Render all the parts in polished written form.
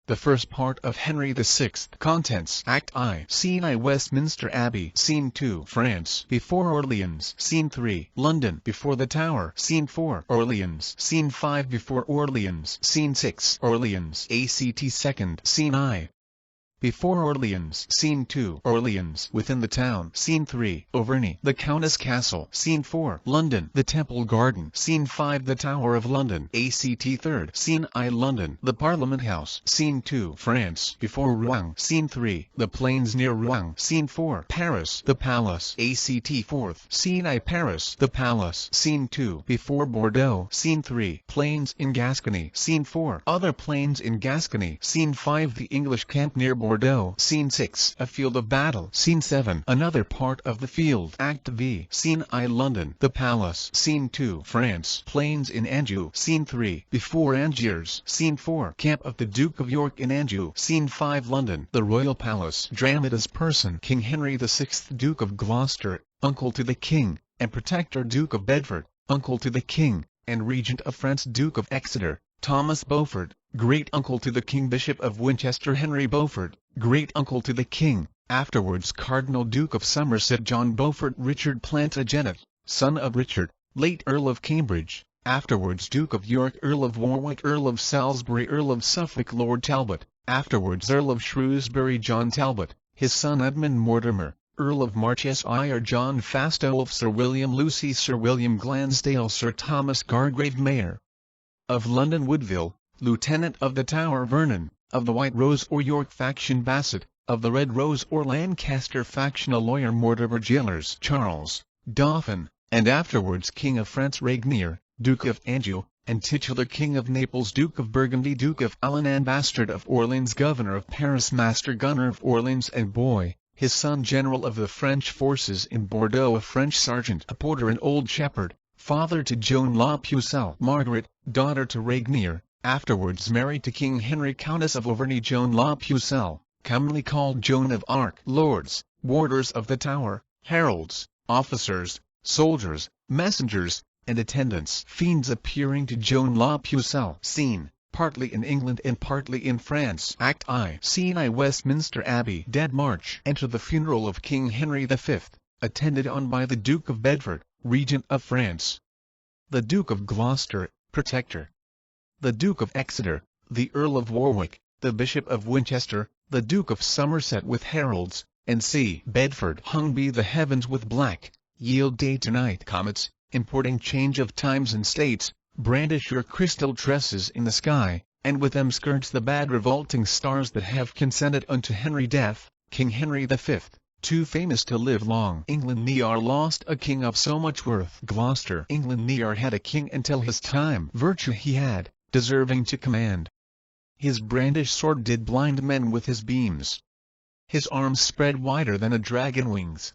The first part of Henry VI. Contents. Act I. Scene I. Westminster Abbey. Scene 2. France. Before Orleans. Scene 3. London. Before the Tower. Scene 4. Orleans. Scene 5. Before Orleans. Scene 6. Orleans. ACT second. Scene I. Before Orleans. Scene 2. Orleans. Within the town. Scene 3. Auvergne. The Countess Castle. Scene 4. London. The Temple Garden. Scene 5. The Tower of London. ACT third. Scene I. London. The Parliament House. Scene 2. France. Before Rouen. Scene 3. The plains near Rouen. Scene 4. Paris. The Palace. ACT fourth. Scene I. Paris. The Palace. Scene 2. Before Bordeaux. Scene 3. Plains in Gascony. Scene 4. Other plains in Gascony. Scene 5. The English camp near Bordeaux. Scene 6. A field of battle. Scene 7. Another part of the field. Act V. Scene I. London. The Palace. Scene 2. France. Plains in Anjou. Scene 3. Before Angers. Scene 4. Camp of the Duke of York in Anjou. Scene 5. London. The Royal Palace. Dramatis person. King Henry VI. Duke of Gloucester, uncle to the King, and Protector Duke of Bedford, uncle to the King, and Regent of France Duke of Exeter, Thomas Beaufort, great-uncle to the King Bishop of Winchester Henry Beaufort, great-uncle to the King, afterwards Cardinal Duke of Somerset John Beaufort Richard Plantagenet, son of Richard, late Earl of Cambridge, afterwards Duke of York Earl of Warwick Earl of Salisbury Earl of Suffolk Lord Talbot, afterwards Earl of Shrewsbury John Talbot, his son Edmund Mortimer, Earl of Marcheshire John Fastolf Sir William Lucy Sir William Glansdale Sir Thomas Gargrave Mayor of London Woodville, Lieutenant of the Tower Vernon, of the White Rose or York faction Bassett, of the Red Rose or Lancaster faction a lawyer Mortimer Jailers Charles, Dauphin, and afterwards King of France Rainier, Duke of Anjou, and titular King of Naples Duke of Burgundy Duke of Alençon Bastard of Orleans Governor of Paris Master Gunner of Orleans and Boy, his son General of the French forces in Bordeaux a French sergeant a porter and old shepherd, father to Joan La Pucelle Margaret, daughter to Rainier, afterwards married to King Henry Countess of Auvergne Joan La Pucelle, commonly called Joan of Arc. Lords, warders of the Tower, heralds, officers, soldiers, messengers, and attendants. Fiends appearing to Joan La Pucelle. Scene, partly in England and partly in France. Act I. Scene I. Westminster Abbey. Dead March. Enter the funeral of King Henry V, attended on by the Duke of Bedford, Regent of France, the Duke of Gloucester, Protector, the Duke of Exeter, the Earl of Warwick, the Bishop of Winchester, the Duke of Somerset with heralds, and see Bedford hung be the heavens with black, yield day to night comets, importing change of times and states, brandish your crystal tresses in the sky, and with them skirts the bad revolting stars that have consented unto Henry death, King Henry V. Too famous to live long. England ne'er lost a king of so much worth. Gloucester. England ne'er had a king until his time. Virtue he had, deserving to command. His brandished sword did blind men with his beams. His arms spread wider than a dragon wings.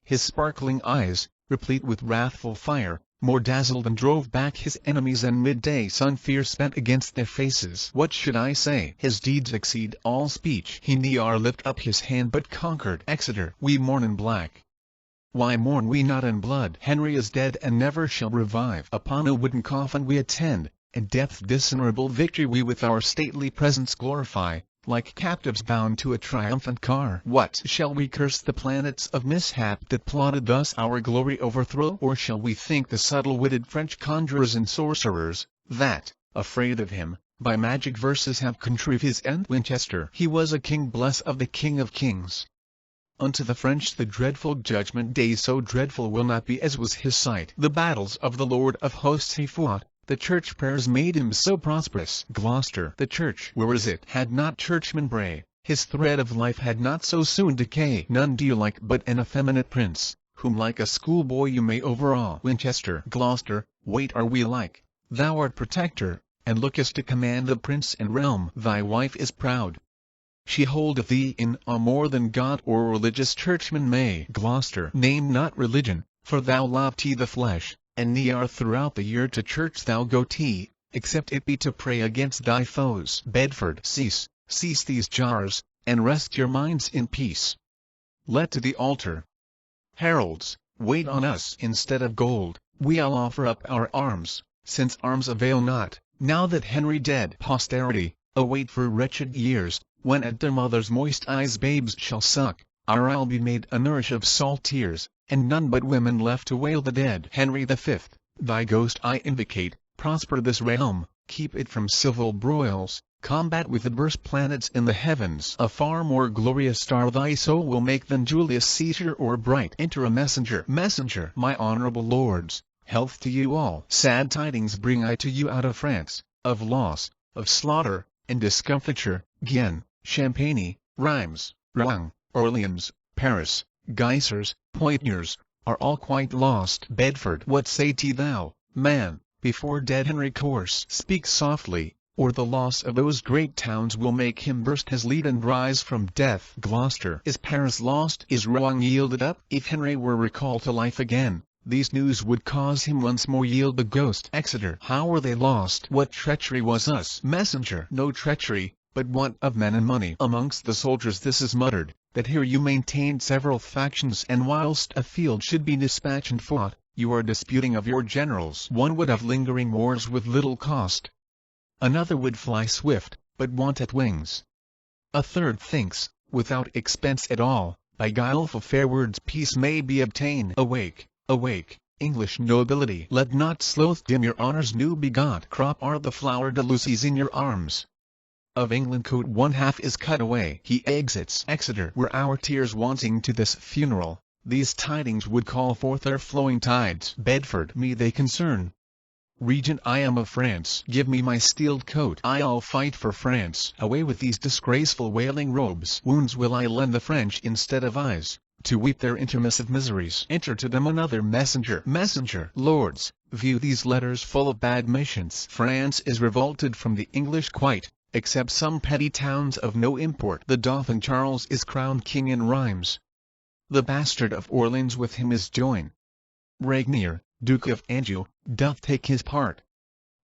His sparkling eyes, replete with wrathful fire, more dazzled and drove back his enemies than midday sun fierce spent against their faces. What should I say? His deeds exceed all speech. He ne'er lift up his hand but conquered. Exeter. We mourn in black. Why mourn we not in blood? Henry is dead and never shall revive. Upon a wooden coffin we attend, and death's dishonorable victory we with our stately presence glorify, like captives bound to a triumphant car. What? Shall we curse the planets of mishap that plotted thus our glory overthrow? Or shall we think the subtle-witted French conjurers and sorcerers, that, afraid of him, by magic verses have contrived his end? Winchester. He was a king bless of the King of Kings. Unto the French the dreadful judgment day so dreadful will not be as was his sight. The battles of the Lord of Hosts he fought, the church prayers made him so prosperous. Gloucester. The church, where is it? Had not churchman Bray, his thread of life had not so soon decay. None do you like but an effeminate prince, whom like a schoolboy you may overawe. Winchester. Gloucester. Wait, are we like? Thou art protector, and lookest to command the prince and realm. Thy wife is proud. She holdeth thee in awe more than God or religious churchman may. Gloucester. Name not religion, for thou lovest the flesh, and ne'er throughout the year to church thou go'st, except it be to pray against thy foes. Bedford. Cease these jars, and rest your minds in peace. Let to the altar. Heralds, wait on us. Instead of gold, we'll offer up our arms, since arms avail not, now that Henry dead. Posterity, await for wretched years, when at their mother's moist eyes babes shall suck, or I'll be made a nourish of salt tears, and none but women left to wail the dead. Henry V, thy ghost I invocate, prosper this realm, keep it from civil broils, combat with adverse planets in the heavens. A far more glorious star thy soul will make than Julius Caesar or Bright. Enter a messenger. Messenger, my honorable lords, health to you all. Sad tidings bring I to you out of France, of loss, of slaughter, and discomfiture. Gien, Champagne, Rheims, Rouen, Orleans, Paris, Geysers, Poitiers, are all quite lost. Bedford, what say'st thou, man, before dead Henry course? Speak softly, or the loss of those great towns will make him burst his lead and rise from death. Gloucester, is Paris lost? Is Rouen yielded up? If Henry were recalled to life again, these news would cause him once more yield the ghost. Exeter, how were they lost? What treachery was us? Messenger, no treachery, but want of men and money. Amongst the soldiers this is muttered, that here you maintained several factions, and whilst a field should be dispatched and fought, you are disputing of your generals. One would have lingering wars with little cost. Another would fly swift, but wanteth wings. A third thinks, without expense at all, by guileful fair words peace may be obtained. Awake, awake, English nobility! Let not sloth dim your honour's new begot crop. Are the flower de luces in your arms? Of England coat one half is cut away. He exits Exeter. Were our tears wanting to this funeral, these tidings would call forth their flowing tides. Bedford, me they concern. Regent, I am of France. Give me my steeled coat. I'll fight for France. Away with these disgraceful wailing robes. Wounds will I lend the French instead of eyes, to weep their intermissive miseries. Enter to them another messenger. Messenger, lords, view these letters full of bad missions. France is revolted from the English quite, except some petty towns of no import. The Dauphin Charles is crowned king in Rheims. The bastard of Orleans with him is joined. Rainier, Duke of Anjou, doth take his part.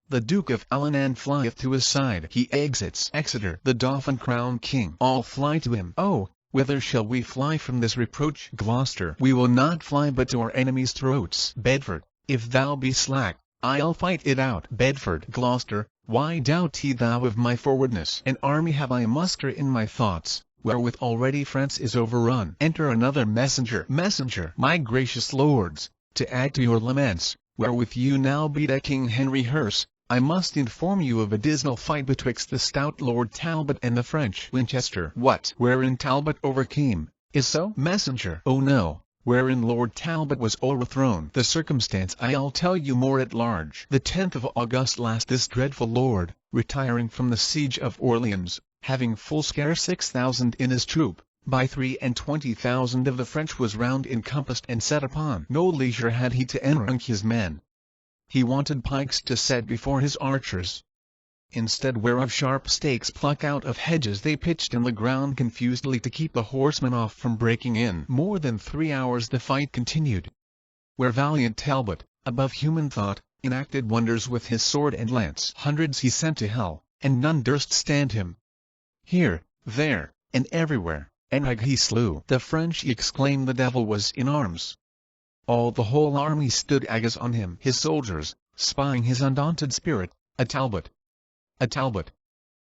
The Duke of Alençon flieth to his side. He exits Exeter. The Dauphin crowned king. All fly to him. Oh, whither shall we fly from this reproach? Gloucester, we will not fly but to our enemies' throats. Bedford, if thou be slack, I'll fight it out. Bedford, Gloucester, why doubt thou of my forwardness? An army have I muster in my thoughts, wherewith already France is overrun. Enter another messenger. Messenger, my gracious lords, to add to your laments, wherewith you now bedeck King Henry hearse, I must inform you of a dismal fight betwixt the stout Lord Talbot and the French. Winchester, what? Wherein Talbot overcame, is so? Messenger, oh no, wherein Lord Talbot was overthrown. The circumstance I'll tell you more at large. The 10th of August last this dreadful lord, retiring from the siege of Orleans, having full scarce 6,000 in his troop, by 23,000 of the French was round encompassed and set upon. No leisure had he to enrank his men. He wanted pikes to set before his archers. Instead whereof sharp stakes pluck out of hedges they pitched in the ground confusedly to keep the horsemen off from breaking in. More than 3 hours the fight continued, where valiant Talbot, above human thought, enacted wonders with his sword and lance. Hundreds he sent to hell, and none durst stand him. Here, there, and everywhere, Enrag he slew. The French exclaimed the devil was in arms. All the whole army stood aghast on him. His soldiers, spying his undaunted spirit, a Talbot,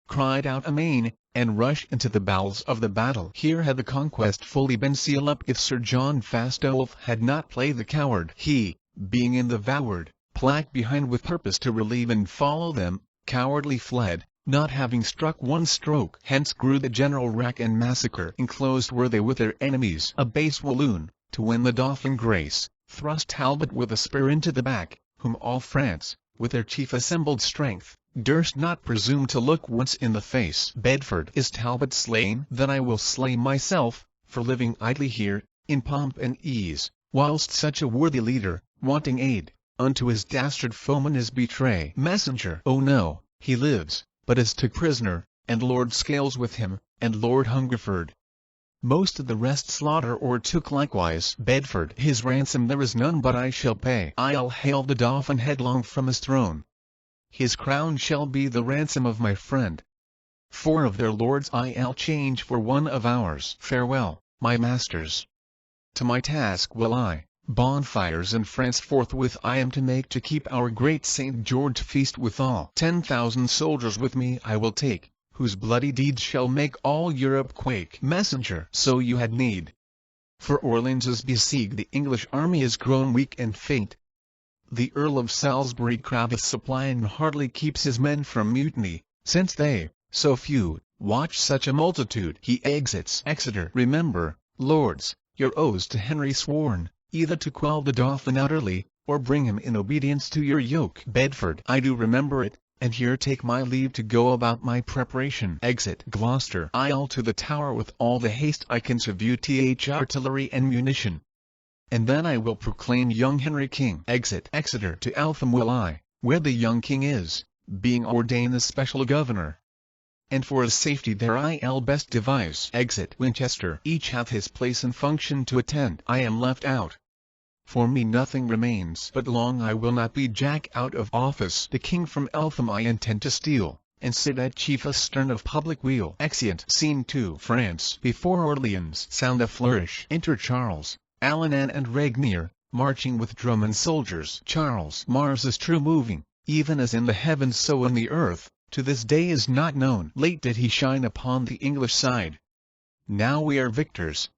cried out amain, and rushed into the bowels of the battle. Here had the conquest fully been sealed up if Sir John Fastolfe had not played the coward. He, being in the vanward, plagued behind with purpose to relieve and follow them, cowardly fled, not having struck one stroke. Hence grew the general wrack and massacre. Enclosed were they with their enemies. A base Walloon, to win the Dauphin grace, thrust Talbot with a spear into the back, whom all France, with their chief assembled strength, durst not presume to look once in the face. Bedford, is Talbot slain? Then I will slay myself, for living idly here, in pomp and ease, whilst such a worthy leader, wanting aid, unto his dastard foeman is betray. Messenger, oh no, he lives, but is took prisoner, and Lord Scales with him, and Lord Hungerford. Most of the rest slaughter or took likewise. Bedford, his ransom there is none but I shall pay. I'll hale the Dauphin headlong from his throne. His crown shall be the ransom of my friend. 4 of their lords I'll change for one of ours. Farewell, my masters. To my task will I. Bonfires in France forthwith I am to make to keep our great St. George feast withal. 10,000 soldiers with me I will take, whose bloody deeds shall make all Europe quake. Messenger, so you had need. For Orleans is besieged, the English army is grown weak and faint. The Earl of Salisbury craveth supply and hardly keeps his men from mutiny, since they, so few, watch such a multitude. He exits Exeter. Remember, lords, your oaths to Henry sworn, either to quell the Dauphin utterly, or bring him in obedience to your yoke. Bedford. I do remember it, and here take my leave to go about my preparation. Exit Gloucester. I'll to the Tower with all the haste I can to view artillery and munition. And then I will proclaim young Henry king. Exit Exeter. To Eltham will I, where the young king is, being ordained the special governor. And for his safety there I'll best devise. Exit Winchester. Each hath his place and function to attend. I am left out. For me nothing remains. But long I will not be Jack out of office. The king from Eltham I intend to steal, and sit at chief astern of public weal. Exeunt. Scene 2. France. Before Orleans. Sound a flourish. Enter Charles, Alanan and Regnier, marching with drum and soldiers. Charles. Mars is true moving, even as in the heavens so in the earth, to this day is not known. Late did he shine upon the English side. Now we are victors.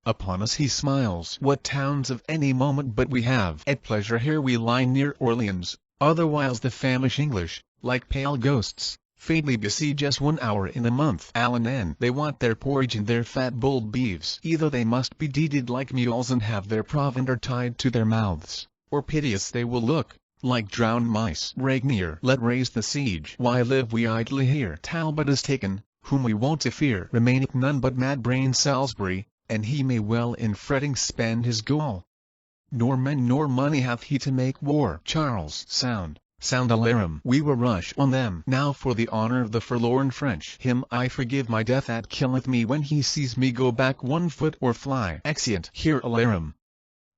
Upon us he smiles. What towns of any moment but we have at pleasure here we lie near Orleans, otherwhiles the famish English, like pale ghosts, faintly besiege us 1 hour in a month. Alanan. They want their porridge and their fat bold beeves. Either they must be deeded like mules and have their provender tied to their mouths, or piteous they will look, like drowned mice. Regnier. Let raise the siege. Why live we idly here? Talbot is taken, whom we wont to fear. Remaineth none but mad-brained Salisbury, and he may well in fretting spend his gall. Nor men nor money hath he to make war. Charles. Sound alarum. We will rush on them. Now for the honor of the forlorn French. Him I forgive my death that killeth me when he sees me go back 1 foot or fly. Exeunt. Hear alarum.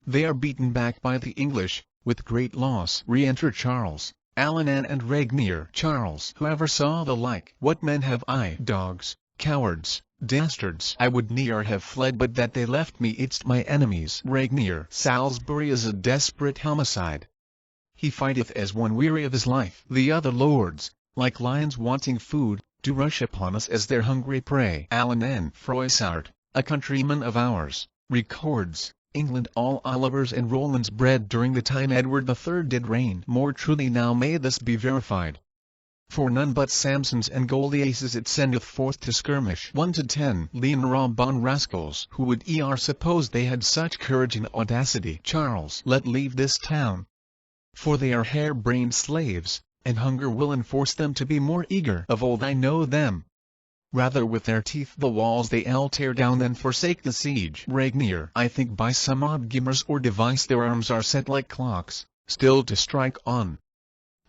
They are beaten back by the English, with great loss. Re-enter Charles, Alanan and Regnier. Charles. Whoever saw the like? What men have I? Dogs, cowards, dastards. I would ne'er have fled but that they left me 'idst my enemies. Regnier. Salisbury is a desperate homicide. He fighteth as one weary of his life. The other lords, like lions wanting food, do rush upon us as their hungry prey. Alanan. Froissart, a countryman of ours, records, England all Olivers and Rolands bred during the time Edward III did reign. More truly now may this be verified. For none but Samsons and Goliaths it sendeth forth to skirmish. 1 to 10. Leonora bon rascals. Who would suppose they had such courage and audacity? Charles. Let leave this town. For they are hair-brained slaves, and hunger will enforce them to be more eager. Of old I know them. Rather with their teeth the walls they'll tear down than forsake the siege. Regnier. I think by some odd gimmers or device their arms are set like clocks, still to strike on.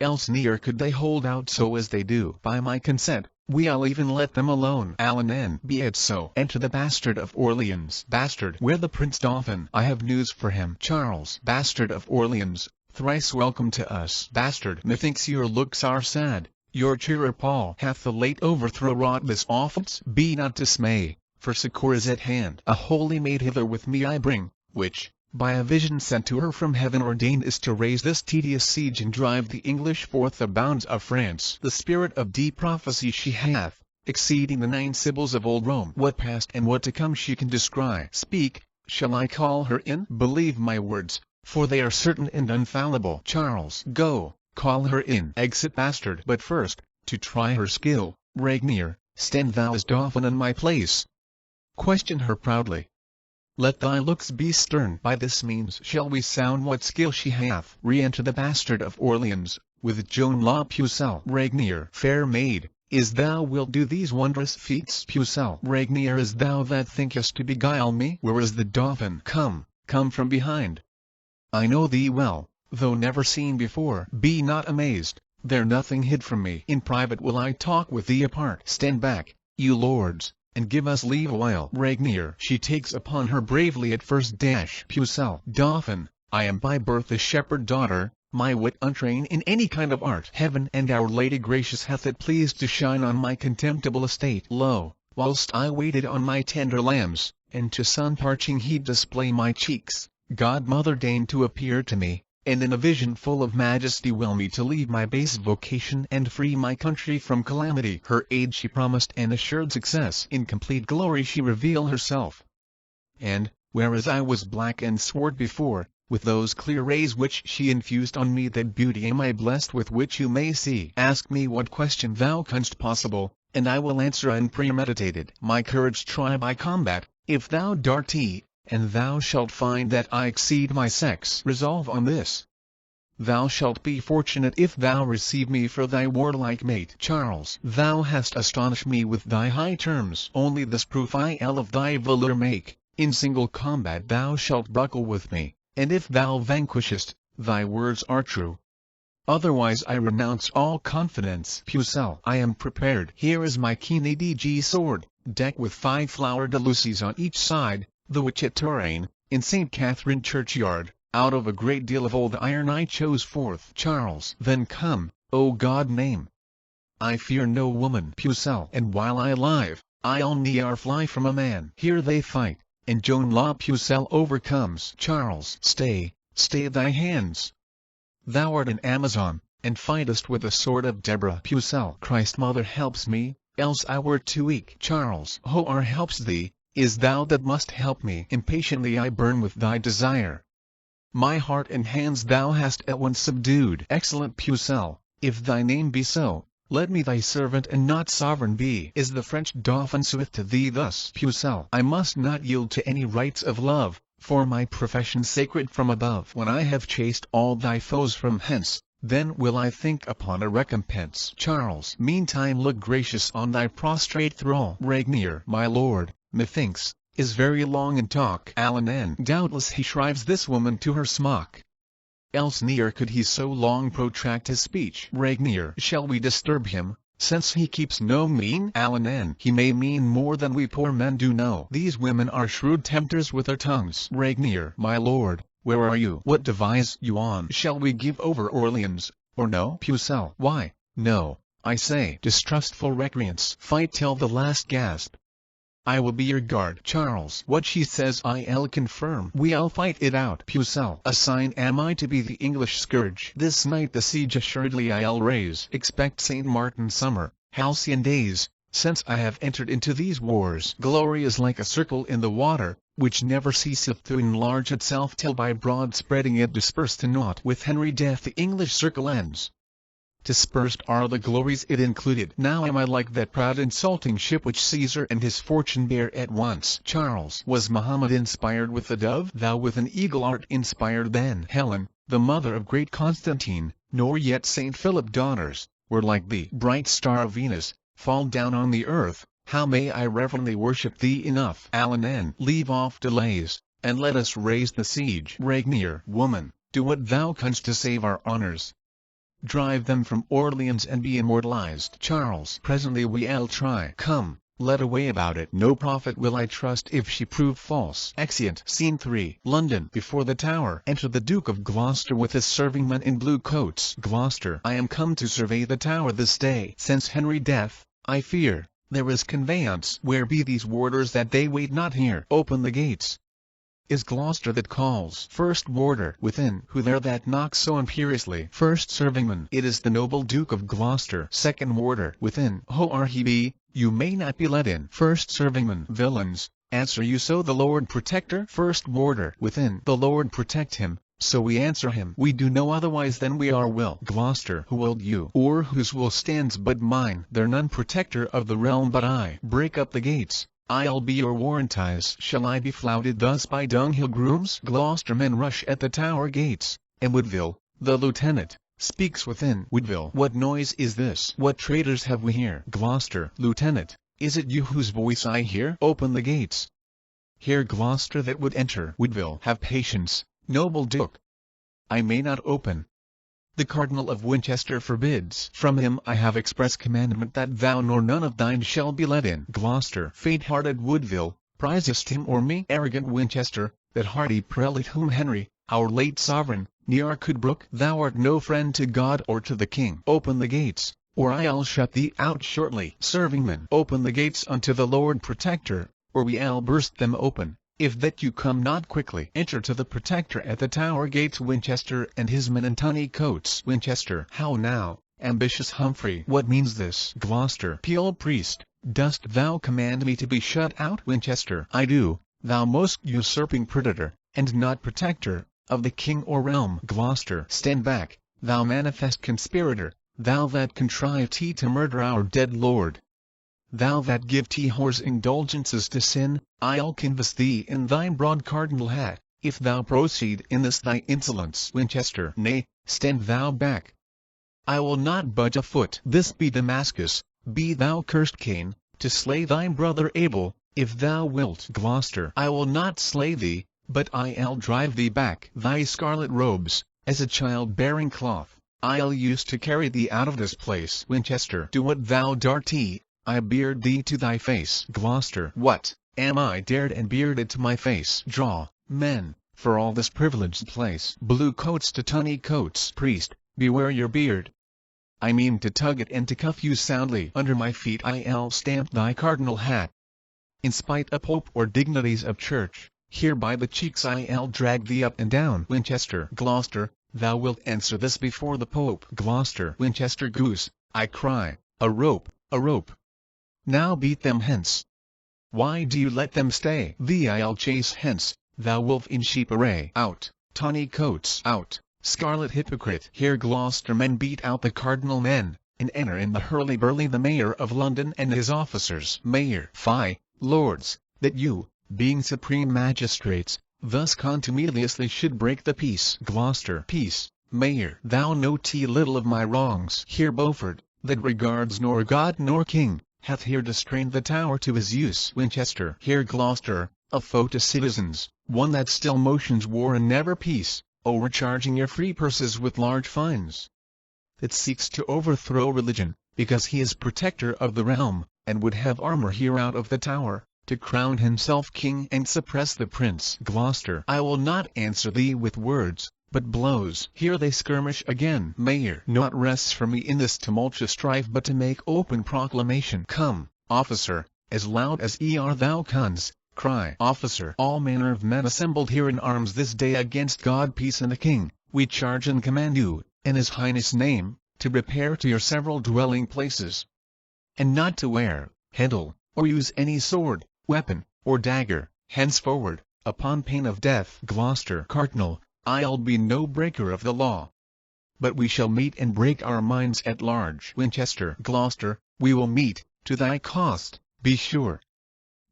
Else ne'er could they hold out so as they do. By my consent, we'll even let them alone. Alanan. Be it so. Enter the Bastard of Orleans. Bastard. Where the Prince Dauphin? I have news for him. Charles. Bastard of Orleans, thrice welcome to us. Bastard. Methinks your looks are sad. Your cheerer Paul hath the late overthrow wrought this offense. Be not dismay, for succor is at hand. A holy maid hither with me I bring, which, by a vision sent to her from heaven ordained is to raise this tedious siege and drive the English forth the bounds of France. The spirit of deep prophecy she hath, exceeding the 9 sibyls of old Rome. What past and what to come she can descry. Speak, shall I call her in? Believe my words, for they are certain and infallible. Charles. Go. Call her in. Exit Bastard. But first, to try her skill, Regnier, stand thou as Dauphin in my place. Question her proudly. Let thy looks be stern. By this means shall we sound what skill she hath. Re-enter the Bastard of Orleans, with Joan La Pucelle. Regnier. Fair maid, is thou wilt do these wondrous feats? Pucelle. Regnier. Is thou that thinkest to beguile me? Where is the Dauphin? Come from behind. I know thee well, though never seen before. Be not amazed, there nothing hid from me. In private will I talk with thee apart. Stand back, you lords, and give us leave awhile. Regnier. She takes upon her bravely at first. Pucelle. Dauphin, I am by birth a shepherd daughter, my wit untrained in any kind of art. Heaven and Our Lady gracious hath it pleased to shine on my contemptible estate. Lo, whilst I waited on my tender lambs, and to sun parching heat display my cheeks, Godmother deigned to appear to me, and in a vision full of majesty will me to leave my base vocation and free my country from calamity. Her aid she promised and assured success. In complete glory she revealed herself. And, whereas I was black and swart before, with those clear rays which she infused on me, that beauty am I blessed with which you may see. Ask me what question thou canst possible, and I will answer unpremeditated. My courage try by combat, if thou dart me, and thou shalt find that I exceed my sex. Resolve on this. Thou shalt be fortunate if thou receive me for thy warlike mate. Charles, thou hast astonished me with thy high terms. Only this proof I'll of thy valour make, in single combat thou shalt buckle with me, and if thou vanquishest, thy words are true. Otherwise I renounce all confidence. Pucelle, I am prepared. Here is my keen edg sword, decked with 5 flowered lucies on each side, the which at Touraine, in St. Catherine churchyard, out of a great deal of old iron I chose forth. Charles, then come, O God name. I fear no woman. Pucelle, and while I live, I'll ne'er fly from a man. Here they fight, and Joan La Pucelle overcomes. Charles, stay thy hands. Thou art an Amazon, and fightest with the sword of Deborah. Pucelle, Christ Mother helps me, else I were too weak. Charles, Hoar helps thee, is thou that must help me. Impatiently I burn with thy desire. My heart and hands thou hast at once subdued. Excellent Pucelle, if thy name be so, let me thy servant and not sovereign be. Is the French Dauphin sooth to thee thus? Pucelle, I must not yield to any rites of love, for my profession sacred from above. When I have chased all thy foes from hence, then will I think upon a recompense. Charles, meantime look gracious on thy prostrate thrall. Regnier, my lord, methinks, is very long in talk. Alanan, doubtless he shrives this woman to her smock. Else ne'er could he so long protract his speech. Regnier, shall we disturb him, since he keeps no mean? Alanan, he may mean more than we poor men do know. These women are shrewd tempters with their tongues. Regnier, my lord, where are you? What devise you on? Shall we give over Orleans, or no? Pucelle, why, no, I say. Distrustful recreants, fight till the last gasp. I will be your guard. Charles, what she says I'll confirm. We'll fight it out. Pucelle, a sign am I to be the English scourge. This night the siege assuredly I'll raise. Expect St. Martin summer, halcyon days, since I have entered into these wars. Glory is like a circle in the water, which never ceaseth to enlarge itself till by broad spreading it disperse to naught. With Henry death the English circle ends. Dispersed are the glories it included. Now am I like that proud insulting ship which Caesar and his fortune bear at once. Charles, was Muhammad inspired with the dove? Thou with an eagle art inspired then. Helen, the mother of great Constantine, nor yet Saint Philip daughters, were like thee. Bright star of Venus, fall down on the earth, how may I reverently worship thee enough? Alanan, leave off delays, and let us raise the siege. Regnier, woman, do what thou canst to save our honors. Drive them from Orleans and be immortalized. Charles, presently we'll try. Come, let away about it. No prophet will I trust if she prove false. Exeunt. Scene 3. London. Before the Tower. Enter the Duke of Gloucester with his servingmen in blue coats. Gloucester, I am come to survey the Tower this day. Since Henry death, I fear, there is conveyance. Where be these warders that they wait not here? Open the gates. Is Gloucester that calls? First warder, within. Who there that knocks so imperiously? First servingman, it is the noble Duke of Gloucester. Second warder, within. Ho are he be, you may not be let in. First servingman, villains, answer you so the Lord Protector? First warder, within. The Lord protect him, so we answer him. We do no otherwise than we are will. Gloucester, who willed you? Or whose will stands but mine? There none protector of the realm but I. Break up the gates. I'll be your warranties. Shall I be flouted thus by dunghill grooms? Gloucester men rush at the Tower gates, and Woodville, the lieutenant, speaks within. Woodville, what noise is this? What traitors have we here? Gloucester, lieutenant, is it you whose voice I hear? Open the gates. Here Gloucester that would enter. Woodville, have patience, noble Duke. I may not open. The Cardinal of Winchester forbids. From him I have express commandment that thou nor none of thine shall be let in. Gloucester, faint-hearted Woodville, prizest him or me? Arrogant Winchester, that hardy prelate whom Henry, our late sovereign, ne'er could brook. Thou art no friend to God or to the king. Open the gates, or I'll shut thee out shortly. Servingman, open the gates unto the Lord Protector, or we'll burst them open. if that you come not quickly. Enter to the Protector at the Tower gates Winchester and his men in tawny coats. Winchester. How now, ambitious Humphrey? What means this? Gloucester. Peel priest, dost thou command me to be shut out? Winchester. I do, thou most usurping predator, and not protector, of the king or realm. Gloucester. Stand back, thou manifest conspirator, thou that contrived to murder our dead lord. Thou that give whores indulgences to sin, I'll canvass thee in thine broad cardinal hat, if thou proceed in this thy insolence. Winchester. Nay, stand thou back. I will not budge a foot. This be Damascus, be thou cursed Cain, to slay thy brother Abel, if thou wilt. Gloucester. I will not slay thee, but I'll drive thee back. Thy scarlet robes, as a child bearing cloth, I'll use to carry thee out of this place. Winchester. Do what thou dart. I beard thee to thy face. Gloucester. What, am I dared and bearded to my face? Draw, men, for all this privileged place. Blue coats to tawny coats. Priest, beware your beard. I mean to tug it and to cuff you soundly. Under my feet I'll stamp thy cardinal hat. In spite of pope or dignities of church, here by the cheeks I'll drag thee up and down. Winchester. Gloucester, thou wilt answer this before the pope. Gloucester. Winchester. Goose, I cry, a rope, a rope. Now beat them hence. Why do you let them stay? Thee I'll chase hence, thou wolf in sheep array. Out, tawny coats. Out, scarlet hypocrite. Here Gloucester men beat out the cardinal men, and enter in the hurly-burly the mayor of London and his officers. Mayor. Fie, lords, that you, being supreme magistrates, thus contumely should break the peace. Gloucester. Peace, mayor. Thou know little of my wrongs. Here Beaufort, that regards nor God nor king, hath here distrained the Tower to his use. Winchester. Here Gloucester, a foe to citizens, one that still motions war and never peace, overcharging your free purses with large fines. That seeks to overthrow religion, because he is protector of the realm, and would have armor here out of the Tower, to crown himself king and suppress the prince. Gloucester. I will not answer thee with words, but blows. Here they skirmish again. Mayor. Naught rests for me in this tumultuous strife but to make open proclamation. Come, officer, as loud as are thou cons, cry. Officer. All manner of men assembled here in arms this day against God, peace and the king, we charge and command you, in his highness' name, to repair to your several dwelling places, and not to wear, handle, or use any sword, weapon, or dagger, henceforward, upon pain of death. Gloucester. Cardinal, I'll be no breaker of the law, but we shall meet and break our minds at large. Winchester. Gloucester, we will meet, to thy cost, be sure.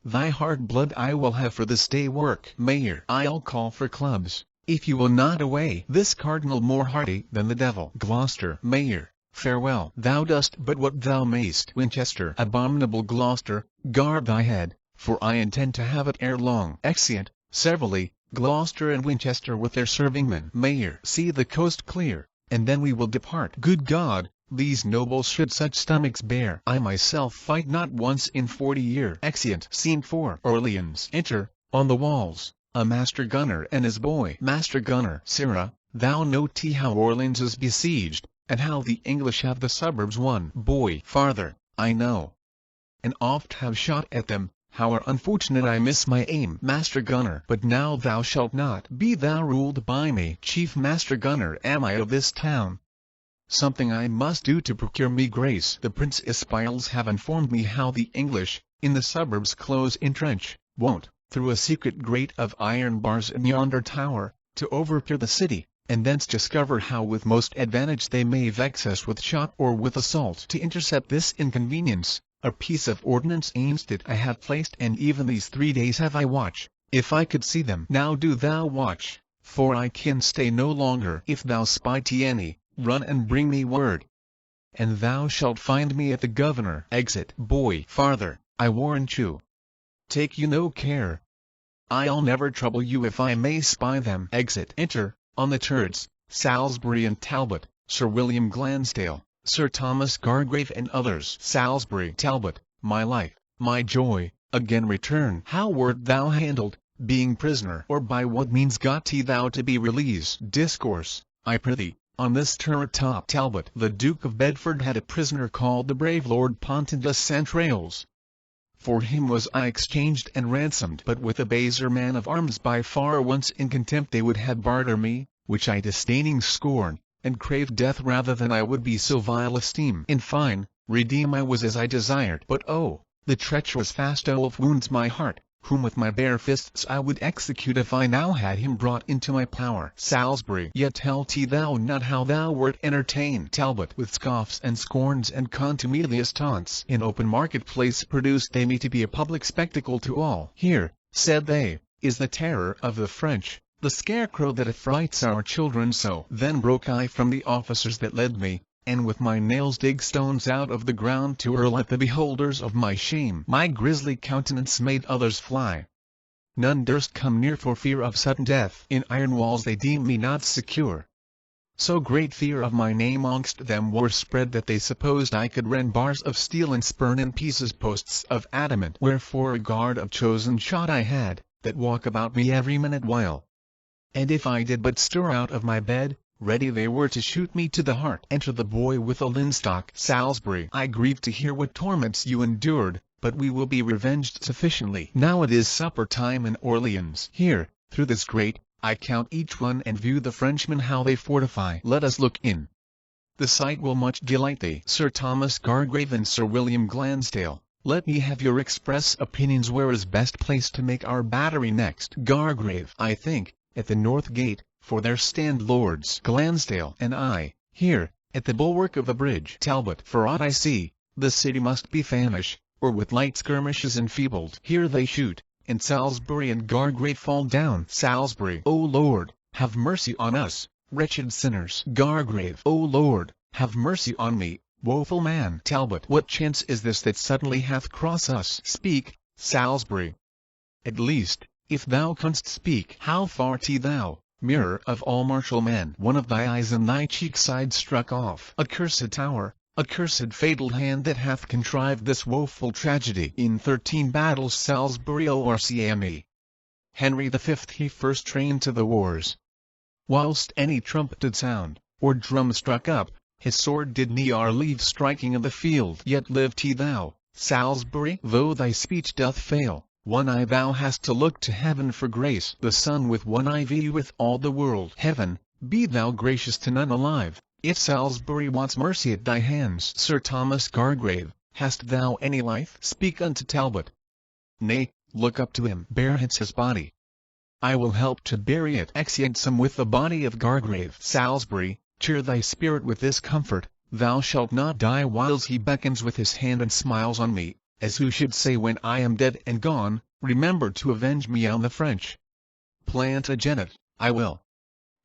Thy hard blood I will have for this day work. Mayor. I'll call for clubs, if you will not away this cardinal more hardy than the devil. Gloucester. Mayor. Farewell. Thou dost but what thou mayst. Winchester. Abominable Gloucester, guard thy head, for I intend to have it ere long. Exeunt, severally, Gloucester and Winchester with their servingmen. Mayor. See the coast clear, and then we will depart. Good God, these nobles should such stomachs bear. I myself fight not once in 40 year. Exeunt. Scene 4. Orleans. Enter, on the walls, a master gunner and his boy. Master gunner. Sirrah, thou know how Orleans is besieged, and how the English have the suburbs won. Boy. Farther, I know, and oft have shot at them, how unfortunate I miss my aim. Master gunner. But now thou shalt not be thou ruled by me. Chief master gunner am I of this town. Something I must do to procure me grace. The Prince Espials have informed me how the English, in the suburbs close entrench, wont, through a secret grate of iron bars in yonder tower, to overpeer the city, and thence discover how with most advantage they may vex us with shot or with assault. To intercept this inconvenience, a piece of ordnance aimed it I have placed, and even these 3 days have I watch, if I could see them. Now do thou watch, for I can stay no longer. If thou spy any, run and bring me word, and thou shalt find me at the governor. Exit. Boy. Farther, I warrant you. Take you no care. I'll never trouble you if I may spy them. Exit. Enter, on the turrets, Salisbury and Talbot, Sir William Glansdale, Sir Thomas Gargrave and others. Salisbury. Talbot, my life, my joy, again return. How wert thou handled, being prisoner? Or by what means got thou to be released? Discourse, I prithee, on this turret top. Talbot. The Duke of Bedford had a prisoner called the brave Lord Ponton de Centrales. For him was I exchanged and ransomed. But with a baser man of arms by far, once in contempt they would have barter me, which I disdaining scorn, and craved death rather than I would be so vile esteem. In fine, redeem I was as I desired. But oh, the treacherous fast wolf wounds my heart, whom with my bare fists I would execute if I now had him brought into my power. Salisbury. Yet tell thou not how thou wert entertained. Talbot. With scoffs and scorns and contumelious taunts. In open market-place produced they me to be a public spectacle to all. Here, said they, is the terror of the French, the scarecrow that affrights our children so. Then broke I from the officers that led me, and with my nails dig stones out of the ground to hurl at the beholders of my shame. My grisly countenance made others fly. None durst come near for fear of sudden death. In iron walls they deemed me not secure. So great fear of my name amongst them were spread that they supposed I could rend bars of steel and spurn in pieces posts of adamant. Wherefore a guard of chosen shot I had, that walk about me every minute while. And if I did but stir out of my bed, ready they were to shoot me to the heart. Enter the boy with a linstock. Salisbury. I grieve to hear what torments you endured, but we will be revenged sufficiently. Now it is supper time in Orleans. Here, through this grate, I count each one and view the Frenchmen how they fortify. Let us look in. The sight will much delight thee. Sir Thomas Gargrave and Sir William Glansdale, let me have your express opinions where is best place to make our battery next. Gargrave. I think, at the north gate, for there stand Lords Glansdale and I, here, at the bulwark of a bridge. Talbot. For aught I see, the city must be famished, or with light skirmishes enfeebled. Here they shoot, and Salisbury and Gargrave fall down. Salisbury. O Lord, have mercy on us, wretched sinners. Gargrave. O Lord, have mercy on me, woeful man. Talbot. What chance is this that suddenly hath crossed us? Speak, Salisbury. At least, if thou canst speak. How far thou, mirror of all martial men? One of thy eyes and thy cheek side struck off. Accursed tower, accursed fatal hand that hath contrived this woeful tragedy. In 13 battles Salisbury o'ercame. Henry the Fifth he first trained to the wars. Whilst any trump did sound, or drum struck up, his sword did ne'er leave striking of the field. Yet lived thou, Salisbury, though thy speech doth fail. One eye thou hast to look to heaven for grace. The sun with one eye vieweth all the world. Heaven, be thou gracious to none alive, if Salisbury wants mercy at thy hands. Sir Thomas Gargrave, hast thou any life? Speak unto Talbot. Nay, look up to him. Bear his body. I will help to bury it. Exeunt some with the body of Gargrave. Salisbury, cheer thy spirit with this comfort, thou shalt not die. Whiles he beckons with his hand and smiles on me, as who should say, when I am dead and gone, remember to avenge me on the French. Plantagenet, I will.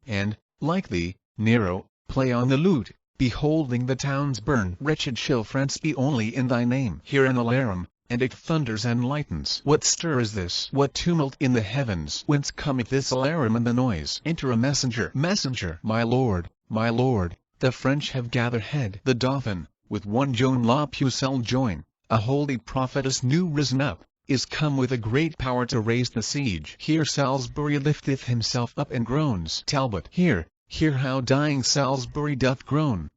And, like thee, Nero, play on the lute, beholding the towns burn. Wretched shall France be only in thy name. Hear an alarum, and it thunders and lightens. What stir is this? What tumult in the heavens? Whence cometh this alarum and the noise? Enter a messenger. Messenger. My lord, the French have gathered head. The Dauphin, with one Joan la Pucelle join, a holy prophetess new risen up, is come with a great power to raise the siege. Here Salisbury lifteth himself up and groans. Talbot. Hear how dying Salisbury doth groan.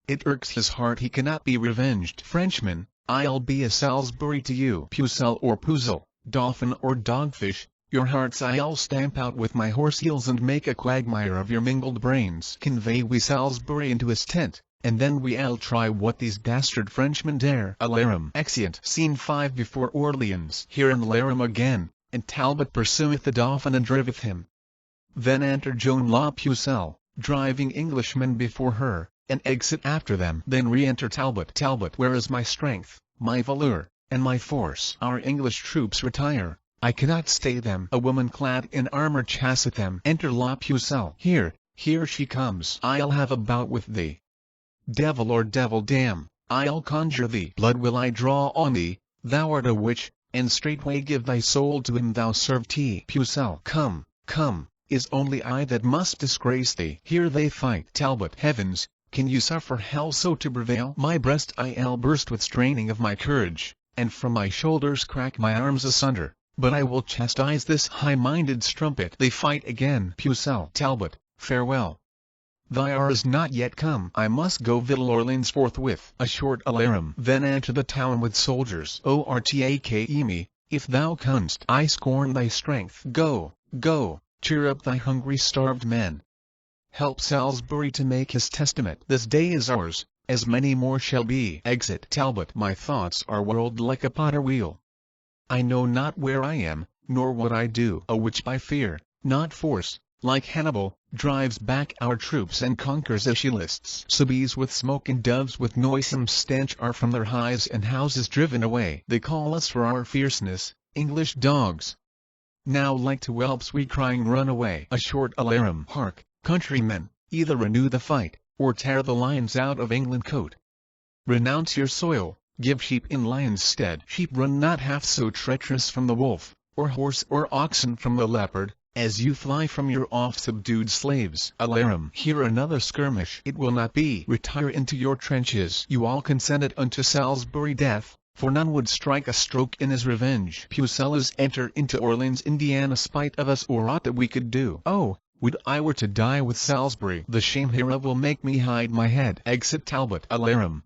It irks his heart he cannot be revenged. Frenchmen, I'll be a Salisbury to you. Pucelle or Puzzle, Dauphin or Dogfish, your hearts I'll stamp out with my horse heels and make a quagmire of your mingled brains. Convey we Salisbury into his tent, and then we'll try what these dastard Frenchmen dare. Alarum. Exeunt. Scene 5 before Orleans. Here an alarum again, and Talbot pursueth the Dauphin and driveth him. Then enter Joan la Pucelle, driving Englishmen before her, and exit after them. Then re-enter Talbot. Talbot. Where is my strength, my valour, and my force? Our English troops retire, I cannot stay them. A woman clad in armour chaseth them. Enter la Pucelle. Here she comes. I'll have a bout with thee. Devil or devil damn, I'll conjure thee. Blood will I draw on thee, thou art a witch, and straightway give thy soul to him thou served. Pucelle. Come, is only I that must disgrace thee. Here they fight. Talbot. Heavens, can you suffer hell so to prevail? My breast I'll burst with straining of my courage, and from my shoulders crack my arms asunder, but I will chastise this high-minded strumpet. They fight again. Pucelle. Talbot. Farewell. thy hour is not yet come. I must go victual Orleans forthwith. A short alarum. Then enter the town with soldiers. Ortake me, if thou canst. I scorn thy strength. Go, go, cheer up thy hungry starved men. Help Salisbury to make his testament. This day is ours, as many more shall be. Exit Talbot. My thoughts are whirled like a potter wheel. I know not where I am, nor what I do. A witch by fear, not force, like Hannibal, drives back our troops and conquers as she lists. So bees with smoke and doves with noisome stench are from their hives and houses driven away. They call us for our fierceness, English dogs. Now like to whelps we crying run away. A short alarum. Hark, countrymen, either renew the fight, or tear the lions out of England coat. Renounce your soil, give sheep in lions' stead. Sheep run not half so treacherous from the wolf, or horse or oxen from the leopard, as you fly from your oft-subdued slaves. Alarum. Here another skirmish. It will not be. Retire into your trenches. You all consented unto Salisbury death, for none would strike a stroke in his revenge. Pucellers enter into Orleans, Indiana, spite of us or aught that we could do. Oh, would I were to die with Salisbury. The shame hereof will make me hide my head. Exit Talbot. Alarum.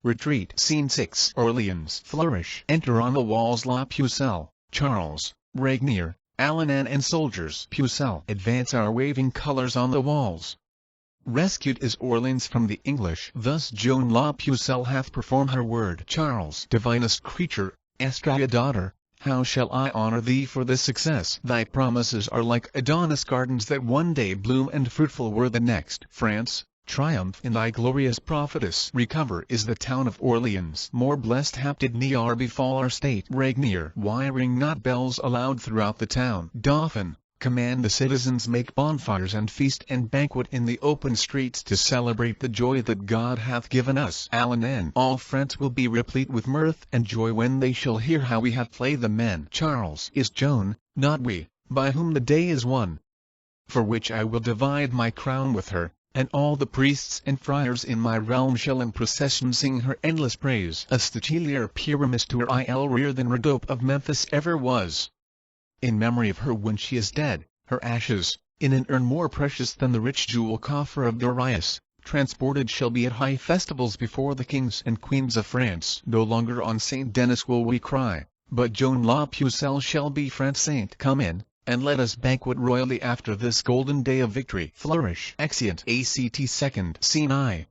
Retreat. Scene 6. Orleans. Flourish. Enter on the walls La Pucelle, Charles, Regnier, Alanan and soldiers. Pucelle. Advance our waving colors on the walls. Rescued is Orleans from the English. Thus Joan La Pucelle hath performed her word. Charles. Divinest creature, Estrella daughter, how shall I honor thee for this success? Thy promises are like Adonis gardens that one day bloom and fruitful were the next. France, triumph in thy glorious prophetess. Recover is the town of Orleans. More blessed hap did Niar befall our state. Regnier. Why ring not bells aloud throughout the town? Dauphin. Command the citizens make bonfires and feast and banquet in the open streets to celebrate the joy that God hath given us. Alanan. All France will be replete with mirth and joy when they shall hear how we have played the men. Charles. Is Joan, not we, by whom the day is won, for which I will divide my crown with her, and all the priests and friars in my realm shall in procession sing her endless praise. A statelier Pyramus to her I'll rear than Rhodope of Memphis ever was. In memory of her when she is dead, her ashes, in an urn more precious than the rich jewel coffer of Darius, transported shall be at high festivals before the kings and queens of France. No longer on Saint Denis will we cry, but Joan La Pucelle shall be France saint. Come in, and let us banquet royally after this golden day of victory. Flourish. Exeunt. Act 2nd. Scene I.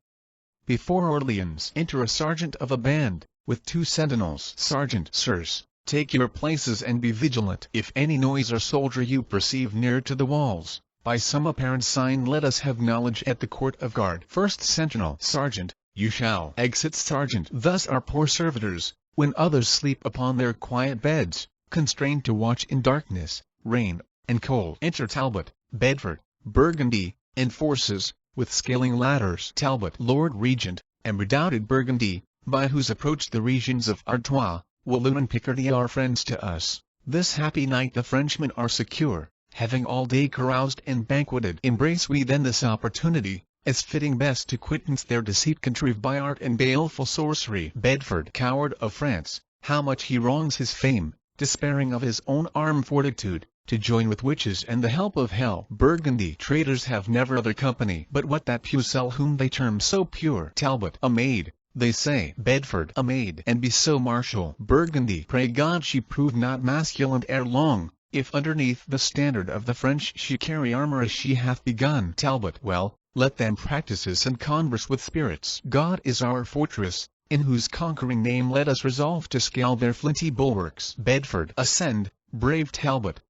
Before Orleans. Enter a sergeant of a band, with 2 sentinels. Sergeant. Sirs, take your places and be vigilant. If any noise or soldier you perceive near to the walls, by some apparent sign let us have knowledge at the court of guard. First sentinel. Sergeant. You shall. Exit Sergeant. Thus our poor servitors, when others sleep upon their quiet beds, constrained to watch in darkness, rain, and cold. Enter Talbot, Bedford, Burgundy, and forces, with scaling ladders. Talbot. Lord Regent, and redoubted Burgundy, by whose approach the regions of Artois, Walloon and Picardy are friends to us. This happy night the Frenchmen are secure, having all day caroused and banqueted. Embrace we then this opportunity, as fitting best to quittance their deceit contrived by art and baleful sorcery. Bedford. Coward of France, how much he wrongs his fame, despairing of his own armed fortitude, to join with witches and the help of hell. Burgundy. Traitors have never other company but what that Pucelle whom they term so pure. Talbot. A maid, they say. Bedford. A maid, and be so martial. Burgundy. Pray God she prove not masculine ere long, if underneath the standard of the French she carry armor as she hath begun. Talbot. Well, let them practices and converse with spirits. God is our fortress, in whose conquering name let us resolve to scale their flinty bulwarks. Bedford. Ascend, brave Talbot.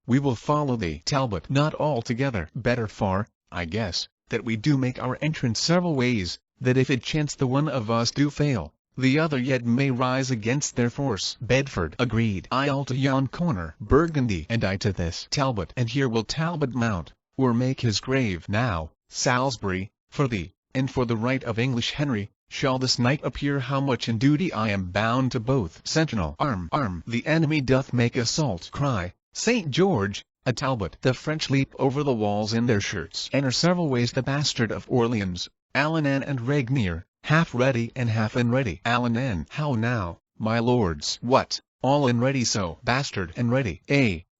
We will follow thee. Talbot. Not altogether. Better far, I guess, that we do make our entrance several ways, that if it chance the one of us do fail, the other yet may rise against their force. Bedford. Agreed. I'll to yon corner. Burgundy. And I to this. Talbot. And here will Talbot mount, or make his grave. Now, Salisbury, for thee, and for the right of English Henry, shall this night appear how much in duty I am bound to both. Sentinel. Arm, arm. The enemy doth make assault. Cry, St. George, a Talbot. The French leap over the walls in their shirts. Enter several ways the bastard of Orleans, Alanan and Regnier, half ready and half unready. Alanan. How now, my lords? What, all in ready so? Bastard. And ready.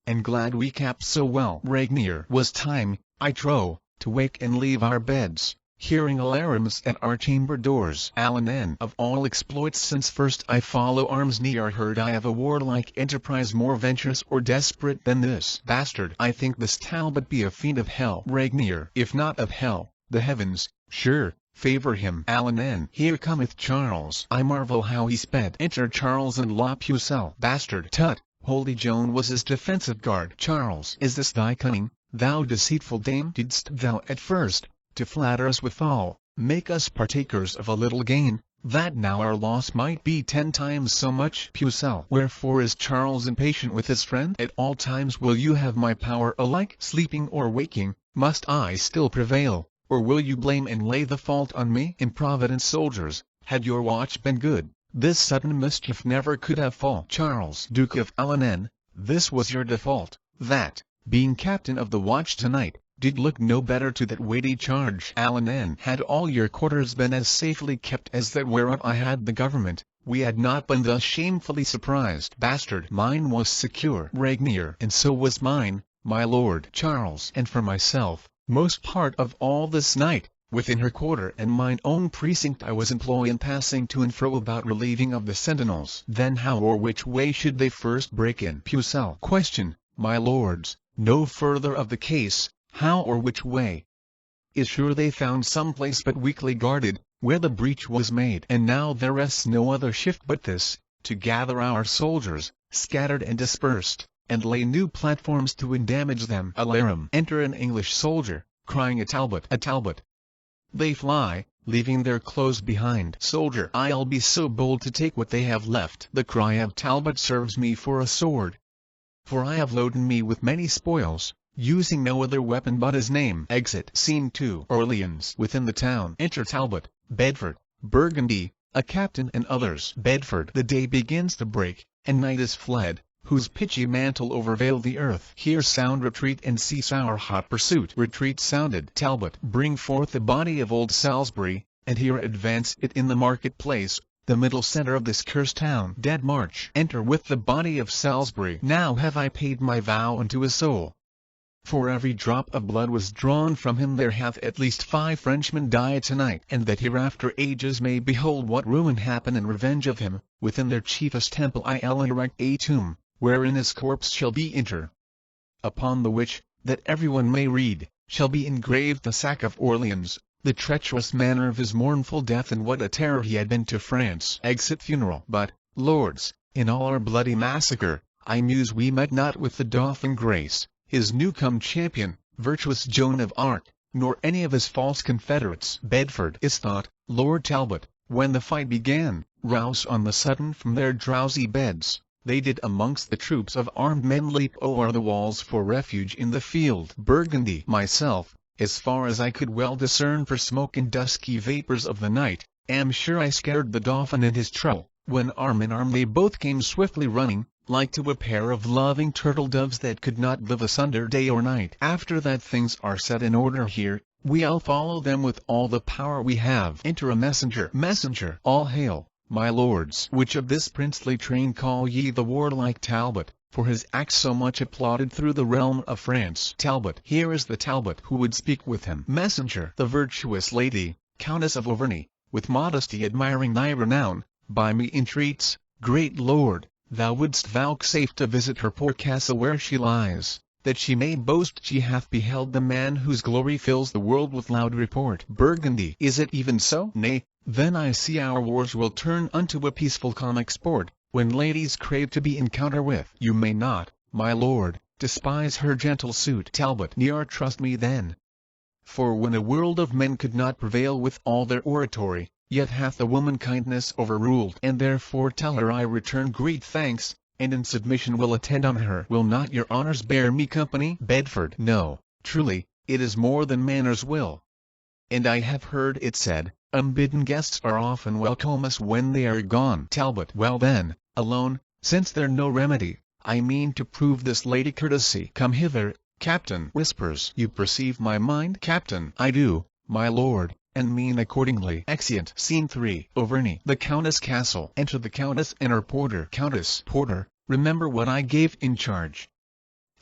And glad we capped so well. Regnier. Was time, I trow, to wake and leave our beds, hearing alarums at our chamber doors. Alan N. Of all exploits since first I follow arms near heard I of a warlike enterprise more venturous or desperate than this. Bastard, I think this Talbot be a fiend of hell. Regnier, if not of hell, the heavens, sure, favor him. Alan N. Here cometh Charles. I marvel how he sped. Enter Charles and La Pucelle. Bastard, tut, holy Joan was his defensive guard. Charles, is this thy cunning, thou deceitful dame? Didst thou at first, to flatter us withal, make us partakers of a little gain, that now our loss might be 10 times so much? Pucelle. Wherefore is Charles impatient with his friend? At all times will you have my power alike? Sleeping or waking, must I still prevail, or will you blame and lay the fault on me? Improvident soldiers, had your watch been good, this sudden mischief never could have fall. Charles, Duke of Alan, this was your default, that, being captain of the watch tonight, did look no better to that weighty charge. Alan, had all your quarters been as safely kept as that whereof I had the government, we had not been thus shamefully surprised. Bastard, mine was secure. Regnier, and so was mine, my lord. Charles, and for myself, most part of all this night, within her quarter and mine own precinct I was employed in passing to and fro about relieving of the sentinels. Then how or which way should they first break in? Pucelle. Question, my lords, no further of the case. How or which way? Is sure they found some place but weakly guarded, where the breach was made. And now there rests no other shift but this, to gather our soldiers, scattered and dispersed, and lay new platforms to endamage them. Alarum. Enter an English soldier, crying a Talbot, a Talbot. They fly, leaving their clothes behind. Soldier. I'll be so bold to take what they have left. The cry of Talbot serves me for a sword. For I have loaded me with many spoils, using no other weapon but his name. Exit. Scene 2. Orleans. Within the town. Enter Talbot, Bedford, Burgundy, a captain and others. Bedford. The day begins to break, and night is fled, whose pitchy mantle overveil the earth. Here sound retreat and cease our hot pursuit. Retreat sounded. Talbot. Bring forth the body of old Salisbury, and here advance it in the market-place, the middle centre of this cursed town. Dead march. Enter with the body of Salisbury. Now have I paid my vow unto his soul. For every drop of blood was drawn from him there hath at least 5 Frenchmen died tonight, and that hereafter ages may behold what ruin happen in revenge of him, within their chiefest temple I'll erect a tomb, wherein his corpse shall be interred. Upon the which, that everyone may read, shall be engraved the sack of Orleans, the treacherous manner of his mournful death and what a terror he had been to France. Exit funeral. But, lords, in all our bloody massacre, I muse we met not with the Dauphin Grace, his new-come champion, virtuous Joan of Arc, nor any of his false confederates. Bedford. Is thought, Lord Talbot, when the fight began, rouse on the sudden from their drowsy beds, they did amongst the troops of armed men leap o'er the walls for refuge in the field. Burgundy. Myself, as far as I could well discern for smoke and dusky vapors of the night, am sure I scared the Dauphin and his trouble, when arm in arm they both came swiftly running, like to a pair of loving turtle-doves that could not live asunder day or night. After that things are set in order here, we'll follow them with all the power we have. Enter a messenger. Messenger. All hail, my lords. Which of this princely train call ye the warlike Talbot, for his acts so much applauded through the realm of France? Talbot. Here is the Talbot who would speak with him. Messenger. The virtuous lady, Countess of Auvergne, with modesty admiring thy renown, by me entreats, great lord, thou wouldst vouchsafe to visit her poor castle where she lies, that she may boast she hath beheld the man whose glory fills the world with loud report. Burgundy. Is it even so? Nay, then I see our wars will turn unto a peaceful comic sport, when ladies crave to be encounter with. You may not, my lord, despise her gentle suit. Talbot. Ne'er trust me then. For when a world of men could not prevail with all their oratory, yet hath the woman kindness overruled, and therefore tell her I return great thanks, and in submission will attend on her. Will not your honors bear me company? Bedford. No, truly, it is more than manners will. And I have heard it said, unbidden guests are often welcomest when they are gone. Talbot. Well then, alone, since there no remedy, I mean to prove this lady courtesy. Come hither, Captain. Whispers. You perceive my mind? Captain. I do, my lord, and mean accordingly. Exeunt. Scene 3. Auvergne. The Countess' castle. Enter the Countess and her porter. Countess. Porter, remember what I gave in charge.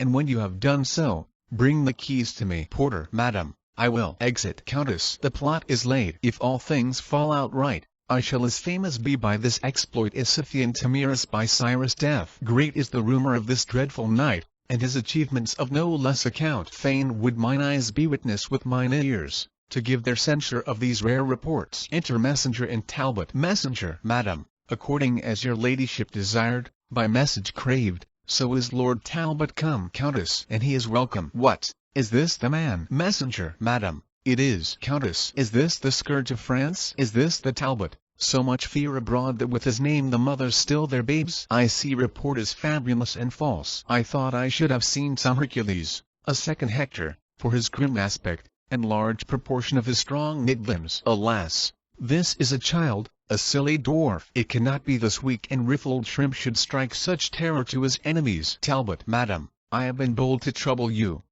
And when you have done so, bring the keys to me. Porter. Madam, I will exit. Countess, the plot is laid. If all things fall out right, I shall as famous be by this exploit as Scythian Thamyris by Cyrus' death. Great is the rumor of this dreadful knight, and his achievements of no less account. Fain would mine eyes be witness with mine ears, to give their censure of these rare reports. Enter messenger and Talbot. Messenger. Madam, according as your ladyship desired, by message craved, so is Lord Talbot come. Countess, and he is welcome. What, is this the man? Messenger. Madam, it is. Countess, is this the scourge of France? Is this the Talbot? So much fear abroad that with his name the mothers still their babes. I see report is fabulous and false. I thought I should have seen some Hercules, a second Hector, for his grim aspect, and large proportion of his strong knit limbs. Alas, this is a child, a silly dwarf. It cannot be this weak and riffled shrimp should strike such terror to his enemies. Talbot. Madam, I have been bold to trouble you,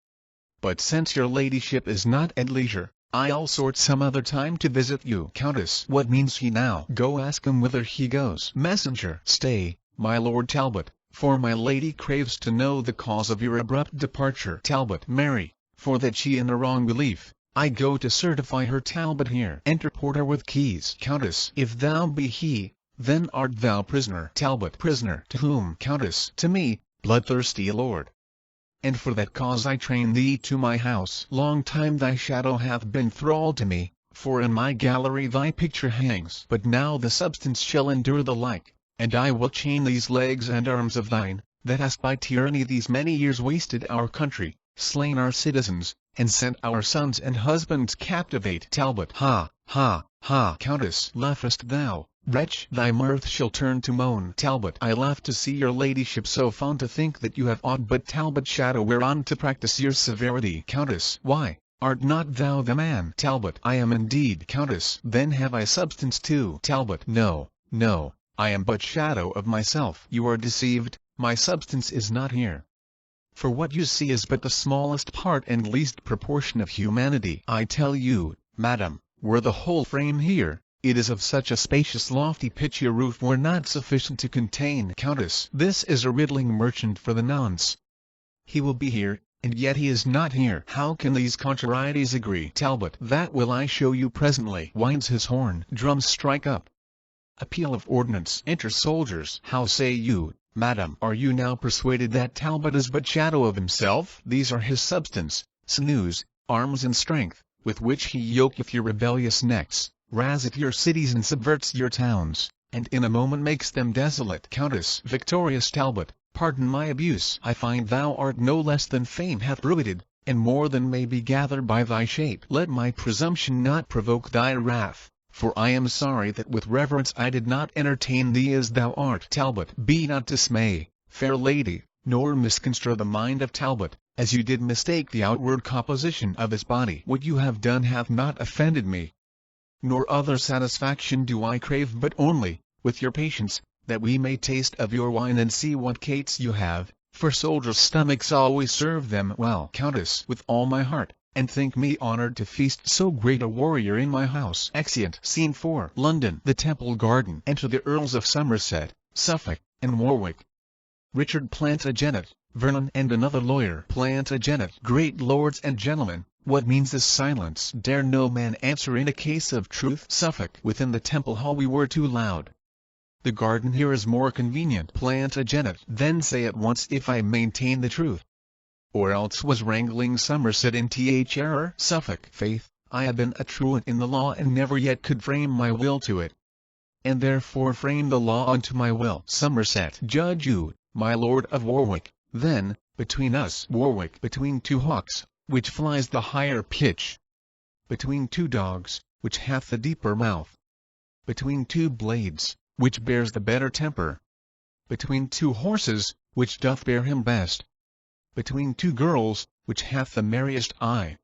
but since your ladyship is not at leisure, I'll sort some other time to visit you. Countess. What means he now? Go ask him whither he goes. Messenger. Stay, my Lord Talbot, for my lady craves to know the cause of your abrupt departure. Talbot. Marry, for that she in a wrong belief, I go to certify her. Talbot. Here. Enter porter with keys. Countess. If thou be he, then art thou prisoner. Talbot. Prisoner. To whom? Countess. To me, bloodthirsty lord. And for that cause I train thee to my house. Long time thy shadow hath been thrall to me, for in my gallery thy picture hangs. But now the substance shall endure the like, and I will chain these legs and arms of thine, that hast by tyranny these many years wasted our country, slain our citizens, and sent our sons and husbands captivate. Talbot. Ha, ha, ha. Countess. Laughest thou, wretch? Thy mirth shall turn to moan. Talbot. I laugh to see your ladyship so fond to think that you have aught but Talbot shadow whereon to practice your severity. Countess. Why, art not thou the man? Talbot. I am indeed. Countess. Then have I substance too? Talbot. No, no, I am but shadow of myself. You are deceived, my substance is not here. For what you see is but the smallest part and least proportion of humanity. I tell you, madam, were the whole frame here, it is of such a spacious lofty pitch your roof were not sufficient to contain. Countess. This is a riddling merchant for the nonce. He will be here, and yet he is not here. How can these contrarieties agree? Talbot. That will I show you presently. Winds his horn. Drums strike up. A peal of ordnance. Enter soldiers. How say you, madam? Are you now persuaded that Talbot is but shadow of himself? These are his substance, sinews, arms and strength, with which he yoketh your rebellious necks, razeth your cities and subverts your towns, and in a moment makes them desolate. Countess. Victorious Talbot, pardon my abuse. I find thou art no less than fame hath bruited, and more than may be gathered by thy shape. Let my presumption not provoke thy wrath, for I am sorry that with reverence I did not entertain thee as thou art. Talbot. Be not dismay, fair lady, nor misconstrue the mind of Talbot, as you did mistake the outward composition of his body. What you have done hath not offended me, nor other satisfaction do I crave, but only, with your patience, that we may taste of your wine and see what cates you have, for soldiers' stomachs always serve them well. Countess. With all my heart, and think me honored to feast so great a warrior in my house. Exeunt. Scene 4. London. The Temple Garden. Enter the Earls of Somerset, Suffolk, and Warwick. Richard Plantagenet, Vernon and another lawyer. Plantagenet. Great lords and gentlemen, what means this silence? Dare no man answer in a case of truth? Suffolk. Within the Temple Hall we were too loud. The garden here is more convenient. Plantagenet. Then say at once if I maintain the truth, or else was wrangling Somerset in th error? Suffolk. Faith, I have been a truant in the law and never yet could frame my will to it, and therefore frame the law unto my will. Somerset. Judge you, my lord of Warwick, then, between us. Warwick. Between two hawks, which flies the higher pitch? Between two dogs, which hath the deeper mouth? Between two blades, which bears the better temper? Between two horses, which doth bear him best? Between two girls, which hath the merriest eye?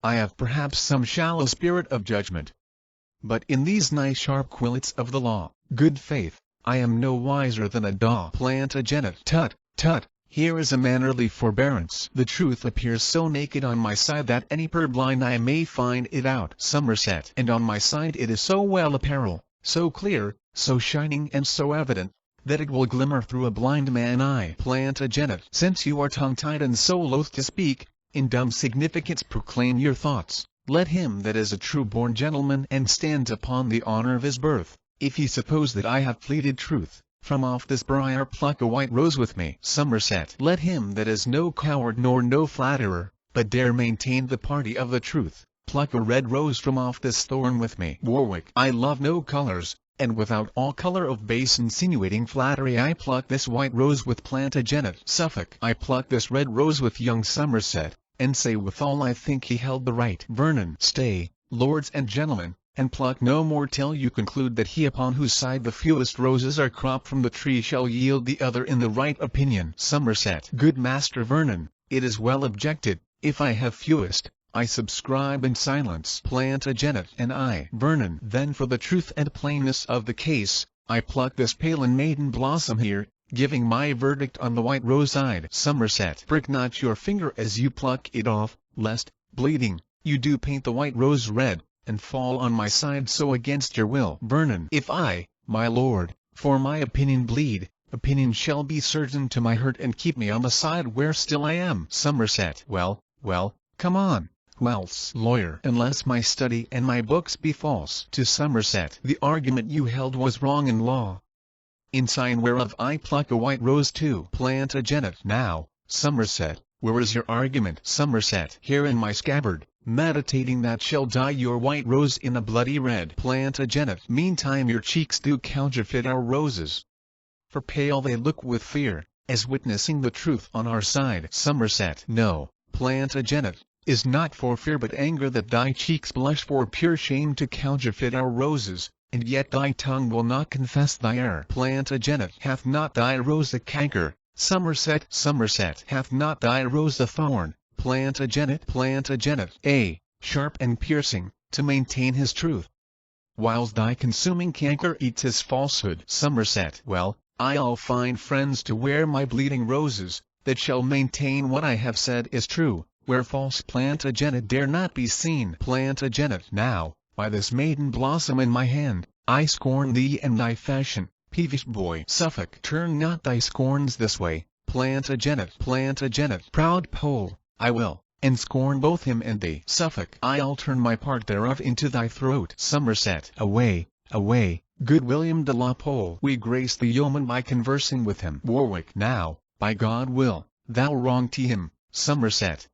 I have perhaps some shallow spirit of judgment, but in these nice sharp quillets of the law, good faith, I am no wiser than a daw. Plantagenet. Tut, tut, here is a mannerly forbearance. The truth appears so naked on my side that any purblind eye may find it out. Somerset. And on my side it is so well apparel, so clear, so shining and so evident, that it will glimmer through a blind man eye. Plantagenet. Since you are tongue-tied and so loath to speak, in dumb significance proclaim your thoughts. Let him that is a true-born gentleman and stands upon the honor of his birth, if he suppose that I have pleaded truth, from off this briar pluck a white rose with me. Somerset. Let him that is no coward nor no flatterer, but dare maintain the party of the truth, pluck a red rose from off this thorn with me. Warwick. I love no colours, and without all colour of base insinuating flattery I pluck this white rose with Plantagenet. Suffolk. I pluck this red rose with young Somerset, and say withal I think he held the right. Vernon. Stay, lords and gentlemen, and pluck no more till you conclude that he upon whose side the fewest roses are cropped from the tree shall yield the other in the right opinion. Somerset. Good Master Vernon, it is well objected, if I have fewest, I subscribe in silence. Plantagenet. And I. Vernon. Then for the truth and plainness of the case, I pluck this pale and maiden blossom here, giving my verdict on the white rose-eyed. Somerset. Prick not your finger as you pluck it off, lest, bleeding, you do paint the white rose red, and fall on my side so against your will. Vernon. If I, my lord, for my opinion bleed, opinion shall be certain to my hurt and keep me on the side where still I am. Somerset. Well, come on. Who else? Lawyer. Unless my study and my books be false. To Somerset. The argument you held was wrong in law, in sign whereof I pluck a white rose too. Plantagenet. Now, Somerset, where is your argument? Somerset. Here in my scabbard, meditating that shall dye your white rose in a bloody red. Plantagenet. Meantime your cheeks do counterfeit our roses, for pale they look with fear, as witnessing the truth on our side. Somerset. No, Plantagenet, is not for fear but anger that thy cheeks blush for pure shame to counterfeit our roses, and yet thy tongue will not confess thy error. Plantagenet. Hath not thy rose a canker? Somerset. Somerset. Hath not thy rose a thorn? Plantagenet. Plantagenet. A, sharp and piercing, to maintain his truth, whiles thy consuming canker eats his falsehood. Somerset. Well, I'll find friends to wear my bleeding roses, that shall maintain what I have said is true, where false Plantagenet dare not be seen. Plantagenet. Now, by this maiden blossom in my hand, I scorn thee and thy fashion, peevish boy. Suffolk. Turn not thy scorns this way. Plantagenet. Plantagenet. Proud Pole, I will, and scorn both him and thee. Suffolk. I'll turn my part thereof into thy throat. Somerset. Away, away, good William de la Pole. We grace the yeoman by conversing with him. Warwick. Now, by God will thou wrong to him. Somerset.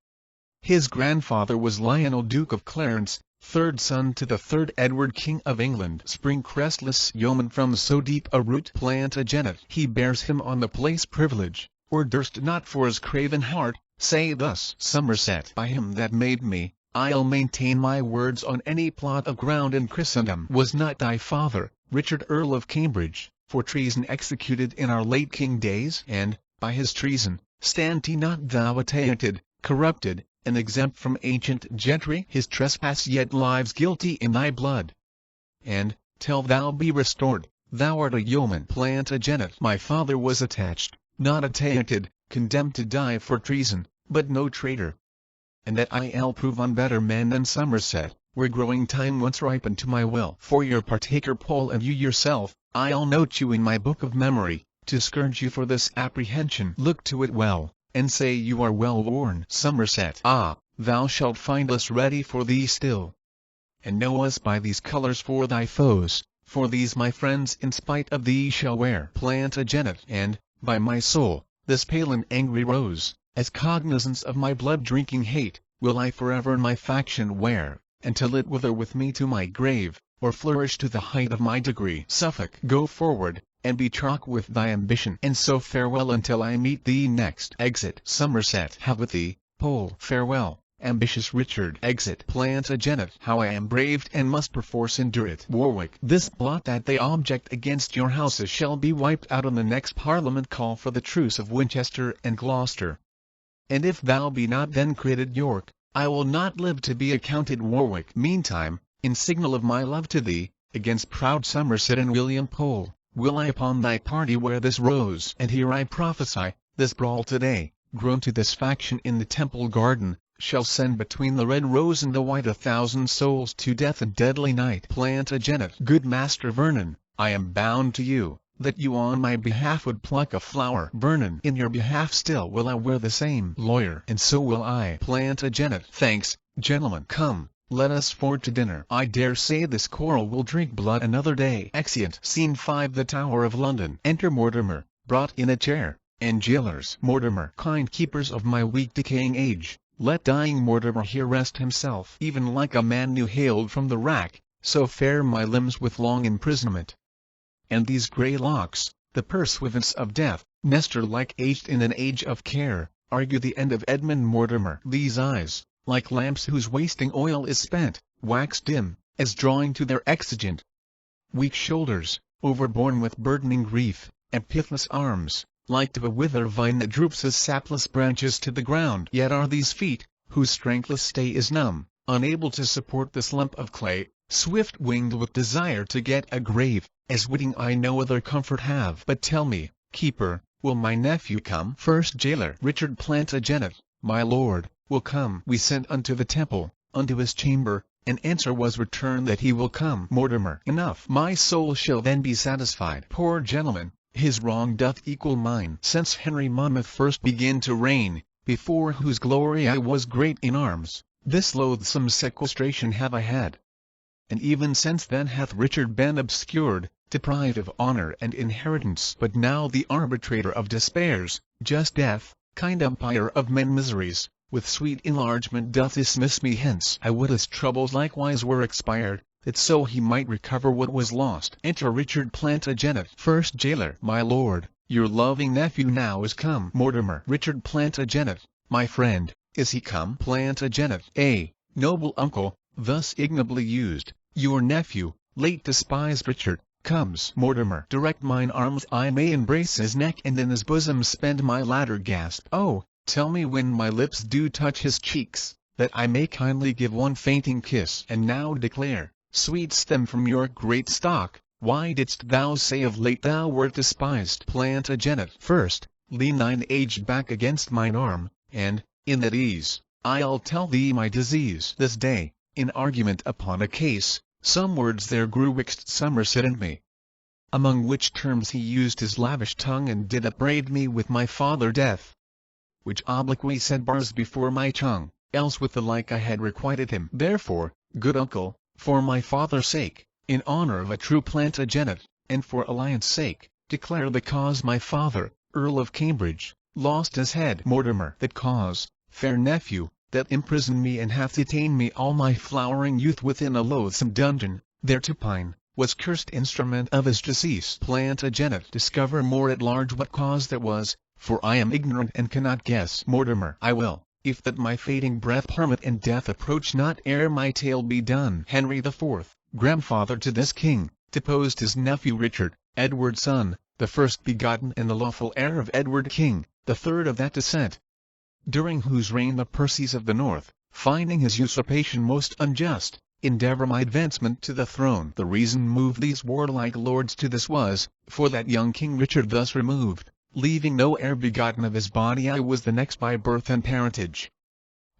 His grandfather was Lionel Duke of Clarence, third son to the 3rd Edward King of England. Spring crestless yeoman from so deep a root. Plantagenet. He bears him on the place privilege, or durst not for his craven heart, say thus. Somerset. By him that made me, I'll maintain my words on any plot of ground in Christendom. Was not thy father, Richard Earl of Cambridge, for treason executed in our late king days? And, by his treason, stand he not thou attainted, corrupted, and exempt from ancient gentry? His trespass yet lives guilty in thy blood, and, till thou be restored, thou art a yeoman. Plantagenet. My father was attached, not attainted, condemned to die for treason, but no traitor, and that I'll prove on better men than Somerset, where growing time once ripened to my will. For your partaker Pole and you yourself, I'll note you in my book of memory, to scourge you for this apprehension. Look to it well, and say you are well worn. Somerset. Ah, thou shalt find us ready for thee still, and know us by these colours for thy foes, for these my friends in spite of thee shall wear. Plantagenet. And, by my soul, this pale and angry rose, as cognizance of my blood-drinking hate, will I forever in my faction wear, until it wither with me to my grave, or flourish to the height of my degree. Suffolk. Go forward, and be truck with thy ambition, and so farewell until I meet thee next. Exit. Somerset. Have with thee, Pole. Farewell, ambitious Richard. Exit. Plantagenet. How I am braved and must perforce endure it. Warwick. This blot that they object against your houses shall be wiped out on the next Parliament call for the truce of Winchester and Gloucester. And if thou be not then quitted York, I will not live to be accounted Warwick. Meantime, in signal of my love to thee, against proud Somerset and William Pole, will I upon thy party wear this rose. And here I prophesy, this brawl today, grown to this faction in the Temple Garden, shall send between the red rose and the white 1,000 souls to death and deadly night. Plantagenet. Good Master Vernon, I am bound to you, that you on my behalf would pluck a flower. Vernon, in your behalf still will I wear the same. Lawyer, and so will I. Plantagenet, thanks, gentlemen. Come, let us forward to dinner. I dare say this quarrel will drink blood another day. Exeunt. Scene 5. The Tower of London. Enter Mortimer, brought in a chair, and jailers. Mortimer, kind keepers of my weak decaying age, let dying Mortimer here rest himself. Even like a man new haled from the rack, so fare my limbs with long imprisonment. And these grey locks, the pursuivants of death, Nestor-like aged in an age of care, argue the end of Edmund Mortimer. These eyes, like lamps whose wasting oil is spent, wax dim, as drawing to their exigent. Weak shoulders, overborne with burdening grief, and pithless arms, like to a wither vine that droops as sapless branches to the ground. Yet are these feet, whose strengthless stay is numb, unable to support this lump of clay, swift-winged with desire to get a grave, as witting I no other comfort have. But tell me, keeper, will my nephew come? First Jailer. Richard Plantagenet, my lord, will come. We sent unto the temple, unto his chamber, and answer was returned that he will come. Mortimer. Enough. My soul shall then be satisfied. Poor gentleman, his wrong doth equal mine. Since Henry Monmouth first began to reign, before whose glory I was great in arms, this loathsome sequestration have I had. And even since then hath Richard been obscured, deprived of honor and inheritance. But now the arbitrator of despairs, just death, kind umpire of men miseries, with sweet enlargement doth dismiss me hence. I would his troubles likewise were expired, that so he might recover what was lost. Enter Richard Plantagenet. First Jailer. My lord, your loving nephew now is come. Mortimer. Richard Plantagenet, my friend, is he come? Plantagenet. Noble uncle, thus ignobly used, your nephew, late despised Richard, comes. Mortimer. Direct mine arms I may embrace his neck and in his bosom spend my latter gasp. Oh, tell me when my lips do touch his cheeks, that I may kindly give one fainting kiss. And now declare, sweet stem from your great stock, why didst thou say of late thou wert despised? Plantagenet. First, lean thine aged back against mine arm, and, in that ease, I'll tell thee my disease. This day, in argument upon a case, some words there grew wixt Somerset and me, among which terms he used his lavish tongue and did upbraid me with my father death, which obloquy said bars before my tongue, else with the like I had requited him. Therefore, good uncle, for my father's sake, in honor of a true Plantagenet, and for alliance sake, declare the cause my father, Earl of Cambridge, lost his head. Mortimer. That cause, fair nephew, that imprisoned me and hath detained me all my flowering youth within a loathsome dungeon, there to pine, was cursed instrument of his decease. Plantagenet. Discover more at large what cause that was, for I am ignorant and cannot guess. Mortimer. I will, if that my fading breath permit and death approach not ere my tale be done. Henry IV, grandfather to this king, deposed his nephew Richard, Edward's son, the first begotten and the lawful heir of Edward King, the third of that descent, during whose reign the Percys of the North, finding his usurpation most unjust, endeavour my advancement to the throne. The reason moved these warlike lords to this was, for that young King Richard thus removed, leaving no heir begotten of his body, I was the next by birth and parentage.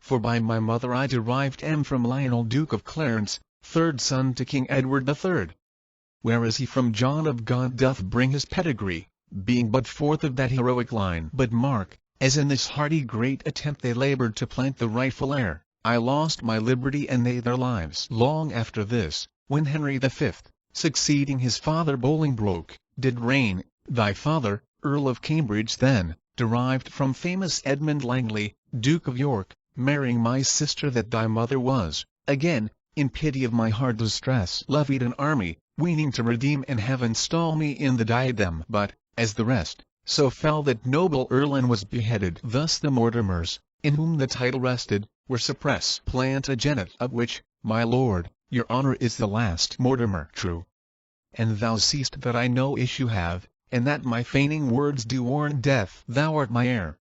For by my mother I derived am from Lionel Duke of Clarence, third son to King Edward III. Whereas he from John of Gaunt doth bring his pedigree, being but fourth of that heroic line. But mark, as in this hardy great attempt they laboured to plant the rightful heir, I lost my liberty and they their lives. Long after this, when Henry V, succeeding his father Bolingbroke, did reign, thy father, Earl of Cambridge then, derived from famous Edmund Langley, Duke of York, marrying my sister that thy mother was, again, in pity of my hard distress, levied an army, weening to redeem and have install me in the diadem. But, as the rest, so fell that noble earl and was beheaded. Thus the Mortimers, in whom the title rested, were suppressed. Plantagenet. Of which, my lord, your honor is the last. Mortimer. True. And thou seest that I no issue have, and that my feigning words do warrant death. Thou art my heir.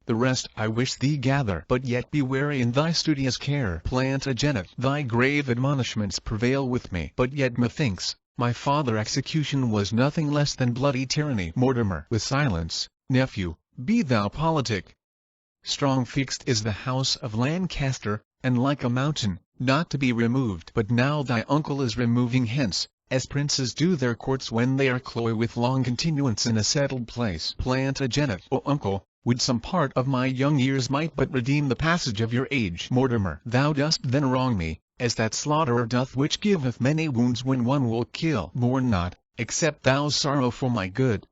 The rest I wish thee gather, but yet be wary in thy studious care. Plantagenet. Thy grave admonishments prevail with me, but yet methinks, my father execution was nothing less than bloody tyranny. Mortimer. With silence, nephew, be thou politic. Strong fixed is the house of Lancaster, and like a mountain, not to be removed. But now thy uncle is removing hence, as princes do their courts when they are cloy with long continuance in a settled place. Plantagenet. O uncle, would some part of my young years might but redeem the passage of your age. Mortimer. Thou dost then wrong me, as that slaughterer doth which giveth many wounds when one will kill. Mourn not, except thou sorrow for my good.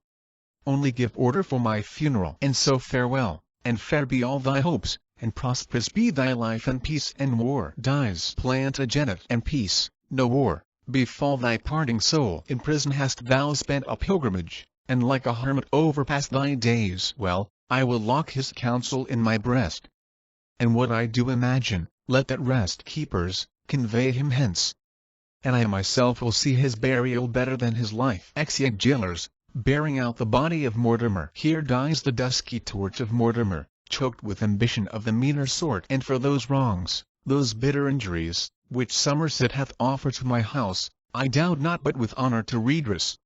Only give order for my funeral. And so farewell, and fair be all thy hopes, and prosperous be thy life, and peace and war. Dies. Plantagenet. And peace, no war, befall thy parting soul. In prison hast thou spent a pilgrimage, and like a hermit overpast thy days. Well, I will lock his counsel in my breast, and what I do imagine, let that rest. Keepers, convey him hence, and I myself will see his burial better than his life. Exeunt jailers, bearing out the body of Mortimer. Here dies the dusky torch of Mortimer, choked with ambition of the meaner sort. And for those wrongs, those bitter injuries, which Somerset hath offered to my house, I doubt not but with honour to redress.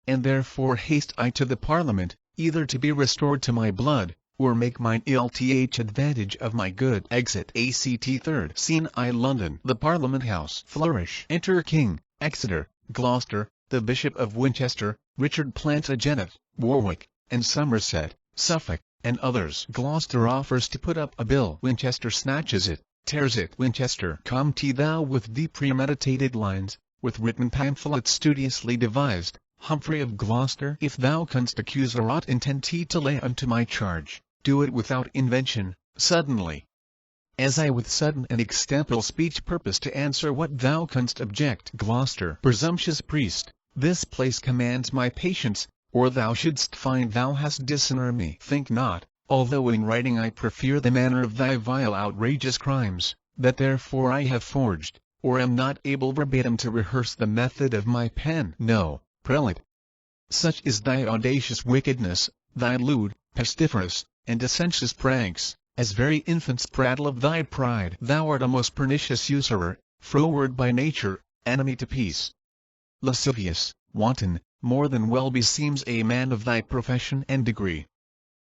And therefore haste I to the Parliament, either to be restored to my blood, or make mine ill th advantage of my good. Exit. Act. 3rd Scene I. London. The Parliament House. Flourish. Enter King, Exeter, Gloucester, the Bishop of Winchester, Richard Plantagenet, Warwick, and Somerset, Suffolk, and others. Gloucester offers to put up a bill. Winchester snatches it, tears it. Winchester. Come thou with deep premeditated lines, with written pamphlets studiously devised. Humphrey of Gloucester. If thou canst accuse aught intenti to lay unto my charge, do it without invention, suddenly. As I with sudden and extemporal speech purpose to answer what thou canst object. Gloucester. Presumptuous priest, this place commands my patience, or thou shouldst find thou hast dishonored me. Think not, although in writing I prefer the manner of thy vile outrageous crimes, that therefore I have forged, or am not able verbatim to rehearse the method of my pen. No, prelate. Such is thy audacious wickedness, thy lewd, pestiferous, and licentious pranks, as very infants prattle of thy pride. Thou art a most pernicious usurer, froward by nature, enemy to peace, lascivious, wanton, more than well beseems a man of thy profession and degree.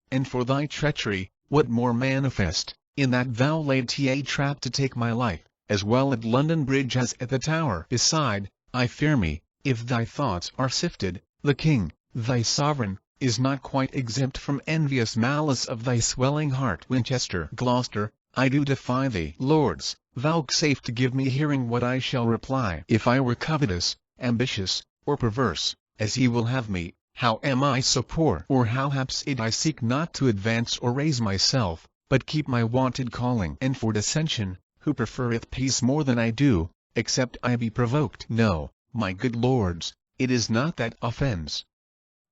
And for thy treachery, what more manifest, in that thou laid a trap to take my life, as well at London Bridge as at the Tower. Beside, I fear me, if thy thoughts are sifted, the king, thy sovereign, is not quite exempt from envious malice of thy swelling heart. Winchester. Gloucester. I do defy thee. Lords, vouchsafe to give me hearing what I shall reply. If I were covetous, ambitious, or perverse, as he will have me, how am I so poor? Or how haps it I seek not to advance or raise myself, but keep my wonted calling? And for dissension, who prefereth peace more than I do, except I be provoked? No, my good lords, it is not that offends.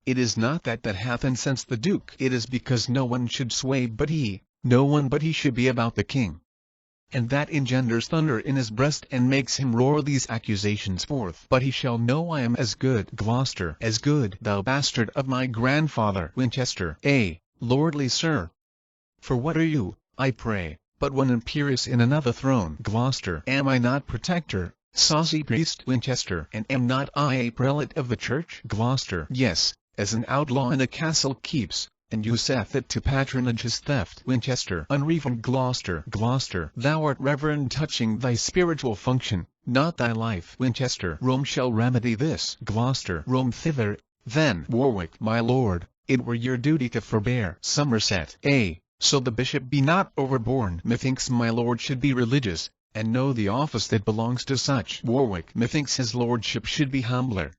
It is not that hath incensed the Duke. It is because no one should sway but he, no one but he should be about the king. And that engenders thunder in his breast and makes him roar these accusations forth. But he shall know I am as good. Gloucester. As good, thou bastard of my grandfather. Winchester. Lordly sir. For what are you, I pray, but one imperious in another throne? Gloucester. Am I not protector, saucy priest? Winchester. And am not I a prelate of the church? Gloucester. Yes, as an outlaw in a castle keeps, and useth it to patronage his theft. Winchester. Unreformed. Gloucester. Gloucester. Thou art reverend touching thy spiritual function, not thy life. Winchester. Rome shall remedy this. Gloucester. Rome thither, then. Warwick. My lord, it were your duty to forbear. Somerset. So the bishop be not overborne. Methinks my lord should be religious, and know the office that belongs to such. Warwick. Methinks his lordship should be humbler.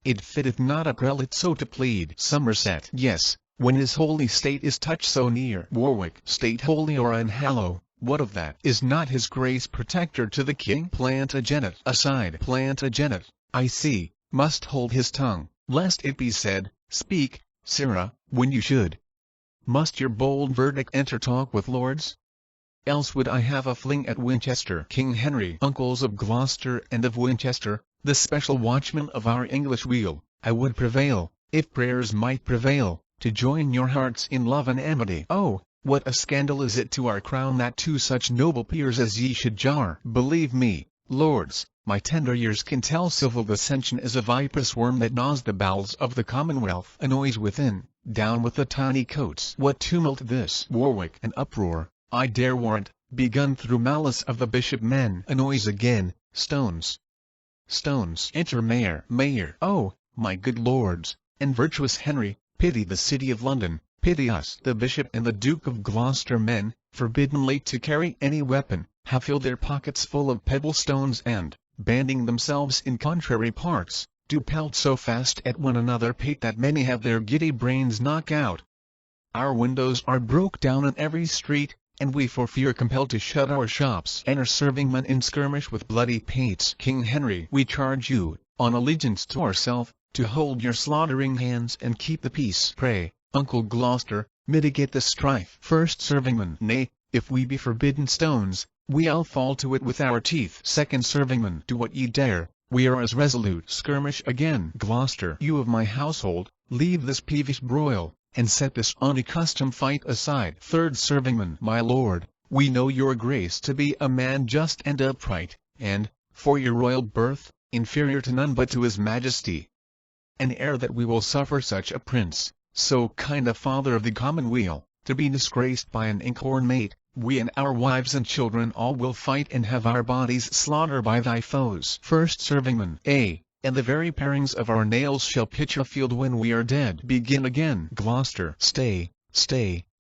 It fitteth not a prelate so to plead. Somerset. Yes, when his holy state is touched so near. Warwick. State holy or unhallow, what of that? Is not his grace protector to the king? Plantagenet. Aside. Plantagenet, I see, must hold his tongue, lest it be said, speak, sirrah, when you should. Must your bold verdict enter talk with lords? Else would I have a fling at Winchester. King Henry. Uncles of Gloucester and of Winchester, the special watchmen of our English weal, I would prevail, if prayers might prevail, to join your hearts in love and amity. Oh, what a scandal is it to our crown that two such noble peers as ye should jar! Believe me, lords, my tender years can tell civil dissension is a viperous worm that gnaws the bowels of the commonwealth. A noise within, down with the tawny coats. What tumult this! Warwick. An uproar, I dare warrant, begun through malice of the bishop men. A noise again, stones. stones. Enter Mayor. Mayor. Oh, my good lords, and virtuous Henry, pity the city of London, pity us. The Bishop and the Duke of Gloucester, men, forbidden late to carry any weapon, have filled their pockets full of pebble stones and, banding themselves in contrary parts, do pelt so fast at one another pate that many have their giddy brains knocked out. Our windows are broke down in every street, and we for fear compelled to shut our shops. Enter servingmen in skirmish with bloody pates. King Henry, we charge you, on allegiance to ourself, to hold your slaughtering hands and keep the peace. Pray, Uncle Gloucester, mitigate the strife. First servingman, nay, if we be forbidden stones, we'll fall to it with our teeth. Second servingman, do what ye dare, we are as resolute. Skirmish again. Gloucester, you of my household, leave this peevish broil, and set this unaccustomed fight aside. Third servingman, my lord, we know your grace to be a man just and upright, and, for your royal birth, inferior to none but to his majesty. And ere that we will suffer such a prince, so kind a father of the commonweal, to be disgraced by an inkhorn mate, we and our wives and children all will fight and have our bodies slaughtered by thy foes. First servingman, and the very parings of our nails shall pitch a field when we are dead. Begin again. Gloucester, stay,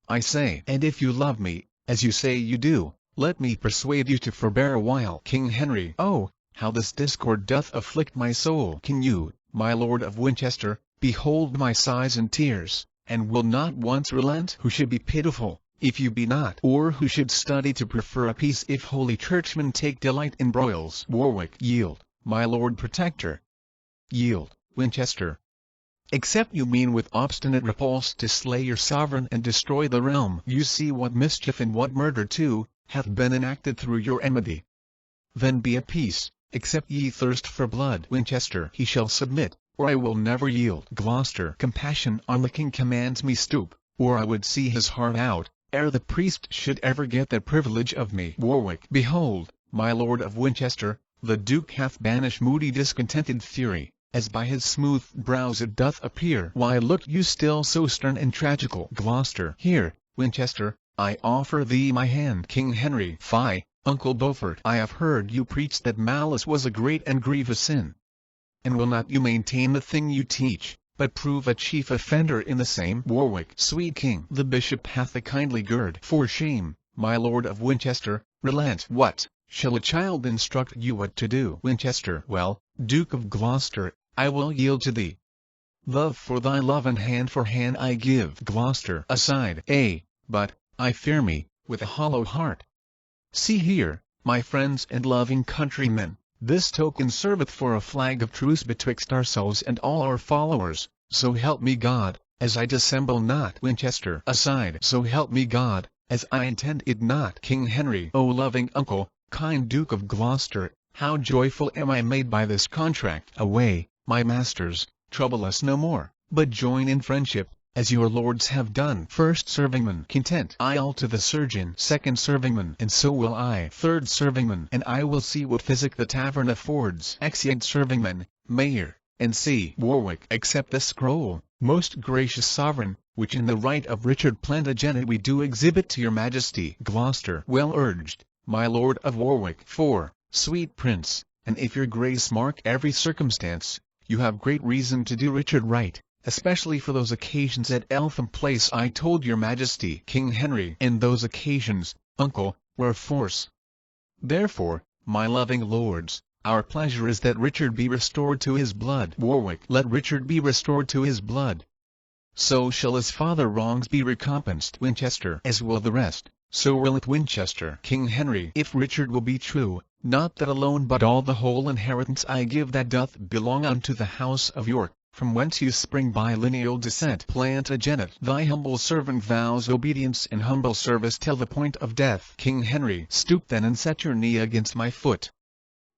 I say. And if you love me, as you say you do, let me persuade you to forbear a while. King Henry, oh, how this discord doth afflict my soul. Can you, my Lord of Winchester, behold my sighs and tears, and will not once relent? Who should be pitiful, if you be not? Or who should study to prefer a peace if holy churchmen take delight in broils? Warwick, yield, my Lord Protector. Yield, Winchester. Except you mean with obstinate repulse to slay your sovereign and destroy the realm. You see what mischief and what murder too, hath been enacted through your enmity. Then be at peace, except ye thirst for blood. Winchester, he shall submit, or I will never yield. Gloucester, compassion on the king commands me stoop, or I would see his heart out, ere the priest should ever get that privilege of me. Warwick, behold, my Lord of Winchester, the Duke hath banished moody discontented fury, as by his smooth brows it doth appear. Why look you still so stern and tragical? Gloucester, here, Winchester, I offer thee my hand. King Henry, fie, Uncle Beaufort, I have heard you preach that malice was a great and grievous sin. And will not you maintain the thing you teach, but prove a chief offender in the same? Warwick, sweet king, the bishop hath a kindly gird. For shame, my Lord of Winchester, relent. What, shall a child instruct you what to do? Winchester, well, Duke of Gloucester, I will yield to thee. Love for thy love and hand for hand I give. Gloucester, aside. But, I fear me, with a hollow heart. See here, my friends and loving countrymen, this token serveth for a flag of truce betwixt ourselves and all our followers, so help me God, as I dissemble not. Winchester, aside. So help me God, as I intend it not. King Henry, O loving uncle, kind Duke of Gloucester, how joyful am I made by this contract. Away, my masters, trouble us no more, but join in friendship, as your lords have done. First servingman, content. I'll to the surgeon. Second servingman, and so will I. Third servingman, and I will see what physic the tavern affords. Exeunt servingman, Mayor, and see. Warwick, accept this scroll, most gracious sovereign, which in the right of Richard Plantagenet we do exhibit to your majesty. Gloucester, well urged, my Lord of Warwick. 4. Sweet prince, and if your grace mark every circumstance, you have great reason to do Richard right, especially for those occasions at Eltham Place I told your majesty. King Henry, and those occasions, uncle, were force. Therefore, my loving lords, our pleasure is that Richard be restored to his blood. Warwick, let Richard be restored to his blood. So shall his father wrongs be recompensed. Winchester, as will the rest, so willeth Winchester. King Henry, if Richard will be true, not that alone but all the whole inheritance I give that doth belong unto the house of York, from whence you spring by lineal descent. Plantagenet, thy humble servant vows obedience and humble service till the point of death. King Henry, stoop then and set your knee against my foot.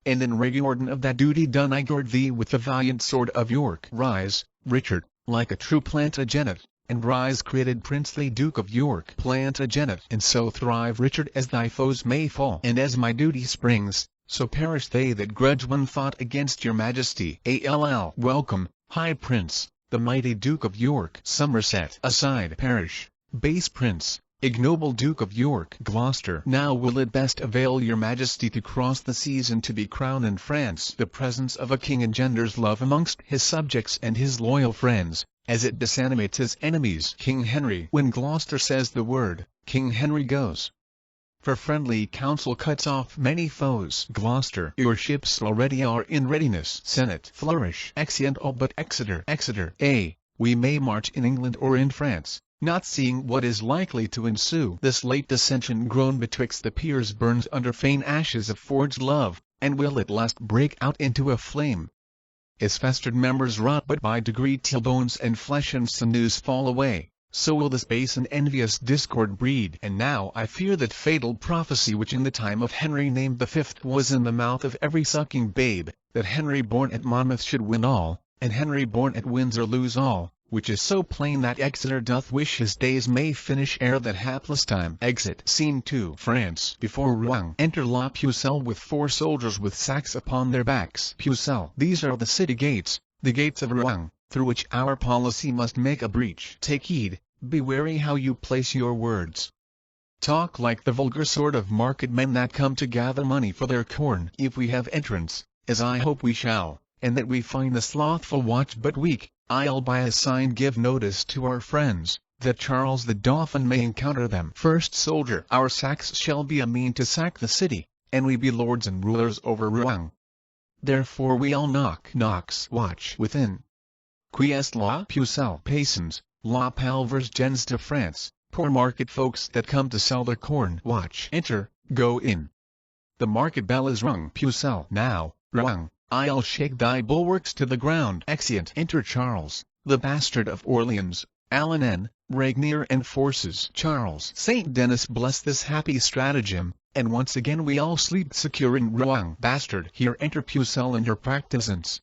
And in regulation of that duty done I gird thee with the valiant sword of York. Rise, Richard, like a true Plantagenet, and rise created princely Duke of York. Plantagenet, and so thrive Richard as thy foes may fall. And as my duty springs, so perish they that grudge one thought against your majesty. Welcome, High Prince, the mighty Duke of York. Somerset, aside. Perish, base prince, ignoble Duke of York, Gloucester. Now will it best avail your majesty to cross the seas and to be crowned in France. The presence of a king engenders love amongst his subjects and his loyal friends, as it disanimates his enemies. King Henry. When Gloucester says the word, King Henry goes. For friendly counsel cuts off many foes. Gloucester. Your ships already are in readiness. Senate. Flourish. Exeunt all but Exeter. Exeter. We may march in England or in France, not seeing what is likely to ensue. This late dissension grown betwixt the peers burns under fain ashes of forged love, and will at last break out into a flame. Its festered members rot but by degree till bones and flesh and sinews fall away, so will this base and envious discord breed. And now I fear that fatal prophecy which in the time of Henry named the Fifth was in the mouth of every sucking babe, that Henry born at Monmouth should win all, and Henry born at Windsor lose all, which is so plain that Exeter doth wish his days may finish ere that hapless time. Exit. Scene 2. France. Before Rouen. Enter La Pucelle with 4 soldiers with sacks upon their backs. Pucelle. These are the city gates, the gates of Rouen, through which our policy must make a breach. Take heed, be wary how you place your words. Talk like the vulgar sort of market men that come to gather money for their corn. If we have entrance, as I hope we shall, and that we find the slothful watch but weak, I'll by a sign give notice to our friends, that Charles the Dauphin may encounter them. First soldier. Our sacks shall be a mean to sack the city, and we be lords and rulers over Rouen. Therefore we all knock. Knocks. Watch within. Qui est La Pucelle? Paysans, La Palvers gens de France, poor market folks that come to sell their corn. Watch. Enter, go in. The market bell is rung. Pucelle. Now, Rouen, I'll shake thy bulwarks to the ground. Exeunt. Enter Charles, the bastard of Orleans, Alan Regnier and forces. Charles. Saint Denis bless this happy stratagem, and once again we all sleep secure in Rouen. Bastard. Here enter Pucelle and her practisans.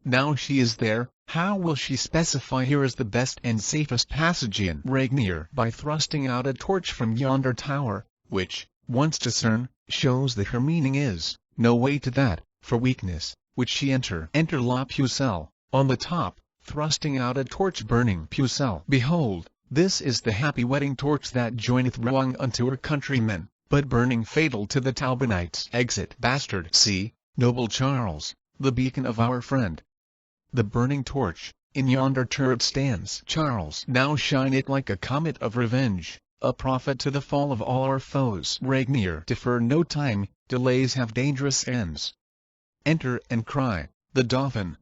Now she is there, how will she specify here is the best and safest passage in? Regnier. By thrusting out a torch from yonder tower, which, once discern, shows that her meaning is, no way to that, for weakness, which she enter. Enter La Pucelle, on the top, thrusting out a torch burning. Pucelle. Behold, this is the happy wedding torch that joineth Rouen unto her countrymen, but burning fatal to the Talbonites. Exit. Bastard. See, noble Charles, the beacon of our friend. The burning torch, in yonder turret stands. Charles. Now shine it like a comet of revenge, a prophet to the fall of all our foes. Regnier. Defer no time, delays have dangerous ends. Enter and cry, the Dauphin.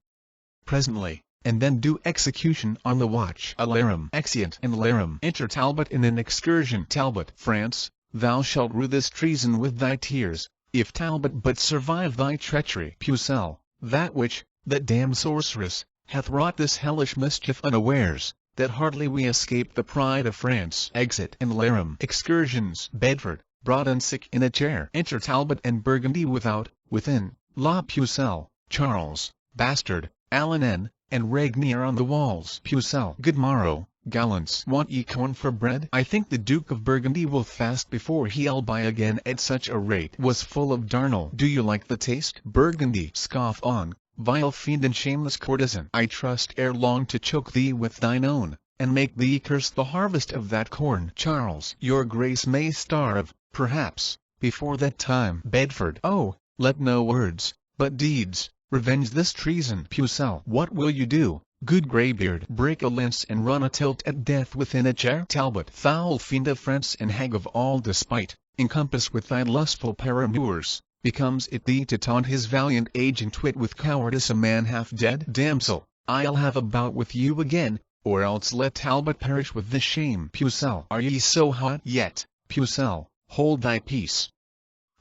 Presently, and then do execution on the watch. Alarum. Exeunt. And Larum. Enter Talbot in an excursion. Talbot. France, thou shalt rue this treason with thy tears, if Talbot but survive thy treachery. Pucelle. That witch, that damned sorceress, hath wrought this hellish mischief unawares, that hardly we escape the pride of France. Exit. And Larum. Excursions. Bedford, brought and sick in a chair. Enter Talbot and Burgundy without. Within, La Pucelle, Charles, bastard, Alan and Regnier on the walls. Pucelle. Good morrow, gallants. Want ye corn for bread? I think the Duke of Burgundy will fast before he'll buy again at such a rate. Was full of darnel. Do you like the taste? Burgundy. Scoff on, vile fiend and shameless courtesan. I trust ere long to choke thee with thine own, and make thee curse the harvest of that corn. Charles. Your grace may starve, perhaps, before that time. Bedford. Oh, let no words, but deeds, revenge this treason. Pucelle. What will you do, good greybeard? Break a lance and run a tilt at death within a chair? Talbot. Foul fiend of France and hag of all despite, encompass with thy lustful paramours, becomes it thee to taunt his valiant age and twit with cowardice a man half dead? Damsel, I'll have a bout with you again, or else let Talbot perish with the shame. Pucelle. Are ye so hot yet? Pucelle. Hold thy peace.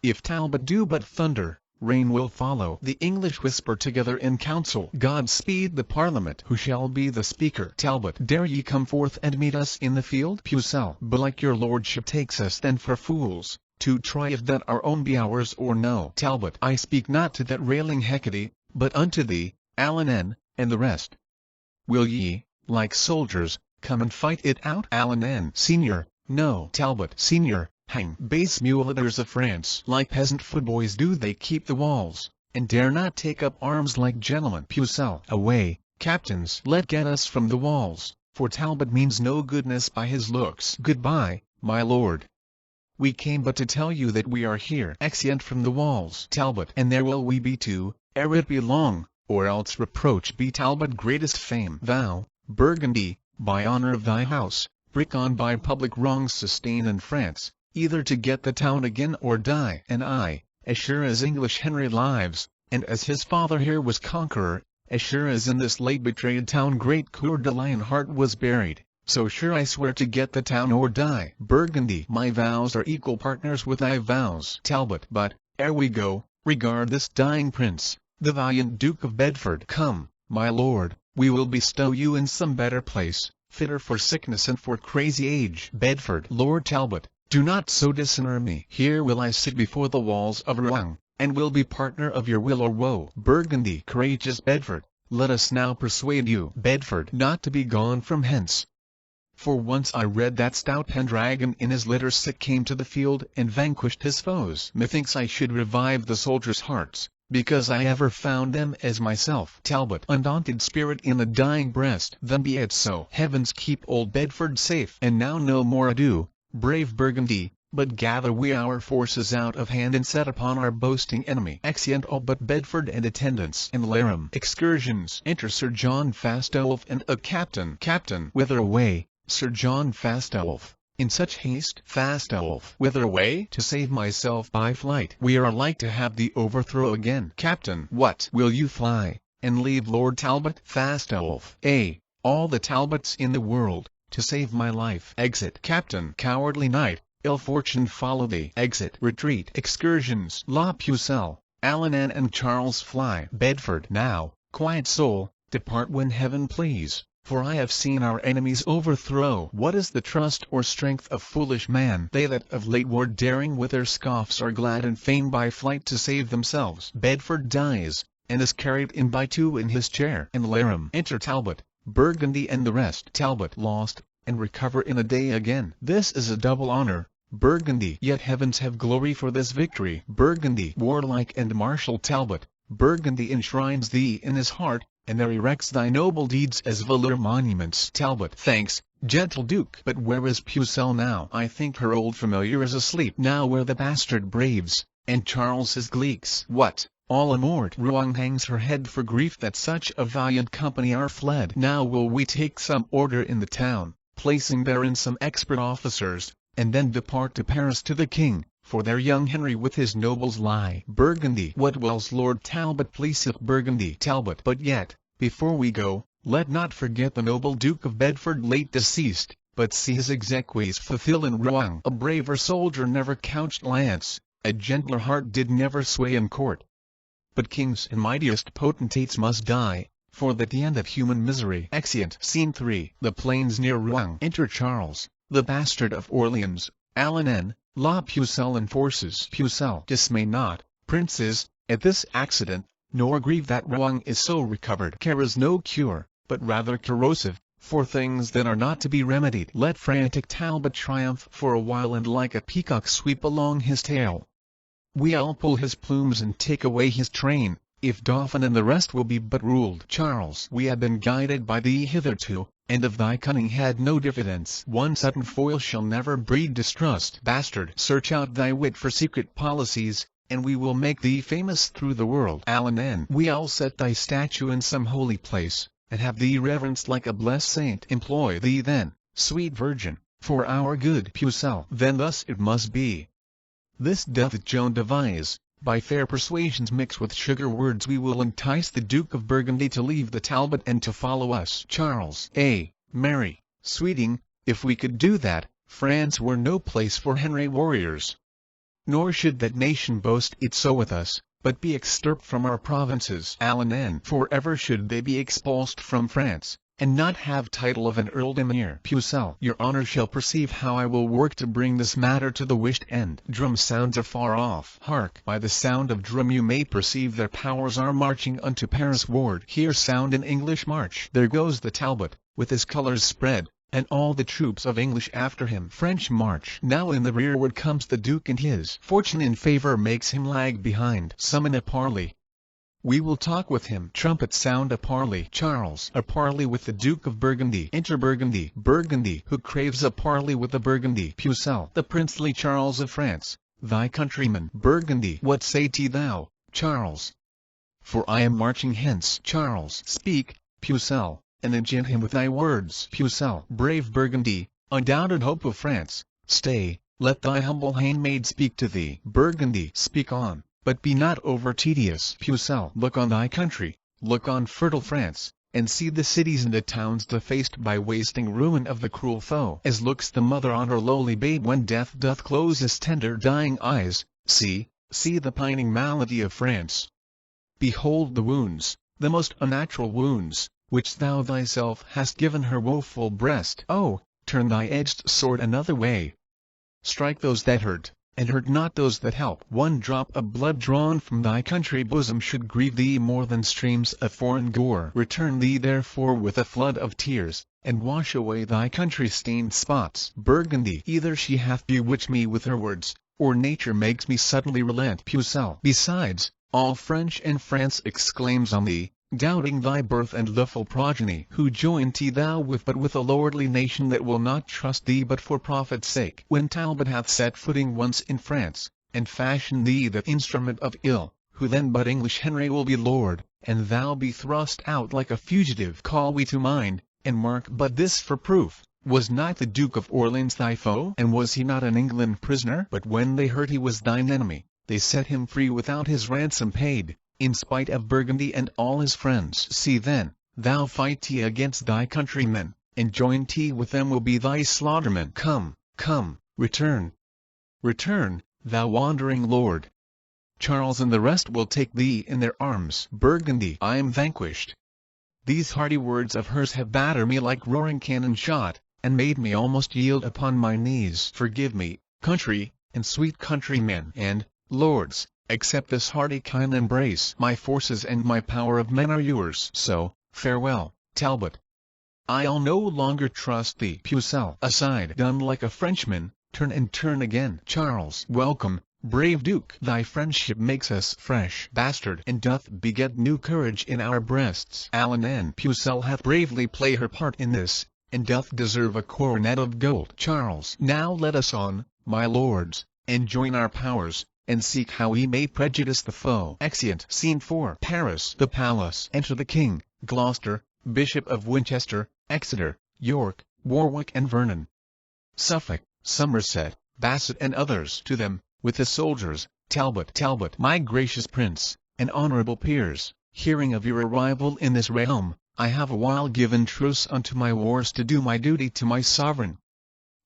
If Talbot do but thunder, rain will follow. The English whisper together in council. God speed the Parliament. Who shall be the speaker? Talbot. Dare ye come forth and meet us in the field? Pucelle. Belike your lordship takes us then for fools, to try if that our own be ours or no. Talbot. I speak not to that railing Hecate, but unto thee, Alan and the rest. Will ye, like soldiers, come and fight it out? Alan. Senior. No. Talbot. Senior. Hang base muleteers of France. Like peasant footboys do they keep the walls, and dare not take up arms like gentlemen. Pucelle. Away, captains. Let get us from the walls, for Talbot means no goodness by his looks. Goodbye, my lord. We came but to tell you that we are here. Exeunt from the walls. Talbot. And there will we be too, ere it be long, or else reproach be Talbot greatest fame. Thou, Burgundy, by honour of thy house, brick on by public wrongs sustain in France, either to get the town again or die. And I, as sure as English Henry lives, and as his father here was conqueror, as sure as in this late betrayed town great Coeur de Lion heart was buried, so sure I swear to get the town or die. Burgundy. My vows are equal partners with thy vows. Talbot. But, ere we go, regard this dying prince, the valiant Duke of Bedford. Come, my lord, we will bestow you in some better place, fitter for sickness and for crazy age. Bedford. Lord Talbot, do not so dishonour me. Here will I sit before the walls of Rouen, and will be partner of your will or woe. Burgundy. Courageous Bedford, let us now persuade you, Bedford, not to be gone from hence. For once I read that stout Pendragon in his litter sick came to the field and vanquished his foes. Methinks I should revive the soldiers' hearts, because I ever found them as myself. Talbot. Undaunted spirit in the dying breast. Then be it so. Heavens keep old Bedford safe. And now no more ado, brave Burgundy, but gather we our forces out of hand and set upon our boasting enemy. Exeunt all but Bedford and attendants. And Laram. Excursions. Enter Sir John Fastolf and a captain. Captain. Whither away, Sir John Fastolf? In such haste? Fastolf. Whither away? To save myself by flight. We are like to have the overthrow again. Captain. What? Will you fly, and leave Lord Talbot? Fastolf. All the Talbots in the world, to save my life. Exit. Captain. Cowardly knight, ill fortune follow thee. Exit. Retreat. Excursions. La Pucelle, Alanan and Charles fly. Bedford. Now, quiet soul, depart when heaven please, for I have seen our enemies overthrow. What is the trust or strength of foolish man? They that of late were daring with their scoffs are glad and fain by flight to save themselves. Bedford dies, and is carried in by two in his chair. And Laram. Enter Talbot, Burgundy and the rest. Talbot. Lost, and recover in a day again. This is a double honour, Burgundy. Yet heavens have glory for this victory. Burgundy. Warlike and martial Talbot, Burgundy enshrines thee in his heart, and there erects thy noble deeds as valor monuments. Talbot. Thanks, gentle Duke. But where is Pucelle now? I think her old familiar is asleep now where the bastard braves, and Charles his gleeks. What, all amort? Rouen hangs her head for grief that such a valiant company are fled. Now will we take some order in the town, placing therein some expert officers, and then depart to Paris to the king, for there young Henry with his nobles lie. Burgundy. What wills Lord Talbot pleaseth Burgundy? Talbot. But yet, before we go, let not forget the noble Duke of Bedford late deceased, but see his exequies fulfill in Rouen. A braver soldier never couched lance, a gentler heart did never sway in court. But kings and mightiest potentates must die, for that the end of human misery. Exeunt. Scene 3. The plains near Rouen. Enter Charles, the bastard of Orleans, Alanan, La Pucelle and forces. Pucelle. Dismay not, princes, at this accident, nor grieve that Rouen is so recovered. Care is no cure, but rather corrosive, for things that are not to be remedied. Let frantic Talbot triumph for a while and like a peacock sweep along his tail. We'll pull his plumes and take away his train, if Dauphin and the rest will be but ruled. Charles. We have been guided by thee hitherto, and of thy cunning had no diffidence. One sudden foil shall never breed distrust. Bastard. Search out thy wit for secret policies, and we will make thee famous through the world. Alanan. We'll set thy statue in some holy place, and have thee reverenced like a blessed saint. Employ thee then, sweet virgin, for our good. Pucelle. Then thus it must be. This doth Joan devise, by fair persuasions mixed with sugar words we will entice the Duke of Burgundy to leave the Talbot and to follow us. Charles. Marry, sweeting, if we could do that, France were no place for Henry warriors. Nor should that nation boast it so with us, but be extirped from our provinces. Alanan. For ever should they be expulsed from France, and not have title of an earldom here. Pucelle. Your honor shall perceive how I will work to bring this matter to the wished end. Drum sounds afar off. Hark! By the sound of drum you may perceive their powers are marching unto Paris ward. Here sound an English march. There goes the Talbot, with his colours spread, and all the troops of English after him. French march. Now in the rearward comes the Duke and his fortune in favour makes him lag behind. Summon a parley. We will talk with him. Trumpet sound a parley. Charles, a parley with the Duke of Burgundy. Enter Burgundy. Burgundy, who craves a parley with the Burgundy. Pucelle, the princely Charles of France, thy countryman. Burgundy, what say thou, Charles? For I am marching hence. Charles, speak, Pucelle, and enchant him with thy words. Pucelle, brave Burgundy, undoubted hope of France, stay, let thy humble handmaid speak to thee. Burgundy, speak on, but be not over tedious. Pucelle, look on thy country, look on fertile France, and see the cities and the towns defaced by wasting ruin of the cruel foe. As looks the mother on her lowly babe when death doth close his tender dying eyes, see the pining malady of France. Behold the wounds, the most unnatural wounds, which thou thyself hast given her woeful breast. Oh, turn thy edged sword another way. Strike those that hurt, and hurt not those that help. One drop of blood drawn from thy country bosom should grieve thee more than streams of foreign gore. Return thee therefore with a flood of tears, and wash away thy country-stained spots. Burgundy, either she hath bewitched me with her words, or nature makes me suddenly relent. Pucelle, besides, all French and France exclaims on thee, doubting thy birth and lawful progeny. Who joined thou with but with a lordly nation that will not trust thee but for profit's sake? When Talbot hath set footing once in France, and fashioned thee the instrument of ill, who then but English Henry will be lord, and thou be thrust out like a fugitive? Call we to mind, and mark but this for proof, was not the Duke of Orleans thy foe? And was he not in England prisoner? But when they heard he was thine enemy, they set him free without his ransom paid, in spite of Burgundy and all his friends. See then, thou fight against thy countrymen, and join with them will be thy slaughtermen. Come, come, return, thou wandering lord. Charles and the rest will take thee in their arms. Burgundy, I am vanquished. These hardy words of hers have battered me like roaring cannon shot, and made me almost yield upon my knees. Forgive me, country, and sweet countrymen, and, lords, accept this hearty kind embrace. My forces and my power of men are yours. So, farewell, Talbot. I'll no longer trust thee. Pucelle, aside. Done like a Frenchman, turn and turn again. Charles, welcome, brave Duke. Thy friendship makes us fresh, bastard, and doth beget new courage in our breasts. Alan and Pucelle hath bravely played her part in this, and doth deserve a coronet of gold. Charles, now let us on, my lords, and join our powers, and seek how we may prejudice the foe. Exeunt. Scene 4. Paris. The palace. Enter the King, Gloucester, Bishop of Winchester, Exeter, York, Warwick and Vernon, Suffolk, Somerset, Basset and others. To them, with the soldiers, Talbot. Talbot, my gracious prince, and honourable peers, hearing of your arrival in this realm, I have a while given truce unto my wars to do my duty to my sovereign.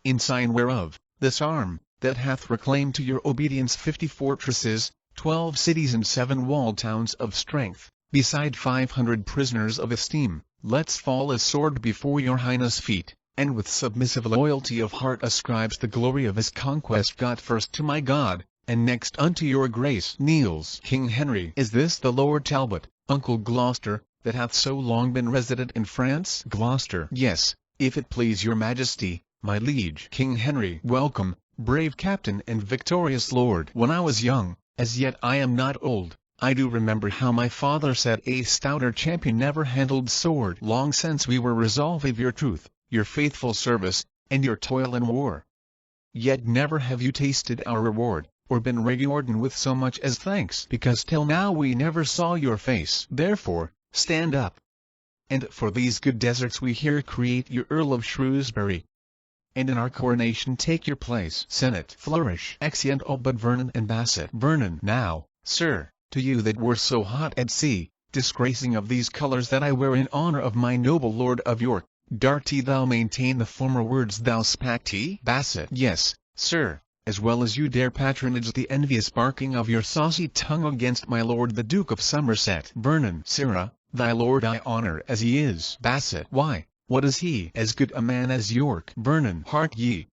In sign whereof, this arm, that hath reclaimed to your obedience 50 fortresses, 12 cities and 7 walled towns of strength, beside 500 prisoners of esteem, lets fall a sword before your highness' feet, and with submissive loyalty of heart ascribes the glory of his conquest God first to my God, and next unto your grace. Kneels King Henry. Is this the Lord Talbot, Uncle Gloucester, that hath so long been resident in France? Gloucester. Yes, if it please your majesty, my liege. King Henry. Welcome, brave captain and victorious lord. When I was young, as yet I am not old, I do remember how my father said a stouter champion never handled sword. Long since we were resolved of your truth, your faithful service, and your toil in war. Yet never have you tasted our reward, or been rewarded with so much as thanks, because till now we never saw your face. Therefore, stand up. And for these good deserts we here create your Earl of Shrewsbury, and in our coronation take your place. Senate. Flourish. Exeunt all but Vernon and Basset. Vernon. Now, sir, to you that were so hot at sea, disgracing of these colours that I wear in honour of my noble lord of York, dart thou maintain the former words thou spake? Basset. Yes, sir, as well as you dare patronage the envious barking of your saucy tongue against my lord the Duke of Somerset. Vernon. Sirrah, thy lord I honour as he is. Basset. Why, what is he? As good a man as York. Vernon. Hark ye.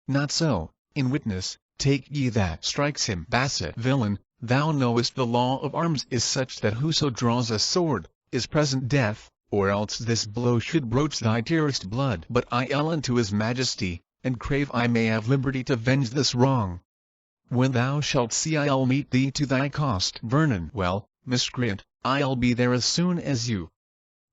Not so, in witness, take ye that strikes him. Basset. Villain, thou knowest the law of arms is such that whoso draws a sword, is present death, or else this blow should broach thy dearest blood. But I yell unto his majesty, and crave I may have liberty to venge this wrong. When thou shalt see I'll meet thee to thy cost. Vernon. Well, miscreant, I'll be there as soon as you.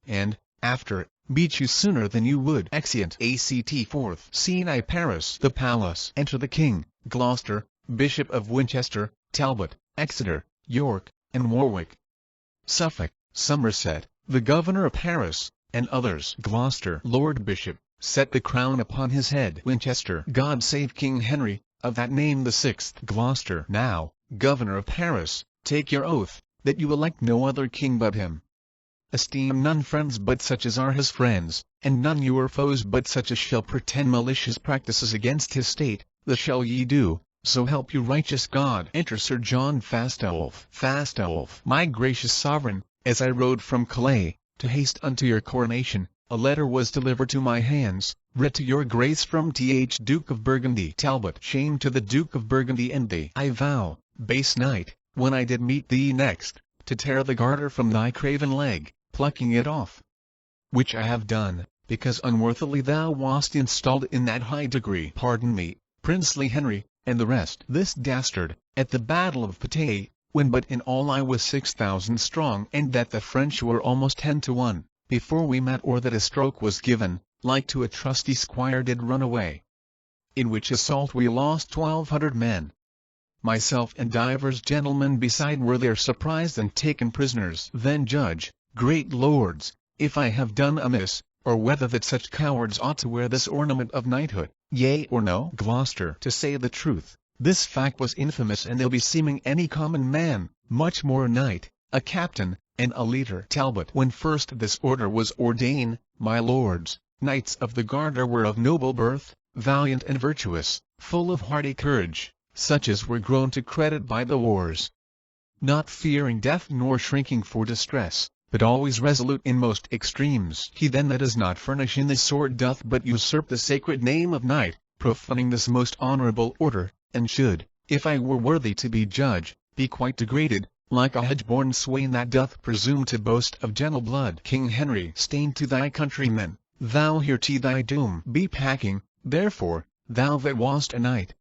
And, after it, beat you sooner than you would. Exeunt. Act 4th. Scene I. Paris. The palace. Enter the King, Gloucester, Bishop of Winchester, Talbot, Exeter, York, and Warwick. Suffolk, Somerset, the Governor of Paris, and others. Gloucester. Lord Bishop, set the crown upon his head. Winchester. God save King Henry, of that name the 6th. Gloucester. Now, Governor of Paris, take your oath, that you elect no other king but him. Esteem none friends but such as are his friends, and none your foes but such as shall pretend malicious practices against his state. This shall ye do, so help you righteous God. Enter Sir John Fastolfe. Fastolfe. My gracious sovereign, as I rode from Calais, to haste unto your coronation, a letter was delivered to my hands, read to your grace from Th Duke of Burgundy. Talbot. Shame to the Duke of Burgundy and thee. I vow, base knight, when I did meet thee next, to tear the garter from thy craven leg, plucking it off. Which I have done, because unworthily thou wast installed in that high degree. Pardon me, princely Henry, and the rest. This dastard, at the battle of Patay, when but in all I was 6,000 strong, and that the French were almost 10 to 1, before we met or that a stroke was given, like to a trusty squire did run away. In which assault we lost 1,200 men. Myself and divers gentlemen beside were there surprised and taken prisoners. Then judge, great lords, if I have done amiss, or whether that such cowards ought to wear this ornament of knighthood, yea or no. Gloucester. To say the truth, this fact was infamous and ill beseeming any common man, much more a knight, a captain, and a leader. Talbot. When first this order was ordained, my lords, knights of the Garter were of noble birth, valiant and virtuous, full of hearty courage, such as were grown to credit by the wars. Not fearing death nor shrinking for distress, but always resolute in most extremes. He then that is not furnish in the sword doth but usurp the sacred name of knight, profaning this most honorable order, and should, if I were worthy to be judge, be quite degraded, like a hedge-born swain that doth presume to boast of gentle blood. King Henry. Stain to thy countrymen, thou here to thy doom be packing, therefore, thou that wast a knight.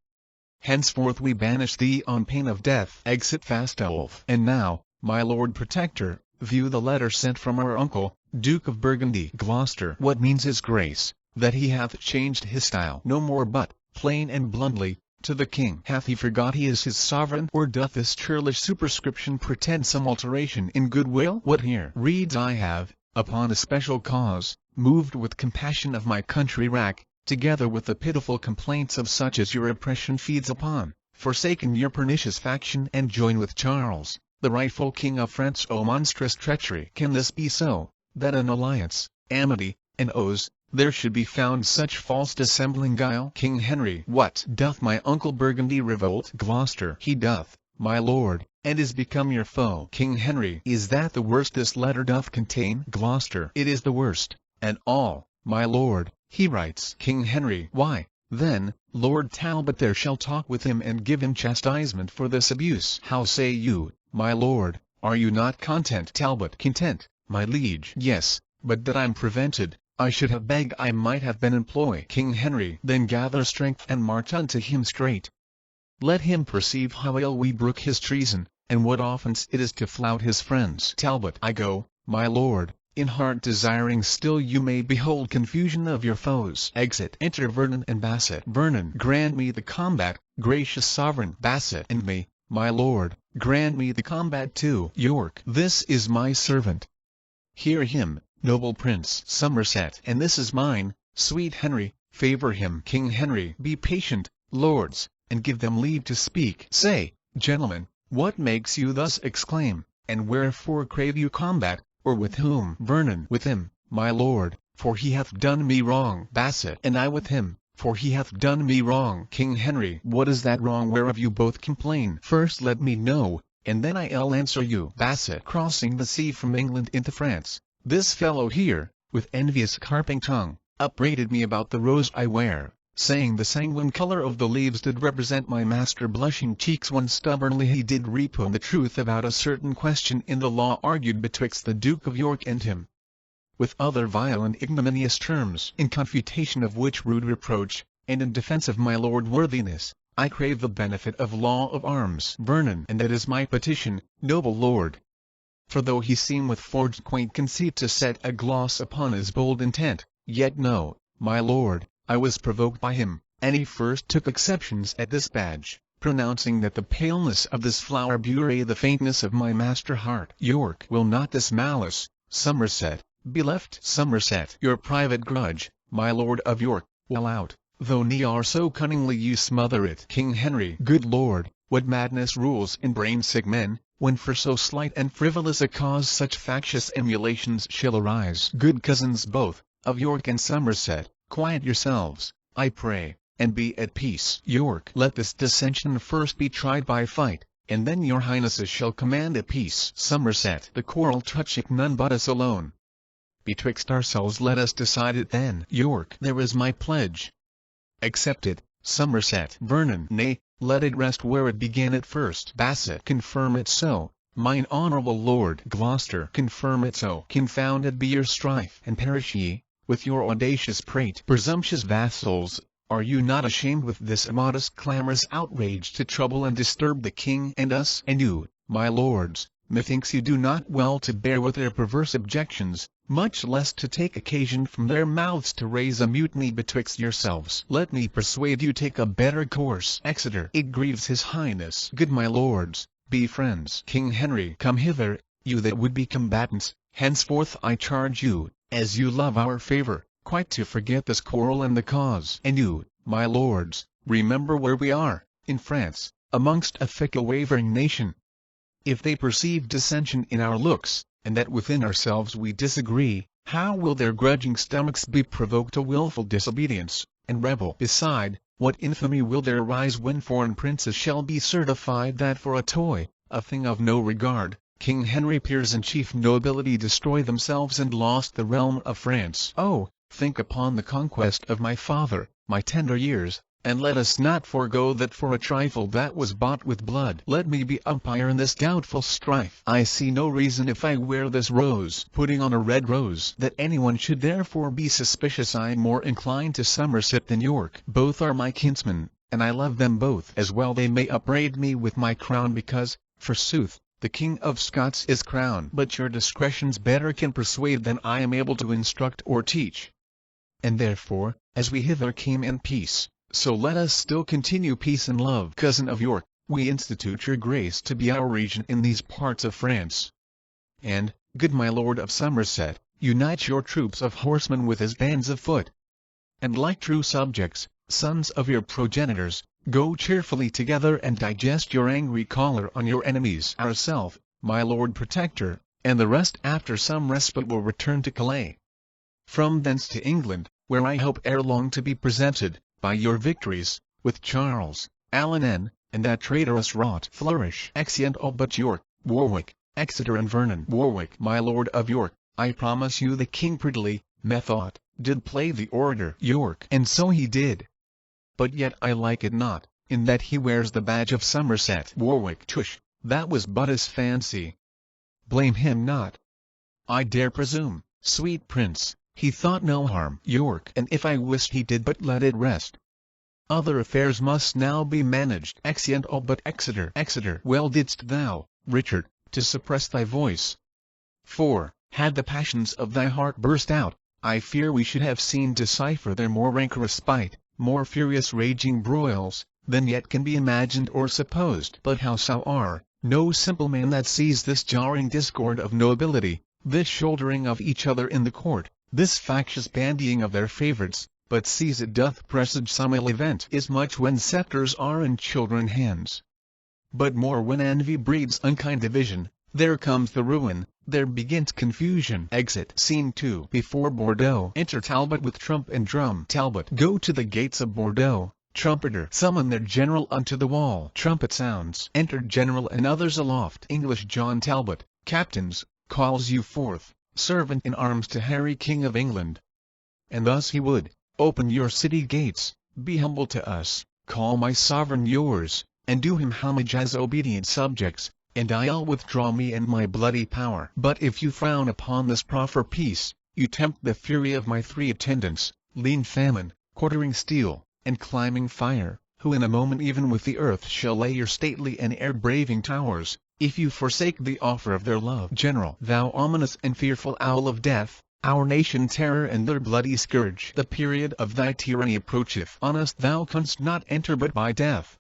Henceforth we banish thee on pain of death. Exit. Fastolfe. And now, my Lord Protector, view the letter sent from our uncle, Duke of Burgundy. Gloucester. What means his grace, that he hath changed his style? No more but, plain and bluntly, to the king. Hath he forgot he is his sovereign, or doth this churlish superscription pretend some alteration in goodwill? What here reads I have, upon a special cause, moved with compassion of my country wrack, together with the pitiful complaints of such as your oppression feeds upon, forsaken your pernicious faction and join with Charles, the rightful king of France. O monstrous treachery! Can this be so, that an alliance, amity, and oaths, there should be found such false dissembling guile? King Henry. What? Doth my uncle Burgundy revolt? Gloucester. He doth, my lord, and is become your foe. King Henry. Is that the worst this letter doth contain? Gloucester. It is the worst, and all, my lord, he writes. King Henry. Why, then, Lord Talbot there shall talk with him and give him chastisement for this abuse. How say you, my lord, are you not content? Talbot. Content, my liege. Yes, but that I'm prevented, I should have begged I might have been employed. King Henry. Then gather strength and march unto him straight. Let him perceive how ill we brook his treason, and what offence it is to flout his friends. Talbot. I go, my lord, in heart desiring still you may behold confusion of your foes. Exit. Enter Vernon and Basset. Vernon. Grant me the combat, gracious sovereign. Basset. And me, my lord, grant me the combat too. York. This is my servant. Hear him, noble prince. Somerset. And this is mine, sweet Henry, favor him. King Henry. Be patient, lords, and give them leave to speak. Say, gentlemen, what makes you thus exclaim, and wherefore crave you combat? Or with whom? Vernon. With him, my lord, for he hath done me wrong. Basset. And I with him, for he hath done me wrong. King Henry. What is that wrong whereof you both complain? First let me know, and then I'll answer you. Basset. Crossing the sea from England into France, this fellow here, with envious carping tongue, upbraided me about the rose I wear, saying the sanguine color of the leaves did represent my master blushing cheeks when stubbornly he did repugn the truth about a certain question in the law argued betwixt the Duke of York and him, with other vile and ignominious terms, in confutation of which rude reproach, and in defence of my lord worthiness, I crave the benefit of law of arms. Vernon. And that is my petition, noble lord. For though he seem with forged quaint conceit to set a gloss upon his bold intent, yet no, my lord, I was provoked by him, and he first took exceptions at this badge, pronouncing that the paleness of this flower bewray the faintness of my master heart. York will not this malice, Somerset, be left. Somerset, your private grudge, my lord of York, will out, though ne are so cunningly you smother it. King Henry, good lord, what madness rules in brain-sick men, when for so slight and frivolous a cause such factious emulations shall arise. Good cousins both, of York and Somerset, quiet yourselves, I pray, and be at peace. York, let this dissension first be tried by fight, and then your highnesses shall command a peace. Somerset, the quarrel toucheth none but us alone. Betwixt ourselves let us decide it then. York, there is my pledge. Accept it. Somerset, Vernon, nay, let it rest where it began at first. Basset, confirm it so. Mine honourable lord. Gloucester, confirm it so. Confounded be your strife, and perish ye, with your audacious prate. Presumptuous vassals, are you not ashamed with this immodest clamorous outrage to trouble and disturb the king and us? And you, my lords, methinks you do not well to bear with their perverse objections, much less to take occasion from their mouths to raise a mutiny betwixt yourselves. Let me persuade you take a better course. Exeter, it grieves his highness. Good my lords, be friends. King Henry, come hither, you that would be combatants, henceforth I charge you, as you love our favour, quite to forget this quarrel and the cause. And you, my lords, remember where we are, in France, amongst a fickle wavering nation. If they perceive dissension in our looks, and that within ourselves we disagree, how will their grudging stomachs be provoked to wilful disobedience, and rebel? Beside, what infamy will there arise when foreign princes shall be certified that for a toy, a thing of no regard, King Henry peers and chief nobility destroy themselves and lost the realm of France? Oh, think upon the conquest of my father, my tender years, and let us not forego that for a trifle that was bought with blood. Let me be umpire in this doubtful strife. I see no reason if I wear this rose, putting on a red rose, that anyone should therefore be suspicious. I am more inclined to Somerset than York. Both are my kinsmen, and I love them both. As well they may upbraid me with my crown because, forsooth, the King of Scots is crowned. But your discretions better can persuade than I am able to instruct or teach. And therefore, as we hither came in peace, so let us still continue peace and love. Cousin of York, we institute your grace to be our regent in these parts of France. And, good my lord of Somerset, unite your troops of horsemen with his bands of foot. And like true subjects, sons of your progenitors, go cheerfully together and digest your angry choler on your enemies. Ourself, my lord protector, and the rest after some respite will return to Calais. From thence to England, where I hope ere long to be presented, by your victories, with Charles, Alan and that traitorous rot. Flourish. Exeunt all but York, Warwick, Exeter and Vernon. Warwick, my lord of York, I promise you the king prettily, methought, did play the orator. York, and so he did. But yet I like it not, in that he wears the badge of Somerset. Warwick, tush, that was but his fancy. Blame him not. I dare presume, sweet prince, he thought no harm. York, and if I wist he did but let it rest. Other affairs must now be managed. Exeunt all but Exeter. Exeter, well didst thou, Richard, to suppress thy voice. For, had the passions of thy heart burst out, I fear we should have seen decipher their more rancorous spite, more furious raging broils, than yet can be imagined or supposed. But howsoe'er, no simple man that sees this jarring discord of nobility, this shouldering of each other in the court, this factious bandying of their favourites, but sees it doth presage some ill event, is much when sceptres are in children's hands. But more when envy breeds unkind division, there comes the ruin, there begins confusion. Exit. Scene 2. Before Bordeaux. Enter Talbot with trump and drum. Talbot. Go to the gates of Bordeaux. Trumpeter. Summon their general unto the wall. Trumpet sounds. Enter general and others aloft. English John Talbot, captains, calls you forth, servant in arms to Harry King of England. And thus he would, open your city gates, be humble to us, call my sovereign yours, and do him homage as obedient subjects, and I'll withdraw me and my bloody power. But if you frown upon this proffer peace, you tempt the fury of my 3 attendants, lean famine, quartering steel, and climbing fire, who in a moment even with the earth shall lay your stately and air-braving towers, if you forsake the offer of their love. General, thou ominous and fearful owl of death, our nation terror and their bloody scourge. The period of thy tyranny approacheth on us. Thou canst not enter but by death.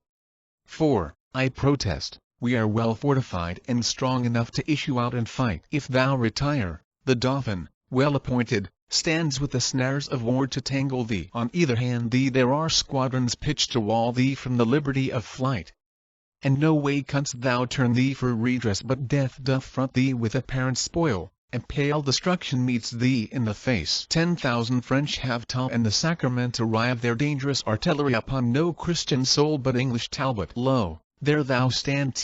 4. I protest, we are well fortified and strong enough to issue out and fight. If thou retire, the Dauphin, well appointed, stands with the snares of war to tangle thee. On either hand thee there are squadrons pitched to wall thee from the liberty of flight. And no way canst thou turn thee for redress, but death doth front thee with apparent spoil, and pale destruction meets thee in the face. 10,000 French have told and the sacrament arrive their dangerous artillery upon no Christian soul but English Talbot. Lo, there thou stand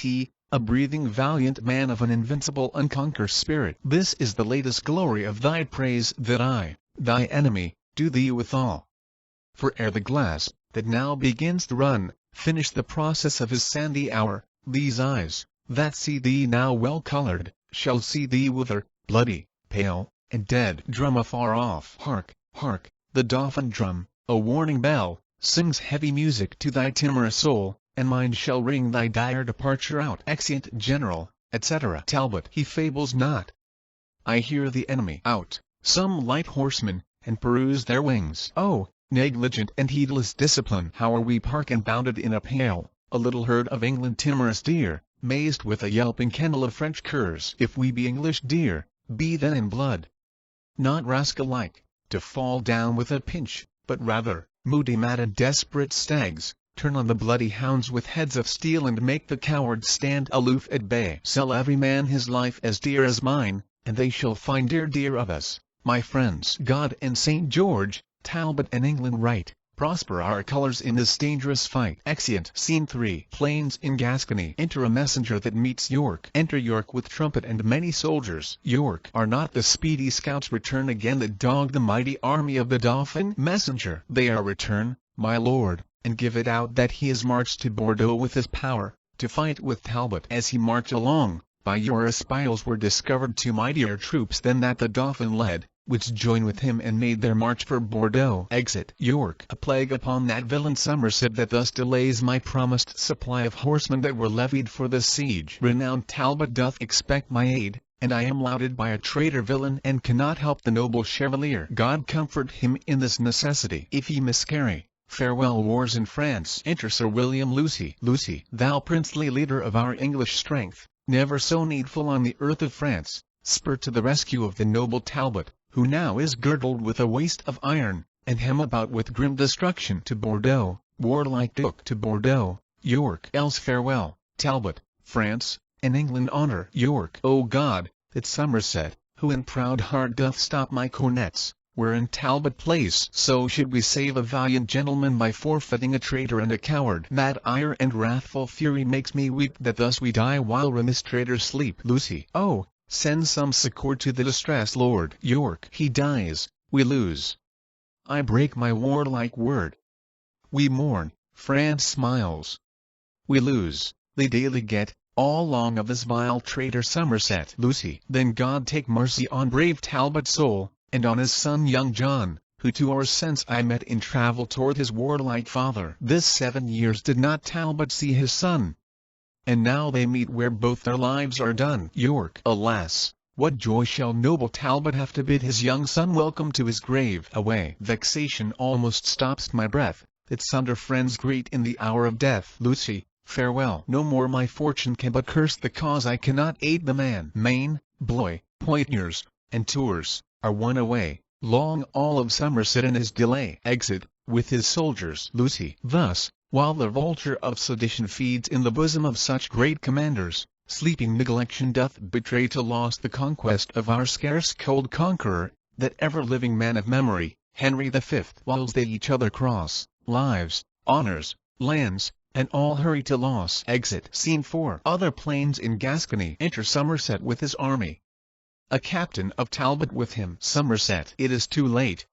a breathing valiant man of an invincible unconquered spirit. This is the latest glory of thy praise that I, thy enemy, do thee withal. For ere the glass, that now begins to run, finish the process of his sandy hour, these eyes, that see thee now well colored, shall see thee wither, bloody, pale, and dead. Drum afar off. Hark, hark, the Dauphin drum, a warning bell, sings heavy music to thy timorous soul, and mine shall ring thy dire departure out. Exeunt General, etc. Talbot. He fables not. I hear the enemy out, some light horsemen, and peruse their wings. Oh, negligent and heedless discipline! How are we park and bounded in a pale, a little herd of England timorous deer, mazed with a yelping kennel of French curs. If we be English deer, be then in blood, not rascal-like, to fall down with a pinch, but rather, moody mad and desperate stags, turn on the bloody hounds with heads of steel and make the cowards stand aloof at bay. Sell every man his life as dear as mine, and they shall find dear of us, my friends. God and St. George, Talbot and England right, prosper our colours in this dangerous fight. Exeunt. Scene 3. Plains in Gascony. Enter a messenger that meets York. Enter York with trumpet and many soldiers. York. Are not the speedy scouts returned again that dogged the mighty army of the Dauphin? Messenger. They are returned, my lord, and give it out that he is marched to Bordeaux with his power, to fight with Talbot. As he marched along, by your espials were discovered 2 mightier troops than that the Dauphin led, which joined with him and made their march for Bordeaux. Exit. York. A plague upon that villain Somerset that thus delays my promised supply of horsemen that were levied for the siege. Renowned Talbot doth expect my aid, and I am lauded by a traitor villain and cannot help the noble Chevalier. God comfort him in this necessity. If he miscarry, farewell wars in France. Enter Sir William Lucy. Lucy, thou princely leader of our English strength, never so needful on the earth of France, spur to the rescue of the noble Talbot, who now is girdled with a waist of iron, and hem about with grim destruction. To Bordeaux, warlike Duke. To Bordeaux, York. Else farewell, Talbot, France, and England honour. York. O God, that Somerset, who in proud heart doth stop my cornets, were in Talbot place. So should we save a valiant gentleman by forfeiting a traitor and a coward. Mad ire and wrathful fury makes me weep that thus we die while remiss traitors sleep. Lucy. Oh, send some succour to the distressed lord. York. He dies, we lose. I break my warlike word. We mourn, France smiles. We lose, they daily get, all long of this vile traitor Somerset. Lucy. Then God take mercy on brave Talbot's soul, and on his son young John, who 2 hours since I met in travel toward his warlike father. This 7 years did not Talbot see his son, and now they meet where both their lives are done. York. Alas, what joy shall noble Talbot have to bid his young son welcome to his grave. Away. Vexation almost stops my breath, that sunder friends greet in the hour of death. Lucy, farewell. No more my fortune can but curse the cause I cannot aid the man. Maine, Blois, Poitiers, and Tours, are won away, long all of Somerset and his delay. Exit, with his soldiers. Lucy. Thus, while the vulture of sedition feeds in the bosom of such great commanders, sleeping neglection doth betray to loss the conquest of our scarce cold conqueror, that ever-living man of memory, Henry V. Whiles they each other cross, lives, honours, lands, and all hurry to loss. Exit. Scene 4. Other plains in Gascony. Enter Somerset with his army. A captain of Talbot with him. Somerset. It is too late.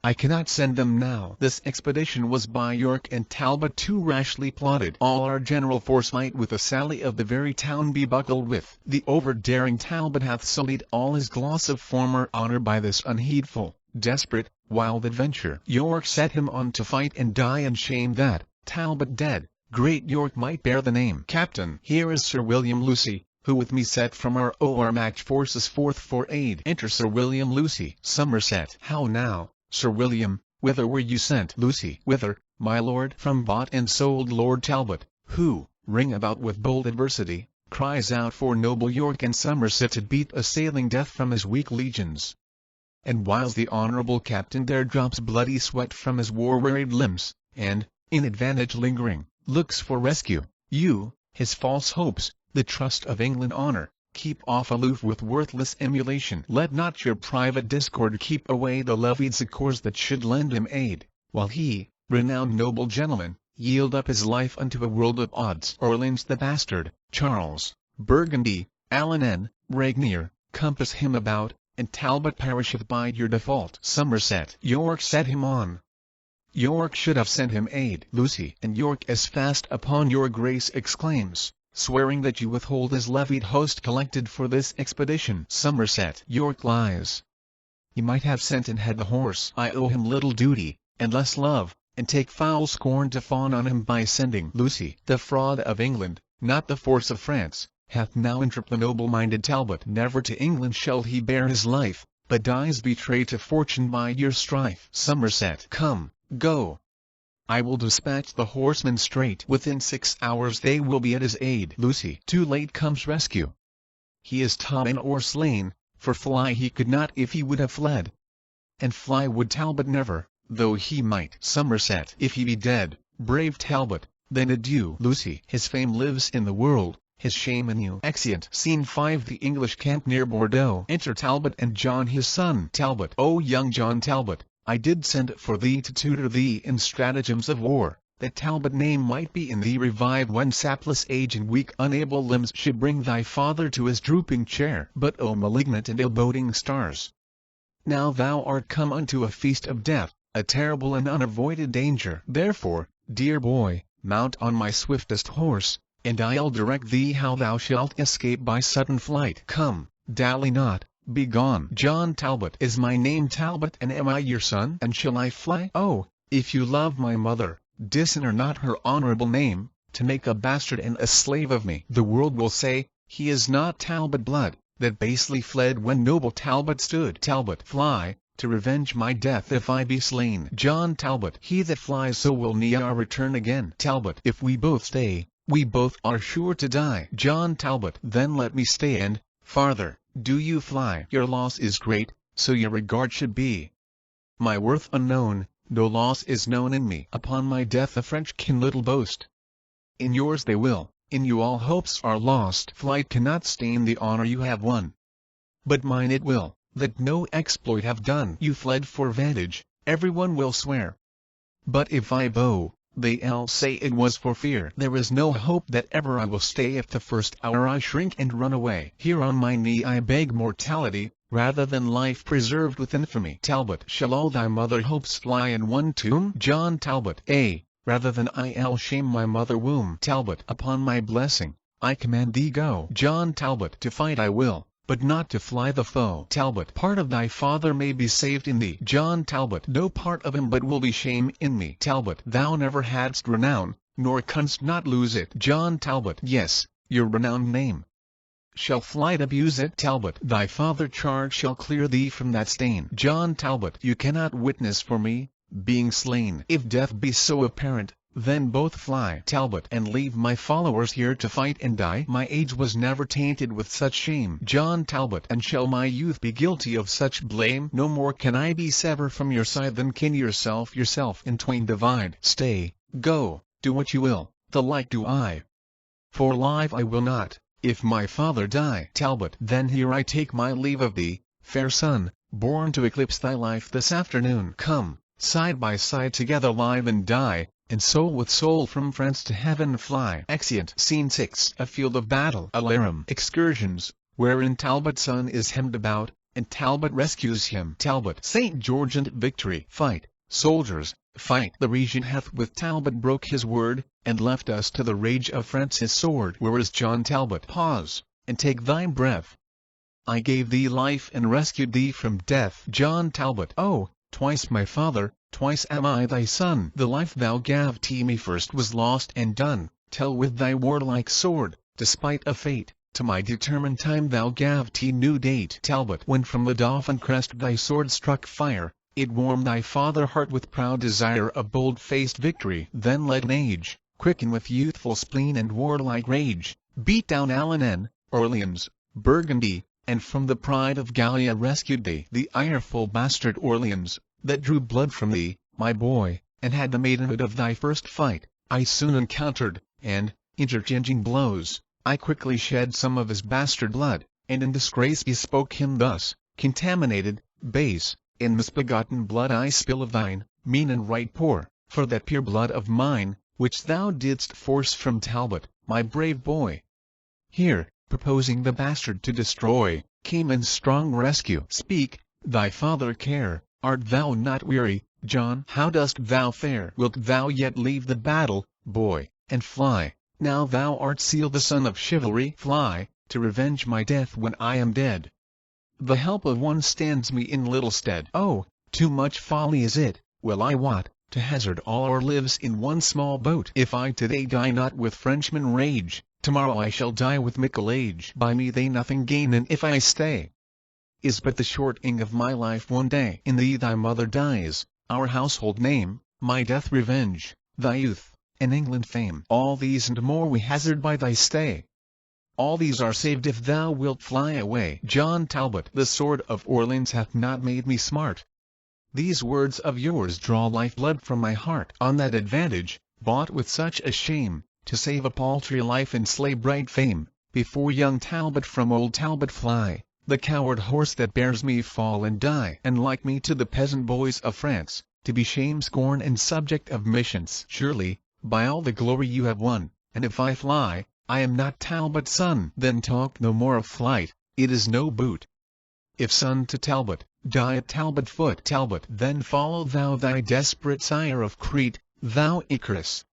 I cannot send them now. This expedition was by York and Talbot too rashly plotted. All our general force might with a sally of the very town be buckled with. The over-daring Talbot hath sullied all his gloss of former honour by this unheedful, desperate, wild adventure. York set him on to fight and die in shame that, Talbot dead, great York might bear the name. Captain. Here is Sir William Lucy, who with me set from our match forces forth for aid. Enter Sir William Lucy. Somerset. How now, Sir William, whither were you sent? Lucy. Whither, my lord? From bought and sold Lord Talbot, who, ring about with bold adversity, cries out for noble York and Somerset to beat assailing death from his weak legions. And whiles the honourable captain there drops bloody sweat from his war-wearied limbs, and, in advantage lingering, looks for rescue, you, his false hopes, the trust of England honour, keep off aloof with worthless emulation. Let not your private discord keep away the levied succours that should lend him aid, while he, renowned noble gentleman, yield up his life unto a world of odds. Orleans the bastard, Charles, Burgundy, Alan Regnier, compass him about, and Talbot perisheth by your default. Somerset. York set him on. York should have sent him aid. Lucy. And York as fast upon your grace exclaims, swearing that you withhold his levied host collected for this expedition. Somerset. York lies. He might have sent and had the horse. I owe him little duty, and less love, and take foul scorn to fawn on him by sending. Lucy. The fraud of England, not the force of France, hath now entrapped the noble-minded Talbot. Never to England shall he bear his life, but dies betrayed to fortune by your strife. Somerset. Come, go. I will dispatch the horsemen straight. Within 6 hours they will be at his aid. Lucy. Too late comes rescue. He is ta'en or slain, for fly he could not if he would have fled. And fly would Talbot never, though he might. Somerset. If he be dead, brave Talbot, then adieu. Lucy. His fame lives in the world, his shame in you. Exeunt. Scene 5. The English camp near Bordeaux. Enter Talbot and John his son. Talbot. O young John Talbot, I did send for thee to tutor thee in stratagems of war, that Talbot name might be in thee revived when sapless age and weak unable limbs should bring thy father to his drooping chair. But O malignant and ill-boding stars! Now thou art come unto a feast of death, a terrible and unavoided danger. Therefore, dear boy, mount on my swiftest horse, and I'll direct thee how thou shalt escape by sudden flight. Come, dally not, be gone. John Talbot is my name. Talbot, and am I your son? And shall I fly? Oh, if you love my mother, dishonour not her honourable name, to make a bastard and a slave of me. The world will say, he is not Talbot blood, that basely fled when noble Talbot stood. Talbot, fly, to revenge my death if I be slain. John Talbot. He that flies so will ne'er return again. Talbot. If we both stay, we both are sure to die. John Talbot. Then let me stay, and, farther, do you fly. Your loss is great, so your regard should be. My worth unknown, no loss is known in me. Upon my death the French can little boast. In yours they will, in you all hopes are lost. Flight cannot stain the honour you have won. But mine it will, that no exploit have done. You fled for vantage, everyone will swear. But if I bow, they'll say it was for fear. There is no hope that ever I will stay. If the first hour I shrink and run away, here on my knee I beg mortality, rather than life preserved with infamy. Talbot. Shall all thy mother hopes fly in one tomb? John Talbot. Rather than I'll shame my mother womb. Talbot. Upon my blessing, I command thee go. John Talbot. To fight I will, but not to fly the foe. Talbot. Part of thy father may be saved in thee. John Talbot. No part of him but will be shame in me. Talbot. Thou never hadst renown, nor canst not lose it. John Talbot. Yes, your renowned name shall flight abuse it. Talbot. Thy father charge shall clear thee from that stain. John Talbot. You cannot witness for me, being slain. If death be so apparent, then both fly. Talbot. And leave my followers here to fight and die. My age was never tainted with such shame. John Talbot. And shall my youth be guilty of such blame? No more can I be sever from your side than can yourself in twain divide. Stay, go, do what you will, the like do I. For live I will not, if my father die. Talbot. Then here I take my leave of thee, fair son, born to eclipse thy life this afternoon. Come, side by side together live and die, and soul with soul from France to heaven fly. Exeunt. Scene 6. A field of battle. Alarum. Excursions, wherein Talbot's son is hemmed about, and Talbot rescues him. Talbot. St. George and victory. Fight, soldiers, fight. The regent hath with Talbot broke his word, and left us to the rage of France his sword. Where is John Talbot? Pause, and take thy breath. I gave thee life and rescued thee from death. John Talbot. Oh, twice my father, twice am I thy son. The life thou gav'st me first was lost and done. Tell with thy warlike sword, despite of fate, to my determined time thou gav'st new date. Talbot, when from the Dauphin crest thy sword struck fire, it warmed thy father heart with proud desire of bold-faced victory. Then let an age, quicken with youthful spleen and warlike rage, beat down Alanin, Orleans, Burgundy, and from the pride of Gallia rescued thee. The ireful bastard Orleans, that drew blood from thee, my boy, and had the maidenhood of thy first fight, I soon encountered, and, interchanging blows, I quickly shed some of his bastard blood, and in disgrace bespoke him thus: contaminated, base, in misbegotten blood I spill of thine, mean and right poor, for that pure blood of mine, which thou didst force from Talbot, my brave boy. Here, proposing the bastard to destroy, came in strong rescue. Speak, thy father care, art thou not weary, John? How dost thou fare? Wilt thou yet leave the battle, boy, and fly, now thou art sealed the son of chivalry? Fly, to revenge my death when I am dead. The help of one stands me in little stead. Oh, too much folly is it, well I wot, to hazard all our lives in one small boat. If I today die not with Frenchmen rage, tomorrow I shall die with mickle age. By me they nothing gain, and if I stay, is but the shorting of my life one day. In thee thy mother dies, our household name, my death revenge, thy youth, and England fame. All these and more we hazard by thy stay. All these are saved if thou wilt fly away. John Talbot, the sword of Orleans hath not made me smart. These words of yours draw life-blood from my heart. On that advantage, bought with such a shame, to save a paltry life and slay bright fame, before young Talbot from old Talbot fly, the coward horse that bears me fall and die. And like me to the peasant boys of France, to be shame, scorn, and subject of missions. Surely, by all the glory you have won, and if I fly, I am not Talbot's son. Then talk no more of flight, it is no boot. If son to Talbot, die at Talbot foot. Talbot, then follow thou thy desperate sire of Crete, thou Icarus.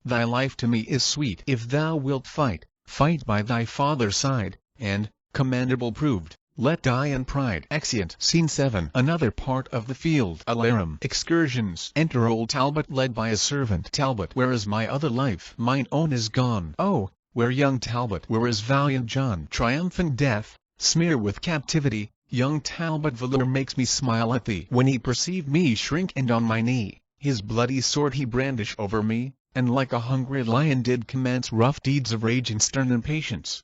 Thy life to me is sweet. If thou wilt fight, fight by thy father's side, and, commendable proved, let die in pride. Exeunt. Scene 7. Another part of the field. Alarum. Excursions. Enter old Talbot led by a servant. Talbot, where is my other life? Mine own is gone. Oh, where young Talbot? Where is valiant John? Triumphant death, smear with captivity. Young Talbot Valor makes me smile at thee. When he perceived me shrink and on my knee, his bloody sword he brandish over me, and like a hungry lion did commence rough deeds of rage and stern impatience.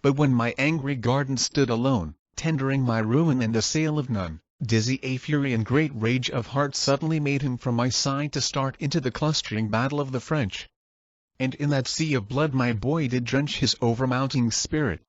But when my angry garden stood alone, tendering my ruin and assail of none, dizzy a fury and great rage of heart suddenly made him from my side to start into the clustering battle of the French. And in that sea of blood my boy did drench his overmounting spirit.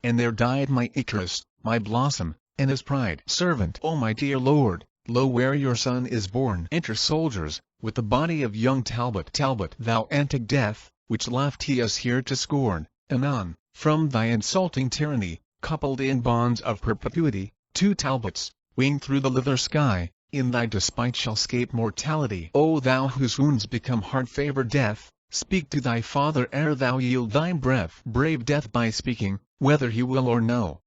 And there died my Icarus, my blossom, and his pride. Servant. O my dear lord, lo where your son is born. Enter soldiers, with the body of young Talbot. Talbot, thou antic death, which left he us here to scorn, anon, from thy insulting tyranny, coupled in bonds of perpetuity, two Talbots, winged through the lither sky, in thy despite shall scape mortality. O thou whose wounds become hard-favored death, speak to thy father ere thou yield thy breath. Brave death by speaking, whether he will or no.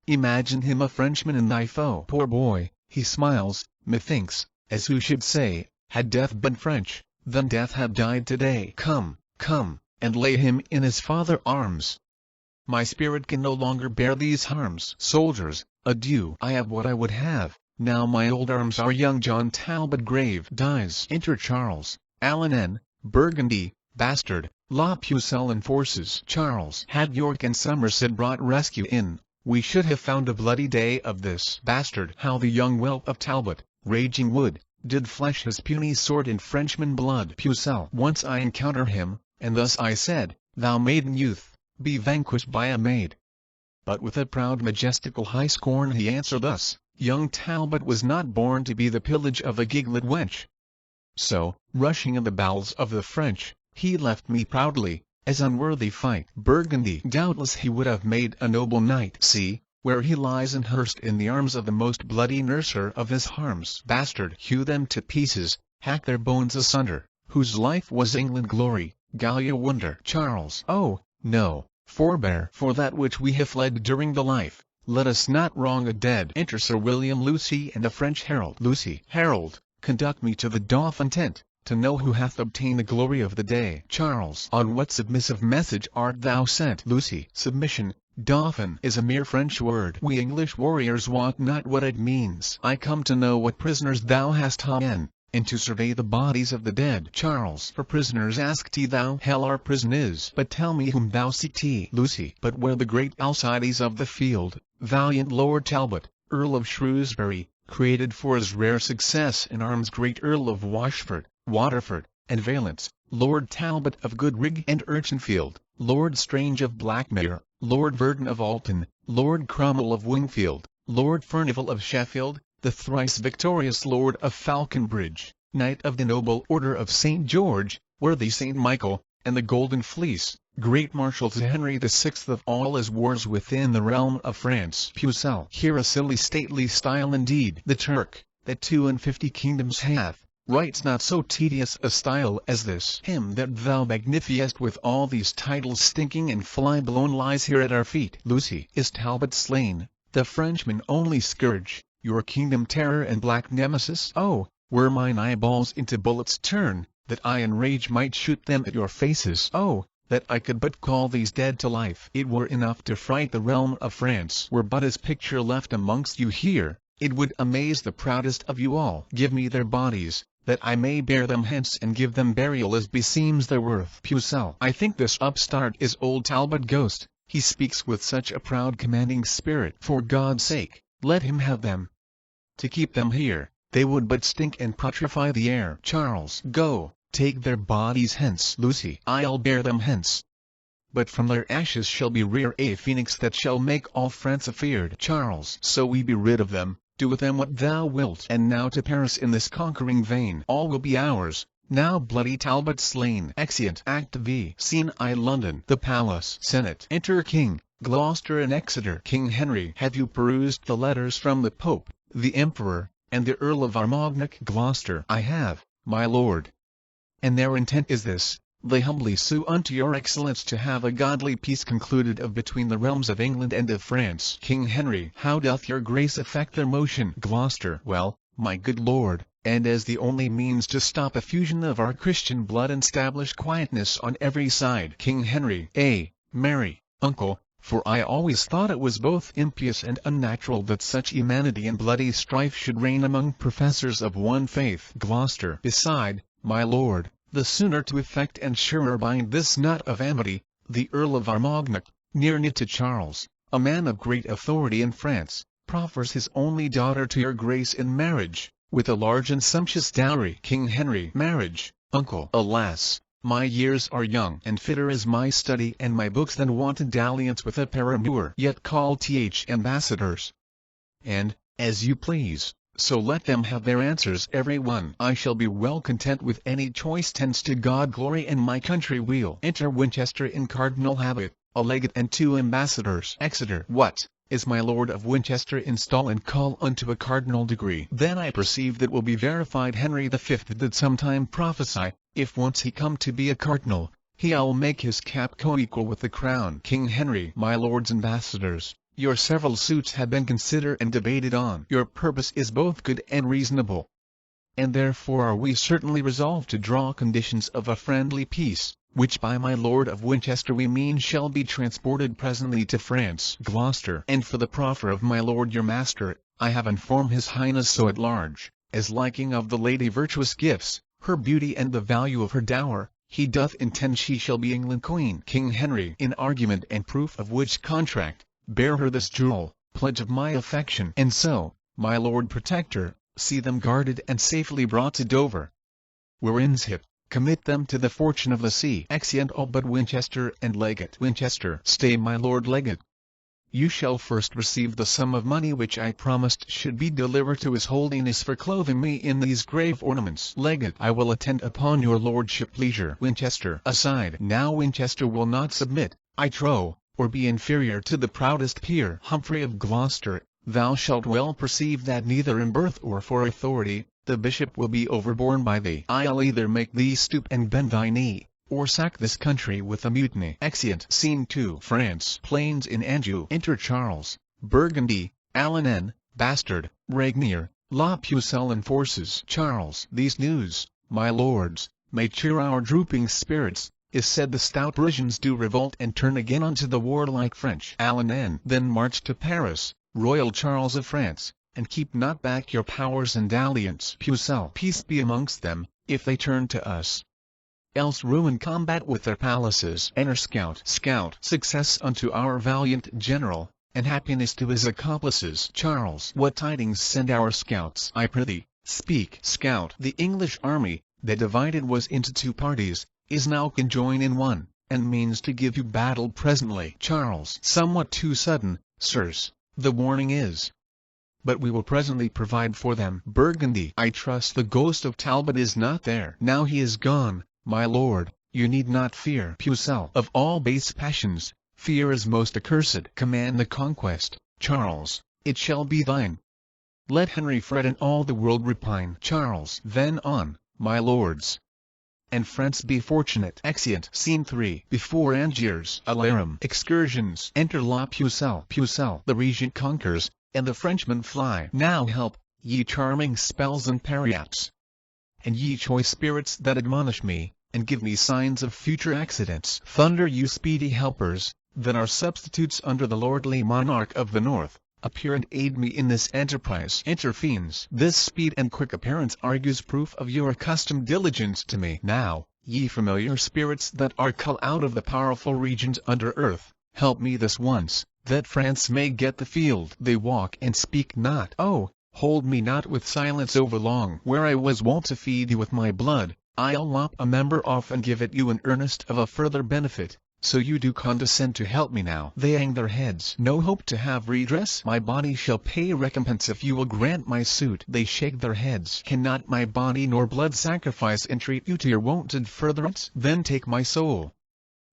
Imagine him a Frenchman and thy foe. Poor boy, he smiles, methinks, as who should say, had death been French, then death had died today. Come, come, and lay him in his father's arms. My spirit can no longer bear these harms. Soldiers, adieu. I have what I would have, now my old arms are young John Talbot grave dies. Enter Charles, Alanin, Burgundy, bastard, La Pucelle and forces. Charles. Had York and Somerset brought rescue in, we should have found a bloody day of this. Bastard. How the young whelp of Talbot, raging wood, did flesh his puny sword in Frenchman blood. Pucelle. Once I encounter him, and thus I said, thou maiden youth, be vanquished by a maid. But with a proud majestical high scorn he answered thus, young Talbot was not born to be the pillage of a giglet wench. So, rushing in the bowels of the French, he left me proudly, as unworthy fight. Burgundy. Doubtless he would have made a noble knight. See, where he lies unhearsed in the arms of the most bloody nurser of his harms. Bastard. Hew them to pieces, hack their bones asunder, whose life was England glory, Gallia wonder. Charles. Oh, no, forbear. For that which we have fled during the life, let us not wrong a dead. Enter Sir William Lucy and a French herald. Lucy. Herald, conduct me to the Dauphin tent, to know who hath obtained the glory of the day. Charles. On what submissive message art thou sent? Lucy. Submission, Dauphin, is a mere French word. We English warriors wot not what it means. I come to know what prisoners thou hast ta'en, and to survey the bodies of the dead. Charles. For prisoners asked thou hell our prison is. But tell me whom thou seek. Lucy. But where the great Alcides of the field, valiant Lord Talbot, Earl of Shrewsbury, created for his rare success in arms, great Earl of Washford, Waterford, and Valence, Lord Talbot of Goodrig and Urchinfield, Lord Strange of Blackmere, Lord Verdon of Alton, Lord Cromwell of Wingfield, Lord Furnivall of Sheffield, the thrice victorious Lord of Falconbridge, Knight of the Noble Order of St. George, worthy St. Michael, and the Golden Fleece, Great Marshal to Henry VI of all his wars within the realm of France. Pucelle. Here a silly stately style indeed. The Turk, that 52 kingdoms hath, writes not so tedious a style as this. Him that thou magnifiest with all these titles stinking and fly-blown lies here at our feet. Lucy. Is Talbot slain, the Frenchman only scourge, your kingdom terror and black nemesis? Oh, were mine eyeballs into bullets turn, that I in rage might shoot them at your faces. Oh, that I could but call these dead to life. It were enough to fright the realm of France. Were but his picture left amongst you here, it would amaze the proudest of you all. Give me their bodies, that I may bear them hence and give them burial as beseems their worth. Pucelle. I think this upstart is old Talbot Ghost, he speaks with such a proud commanding spirit. For God's sake, let him have them. To keep them here, they would but stink and putrefy the air. Charles. Go, take their bodies hence. Lucy. I'll bear them hence. But from their ashes shall be rear a phoenix that shall make all France afeard. Charles. So we be rid of them, do with them what thou wilt. And now to Paris in this conquering vein. All will be ours, now bloody Talbot slain. Exeunt. Act V. Scene I. London. The Palace. Senate. Enter King, Gloucester and Exeter. King Henry. Have you perused the letters from the Pope, the Emperor, and the Earl of Armagnac? Gloucester. I have, my lord. And their intent is this: they humbly sue unto your excellence to have a godly peace concluded of between the realms of England and of France. King Henry. How doth your grace effect their motion? Gloucester. Well, my good lord, and as the only means to stop effusion of our Christian blood and establish quietness on every side. King Henry. Mary, uncle, for I always thought it was both impious and unnatural that such humanity and bloody strife should reign among professors of one faith. Gloucester. Beside, my lord, the sooner to effect and surer bind this knot of amity, the Earl of Armagnac, near knit to Charles, a man of great authority in France, proffers his only daughter to your grace in marriage, with a large and sumptuous dowry. King Henry. Marriage, uncle. Alas, my years are young, and fitter is my study and my books than wanton dalliance with a paramour. Yet call th ambassadors, and, as you please, so let them have their answers every one. I shall be well content with any choice tends to God glory and my country weal. Enter Winchester in cardinal habit, a legate and 2 ambassadors. Exeter. What, is my lord of Winchester install and call unto a cardinal degree? Then I perceive that will be verified. Henry V did sometime prophesy, if once he come to be a cardinal, he'll make his cap co-equal with the crown. King Henry. My lords ambassadors, your several suits have been considered and debated on. Your purpose is both good and reasonable, and therefore are we certainly resolved to draw conditions of a friendly peace, which by my lord of Winchester we mean shall be transported presently to France. Gloucester. And for the proffer of my lord your master, I have informed his highness so at large, as liking of the lady virtuous gifts, her beauty and the value of her dower, he doth intend she shall be England queen. King Henry. In argument and proof of which contract, bear her this jewel, pledge of my affection. And so, my lord protector, see them guarded and safely brought to Dover. Werinship, commit them to the fortune of the sea. Exeunt all but Winchester and Legate. Winchester. Stay, my lord Legate. You shall first receive the sum of money which I promised should be delivered to his holiness for clothing me in these grave ornaments. Legate. I will attend upon your lordship leisure. Winchester. Aside. Now Winchester will not submit, I trow, or be inferior to the proudest peer. Humphrey of Gloucester. Thou shalt well perceive that neither in birth or for authority, the bishop will be overborne by thee. I'll either make thee stoop and bend thy knee, or sack this country with a mutiny. Exeunt. Scene 2. France. Plains in Anjou. Enter Charles, Burgundy, Alain, Bastard, Regnier, La Pucelle and forces. Charles. These news, my lords, may cheer our drooping spirits. Is said the stout Parisians do revolt and turn again unto the warlike French. Alain then march to Paris, royal Charles of France, and keep not back your powers and alliance. Pucelle, peace be amongst them, if they turn to us. Else ruin combat with their palaces. Enter Scout. Scout, success unto our valiant general, and happiness to his accomplices. Charles, what tidings send our scouts? I prithee, speak. Scout, the English army, that divided was into two parties, is now conjoined in one, and means to give you battle presently. Charles, somewhat too sudden, sirs, the warning is. But we will presently provide for them. Burgundy, I trust the ghost of Talbot is not there. Now he is gone, my lord, you need not fear. Pucelle, of all base passions, fear is most accursed. Command the conquest, Charles, it shall be thine. Let Henry fret and all the world repine. Charles, then on, my lords, and France be fortunate. Exeunt. Scene 3. Before Angiers. Alarum. Excursions. Enter La Pucelle. Pucelle. The regent conquers, and the Frenchmen fly. Now help, ye charming spells and pariaps, and ye choice spirits that admonish me, and give me signs of future accidents. Thunder, you speedy helpers, that are substitutes under the lordly monarch of the north, appear and aid me in this enterprise. Enter fiends. This speed and quick appearance argues proof of your accustomed diligence to me. Now, ye familiar spirits that are culled out of the powerful regions under earth, help me this once, that France may get the field. They walk and speak not. Oh, hold me not with silence over long. Where I was wont to feed you with my blood, I'll lop a member off and give it you in earnest of a further benefit. So you do condescend to help me now. They hang their heads. No hope to have redress. My body shall pay recompense if you will grant my suit. They shake their heads. Cannot my body nor blood sacrifice entreat you to your wonted furtherance? Then take my soul,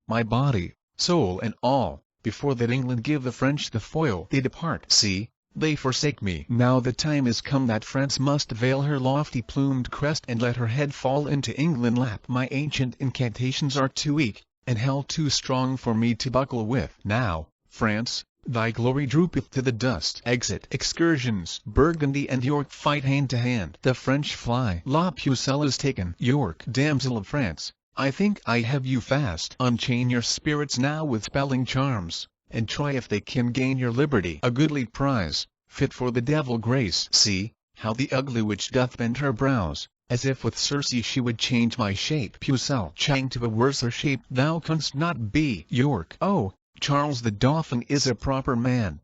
my body, soul and all, before that England give the French the foil. They depart. See, they forsake me. Now the time is come that France must veil her lofty plumed crest and let her head fall into England lap. My ancient incantations are too weak, and hell too strong for me to buckle with. Now, France, thy glory droopeth to the dust. Exit. Excursions. Burgundy and York fight hand to hand. The French fly. La Pucelle is taken. York, damsel of France, I think I have you fast. Unchain your spirits now with spelling charms, and try if they can gain your liberty. A goodly prize, fit for the devil grace. See, how the ugly witch doth bend her brows, as if with Circe she would change my shape. Pucelle, chang to a worser shape thou canst not be. York, oh, Charles the Dauphin is a proper man.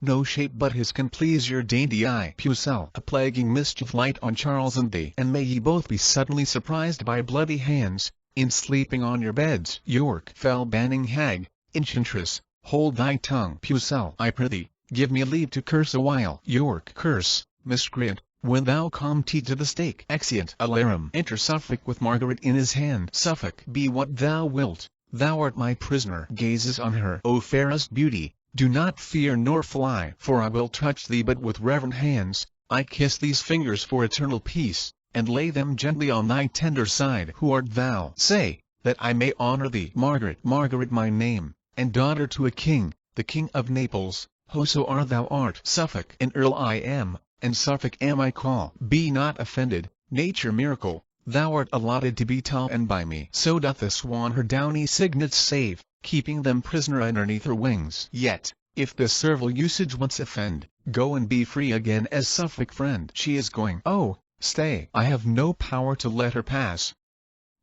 No shape but his can please your dainty eye. Pucelle, a plaguing mischief light on Charles and thee, and may ye both be suddenly surprised by bloody hands, in sleeping on your beds. York, fell banning hag, enchantress, hold thy tongue. Pucelle, I prithee, give me leave to curse a while. York, curse, miscreant, when thou come to the stake. Exeunt. Alarum. Enter Suffolk with Margaret in his hand. Suffolk, be what thou wilt, thou art my prisoner. Gazes on her. O fairest beauty, do not fear nor fly, for I will touch thee but with reverent hands. I kiss these fingers for eternal peace, and lay them gently on thy tender side. Who art thou? Say, that I may honor thee. Margaret. Margaret my name, and daughter to a king, the King of Naples. Ho, so thou art. Suffolk. An earl I am, and Suffolk am I call. Be not offended, nature miracle, thou art allotted to be tall and by me. So doth the swan her downy cygnets save, keeping them prisoner underneath her wings. Yet, if the servile usage once offend, go and be free again as Suffolk friend. She is going. Oh, stay. I have no power to let her pass.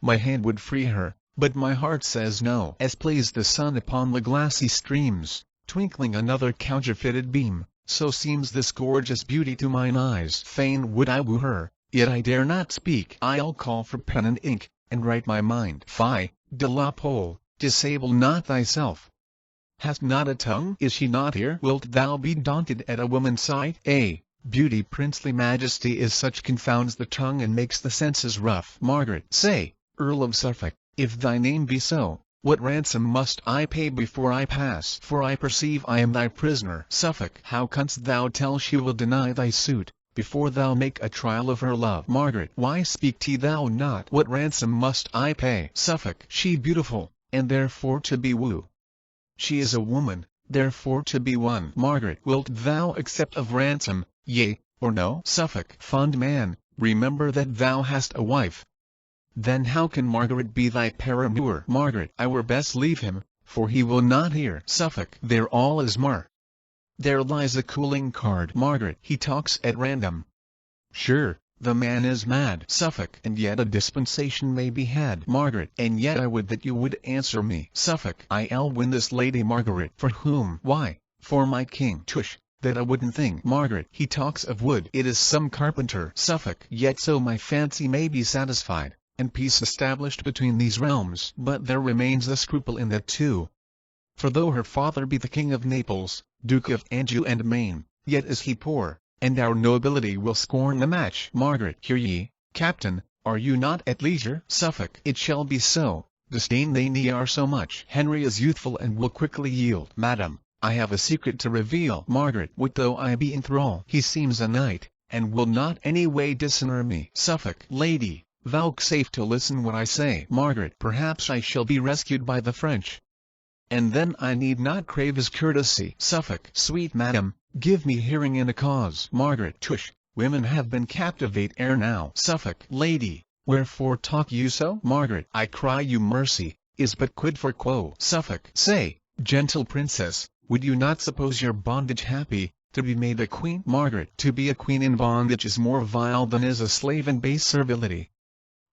My hand would free her, but my heart says no. As plays the sun upon the glassy streams, twinkling another counterfeited beam, so seems this gorgeous beauty to mine eyes. Fain would I woo her, yet I dare not speak. I'll call for pen and ink, and write my mind. Fie, de la Pole, disable not thyself. Hast not a tongue? Is she not here? Wilt thou be daunted at a woman's sight? Beauty, princely majesty is such confounds the tongue and makes the senses rough. Margaret, say, Earl of Suffolk, if thy name be so, what ransom must I pay before I pass? For I perceive I am thy prisoner. Suffolk, how canst thou tell she will deny thy suit, before thou make a trial of her love? Margaret, why speak thou not? What ransom must I pay? Suffolk, she beautiful, and therefore to be woo. She is a woman, therefore to be won. Margaret, wilt thou accept of ransom, yea, or no? Suffolk, fond man, remember that thou hast a wife, Then how can Margaret be thy paramour? Margaret, I were best leave him, for he will not hear. Suffolk, there all is there lies a cooling card. Margaret, he talks at random. Sure, the man is mad. Suffolk, and yet a dispensation may be had. Margaret, and yet I would that you would answer me. Suffolk, I'll win this lady. Margaret, for whom? Why, for my king. Tush, that I wouldn't think. Margaret, he talks of wood. It is some carpenter. Suffolk, yet so my fancy may be satisfied, and peace established between these realms. But there remains a scruple in that too. For though her father be the King of Naples, Duke of Anjou and Maine, yet is he poor, and our nobility will scorn the match. Margaret, hear ye, Captain, are you not at leisure? Suffolk, it shall be so, disdain they Near so much. Henry is youthful and will quickly yield. Madam, I have a secret to reveal. Margaret, what though I be in thrall? He seems a knight, and will not any way dishonour me. Suffolk, lady, vouchsafe to listen what I say. Margaret, perhaps I shall be rescued by the French, and then I need not crave his courtesy. Suffolk, sweet madam, give me hearing in a cause. Margaret, tush, women have been captivate ere now. Suffolk, lady, wherefore talk you so? Margaret, I cry you mercy, is but quid for quo. Suffolk, say, gentle princess, would you not suppose your bondage happy, to be made a queen? Margaret, to be a queen in bondage is more vile than is a slave in base servility.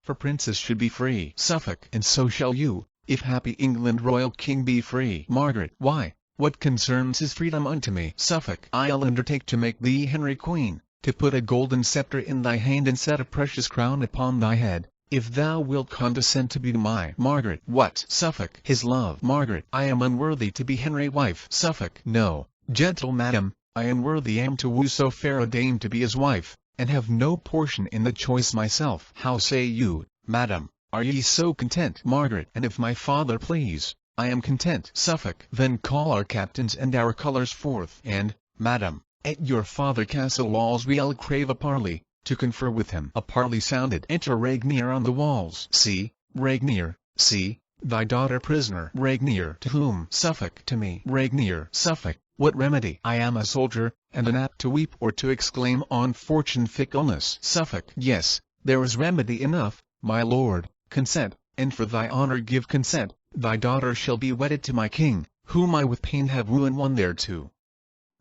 For princes should be free. Suffolk, and so shall you, if happy England royal king be free. Margaret, why, what concerns his freedom unto me? Suffolk, I'll undertake to make thee Henry queen, to put a golden sceptre in thy hand and set a precious crown upon thy head, if thou wilt condescend to be my. Margaret, what? Suffolk, his love. Margaret, I am unworthy to be Henry wife. Suffolk, no, gentle madam, I unworthy am to woo so fair a dame to be his wife, and have no portion in the choice myself. How say you, madam? Are ye so content? Margaret, and if my father please, I am content. Suffolk, then call our captains and our colours forth, and, madam, at your father castle walls we'll crave a parley, to confer with him. A parley sounded. Enter Regnier on the walls. See, Regnier, see, thy daughter prisoner. Regnier, to whom? Suffolk, to me. Regnier, Suffolk, what remedy? I am a soldier, and an apt to weep or to exclaim on fortune fickleness. Suffolk, yes, there is remedy enough, my lord. Consent, and for thy honour give consent, thy daughter shall be wedded to my king, whom I with pain have wooed and won thereto.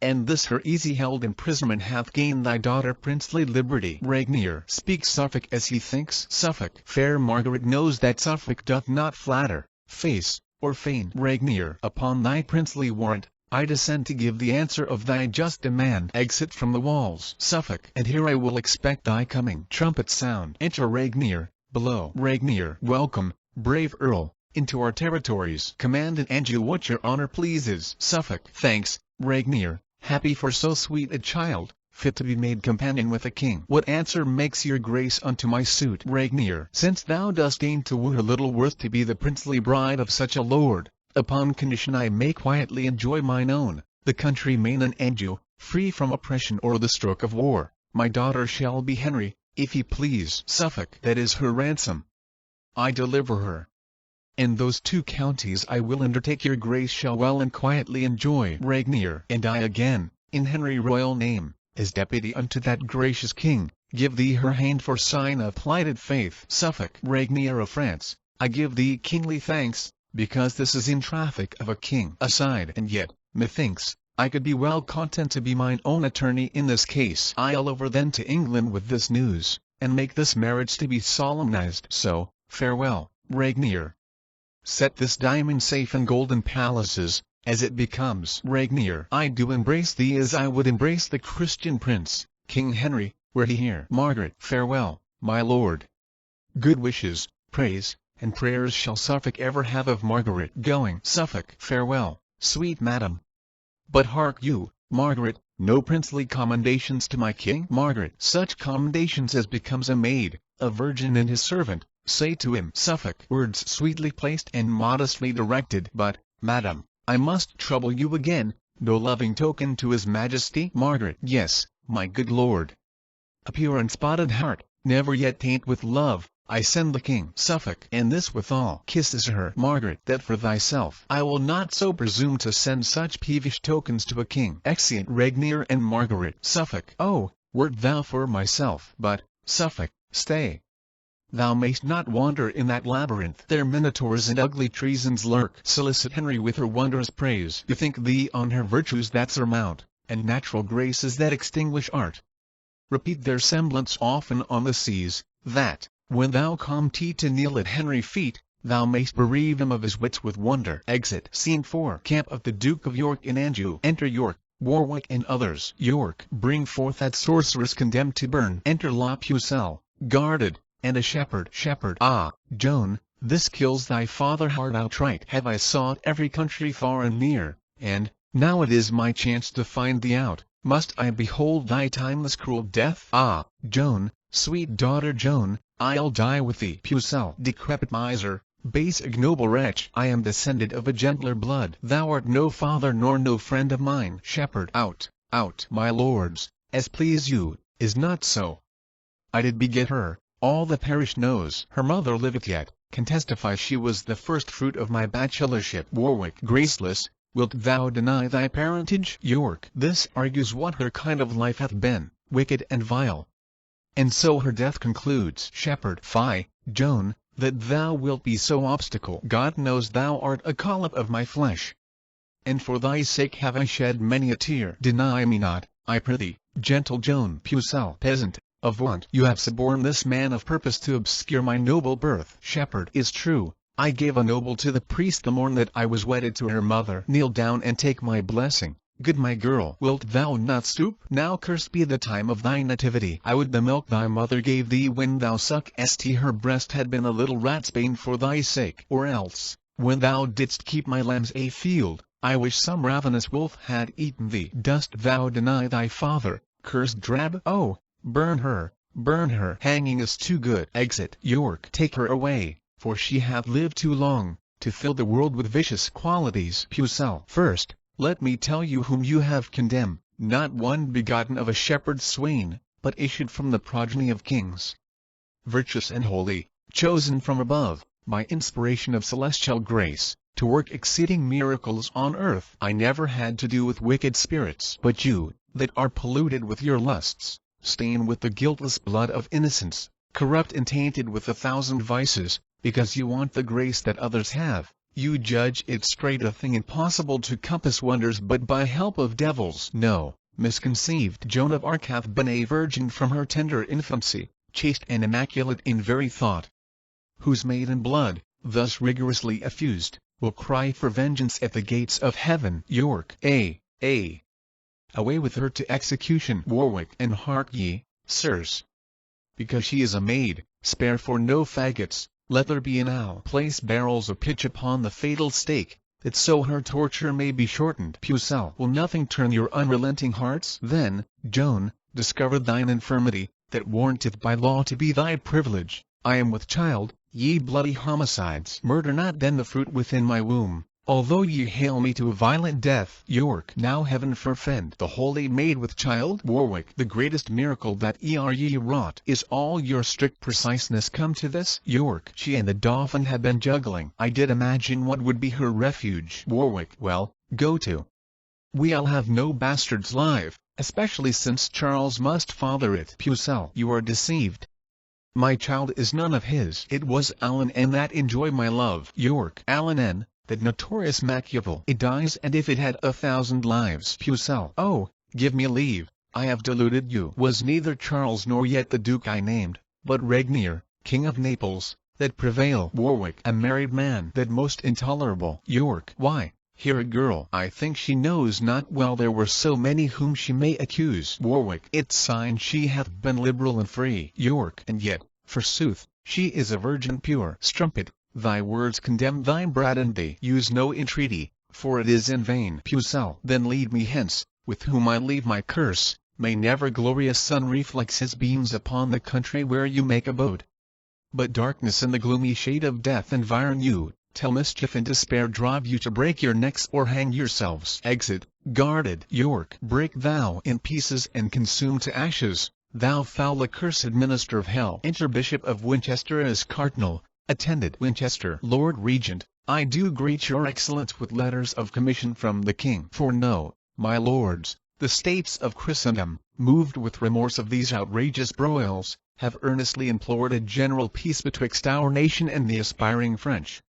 And this her easy held imprisonment hath gained thy daughter princely liberty. Regnier, speaks Suffolk as he thinks. Suffolk, fair Margaret knows that Suffolk doth not flatter, face, or feign. Regnier, upon thy princely warrant, I descend to give the answer of thy just demand. Exit from the walls. Suffolk, and here I will expect thy coming. Trumpets sound. Enter Regnier. Below. Regnier, welcome, brave Earl, into our territories. Command in Anjou what your honour pleases. Suffolk, thanks, Regnier, happy for so sweet a child, fit to be made companion with a king. What answer makes your grace unto my suit? Regnier, since thou dost deign to woo her little worth to be the princely bride of such a lord, upon condition I may quietly enjoy mine own, the country Maine and Anjou, free from oppression or the stroke of war, my daughter shall be Henry, if he please. Suffolk, that is her ransom. I deliver her. In those 2 counties I will undertake your grace shall well and quietly enjoy. Regnier, and I again, in Henry royal name, as deputy unto that gracious king, give thee her hand for sign of plighted faith. Suffolk, Regnier of France, I give thee kingly thanks, because this is in traffic of a king. Aside, and yet, methinks, I could be well content to be mine own attorney in this case. I'll over then to England with this news, and make this marriage to be solemnized. So, farewell, Regnier. Set this diamond safe in golden palaces, as it becomes. Regnier, I do embrace thee as I would embrace the Christian prince, King Henry, were he here. Margaret, farewell, my lord. Good wishes, praise, and prayers shall Suffolk ever have of Margaret. Going. Suffolk, farewell, sweet madam. But hark you, Margaret, no princely commendations to my king? Margaret, such commendations as becomes a maid, a virgin and his servant, say to him. Suffolk, words sweetly placed and modestly directed. But, madam, I must trouble you again, no loving token to his majesty? Margaret, yes, my good lord. A pure and spotted heart, never yet taint with love, I send the king. Suffolk, and this withal kisses her. Margaret, that for thyself I will not so presume to send such peevish tokens to a king. Exeunt Regnier and Margaret. Suffolk, oh, wert thou for myself, but, Suffolk, stay. thou mayst not wander in that labyrinth. There minotaurs and ugly treasons lurk. Solicit Henry with her wondrous praise. Bethink thee on her virtues that surmount, and natural graces that extinguish art. Repeat their semblance often on the seas, that, when thou come to kneel at Henry's feet, thou mayst bereave him of his wits with wonder. Exit Scene 4. Camp of the Duke of York in Anjou. Enter York, Warwick and others. York. Bring forth that sorceress condemned to burn. Enter La Pucelle, guarded, and a shepherd. Shepherd. Ah, Joan, this kills thy father hard outright. Have I sought every country far and near, and, now it is my chance to find thee out, must I behold thy timeless cruel death? Ah, Joan, sweet daughter Joan, I'll die with thee. Pucelle. Decrepit miser, base ignoble wretch, I am descended of a gentler blood. Thou art no father nor no friend of mine. Shepherd. Out, out, my lords, as please you, is not so. I did beget her, all the parish knows. Her mother liveth yet, can testify she was the first fruit of my bachelorship. Warwick. Graceless, wilt thou deny thy parentage? York. This argues what her kind of life hath been, wicked and vile. And so her death concludes. Shepherd. Fie, Joan, that thou wilt be so obstacle. God knows thou art a collop of my flesh, and for thy sake have I shed many a tear. Deny me not, I prithee, gentle Joan. Pucelle. Peasant, avaunt. You have suborned this man of purpose to obscure my noble birth. Shepherd. Is true, I gave a noble to the priest the morn that I was wedded to her mother. Kneel down and take my blessing. Good my girl, wilt thou not stoop? Now cursed be the time of thy nativity. I would the milk thy mother gave thee when thou suckest her breast had been a little ratsbane for thy sake. Or else, when thou didst keep my lambs afield, I wish some ravenous wolf had eaten thee. Dost thou deny thy father, cursed drab? Oh, burn her, burn her. Hanging is too good. Exit York. Take her away, for she hath lived too long, to fill the world with vicious qualities. Pucelle. First, let me tell you whom you have condemned, not one begotten of a shepherd's swain, but issued from the progeny of kings. Virtuous and holy, chosen from above, by inspiration of celestial grace, to work exceeding miracles on earth. I never had to do with wicked spirits. But you, that are polluted with your lusts, stained with the guiltless blood of innocence, corrupt and tainted with 1,000 vices, because you want the grace that others have, you judge it straight a thing impossible to compass wonders but by help of devils. No, misconceived. Joan of Arc hath been a virgin from her tender infancy, chaste and immaculate in very thought, whose maiden blood, thus rigorously effused, will cry for vengeance at the gates of heaven. York. Away with her to execution. Warwick. And hark ye, sirs, because she is a maid, spare for no faggots. Let there be enow. Place barrels of pitch upon the fatal stake, that so her torture may be shortened. Pucelle. Will nothing turn your unrelenting hearts? Then, Joan, discover thine infirmity, that warranteth by law to be thy privilege. I am with child, ye bloody homicides. Murder not then the fruit within my womb, although ye hail me to a violent death. York. Now heaven forfend the holy maid with child. Warwick. The greatest miracle that ye wrought. Is all your strict preciseness come to this? York. She and the dauphin have been juggling. I did imagine what would be her refuge. Warwick. Well, go to. We'll have no bastards live, especially since Charles must father it. Pucelle. You are deceived. My child is none of his. It was Alan N. that enjoyed my love. York. Alan N., that notorious Machiavel. It dies, and if it had 1,000 lives. Pucelle. Oh, give me leave, I have deluded you. Was neither Charles nor yet the Duke I named, but Regnier, King of Naples, that prevail. Warwick. A married man. That most intolerable. York. Why, here a girl. I think she knows not well there were so many whom she may accuse. Warwick. It's sign she hath been liberal and free. York. And yet, forsooth, she is a virgin pure. Strumpet. Thy words condemn thy brat and thee. Use no entreaty, for it is in vain. Pucelle. Then lead me hence, with whom I leave my curse. May never glorious sun reflex his beams upon the country where you make abode, but darkness and the gloomy shade of death environ you, till mischief and despair drive you to break your necks or hang yourselves. Exit. Guarded. York. Break thou in pieces and consume to ashes, thou foul accursed minister of hell. Enter Bishop of Winchester as Cardinal. Attended. Winchester. Lord Regent, I do greet your excellence with letters of commission from the king. For know, my lords, the states of Christendom, moved with remorse of these outrageous broils, have earnestly implored a general peace betwixt our nation and the aspiring French.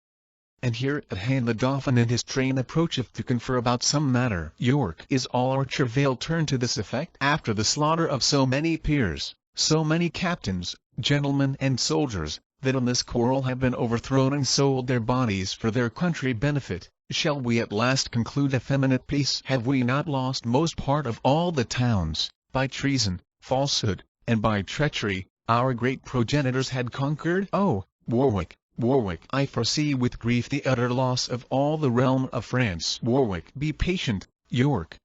And here at hand the Dauphin and his train approacheth to confer about some matter. York, is all our travail turned to this effect? After the slaughter of so many peers, so many captains, gentlemen and soldiers, that on this quarrel have been overthrown and sold their bodies for their country benefit, shall we at last conclude effeminate peace? Have we not lost most part of all the towns, by treason, falsehood, and by treachery, our great progenitors had conquered? Oh, Warwick, Warwick, I foresee with grief the utter loss of all the realm of France. Warwick, be patient, York.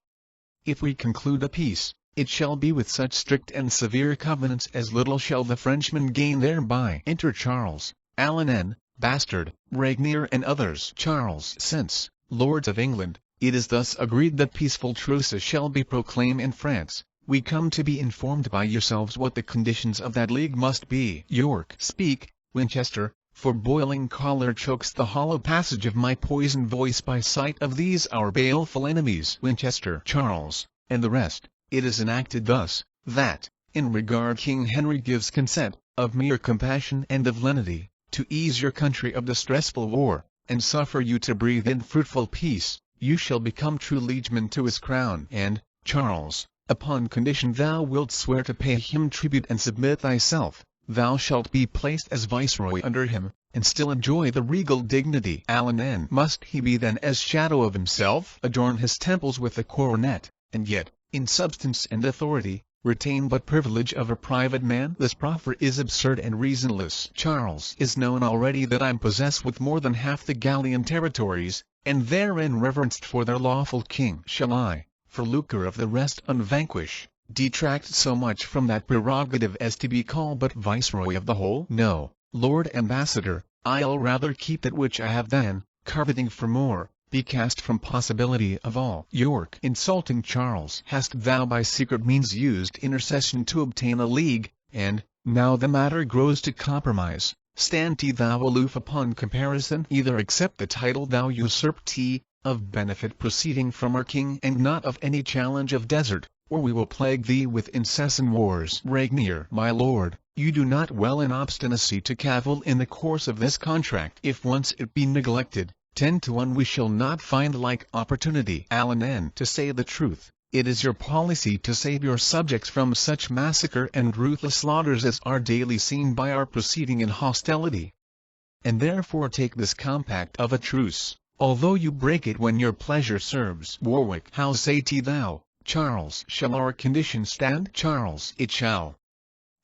If we conclude a peace, it shall be with such strict and severe covenants as little shall the Frenchmen gain thereby. Enter Charles, Alan, Bastard, Regnier and others. Charles, since, lords of England, it is thus agreed that peaceful truces shall be proclaimed in France, we come to be informed by yourselves what the conditions of that league must be. York, speak, Winchester, for boiling choler chokes the hollow passage of my poisoned voice by sight of these our baleful enemies. Winchester, Charles, and the rest. It is enacted thus, that, in regard King Henry gives consent, of mere compassion and of lenity, to ease your country of distressful war, and suffer you to breathe in fruitful peace, you shall become true liegemen to his crown. And, Charles, upon condition thou wilt swear to pay him tribute and submit thyself, thou shalt be placed as viceroy under him, and still enjoy the regal dignity. Alan, must he be then as shadow of himself, adorn his temples with a coronet, and yet, in substance and authority, retain but privilege of a private man? This proffer is absurd and reasonless. Charles, is known already that I'm possessed with more than half the Gallian territories, and therein reverenced for their lawful king. Shall I, for lucre of the rest unvanquished, detract so much from that prerogative as to be called but viceroy of the whole? No, Lord Ambassador, I'll rather keep that which I have than, coveting for more, be cast from possibility of all. York, insulting Charles, hast thou by secret means used intercession to obtain a league, and, now the matter grows to compromise, stand thou aloof upon comparison? Either accept the title thou usurped, of benefit proceeding from our king and not of any challenge of desert, or we will plague thee with incessant wars. Regnier, my lord, you do not well in obstinacy to cavil in the course of this contract. If once it be neglected, 10 to 1 we shall not find like opportunity. Alan, to say the truth, it is your policy to save your subjects from such massacre and ruthless slaughters as are daily seen by our proceeding in hostility. And therefore take this compact of a truce, although you break it when your pleasure serves. Warwick, how say'st thou, Charles? Shall our condition stand? Charles, it shall.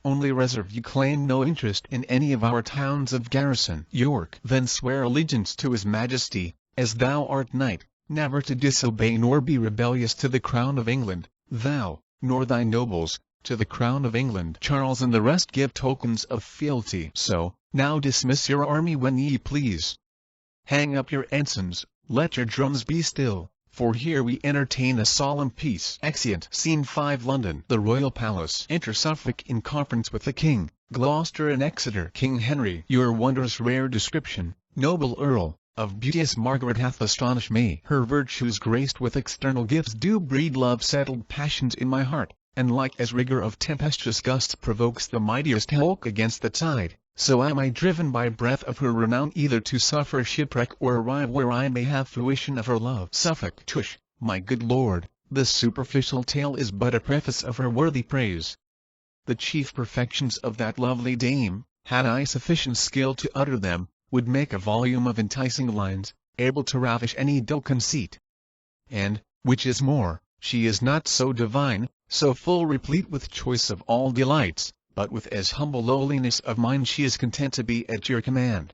Only reserve you claim no interest in any of our towns of garrison. York, then swear allegiance to his majesty, as thou art knight, never to disobey nor be rebellious to the crown of England, thou, nor thy nobles, to the crown of England. Charles and the rest give tokens of fealty. So, now dismiss your army when ye please. Hang up your ensigns, let your drums be still, for here we entertain a solemn peace. Exeunt. Scene 5. London. The Royal Palace. Enter Suffolk in conference with the King, Gloucester and Exeter. King Henry. Your wondrous rare description, noble Earl, of beauteous Margaret hath astonished me. Her virtues graced with external gifts do breed love-settled passions in my heart, and like as rigour of tempestuous gusts provokes the mightiest hulk against the tide, so am I driven by breath of her renown either to suffer shipwreck or arrive where I may have fruition of her love. Suffolk. Tush, my good lord, this superficial tale is but a preface of her worthy praise. The chief perfections of that lovely dame, had I sufficient skill to utter them, would make a volume of enticing lines, able to ravish any dull conceit. And, which is more, she is not so divine, so full replete with choice of all delights, but with as humble lowliness of mind she is content to be at your command.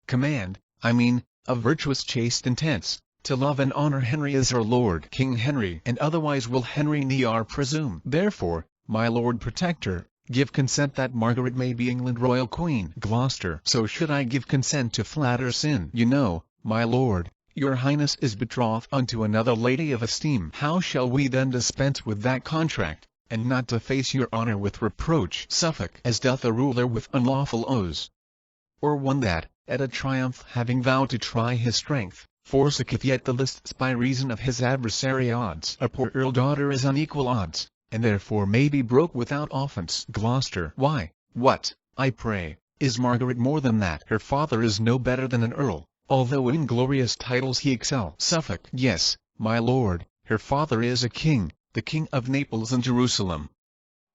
Command, I mean, of virtuous chaste intents, to love and honor Henry as her lord King Henry, and otherwise will Henry ne'er presume. Therefore, my lord protector, give consent that Margaret may be England royal queen. Gloucester. So should I give consent to flatter sin. You know, my lord, your highness is betrothed unto another lady of esteem. How shall we then dispense with that contract, and not deface your honor with reproach? Suffolk. As doth a ruler with unlawful oaths, or one that, at a triumph having vowed to try his strength, forsaketh yet the lists by reason of his adversary odds. A poor earl daughter is unequal odds, and therefore may be broke without offence. Gloucester. Why, What, I pray, is Margaret more than that? Her father is no better than an earl, although in glorious titles he excel. Suffolk. Yes, my lord, her father is a king, the King of Naples and Jerusalem,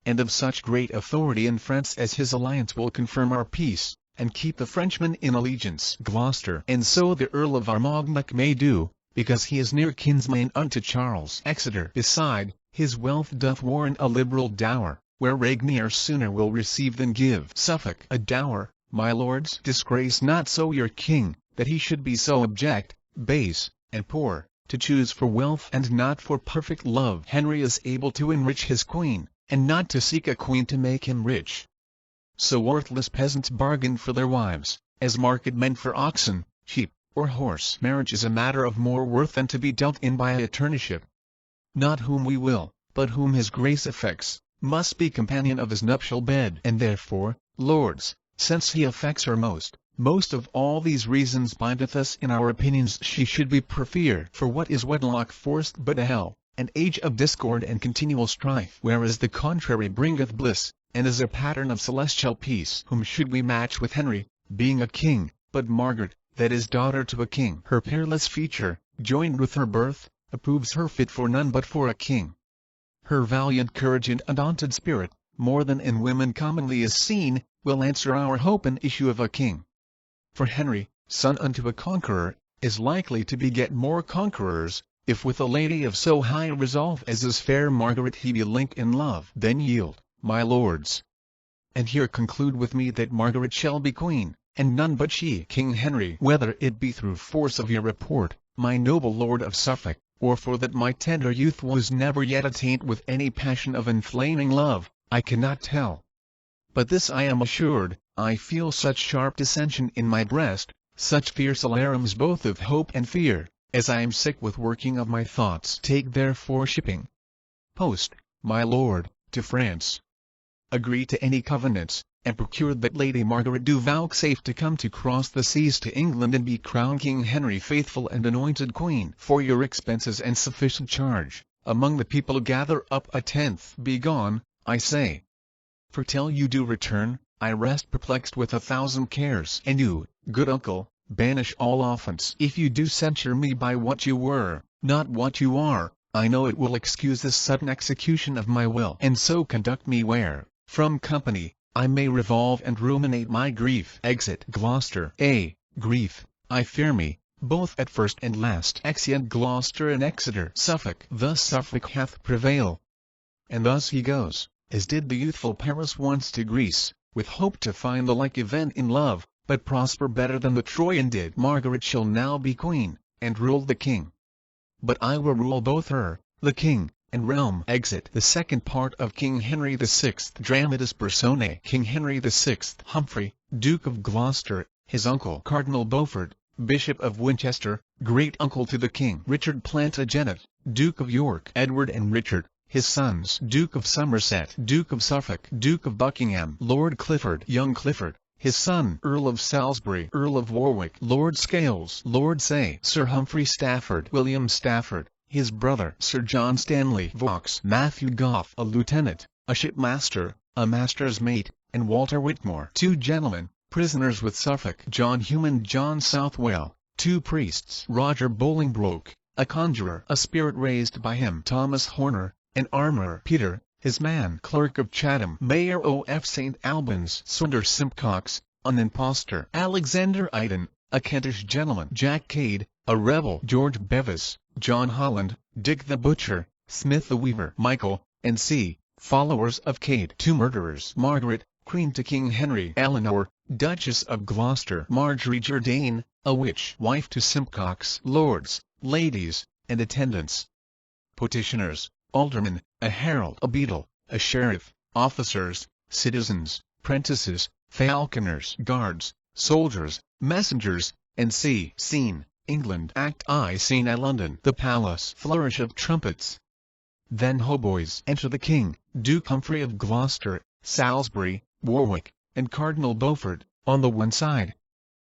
and of such great authority in France as his alliance will confirm our peace, and keep the Frenchmen in allegiance. Gloucester. And so the Earl of Armagnac may do, because he is near kinsman unto Charles. Exeter. Beside, his wealth doth warrant a liberal dower, where Regnier sooner will receive than give. Suffolk. A dower, my lords? Disgrace not so your king, that he should be so abject, base, and poor, to choose for wealth and not for perfect love. Henry is able to enrich his queen, and not to seek a queen to make him rich. So worthless peasants bargain for their wives, as market men for oxen, sheep, or horse. Marriage is a matter of more worth than to be dealt in by a attorneyship. Not whom we will, but whom his grace affects, must be companion of his nuptial bed. And therefore, lords, since he affects her most of all these reasons bindeth us in our opinions she should be preferred. For what is wedlock forced but a hell, an age of discord and continual strife? Whereas the contrary bringeth bliss, and is a pattern of celestial peace. Whom should we match with Henry, being a king, but Margaret, that is daughter to a king? Her peerless feature, joined with her birth, approves her fit for none but for a king. Her valiant courage and undaunted spirit, more than in women commonly is seen, will answer our hope and issue of a king. For Henry, son unto a conqueror, is likely to beget more conquerors, if with a lady of so high resolve as is fair Margaret he be linked in love. Then yield, my lords, and here conclude with me that Margaret shall be queen, and none but she. King Henry, whether it be through force of your report, my noble lord of Suffolk, or for that my tender youth was never yet attainted with any passion of inflaming love, I cannot tell. But this I am assured, I feel such sharp dissension in my breast, such fierce alarums both of hope and fear, as I am sick with working of my thoughts. Take therefore shipping post, my lord, to France. Agree to any covenants, and procure that Lady Margaret do vouchsafe to come to cross the seas to England and be crowned King Henry faithful and anointed queen. For your expenses and sufficient charge, among the people gather up a tenth. Be gone, I say. For till you do return, I rest perplexed with 1,000 cares. And you, good uncle, banish all offence. If you do censure me by what you were, not what you are, I know it will excuse this sudden execution of my will, and so conduct me where, from company, I may revolve and ruminate my grief. Exit. Gloucester. Grief, I fear me, both at first and last. Exeunt Gloucester and Exeter. Suffolk. Thus Suffolk hath prevail. And thus he goes, as did the youthful Paris once to Greece, with hope to find the like event in love, but prosper better than the Trojan did. Margaret shall now be queen, and rule the king. But I will rule both her, the king, and realm. Exit. The second part of King Henry VI. Dramatis Personae. King Henry VI. Humphrey, Duke of Gloucester, his uncle Cardinal Beaufort, Bishop of Winchester, great-uncle to the king. Richard Plantagenet, Duke of York. Edward and Richard, his sons. Duke of Somerset, Duke of Suffolk, Duke of Buckingham. Lord Clifford, young Clifford, his son. Earl of Salisbury, Earl of Warwick. Lord Scales, Lord Say. Sir Humphrey Stafford, William Stafford, his brother. Sir John Stanley Vaux. Matthew Gough, a lieutenant, a shipmaster, a master's mate, and Walter Whitmore. 2 gentlemen, prisoners with Suffolk. John Hume, John Southwell. 2 priests. Roger Bolingbroke, a conjurer, a spirit raised by him. Thomas Horner, an armourer. Peter, his man. Clerk of Chatham. Mayor of St. Albans. Sunder Simcox, an impostor. Alexander Iden, a Kentish gentleman. Jack Cade, a rebel. George Bevis, John Holland, Dick the Butcher, Smith the Weaver. Michael, and C., followers of Cade. 2 murderers. Margaret, queen to King Henry. Eleanor, Duchess of Gloucester. Marjorie Jourdain, a witch. Wife to Simcox. Lords, ladies, and attendants. Petitioners, aldermen, a herald, a beadle, a sheriff, officers, citizens, prentices, falconers, guards, soldiers, messengers, and scene. England. Act I. Scene I. London. The palace. Flourish of trumpets. Then hautboys enter the king, Duke Humphrey of Gloucester, Salisbury, Warwick, and Cardinal Beaufort, on the one side.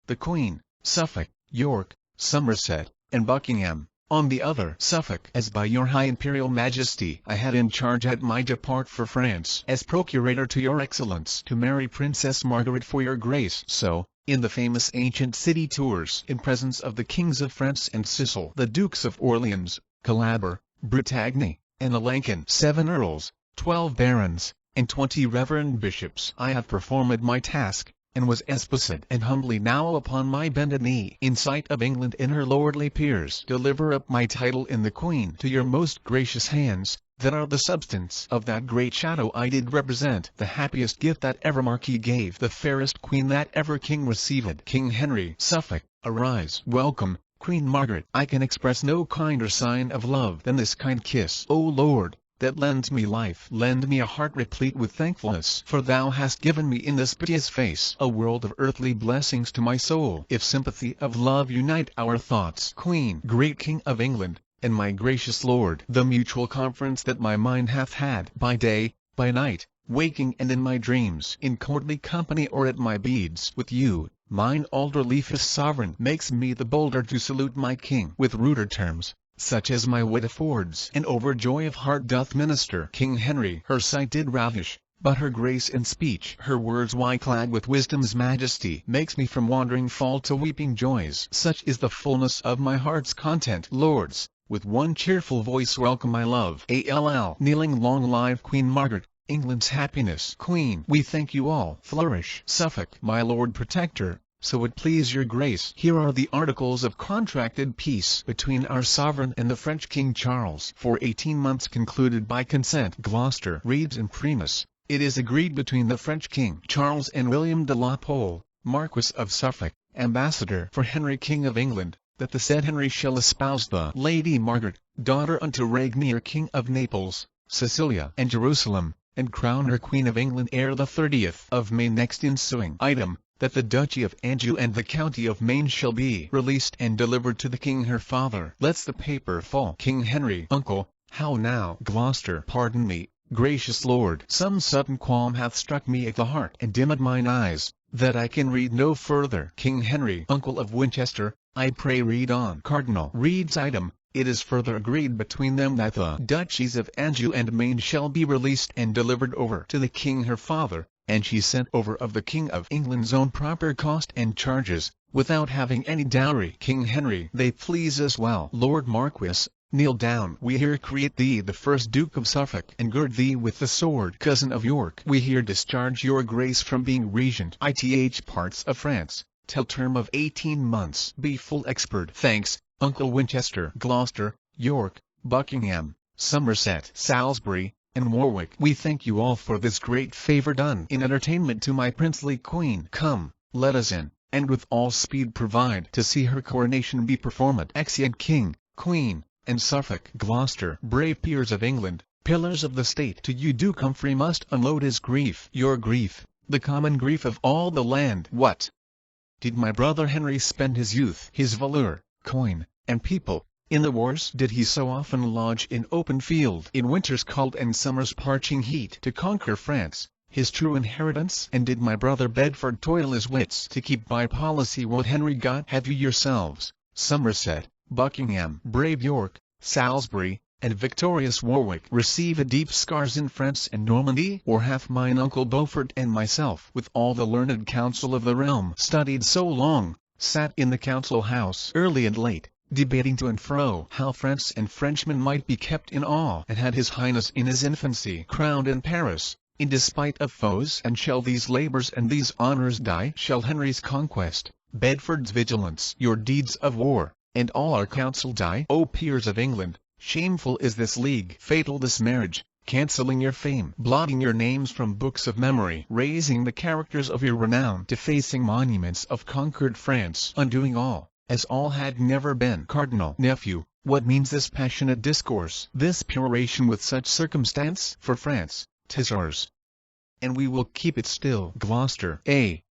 The Queen, Suffolk, York, Somerset, and Buckingham, On the other, Suffolk, as by your high imperial majesty I had in charge at my depart for France, as procurator to your excellence to marry Princess Margaret for your grace, so, in the famous ancient city tours, in presence of the kings of France and Sicily, the Dukes of Orleans, Calabar, Bretagne, and Alençon, 7 earls, 12 barons, and 20 reverend bishops, I have performed my task, and was espoused and humbly now upon my bended knee in sight of England and her lordly peers deliver up my title in the Queen to your most gracious hands, that are the substance of that great shadow I did represent, the happiest gift that ever Marquis gave, the fairest Queen that ever King received. King Henry, Suffolk, arise, welcome, Queen Margaret. I can express no kinder sign of love than this kind kiss, O Lord, that lends me life. Lend me a heart replete with thankfulness, for thou hast given me in this piteous face a world of earthly blessings to my soul. If sympathy of love unite our thoughts, Queen, great King of England, and my gracious Lord, the mutual conference that my mind hath had by day, by night, waking and in my dreams, in courtly company or at my beads with you, mine alder-leafest sovereign, makes me the bolder to salute my King with ruder terms, such as my wit affords, and overjoy of heart doth minister. King Henry, her sight did ravish, but her grace in speech, her words why clad with wisdom's majesty, makes me from wandering fall to weeping joys. Such is the fullness of my heart's content. Lords, with one cheerful voice welcome my love. ALL. Kneeling long live Queen Margaret, England's happiness. Queen, we thank you all. Flourish. Suffolk, my Lord Protector, so it please your grace. Here are the articles of contracted peace between our sovereign and the French King Charles for 18 months concluded by consent. Gloucester reads imprimis, it is agreed between the French King Charles and William de la Pole, Marquis of Suffolk, ambassador for Henry King of England, that the said Henry shall espouse the Lady Margaret, daughter unto Rainier King of Naples, Sicilia and Jerusalem, and crown her Queen of England ere the 30th of May next ensuing. Item, that the Duchy of Anjou and the County of Maine shall be released and delivered to the King her father. Lets the paper fall. King Henry, uncle, how now? Gloucester, pardon me, gracious lord. Some sudden qualm hath struck me at the heart and dimmed mine eyes, that I can read no further. King Henry, uncle of Winchester, I pray read on. Cardinal reads item, it is further agreed between them that the Duchies of Anjou and Maine shall be released and delivered over to the King her father, and she sent over of the King of England's own proper cost and charges, without having any dowry. King Henry, they please us well. Lord Marquis, kneel down. We here create thee the first Duke of Suffolk, and gird thee with the sword. Cousin of York, we here discharge your grace from being regent ith parts of France, till term of 18 months. Be full expert. Thanks, Uncle Winchester. Gloucester, York, Buckingham, Somerset, Salisbury, and Warwick. We thank you all for this great favor done in entertainment to my princely queen. Come, let us in, and with all speed provide to see her coronation be performed. Exeunt King, Queen, and Suffolk. Gloucester, brave peers of England, pillars of the state. To you Duke Humphrey must unload his grief. Your grief, the common grief of all the land. What did my brother Henry spend his youth, his valour, coin, and people, in the wars? Did he so often lodge in open field, in winter's cold and summer's parching heat, to conquer France, his true inheritance? And did my brother Bedford toil his wits to keep by policy what Henry got? Have you yourselves, Somerset, Buckingham, brave York, Salisbury, and victorious Warwick, received deep scars in France and Normandy? Or hath mine uncle Beaufort and myself, with all the learned counsel of the realm, studied so long, sat in the council house early and late, debating to and fro how France and Frenchmen might be kept in awe, and had his highness in his infancy crowned in Paris, in despite of foes? And shall these labors and these honors die? Shall Henry's conquest, Bedford's vigilance, your deeds of war, and all our counsel die? O peers of England, shameful is this league, fatal this marriage, cancelling your fame, blotting your names from books of memory, raising the characters of your renown, defacing monuments of conquered France, undoing all, as all had never been. Cardinal nephew, what means this passionate discourse, this peroration with such circumstance? For France, 'tis ours, and we will keep it still. Gloucester,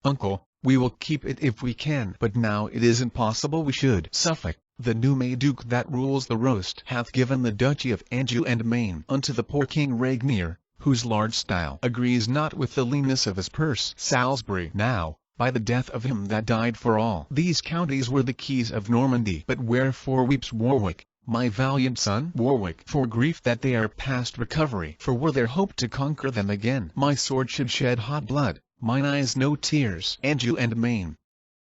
uncle, we will keep it if we can, but now it isn't possible we should. Suffolk, the new May-Duke that rules the roast hath given the Duchy of Anjou and Maine unto the poor King Rainier, whose large style agrees not with the leanness of his purse. Salisbury, now, by the death of him that died for all these counties, were the keys of Normandy. But wherefore weeps Warwick, my valiant son Warwick, for grief that they are past recovery. For were there hope to conquer them again, my sword should shed hot blood, mine eyes no tears. Anjou and Maine,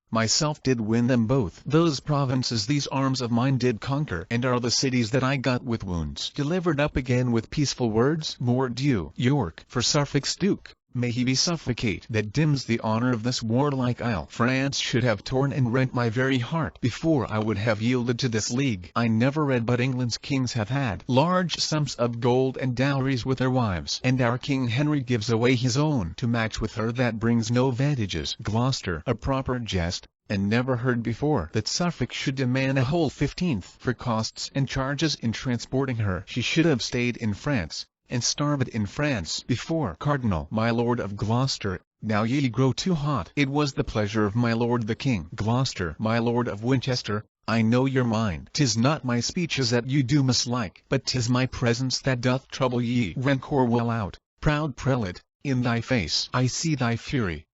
myself did win them both. Those provinces these arms of mine did conquer, and are the cities that I got with wounds delivered up again with peaceful words. Mordieu, York, for Suffolk's Duke, may he be suffocate, that dims the honor of this warlike isle. France should have torn and rent my very heart before I would have yielded to this league. I never read but England's kings have had large sums of gold and dowries with their wives, and our King Henry gives away his own to match with her that brings no vantages. Gloucester, a proper jest, and never heard before, that Suffolk should demand a whole 15th for costs and charges in transporting her. She should have stayed in France, and starved in France before. Cardinal, my lord of Gloucester, now ye grow too hot. It was the pleasure of my lord the king. Gloucester, my lord of Winchester, I know your mind. 'Tis not my speeches that you do mislike, but 'tis my presence that doth trouble ye. Rancor well out, proud prelate, in thy face I see thy fury.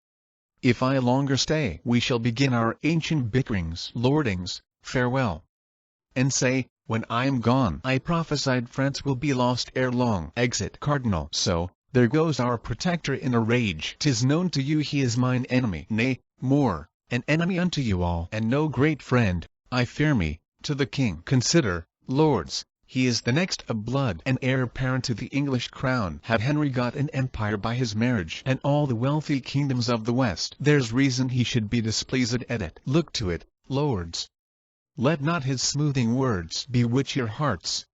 If I longer stay, we shall begin our ancient bickerings. Lordings, farewell. And say, when I am gone, I prophesied France will be lost ere long. Exit. Cardinal. So, there goes our protector in a rage. 'Tis known to you he is mine enemy, nay, more, an enemy unto you all, and no great friend, I fear me, to the king. Consider, lords, he is the next of blood and heir apparent to the English crown. Had Henry got an empire by his marriage, and all the wealthy kingdoms of the West, there's reason he should be displeased at it. Look to it, lords. Let not his smoothing words bewitch your hearts.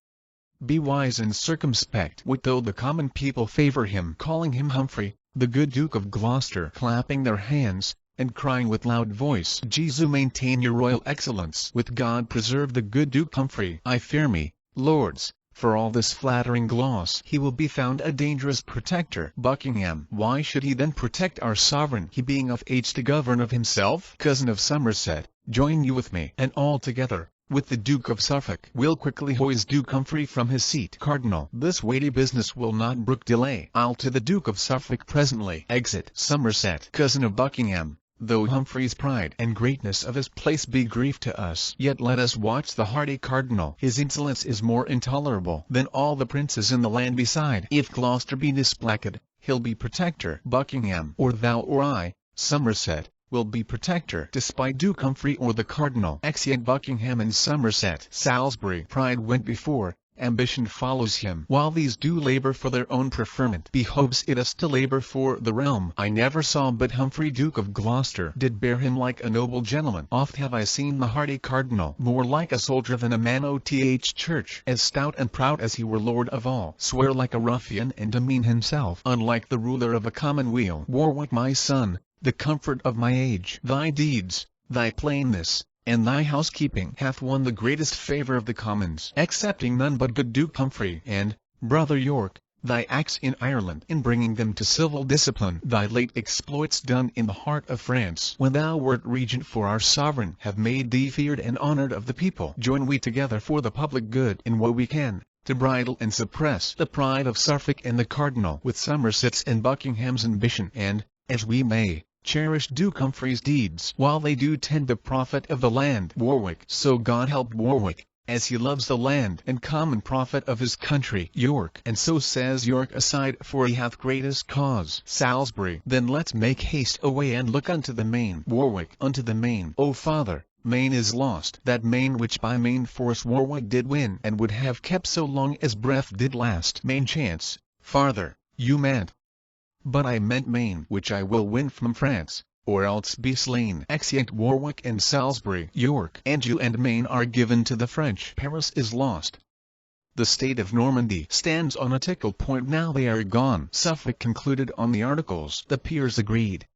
Be wise and circumspect. What though the common people favour him, calling him Humphrey, the good Duke of Gloucester, clapping their hands, and crying with loud voice, Jesu maintain your royal excellence. With God preserve the good Duke Humphrey. I fear me, lords, for all this flattering gloss, he will be found a dangerous protector. Buckingham, why should he then protect our sovereign, he being of age to govern of himself? Cousin of Somerset, join you with me, and all together, with the Duke of Suffolk, will quickly hoist Duke Humphrey from his seat. Cardinal, this weighty business will not brook delay. I'll to the Duke of Suffolk presently. Exit. Somerset, cousin of Buckingham, though Humphrey's pride and greatness of his place be grief to us, yet let us watch the hardy cardinal. His insolence is more intolerable than all the princes in the land beside. If Gloucester be displacated, he'll be protector. Buckingham, or thou or I, Somerset, will be protector, despite Duke Humphrey or the cardinal. Exeunt Buckingham and Somerset. Salisbury, pride went before, ambition follows him. While these do labour for their own preferment, behoves it us to labour for the realm. I never saw but Humphrey Duke of Gloucester did bear him like a noble gentleman. Oft have I seen the hardy cardinal, more like a soldier than a man o' th church, as stout and proud as he were lord of all, swear like a ruffian and demean himself unlike the ruler of a commonweal. Warwick, my son, the comfort of my age, thy deeds, thy plainness, and thy housekeeping hath won the greatest favour of the commons, excepting none but good Duke Humphrey, and, brother York, thy acts in Ireland in bringing them to civil discipline, thy late exploits done in the heart of France, when thou wert regent for our sovereign, have made thee feared and honoured of the people. Join we together for the public good in what we can, to bridle and suppress the pride of Suffolk and the cardinal, with Somerset's and Buckingham's ambition, and, as we may, cherish Duke Humphrey's deeds, while they do tend the profit of the land. Warwick, so God help Warwick, as he loves the land and common profit of his country. York, and so says York aside, for he hath greatest cause. Salisbury, then let's make haste away and look unto the Main. Warwick, unto the Main. O father, Maine is lost, that Maine which by main force Warwick did win, and would have kept so long as breath did last. Main chance, farther, you meant. But I meant Maine, which I will win from France, or else be slain. Exeunt Warwick and Salisbury. York, Anjou and Maine are given to the French. Paris is lost. The state of Normandy stands on a tickle point now they are gone. Suffolk concluded on the articles. The peers agreed,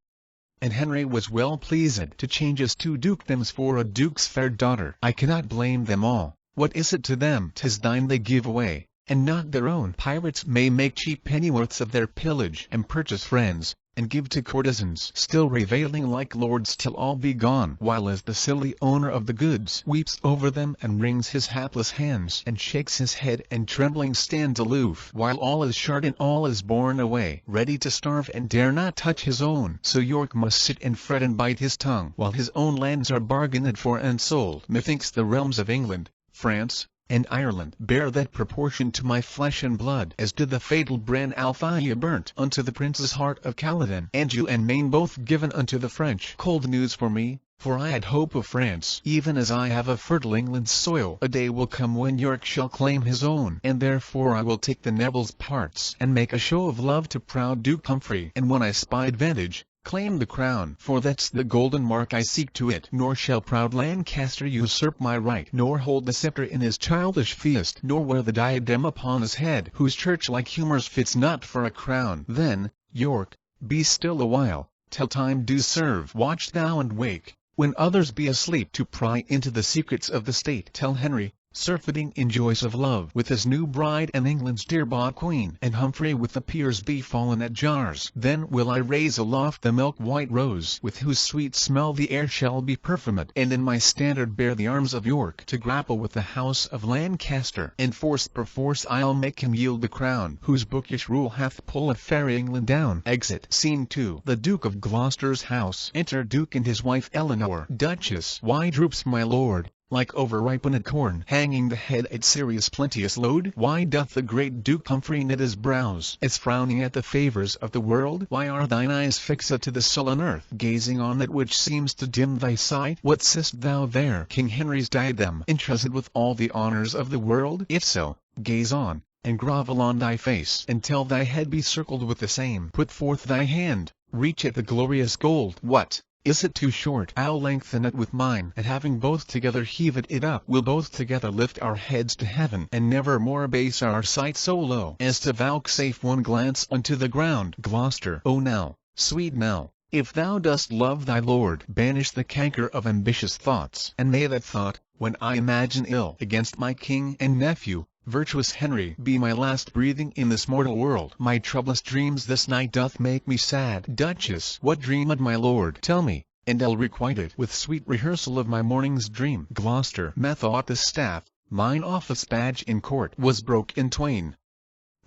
and Henry was well pleased to change his 2 dukedoms for a duke's fair daughter. I cannot blame them all. What is it to them? 'Tis thine they give away, and not their own. Pirates may make cheap pennyworths of their pillage, and purchase friends, and give to courtesans, still reveling like lords till all be gone, while as the silly owner of the goods weeps over them and wrings his hapless hands, and shakes his head and trembling stands aloof, while all is shard and all is borne away, ready to starve and dare not touch his own. So York must sit and fret and bite his tongue, while his own lands are bargained for and sold. Methinks the realms of England, France, and Ireland bear that proportion to my flesh and blood as did the fatal Bran Althea burnt unto the prince's heart of Caledon, and you and Maine both given unto the French. Cold news for me, for I had hope of France, even as I have of fertile England's soil. A day will come when York shall claim his own, and therefore I will take the Neville's parts, and make a show of love to proud Duke Humphrey, and when I spy advantage, claim the crown, for that's the golden mark I seek to it. Nor shall proud Lancaster usurp my right, nor hold the sceptre in his childish feast, nor wear the diadem upon his head, whose church-like humours fits not for a crown. Then, York, be still a while, till time do serve. Watch thou and wake, when others be asleep, to pry into the secrets of the state. Tell Henry, surfeiting in joys of love with his new bride and England's dear-bought queen, and Humphrey with the peers be fallen at jars. Then will I raise aloft the milk-white rose, with whose sweet smell the air shall be perfumed, and in my standard bear the arms of York, to grapple with the house of Lancaster, and force perforce I'll make him yield the crown, whose bookish rule hath pulled fair England down. Exit Scene 2. The Duke of Gloucester's house. Enter Duke and his wife Eleanor. Duchess. Why droops my lord, like over-ripened corn, hanging the head at Syria's plenteous load? Why doth the great Duke Humphrey knit his brows, as frowning at the favours of the world? Why are thine eyes fixed to the sullen earth, gazing on that which seems to dim thy sight? What seest thou there? King Henry's diadem, entrusted with all the honours of the world? If so, gaze on, and grovel on thy face, until thy head be circled with the same. Put forth thy hand, reach at the glorious gold. What? Is it too short? I'll lengthen it with mine, and having both together heaved it up, we'll both together lift our heads to heaven, and never more abase our sight so low as to vouchsafe one glance unto the ground. Gloucester. O now, sweet Nell, if thou dost love thy lord, banish the canker of ambitious thoughts, and may that thought, when I imagine ill against my king and nephew, virtuous Henry, be my last breathing in this mortal world. My troublous dreams this night doth make me sad. Duchess. What dreamed my lord? Tell me, and I'll requite it with sweet rehearsal of my morning's dream. Gloucester. Methought the staff, mine office badge in court, was broke in twain.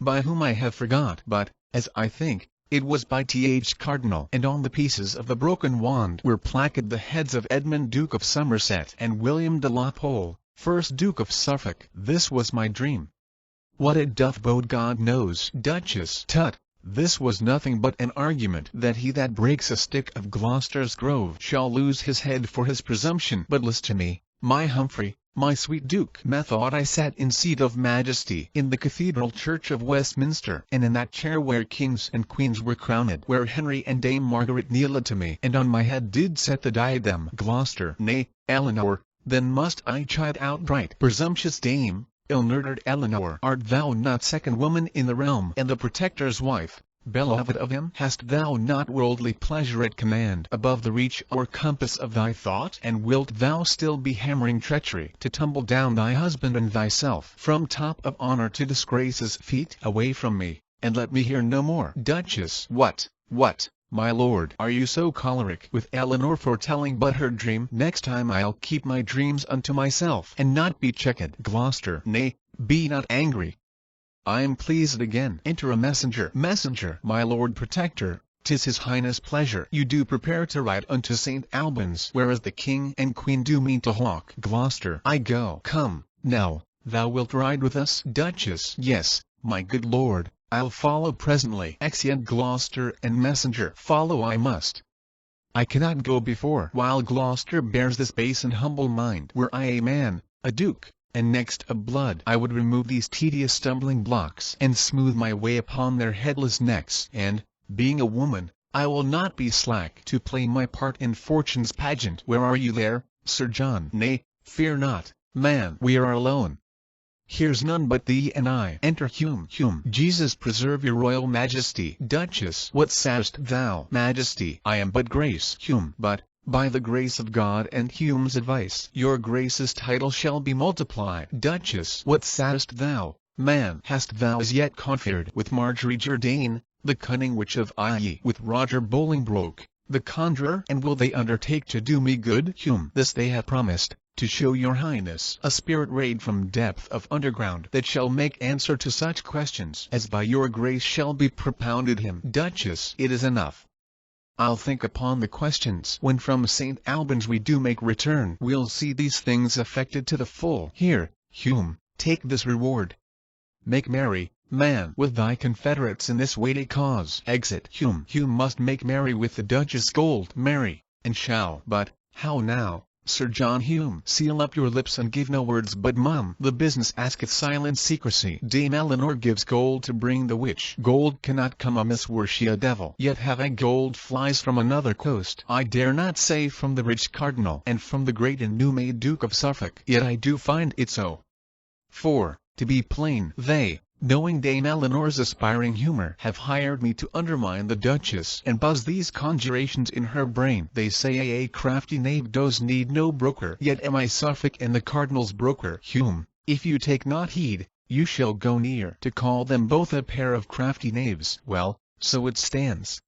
By whom I have forgot, but, as I think, it was by Th. Cardinal, and on the pieces of the broken wand were placed the heads of Edmund Duke of Somerset and William de la Pole, 1st Duke of Suffolk. This was my dream. What it doth bode God knows. Duchess. Tut, this was nothing but an argument, that he that breaks a stick of Gloucester's grove shall lose his head for his presumption. But list to me, my Humphrey, my sweet Duke. Methought I sat in seat of majesty in the Cathedral Church of Westminster, and in that chair where kings and queens were crowned, where Henry and Dame Margaret kneeled to me, and on my head did set the diadem. Gloucester. Nay, Eleanor, then must I chide outright. Presumptuous dame, ill-nurtured Eleanor, art thou not second woman in the realm, and the Protector's wife, beloved of him? Hast thou not worldly pleasure at command, above the reach or compass of thy thought? And wilt thou still be hammering treachery, to tumble down thy husband and thyself from top of honour to disgrace's feet? Away from me, and let me hear no more. Duchess. What, my lord, are you so choleric with Eleanor for telling but her dream? Next time I'll keep my dreams unto myself, and not be checked. Gloucester. Nay, be not angry. I am pleased again. Enter a messenger. Messenger. My lord protector, 'tis his highness' pleasure you do prepare to ride unto St. Albans, whereas the king and queen do mean to hawk. Gloucester. I go. Come, Nell, thou wilt ride with us? Duchess. Yes, my good lord, I'll follow presently. Exeunt Gloucester and messenger. Follow I must. I cannot go before while Gloucester bears this base and humble mind. Were I a man, a duke, and next of blood, I would remove these tedious stumbling blocks, and smooth my way upon their headless necks, and, being a woman, I will not be slack to play my part in fortune's pageant. Where are you there, Sir John? Nay, fear not, man, we are alone. Here's none but thee and I. Enter Hume. Jesus preserve your royal majesty. Duchess. What sayest thou? Majesty. I am but Grace. Hume. But, by the grace of God and Hume's advice, your Grace's title shall be multiplied. Duchess. What sayest thou? Man. Hast thou as yet conferred with Marjorie Jourdain, the cunning witch of Eye, with Roger Bolingbroke, the conjurer? And will they undertake to do me good? Hume. This they have promised, to show your highness a spirit raid from depth of underground that shall make answer to such questions as by your grace shall be propounded him. Duchess. It is enough. I'll think upon the questions. When from St. Albans we do make return, we'll see these things effected to the full. Here, Hume, take this reward. Make merry, man, with thy confederates in this weighty cause. Exit. Hume must make merry with the Duchess Gold. Merry, and shall. But, how now, Sir John Hume? Seal up your lips and give no words but mum. The business asketh silent secrecy. Dame Eleanor gives gold to bring the witch. Gold cannot come amiss were she a devil. Yet have I gold flies from another coast. I dare not say from the rich cardinal and from the great and new-made Duke of Suffolk. Yet I do find it so. For, to be plain, they, knowing Dame Eleanor's aspiring humour, have hired me to undermine the Duchess and buzz these conjurations in her brain. They say a crafty knave does need no broker. Yet am I Suffolk and the Cardinal's broker. Hume, if you take not heed, you shall go near to call them both a pair of crafty knaves. Well, so it stands.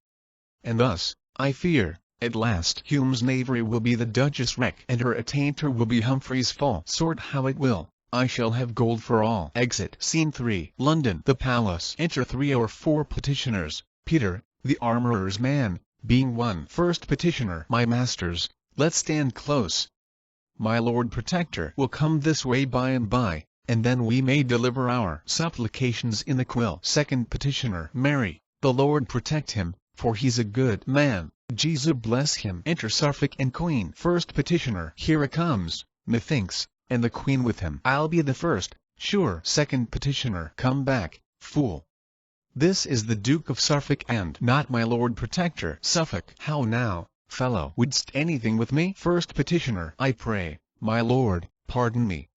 And thus, I fear, at last Hume's knavery will be the Duchess' wreck, and her attainder will be Humphrey's fall. Sort how it will, I shall have gold for all. Exit. Scene 3. London. The palace. Enter 3 or 4 petitioners. Peter, the armourer's man, being one. First petitioner. My masters, let's stand close. My Lord Protector will come this way by and by, and then we may deliver our supplications in the quill. Second petitioner. Mary, the Lord protect him, for he's a good man. Jesus bless him. Enter Suffolk and Queen. First petitioner. Here it comes, methinks, and the Queen with him. I'll be the first, sure. Second petitioner. Come back, fool. This is the Duke of Suffolk and not my Lord Protector. Suffolk. How now, fellow? Wouldst anything with me? First petitioner. I pray, my lord, pardon me.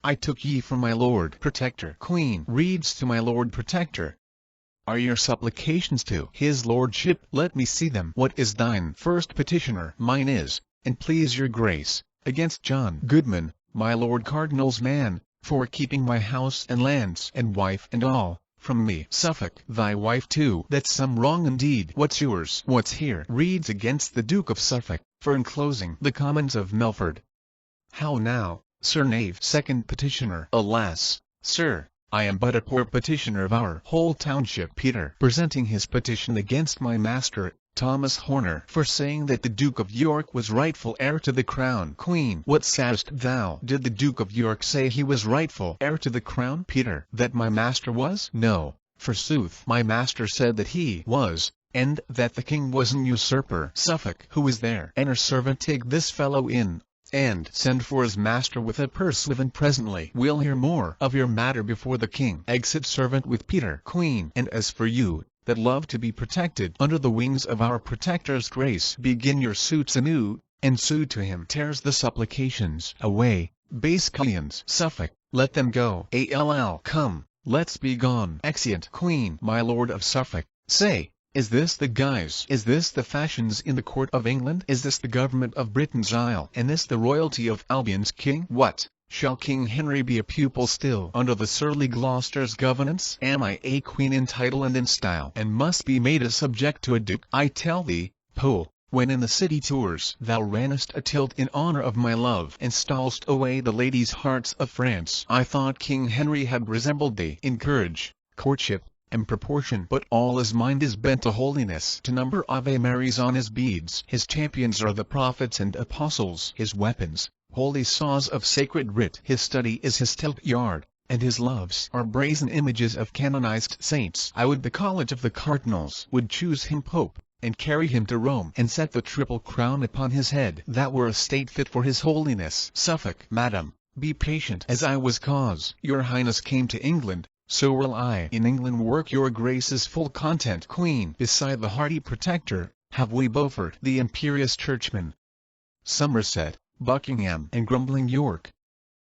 I took ye for my Lord Protector. Queen. Reads to my Lord Protector. Are your supplications to his lordship? Let me see them. What is thine? First petitioner. Mine is, and please your grace, against John Goodman, my Lord Cardinal's man, for keeping my house and lands and wife and all, from me. Suffolk. Thy wife too. That's some wrong indeed. What's yours? What's here? Reads against the Duke of Suffolk, for enclosing the Commons of Melford. How now, Sir Knave? Second petitioner. Alas, sir, I am but a poor petitioner of our whole township. Peter, presenting his petition against my master, Thomas Horner, for saying that the Duke of York was rightful heir to the crown. Queen. What sayest thou? Did the Duke of York say he was rightful heir to the crown? Peter. That my master was? No, forsooth. My master said that he was, and that the king was an usurper. Suffolk. Who is there? Enter servant. Take this fellow in, and send for his master with a pursuivant presently. We'll hear more of your matter before the king. Exit servant with Peter. Queen. And as for you, that love to be protected under the wings of our Protector's grace, begin your suits anew, and sue to him. Tears the supplications away, base cullions. Suffolk. Let them go. Come, let's be gone. Exeunt. Queen. My Lord of Suffolk, say, is this the guise? Is this the fashions in the court of England? Is this the government of Britain's isle? And this the royalty of Albion's king? What? Shall King Henry be a pupil still under the surly Gloucester's governance? Am I a queen in title and in style, and must be made a subject to a duke? I tell thee, Poole, when in the city tours thou rannest a tilt in honour of my love, and stol'st away the ladies' hearts of France, I thought King Henry had resembled thee in courage, courtship, and proportion. But all his mind is bent to holiness, to number Ave Marys on his beads. His champions are the prophets and apostles, his weapons, holy saws of sacred writ. His study is his tilt yard, and his loves are brazen images of canonized saints. I would the college of the cardinals would choose him pope, and carry him to Rome, and set the triple crown upon his head. That were a state fit for his holiness. Suffolk. Madam, be patient. As I was cause your highness came to England, so will I in England work your grace's full content. Queen. Beside the hardy Protector, have we Beaufort, the imperious churchman, Somerset, Buckingham, and grumbling York.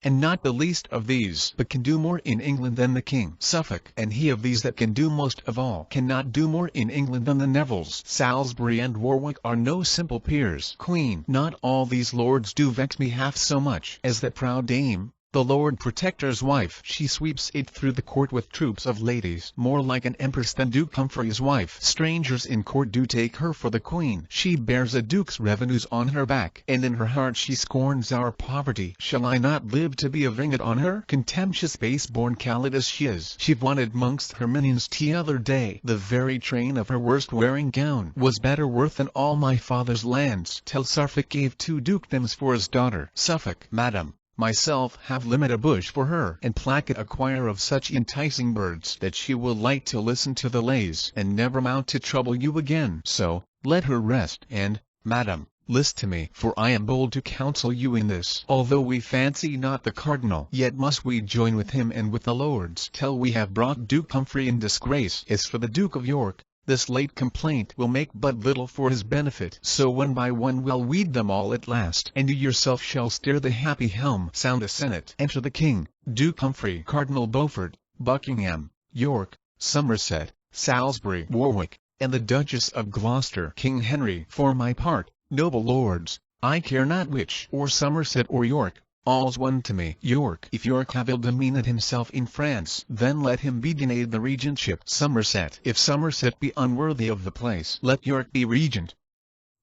And not the least of these but can do more in England than the king. Suffolk. And he of these that can do most of all cannot do more in England than the Nevilles. Salisbury and Warwick are no simple peers. Queen. Not all these lords do vex me half so much as that proud dame, the Lord Protector's wife. She sweeps it through the court with troops of ladies, more like an empress than Duke Humphrey's wife. Strangers in court do take her for the queen. She bears a duke's revenues on her back, and in her heart she scorns our poverty. Shall I not live to be avenged on her? Contemptuous base-born callid as she is, she vaunted mongst her minions t'other day. The very train of her worst wearing gown was better worth than all my father's lands, till Suffolk gave 2 dukedoms for his daughter. Suffolk. Madam, myself have limit a bush for her, and placket a choir of such enticing birds that she will like to listen to the lays and never mount to trouble you again. So, let her rest, and, madam, list to me, for I am bold to counsel you in this. Although we fancy not the cardinal, yet must we join with him and with the lords till we have brought Duke Humphrey in disgrace. As for the Duke of York, this late complaint will make but little for his benefit. So one by one we'll weed them all at last, and you yourself shall steer the happy helm. Sound the senate. Enter the king, Duke Humphrey, Cardinal Beaufort, Buckingham, York, Somerset, Salisbury, Warwick, and the Duchess of Gloucester. King Henry. For my part, noble lords, I care not which, or Somerset or York, all's one to me. York. If York have ill-demeaned himself in France, then let him be denied the regentship. Somerset. If Somerset be unworthy of the place, let York be regent.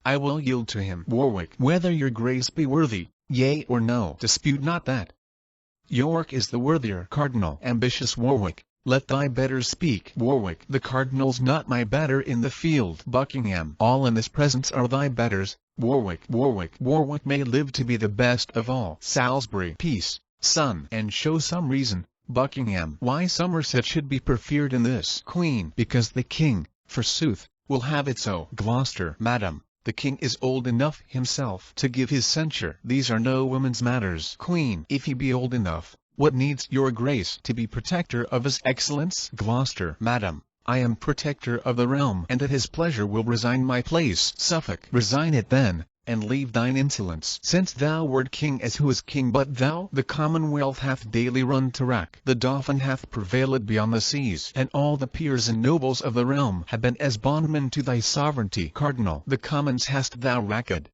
I will yield to him. Warwick. Whether your grace be worthy, yea or no, dispute not that. York is the worthier cardinal. Ambitious Warwick, let thy betters speak. Warwick. The cardinal's not my better in the field. Buckingham. All in this presence are thy betters. Warwick. Warwick may live to be the best of all. Salisbury. Peace, son, and show some reason. Buckingham. Why Somerset should be preferred in this. Queen. Because the king, forsooth, will have it so. Gloucester. Madam, the king is old enough himself to give his censure. These are no women's matters. Queen. If he be old enough, what needs your grace to be protector of his excellence? Gloucester. Madam, I am protector of the realm, and at his pleasure will resign my place. Suffolk. Resign it then, and leave thine insolence. Since thou wert king, as who is king but thou? The commonwealth hath daily run to wrack. The dauphin hath prevailed beyond the seas, and all the peers and nobles of the realm have been as bondmen to thy sovereignty. Cardinal. The commons hast thou racked.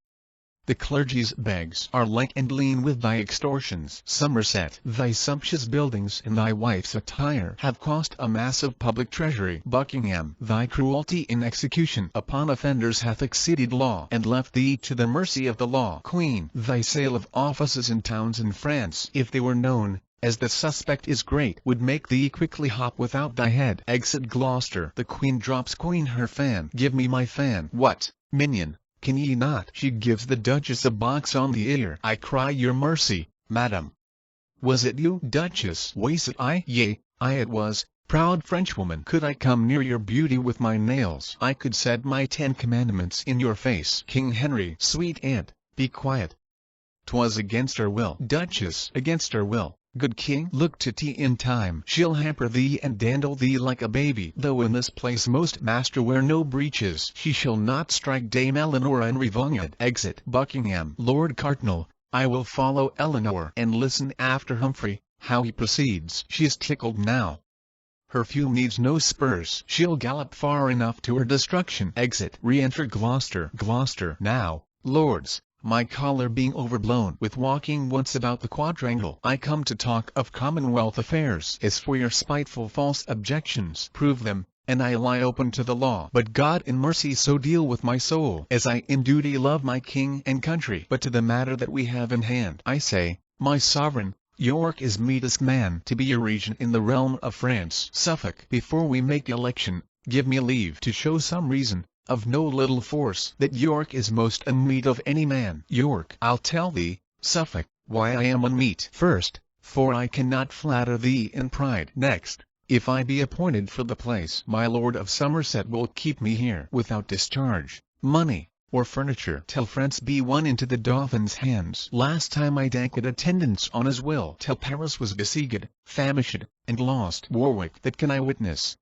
The clergy's begs are lank and lean with thy extortions. Somerset. Thy sumptuous buildings and thy wife's attire have cost a massive public treasury. Buckingham. Thy cruelty in execution upon offenders hath exceeded law, and left thee to the mercy of the law. Queen. Thy sale of offices in towns in France, if they were known, as the suspect is great, would make thee quickly hop without thy head. Exit Gloucester. The queen drops queen her fan. Give me my fan. What, minion, can ye not? She gives the Duchess a box on the ear. I cry your mercy, madam. Was it you, Duchess? Was it I? Yea, I it was. Proud Frenchwoman, could I come near your beauty with my nails, I could set my 10 commandments in your face. King Henry. Sweet aunt, be quiet. 'Twas against her will. Duchess. Against her will. Good king, look to tea in time. She'll hamper thee and dandle thee like a baby. Though in this place most master wear no breeches, she shall not strike Dame Eleanor and Revoniad. Exit Buckingham. Lord Cardinal, I will follow Eleanor and listen after Humphrey, how he proceeds. She is tickled now. Her fume needs no spurs. She'll gallop far enough to her destruction. Exit. Re-enter Gloucester. Gloucester. Now, lords, my collar being overblown with walking once about the quadrangle, I come to talk of Commonwealth affairs. As for your spiteful false objections, prove them, and I lie open to the law. But God in mercy so deal with my soul, as I in duty love my king and country. But to the matter that we have in hand, I say, my sovereign, York is meetest man to be your regent in the realm of France. Suffolk. Before we make election, give me leave to show some reason, of no little force, that York is most unmeet of any man. York. I'll tell thee, Suffolk, why I am unmeet. First, for I cannot flatter thee in pride. Next, if I be appointed for the place, my lord of Somerset will keep me here without discharge, money, or furniture, till France be won into the Dauphin's hands. Last time I danked attendance on his will, till Paris was besieged, famished, and lost. Warwick. That can I witness.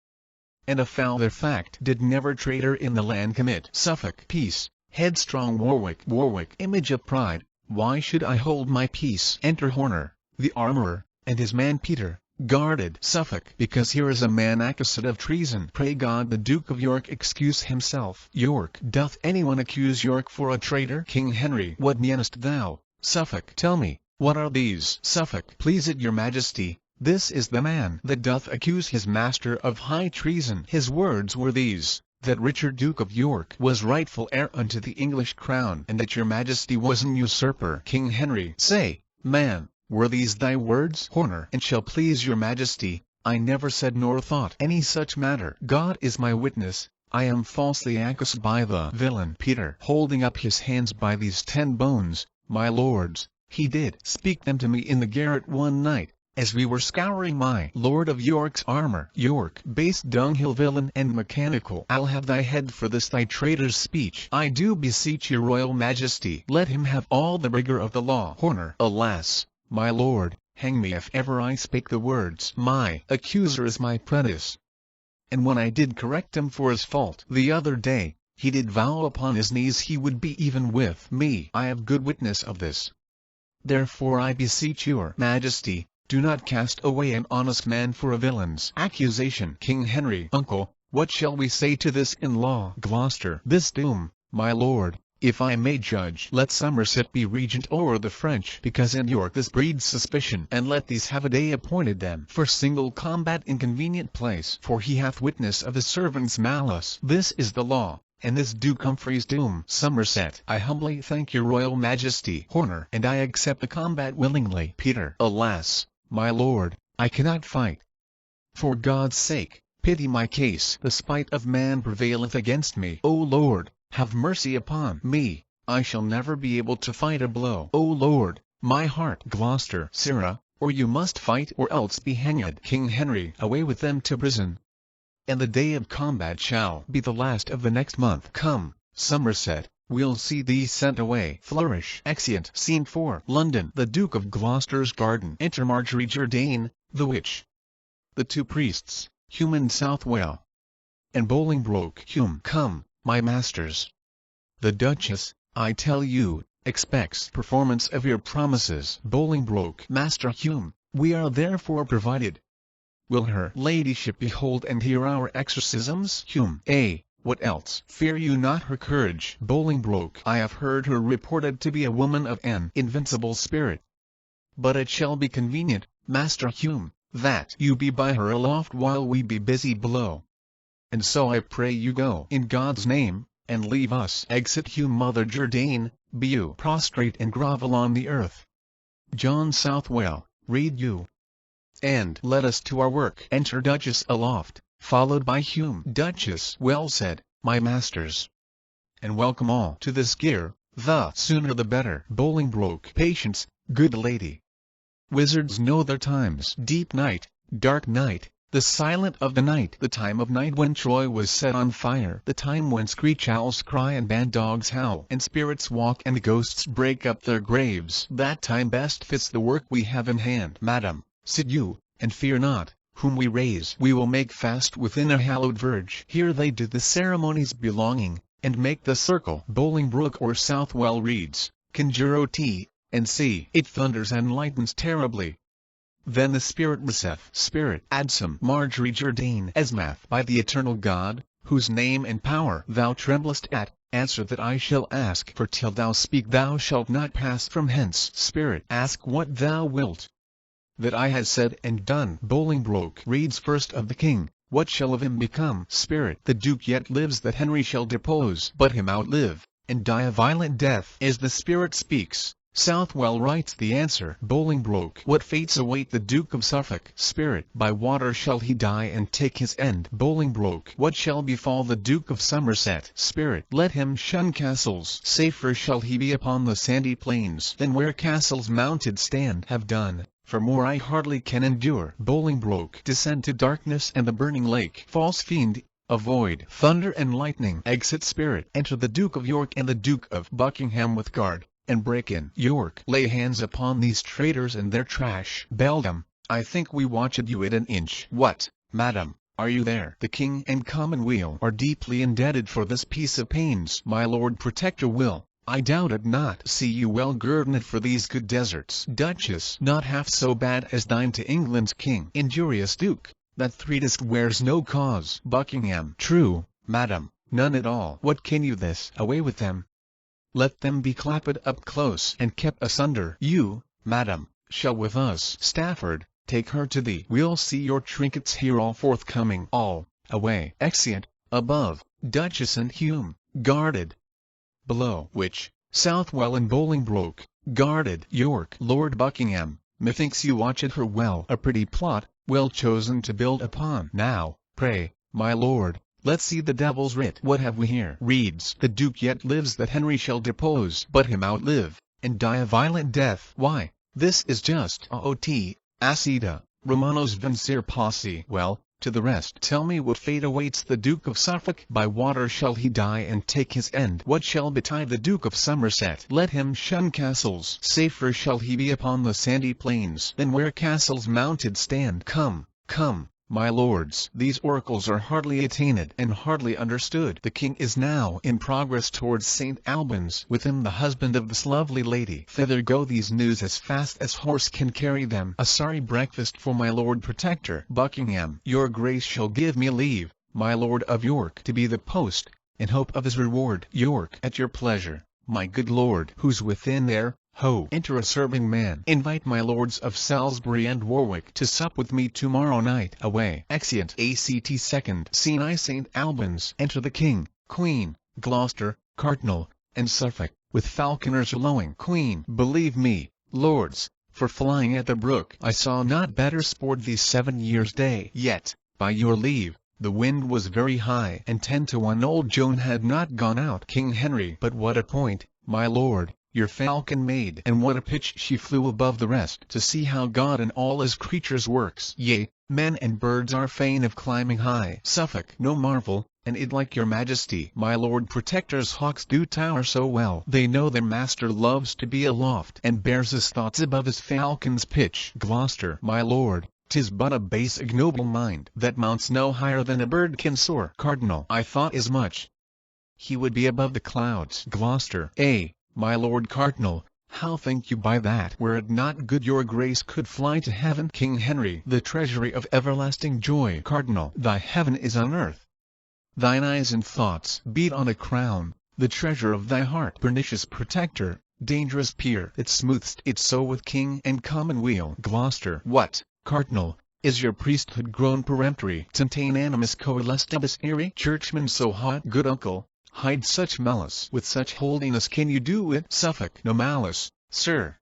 And a fouler fact did never traitor in the land commit. Suffolk. Peace, headstrong Warwick. Warwick. Image of pride, why should I hold my peace? Enter Horner, the armourer, and his man Peter, guarded. Suffolk. Because here is a man accused of treason. Pray God the Duke of York excuse himself. York. Doth anyone accuse York for a traitor? King Henry. What meanest thou, Suffolk? Tell me, what are these? Suffolk. Please it your majesty, this is the man that doth accuse his master of high treason. His words were these, that Richard Duke of York was rightful heir unto the English crown, and that your majesty was an usurper. King Henry. Say, man, were these thy words? Horner. And shall please your majesty, I never said nor thought any such matter. God is my witness, I am falsely accused by the villain Peter, holding up his hands by these 10 bones, my lords, He did speak them to me in the garret one night, as we were scouring my Lord of York's armour. York, base dunghill villain and mechanical, I'll have thy head for this thy traitor's speech. I do beseech your royal majesty, let him have all the rigour of the law. Horner, alas, my lord, hang me if ever I spake the words. My accuser is my prentice. And when I did correct him for his fault the other day, he did vow upon his knees he would be even with me. I have good witness of this. Therefore I beseech your majesty, do not cast away an honest man for a villain's accusation. King Henry, uncle, what shall we say to this in law? Gloucester, this doom, my lord, if I may judge, let Somerset be regent o'er the French, because in York this breeds suspicion, and let these have a day appointed them for single combat in convenient place, for he hath witness of his servant's malice. This is the law, and this Duke Humphrey's doom. Somerset, I humbly thank your royal majesty. Horner, and I accept the combat willingly. Peter, alas, my lord, I cannot fight. For God's sake, pity my case. The spite of man prevaileth against me. O Lord, have mercy upon me, I shall never be able to fight a blow. O Lord, my heart. Gloucester, sirrah, or you must fight or else be hanged. King Henry, away with them to prison. And the day of combat shall be the last of the next month. Come, Somerset, we'll see thee sent away. Flourish. Exeunt. Scene 4. London. The Duke of Gloucester's garden. Enter Marjorie Jourdain, the witch. The two priests, Hume and Southwell. And Bolingbroke. Hume. Come, my masters. The Duchess, I tell you, expects performance of your promises. Bolingbroke. Master Hume, we are therefore provided. Will her ladyship behold and hear our exorcisms? Hume. What else? Fear you not her courage? Bolingbroke. I have heard her reported to be a woman of an invincible spirit. But it shall be convenient, Master Hume, that you be by her aloft while we be busy below. And so I pray you go in God's name, and leave us. Exit Hume. Mother Jourdain, be you prostrate and grovel on the earth. John Southwell, read you. And let us to our work. Enter Duchess aloft, followed by Hume. Duchess. Well said, my masters. And welcome all to this gear, the sooner the better. Bolingbroke. Patience, good lady. Wizards know their times. Deep night, dark night, the silent of the night, the time of night when Troy was set on fire, the time when screech owls cry and band dogs howl, and spirits walk and ghosts break up their graves. That time best fits the work we have in hand. Madam, sit you, and fear not, whom we raise. We will make fast within a hallowed verge. Here they do the ceremonies belonging, and make the circle. Bolingbroke or Southwell reads, Conjuro T, and see. It thunders and lightens terribly. Then the spirit recef. Spirit adsum. Marjorie Jourdain. Esmath. By the eternal God, whose name and power thou tremblest at, answer that I shall ask. For till thou speak thou shalt not pass from hence. Spirit. Ask what thou wilt. That I have said and done. Bolingbroke reads first of the king, what shall of him become? Spirit. The Duke yet lives that Henry shall depose, but him outlive, and die a violent death. As the spirit speaks, Southwell writes the answer. Bolingbroke. What fates await the Duke of Suffolk? Spirit. By water shall he die and take his end. Bolingbroke. What shall befall the Duke of Somerset? Spirit. Let him shun castles. Safer shall he be upon the sandy plains than where castles mounted stand have done. For more I hardly can endure. Bolingbroke. Descend to darkness and the burning lake. False fiend, avoid thunder and lightning. Exit Spirit. Enter the Duke of York and the Duke of Buckingham with guard, and break in. York. Lay hands upon these traitors and their trash. Beldam. I think we watched you at an inch. What, madam, are you there? The king and commonweal are deeply indebted for this piece of pains. My lord protector will, I doubt it not, see you well guerdoned for these good deserts. Duchess. Not half so bad as thine to England's king. Injurious Duke, that treatise wears no cause. Buckingham. True, madam, none at all. What can you this? Away with them. Let them be clapped up close and kept asunder. You, madam, shall with us. Stafford, take her to thee. We'll see your trinkets here all forthcoming. All, away. Exeunt. Above, Duchess and Hume, guarded. Below which, Southwell and Bolingbroke, guarded. York. Lord Buckingham, methinks you watched her well. A pretty plot, well chosen to build upon. Now, pray, my lord, let's see the devil's writ. What have we here? Reads, the Duke yet lives that Henry shall depose, but him outlive, and die a violent death. Why, this is just Ot. Acida, Romanos Vincere Posse. Well, to the rest tell me what fate awaits the Duke of Suffolk. By water shall he die and take his end. What shall betide the Duke of Somerset? Let him shun castles. Safer shall he be upon the sandy plains than where castles mounted stand. Come, come, my lords, these oracles are hardly attained and hardly understood. The king is now in progress towards St. Albans, with him the husband of this lovely lady. Thither go these news as fast as horse can carry them. A sorry breakfast for my Lord Protector Buckingham. Your grace shall give me leave, my Lord of York, to be the post, in hope of his reward. York, at your pleasure, my good lord. Who's within there? Ho! Enter a serving man. Invite my lords of Salisbury and Warwick to sup with me tomorrow night. Away. Exeunt. Act second. Scene I. St. Albans. Enter the king, queen, Gloucester, cardinal, and Suffolk, with falconers lowing. Queen. Believe me, lords, for flying at the brook I saw not better sport these 7 years' day. Yet, by your leave, the wind was very high, and 10 to 1 old Joan had not gone out. King Henry. But what a point, my lord, your falcon made, and what a pitch she flew above the rest, to see how God and all his creatures works. Yea, men and birds are fain of climbing high. Suffolk. No marvel, and it like your majesty. My Lord Protector's hawks do tower so well. They know their master loves to be aloft, and bears his thoughts above his falcon's pitch. Gloucester. My lord, 'tis but a base ignoble mind that mounts no higher than a bird can soar. Cardinal. I thought as much. He would be above the clouds. Gloucester. My Lord Cardinal, how think you by that? Were it not good your grace could fly to heaven. King Henry. The treasury of everlasting joy. Cardinal. Thy heaven is on earth. Thine eyes and thoughts beat on a crown, the treasure of thy heart. Pernicious protector, dangerous peer, that smoothst it so with king and commonweal. Gloucester. What, Cardinal, is your priesthood grown peremptory? Tentane animus coelestibus ere? Churchman so hot. Good uncle, hide such malice. With such holiness can you do it? Suffolk. No malice, sir.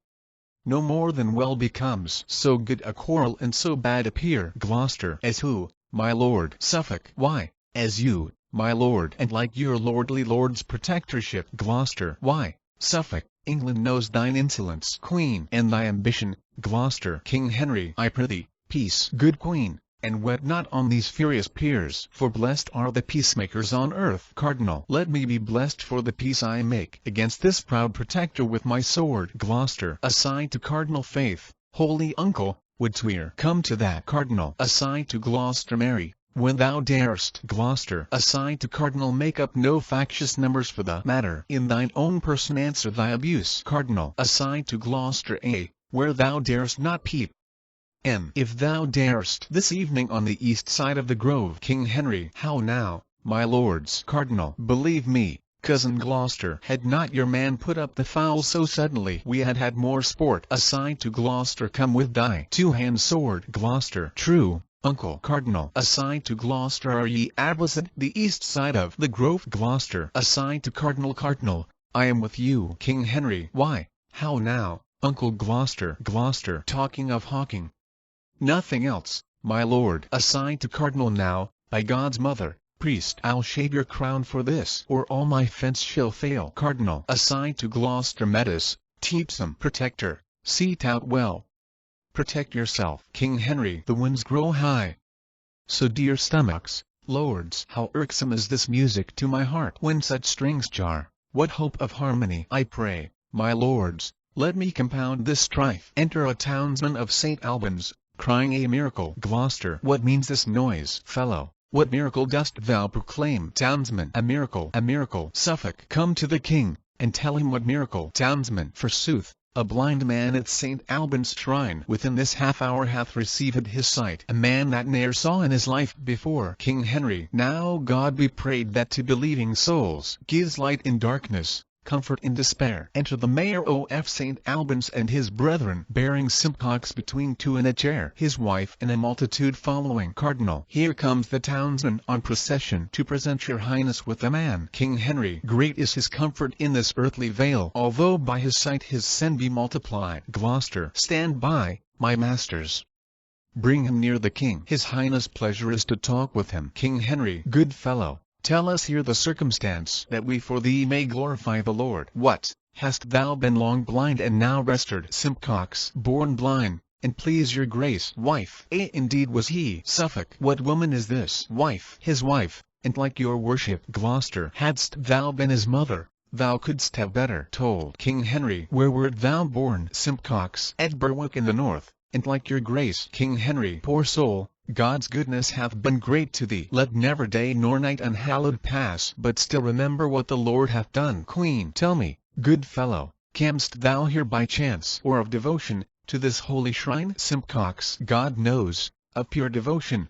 No more than well becomes so good a quarrel and so bad a peer. Gloucester. As who, my lord? Suffolk. Why, as you, my lord, and like your lordly lord's protectorship. Gloucester. Why, Suffolk, England knows thine insolence. Queen. And thy ambition. Gloucester. King Henry. I prithee, peace, good queen, and wet not on these furious peers, for blessed are the peacemakers on earth. Cardinal. Let me be blessed for the peace I make against this proud protector with my sword. Gloucester. Aside to Cardinal Faith, holy uncle, would swear. Come to that. Cardinal. Aside to Gloucester Mary, when thou darest. Gloucester. Aside to Cardinal. Make up no factious numbers for the matter. In thine own person answer thy abuse. Cardinal. Aside to Gloucester where thou darest not peep. If thou darest this evening on the east side of the grove. King Henry. How now, my lords? Cardinal. Believe me, cousin Gloucester, had not your man put up the fowl so suddenly, we had had more sport. Aside to Gloucester. Come with thy two-hand sword. Gloucester. True, uncle. Cardinal. Aside to Gloucester. Are ye absent the east side of the grove? Gloucester. Aside to Cardinal. Cardinal, I am with you. King Henry. Why, how now, uncle Gloucester? Gloucester. Talking of hawking. Nothing else, my lord. Aside to Cardinal. Now, by God's mother, priest, I'll shave your crown for this, or all my fence shall fail. Cardinal. Aside to Gloucester. Metis, Tepsome. Protector, seat out well. Protect yourself. King Henry. The winds grow high. So dear stomachs, lords, how irksome is this music to my heart. When such strings jar, what hope of harmony? I pray, my lords, let me compound this strife. Enter a townsman of St. Albans, crying a miracle. Gloucester. What means this noise? Fellow, what miracle dost thou proclaim? Townsman. A miracle. A miracle. Suffolk. Come to the king, and tell him what miracle. Townsman. Forsooth, a blind man at St. Albans shrine within this half hour hath received his sight, a man that ne'er saw in his life before. King Henry. Now God be prayed that to believing souls gives light in darkness, comfort in despair. Enter the mayor of St. Albans and his brethren, bearing simcocks between two in a chair, his wife and a multitude following. Cardinal. Here comes the townsman on procession to present your highness with the man. King Henry. Great is his comfort in this earthly vale, although by his sight his sin be multiplied. Gloucester. Stand by, my masters. Bring him near the king. His highness' pleasure is to talk with him. King Henry. Good fellow, tell us here the circumstance, that we for thee may glorify the Lord. What, Hast thou been long blind and now restored? Simcox, born blind, and please your grace. Wife, indeed was he. Suffolk, what woman is this? Wife, his wife, and like your worship. Gloucester, hadst thou been his mother, thou couldst have better told. King Henry, where wert thou born? Simcox, at Berwick in the north, and like your grace. King Henry, poor soul, God's goodness hath been great to thee. Let never day nor night unhallowed pass, but still remember what the Lord hath done. Queen, tell me, good fellow, cam'st thou here by chance, or of devotion, to this holy shrine? Simcox, God knows, of pure devotion,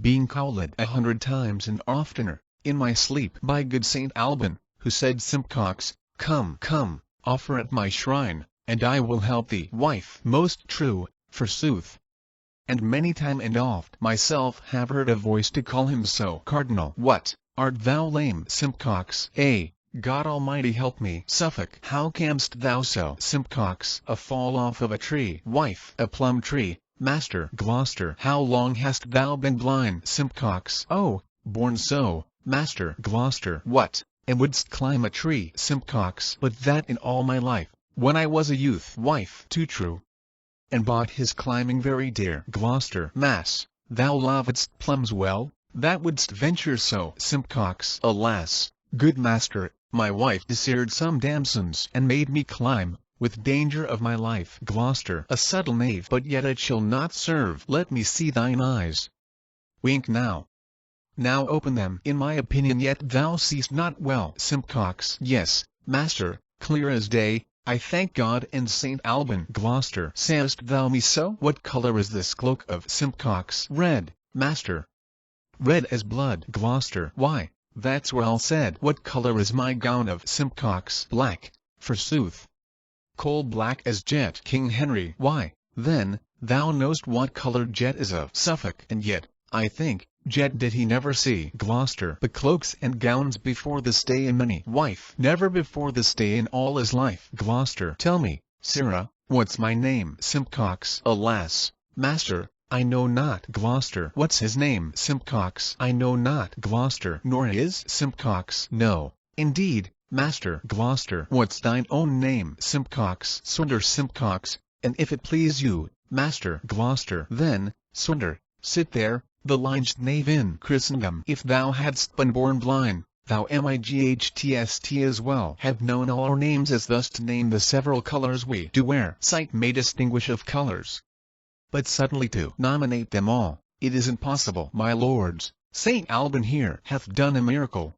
being called 100 times and oftener, in my sleep, by good Saint Alban, who said, Simcox, come, come, offer at my shrine, and I will help thee. Wife, most true, forsooth. And many time and oft myself have heard a voice to call him so. Cardinal, what, art thou lame? Simcox, God Almighty help me. Suffolk, how cam'st thou so? Simcox, a fall off of a tree. Wife, a plum tree. Master, Gloucester, how long hast thou been blind? Simcox, oh, born so. Master, Gloucester, what, and wouldst climb a tree? Simcox, but that in all my life, when I was a youth. Wife, too true, and bought his climbing very dear. Gloucester, mass, thou lovedst plums well, that wouldst venture so. Simcox, alas, good master, my wife desired some damsons, and made me climb, with danger of my life. Gloucester, a subtle knave, but yet it shall not serve. Let me see thine eyes. Wink now. Now open them. In my opinion yet thou seest not well. Simcox, yes, master, clear as day, I thank God and Saint Alban. Gloucester, sayest thou me so? What color is this cloak of? Simcox, red, master. Red as blood. Gloucester, why, that's well said. What color is my gown of? Simcox, black, forsooth. Coal black as jet. King Henry, why, then, thou knowst what color jet is of. Suffolk, and yet, I think, jet did he never see. Gloucester, the cloaks and gowns before this day in many. Wife, never before this day in all his life. Gloucester, tell me, sirrah, what's my name? Simcox, alas, master, I know not. Gloucester, what's his name? Simcox, I know not. Gloucester, nor his? Simcox, no, indeed, master. Gloucester, what's thine own name? Simcox, Sunder. Simcox, and if it please you, master. Gloucester, then, Sunder, sit there, the linest knave in Christendom. If thou hadst been born blind, thou mightst as well have known all our names as thus to name the several colors we do wear. Sight may distinguish of colors, but suddenly to nominate them all, it is impossible. My lords, Saint Alban here hath done a miracle.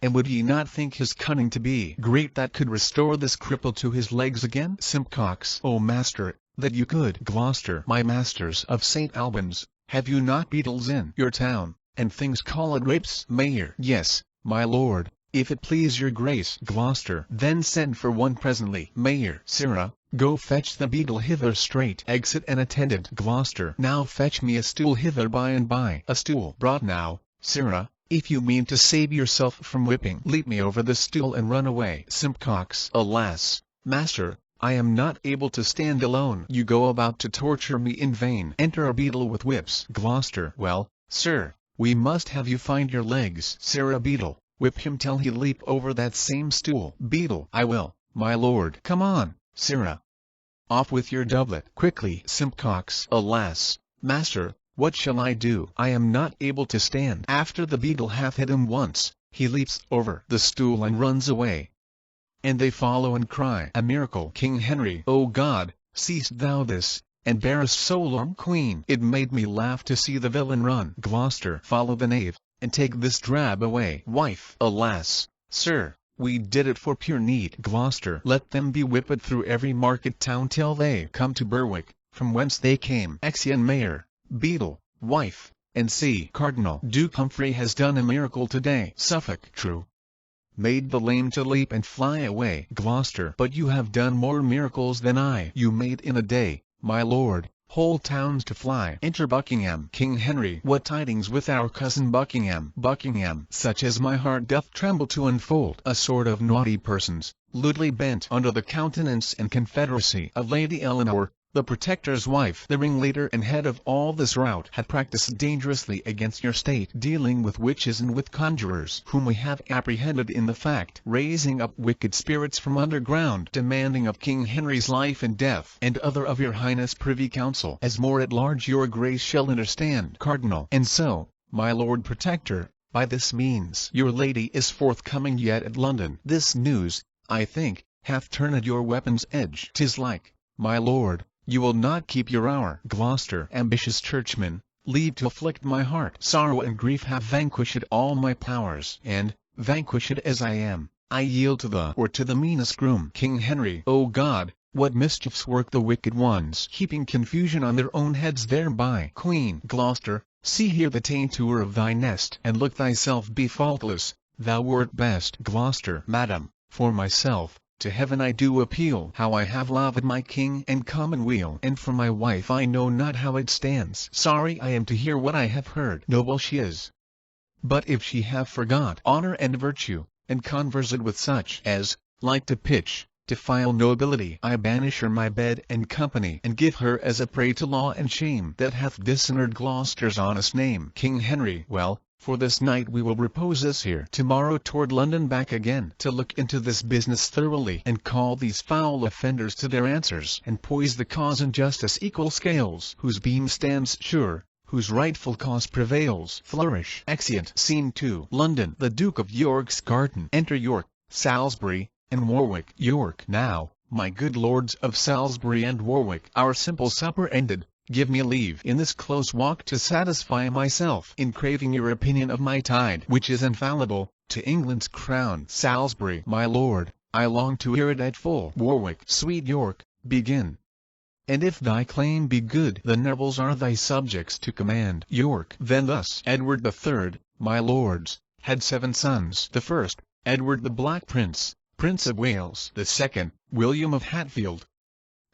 And would ye not think his cunning to be great that could restore this cripple to his legs again? Simcox, O master, that you could. Gloucester, my masters of Saint Albans, have you not beetles in your town, and things called rapes? Mayor, yes, my lord, if it please your grace. Gloucester, then send for one presently. Mayor, sirrah, go fetch the beetle hither straight. Exit an attendant. Gloucester, now fetch me a stool hither by and by. A stool brought now, sirrah. If you mean to save yourself from whipping, leap me over the stool and run away. Simcox, alas, master, I am not able to stand alone. You go about to torture me in vain. Enter a beetle with whips. Gloucester, well, sir, we must have you find your legs. Sirrah Beetle, whip him till he leap over that same stool. Beetle, I will, my lord. Come on, sirrah. Off with your doublet. Quickly. Simcox, alas, master, what shall I do? I am not able to stand. After the beetle hath hit him once, he leaps over the stool and runs away. And they follow and cry, a miracle. King Henry, O God, seest thou this, and bearest so long? Queen, it made me laugh to see the villain run. Gloucester, follow the knave, and take this drab away. Wife, alas, sir, we did it for pure need. Gloucester, let them be whipped through every market town till they come to Berwick, from whence they came. Exeunt Mayor, Beetle, wife, and see. Cardinal, Duke Humphrey has done a miracle today. Suffolk, true, made the lame to leap and fly away. Gloucester, but you have done more miracles than I. You made in a day, my lord, whole towns to fly. Enter Buckingham. King Henry, what tidings with our cousin Buckingham? Buckingham, such as my heart doth tremble to unfold. A sort of naughty persons, lewdly bent under the countenance and confederacy of Lady Eleanor, the Protector's wife, the ringleader and head of all this rout, had practiced dangerously against your state, dealing with witches and with conjurers, whom we have apprehended in the fact, raising up wicked spirits from underground, demanding of King Henry's life and death, and other of your Highness Privy Council, as more at large your Grace shall understand, Cardinal. And so, my Lord Protector, by this means your lady is forthcoming yet at London. This news, I think, hath turned your weapon's edge. 'Tis like, my lord, you will not keep your hour. Gloucester, ambitious churchman, leave to afflict my heart. Sorrow and grief have vanquished all my powers, and, vanquished as I am, I yield to the meanest groom. King Henry, O God, what mischiefs work the wicked ones, heaping confusion on their own heads thereby. Queen Gloucester, see here the tainture of thy nest, and look thyself be faultless, thou wert best. Gloucester, madam, for myself, to heaven I do appeal, how I have loved my king and commonweal, and for my wife I know not how it stands. Sorry I am to hear what I have heard. Noble she is, but if she have forgot honor and virtue, and conversed with such as, like to pitch, defile nobility, I banish her my bed and company, and give her as a prey to law and shame, that hath dishonored Gloucester's honest name. King Henry, well, for this night we will repose us here. Tomorrow toward London back again, to look into this business thoroughly, and call these foul offenders to their answers, and poise the cause and justice equal scales, whose beam stands sure, whose rightful cause prevails. Flourish. Exeunt. Scene 2. London. The Duke of York's garden. Enter York, Salisbury, and Warwick. York. Now, my good lords of Salisbury and Warwick, our simple supper ended, give me leave in this close walk to satisfy myself in craving your opinion of my tide, which is infallible, to England's crown. Salisbury, my lord, I long to hear it at full. Warwick, sweet York, begin. And if thy claim be good, the nobles are thy subjects to command. York, then thus: Edward the Third, my lords, had 7 sons. The first, Edward the Black Prince, Prince of Wales. The second, William of Hatfield.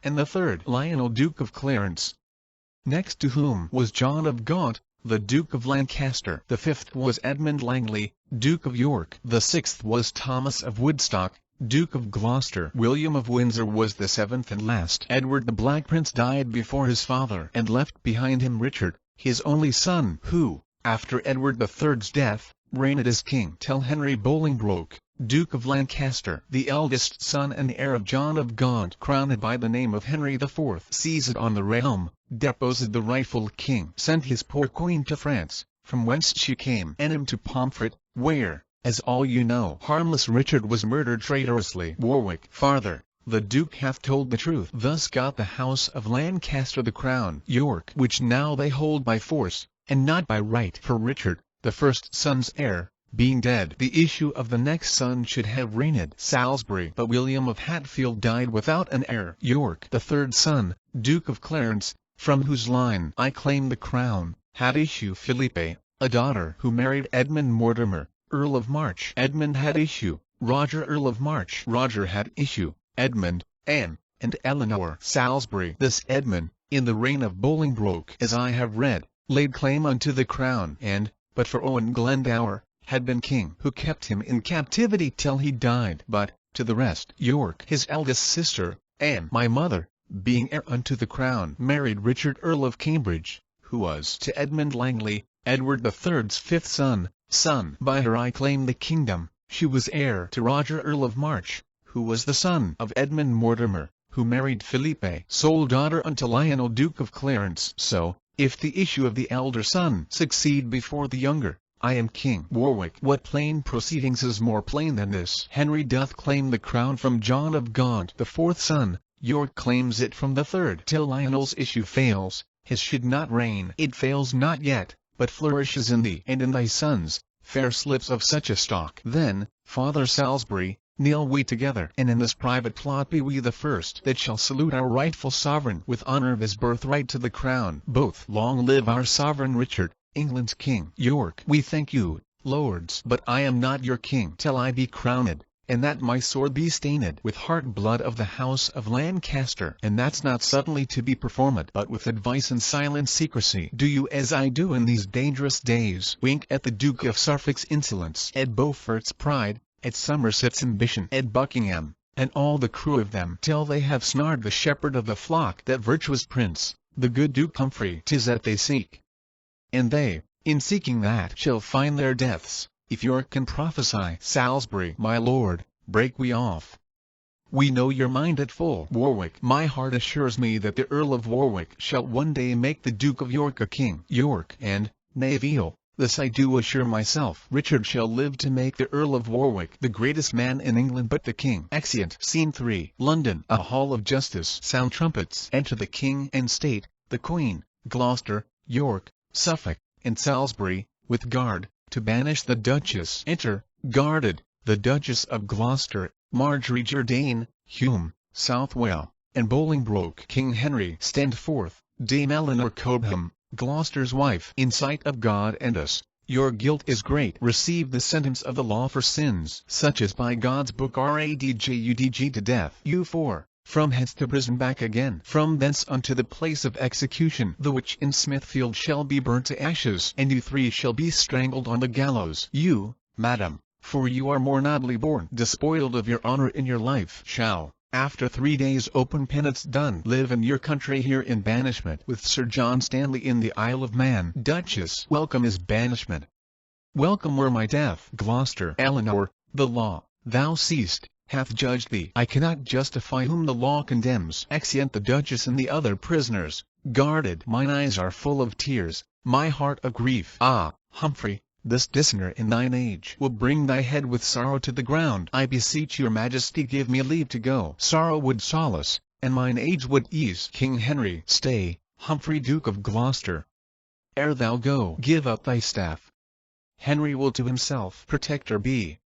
And the third, Lionel Duke of Clarence. Next to whom was John of Gaunt, the Duke of Lancaster. The fifth was Edmund Langley, Duke of York. The sixth was Thomas of Woodstock, Duke of Gloucester. William of Windsor was the seventh and last. Edward the Black Prince died before his father, and left behind him Richard, his only son, who, after Edward III's death, reigned as king till Henry Bolingbroke, Duke of Lancaster, the eldest son and heir of John of Gaunt, crowned by the name of Henry IV, seized on the realm, deposed the rightful king, sent his poor queen to France, from whence she came, and him to Pomfret, where, as all you know, harmless Richard was murdered traitorously. Warwick. Farther, the Duke hath told the truth. Thus got the house of Lancaster the crown. York, which now they hold by force, and not by right. For Richard, the first son's heir, being dead, the issue of the next son should have reigned. Salisbury. But William of Hatfield died without an heir. York, the third son, Duke of Clarence, from whose line I claim the crown, had issue Philippe, a daughter who married Edmund Mortimer, Earl of March. Edmund had issue Roger, Earl of March. Roger had issue Edmund, Anne, and Eleanor. Salisbury. This Edmund, in the reign of Bolingbroke, as I have read, laid claim unto the crown, and, but for Owen Glendower, had been king, who kept him in captivity till he died. But, to the rest, York, his eldest sister, Anne, my mother, being heir unto the crown, married Richard Earl of Cambridge, who was to Edmund Langley, Edward III's fifth son. By her I claim the kingdom. She was heir to Roger Earl of March, who was the son of Edmund Mortimer, who married Philippe, sole daughter unto Lionel Duke of Clarence. So, if the issue of the elder son succeed before the younger, I am king. Warwick. What plain proceedings is more plain than this? Henry doth claim the crown from John of Gaunt, the fourth son. York claims it from the third. Till Lionel's issue fails, his should not reign. It fails not yet, but flourishes in thee and in thy sons, fair slips of such a stock. Then, Father Salisbury, kneel we together, and in this private plot be we the first that shall salute our rightful sovereign with honor of his birthright to the crown. Both. Long live our sovereign Richard, England's king. York. We thank you, lords, but I am not your king till I be crowned, and that my sword be stained with heart blood of the house of Lancaster. And that's not suddenly to be performed, but with advice and silent secrecy. Do you as I do in these dangerous days, wink at the Duke of Suffolk's insolence, at Beaufort's pride, at Somerset's ambition, at Buckingham, and all the crew of them, till they have snared the shepherd of the flock. That virtuous prince, the good Duke Humphrey, 'tis that they seek. And they, in seeking that, shall find their deaths. If York can prophesy, Salisbury, my lord, break we off. We know your mind at full. Warwick, my heart assures me that the Earl of Warwick shall one day make the Duke of York a king. York, and, nay Veal, this I do assure myself, Richard shall live to make the Earl of Warwick the greatest man in England but the king. Exeunt. Scene 3. London. A hall of justice. Sound trumpets. Enter the king and state, the queen, Gloucester, York, Suffolk, and Salisbury, with guard, to banish the Duchess. Enter, guarded, the Duchess of Gloucester, Marjorie Jourdain, Hume, Southwell, and Bolingbroke. King Henry. Stand forth, Dame Eleanor Cobham, Gloucester's wife. In sight of God and us, your guilt is great. Receive the sentence of the law for sins such as by God's book Radjudg to death. You 4. From hence to prison back again. From thence unto the place of execution, the which in Smithfield shall be burnt to ashes. And you 3 shall be strangled on the gallows. You, madam, for you are more nobly born, despoiled of your honor in your life, shall, after 3 days open penance done, live in your country here in banishment with Sir John Stanley in the Isle of Man. Duchess. Welcome is banishment. Welcome were my death. Gloucester. Eleanor, the law, thou seest, hath judged thee. I cannot justify whom the law condemns. Exeunt the Duchess and the other prisoners, guarded. Mine eyes are full of tears, my heart of grief. Ah, Humphrey, this dishonor in thine age will bring thy head with sorrow to the ground. I beseech your majesty give me leave to go. Sorrow would solace, and mine age would ease. King Henry. Stay, Humphrey Duke of Gloucester. Ere thou go, give up thy staff. Henry will to himself protector be,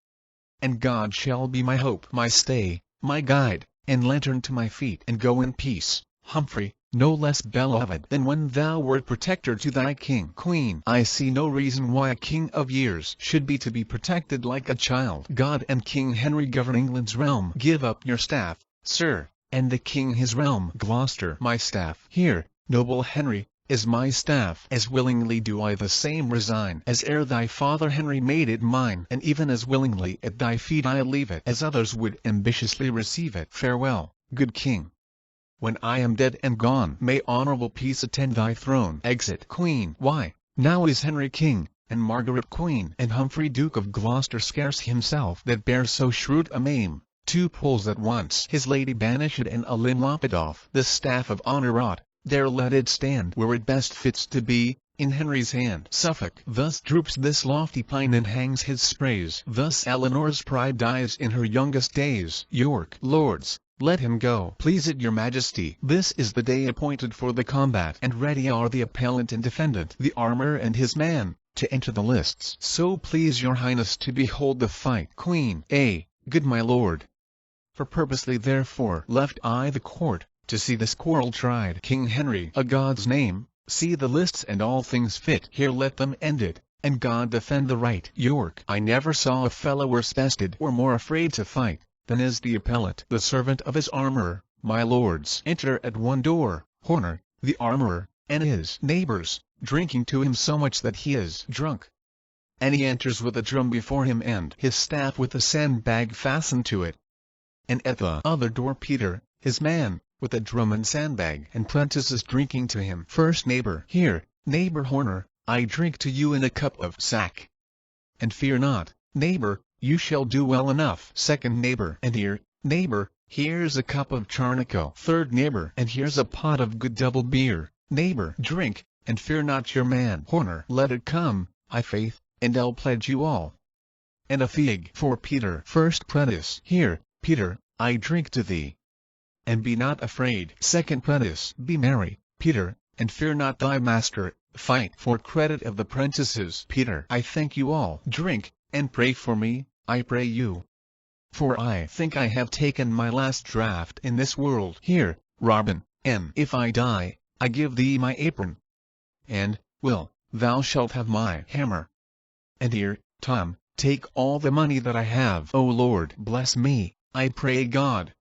and God shall be my hope, my stay, my guide, and lantern to my feet. And go in peace, Humphrey, no less beloved than when thou wert protector to thy king. Queen. I see no reason why a king of years should be to be protected like a child. God and King Henry govern England's realm. Give up your staff, sir, and the king his realm. Gloucester. My staff. Here, noble Henry, is my staff. As willingly do I the same resign as ere thy father Henry made it mine, and even as willingly at thy feet I leave it as others would ambitiously receive it. Farewell, good king. When I am dead and gone, may honorable peace attend thy throne. Exit. Queen. Why, now is Henry king, and Margaret queen, and Humphrey Duke of Gloucester scarce himself that bears so shrewd a maim, 2 pulls at once. His lady banished and a limb lopped off. The staff of honor wrought, there let it stand where it best fits to be, in Henry's hand. Suffolk. Thus droops this lofty pine and hangs his sprays. Thus Eleanor's pride dies in her youngest days. York. Lords, let him go. Please it your majesty. This is the day appointed for the combat, and ready are the appellant and defendant, the armourer and his man, to enter the lists. So please your highness to behold the fight. Queen. Good my lord. For purposely therefore left I the court, to see this quarrel tried. King Henry. A God's name, see the lists and all things fit. Here let them end it, and God defend the right. York. I never saw a fellow worse bested or more afraid to fight than is the appellant, the servant of his armourer. My lords, enter at one door, Horner, the armourer, and his neighbours, drinking to him so much that he is drunk. And he enters with a drum before him and his staff with a sandbag fastened to it. And at the other door Peter, his man, with a drum and sandbag, and prentices drinking to him. First neighbour. Here, neighbour Horner, I drink to you in a cup of sack. And fear not, neighbour, you shall do well enough. Second neighbour. And here, neighbour, here's a cup of charnico. Third neighbour. And here's a pot of good double beer. Neighbour, drink, and fear not your man. Horner. Let it come, I faith, and I'll pledge you all. And a fig for Peter. First prentice. Here, Peter, I drink to thee, and be not afraid. Second prentice. Be merry, Peter, and fear not thy master. Fight for credit of the prentices. Peter. I thank you all. Drink, and pray for me, I pray you. For I think I have taken my last draught in this world. Here, Robin, and if I die, I give thee my apron. And, Will, thou shalt have my hammer. And here, Tom, take all the money that I have. O Lord, bless me, I pray God.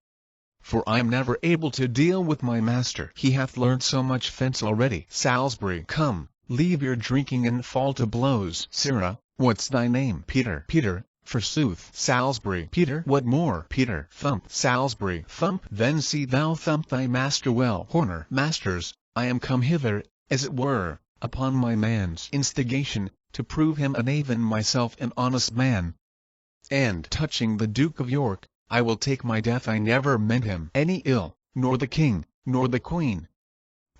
For I am never able to deal with my master. He hath learned so much fence already. Salisbury. Come, leave your drinking and fall to blows. Sirrah, what's thy name? Peter. Peter, forsooth. Salisbury. Peter. What more? Peter. Thump. Salisbury. Thump. Then see thou thump thy master well. Horner. Masters, I am come hither, as it were, upon my man's instigation, to prove him a knave and myself an honest man. And touching the Duke of York, I will take my death. I never meant him any ill, nor the king, nor the queen.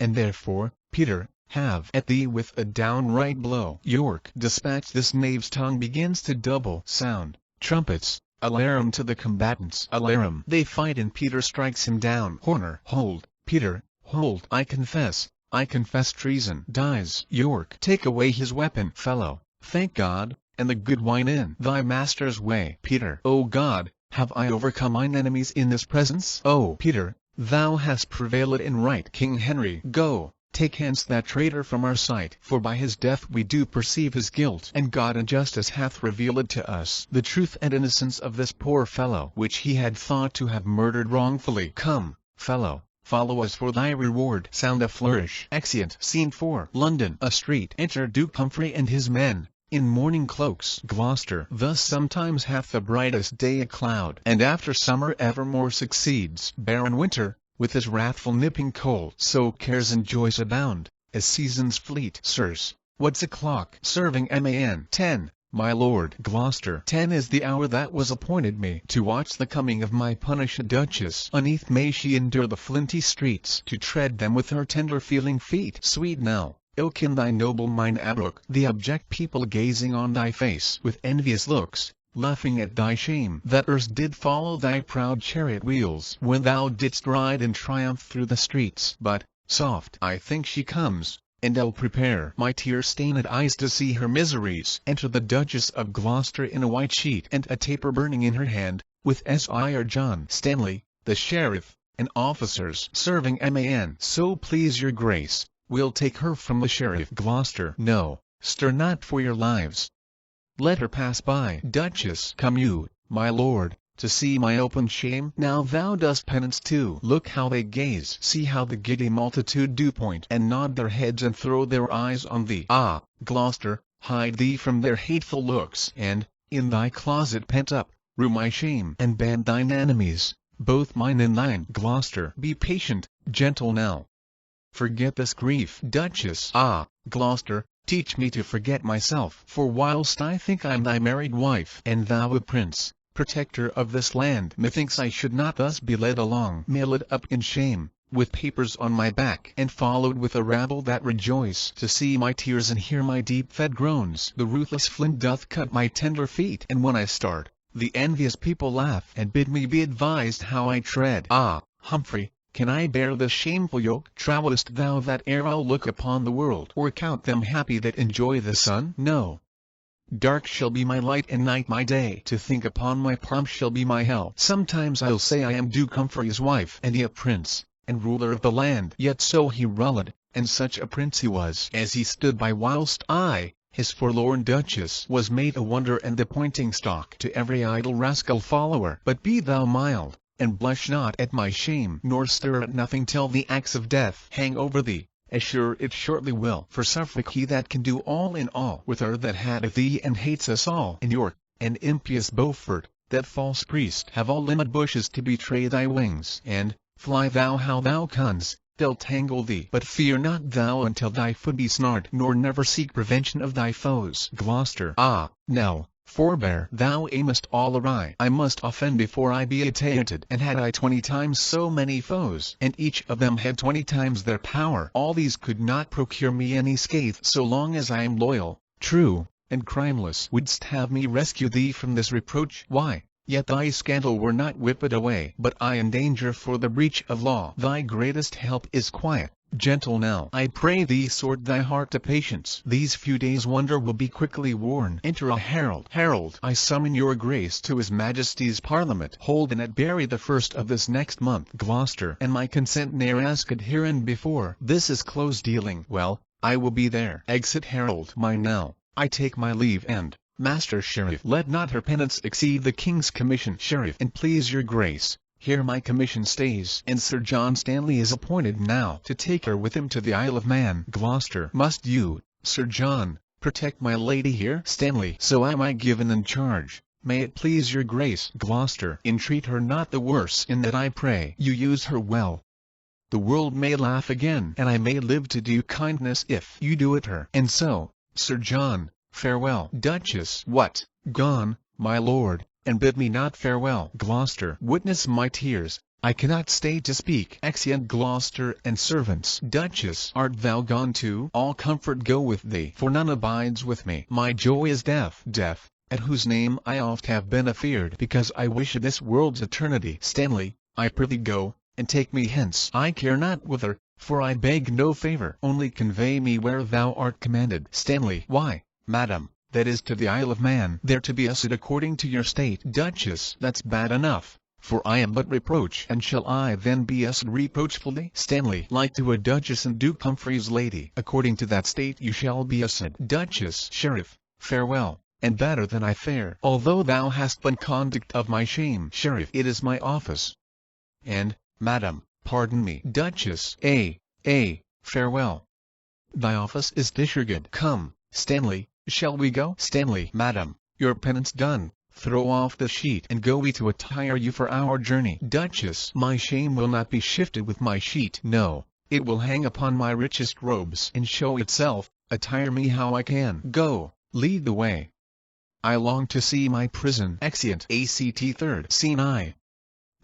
And therefore, Peter, have at thee with a downright blow. York. Dispatch this knave's tongue begins to double sound. Trumpets, alarum to the combatants. Alarum. They fight and Peter strikes him down. Horner. Hold, Peter, hold. I confess treason. Dies. York. Take away his weapon. Fellow. Thank God, and the good wine in thy master's way. Peter. O God, have I overcome mine enemies in this presence? O Peter, thou hast prevailed in right. King Henry. Go, take hence that traitor from our sight, for by his death we do perceive his guilt, and God in justice hath revealed to us the truth and innocence of this poor fellow, which he had thought to have murdered wrongfully. Come, fellow, follow us for thy reward. Sound a flourish. Exeunt. Scene 4. London. A street. Enter Duke Humphrey and his men, in mourning cloaks. Gloucester. Thus sometimes hath the brightest day a cloud, and after summer evermore succeeds barren winter, with his wrathful nipping cold. So cares and joys abound, as seasons fleet. Sirs, what's o'clock? Serving man. 10. My lord. Gloucester. 10 is the hour that was appointed me, to watch the coming of my punished duchess. Uneath may she endure the flinty streets, to tread them with her tender feeling feet. Sweet now, ilk in thy noble mind abrook, the abject people gazing on thy face with envious looks, laughing at thy shame, that erst did follow thy proud chariot wheels, when thou didst ride in triumph through the streets. But, soft, I think she comes, and I'll prepare my tear-stained eyes to see her miseries. Enter the Duchess of Gloucester in a white sheet and a taper burning in her hand, with Sir John Stanley, the sheriff, and officers. Serving man. So please your grace, we'll take her from the sheriff. Gloucester. No, stir not for your lives. Let her pass by. Duchess. Come you, my lord, to see my open shame? Now thou dost penance too. Look how they gaze. See how the giddy multitude do point and nod their heads and throw their eyes on thee. Ah, Gloucester, hide thee from their hateful looks, and, in thy closet pent up, rue my shame, and ban thine enemies, both mine and thine. Gloucester. Be patient, gentle now. Forget this grief. Duchess. Ah, Gloucester, teach me to forget myself, for whilst I think I'm thy married wife, and thou a prince, protector of this land, methinks I should not thus be led along, mailed up in shame, with papers on my back, and followed with a rabble that rejoice to see my tears and hear my deep-fed groans. The ruthless flint doth cut my tender feet, and when I start, the envious people laugh, and bid me be advised how I tread. Ah, Humphrey, can I bear this shameful yoke? Trowest thou that e'er I'll look upon the world, or count them happy that enjoy the sun? No. Dark shall be my light and night my day. To think upon my pomp shall be my hell. Sometimes I'll say I am Duke Humphrey's wife, and he a prince, and ruler of the land. Yet so he ruled, and such a prince he was, as he stood by whilst I, his forlorn duchess, was made a wonder and a pointing stock to every idle rascal follower. But be thou mild, and blush not at my shame, nor stir at nothing till the axe of death hang over thee, as sure it shortly will. For Suffolk he that can do all in all, with her that hateth thee and hates us all. In York, and impious Beaufort, that false priest, have all limit bushes to betray thy wings, and, fly thou how thou canst, they'll tangle thee. But fear not thou until thy foot be snared, nor never seek prevention of thy foes. Gloucester. Ah, no, forbear, thou aimest all awry. I must offend before I be attainted. And had I 20 times so many foes, and each of them had 20 times their power, all these could not procure me any scathe. So long as I am loyal, true, and crimeless, wouldst have me rescue thee from this reproach? Why, yet thy scandal were not whipped away, but I in danger for the breach of law. Thy greatest help is quiet. Gentle now, I pray thee, sort thy heart to patience. These few days' wonder will be quickly worn. Enter a herald. Herald, I summon your grace to his majesty's parliament, holden at Bury the 1st of this next month. Gloucester. And my consent ne'er asked hereinbefore. This is close dealing. Well, I will be there. Exit herald. Mine now, I take my leave, and, Master Sheriff, let not her penance exceed the King's commission. Sheriff, and please your grace, here my commission stays, and Sir John Stanley is appointed now to take her with him to the Isle of Man. Gloucester. Must you, Sir John, protect my lady here? Stanley. So am I given in charge, May it please your grace, Gloucester, entreat her not the worse in that I pray you use her well. The world may laugh again, and I may live to do kindness if you do it her. And so, Sir John, farewell. Duchess. What, gone, my lord, and bid me not farewell? Gloucester. Witness my tears, I cannot stay to speak. Exeunt Gloucester and servants. Duchess. Art thou gone too? All comfort go with thee, for none abides with me. My joy is death, death, at whose name I oft have been afeard, because I wish this world's eternity. Stanley, I prithee go, and take me hence. I care not whither, for I beg no favour, only convey me where thou art commanded. Stanley. Why, madam, that is to the Isle of Man, there to be used according to your state. Duchess. That's bad enough, for I am but reproach. And shall I then be used reproachfully? Stanley. Like to a duchess and Duke Humphrey's lady, according to that state you shall be used. Duchess. Sheriff, farewell, and better than I fare, although thou hast been conduct of my shame. Sheriff. It is my office. And, madam, pardon me. Duchess. Farewell. Thy office is Dishergood. Come, Stanley, shall we go? Stanley. Madam, your penance done, throw off the sheet and go we to attire you for our journey. Duchess. My shame will not be shifted with my sheet. No, it will hang upon my richest robes and show itself. Attire me how I can. Go, lead the way. I long to see my prison. Exeunt. Act. 3rd Scene I.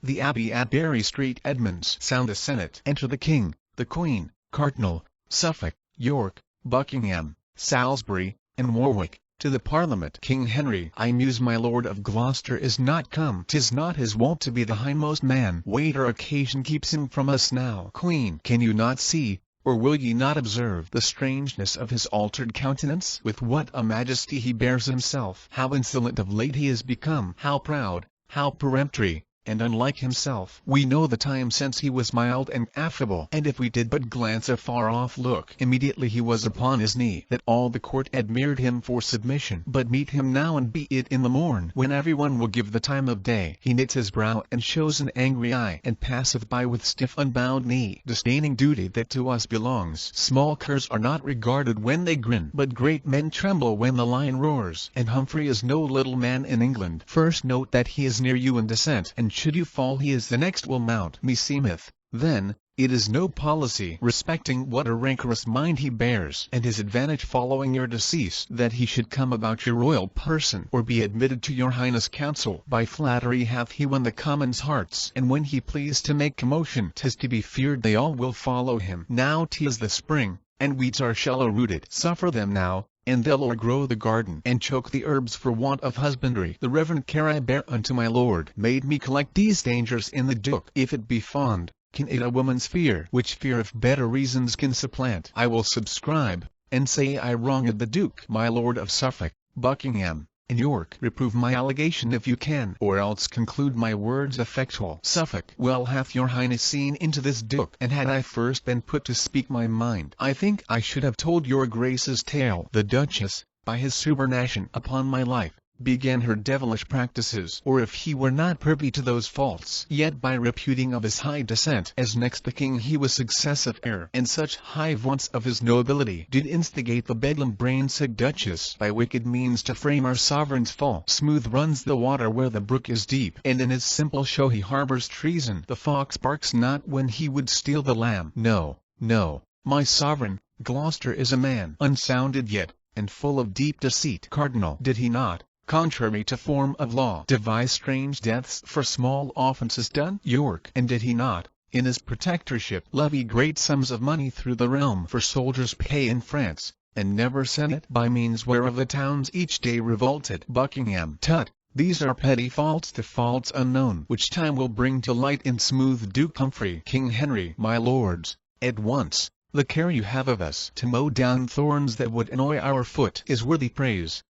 The Abbey at Berry Street. Edmonds. Sound the Senate. Enter the King, the Queen, Cardinal, Suffolk, York, Buckingham, Salisbury, and Warwick, to the Parliament. King Henry. I muse my Lord of Gloucester is not come. 'Tis not his wont to be the hindmost man. Waiter occasion keeps him from us now. Queen. Can you not see, or will ye not observe the strangeness of his altered countenance? With what a majesty he bears himself! How insolent of late he is become! How proud, how peremptory, and unlike himself. We know the time since he was mild and affable, and if we did but glance a far-off look, immediately he was upon his knee, that all the court admired him for submission. But meet him now, and be it in the morn, when everyone will give the time of day, he knits his brow and shows an angry eye, and passeth by with stiff unbound knee, disdaining duty that to us belongs. Small curs are not regarded when they grin, but great men tremble when the lion roars. And Humphrey is no little man in England. First note that he is near you in descent, and should you fall he is the next will mount. Meseemeth, then, it is no policy respecting what a rancorous mind he bears, and his advantage following your decease, that he should come about your royal person, or be admitted to your highness' council. By flattery hath he won the commons' hearts, and when he pleased to make commotion, 'tis to be feared they all will follow him. Now 'tis the spring, and weeds are shallow-rooted. Suffer them now, and they'll o'ergrow the garden, and choke the herbs for want of husbandry. The reverend care I bear unto my lord made me collect these dangers in the Duke. If it be fond, can it a woman's fear, which fear if better reasons can supplant? I will subscribe, and say I wronged the Duke. My Lord of Suffolk, Buckingham, and York, reprove my allegation if you can, or else conclude my words effectual. Suffolk. Well hath your highness seen into this Duke, and had I first been put to speak my mind, I think I should have told your grace's tale. The Duchess, by his subordination upon my life, began her devilish practices, or if he were not privy to those faults, yet by reputing of his high descent, as next the king he was successive heir, and such high vaunts of his nobility, did instigate the bedlam brain sick Duchess, by wicked means to frame our sovereign's fall. Smooth runs the water where the brook is deep, and in his simple show he harbours treason. The fox barks not when he would steal the lamb. No, no, my sovereign, Gloucester is a man unsounded yet, and full of deep deceit. Cardinal. Did he not, contrary to form of law, devise strange deaths for small offences done? York. And did he not, in his protectorship, levy great sums of money through the realm for soldiers' pay in France, and never sent it, by means whereof the towns each day revolted? Buckingham. Tut, these are petty faults to faults unknown, which time will bring to light in smooth Duke Humphrey. King Henry. My lords, at once, the care you have of us, to mow down thorns that would annoy our foot, is worthy praise.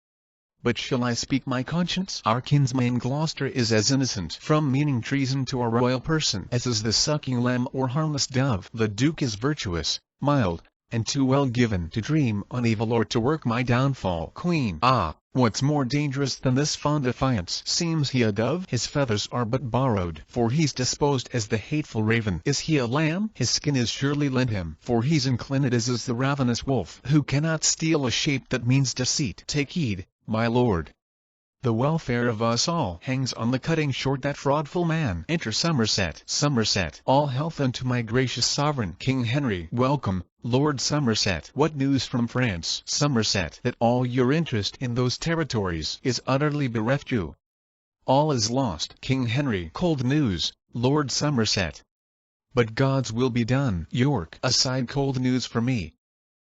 But shall I speak my conscience? Our kinsman Gloucester is as innocent from meaning treason to a royal person as is the sucking lamb or harmless dove. The Duke is virtuous, mild, and too well given to dream on evil or to work my downfall. Queen. Ah, what's more dangerous than this fond defiance? Seems he a dove? His feathers are but borrowed, for he's disposed as the hateful raven. Is he a lamb? His skin is surely lent him, for he's inclined as is the ravenous wolf, who cannot steal a shape that means deceit. Take heed, my lord. The welfare of us all hangs on the cutting short that fraudful man. Enter Somerset. Somerset. All health unto my gracious sovereign King Henry. Welcome, Lord Somerset. What news from France? Somerset. That all your interest in those territories is utterly bereft you. All is lost. King Henry. Cold news, Lord Somerset. But God's will be done. York. Aside, cold news for me.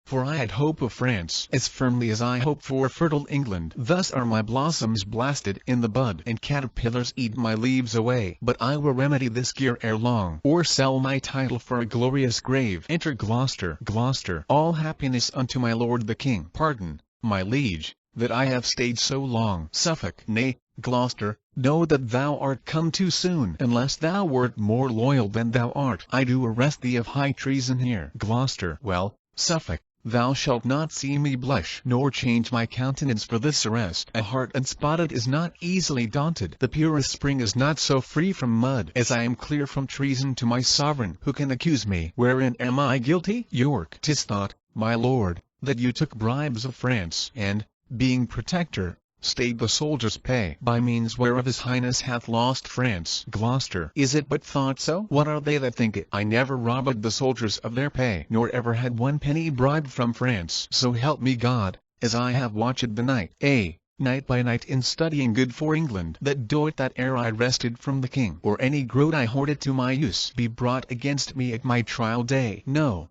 For I had hope of France as firmly as I hope for fertile England. Thus are my blossoms blasted in the bud, and caterpillars eat my leaves away. But I will remedy this gear ere long, or sell my title for a glorious grave. Enter Gloucester. Gloucester. All happiness unto my lord the king. Pardon, my liege, that I have stayed so long. Suffolk. Nay, Gloucester, know that thou art come too soon. Unless thou wert more loyal than thou art, I do arrest thee of high treason here. Gloucester. Well, Suffolk, thou shalt not see me blush, nor change my countenance for this arrest. A heart unspotted is not easily daunted. The purest spring is not so free from mud as I am clear from treason to my sovereign. Who can accuse me? Wherein am I guilty? York. 'Tis thought, my lord, that you took bribes of France, and, being protector, stayed the soldiers' pay, by means whereof his highness hath lost France. Gloucester. Is it but thought so? What are they that think it? I never robbed the soldiers of their pay, nor ever had one penny bribed from France. So help me God, as I have watched the night, night by night in studying good for England, that doit that ere I wrested from the king, or any groat I hoarded to my use, be brought against me at my trial day. No.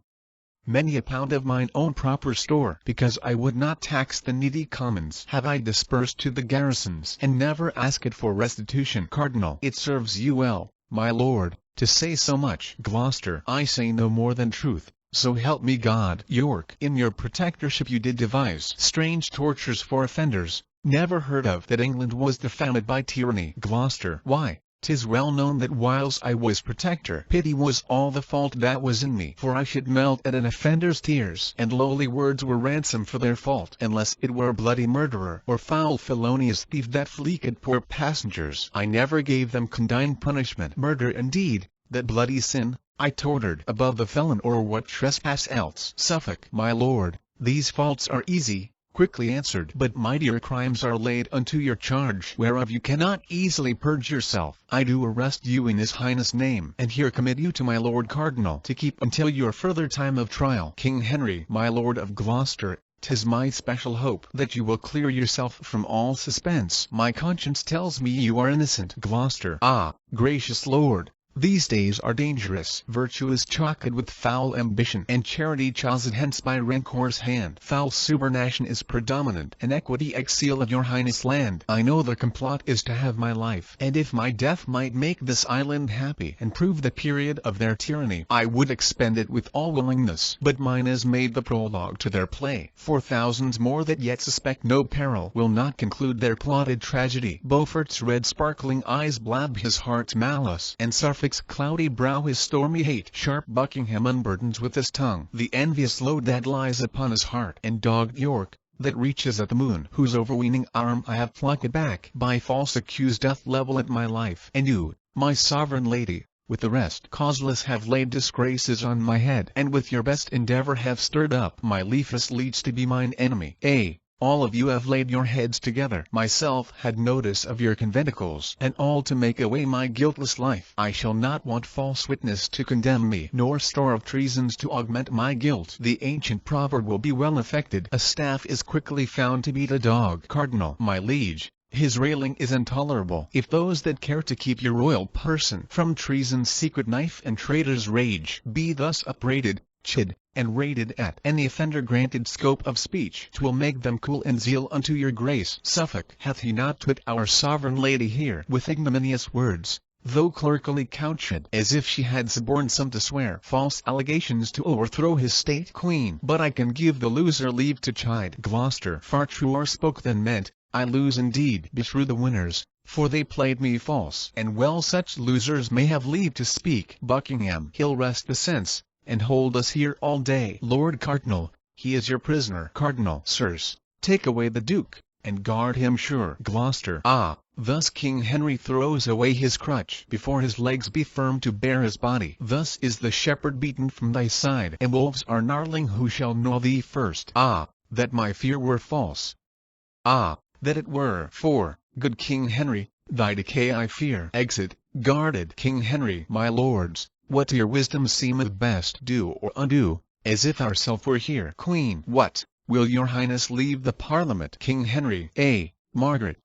Many a pound of mine own proper store, because I would not tax the needy commons, have I dispersed to the garrisons, and never asked for restitution. Cardinal. It serves you well, my lord, to say so much. Gloucester. I say no more than truth, so help me God. York. In your protectorship you did devise strange tortures for offenders, never heard of that England was defamed by tyranny. Gloucester. Why, 'tis well known that whiles I was protector, pity was all the fault that was in me, for I should melt at an offender's tears, and lowly words were ransom for their fault, unless it were a bloody murderer, or foul felonious thief that fleeked poor passengers. I never gave them condign punishment. Murder indeed, that bloody sin, I tortured above the felon, or what trespass else? Suffolk. My lord, these faults are easy, quickly answered, but mightier crimes are laid unto your charge, whereof you cannot easily purge yourself. I do arrest you in his highness' name, and here commit you to my lord cardinal, to keep until your further time of trial. King Henry. My lord of Gloucester, 'tis my special hope that you will clear yourself from all suspense. My conscience tells me you are innocent. Gloucester. Ah, gracious lord, these days are dangerous. Virtue is choked with foul ambition, and charity chosed hence by rancor's hand. Foul subornation is predominant, and equity exceal of your highness land. I know the complot is to have my life, and if my death might make this island happy, and prove the period of their tyranny, I would expend it with all willingness. But mine is made the prologue to their play, for thousands more that yet suspect no peril will not conclude their plotted tragedy. Beaufort's red sparkling eyes blab his heart's malice, and Suffolk's cloudy brow his stormy hate. Sharp Buckingham unburdens with his tongue the envious load that lies upon his heart, and dogged York, that reaches at the moon, whose overweening arm I have plucked back by false accuse doth level at my life. And you, my sovereign lady, with the rest causeless have laid disgraces on my head, and with your best endeavour have stirred up my leafless leech to be mine enemy. All of you have laid your heads together. Myself had notice of your conventicles, and all to make away my guiltless life. I shall not want false witness to condemn me, nor store of treasons to augment my guilt. The ancient proverb will be well affected. A staff is quickly found to beat a dog. Cardinal. My liege, his railing is intolerable. If those that care to keep your royal person from treason's secret knife and traitor's rage be thus upbraided, chid, and rated at, and the offender granted scope of speech, 'twill make them cool in zeal unto your grace. Suffolk. Hath he not put our sovereign lady here with ignominious words, though clerkily couched, as if she had suborned some to swear false allegations to overthrow his state queen? But I can give the loser leave to chide. Gloucester. Far truer spoke than meant. I lose indeed. Beshrew the winners, for they played me false, and well such losers may have leave to speak. Buckingham. He'll wrest the sense, and hold us here all day. Lord Cardinal, he is your prisoner. Cardinal. Sirs, take away the Duke, and guard him sure. Gloucester. Ah, thus King Henry throws away his crutch, before his legs be firm to bear his body. Thus is the shepherd beaten from thy side, and wolves are gnarling who shall gnaw thee first. Ah, that my fear were false! Ah, that it were! For, good King Henry, thy decay I fear. Exit, guarded. King Henry. My lords, what to your wisdom seemeth best, do or undo, as if ourself were here. Queen. What, will your highness leave the Parliament? King Henry. Margaret.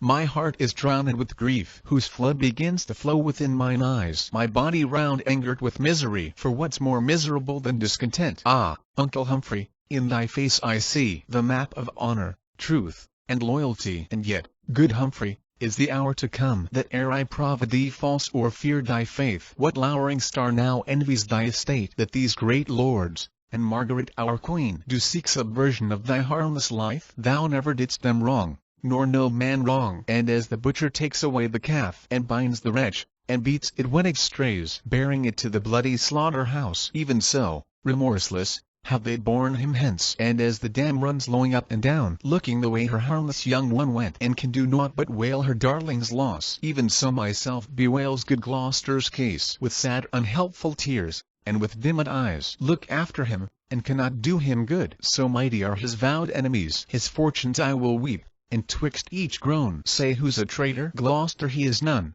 My heart is drowned with grief, whose flood begins to flow within mine eyes. My body round angered with misery, for what's more miserable than discontent? Ah, Uncle Humphrey, in thy face I see the map of honor, truth, and loyalty. And yet, good Humphrey, is the hour to come that ere I prove thee false or fear thy faith? What lowering star now envies thy estate, that these great lords, and Margaret our queen, do seek subversion of thy harmless life? Thou never didst them wrong, nor no man wrong. And as the butcher takes away the calf, and binds the wretch, and beats it when it strays, bearing it to the bloody slaughter-house, even so, remorseless, have they borne him hence. And as the dam runs lowing up and down, looking the way her harmless young one went, and can do naught but wail her darling's loss, even so myself bewails good Gloucester's case, with sad unhelpful tears, and with dimmed eyes look after him, and cannot do him good. So mighty are his vowed enemies, his fortunes I will weep, and twixt each groan say, who's a traitor? Gloucester he is none.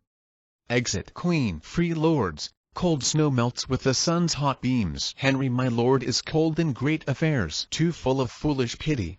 Exit. Queen. Free lords, cold snow melts with the sun's hot beams. Henry my lord is cold in great affairs, too full of foolish pity.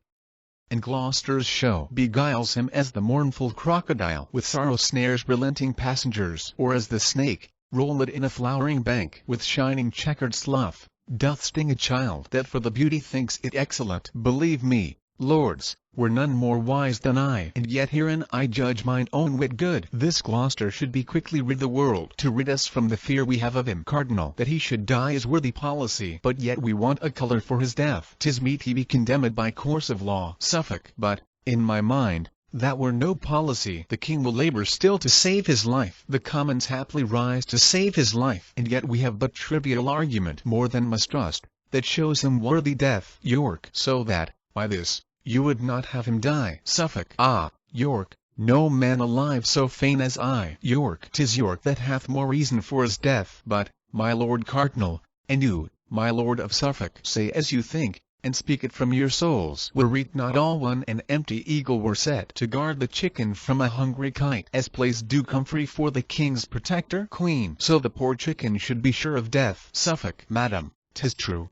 And Gloucester's show beguiles him as the mournful crocodile with sorrow snares relenting passengers, or as the snake, rolled in a flowering bank with shining checkered slough, doth sting a child that for the beauty thinks it excellent. Believe me, lords, were none more wise than I, and yet herein I judge mine own wit good. This Gloucester should be quickly rid the world, to rid us from the fear we have of him. Cardinal. That he should die is worthy policy, but yet we want a colour for his death. 'Tis meet he be condemned by course of law. Suffolk. But, in my mind, that were no policy. The king will labour still to save his life, the commons haply rise to save his life, and yet we have but trivial argument more than mistrust, that shows him worthy death. York. So that, by this, you would not have him die. Suffolk. Ah, York, no man alive so fain as I. York. 'Tis York that hath more reason for his death. But, my lord cardinal, and you, my lord of Suffolk, say as you think, and speak it from your souls. Were it not all one an empty eagle were set to guard the chicken from a hungry kite, as plays Duke Humphrey for the king's protector? Queen. So the poor chicken should be sure of death. Suffolk. Madam, 'tis true.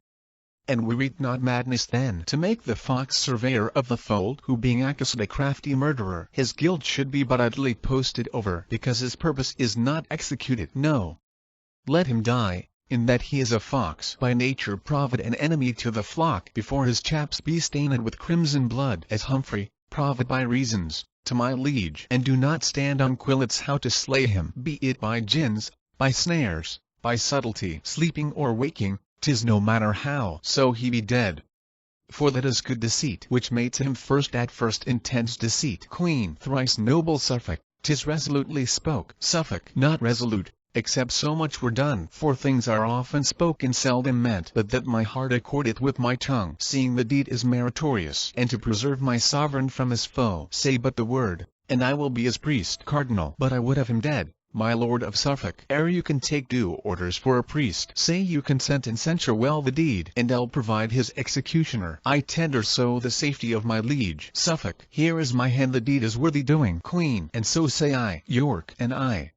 And were it not madness then to make the fox surveyor of the fold, who being accused a crafty murderer, his guilt should be but idly posted over, because his purpose is not executed? No. Let him die, in that he is a fox by nature, provid an enemy to the flock, before his chaps be stained with crimson blood, as Humphrey, provid by reasons, to my liege, and do not stand on quillets how to slay him, be it by gins, by snares, by subtlety, sleeping or waking, 'tis no matter how, so he be dead. For that is good deceit, which mates him first at first intends deceit. Queen. Thrice noble Suffolk, 'tis resolutely spoke. Suffolk. Not resolute, except so much were done, for things are often spoken seldom meant, but that my heart accordeth with my tongue, seeing the deed is meritorious, and to preserve my sovereign from his foe. Say but the word, and I will be his priest. Cardinal. But I would have him dead, my lord of Suffolk. Ere you can take due orders for a priest, say you consent and censure well the deed, and I'll provide his executioner. I tender so the safety of my liege. Suffolk. Here is my hand, the deed is worthy doing. Queen. And so say I. York. And I.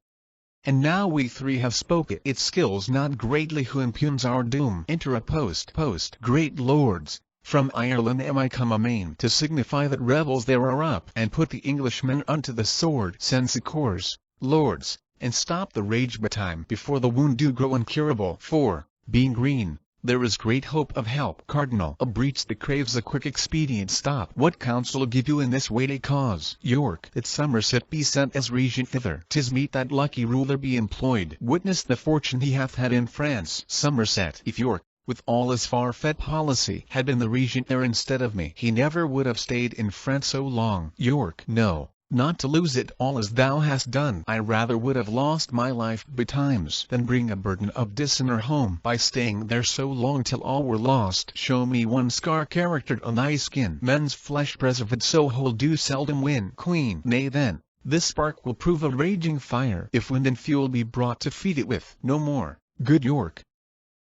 And now we three have spoken. It skills not greatly who impugns our doom. Enter a post. Great lords, from Ireland am I come amain, to signify that rebels there are up, and put the Englishmen unto the sword. Send succours, lords, and stop the rage betime, before the wound do grow incurable. For, being green, there is great hope of help. Cardinal. A breach that craves a quick expedient stop. What counsel give you in this weighty cause? York. That Somerset be sent as regent thither. 'Tis meet that lucky ruler be employed. Witness the fortune he hath had in France. Somerset. If York, with all his far-fetched policy, had been the regent there instead of me, he never would have stayed in France so long. York. No. Not to lose it all as thou hast done. I rather would have lost my life betimes, than bring a burden of dishonour home by staying there so long till all were lost. Show me one scar charactered on thy skin. Men's flesh preserved so whole do seldom win. Queen. Nay then, this spark will prove a raging fire, if wind and fuel be brought to feed it with. No more, good York.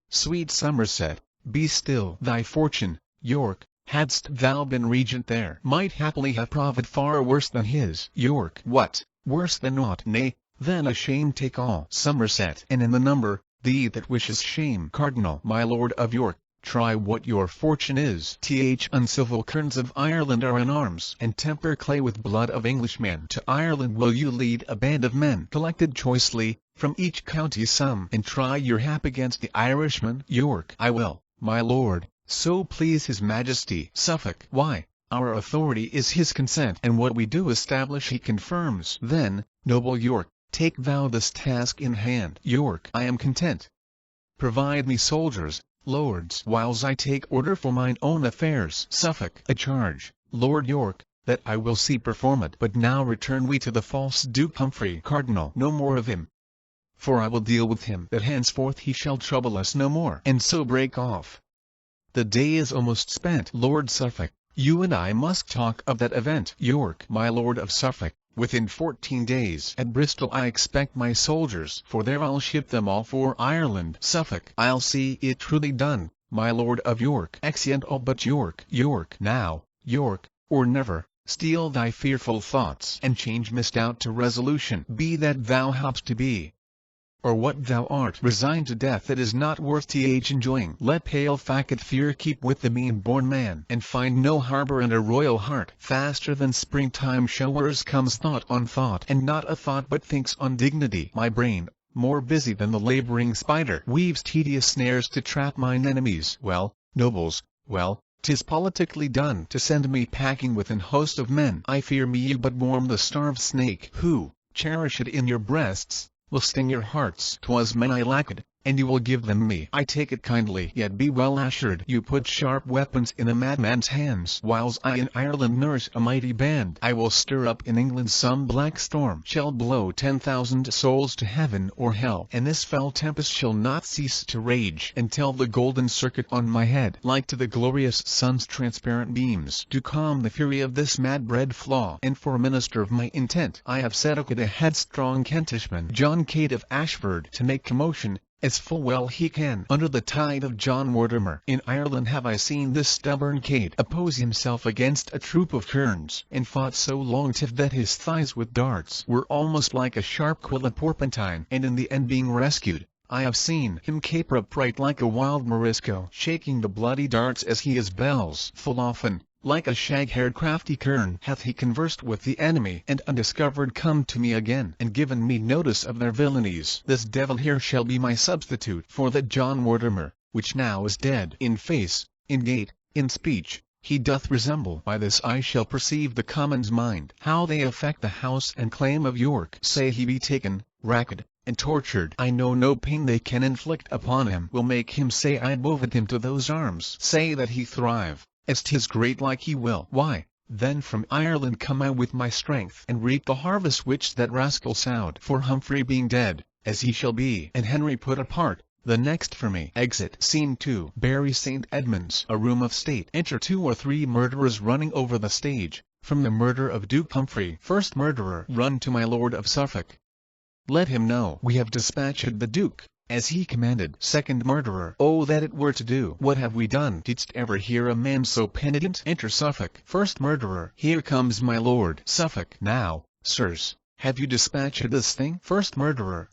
Sweet Somerset, be still. Thy fortune, York, Hadst thou been regent there, might happily have proved far worse than his York. What, worse than aught? Nay, then a shame take all Somerset, and in the number, thee that wishes shame. Cardinal, my lord of York, try what your fortune is. Uncivil kerns of Ireland are in arms, and temper clay with blood of Englishmen. To Ireland will you lead a band of men, collected choicely, from each county some, and try your hap against the Irishmen. York, I will, my lord, so please his majesty. Suffolk, why, our authority is his consent, and what we do establish he confirms. Then, noble York, take thou this task in hand. York, I am content. Provide me soldiers, lords, whiles I take order for mine own affairs. Suffolk, a charge, Lord York, that I will see perform it. But now return we to the false Duke Humphrey. Cardinal, no more of him, for I will deal with him, that henceforth he shall trouble us no more. And so break off. The day is almost spent. Lord Suffolk, you and I must talk of that event. York, my lord of Suffolk, within 14 days at Bristol I expect my soldiers, for there I'll ship them all for Ireland. Suffolk, I'll see it truly done, my lord of York. Exeunt all but York. York, now, York, or never, steel thy fearful thoughts, and change misdoubt to resolution. Be that thou hopest to be, or what thou art, resigned to death that is not worth enjoying. Let pale facet fear keep with the mean-born man, and find no harbor in a royal heart. Faster than springtime showers comes thought on thought, and not a thought but thinks on dignity. My brain, more busy than the laboring spider, weaves tedious snares to trap mine enemies. Well, nobles, well, 'tis politically done to send me packing with an host of men. I fear me you but warm the starved snake, who, cherish it in your breasts, will sting your hearts. 'Twas men I lacked, and you will give them me. I take it kindly, yet be well assured you put sharp weapons in a madman's hands. Whiles I in Ireland nourish a mighty band, I will stir up in England some black storm, shall blow 10,000 souls to heaven or hell, and this fell tempest shall not cease to rage until the golden circuit on my head, like to the glorious sun's transparent beams, do calm the fury of this mad-bred flaw. And for a minister of my intent, I have set a headstrong Kentishman, John Cade of Ashford, to make commotion, as full well he can, under the tide of John Mortimer. In Ireland have I seen this stubborn Cade oppose himself against a troop of kerns, and fought so long tiff that his thighs with darts were almost like a sharp quill of porpentine, and in the end being rescued, I have seen him caper upright like a wild Morisco, shaking the bloody darts as he is bells. Full often, like a shag-haired crafty kern, hath he conversed with the enemy, and undiscovered come to me again, and given me notice of their villainies. This devil here shall be my substitute for that John Mortimer, which now is dead. In face, in gait, in speech, he doth resemble. By this I shall perceive the commons' mind, how they affect the house and claim of York. Say he be taken, racked, and tortured, I know no pain they can inflict upon him will make him say I moved him to those arms. Say that he thrive, as 'tis great like he will. Why, then from Ireland come I with my strength, and reap the harvest which that rascal sowed. For Humphrey being dead, as he shall be, and Henry put apart, the next for me. Exit Scene 2. Bury St. Edmunds, a room of state. Enter 2 or 3 murderers running over the stage, from the murder of Duke Humphrey. First murderer, run to my lord of Suffolk. Let him know we have dispatched the Duke, as he commanded. Second murderer, oh that it were to do! What have we done? Didst ever hear a man so penitent? Enter Suffolk. First murderer, here comes my lord. Suffolk, now, sirs, have you dispatched this thing? First murderer,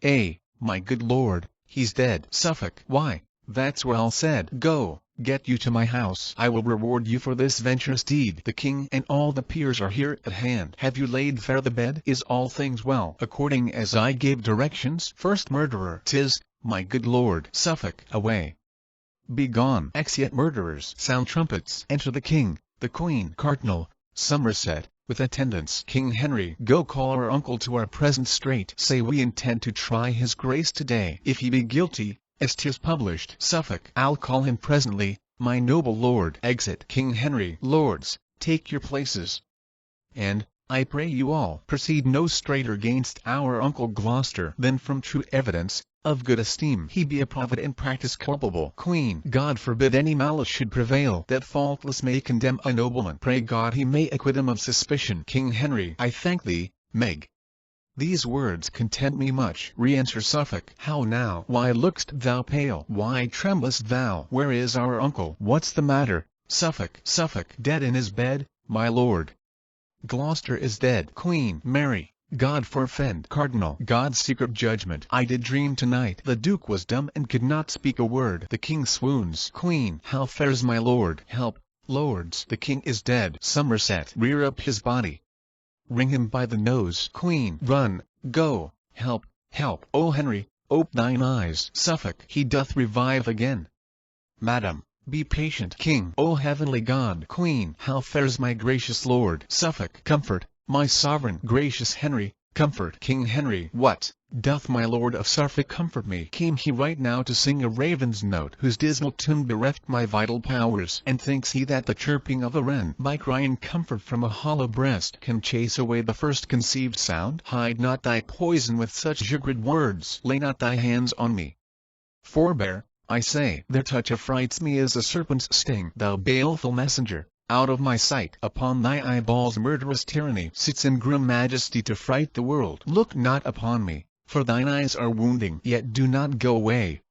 my good lord, he's dead. Suffolk, why, that's well said. Go, get you to my house. I will reward you for this venturous deed. The king and all the peers are here at hand. Have you laid fair the bed? Is all things well, according as I gave directions? First murderer, 'tis, my good lord. Suffolk, away. Be gone. Exeunt murderers. Sound trumpets. Enter the king, the queen, cardinal, Somerset, with attendants. King Henry, go call our uncle to our presence straight. Say we intend to try his grace today. If he be guilty, as 'tis published. Suffolk, I'll call him presently, my noble lord. Exit King Henry. Lords, take your places. And, I pray you all, proceed no straighter gainst our uncle Gloucester than from true evidence, of good esteem he be a prophet and practice culpable. Queen, God forbid any malice should prevail, that faultless may condemn a nobleman. Pray God he may acquit him of suspicion. King Henry, I thank thee, Meg. These words content me much. Re-enter Suffolk. How now? Why look'st thou pale? Why tremblest thou? Where is our uncle? What's the matter? Suffolk, Suffolk, dead in his bed, my lord. Gloucester is dead. Queen Mary, God forfend. Cardinal, God's secret judgment. I did dream tonight. The Duke was dumb and could not speak a word. The King swoons. Queen, how fares my lord? Help, lords, the King is dead. Somerset, rear up his body. Wring him by the nose. Queen, run, go, help, help. O Henry, ope thine eyes. Suffolk, he doth revive again. Madam, be patient. King, O heavenly God. Queen, how fares my gracious lord? Suffolk, comfort, my sovereign. Gracious Henry, comfort. King Henry, what, doth my lord of Suffolk comfort me? Came he right now to sing a raven's note, whose dismal tune bereft my vital powers? And thinks he that the chirping of a wren, by crying comfort from a hollow breast, can chase away the first conceived sound? Hide not thy poison with such jigrid words. Lay not thy hands on me. Forbear, I say. Their touch affrights me as a serpent's sting. Thou baleful messenger, out of my sight. Upon thy eyeballs murderous tyranny sits in grim majesty to fright the world. Look not upon me, for thine eyes are wounding. Yet do not go away.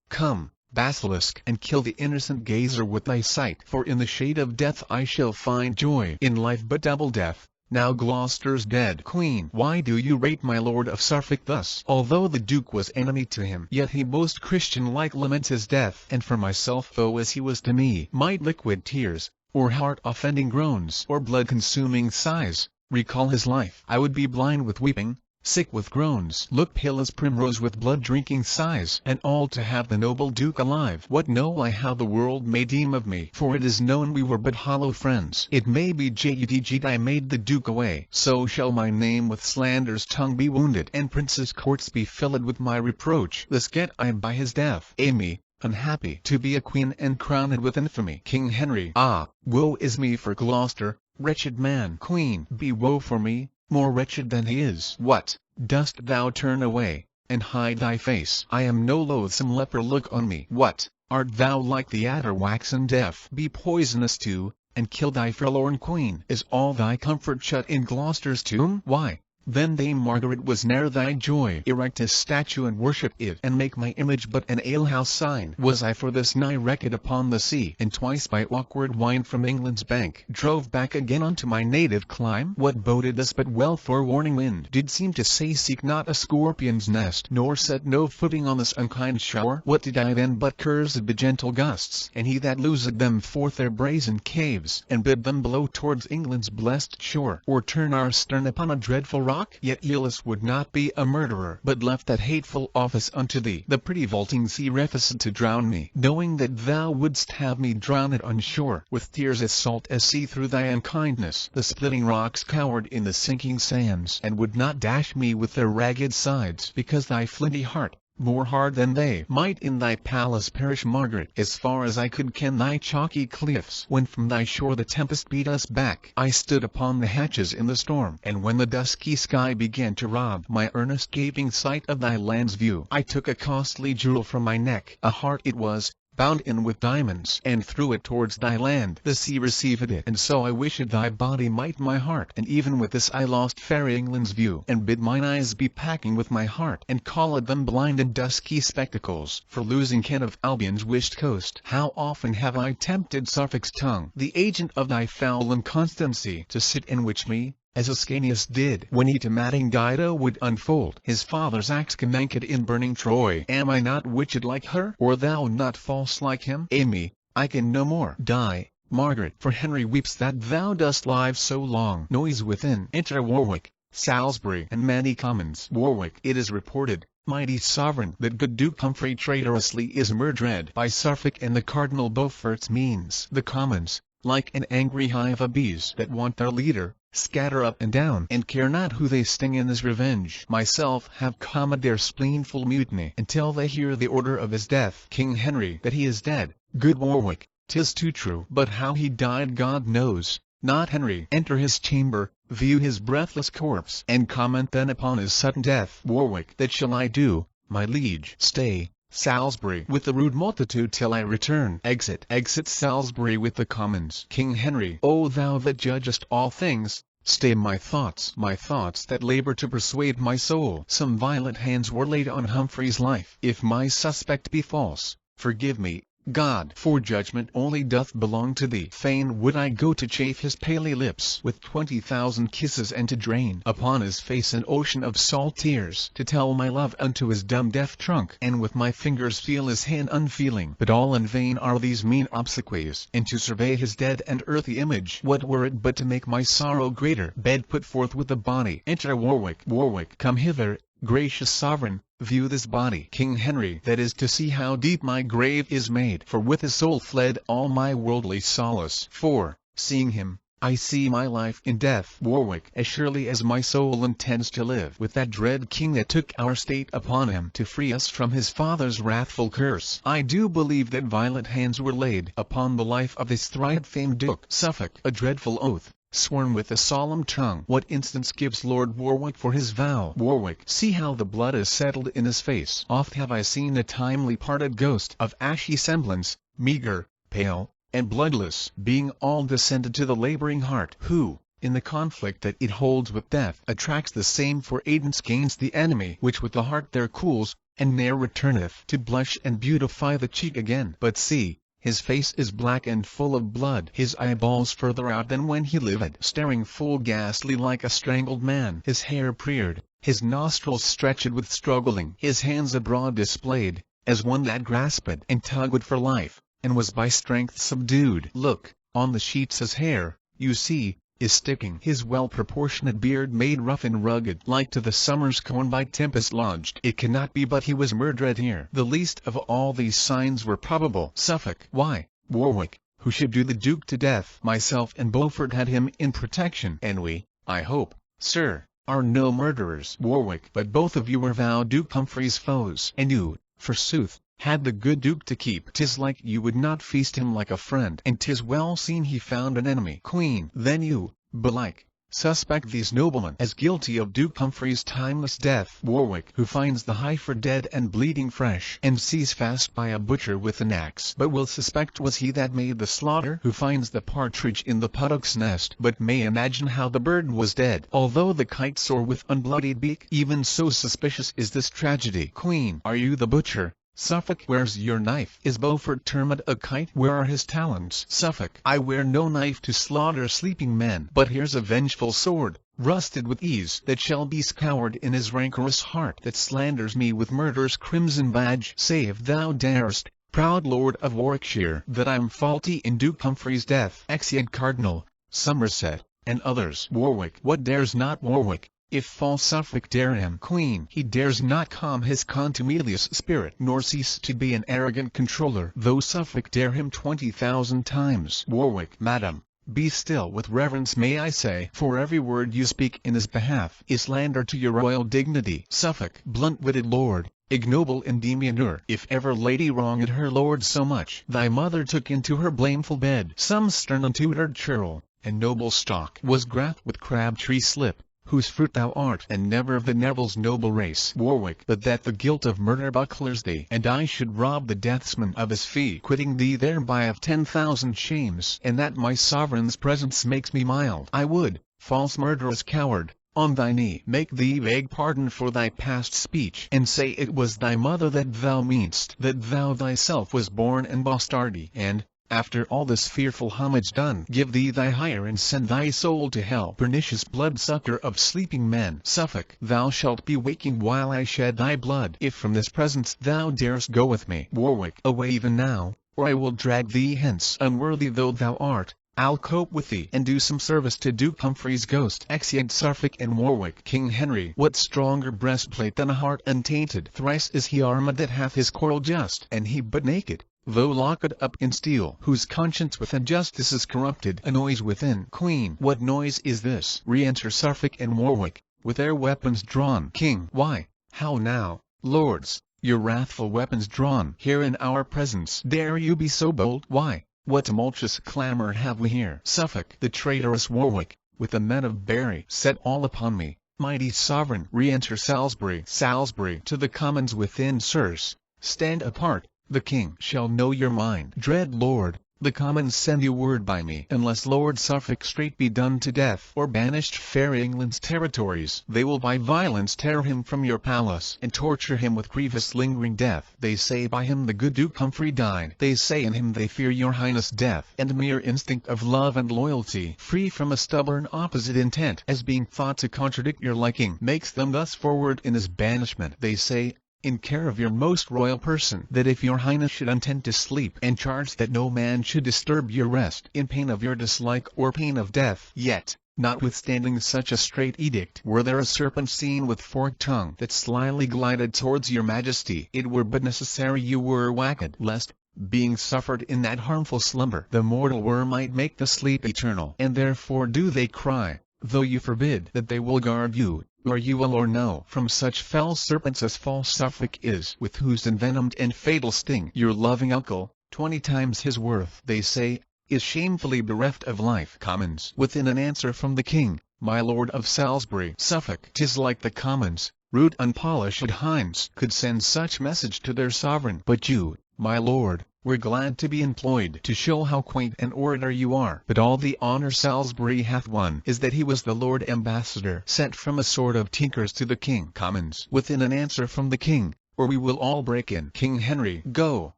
Come, basilisk, and kill the innocent gazer with thy sight. For in the shade of death I shall find joy. In life but double death. Now Gloucester's dead. Queen, why do you rate my lord of Suffolk thus? Although the Duke was enemy to him, yet he most Christian-like laments his death. And for myself, foe as he was to me, might liquid tears, or heart-offending groans, or blood-consuming sighs, recall his life. I would be blind with weeping, sick with groans, look pale as primrose with blood-drinking sighs, and all to have the noble Duke alive. What know I how the world may deem of me? For it is known we were but hollow friends. It may be jedged I made the Duke away. So shall my name with slander's tongue be wounded, and princes' courts be filled with my reproach. Thus get I by his death. Me, unhappy to be a queen and crowned with infamy. King Henry, ah, woe is me for Gloucester, wretched man. Queen, be woe for me, more wretched than he is. What, dost thou turn away, and hide thy face? I am no loathsome leper, look on me. What, art thou like the adder waxen deaf? Be poisonous too, and kill thy forlorn queen. Is all thy comfort shut in Gloucester's tomb? Why, then Dame Margaret was ne'er thy joy. Erect a statue and worship it, and make my image but an alehouse sign. Was I for this nigh wrecked upon the sea, and twice by awkward wind from England's bank drove back again unto my native clime? What boded us but well forewarning wind did seem to say, seek not a scorpion's nest, nor set no footing on this unkind shore? What did I then but curse the gentle gusts, and he that loseth them forth their brazen caves, and bid them blow towards England's blessed shore, or turn our stern upon a dreadful rock? Yet Aeolus would not be a murderer, but left that hateful office unto thee. The pretty vaulting sea refused to drown me, knowing that thou wouldst have me drowned on shore, with tears as salt as sea through thy unkindness. The splitting rocks cowered in the sinking sands, and would not dash me with their ragged sides, because thy flinty heart, more hard than they, might in thy palace perish. Margaret, as far as I could ken thy chalky cliffs, when from thy shore the tempest beat us back, I stood upon the hatches in the storm, and when the dusky sky began to rob my earnest gaping sight of thy land's view, I took a costly jewel from my neck, a heart it was, bound in with diamonds, and threw it towards thy land. The sea received it, and so I wished thy body might my heart. And even with this I lost fair England's view, and bid mine eyes be packing with my heart, and called them blind and dusky spectacles, for losing ken of Albion's wished coast. How often have I tempted Suffolk's tongue, the agent of thy foul inconstancy, to sit and witch me, as Ascanius did, when he to mating Dido would unfold his father's axe commenced in burning Troy. Am I not witched like her, or thou not false like him? Me, I can no more die, Margaret, for Henry weeps that thou dost live so long. Noise within. Enter Warwick, Salisbury, and many commons. Warwick, it is reported, mighty sovereign, that good Duke Humphrey traitorously is murdered by Suffolk and the Cardinal Beaufort's means. The commons, like an angry hive of bees that want their leader, scatter up and down, and care not who they sting in this revenge. Myself have calmed their spleenful mutiny, until they hear the order of his death. King Henry, that he is dead, good Warwick, 'tis too true. But how he died God knows, not Henry. Enter his chamber, view his breathless corpse, and comment then upon his sudden death. Warwick, that shall I do, my liege. Stay, Salisbury, with the rude multitude till I return. Exit. Exit Salisbury with the commons. King Henry, O thou that judgest all things, stay my thoughts that labor to persuade my soul. Some violent hands were laid on Humphrey's life. If my suspect be false, forgive me, God, for judgment only doth belong to thee. Fain would I go to chafe his paly lips with 20,000 kisses, and to drain upon his face an ocean of salt tears, to tell my love unto his dumb deaf trunk, and with my fingers feel his hand unfeeling. But all in vain are these mean obsequies, and to survey his dead and earthy image. What were it but to make my sorrow greater? Bed put forth with the body. Enter Warwick. Warwick, come hither, gracious sovereign, view this body. King Henry, that is to see how deep my grave is made. For with his soul fled all my worldly solace. For, seeing him, I see my life in death. Warwick, as surely as my soul intends to live with that dread king that took our state upon him to free us from his father's wrathful curse, I do believe that violent hands were laid upon the life of this thrice-famed Duke. Suffolk, a dreadful oath, sworn with a solemn tongue. What instance gives Lord Warwick for his vow? Warwick, see how the blood is settled in his face. Oft have I seen the timely parted ghost of ashy semblance, meagre, pale, and bloodless, being all descended to the labouring heart, who, in the conflict that it holds with death, attracts the same for aidance gainst the enemy, which with the heart there cools, and ne'er returneth to blush and beautify the cheek again. But see, his face is black and full of blood, his eyeballs further out than when he lived, staring full ghastly like a strangled man, his hair preared, his nostrils stretched with struggling, his hands abroad displayed, as one that grasped and tugged for life, and was by strength subdued. Look, on the sheets his hair, you see, is sticking. His well-proportionate beard made rough and rugged, like to the summer's cone by tempest lodged. It cannot be but he was murdered here. The least of all these signs were probable. Suffolk, why, Warwick, who should do the Duke to death? Myself and Beaufort had him in protection, and we, I hope, sir, are no murderers. Warwick, but both of you were vowed Duke Humphrey's foes, and you, forsooth, had the good Duke to keep. 'Tis like you would not feast him like a friend, and 'tis well seen he found an enemy. Queen, then you, belike, suspect these noblemen as guilty of Duke Humphrey's timeless death. Warwick, who finds the heifer dead and bleeding fresh, and sees fast by a butcher with an axe, but will suspect was he that made the slaughter, who finds the partridge in the puddock's nest, but may imagine how the bird was dead, although the kite soar with unbloodied beak. Even so suspicious is this tragedy. Queen, are you the butcher? Suffolk, where's your knife? Is Beaufort termed a kite? Where are his talons? Suffolk, I wear no knife to slaughter sleeping men, but here's a vengeful sword, rusted with ease, that shall be scoured in his rancorous heart, that slanders me with murder's crimson badge. Say if thou darest, proud Lord of Warwickshire, that I'm faulty in Duke Humphrey's death. Exeunt Cardinal, Somerset, and others. Warwick, what dares not Warwick? If false Suffolk dare him, Queen, he dares not calm his contumelious spirit, nor cease to be an arrogant controller, though Suffolk dare him 20,000 times. Warwick, madam, be still with reverence may I say, for every word you speak in his behalf is slander to your royal dignity. Suffolk, blunt-witted lord, ignoble in demeanour, if ever lady wronged her lord so much, thy mother took into her blameful bed some stern untutored churl, and noble stock was graft with Crabtree slip, whose fruit thou art, and never of the Nevilles' noble race. Warwick, but that the guilt of murder bucklers thee, and I should rob the deathsman of his fee, quitting thee thereby of 10,000 shames, and that my sovereign's presence makes me mild, I would, false murderous coward, on thy knee make thee beg pardon for thy past speech, and say it was thy mother that thou mean'st, that thou thyself was born and bastardy, and, after all this fearful homage done, give thee thy hire and send thy soul to hell. Pernicious blood-sucker of sleeping men. Suffolk, thou shalt be waking while I shed thy blood, if from this presence thou darest go with me. Warwick, away even now, or I will drag thee hence. Unworthy though thou art, I'll cope with thee, and do some service to Duke Humphrey's ghost. Exeunt Suffolk and Warwick. King Henry, what stronger breastplate than a heart untainted? Thrice is he armed that hath his quarrel just, and he but naked, though locked up in steel, whose conscience with injustice is corrupted. A noise within. Queen, what noise is this? Re-enter Suffolk and Warwick, with their weapons drawn. King, why, how now, lords, your wrathful weapons drawn here in our presence? Dare you be so bold? Why, what tumultuous clamour have we here? Suffolk, the traitorous Warwick, with the men of Berry, set all upon me. Mighty sovereign, re-enter Salisbury. Salisbury, to the commons within. Sirs, stand apart. The king shall know your mind. Dread lord, The Commons send you word by me, unless Lord Suffolk straight be done to death or banished fair England's territories, they will by violence tear him from your palace and torture him with grievous lingering death. They say by him the good Duke Humphrey died. They say in him they fear your highness death, and mere instinct of love and loyalty, free from a stubborn opposite intent, as being thought to contradict your liking, makes them thus forward in his banishment. They say, in care of your most royal person, that if your highness should intend to sleep, and charge that no man should disturb your rest, in pain of your dislike or pain of death, yet, notwithstanding such a strait edict, were there a serpent seen with forked tongue that slyly glided towards your majesty, it were but necessary you were whacked, lest, being suffered in that harmful slumber, the mortal worm might make the sleep eternal. And therefore do they cry, though you forbid, that they will guard you, or you will or no, from such fell serpents as false Suffolk is, with whose envenomed and fatal sting your loving uncle, 20 times his worth, they say, is shamefully bereft of life. Commons. Within an answer from the king, my lord of Salisbury, Suffolk. 'Tis like the Commons, rude unpolished hinds, could send such message to their sovereign. But you, my lord, were glad to be employed to show how quaint an orator you are. But all the honour Salisbury hath won is that he was the Lord Ambassador sent from a sort of tinkers to the king. Commons. Within an answer from the king, or we will all break in. King Henry. Go,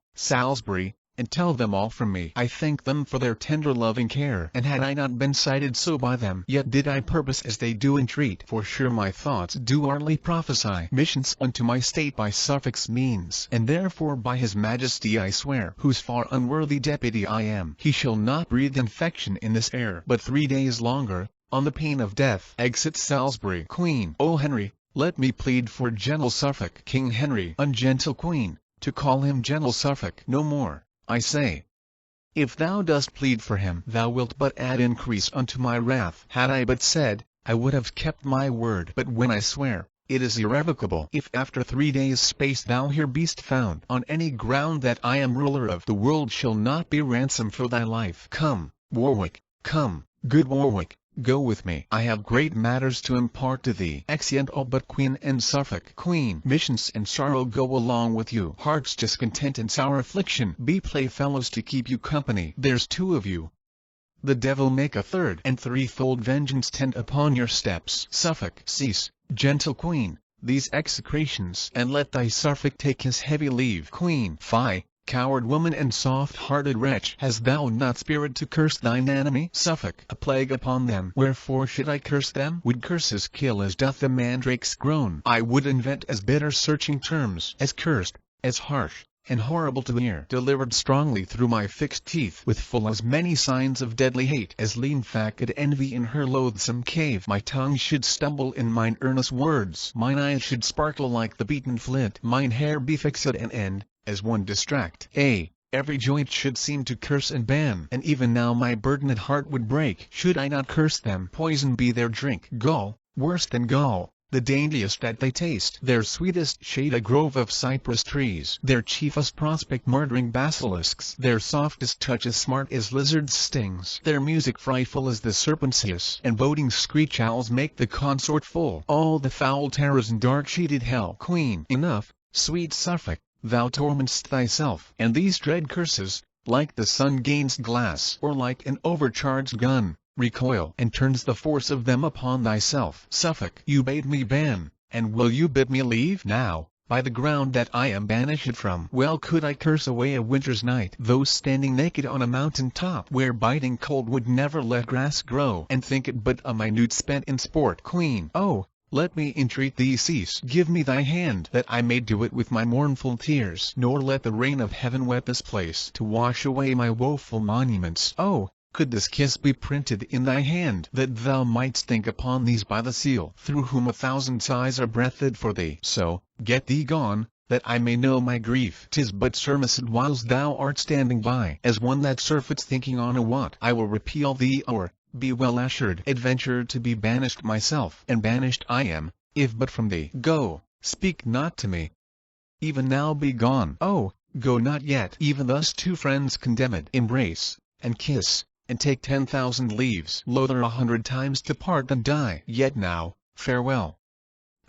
Salisbury, and tell them all from me. I thank them for their tender loving care, and had I not been cited so by them, yet did I purpose as they do entreat, for sure my thoughts do hardly prophesy missions unto my state by Suffolk's means, and therefore by his majesty I swear, whose far unworthy deputy I am, he shall not breathe infection in this air, but 3 days longer, on the pain of death. Exit Salisbury. Queen. O Henry, let me plead for gentle Suffolk. King Henry. Ungentle Queen, to call him gentle Suffolk no more, I say. If thou dost plead for him, thou wilt but add increase unto my wrath. Had I but said, I would have kept my word. But when I swear, it is irrevocable. If after 3 days' space thou here beest found, on any ground that I am ruler of the world shall not be ransom for thy life. Come, Warwick, come, good Warwick, go with me. I have great matters to impart to thee. Exeunt all but Queen and Suffolk. Queen. Missions and sorrow go along with you. Heart's discontent and sour affliction be playfellows to keep you company. There's 2 of you. The devil make a 3rd, and 3-fold vengeance tend upon your steps. Suffolk. Cease, gentle Queen, these execrations, and let thy Suffolk take his heavy leave. Queen. Fie, coward woman and soft-hearted wretch, hast thou not spirit to curse thine enemy? Suffolk. A plague upon them. Wherefore should I curse them? Would curses kill as doth the mandrake's groan? I would invent as bitter searching terms, as cursed, as harsh, and horrible to hear, delivered strongly through my fixed teeth, with full as many signs of deadly hate, as lean faced envy in her loathsome cave. My tongue should stumble in mine earnest words, mine eyes should sparkle like the beaten flint, mine hair be fixed and end, as one distract. Every joint should seem to curse and ban, and even now my burdened heart would break, should I not curse them. Poison be their drink, gall, worse than gall, the daintiest that they taste, their sweetest shade a grove of cypress trees, their chiefest prospect murdering basilisks, their softest touch as smart as lizards' stings, their music frightful as the serpent's hiss, and boding screech owls make the consort full, all the foul terrors in dark-sheeted hell. Queen. Enough, sweet Suffolk, thou torment'st thyself, and these dread curses, like the sun gainst glass, or like an overcharged gun, recoil and turns the force of them upon thyself. Suffolk. You bade me ban, and will you bid me leave? Now, by the ground that I am banished from, well could I curse away a winter's night, though standing naked on a mountain top, where biting cold would never let grass grow, and think it but a minute spent in sport. Queen. Oh, let me entreat thee cease. Give me thy hand, that I may do it with my mournful tears, nor let the rain of heaven wet this place, to wash away my woeful monuments. Oh, could this kiss be printed in thy hand, that thou mightst think upon these by the seal, through whom 1,000 sighs are breathed for thee. So, get thee gone, that I may know my grief. 'Tis but surmised whiles thou art standing by, as one that surfeits thinking on a what I will repeal thee, or, be well assured, adventure to be banished myself, and banished I am, if but from thee. Go, speak not to me. Even now be gone. Oh, go not yet. Even thus 2 friends condemned embrace, and kiss, and take 10,000 leaves, loather 100 times to part than die. Yet now, farewell.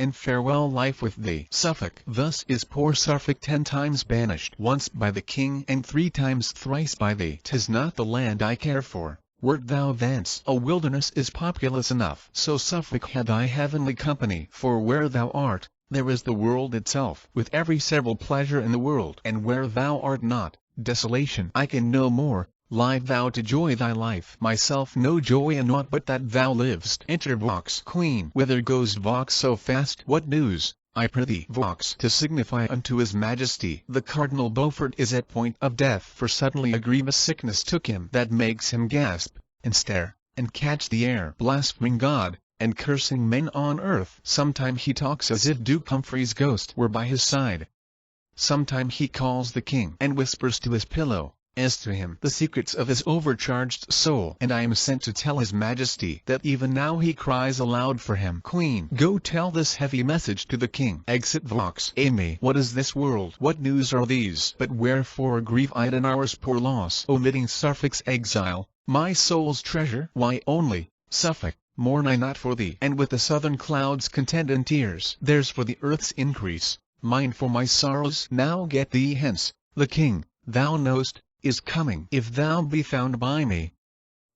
and farewell life with thee. Suffolk. Thus is poor Suffolk 10 times banished, once by the king and 3 times thrice by thee. 'Tis not the land I care for, wert thou thence. A wilderness is populous enough. So Suffolk had thy heavenly company. For where thou art, there is the world itself, with every several pleasure in the world. And where thou art not, desolation. I can no more. Live thou to joy thy life. Myself no joy in aught but that thou livest. Enter Vox. Queen. Whither goes Vox so fast? What news, I prithee? Vox. To signify unto his majesty, the Cardinal Beaufort is at point of death, for suddenly a grievous sickness took him, that makes him gasp, and stare, and catch the air, blaspheming God, and cursing men on earth. Sometime he talks as if Duke Humphrey's ghost were by his side. Sometime he calls the king, and whispers to his pillow, as to him, the secrets of his overcharged soul. And I am sent to tell his majesty that even now he cries aloud for him. Queen. Go tell this heavy message to the king. Exit Vox. Amy. What is this world? What news are these? But wherefore grieve I at an hour's poor loss? Omitting Suffolk's exile, my soul's treasure? Why only, Suffolk, mourn I not for thee? And with the southern clouds contend in tears. Theirs for the earth's increase, mine for my sorrows. Now get thee hence. The king, thou know'st, is coming. If thou be found by me,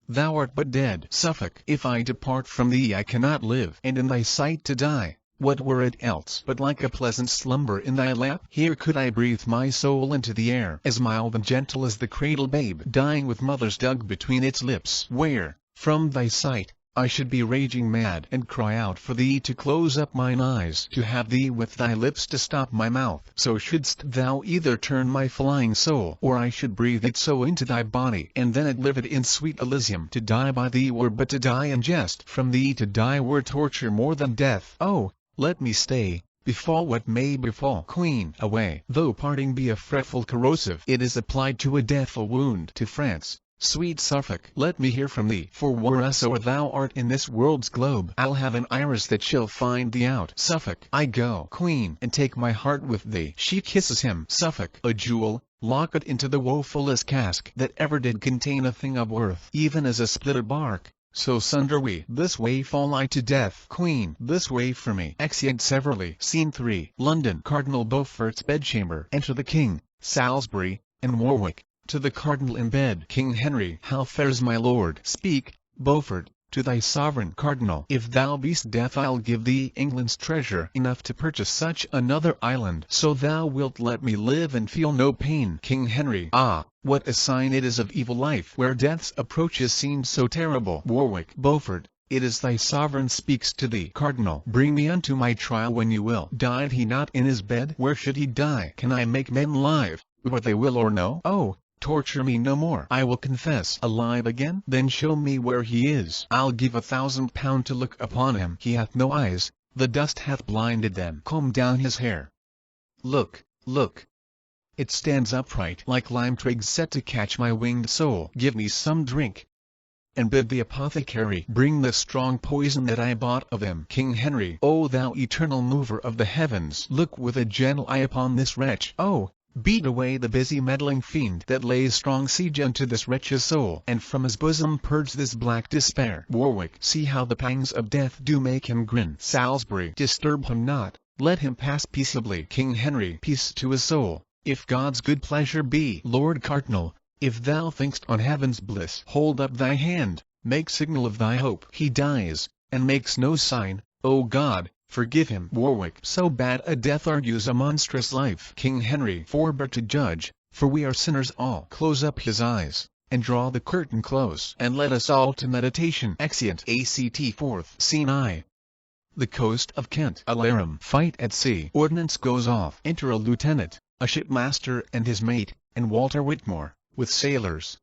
thou art but dead. Suffolk. If I depart from thee I cannot live, and in thy sight to die, what were it else but like a pleasant slumber in thy lap? Here could I breathe my soul into the air, as mild and gentle as the cradle babe dying with mother's dug between its lips. Where, from thy sight, I should be raging mad, and cry out for thee to close up mine eyes, to have thee with thy lips to stop my mouth. So shouldst thou either turn my flying soul, or I should breathe it so into thy body, and then it live it in sweet Elysium. To die by thee were but to die in jest. From thee to die were torture more than death. Oh, let me stay, befall what may befall. Queen. Away. Though parting be a fretful corrosive, it is applied to a deathful wound. To France. Sweet Suffolk, let me hear from thee, for wheresoe'er thou art in this world's globe, I'll have an iris that shall find thee out. Suffolk. I go. Queen. And take my heart with thee. She kisses him. Suffolk. A jewel, lock it into the wofullest cask that ever did contain a thing of worth. Even as a split bark, so sunder we. This way fall I to death. Queen. This way for me. Exeunt severally. Scene 3. London. Cardinal Beaufort's bedchamber. Enter the king, Salisbury, and Warwick. To the Cardinal in bed. King Henry. How fares my lord? Speak, Beaufort, to thy sovereign Cardinal. If thou be'st deaf I'll give thee England's treasure enough to purchase such another island, so thou wilt let me live and feel no pain. King Henry. Ah, what a sign it is of evil life, where death's approaches seem so terrible. Warwick. Beaufort, it is thy sovereign speaks to thee. Cardinal. Bring me unto my trial when you will. Died he not in his bed? Where should he die? Can I make men live, whether they will or no? Oh, torture me no more. I will confess. Alive again? Then show me where he is. I'll give £1,000 to look upon him. He hath no eyes, the dust hath blinded them. Comb down his hair. Look, look. It stands upright like lime twigs set to catch my winged soul. Give me some drink, and bid the apothecary bring the strong poison that I bought of him. King Henry. O thou eternal mover of the heavens, look with a gentle eye upon this wretch. Oh, beat away the busy meddling fiend that lays strong siege unto this wretch's soul, and from his bosom purge this black despair. Warwick. See how the pangs of death do make him grin. Salisbury. Disturb him not, let him pass peaceably. King Henry. Peace to his soul, if God's good pleasure be. Lord Cardinal, if thou think'st on heaven's bliss, hold up thy hand, make signal of thy hope. He dies, and makes no sign. O God, forgive him. Warwick. So bad a death argues a monstrous life. King Henry. Forbear to judge, for we are sinners all. Close up his eyes, and draw the curtain close, and let us all to meditation. Exeunt. Act 4th. Scene I. The coast of Kent. Alarum. Fight at sea. Ordnance goes off. Enter a lieutenant, a shipmaster and his mate, and Walter Whitmore, with sailors.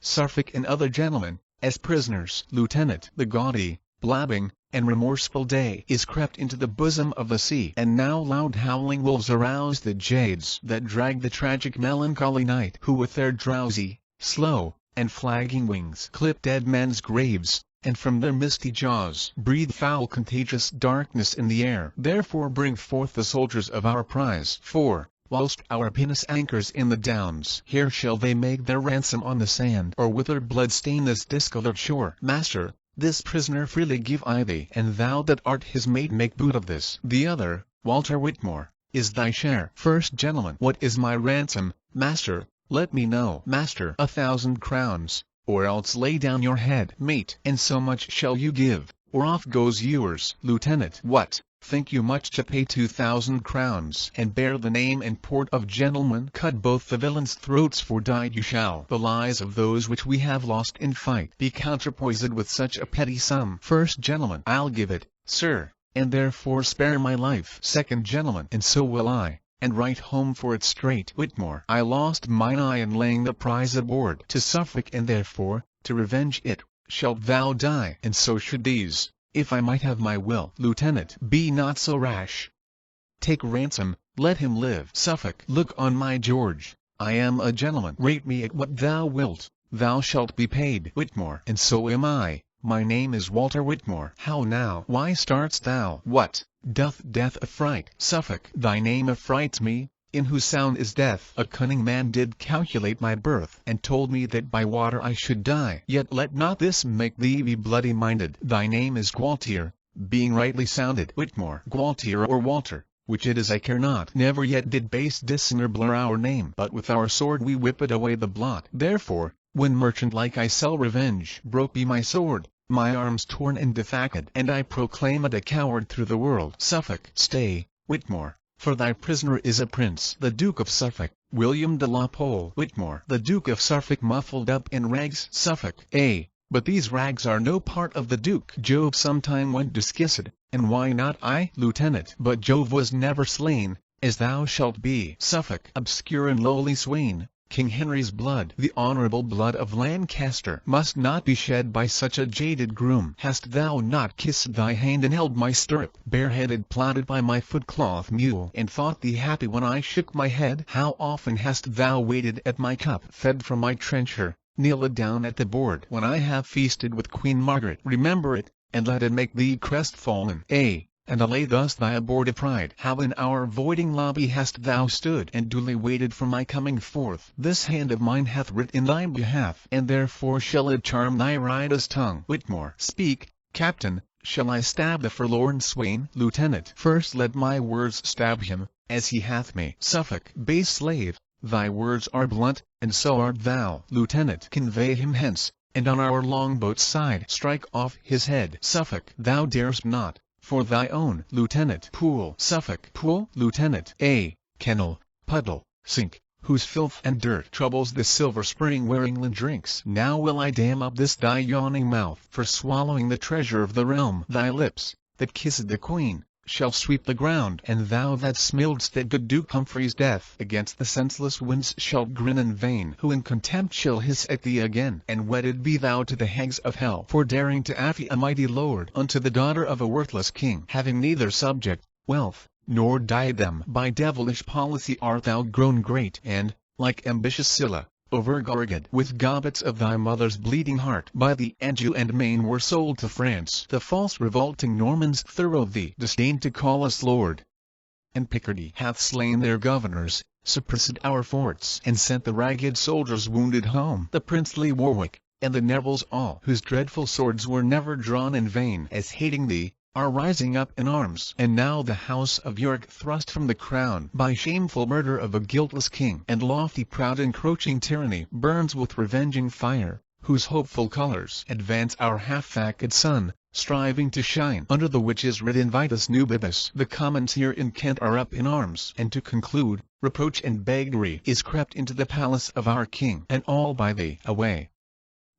Suffolk and other gentlemen, as prisoners. Lieutenant. The gaudy, blabbing, and remorseful day is crept into the bosom of the sea, and now loud howling wolves arouse the jades that drag the tragic melancholy night, who with their drowsy, slow, and flagging wings clip dead men's graves, and from their misty jaws breathe foul contagious darkness in the air. Therefore bring forth the soldiers of our prize, for, whilst our pinnace anchors in the downs, here shall they make their ransom on the sand, or with their blood stain this discolored shore. Master, This prisoner freely give I thee, and thou that art his mate make boot of this. The other, Walter Whitmore, is thy share. First gentleman, what is my ransom, master? Let me know. Master, 1,000 crowns, or else lay down your head. Mate, and so much shall you give, or off goes yours. Lieutenant, what, think you much to pay 2,000 crowns, and bear the name and port of gentleman? Cut both the villains' throats, for died you shall. The lives of those which we have lost in fight be counterpoised with such a petty sum. First gentleman, I'll give it, sir, and therefore spare my life. Second gentleman, and so will I, and write home for it straight. Whitmore, I lost mine eye in laying the prize aboard to Suffolk, and therefore, to revenge it, shalt thou die. And so should these, if I might have my will. Lieutenant, be not so rash. Take ransom, let him live. Suffolk, look on my George, I am a gentleman. Rate me at what thou wilt, thou shalt be paid. Whitmore, and so am I. My name is Walter Whitmore. How now? Why start'st thou? What, doth death affright? Suffolk, thy name affrights me, in whose sound is death. A cunning man did calculate my birth, and told me that by water I should die. Yet let not this make thee be bloody-minded. Thy name is Gualtier, being rightly sounded. Whitmore, Gualtier or Walter, which it is I care not. Never yet did base dissenter blur our name, but with our sword we whipped away the blot. Therefore, when merchant-like I sell revenge, broke be my sword, my arms torn and defaced, and I proclaim it a coward through the world. Suffolk, stay, Whitmore, for thy prisoner is a prince. The Duke of Suffolk, William de la Pole. Whitmore, the Duke of Suffolk muffled up in rags. Suffolk, but these rags are no part of the Duke. Jove sometime went disguised, and why not I? Lieutenant, but Jove was never slain, as thou shalt be. Suffolk, obscure and lowly swain, King Henry's blood, the honorable blood of Lancaster, must not be shed by such a jaded groom. Hast thou not kissed thy hand and held my stirrup, bareheaded plodded by my footcloth mule, and thought thee happy when I shook my head? How often hast thou waited at my cup, fed from my trencher, kneeled down at the board when I have feasted with Queen Margaret? Remember it, and let it make thee crestfallen. And allay thus thy abortive pride. How in our voiding lobby hast thou stood, and duly waited for my coming forth? This hand of mine hath writ in thy behalf, and therefore shall it charm thy riotous tongue. Whitmore, speak, Captain, shall I stab the forlorn swain? Lieutenant, first let my words stab him, as he hath me. Suffolk, base slave, thy words are blunt, and so art thou. Lieutenant, convey him hence, and on our longboat's side strike off his head. Suffolk, thou darest not, for thy own. Lieutenant, pool. Suffolk, pool. Lieutenant, kennel, puddle, sink, whose filth and dirt troubles the silver spring where England drinks. Now will I dam up this thy yawning mouth, for swallowing the treasure of the realm. Thy lips, that kissed the Queen, shall sweep the ground, and thou that smilledst at good Duke Humphrey's death against the senseless winds shalt grin in vain, who in contempt shall hiss at thee again. And wedded be thou to the hags of hell, for daring to affy a mighty lord unto the daughter of a worthless king, having neither subject, wealth, nor diadem. By devilish policy art thou grown great, and, like ambitious Scylla, overgorged with gobbets of thy mother's bleeding heart, by the Anjou and Maine were sold to France. The false revolting Normans thorough thee disdain to call us lord, and Picardy hath slain their governors, suppressed our forts, and sent the ragged soldiers wounded home. The princely Warwick, and the Nevilles all, whose dreadful swords were never drawn in vain, as hating thee, are rising up in arms. And now the house of York, thrust from the crown by shameful murder of a guiltless king, and lofty proud encroaching tyranny, burns with revenging fire, whose hopeful colours advance our half-faced sun, striving to shine under the which is writ Invitus Nubibus. The commons here in Kent are up in arms, and to conclude, reproach and beggary is crept into the palace of our king, and all by thee. Away,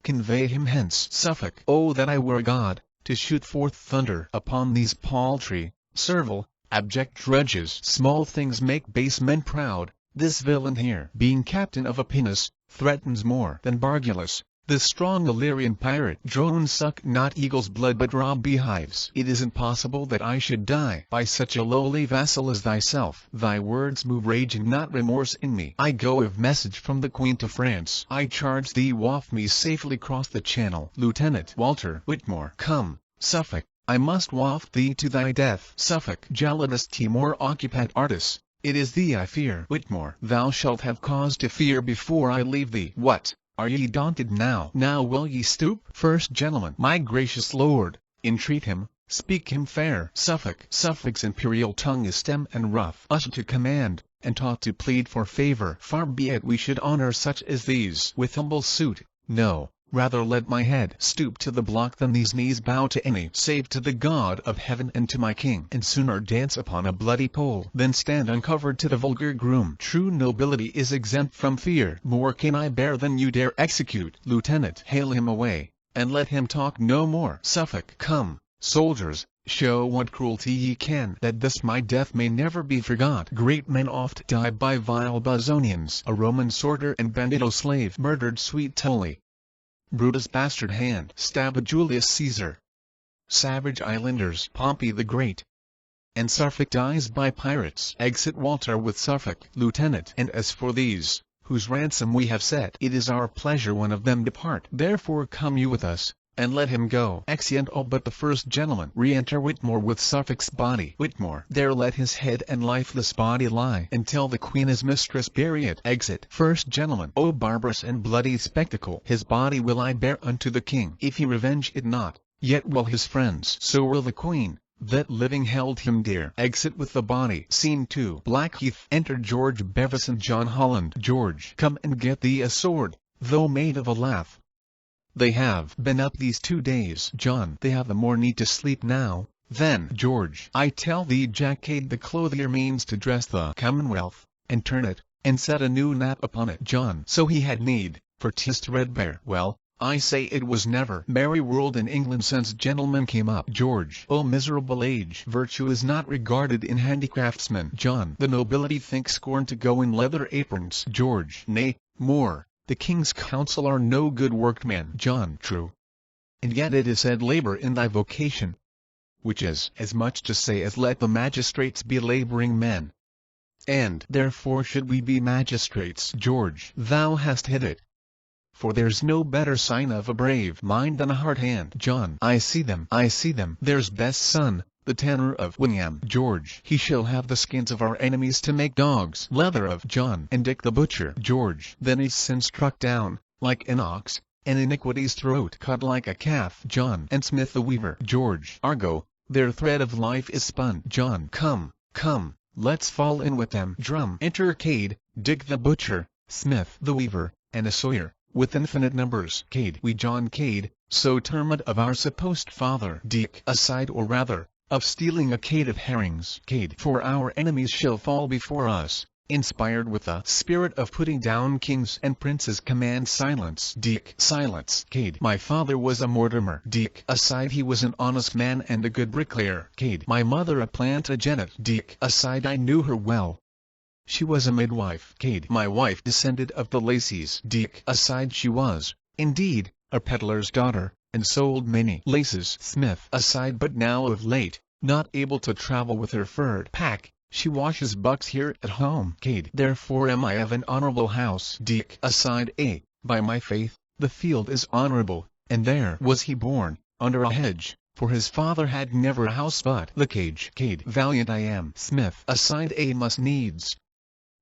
convey him hence. Suffolk, oh that I were a god, to shoot forth thunder upon these paltry, servile, abject drudges. Small things make base men proud. This villain here, being captain of a pinnace, threatens more than Bargillus, the strong Illyrian pirate. Drones suck not eagle's blood but rob beehives. It is impossible that I should die by such a lowly vassal as thyself. Thy words move rage and not remorse in me. I go with message from the Queen to France. I charge thee waft me safely across the channel. Lieutenant Walter Whitmore, come. Suffolk, I must waft thee to thy death. Suffolk, Gelidus Timor occupat artis, it is thee I fear. Whitmore, thou shalt have cause to fear before I leave thee. What, Are ye daunted now? Now will ye stoop? First gentleman, my gracious lord, entreat him, speak him fair. Suffolk's imperial tongue is stem and rough, used to command, and taught to plead for favor. Far be it we should honor such as these with humble suit. No, rather let my head stoop to the block than these knees bow to any save to the God of heaven and to my king. And sooner dance upon a bloody pole than stand uncovered to the vulgar groom. True nobility is exempt from fear. More can I bear than you dare execute. Lieutenant, hale him away, and let him talk no more. Suffolk, come, soldiers, show what cruelty ye can, that this my death may never be forgot. Great men oft die by vile Buzonians. A Roman sorter and bandito slave murdered sweet Tully. Brutus' bastard hand stabbed Julius Caesar. Savage islanders Pompey the Great. And Suffolk dies by pirates. Exit Walter with Suffolk, lieutenant. And as for these, whose ransom we have set, it is our pleasure one of them depart. Therefore come you with us, and let him go. Exeunt all but the first gentleman. Re-enter Whitmore with Suffolk's body. Whitmore, there let his head and lifeless body lie, until the queen his mistress bury it. Exit first gentleman. O barbarous and bloody spectacle! His body will I bear unto the king. If he revenge it not, yet will his friends. So will the queen, that living held him dear. Exit with the body. Scene 2. Blackheath. Enter George Bevis and John Holland. George, come and get thee a sword, thou maid of a laugh. They have been up these 2 days. John, they have the more need to sleep now. Then George, I tell thee Jackade the clothier means to dress the Commonwealth, and turn it, and set a new nap upon it. John, so he had need, for 'tis threadbare. Well, I say it was never merry world in England since gentlemen came up. George, O miserable age! Virtue is not regarded in handicraftsmen. John, the nobility think scorn to go in leather aprons. George, nay, more, the king's council are no good workmen. John, true. And yet it is said labor in thy vocation, which is as much to say as let the magistrates be laboring men. And therefore should we be magistrates. George, thou hast hit it. For there's no better sign of a brave mind than a hard hand. John, I see them. There's Bess' son, the tanner of Wingham. George, he shall have the skins of our enemies to make dogs' leather of. John, and Dick the butcher. George, then is sin struck down, like an ox, and iniquity's throat cut like a calf. John, and Smith the weaver. George, Argo, their thread of life is spun. John, come, let's fall in with them. Drum. Enter Cade, Dick the butcher, Smith the weaver, and a sawyer, with infinite numbers. Cade, we John Cade, so termed of our supposed father. Dick, aside or rather, of stealing a cade of herrings. Cade, for our enemies shall fall before us, inspired with the spirit of putting down kings and princes. Command silence. Dick, silence. Cade, my father was a Mortimer. Dick, aside, he was an honest man and a good bricklayer. Cade, my mother a Plantagenet. Dick, aside, I knew her well. She was a midwife. Cade, my wife descended of the Lacys. Dick, aside, she was, indeed, a peddler's daughter, and sold many laces. Smith, aside, but now of late, not able to travel with her furred pack, she washes bucks here at home. Cade, therefore am I of an honorable house. Dick, aside, by my faith, the field is honorable, and there was he born, under a hedge, for his father had never a house but the cage. Cade, valiant I am. Smith, aside, must needs,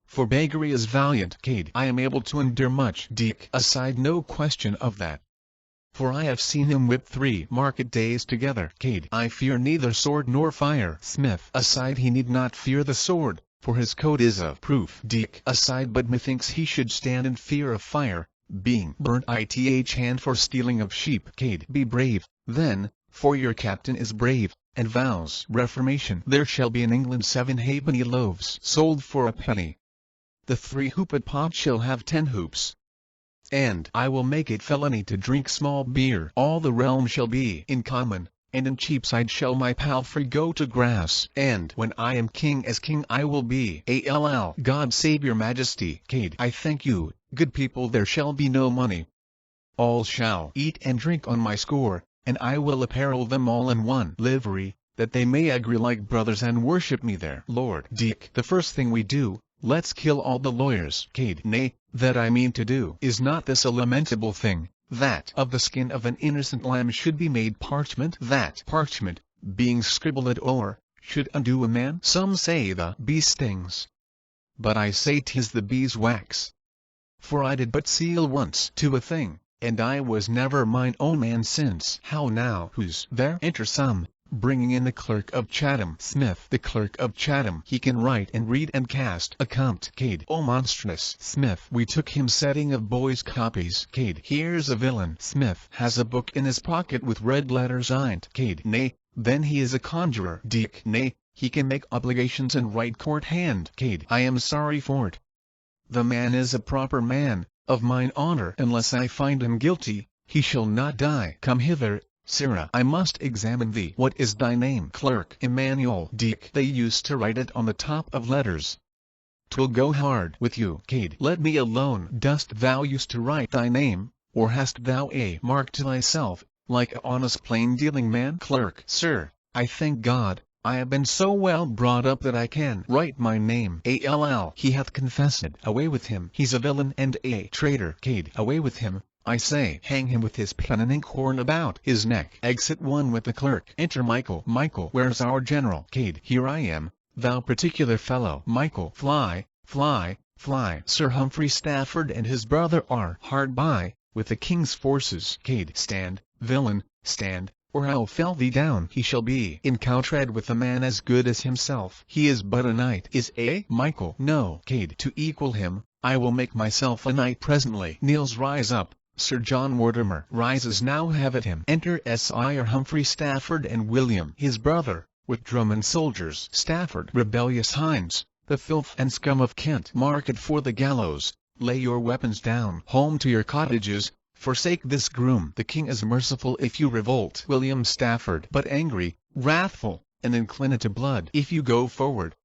for beggary is valiant. Cade, I am able to endure much. Dick, aside, no question of that, for I have seen him whip 3 market days together. Cade, I fear neither sword nor fire. Smith, aside, he need not fear the sword, for his coat is of proof. Dick, aside, but methinks he should stand in fear of fire, being burnt ith hand for stealing of sheep. Cade, be brave, then, for your captain is brave, and vows reformation. There shall be in England 7 halfpenny loaves sold for a penny. The 3-hooped pot shall have 10 hoops. And I will make it felony to drink small beer. All the realm shall be in common, and in Cheapside shall my palfrey go to grass. And when I am king, as king I will be. God save your majesty. Cade, I thank you, good people. There shall be no money. All shall eat and drink on my score, and I will apparel them all in one livery, that they may agree like brothers and worship me there. Lord Dick, the first thing we do, let's kill all the lawyers. Cade, nay, that I mean to do. Is not this a lamentable thing, that of the skin of an innocent lamb should be made parchment? That parchment, being scribbled o'er, should undo a man? Some say the bee stings, but I say 'tis the beeswax. for I did but seal once to a thing, and I was never mine own man since. How now? Who's there? Enter some, bringing in the clerk of Chatham. Smith, the clerk of Chatham. He can write and read and cast a Cade. Oh monstrous. Smith, we took him setting of boys' copies. Cade, here's a villain. Smith, has a book in his pocket with red letters signed. Cade, nay, then he is a conjurer. Dick, nay, he can make obligations and write court hand. Cade, I am sorry for't. The man is a proper man, of mine honor. Unless I find him guilty, he shall not die. Come hither, Sirrah, I must examine thee. What is thy name? Clerk, Emmanuel. Dick, they used to write it on the top of letters. 'Twill go hard with you. Cade, let me alone. Dost thou used to write thy name, or hast thou a mark to thyself, like a honest plain-dealing man? Clerk, Sir, I thank God, I have been so well brought up that I can write my name. All. He hath confessed. Away with him. He's a villain and a traitor. Cade, away with him, I say. Hang him with his pen and inkhorn about his neck. Exit one with the clerk. Enter Michael. Michael, where's our general? Cade, here I am, thou particular fellow. Michael, fly, fly, fly. Sir Humphrey Stafford and his brother are hard by, with the king's forces. Cade, stand, villain, stand, or I'll fell thee down. He shall be in countrad with a man as good as himself. He is but a knight. Is a Michael? No. Cade, to equal him, I will make myself a knight presently. Kneels, rise up. Sir John Mortimer rises. Now have at him. Enter Sire Humphrey Stafford and William his brother, with drum and soldiers. Stafford, rebellious hinds, the filth and scum of Kent. Market for the gallows. Lay your weapons down. Home to your cottages. Forsake this groom. The king is merciful if you revolt. William Stafford, but angry, wrathful, and inclined to blood if you go forward.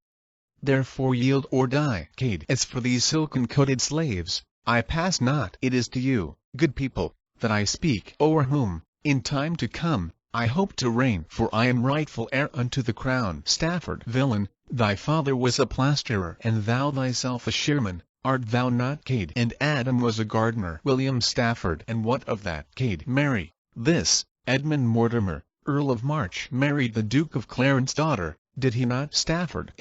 Therefore yield or die. Cade, as for these silken-coated slaves, I pass not. It is to you, good people, that I speak, o'er whom, in time to come, I hope to reign, for I am rightful heir unto the crown. Stafford, villain, thy father was a plasterer, and thou thyself a shearman. Art thou not? Cade, and Adam was a gardener. William Stafford, and what of that? Cade, marry, this, Edmund Mortimer, Earl of March, married the Duke of Clarence's daughter, did he not? Stafford,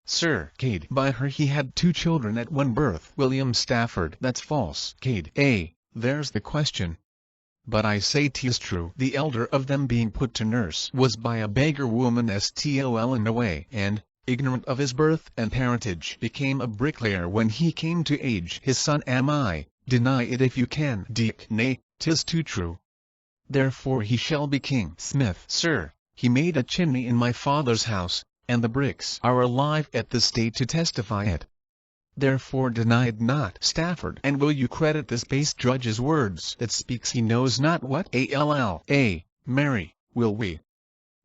Sir. Cade, by her he had 2 children at one birth. William Stafford, that's false. Cade, there's the question. But I say 'tis true. The elder of them being put to nurse was by a beggar woman stol in away, and, ignorant of his birth and parentage, became a bricklayer when he came to age. His son am I, deny it if you can. Dick, nay, 'tis too true. Therefore he shall be king. Smith, Sir, he made a chimney in my father's house, and the bricks are alive at this day to testify it. Therefore deny it not. Stafford, and will you credit this base judge's words that speaks he knows not what? Marry, will we?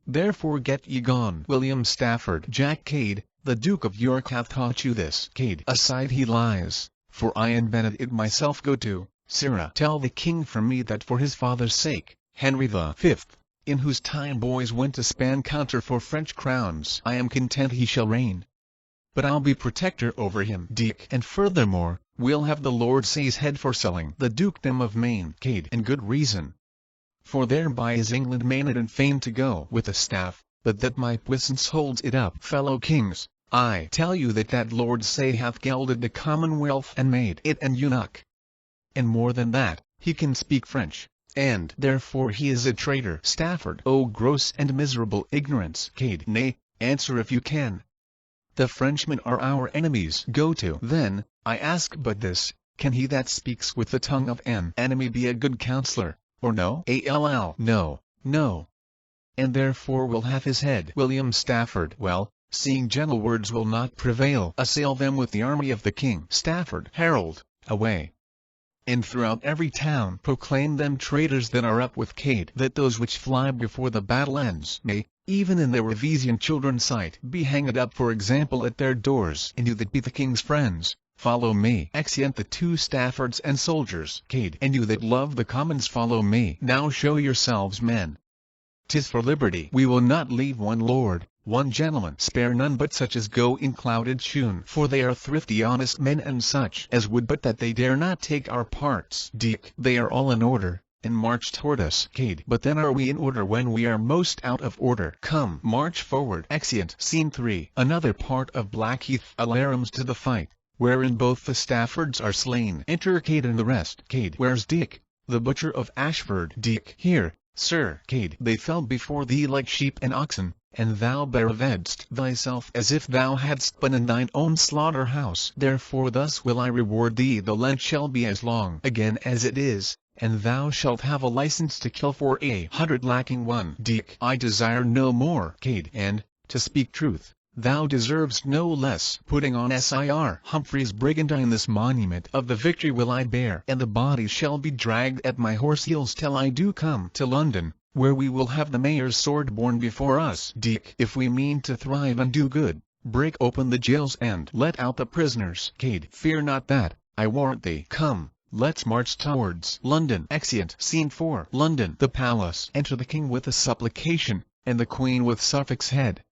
Therefore get ye gone. William Stafford. Jack Cade, the Duke of York hath taught you this. Cade, aside he lies, for I invented it myself. Go to, Sirrah, tell the king from me that for his father's sake, Henry the 5th, in whose time boys went to span counter for French crowns, I am content he shall reign. But I'll be protector over him. Dick, and furthermore, we'll have the Lord Say's head for selling the dukedom of Maine. Cade, and good reason. For thereby is England mained and fain to go with a staff, but that my puissance holds it up. Fellow kings, I tell you that Lord Say hath gelded the commonwealth and made it an eunuch. And more than that, he can speak French, and therefore he is a traitor. Stafford, O gross and miserable ignorance. Cade, nay, answer if you can. The Frenchmen are our enemies. Go to. Then, I ask but this, can he that speaks with the tongue of an enemy be a good counselor? Or no? No, no. And therefore will have his head. William Stafford. Well, seeing gentle words will not prevail, assail them with the army of the king. Stafford. Herald, away. And throughout every town proclaim them traitors that are up with Cade, that those which fly before the battle ends may, even in their Revesian children's sight, be hanged up for example at their doors. And you that be the king's friends, follow me. Exeunt the 2 Staffords and soldiers. Cade, and you that love the commons, follow me. Now show yourselves men. 'Tis for liberty. We will not leave one lord, one gentleman. Spare none but such as go in clouded shoon, for they are thrifty honest men, and such as would but that they dare not take our parts. Dick, they are all in order, and march toward us. Cade, but then are we in order when we are most out of order? Come, march forward. Exeunt. Scene 3. Another part of Blackheath. Alarums to the fight. wherein both the Staffords are slain. Enter Cade and the rest. Cade, where's Dick, the butcher of Ashford? Dick, here, sir. Cade, they fell before thee like sheep and oxen, and thou bereavedst thyself as if thou hadst been in thine own slaughter-house. Therefore thus will I reward thee. The Lent shall be as long again as it is, and thou shalt have a license to kill for 100 lacking 1. Dick, I desire no more. Cade, and, to speak truth, thou deservest no less. Putting on Sir Humphrey's brigandine, this monument of the victory will I bear, and the body shall be dragged at my horse heels till I do come to London, where we will have the mayor's sword borne before us. Dick, if we mean to thrive and do good, break open the jails and let out the prisoners. Cade, fear not that, I warrant thee. Come, let's march towards London. Exeunt. Scene 4. London. The palace. Enter the king with a supplication, and the queen with Suffolk's head.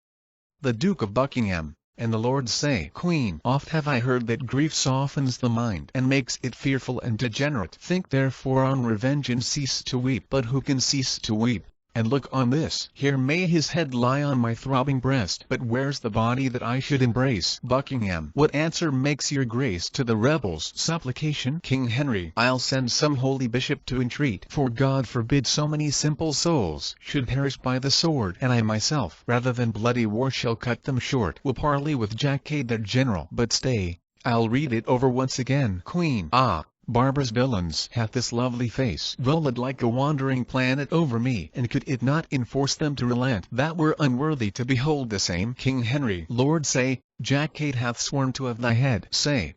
The Duke of Buckingham and the lords say, Queen, oft have I heard that grief softens the mind and makes it fearful and degenerate. Think therefore on revenge and cease to weep. But who can cease to weep, and look on this? Here may his head lie on my throbbing breast, but where's the body that I should embrace? Buckingham, what answer makes your grace to the rebels' supplication? King Henry, I'll send some holy bishop to entreat, for God forbid so many simple souls should perish by the sword, and I myself, rather than bloody war, shall cut them short. Will parley with Jack Cade their general. But stay, I'll read it over once again. Queen, ah, barbarous villains, hath this lovely face rolled like a wandering planet over me, and could it not enforce them to relent, that were unworthy to behold the same? King Henry, Lord, say, Jack Cade hath sworn to have thy head. Say,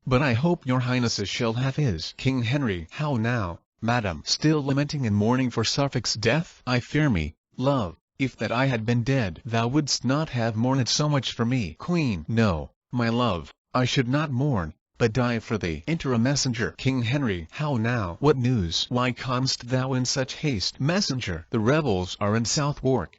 but I hope your highnesses shall have his. King Henry, how now, madam, still lamenting and mourning for Suffolk's death? I fear me, love, if that I had been dead, thou wouldst not have mourned so much for me. Queen, no, my love, I should not mourn, but die for thee. Enter a messenger. King Henry, how now? What news? Why comest thou in such haste? Messenger, the rebels are in Southwark.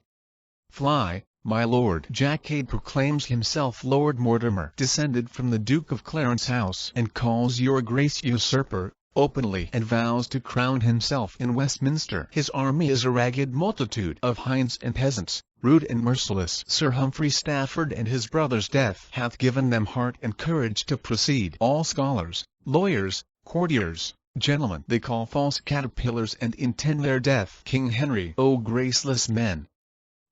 Fly, my lord. Jack Cade proclaims himself Lord Mortimer, descended from the Duke of Clarence's house, and calls your grace usurper, openly, and vows to crown himself in Westminster. His army is a ragged multitude of hinds and peasants, rude and merciless. Sir Humphrey Stafford and his brother's death hath given them heart and courage to proceed. All scholars, lawyers, courtiers, gentlemen, they call false caterpillars and intend their death. King Henry, O graceless men!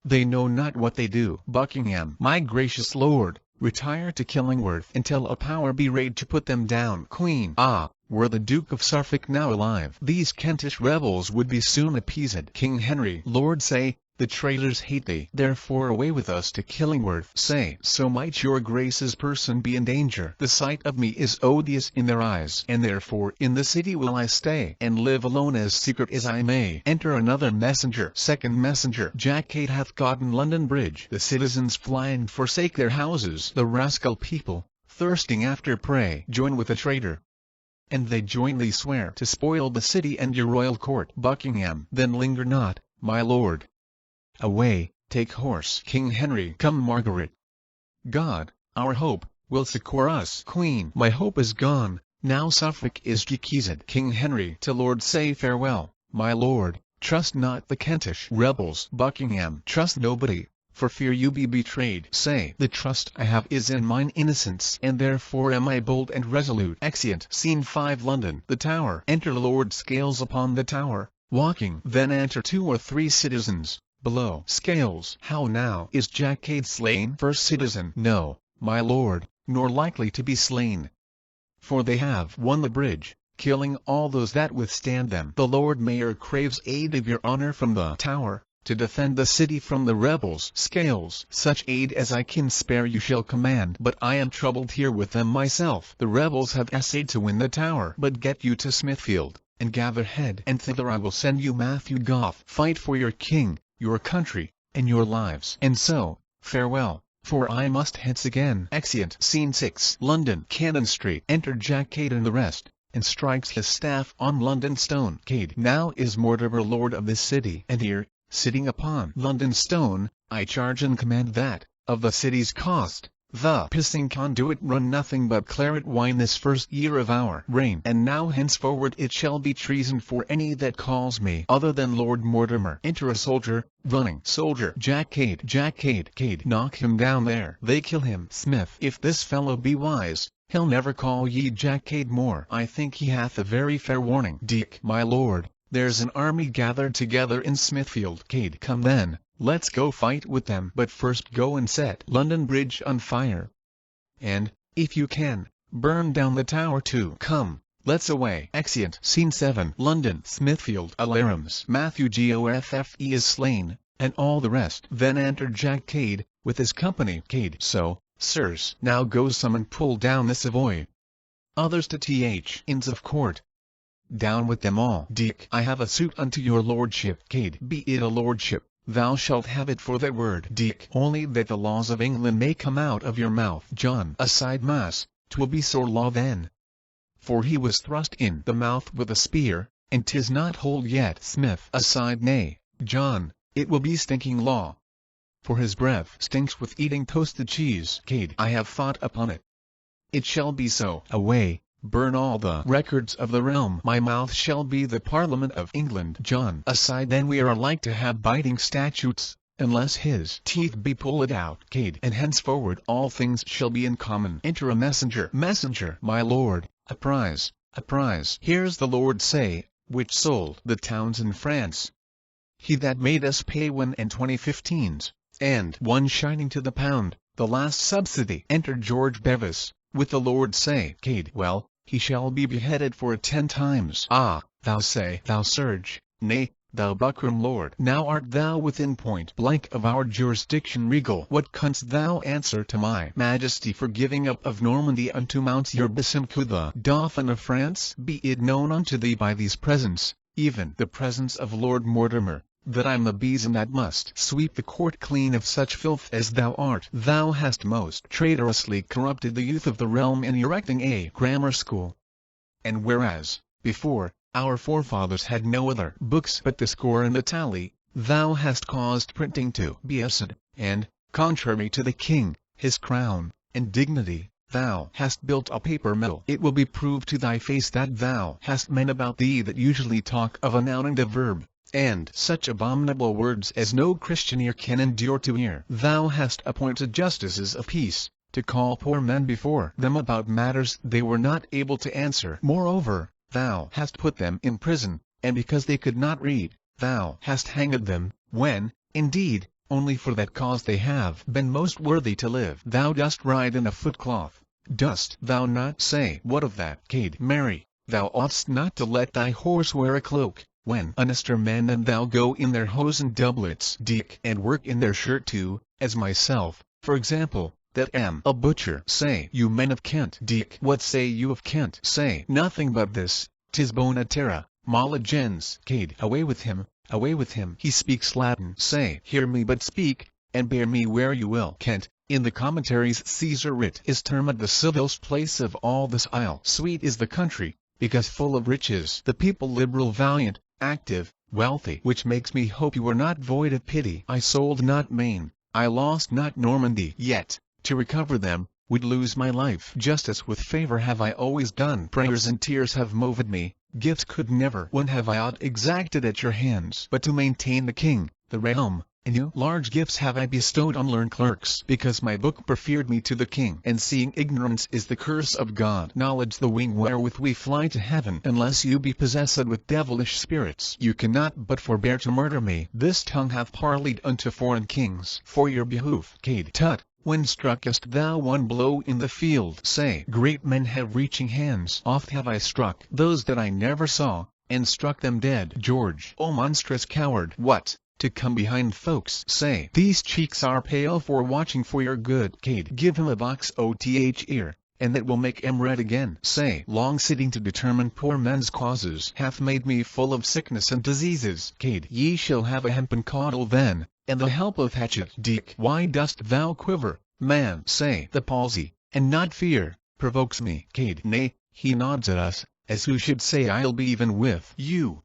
They know not what they do. Buckingham, my gracious lord, retire to Killingworth until a power be raised to put them down. Queen, ah, were the Duke of Suffolk now alive, these Kentish rebels would be soon appeased. King Henry, Lord, say, the traitors hate thee, therefore away with us to Killingworth. Say, so might your grace's person be in danger. The sight of me is odious in their eyes, and therefore in the city will I stay, and live alone as secret as I may. Enter another messenger. Second messenger, Jack Cade hath gotten London Bridge. The citizens fly and forsake their houses. The rascal people, thirsting after prey, join with the traitor, and they jointly swear to spoil the city and your royal court. Buckingham, then linger not, my lord. Away, take horse. King Henry, come Margaret. God, our hope, will succour us. Queen, my hope is gone, now Suffolk is decreased. King Henry, to Lord, say farewell, my lord, trust not the Kentish rebels. Buckingham, trust nobody, for fear you be betrayed. Say, the trust I have is in mine innocence, and therefore am I bold and resolute. Exeunt. Scene 5. London. The Tower. Enter Lord Scales upon the tower, walking. Then enter 2 or 3 citizens. Below. Scales, how now? Is Jack Cade slain? First citizen, no, my lord, nor likely to be slain. For they have won the bridge, killing all those that withstand them. The Lord Mayor craves aid of your honor from the Tower, to defend the city from the rebels. Scales, such aid as I can spare you shall command. But I am troubled here with them myself. The rebels have essayed to win the Tower. But get you to Smithfield, and gather head, and thither I will send you Matthew Goff. Fight for your king, your country, and your lives. And so, farewell, for I must hence again. Exeunt. Scene 6. London. Cannon Street. Enter Jack Cade and the rest, and strikes his staff on London stone. Cade, now is Mortimer lord of this city, and here, sitting upon London stone, I charge and command that, of the city's cost, The pissing conduit run nothing but claret wine this first year of our reign, and now henceforward it shall be treason for any that calls me other than Lord Mortimer. Enter a soldier, running. Soldier, Jack Cade, knock him down there. They kill him. Smith, if this fellow be wise, he'll never call ye Jack Cade more. I think he hath a very fair warning. Dick, my lord, there's an army gathered together in Smithfield. Cade, come then, let's go fight with them. But first go and set London Bridge on fire. And, if you can, burn down the tower too. Come, let's away. Exeunt. Scene 7. London. Smithfield. Alarums. Matthew Gofffe is slain, and all the rest. Then entered Jack Cade, with his company. Cade. So, sirs, now go some and pull down the Savoy. Others to th Inns of Court. Down with them all. Dick, I have a suit unto your lordship. Cade, be it a lordship, thou shalt have it for thy word. Dick, only that the laws of England may come out of your mouth. John, aside mass, 'twill be sore law then. For he was thrust in the mouth with a spear, and 'tis not whole yet. Smith, aside nay, John, it will be stinking law. For his breath stinks with eating toasted cheese. Cade, I have thought upon it. It shall be so. Away. Burn all the records of the realm. My mouth shall be the Parliament of England. John, aside then we are like to have biting statutes, unless his teeth be pulled out. Cade, and henceforward all things shall be in common. Enter a messenger. Messenger, my lord, a prize, a prize. Here's the lord say, which sold the towns in France. He that made us pay 1 15s, and 1 shining to the pound, the last subsidy. Enter George Bevis, with the lord say. Cade, well, he shall be beheaded for it 10 times. Ah, thou say, thou surge, nay, thou buckram lord. Now art thou within point blank of our jurisdiction regal. What canst thou answer to my majesty for giving up of Normandy unto Monsieur Besimque the Dauphin of France? Be it known unto thee by these presents, even the presence of Lord Mortimer, that I'm the besom that must sweep the court clean of such filth as thou art. Thou hast most traitorously corrupted the youth of the realm in erecting a grammar school. And whereas, before, our forefathers had no other books but the score and the tally, thou hast caused printing to be essayed, and, contrary to the king, his crown, and dignity, thou hast built a paper mill. It will be proved to thy face that thou hast men about thee that usually talk of a noun and a verb, and such abominable words as no Christian ear can endure to hear. Thou hast appointed justices of peace, to call poor men before them about matters they were not able to answer. Moreover, thou hast put them in prison, and because they could not read, thou hast hanged them, when, indeed, only for that cause they have been most worthy to live. Thou dost ride in a footcloth, dost thou not? Say what of that? Cade, marry, thou oughtst not to let thy horse wear a cloak, when honester men than thou go in their hose and doublets. Dick, and work in their shirt too, as myself, for example, that am a butcher. Say you men of Kent. Dick, what say you of Kent? Say nothing but this, 'tis bona terra, mala gens. Cade, away with him, he speaks Latin. Say, hear me but speak, and bear me where you will. Kent, in the commentaries Caesar writ, is termed the civilest place of all this isle. Sweet is the country, because full of riches, the people liberal, valiant, active, wealthy, which makes me hope you are not void of pity. I sold not Maine, I lost not Normandy, yet, to recover them, would lose my life. Justice with favor have I always done. Prayers and tears have moved me, gifts could never one have I ought exacted at your hands. But to maintain the king, the realm, and you, large gifts have I bestowed on learned clerks, because my book preferred me to the king. And seeing ignorance is the curse of God, knowledge the wing wherewith we fly to heaven. Unless you be possessed with devilish spirits, you cannot but forbear to murder me. This tongue hath parleyed unto foreign kings for your behoof. Cade, tut, when struckest thou one blow in the field? Say, great men have reaching hands. Oft have I struck those that I never saw, and struck them dead. George, O monstrous coward, what, to come behind folks? Say, these cheeks are pale for watching for your good. Cade, give him a box oth ear, and that will make em red again. Say, long sitting to determine poor men's causes hath made me full of sickness and diseases. Cade, ye shall have a hempen caudle then, and the help of hatchet. Dick, why dost thou quiver, man? Say, the palsy, and not fear, provokes me. Cade, nay, he nods at us, as who should say I'll be even with you.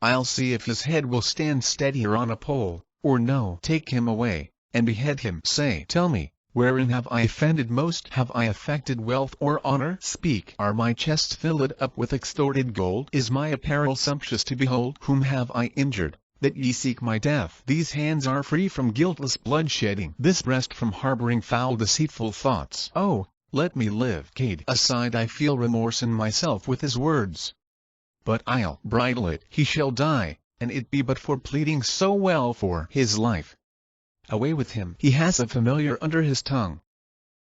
I'll see if his head will stand steadier on a pole, or no. Take him away, and behead him. Say, tell me, Wherein have I offended most? Have I affected wealth or honor? Speak. Are my chests filled up with extorted gold? Is my apparel sumptuous to behold? Whom have I injured, that ye seek my death? These hands are free from guiltless bloodshedding, this breast from harboring foul deceitful thoughts. Oh, let me live. Cade. Aside I feel remorse in myself with his words. But I'll bridle it. He shall die, and it be but for pleading so well for his life. Away with him. He has a familiar under his tongue.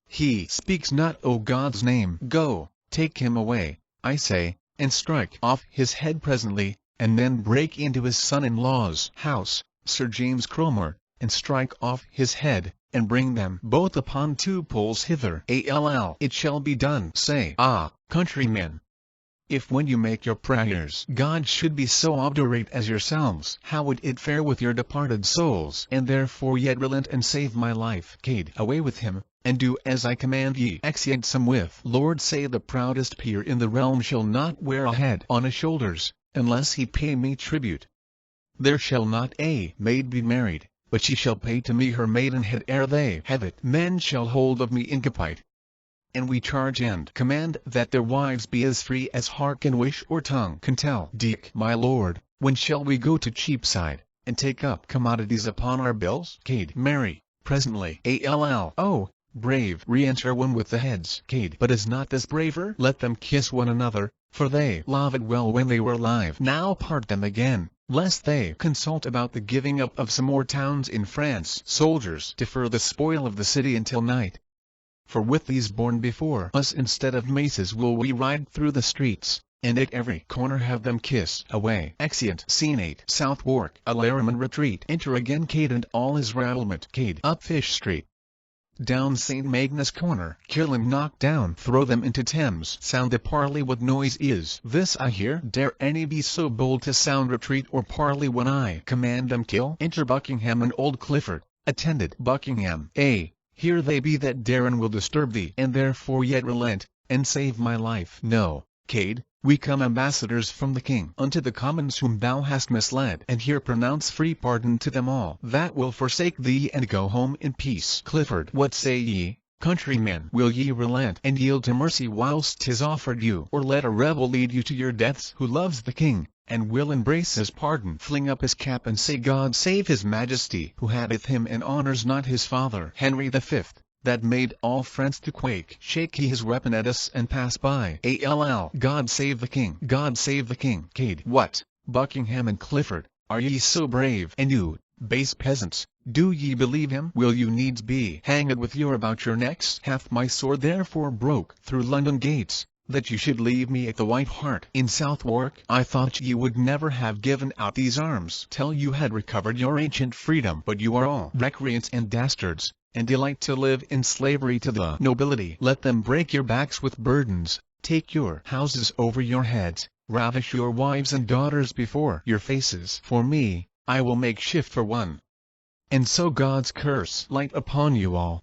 He speaks not O God's name. Go, take him away, I say, and strike off his head presently, and then break into his son-in-law's house, Sir James Cromer, and strike off his head, and bring them both upon 2 poles hither. It shall be done. Say, ah, countrymen, if when you make your prayers God should be so obdurate as yourselves, how would it fare with your departed souls? And therefore yet relent and save my life. Cade. Away with him, and do as I command ye. Exeunt some with. Lord, say the proudest peer in the realm shall not wear a head on his shoulders, unless he pay me tribute. There shall not a maid be married, but she shall pay to me her maidenhead ere they have it. Men shall hold of me incapite. And we charge and command that their wives be as free as heart can wish or tongue can tell. Dick, my lord, when shall we go to Cheapside, and take up commodities upon our bills? Cade. Marry, presently. Oh, brave. Re-enter one with the heads. Cade. But is not this braver? Let them kiss one another, for they loved well when they were alive. Now part them again, lest they consult about the giving up of some more towns in France. Soldiers, defer the spoil of the city until night. For with these borne before us instead of maces will we ride through the streets, and at every corner have them kiss away. Exeunt. Scene 8. Southwark. Alarum retreat. Enter again Cade and all his rabblement. Cade. Up Fish Street. Down St. Magnus Corner. Kill and knock down. Throw them into Thames. Sound the parley. What noise is this I hear? Dare any be so bold to sound retreat or parley when I command them kill? Enter Buckingham and old Clifford, attended. Buckingham. Here they be that dare and will disturb thee, and therefore yet relent, and save my life. No, Cade, we come ambassadors from the king unto the commons whom thou hast misled, and here pronounce free pardon to them all that will forsake thee and go home in peace. Clifford. What say ye, countrymen? Will ye relent and yield to mercy whilst 'tis offered you, or let a rebel lead you to your deaths who loves the king, and will embrace his pardon? Fling up his cap and say God save his majesty, who hateth him and honours not his father. Henry V, that made all France to quake. Shake he his weapon at us and pass by. God save the king. God save the king. Cade. What, Buckingham and Clifford, are ye so brave? And you, base peasants, do ye believe him? Will you needs be hanged with your about your necks? Hath my sword therefore broke through London gates, that you should leave me at the White Hart in Southwark? I thought ye would never have given out these arms till you had recovered your ancient freedom. But you are all recreants and dastards, and delight to live in slavery to the nobility. Let them break your backs with burdens, take your houses over your heads, ravish your wives and daughters before your faces. For me, I will make shift for one. And so God's curse light upon you all.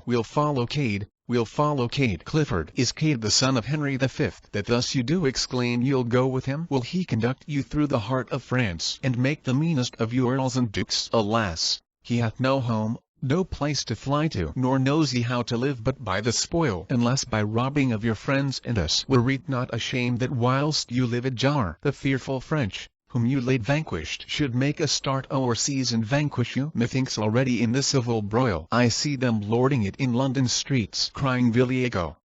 We'll follow Cade. We'll follow Cade. Clifford. Is Cade the son of Henry V, that thus you do exclaim you'll go with him? Will he conduct you through the heart of France, and make the meanest of you earls and dukes? Alas, he hath no home, no place to fly to, nor knows he how to live but by the spoil, unless by robbing of your friends and us. Were it not a shame that whilst you live at Jar, the fearful French, whom you late vanquished, should make a start o'erseas and vanquish you? Methinks already in the civil broil I see them lording it in London streets, crying Villego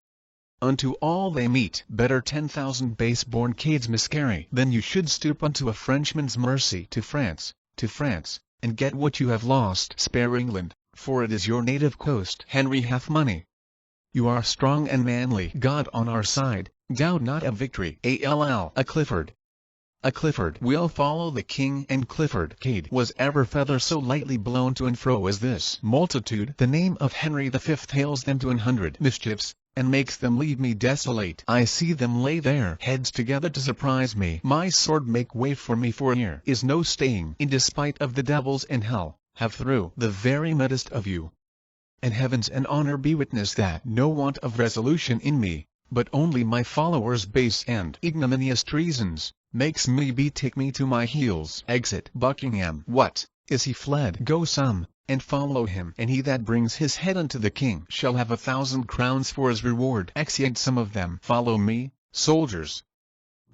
unto all they meet. Better 10,000 base-born Cades miscarry than you should stoop unto a Frenchman's mercy. To France, and get what you have lost. Spare England, for it is your native coast. Henry hath money. You are strong and manly. God on our side, doubt not of victory. A Clifford. A Clifford. We'll follow the king and Clifford. Cade. Was ever feather so lightly blown to and fro as this multitude? The name of Henry V hails them to 100 mischiefs, and makes them leave me desolate. I see them lay their heads together to surprise me. My sword make way for me, for here is no staying, in despite of the devils and hell, have through the very meddest of you. And heavens and honor be witness that no want of resolution in me, but only my followers' base and ignominious treasons, makes me betake me to my heels. Exit. Buckingham. What, is he fled? Go some, and follow him. And he that brings his head unto the king shall have 1,000 crowns for his reward. Exeunt some of them. Follow me, soldiers.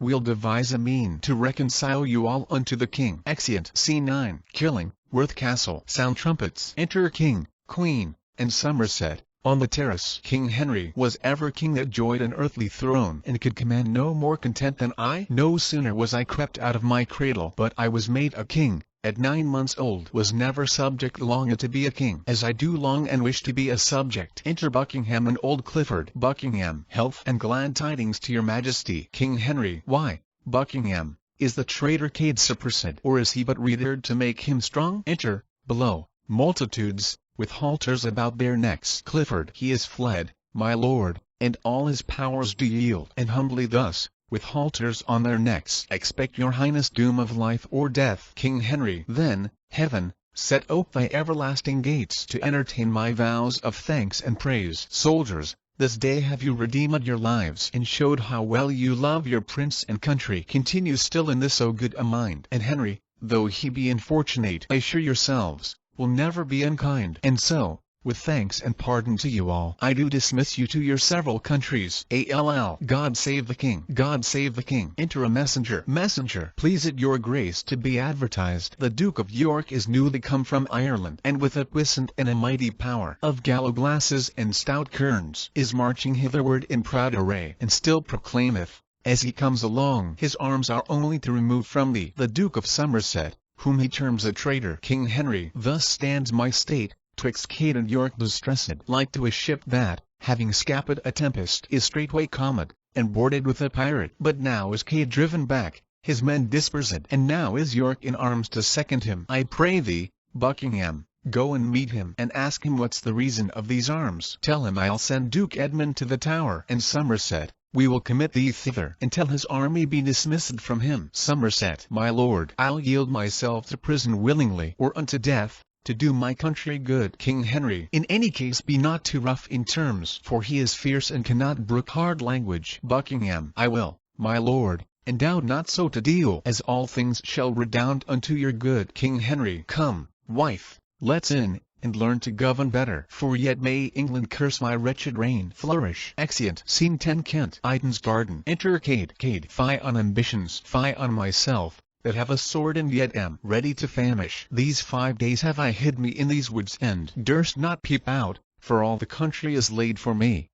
We'll devise a mean to reconcile you all unto the king. Exeunt. Scene 9. Killing, Worth Castle. Sound trumpets. Enter king, queen, and Somerset. On the terrace. King Henry was ever king that joyed an earthly throne, and could command no more content than I. No sooner was I crept out of my cradle, but I was made a king. At 9 months old was never subject long to be a king, as I do long and wish to be a subject. Enter Buckingham and old Clifford. Buckingham. Health and glad tidings to your majesty. King Henry. Why, Buckingham, is the traitor Cade supersed, or is he but reared to make him strong? Enter, below, multitudes, with halters about their necks. Clifford. He is fled, my lord, and all his powers do yield. And humbly thus, with halters on their necks, expect your highness doom of life or death. King Henry. Then, heaven, set ope thy everlasting gates to entertain my vows of thanks and praise. Soldiers, this day have you redeemed your lives, and showed how well you love your prince and country. Continue still in this so good a mind. And Henry, though he be infortunate, assure yourselves, will never be unkind. And so, with thanks and pardon to you all, I do dismiss you to your several countries. ALL. God save the king. God save the king. Enter a messenger. Messenger. Please it your grace to be advertised. The Duke of York is newly come from Ireland, and with a puissant and a mighty power of gallowglasses and stout kerns, is marching hitherward in proud array, and still proclaimeth, as he comes along, his arms are only to remove from thee the Duke of Somerset, whom he terms a traitor. King Henry. Thus stands my state, twixt Cade and York distressed, like to a ship that, having scapped a tempest, is straightway calmed, and boarded with a pirate. But now is Cade driven back, his men dispersed, and now is York in arms to second him. I pray thee, Buckingham, go and meet him, and ask him what's the reason of these arms. Tell him I'll send Duke Edmund to the Tower, and Somerset, we will commit thee thither, until his army be dismissed from him. Somerset. My lord, I'll yield myself to prison willingly, or unto death, to do my country good. King Henry. In any case be not too rough in terms, for he is fierce and cannot brook hard language. Buckingham. I will, my lord, and doubt not so to deal, as all things shall redound unto your good. King Henry. Come, wife, let's in, and learn to govern better, for yet may England curse my wretched reign. Flourish. Exeunt. Scene 10. Kent. Iden's garden. Enter Cade. Cade. Fie on ambitions, fie on myself, that have a sword and yet am ready to famish. These 5 days have I hid me in these woods, and durst not peep out, for all the country is laid for me.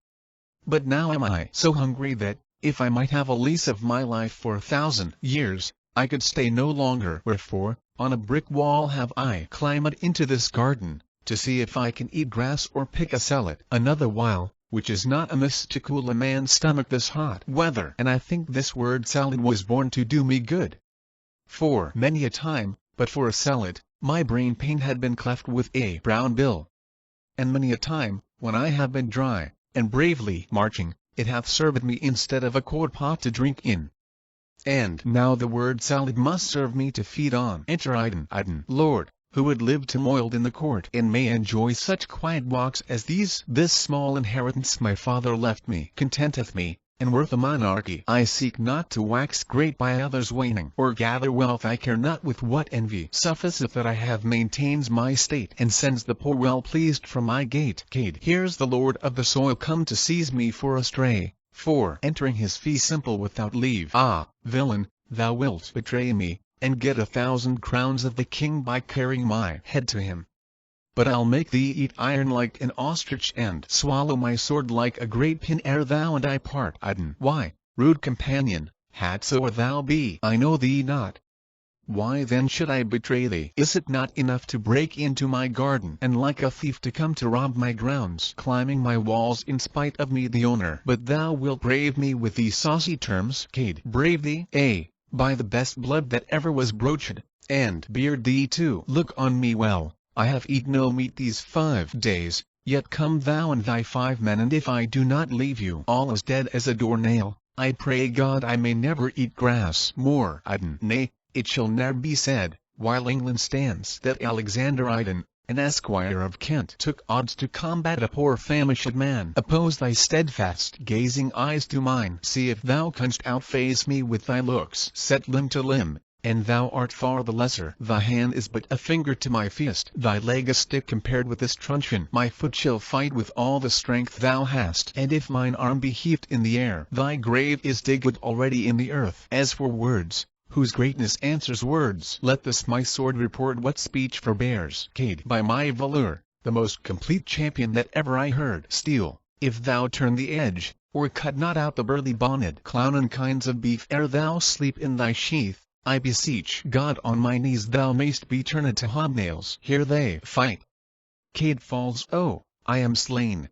But now am I so hungry that, if I might have a lease of my life for 1,000 years, I could stay no longer. Wherefore, on a brick wall have I climbed into this garden, to see if I can eat grass or pick a salad. Another while, which is not amiss to cool a man's stomach this hot weather. And I think this word salad was born to do me good. For many a time, but for a salad, my brain pain had been cleft with a brown bill. And many a time, when I have been dry, and bravely marching, it hath served me instead of a quart pot to drink in. And now the word salad must serve me to feed on. Enter Iden. Iden. Lord, who would live to moil in the court, and may enjoy such quiet walks as these. This small inheritance my father left me contenteth me, and worth a monarchy. I seek not to wax great by others' waning, or gather wealth I care not with what envy. Sufficeth that I have maintains my state, and sends the poor well pleased from my gate. Cade. Here's the lord of the soil come to seize me for a stray, for entering his fee simple without leave. Ah, villain, thou wilt betray me, and get 1,000 crowns of the king by carrying my head to him. But I'll make thee eat iron like an ostrich, and swallow my sword like a great pin ere thou and I part. Iden. Why, rude companion, hadso thou be, I know thee not. Why then should I betray thee? Is it not enough to break into my garden, and like a thief to come to rob my grounds, climbing my walls in spite of me the owner? But thou wilt brave me with these saucy terms. Cade. Brave thee? Ay, by the best blood that ever was broached, and beard thee too. Look on me well, I have eat no meat these 5 days, yet come thou and thy 5 men, and if I do not leave you all as dead as a door-nail, I pray God I may never eat grass more. Iden. Nay, it shall ne'er be said, while England stands, that Alexander Iden, an esquire of Kent, took odds to combat a poor famished man. Oppose thy steadfast gazing eyes to mine. See if thou canst outface me with thy looks. Set limb to limb, and thou art far the lesser. Thy hand is but a finger to my fist, thy leg a stick compared with this truncheon. My foot shall fight with all the strength thou hast, and if mine arm be heaved in the air, thy grave is digged already in the earth. As for words, whose greatness answers words, let this my sword report what speech forbears. Cade, by my valour, the most complete champion that ever I heard. Steel, if thou turn the edge, or cut not out the burly bonnet clown and kinds of beef ere thou sleep in thy sheath, I beseech God on my knees thou mayst be turned to hobnails. Here they fight. Cade falls. Oh, I am slain.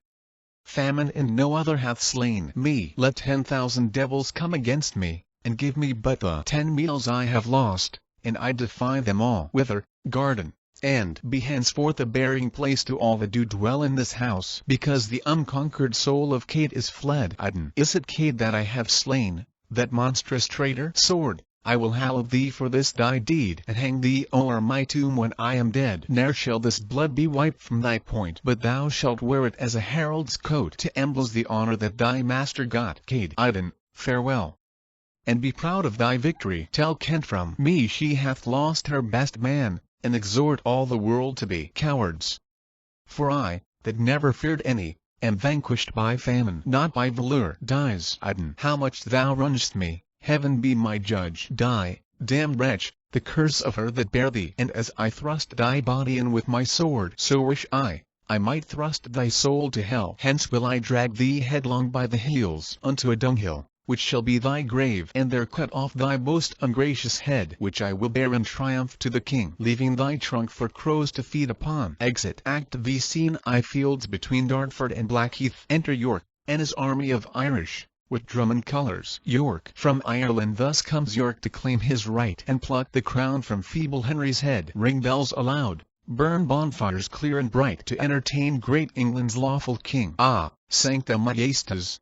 Famine and no other hath slain me. Let 10,000 devils come against me, and give me but the 10 meals I have lost, and I defy them all. Wither, garden, and be henceforth a burying place to all that do dwell in this house, because the unconquered soul of Cade is fled. Iden, is it Cade that I have slain, that monstrous traitor? Sword, I will hallow thee for this thy deed, and hang thee o'er my tomb when I am dead. Ne'er shall this blood be wiped from thy point, but thou shalt wear it as a herald's coat, to emblaz the honor that thy master got. Cade, Iden, farewell, and be proud of thy victory. Tell Kent from me she hath lost her best man, and exhort all the world to be cowards. For I, that never feared any, am vanquished by famine, not by valour. Dies. Iden, how much thou runnest me, heaven be my judge. Die, damned wretch, the curse of her that bare thee. And as I thrust thy body in with my sword, so wish I might thrust thy soul to hell. Hence will I drag thee headlong by the heels unto a dunghill, which shall be thy grave, and there cut off thy most ungracious head, which I will bear in triumph to the king, leaving thy trunk for crows to feed upon. Exit. Act V. Scene I. Fields between Dartford and Blackheath. Enter York, and his army of Irish, with drum and colours. York. From Ireland thus comes York to claim his right, and pluck the crown from feeble Henry's head. Ring bells aloud, burn bonfires clear and bright, to entertain great England's lawful king. Ah, sancta majestas!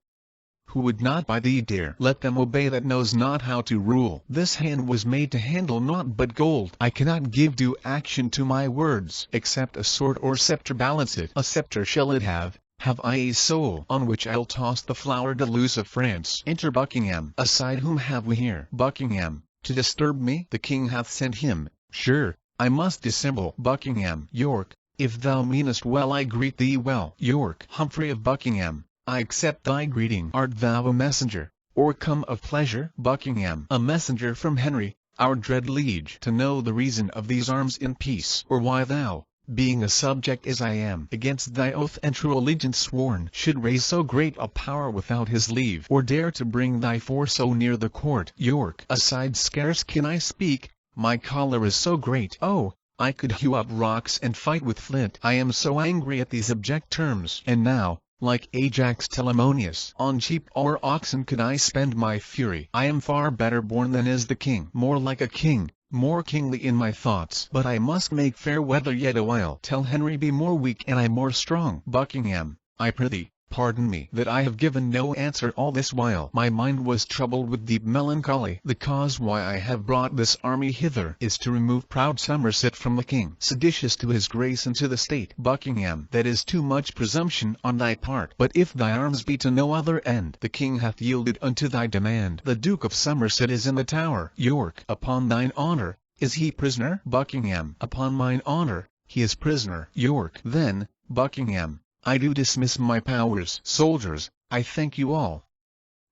Who would not by thee dare? Let them obey that knows not how to rule. This hand was made to handle naught but gold. I cannot give due action to my words, except a sword or sceptre balance it. A sceptre shall it have I a soul on which I'll toss the flower de luce of France. Enter Buckingham. Aside, whom have we here? Buckingham, to disturb me? The king hath sent him. Sure, I must dissemble. Buckingham. York, if thou meanest well I greet thee well. York. Humphrey of Buckingham, I accept thy greeting. Art thou a messenger, or come of pleasure? Buckingham. A messenger from Henry, our dread liege, to know the reason of these arms in peace, or why thou, being a subject as I am, against thy oath and true allegiance sworn, should raise so great a power without his leave, or dare to bring thy force so near the court. York. Aside, scarce can I speak, my choler is so great. Oh, I could hew up rocks and fight with flint. I am so angry at these abject terms. And now, like Ajax Telamonius, on sheep or oxen could I spend my fury. I am far better born than is the king, more like a king, more kingly in my thoughts. But I must make fair weather yet a while. Tell Henry be more weak and I more strong. Buckingham, I prithee, pardon me that I have given no answer all this while. My mind was troubled with deep melancholy. The cause why I have brought this army hither is to remove proud Somerset from the king, seditious to his grace and to the state. Buckingham, that is too much presumption on thy part. But if thy arms be to no other end, the king hath yielded unto thy demand. The Duke of Somerset is in the Tower. York. Upon thine honour, is he prisoner? Buckingham. Upon mine honour, he is prisoner. York. Then, Buckingham, I do dismiss my powers. Soldiers, I thank you all.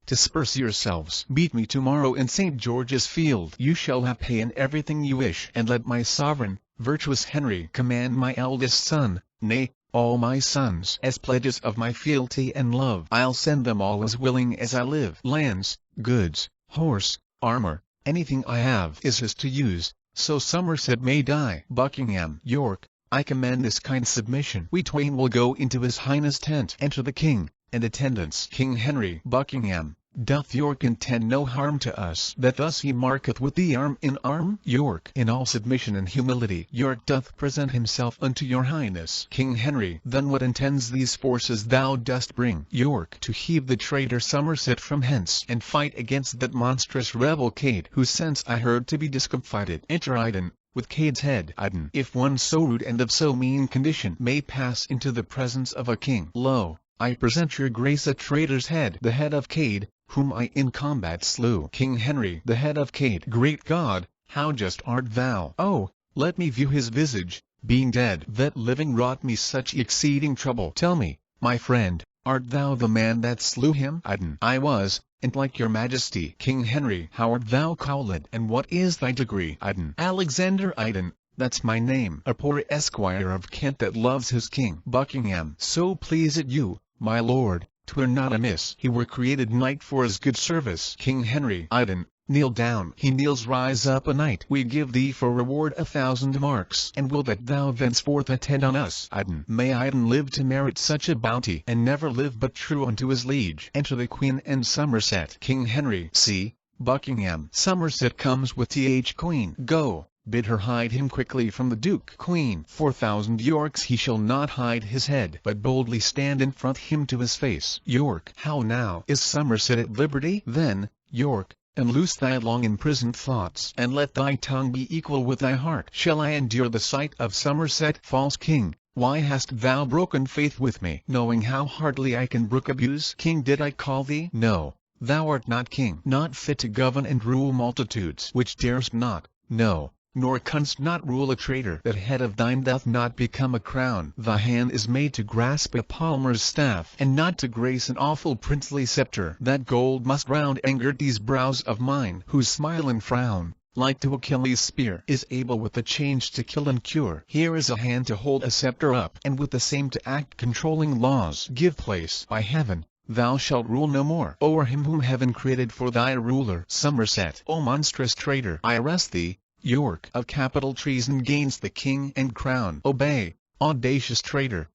Disperse yourselves. Beat me tomorrow in St. George's Field. You shall have pay in everything you wish. And let my sovereign, virtuous Henry, command my eldest son, nay, all my sons, as pledges of my fealty and love. I'll send them all as willing as I live. Lands, goods, horse, armor, anything I have is his to use, so Somerset may die. Buckingham. York, I command this kind submission. We twain will go into his highness' tent. Enter the king, and attendants. King Henry. Buckingham. Doth York intend no harm to us, that thus he marketh with thee arm in arm? York. In all submission and humility York doth present himself unto your highness. King Henry. Then what intends these forces thou dost bring? York. To heave the traitor Somerset from hence, and fight against that monstrous rebel Cade, whose sense I heard to be discomfited. Enter Iden, with Cade's head. Iden. If one so rude and of so mean condition may pass into the presence of a king, lo, I present your grace a traitor's head, the head of Cade, whom I in combat slew. King Henry. The head of Cade. Great God, how just art thou! Oh, let me view his visage, being dead that living wrought me such exceeding trouble. Tell me, my friend, art thou the man that slew him? I was, and like your majesty King Henry. How art thou called, and what is thy degree? Alexander Iden, that's my name. A poor esquire of Kent that loves his king. Buckingham. So please it you, my lord, 'twere not amiss he were created knight for his good service. King Henry. Iden, kneel down. He kneels. Rise up a knight. We give thee for reward 1,000 marks. And will that thou thenceforth attend on us? Iden. May Iden live to merit such a bounty, and never live but true unto his liege. Enter the Queen and Somerset. King Henry. See, Buckingham. Somerset comes with th Queen. Go, bid her hide him quickly from the Duke. Queen. 4,000 Yorks. He shall not hide his head, but boldly stand in front him to his face. York. How now? Is Somerset at liberty? Then, York, and loose thy long imprisoned thoughts, and let thy tongue be equal with thy heart. Shall I endure the sight of Somerset? False king, why hast thou broken faith with me, knowing how hardly I can brook abuse? King, did I call thee? No, thou art not king, not fit to govern and rule multitudes, which darest not, no, nor canst not rule a traitor. That head of thine doth not become a crown. Thy hand is made to grasp a palmer's staff, and not to grace an awful princely sceptre. That gold must round anger these brows of mine, whose smile and frown, like to Achilles' spear, is able with the change to kill and cure. Here is a hand to hold a sceptre up, and with the same to act controlling laws. Give place. By heaven, thou shalt rule no more o'er him whom heaven created for thy ruler. Somerset. O monstrous traitor, I arrest thee. York. Of capital treason gainst the king and crown. Obey, audacious traitor.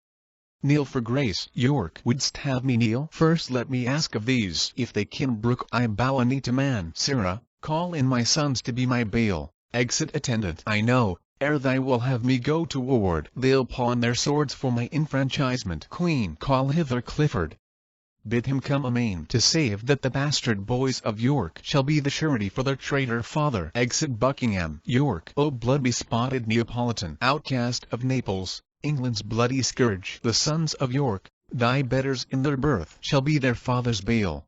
Kneel for grace. York. Wouldst have me kneel? First let me ask of these, if they can brook I bow a knee to man. Sirrah, call in my sons to be my bail. Exit attendant. I know, ere thy will have me go to ward, they'll pawn their swords for my enfranchisement. Queen. Call hither Clifford. Bid him come amain to save that the bastard boys of York shall be the surety for their traitor father. Exit Buckingham. York. O blood-bespotted Neapolitan, outcast of Naples, England's bloody scourge, the sons of York, thy betters in their birth, shall be their father's bail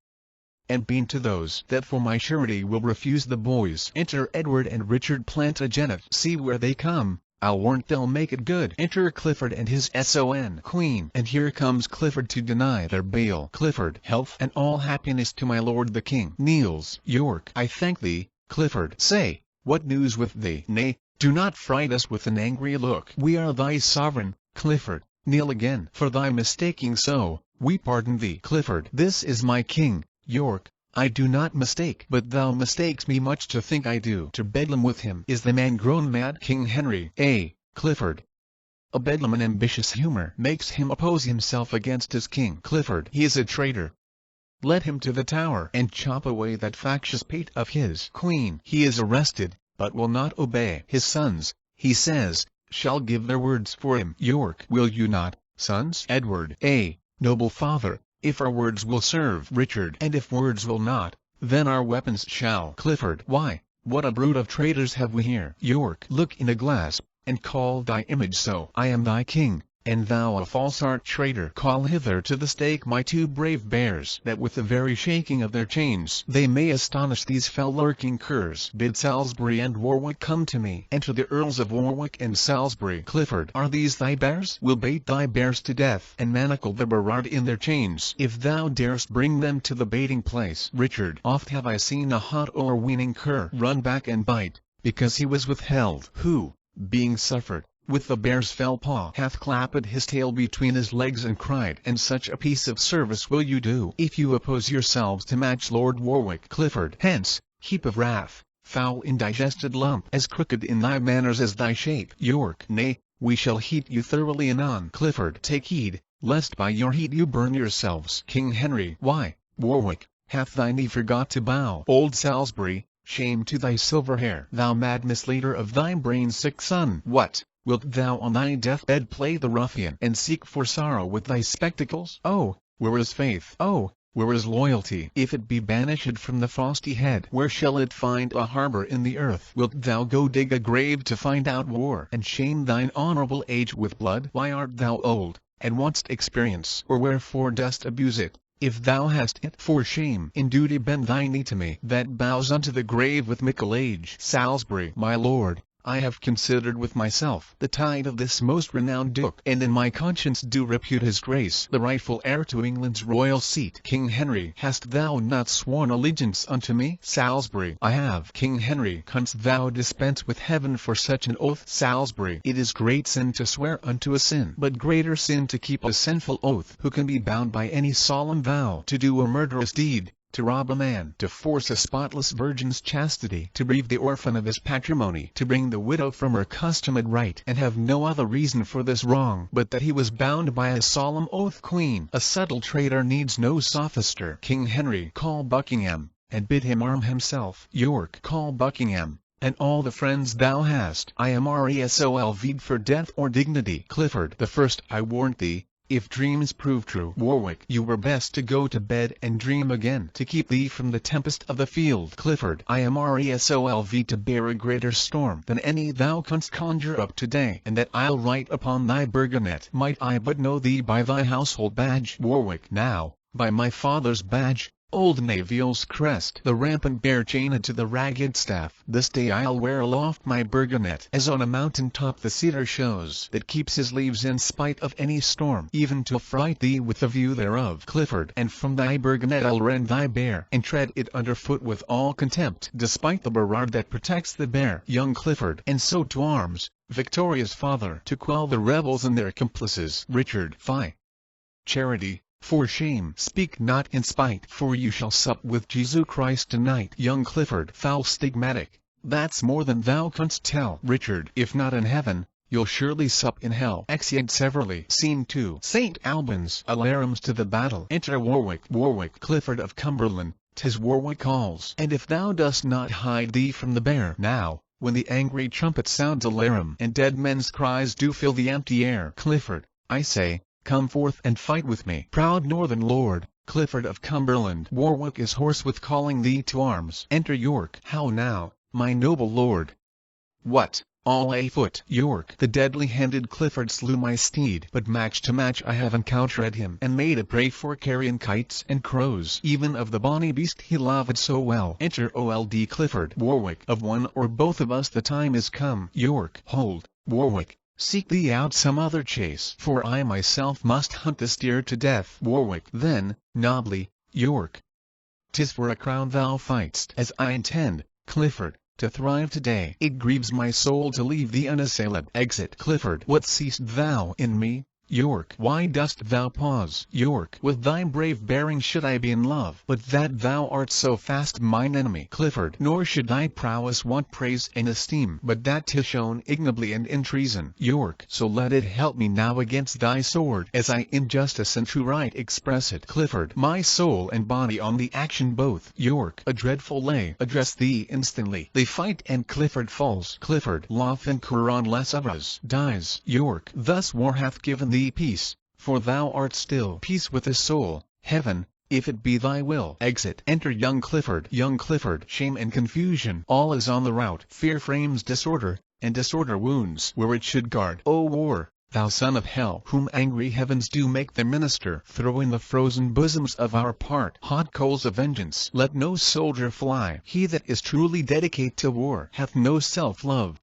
and bane to those that for my surety will refuse the boys. Enter Edward and Richard Plantagenet. See where they come, I'll warrant they'll make it good. Enter Clifford and his son Queen. And here comes Clifford to deny their bail. Clifford. Health and all happiness to my lord the king. Kneels. York. I thank thee, Clifford. Say, what news with thee? Nay, do not fright us with an angry look. We are thy sovereign, Clifford. Kneel again. For thy mistaking so, we pardon thee. Clifford. This is my king, York. I do not mistake, but thou mistakes me much to think I do. To Bedlam with him. Is the man grown mad? King Henry. Clifford. A Bedlam and ambitious humor makes him oppose himself against his king. Clifford. He is a traitor. Let him to the Tower, and chop away that factious pate of his. Queen. He is arrested, but will not obey. His sons, he says, shall give their words for him. York. Will you not, sons? Edward. Noble father, if our words will serve. Richard. And if words will not, then our weapons shall. Clifford. Why, what a brood of traitors have we here. York. Look in a glass, and call thy image so. I am thy king, and thou a false art traitor. Call hither to the stake my two brave bears, that with the very shaking of their chains they may astonish these fell lurking curs. Bid Salisbury and Warwick come to me. Enter the Earls of Warwick and Salisbury. Clifford. Are these thy bears? We'll bait thy bears to death, and manacle the Berard in their chains, if thou darest bring them to the baiting place. Richard. Oft have I seen a hot o'erweening cur run back and bite, because he was withheld, who, being suffered, with the bear's fell paw hath clapped his tail between his legs and cried. And such a piece of service will you do, if you oppose yourselves to match Lord Warwick. Clifford. Hence, heap of wrath, foul indigested lump, as crooked in thy manners as thy shape. York. Nay, we shall heat you thoroughly anon. Clifford. Take heed, lest by your heat you burn yourselves. King Henry. Why, Warwick, hath thy knee forgot to bow? Old Salisbury, shame to thy silver hair, thou mad misleader of thy brain-sick son. What, wilt thou on thy deathbed play the ruffian, and seek for sorrow with thy spectacles? Oh, where is faith? Oh, where is loyalty? If it be banished from the frosty head, where shall it find a harbor in the earth? Wilt thou go dig a grave to find out war, and shame thine honorable age with blood? Why art thou old, and want'st experience? Or wherefore dost abuse it? if thou hast it, for shame in duty bend thy knee to me that bows unto the grave with mickle age. Salisbury, my lord, I have considered with myself the tide of this most renowned Duke, and in my conscience do repute his grace the rightful heir to England's royal seat. King Henry, hast thou not sworn allegiance unto me? Salisbury, I have. King Henry, canst thou dispense with heaven for such an oath? Salisbury, it is great sin to swear unto a sin, but greater sin to keep a sinful oath. Who can be bound by any solemn vow to do a murderous deed? To rob a man, to force a spotless virgin's chastity, to bereave the orphan of his patrimony, to bring the widow from her customed right, and have no other reason for this wrong but that he was bound by a solemn oath. Queen, a subtle traitor needs no sophister. King Henry, call Buckingham, and bid him arm himself. York, call Buckingham, and all the friends thou hast. I am resolved for death or dignity. Clifford the First, I warrant thee, if dreams prove true. Warwick, you were best to go to bed and dream again, to keep thee from the tempest of the field. Clifford, I am resolved to bear a greater storm than any thou canst conjure up today, and that I'll write upon thy burgonet. Might I but know thee by thy household badge. Warwick, now, by my father's badge, old Naviel's crest, the rampant bear chained to the ragged staff, this day I'll wear aloft my burgonet, as on a mountain top the cedar shows, that keeps his leaves in spite of any storm, even to affright thee with the view thereof. Clifford, and from thy burgonet I'll rend thy bear, and tread it under foot with all contempt, despite the Berard that protects the bear. Young Clifford, and so to arms, Victoria's father, to quell the rebels and their complices. Richard, fie! Charity, for shame, speak not in spite, for you shall sup with Jesu Christ tonight. Young Clifford, foul stigmatic, that's more than thou canst tell. Richard, if not in heaven, you'll surely sup in hell. Exeunt severally. Scene 2. St. Albans. Alarums to the battle. Enter Warwick. Warwick, Clifford of Cumberland, 'tis Warwick calls. And if thou dost not hide thee from the bear now, when the angry trumpet sounds alarum, and dead men's cries do fill the empty air. Clifford, I say, come forth and fight with me. Proud northern lord, Clifford of Cumberland. Warwick is hoarse with calling thee to arms. Enter York. How now, my noble lord? What, all afoot? York, the deadly-handed Clifford slew my steed, but match to match I have encountered him, and made a prey for carrion kites and crows. Even of the bonny beast he loved so well. Enter old Clifford. Warwick, of one or both of us the time is come. York, hold, Warwick, seek thee out some other chase, for I myself must hunt the steer to death. Warwick, then, nobly, York, 'tis for a crown thou fight'st, as I intend, Clifford, to thrive today. It grieves my soul to leave thee unassailed. Exit. Clifford, what seest thou in me? York, why dost thou pause? York, with thy brave bearing should I be in love, but that thou art so fast mine enemy. Clifford, nor should thy prowess want praise and esteem, but that 'tis shown ignobly and in treason. York, so let it help me now against thy sword, as I in justice and true right express it. Clifford, my soul and body on the action both. York, a dreadful lay address thee instantly. They fight and Clifford falls. Clifford, loth and Couron less of us dies. York, thus war hath given thee peace, for thou art still peace with his soul. Heaven, if it be thy will. Exit. Enter young Clifford. Young Clifford, shame and confusion, all is on the rout. Fear frames disorder, and disorder wounds where it should guard. O war, thou son of hell, whom angry heavens do make their minister, throw in the frozen bosoms of our part hot coals of vengeance. Let no soldier fly. He that is truly dedicate to war hath no self-love,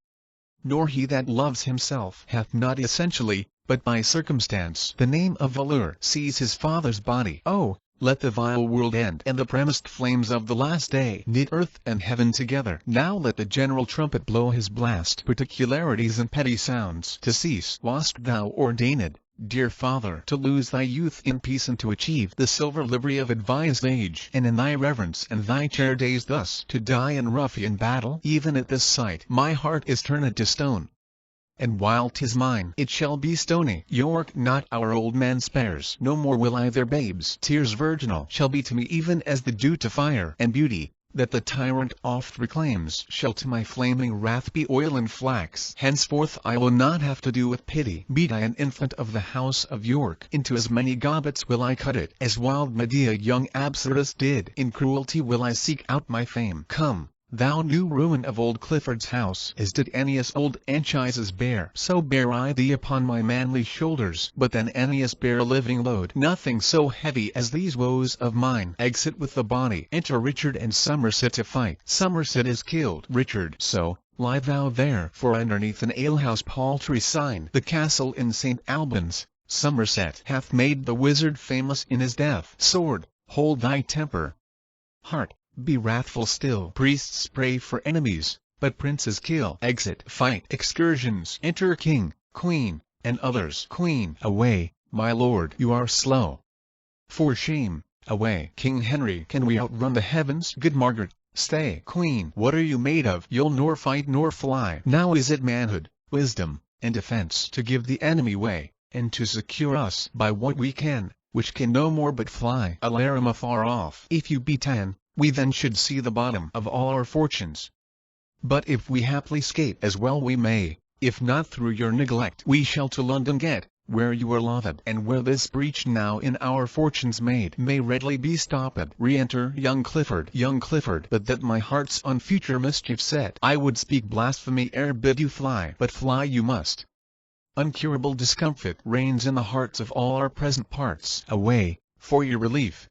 nor he that loves himself hath not essentially, but by circumstance, the name of valor. Seize his father's body. Oh, let the vile world end, and the premised flames of the last day knit earth and heaven together. Now let the general trumpet blow his blast. Particularities and petty sounds to cease. Wast thou ordained, dear father, to lose thy youth in peace and to achieve the silver livery of advised age, and in thy reverence and thy chair days thus to die in ruffian battle? Even at this sight my heart is turned to stone, and while 'tis mine, it shall be stony. York, not our old man spares, no more will I their babes. Tears virginal shall be to me even as the dew to fire, and beauty, that the tyrant oft reclaims, shall to my flaming wrath be oil and flax. Henceforth I will not have to do with pity. Beat I an infant of the house of York, into as many gobbets will I cut it, as wild Medea young Absirus did. In cruelty will I seek out my fame. Come, Thou new ruin of old Clifford's house, as did Ennius old Anchises bear, so bear I thee upon my manly shoulders. But then Ennius bare a living load, nothing so heavy as these woes of mine. Exit with the body, enter Richard and Somerset to fight. Somerset is killed. Richard, so lie thou there, for underneath an alehouse paltry sign, the castle in St. Albans, Somerset hath made the wizard famous in his death. Sword, hold thy temper. Heart, be wrathful still. Priests pray for enemies, but princes kill. Exit, fight, excursions. Enter king, queen, and others. Queen, away, my lord, you are slow. For shame, away. King Henry, can we outrun the heavens? Good Margaret, stay. Queen, what are you made of? You'll nor fight nor fly. Now is it manhood, wisdom, and defense to give the enemy way, and to secure us by what we can, which can no more but fly. Alarum afar off. If you be 10, we then should see the bottom of all our fortunes. But if we haply scape, as well we may, if not through your neglect, we shall to London get, where you are loved, and where this breach now in our fortunes made may readily be stopped. Re-enter young Clifford. Young Clifford, but that my heart's on future mischief set, I would speak blasphemy ere bid you fly, but fly you must. Uncurable discomfort reigns in the hearts of all our present parts. Away, for your relief,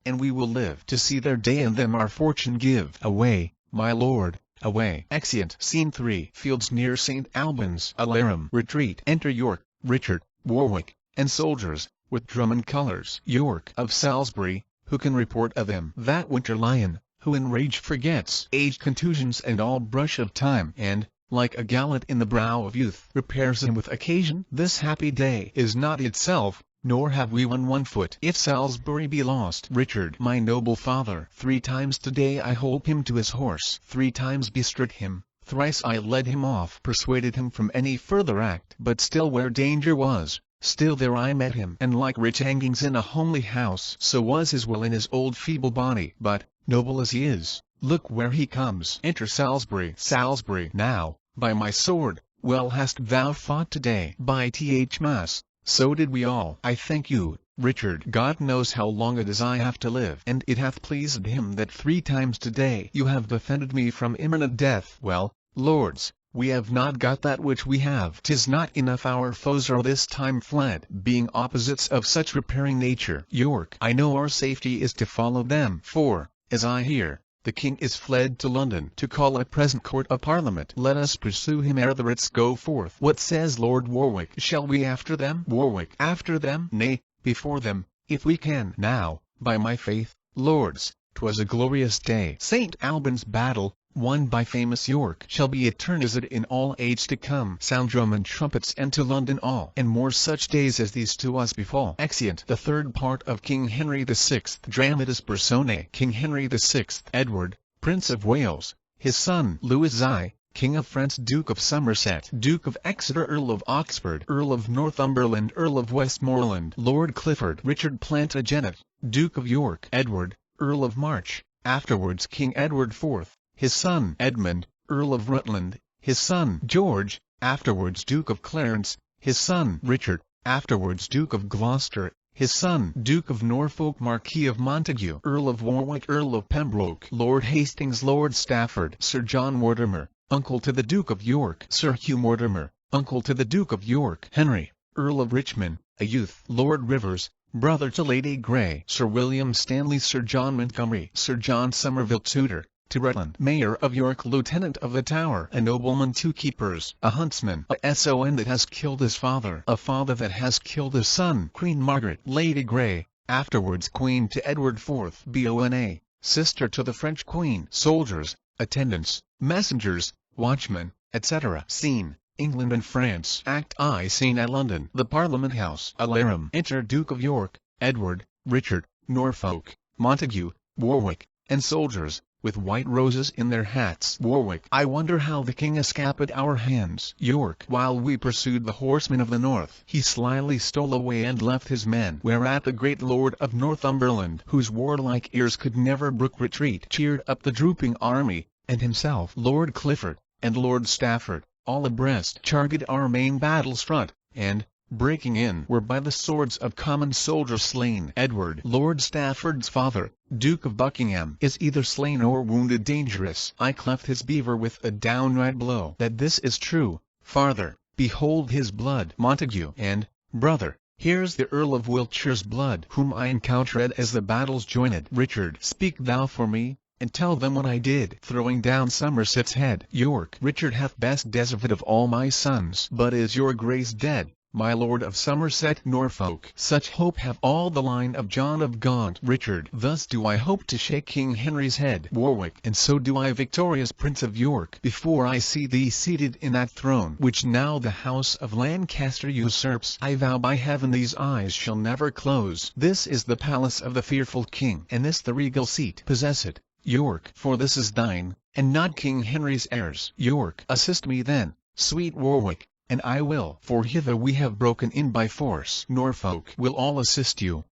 and we will live to see their day and them our fortune give. Away, my lord, away. Exeunt. Scene 3. Fields near St. Albans. Alarum. Retreat. Enter York, Richard, Warwick, and soldiers, with drum and colours. York of Salisbury, who can report of him? That winter lion, who in rage forgets age contusions and all brush of time, and, like a gallant in the brow of youth, repairs him with occasion. This happy day is not itself, nor have we won 1 foot. If Salisbury be lost, Richard, my noble father, 3 times today I holp him to his horse, 3 times bestrode him, thrice I led him off, persuaded him from any further act, but still where danger was, still there I met him, and like rich hangings in a homely house, so was his will in his old feeble body. But, noble as he is, look where he comes. Enter Salisbury. Salisbury, now, by my sword, well hast thou fought today. By Th Mass, so did we all. I thank you, Richard. God knows how long it is I have to live, and it hath pleased him that 3 times today you have defended me from imminent death. Well, lords, we have not got that which we have. 'Tis not enough our foes are this time fled, being opposites of such repairing nature. York, I know our safety is to follow them, for, as I hear, the king is fled to London to call a present court of parliament. Let us pursue him ere the writs go forth. What says Lord Warwick? Shall we after them? Warwick, after them? Nay, before them, if we can. Now, by my faith, lords, 'twas a glorious day. St. Albans battle, won by famous York, shall be eternal as it in all age to come. Sound drum and trumpets, and to London all, and more such days as these to us befall. Exeunt. The third part of King Henry VI. Dramatis Personae. King Henry VI. Edward, Prince of Wales, his son Louis I, King of France, Duke of Somerset, Duke of Exeter, Earl of Oxford, Earl of Northumberland, Earl of Westmoreland, Lord Clifford, Richard Plantagenet, Duke of York, Edward, Earl of March, afterwards King Edward IV, his son Edmund, Earl of Rutland, his son George, afterwards Duke of Clarence, his son Richard, afterwards Duke of Gloucester, his son Duke of Norfolk, Marquis of Montague, Earl of Warwick, Earl of Pembroke, Lord Hastings, Lord Stafford, Sir John Mortimer, uncle to the Duke of York, Sir Hugh Mortimer, uncle to the Duke of York, Henry, Earl of Richmond, a youth, Lord Rivers, brother to Lady Grey, Sir William Stanley, Sir John Montgomery, Sir John Somerville tutor, to Rutland, Mayor of York, Lieutenant of the Tower, a nobleman, 2 keepers, a huntsman, a son that has killed his father, a father that has killed his son, Queen Margaret, Lady Grey, afterwards Queen to Edward IV, Bona, sister to the French Queen, soldiers, attendants, messengers, watchmen, etc. Scene, England and France. Act I. Scene at London. The Parliament House. Alarum. Enter Duke of York, Edward, Richard, Norfolk, Montague, Warwick, and soldiers, with white roses in their hats. Warwick. I wonder how the king escaped our hands. York. While we pursued the horsemen of the north, he slyly stole away and left his men. Whereat the great lord of Northumberland, whose warlike ears could never brook retreat, cheered up the drooping army, and himself, Lord Clifford, and Lord Stafford, all abreast, charged our main battle's front, and, breaking in, were by the swords of common soldiers slain. Edward, Lord Stafford's father, Duke of Buckingham, is either slain or wounded dangerous. I cleft his beaver with a downright blow. That this is true. Farther, behold his blood. Montague, and, brother, here's the Earl of Wiltshire's blood, whom I encountered as the battles joined. Richard, speak thou for me, and tell them what I did. Throwing down Somerset's head. York. Richard hath best deserved of all my sons. But is your grace dead, my lord of Somerset? Norfolk. Such hope have all the line of John of Gaunt. Richard. Thus do I hope to shake King Henry's head. Warwick. And so do I, victorious Prince of York, before I see thee seated in that throne which now the house of Lancaster usurps. I vow by heaven these eyes shall never close. This is the palace of the fearful king, and this the regal seat. Possess it, York, for this is thine, and not King Henry's heirs. York. Assist me then, sweet Warwick, and I will, for hither we have broken in by force. Norfolk. Will all assist you?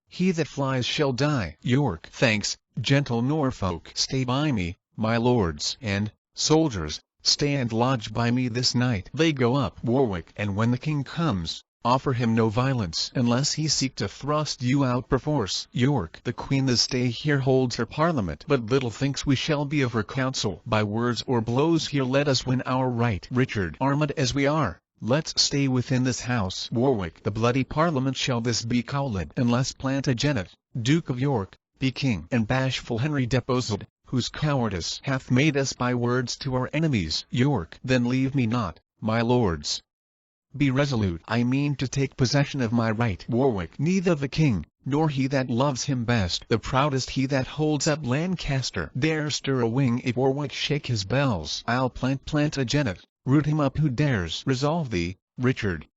He that flies shall die. York. Thanks, gentle Norfolk. Stay by me, my lords, and, soldiers, stay and lodge by me this night. They go up. Warwick. And when the king comes, offer him no violence, unless he seek to thrust you out perforce. York. The queen this day here holds her parliament, but little thinks we shall be of her counsel. By words or blows here let us win our right. Richard. Armed as we are, let's stay within this house. Warwick. The bloody parliament shall this be called, unless Plantagenet, Duke of York, be king. And bashful Henry deposed, whose cowardice hath made us by words to our enemies. York. Then leave me not, my lords. Be resolute. I mean to take possession of my right. Warwick. Neither the king, nor he that loves him best, the proudest he that holds up Lancaster, dare stir a wing if Warwick shake his bells. I'll plant Plantagenet, root him up who dares. Resolve thee, Richard.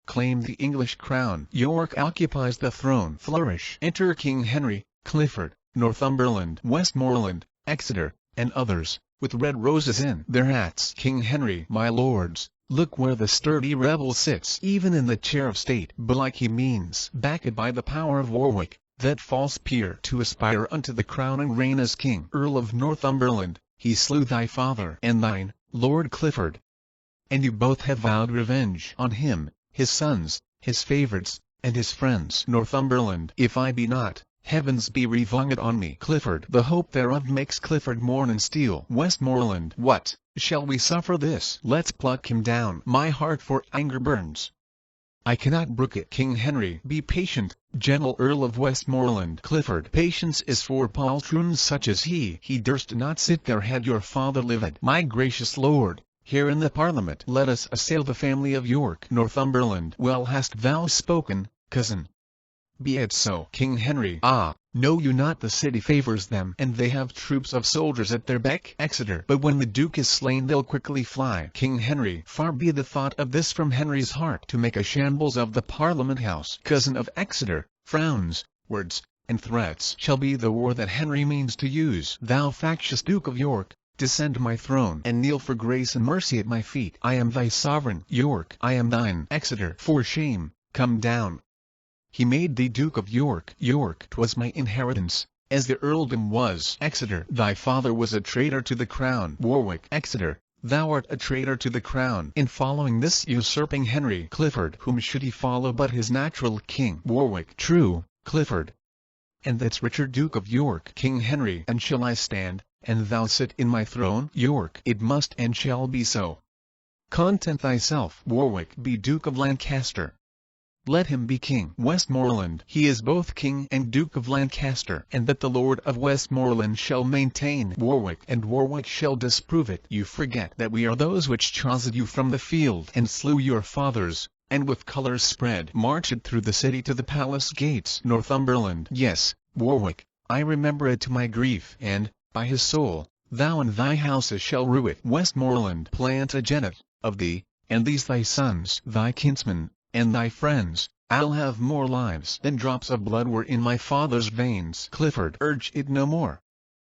Claim the English crown. York occupies the throne. Flourish. Enter King Henry, Clifford, Northumberland, Westmoreland, Exeter, and others, with red roses in their hats. King Henry. My lords, look where the sturdy rebel sits, even in the chair of state. Belike he means, backed by the power of Warwick, that false peer, to aspire unto the crown and reign as king. Earl of Northumberland, he slew thy father and thine, Lord Clifford. And you both have vowed revenge on him, his sons, his favourites, and his friends. Northumberland. If I be not, heavens be revenged on me. Clifford. The hope thereof makes Clifford mourn and steal. Westmoreland. What, shall we suffer this? Let's pluck him down. My heart for anger burns, I cannot brook it. King Henry. Be patient, gentle Earl of Westmoreland. Clifford. Patience is for poltroons such as he. He durst not sit there had your father lived. My gracious lord, here in the parliament let us assail the family of York. Northumberland. Well hast thou spoken, cousin. Be it so. King Henry. Ah, know you not the city favours them, and they have troops of soldiers at their beck? Exeter. But when the Duke is slain they'll quickly fly. King Henry. Far be the thought of this from Henry's heart, to make a shambles of the Parliament House. Cousin of Exeter. Frowns, words, and threats shall be the war that Henry means to use. Thou factious Duke of York, descend my throne, and kneel for grace and mercy at my feet. I am thy sovereign. York. I am thine. Exeter. For shame, come down. He made thee Duke of York. York. 'Twas my inheritance, as the earldom was. Exeter. Thy father was a traitor to the crown. Warwick. Exeter. Thou art a traitor to the crown in following this usurping Henry. Clifford. Whom should he follow but his natural king? Warwick. True, Clifford. And that's Richard Duke of York. King Henry. And shall I stand, and thou sit in my throne? York. It must and shall be so. Content thyself. Warwick. Be Duke of Lancaster. Let him be king. Westmoreland. He is both king and Duke of Lancaster, and that the Lord of Westmoreland shall maintain. Warwick. And Warwick shall disprove it. You forget that we are those which chased you from the field, and slew your fathers, and with colours spread marched through the city to the palace gates. Northumberland. Yes, Warwick, I remember it to my grief, and, by his soul, thou and thy houses shall rue it. Westmoreland. Plantagenet, of thee, and these thy sons, thy kinsmen, and thy friends, I'll have more lives than drops of blood were in my father's veins. Clifford. Urge it no more,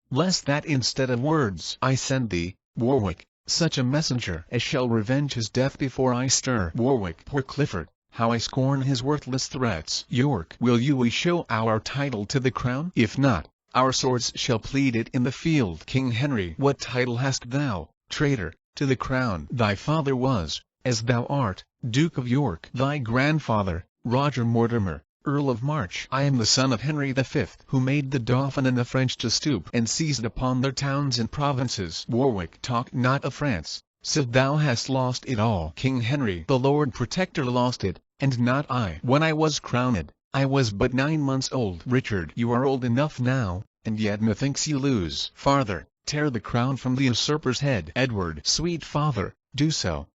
lest that instead of words I send thee, Warwick, such a messenger as shall revenge his death before I stir. Warwick. Poor Clifford, how I scorn his worthless threats. York. Will you show our title to the crown? If not, our swords shall plead it in the field. King Henry. What title hast thou, traitor, to the crown? Thy father was, as thou art, Duke of York. Thy grandfather, Roger Mortimer, Earl of March. I am the son of Henry V, who made the Dauphin and the French to stoop and seized upon their towns and provinces. Warwick, talk not of France, sith thou hast lost it all. King Henry, the Lord Protector, lost it, and not I. When I was crowned, I was but 9 months old. Richard, you are old enough now, and yet methinks you lose. Farther, tear the crown from the usurper's head. Edward, sweet father, do so.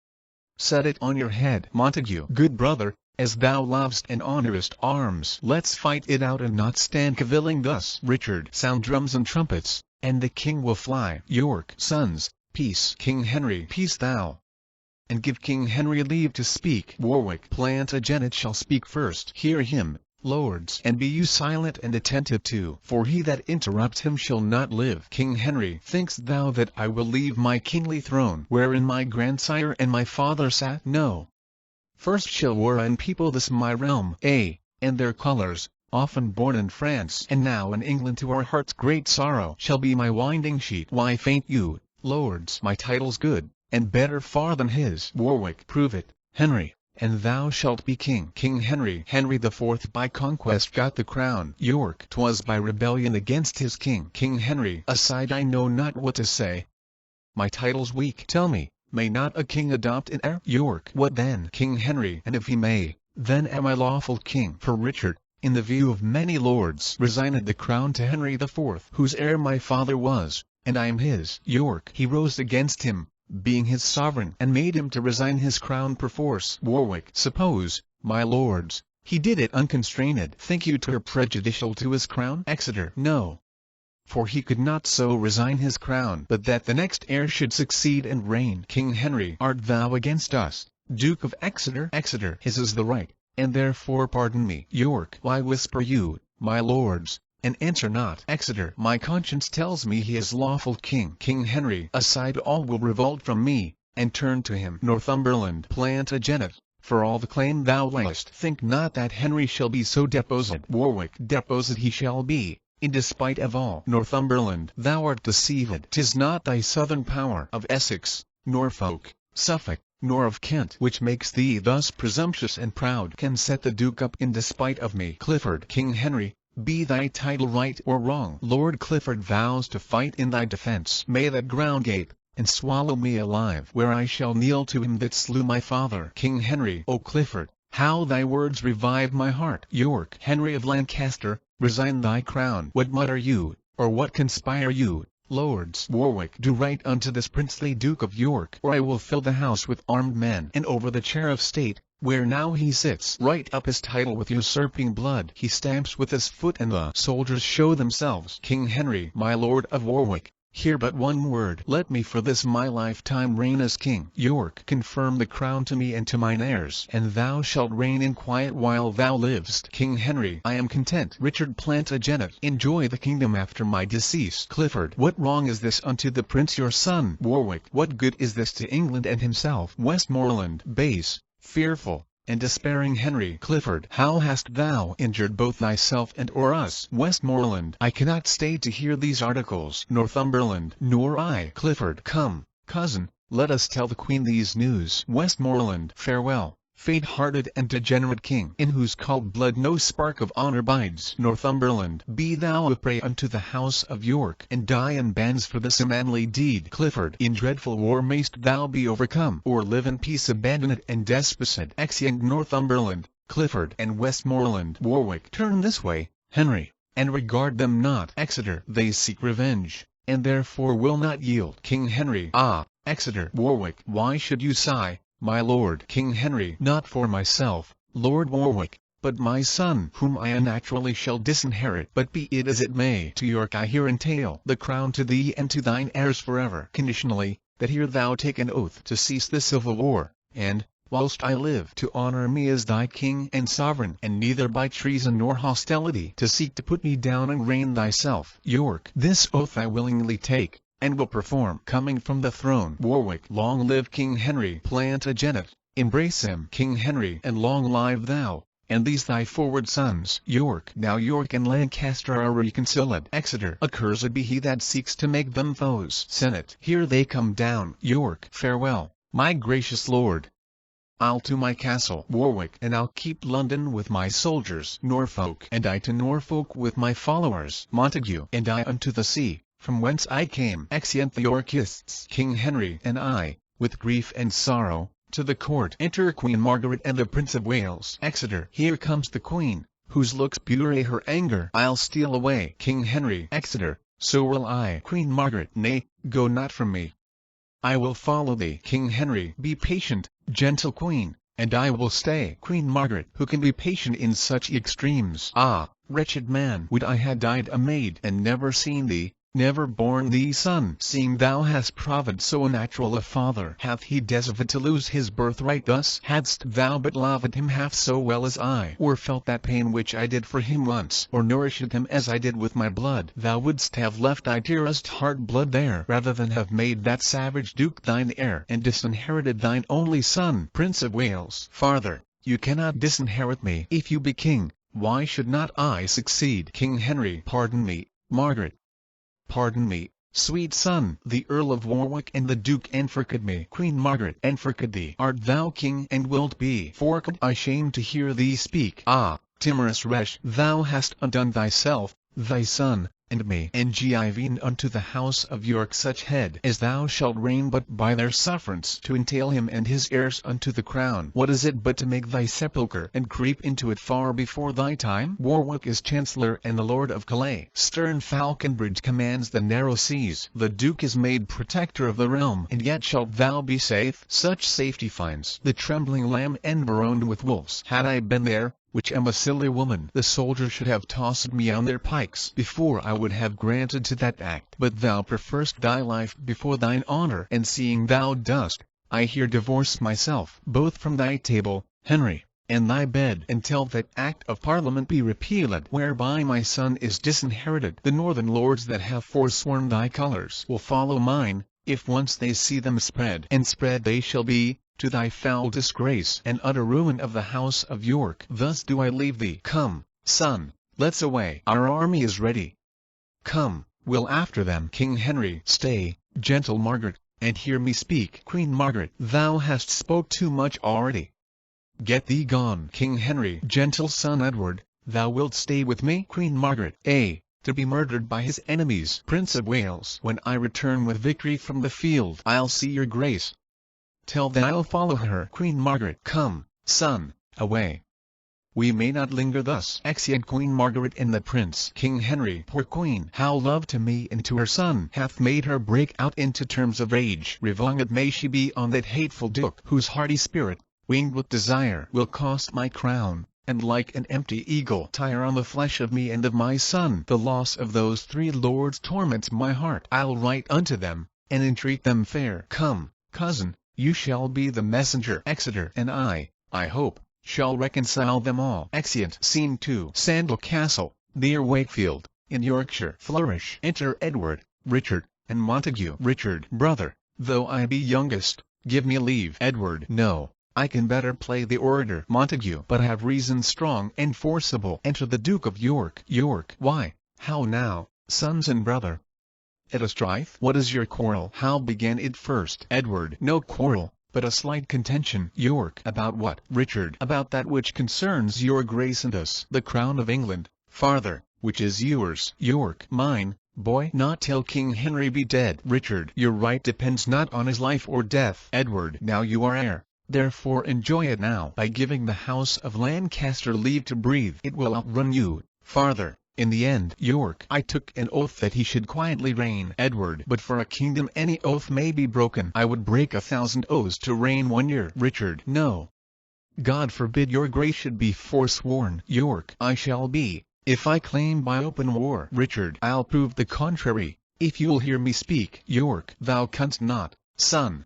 Set it on your head. Montague, good brother, as thou lovest and honourest arms, let's fight it out and not stand cavilling thus. Richard, sound drums and trumpets, and the king will fly. York, sons, peace. King Henry, peace thou. And give King Henry leave to speak. Warwick, Plantagenet shall speak first. Hear him, lords, and be you silent and attentive too, for he that interrupts him shall not live. King Henry, think'st thou that I will leave my kingly throne, wherein my grandsire and my father sat? No. First shall war and people this my realm, and their colours, often born in France and now in England to our heart's great sorrow, shall be my winding sheet. Why faint you, lords? My title's good, and better far than his. Warwick, prove it, Henry, and thou shalt be king. King Henry, Henry IV by conquest got the crown. York, 'twas by rebellion against his king. King Henry, aside, I know not what to say. My title's weak. Tell me, may not a king adopt an heir? York, what then? King Henry, and if he may, then am I lawful king. For Richard, in the view of many lords, resigned the crown to Henry IV, whose heir my father was, and I am his. York, he rose against him, being his sovereign, and made him to resign his crown perforce. Warwick, suppose, my lords, he did it unconstrained, think you 'twere prejudicial to his crown? Exeter, no. For he could not so resign his crown but that the next heir should succeed and reign. King Henry, art thou against us, Duke of Exeter? Exeter, his is the right, and therefore pardon me. York, why whisper you, my lords, and answer not? Exeter, my conscience tells me he is lawful king. King Henry, aside, all will revolt from me, and turn to him. Northumberland, Plantagenet, for all the claim thou layest, think not that Henry shall be so deposed. Warwick, deposed he shall be, in despite of all. Northumberland, thou art deceived. 'Tis not thy southern power of Essex, Norfolk, Suffolk, nor of Kent, which makes thee thus presumptuous and proud, can set the Duke up in despite of me. Clifford, King Henry, be thy title right or wrong, Lord Clifford vows to fight in thy defence. May that ground gape, and swallow me alive, where I shall kneel to him that slew my father. King Henry, O Clifford, how thy words revive my heart. York, Henry of Lancaster, resign thy crown. What mutter you, or what conspire you, lords? Warwick, do right unto this princely Duke of York, or I will fill the house with armed men, and over the chair of state, where now he sits, write up his title with usurping blood. He stamps with his foot and the soldiers show themselves. King Henry, my lord of Warwick, hear but one word. Let me for this my lifetime reign as king. York, confirm the crown to me and to mine heirs, and thou shalt reign in quiet while thou livest. King Henry, I am content. Richard Plantagenet, enjoy the kingdom after my decease. Clifford, what wrong is this unto the prince your son? Warwick, what good is this to England and himself? Westmoreland, base, fearful, and despairing Henry. Clifford, how hast thou injured both thyself and or us? Westmoreland, I cannot stay to hear these articles. Northumberland, nor I. Clifford, come, cousin, let us tell the Queen these news. Westmoreland, farewell, faint-hearted and degenerate king, in whose cold blood no spark of honour bides. Northumberland, be thou a prey unto the house of York, and die in bands for this unmanly deed. Clifford, in dreadful war mayst thou be overcome, or live in peace abandoned and despised. Exeunt Northumberland, Clifford, and Westmoreland. Warwick, turn this way, Henry, and regard them not. Exeter, they seek revenge, and therefore will not yield. King Henry, ah, Exeter. Warwick, why should you sigh, my lord? King Henry, not for myself, Lord Warwick, but my son, whom I unnaturally shall disinherit. But be it as it may, to York I here entail the crown, to thee and to thine heirs forever, conditionally, that here thou take an oath to cease the civil war, and, whilst I live, to honour me as thy king and sovereign, and neither by treason nor hostility to seek to put me down and reign thyself. York, this oath I willingly take, and will perform. Coming from the throne. Warwick, long live King Henry. Plantagenet, embrace him. King Henry, and long live thou, and these thy forward sons. York, now York and Lancaster are reconciled. Exeter, accursed be he that seeks to make them foes. Senate, here they come down. York, farewell, my gracious lord. I'll to my castle Warwick, and I'll keep London with my soldiers Norfolk, and I to Norfolk with my followers Montague, and I unto the sea, from whence I came. Exeunt the Yorkists. King Henry and I, with grief and sorrow, to the court. Enter Queen Margaret and the Prince of Wales. Exeter. Here comes the Queen, whose looks betray her anger. I'll steal away. King Henry. Exeter. So will I. Queen Margaret. Nay, go not from me. I will follow thee. King Henry. Be patient, gentle Queen, and I will stay. Queen Margaret. Who can be patient in such extremes? Ah, wretched man! Would I had died a maid, and never seen thee, never borne thee son. Seeing thou hast proved so unnatural a father, hath he deserved to lose his birthright thus? Hadst thou but loved him half so well as I, or felt that pain which I did for him once, or nourished him as I did with my blood, thou wouldst have left thy dearest heart blood there, rather than have made that savage duke thine heir, and disinherited thine only son. Prince of Wales. Farther, you cannot disinherit me. If you be king, why should not I succeed? King Henry. Pardon me, Margaret. Pardon me, sweet son. The Earl of Warwick and the Duke enforced me. Queen Margaret. Enforced thee. Art thou king and wilt be forced? I shame to hear thee speak. Ah, timorous wretch! Thou hast undone thyself, thy son, and me, and given unto the house of York such head as thou shalt reign but by their sufferance, to entail him and his heirs unto the crown. What is it but to make thy sepulchre and creep into it far before thy time? Warwick is chancellor and the lord of Calais. Stern Falconbridge commands the narrow seas. The Duke is made protector of the realm, and yet shalt thou be safe? Such safety finds the trembling lamb environed with wolves. Had I been there, which am a silly woman, the soldiers should have tossed me on their pikes before I would have granted to that act. But thou preferst thy life before thine honor, and seeing thou dost, I here divorce myself both from thy table, Henry, and thy bed, until that act of Parliament be repealed whereby my son is disinherited. The northern lords that have forsworn thy colours will follow mine, if once they see them spread, and spread they shall be, to thy foul disgrace and utter ruin of the house of York. Thus do I leave thee. Come, son, let's away. Our army is ready. Come, we'll after them. King Henry. Stay, gentle Margaret, and hear me speak. Queen Margaret. Thou hast spoke too much already. Get thee gone. King Henry. Gentle son Edward, thou wilt stay with me? Queen Margaret. To be murdered by his enemies. Prince of Wales. When I return with victory from the field, I'll see your grace. Tell then I'll follow her. Queen Margaret. Come, son, away. We may not linger thus. Exeunt Queen Margaret and the Prince. King Henry. Poor Queen, how love to me and to her son hath made her break out into terms of rage. Revenged may she be on that hateful Duke, whose hardy spirit, winged with desire, will cost my crown, and like an empty eagle tire on the flesh of me and of my son. The loss of those three lords torments my heart. I'll write unto them, and entreat them fair. Come, cousin, you shall be the messenger. Exeter. And I hope, shall reconcile them all. Exeunt. Scene 2. Sandal Castle, near Wakefield, in Yorkshire. Flourish. Enter Edward, Richard, and Montague. Richard. Brother, though I be youngest, give me leave. Edward. No, I can better play the orator. Montague. But I have reason strong and forcible. Enter the Duke of York. York. Why, how now, sons and brother? At a strife? What is your quarrel? How began it first? Edward. No quarrel, but a slight contention. York. About what? Richard. About that which concerns your grace and us. The crown of England. Farther, which is yours? York. Mine, boy, not till King Henry be dead. Richard. Your right depends not on his life or death. Edward. Now you are heir, therefore enjoy it now by giving the house of Lancaster leave to breathe. It will outrun you. Farther, in the end. York. I took an oath that he should quietly reign. Edward. But for a kingdom any oath may be broken. I would break 1,000 oaths to reign 1 year. Richard. No. God forbid your grace should be forsworn. York. I shall be, if I claim by open war. Richard. I'll prove the contrary, if you'll hear me speak. York. Thou canst not, son.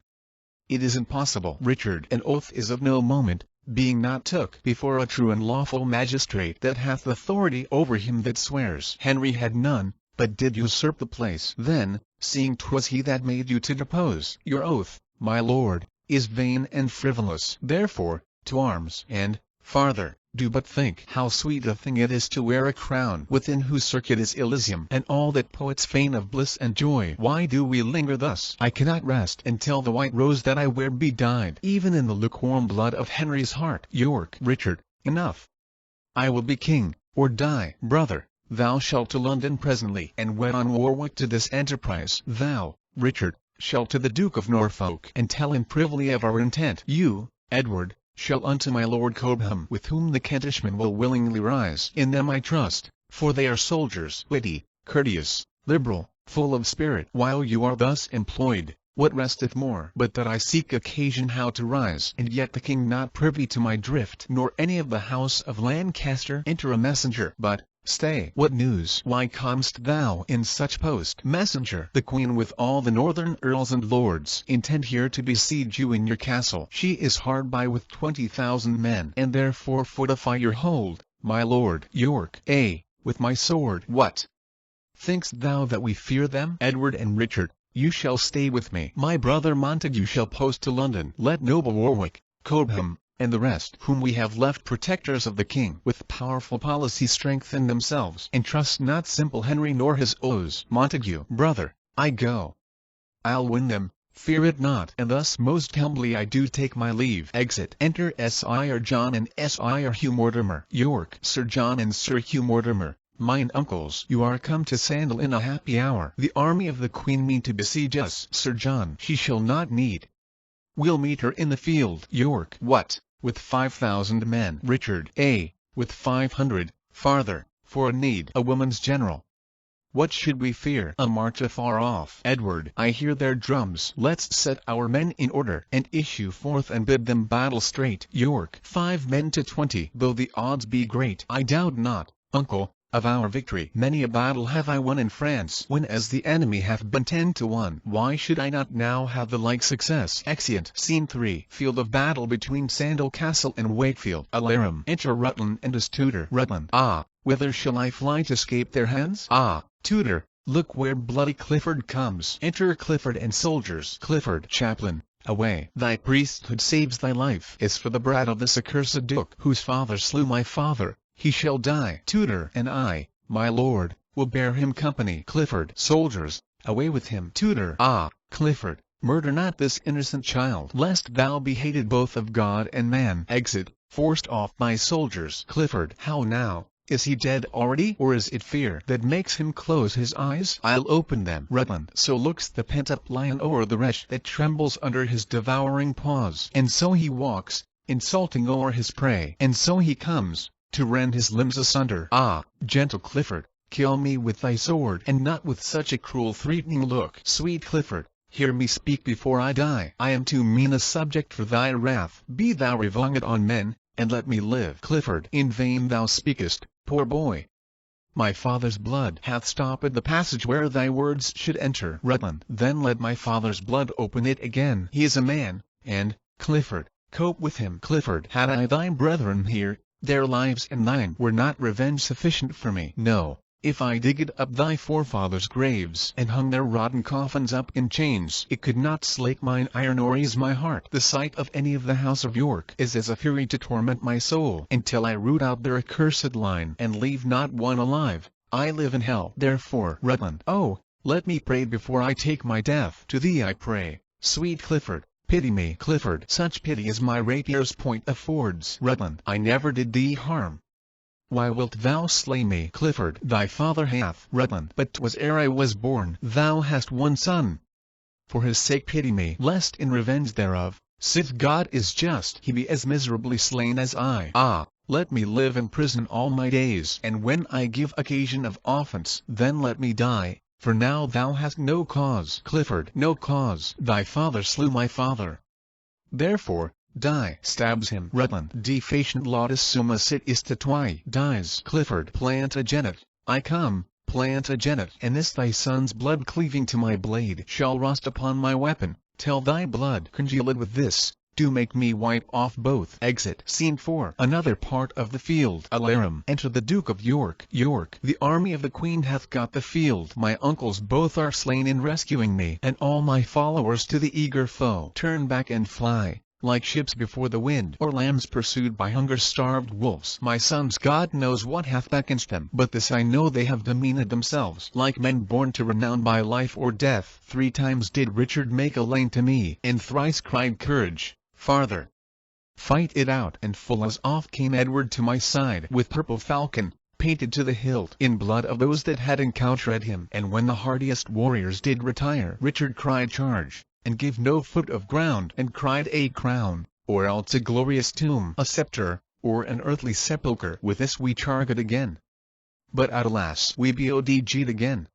It is impossible. Richard. An oath is of no moment, being not took before a true and lawful magistrate that hath authority over him that swears. Henry had none, but did usurp the place. Then, seeing 'twas he that made you to depose, your oath, my lord, is vain and frivolous. Therefore, to arms. And, farther, Do but think how sweet a thing it is to wear a crown within whose circuit is Elysium and all that poets feign of bliss and joy. Why do we linger thus? I cannot rest until the white rose that I wear be dyed even in the lukewarm blood of Henry's heart. York. Richard. Enough. I will be king, or die. Brother, thou shalt to London presently and wed on Warwick to this enterprise. Thou, Richard, shalt to the Duke of Norfolk and tell him privily of our intent. You, Edward, shall unto my Lord Cobham, with whom the Kentishman will willingly rise. In them I trust, for they are soldiers, witty, courteous, liberal, full of spirit. While you are thus employed, what resteth more but that I seek occasion how to rise? And yet the king not privy to my drift, nor any of the house of Lancaster. Enter a messenger. But, stay, what news? Why comest thou in such post? Messenger. The queen with all the northern earls and lords intend here to besiege you in your castle. She is hard by with 20,000 men, and therefore fortify your hold, my lord. York. With my sword. What? Think'st thou that we fear them? Edward and Richard, you shall stay with me. My brother Montague shall post to London. Let noble Warwick, Cobham, and the rest whom we have left protectors of the king with powerful policy strengthen themselves, and trust not simple Henry nor his oaths. Montague. Brother, I go. I'll win them, fear it not. And thus most humbly I do take my leave. Exit. Enter Sir John and Sir Hugh Mortimer. York. Sir John and Sir Hugh Mortimer, mine uncles, you are come to Sandal in a happy hour. The army of the queen mean to besiege us. Sir John. She shall not need. We'll meet her in the field. York. What, with 5,000 men? Richard. With 500, farther, for a need. A woman's general. What should we fear? A march afar off. Edward. I hear their drums. Let's set our men in order, and issue forth and bid them battle straight. York. 5 men to 20. Though the odds be great, I doubt not, uncle, of our victory. Many a battle have I won in France, when as the enemy hath been 10 to 1. Why should I not now have the like success? Exeunt. Scene 3. Field of battle between Sandal Castle and Wakefield. Alarum. Enter Rutland and his tutor. Rutland. Ah, whither shall I fly to escape their hands? Ah, tutor, look where bloody Clifford comes. Enter Clifford and soldiers. Clifford. Chaplain. Away. Thy priesthood saves thy life. Is for the brat of this accursed duke, whose father slew my father. He shall die. Tutor. And I, my lord, will bear him company. Clifford. Soldiers, away with him. Tutor. Ah, Clifford, murder not this innocent child, lest thou be hated both of God and man. Exit, forced off by soldiers. Clifford. How now? Is he dead already? Or is it fear that makes him close his eyes? I'll open them. Rutland. So looks the pent-up lion o'er the wretch that trembles under his devouring paws. And so he walks, insulting o'er his prey. And so he comes, to rend his limbs asunder. Ah, gentle Clifford, kill me with thy sword, and not with such a cruel threatening look. Sweet Clifford, hear me speak before I die. I am too mean a subject for thy wrath. Be thou revenged on men, and let me live. Clifford. In vain thou speakest, poor boy. My father's blood hath stopped the passage where thy words should enter. Rutland. Then let my father's blood open it again. He is a man, and, Clifford, cope with him. Clifford. Had I thy brethren here, their lives and thine were not revenge sufficient for me. No, if I digged up thy forefathers' graves and hung their rotten coffins up in chains, it could not slake mine ire nor ease my heart. The sight of any of the house of York is as a fury to torment my soul, until I root out their accursed line and leave not one alive. I live in hell. Therefore, Rutland, oh, let me pray before I take my death. To thee I pray, sweet Clifford. Pity me. Clifford. Such pity as my rapier's point affords. Rutland. I never did thee harm. Why wilt thou slay me? Clifford. Thy father hath. Rutland. But 'twas ere I was born. Thou hast one son. For his sake pity me, lest in revenge thereof, sith God is just, he be as miserably slain as I. Ah, let me live in prison all my days, and when I give occasion of offence, then let me die. For now thou hast no cause. Clifford. No cause. Thy father slew my father. Therefore, die. Stabs him. Rutland. Defacient laudis summa sit istatui. Dies. Clifford. Plantagenet. I come, Plantagenet. And this thy son's blood cleaving to my blade shall rust upon my weapon, till thy blood congealed with this, do make me wipe off both. Exit. Scene 4. Another part of the field. Alarum. Enter the Duke of York. York. The army of the Queen hath got the field. My uncles both are slain in rescuing me, and all my followers to the eager foe turn back and fly, like ships before the wind, or lambs pursued by hunger-starved wolves. My sons, God knows what hath against them, but this I know, they have demeaned themselves like men born to renown by life or death. 3 times did Richard make a lane to me, and thrice cried courage, farther, fight it out, and full as oft came Edward to my side with purple falcon, painted to the hilt in blood of those that had encountered him. And when the hardiest warriors did retire, Richard cried charge, and gave no foot of ground, and cried a crown, or else a glorious tomb, a sceptre, or an earthly sepulchre. With this we charged again, but alas, we bodged again,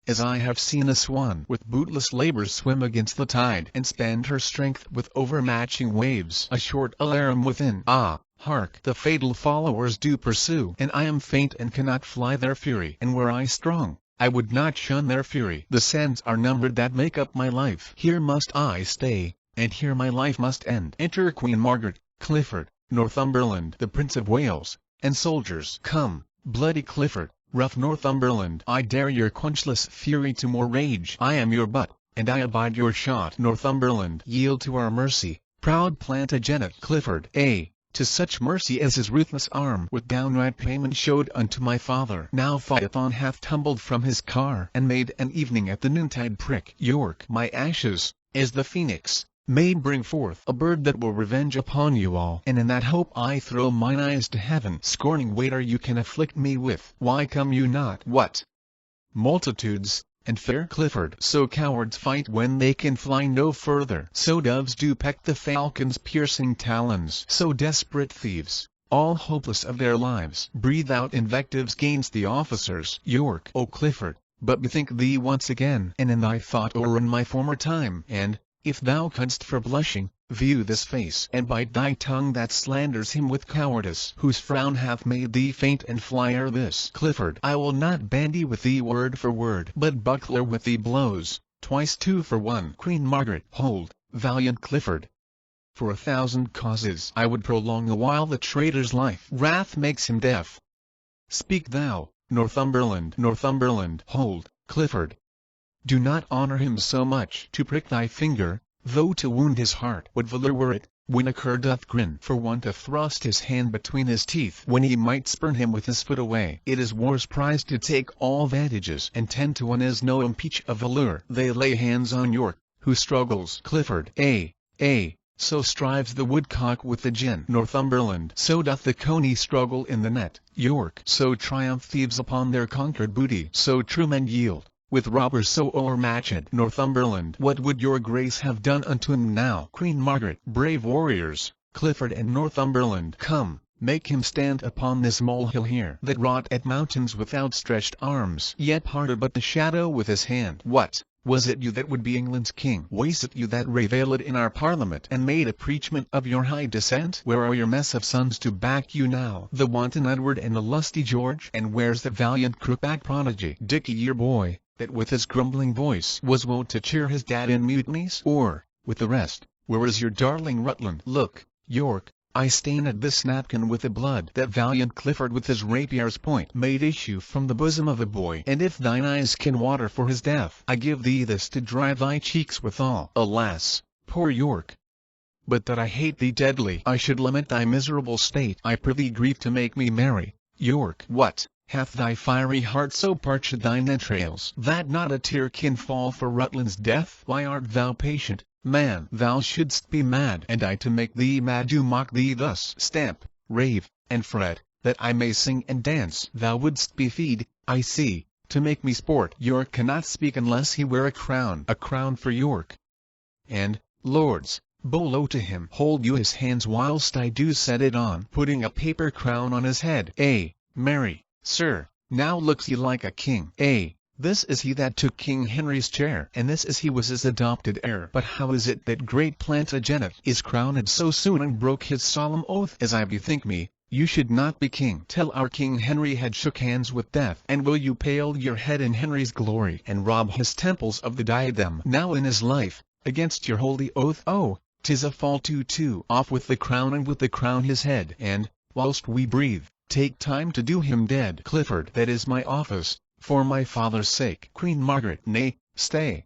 as I have seen a swan with bootless labours swim against the tide, and spend her strength with overmatching waves. A short alarum within, ah, hark, the fatal followers do pursue, and I am faint and cannot fly their fury. And were I strong, I would not shun their fury. The sands are numbered that make up my life. Here must I stay, and here my life must end. Enter Queen Margaret, Clifford, Northumberland, the Prince of Wales, and soldiers. Come, bloody Clifford, rough Northumberland, I dare your quenchless fury to more rage. I am your butt, and I abide your shot. Northumberland, yield to our mercy, proud Plantagenet. Clifford, to such mercy as his ruthless arm with downright payment showed unto my father. Now Phaethon hath tumbled from his car, and made an evening at the noontide prick. York, my ashes, as the phoenix, may bring forth a bird that will revenge upon you all. And in that hope I throw mine eyes to heaven, scorning waiter you can afflict me with. Why come you not? What? Multitudes, and fair Clifford. So cowards fight when they can fly no further. So doves do peck the falcon's piercing talons. So desperate thieves, all hopeless of their lives, breathe out invectives gainst the officers. York, O Clifford, but bethink thee once again, and in thy thought or in my former time, and, if thou couldst for blushing, view this face, and bite thy tongue that slanders him with cowardice, whose frown hath made thee faint and fly ere this. Clifford, I will not bandy with thee word for word, but buckler with thee blows, twice 2 for 1. Queen Margaret, hold, valiant Clifford. For 1,000 causes I would prolong a while the traitor's life. Wrath makes him deaf. Speak thou, Northumberland. Northumberland, hold, Clifford. Do not honor him so much to prick thy finger, though to wound his heart. What valour were it, when a cur doth grin for one to thrust his hand between his teeth, when he might spurn him with his foot away? It is war's prize to take all vantages, and 10 to 1 is no impeach of allure. They lay hands on York, who struggles. Clifford, so strives the woodcock with the gin. Northumberland, so doth the coney struggle in the net. York, so triumph thieves upon their conquered booty. So true men yield, with robbers so o'ermatched. Northumberland, what would your grace have done unto him now? Queen Margaret, brave warriors, Clifford and Northumberland, come, make him stand upon this molehill here, that wrought at mountains with outstretched arms, yet parted but the shadow with his hand. What? Was it you that would be England's king? Was it you that reviled in our parliament, and made a preachment of your high descent? Where are your mess of sons to back you now? The wanton Edward and the lusty George? And where's the valiant crookback prodigy, Dickie your boy, that with his grumbling voice was wont to cheer his dad in mutinies? Or, with the rest, where is your darling Rutland? Look, York, I stain at this napkin with the blood that valiant Clifford with his rapier's point made issue from the bosom of a boy. And if thine eyes can water for his death, I give thee this to dry thy cheeks withal. Alas, poor York! But that I hate thee deadly, I should lament thy miserable state. I prithee grieve to make me merry. York, what? Hath thy fiery heart so parched thine entrails, that not a tear can fall for Rutland's death? Why art thou patient, man? Thou shouldst be mad, and I to make thee mad do mock thee thus. Stamp, rave, and fret, that I may sing and dance. Thou wouldst be feed, I see, to make me sport. York cannot speak unless he wear a crown for York. And, lords, bow low to him. Hold you his hands whilst I do set it on, putting a paper crown on his head. Marry, sir, now looks he like a king. This is he that took King Henry's chair, and this is he was his adopted heir. But how is it that great Plantagenet is crowned so soon and broke his solemn oath? As I bethink me, you should not be king till our King Henry had shook hands with death. And will you pale your head in Henry's glory, and rob his temples of the diadem now in his life, against your holy oath? Oh, 'tis a fall too. Off with the crown, and with the crown his head, and, whilst we breathe, take time to do him dead. Clifford, that is my office, for my father's sake. Queen Margaret, nay, stay.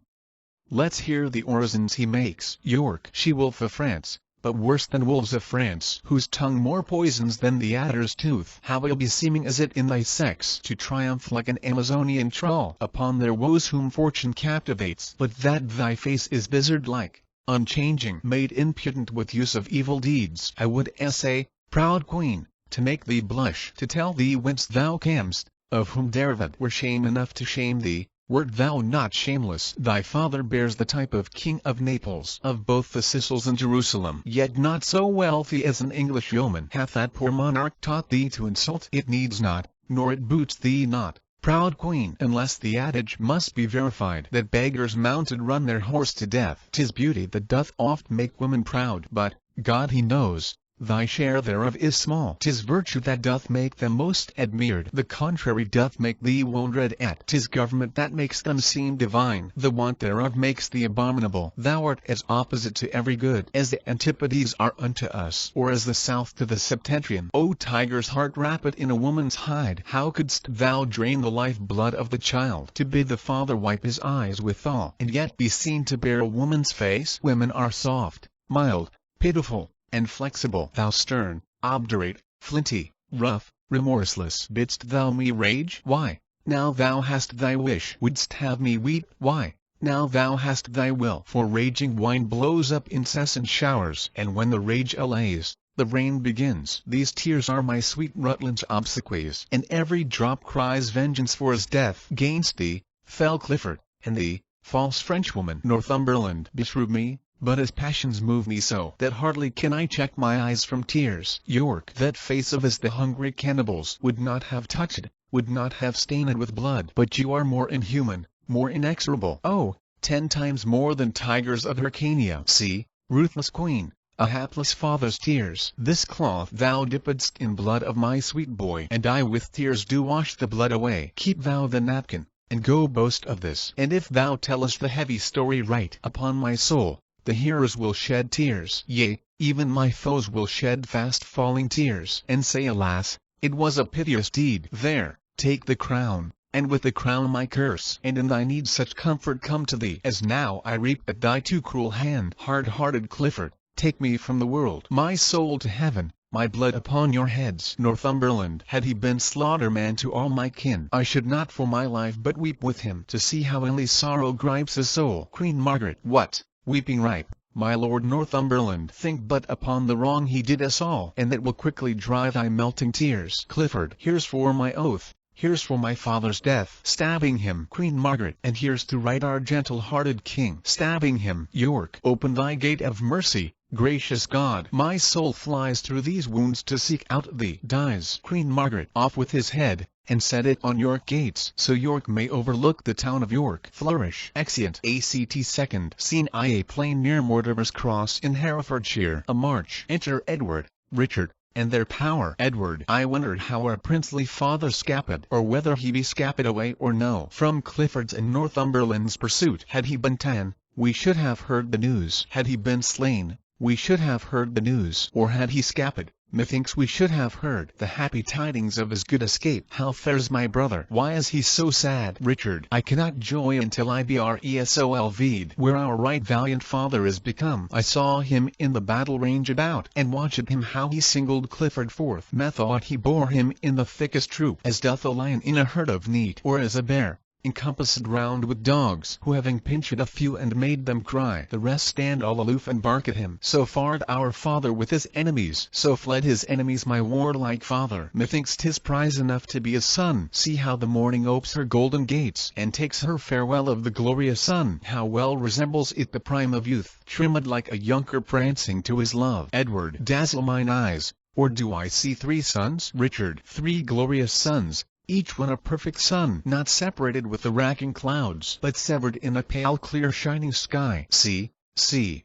Let's hear the orisons he makes. York, she-wolf of France, but worse than wolves of France, whose tongue more poisons than the adder's tooth. How ill beseeming is it in thy sex to triumph like an Amazonian trawl upon their woes whom fortune captivates, but that thy face is bizard-like, unchanging, made impudent with use of evil deeds. I would essay, proud queen, to make thee blush, to tell thee whence thou camest, of whom David were shame enough to shame thee. Wert thou not shameless? Thy father bears the type of King of Naples, of both the Sicils and Jerusalem, yet not so wealthy as an English yeoman. Hath that poor monarch taught thee to insult? It needs not, nor it boots thee not, proud queen, unless the adage must be verified that beggars mounted run their horse to death. 'Tis beauty that doth oft make women proud, but, God he knows, thy share thereof is small. 'Tis virtue that doth make them most admired, the contrary doth make thee wondered at. 'Tis government that makes them seem divine, the want thereof makes thee abominable. Thou art as opposite to every good as the Antipodes are unto us, or as the South to the Septentrion. O tiger's heart wrapped in a woman's hide, how couldst thou drain the life-blood of the child, to bid the father wipe his eyes withal, and yet be seen to bear a woman's face? Women are soft, mild, pitiful, and flexible. Thou stern, obdurate, flinty, rough, remorseless. Bidst thou me rage? Why, now thou hast thy wish. Wouldst have me weep? Why, now thou hast thy will. For raging wine blows up incessant showers, and when the rage allays, the rain begins. These tears are my sweet Rutland's obsequies, and every drop cries vengeance for his death. Gainst thee, fell Clifford, and thee, false Frenchwoman, Northumberland, beshrew me, but his passions move me so, that hardly can I check my eyes from tears. York, that face of his the hungry cannibals would not have touched, would not have stained with blood. But you are more inhuman, more inexorable, oh, 10 times more than tigers of Hyrcania. See, ruthless queen, a hapless father's tears. This cloth thou dippedst in blood of my sweet boy, and I with tears do wash the blood away. Keep thou the napkin, and go boast of this. And if thou tellest the heavy story right, upon my soul, the hearers will shed tears. Yea, even my foes will shed fast-falling tears, and say, alas, it was a piteous deed. There, take the crown, and with the crown my curse. And in thy need such comfort come to thee as now I reap at thy too cruel hand. Hard-hearted Clifford, take me from the world, my soul to heaven, my blood upon your heads. Northumberland, had he been slaughterman to all my kin, I should not for my life but weep with him, to see how inly sorrow gripes his soul. Queen Margaret, what, weeping ripe, my Lord Northumberland, think but upon the wrong he did us all, and that will quickly dry thy melting tears. Clifford, here's for my oath, here's for my father's death, stabbing him. Queen Margaret, and here's to right our gentle-hearted king, stabbing him. York, open thy gate of mercy, gracious God, my soul flies through these wounds to seek out thee. Dies Queen Margaret, off with his head, and set it on York gates, so York may overlook the town of York. Flourish. Exeunt. ACT second. Scene I. A plain near Mortimer's Cross in Herefordshire. A march. Enter Edward, Richard, and their power. Edward. I wondered how our princely father scapped, or whether he be scapped away or no, from Clifford's and Northumberland's pursuit. Had he been ta'en, we should have heard the news. Had he been slain, we should have heard the news. Or had he scapped, methinks we should have heard the happy tidings of his good escape. How fares my brother? Why is he so sad? Richard. I cannot joy until I be resolved where our right valiant father is become. I saw him in the battle range about, and watched him how he singled Clifford forth. Methought he bore him in the thickest troop, as doth a lion in a herd of neat, or as a bear, encompassed round with dogs, who having pinched a few and made them cry, the rest stand all aloof and bark at him. So fared our father with his enemies, so fled his enemies my warlike father. Methinks 'tis prize enough to be a son. See how the morning opes her golden gates, and takes her farewell of the glorious sun. How well resembles it the prime of youth, trimmed like a younker prancing to his love. Edward. Dazzle mine eyes, or do I see 3 sons? Richard. 3 glorious sons, each one a perfect sun, not separated with the racking clouds, but severed in a pale clear shining sky. See, see.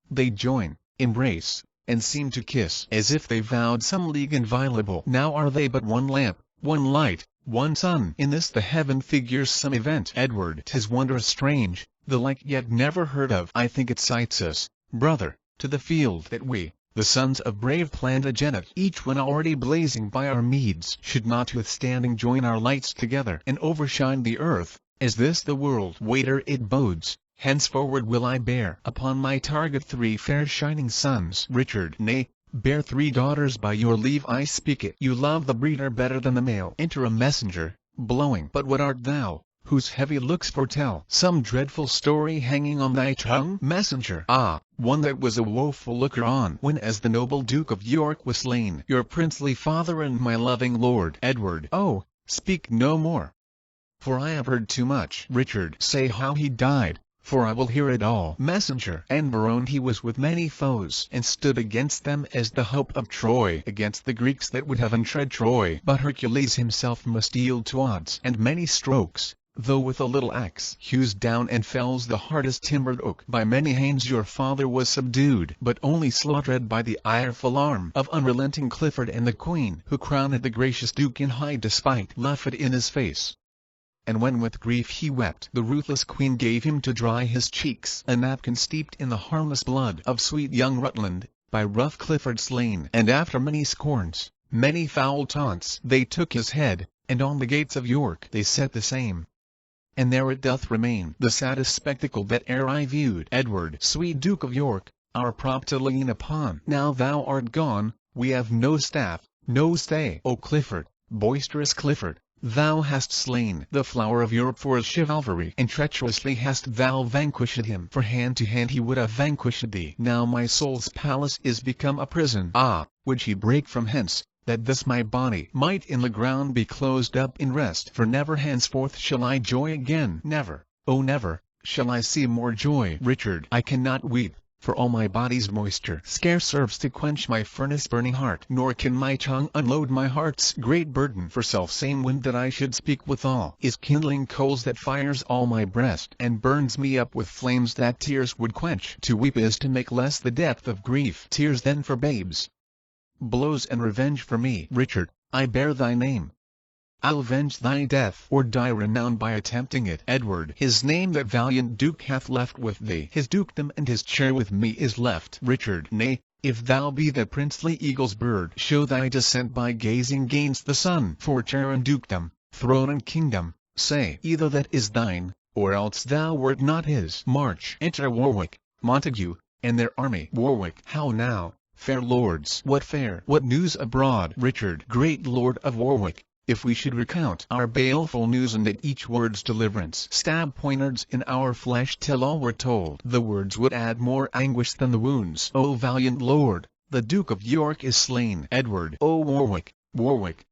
They join, embrace, and seem to kiss, as if they vowed some league inviolable. Now are they but one lamp, one light, one sun. In this the heaven figures some event. Edward. 'Tis wondrous strange, the like yet never heard of. I think it cites us, brother, to the field, that we, the sons of brave Plantagenet, each one already blazing by our meads, should notwithstanding join our lights together, and overshine the earth, as this the world waiter it bodes, henceforward will I bear upon my target 3 fair shining sons. Richard. Nay, bear 3 daughters by your leave I speak it. You love the breeder better than the male. Enter a messenger, blowing. But what art thou, whose heavy looks foretell some dreadful story hanging on thy tongue? Messenger. Ah, one that was a woeful looker on when as the noble Duke of York was slain, your princely father and my loving lord. Edward. Oh, speak no more, for I have heard too much. Richard. Say how he died, for I will hear it all. Messenger. And Baron he was with many foes, and stood against them as the hope of Troy against the Greeks that would have untread Troy. But Hercules himself must yield to odds, and many strokes, though with a little axe, hews down and fells the hardest timbered oak. By many hands your father was subdued, but only slaughtered by the ireful arm of unrelenting Clifford and the Queen, who crowned the gracious Duke in high despite, laughed in his face. And when with grief he wept, the ruthless Queen gave him to dry his cheeks a napkin steeped in the harmless blood of sweet young Rutland, by rough Clifford slain. And after many scorns, many foul taunts, they took his head, and on the gates of York they set the same. And there it doth remain, the saddest spectacle that e'er I viewed. Edward. Sweet Duke of York, our prop to lean upon. Now thou art gone, we have no staff, no stay. O Clifford, boisterous Clifford, thou hast slain the flower of Europe for his chivalry, and treacherously hast thou vanquished him. For hand to hand he would have vanquished thee. Now my soul's palace is become a prison. Ah, would she break from hence, that this my body might in the ground be closed up in rest. For never henceforth shall I joy again. Never, oh never, shall I see more joy. Richard. I cannot weep, for all my body's moisture scarce serves to quench my furnace-burning heart. Nor can my tongue unload my heart's great burden. For self-same wind that I should speak withal is kindling coals that fires all my breast, and burns me up with flames that tears would quench. To weep is to make less the depth of grief. Tears then for babes, blows and revenge for me. Richard, I bear thy name. I'll avenge thy death, or die renowned by attempting it. Edward. His name that valiant Duke hath left with thee, his dukedom and his chair with me is left. Richard. Nay, if thou be the princely eagle's bird, show thy descent by gazing gainst the sun. For chair and dukedom, throne and kingdom, say either that is thine, or else thou wert not his. March. Enter Warwick, Montague, and their army. Warwick. How now, fair lords? What fare? What news abroad? Richard. Great Lord of Warwick, if we should recount our baleful news and at each word's deliverance stab poinards in our flesh till all were told, the words would add more anguish than the wounds. O valiant lord, the Duke of York is slain. Edward. O Warwick, Warwick,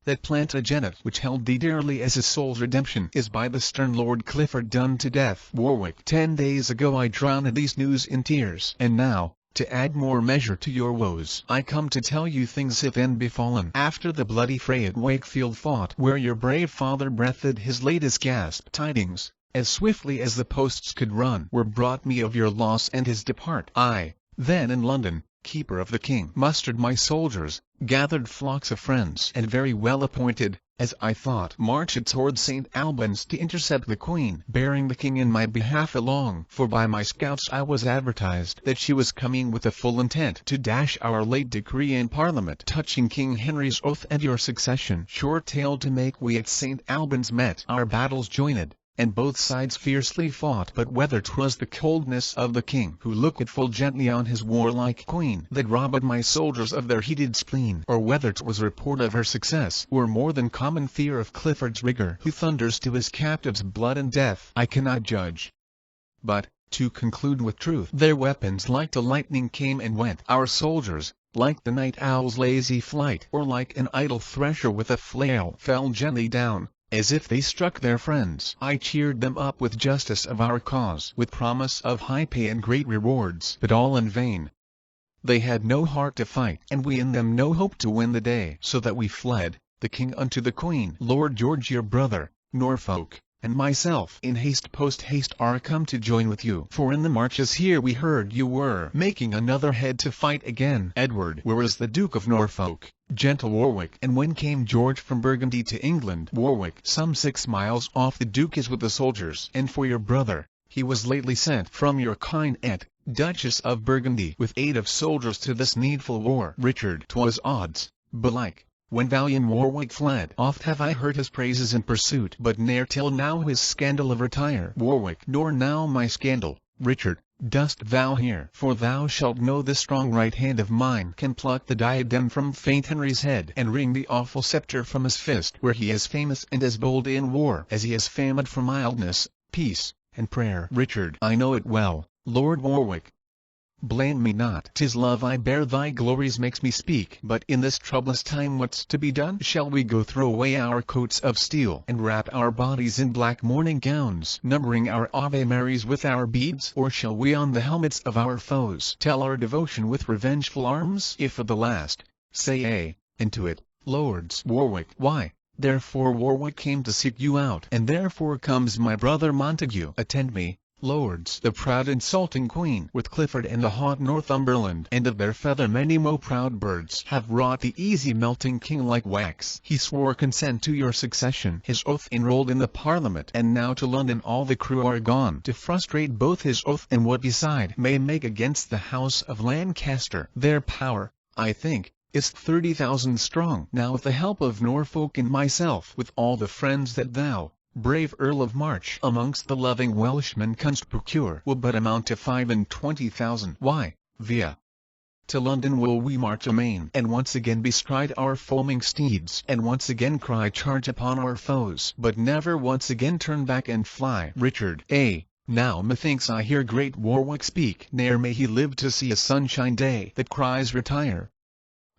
that Plantagenet which held thee dearly as his soul's redemption is by the stern Lord Clifford done to death. Warwick. 10 days ago I drowned these news in tears, and now, to add more measure to your woes, I come to tell you things have then befallen. After the bloody fray at Wakefield fought, where your brave father breathed his latest gasp, tidings, as swiftly as the posts could run, were brought me of your loss and his depart. I, then in London, keeper of the king, mustered my soldiers, gathered flocks of friends, and very well appointed, as I thought, marched toward St. Albans to intercept the Queen, bearing the king in my behalf along. For by my scouts I was advertised that she was coming with a full intent to dash our late decree in Parliament touching King Henry's oath and your succession. Short tale to make, we at St. Albans met, our battles joined, and both sides fiercely fought. But whether 'twas the coldness of the king, who looked full gently on his warlike queen, that robbed my soldiers of their heated spleen, or whether 'twas report of her success, or more than common fear of Clifford's rigor, who thunders to his captives blood and death, I cannot judge. But, to conclude with truth, their weapons like the lightning came and went. Our soldiers, like the night owl's lazy flight, or like an idle thresher with a flail, fell gently down, as if they struck their friends. I cheered them up with justice of our cause, with promise of high pay and great rewards, but all in vain. They had no heart to fight, and we in them no hope to win the day, so that we fled, the king unto the Queen. Lord George your brother, Norfolk, and myself in haste post haste are come to join with you. For in the marches here we heard you were making another head to fight again. Edward. Where is the Duke of Norfolk, gentle Warwick? And when came George from Burgundy to England? Warwick. Some 6 miles off. The Duke is with the soldiers. And for your brother, he was lately sent from your kind aunt, Duchess of Burgundy, with aid of soldiers to this needful war. Richard. 'Twas odds, belike, when valiant Warwick fled. Oft have I heard his praises in pursuit, but ne'er till now his scandal of retire. Warwick, nor now my scandal. Richard, dost thou hear? For thou shalt know this strong right hand of mine can pluck the diadem from faint Henry's head, and wring the awful sceptre from his fist, were he as famous and as bold in war as he is famed for mildness, peace, and prayer. Richard, I know it well, Lord Warwick. Blame me not, 'tis love I bear thy glories makes me speak. But in this troublous time what's to be done? Shall we go throw away our coats of steel, and wrap our bodies in black mourning gowns, numbering our Ave Marys with our beads? Or shall we on the helmets of our foes tell our devotion with revengeful arms? If of the last, say ay, and to it, Lords. Warwick, why? Therefore Warwick came to seek you out, and therefore comes my brother Montague. Attend me, Lords. The proud insulting Queen, with Clifford and the haught Northumberland, and of their feather many mo proud birds, have wrought the easy melting King like wax. He swore consent to your succession, his oath enrolled in the Parliament, and now to London all the crew are gone, to frustrate both his oath and what beside may make against the House of Lancaster. Their power, I think, is 30,000 strong. Now with the help of Norfolk and myself, with all the friends that thou, brave Earl of March, amongst the loving Welshmen canst procure, will but amount to 25,000. Why, via to London will we march amain, and once again bestride our foaming steeds, and once again cry charge upon our foes, but never once again turn back and fly. Richard, now methinks I hear great Warwick speak, ne'er may he live to see a sunshine day that cries retire.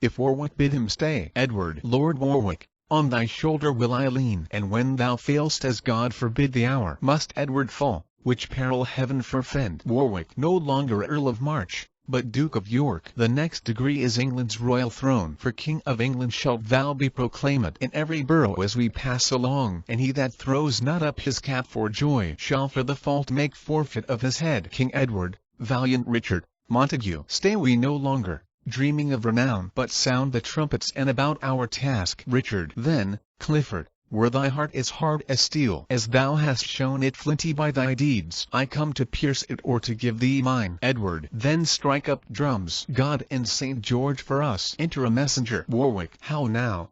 If Warwick bid him stay, Edward, Lord Warwick, on thy shoulder will I lean, and when thou failst as God forbid the hour, must Edward fall, which peril heaven forfend. Warwick, no longer Earl of March, but Duke of York, the next degree is England's royal throne, for King of England shalt thou be proclaimed in every borough as we pass along, and he that throws not up his cap for joy shall for the fault make forfeit of his head. King Edward, valiant Richard, Montague, stay we no longer dreaming of renown, but sound the trumpets and about our task. Richard, then, Clifford, were thy heart as hard as steel, as thou hast shown it flinty by thy deeds, I come to pierce it or to give thee mine. Edward, then strike up drums. God and St. George for us. Enter a messenger. Warwick, how now?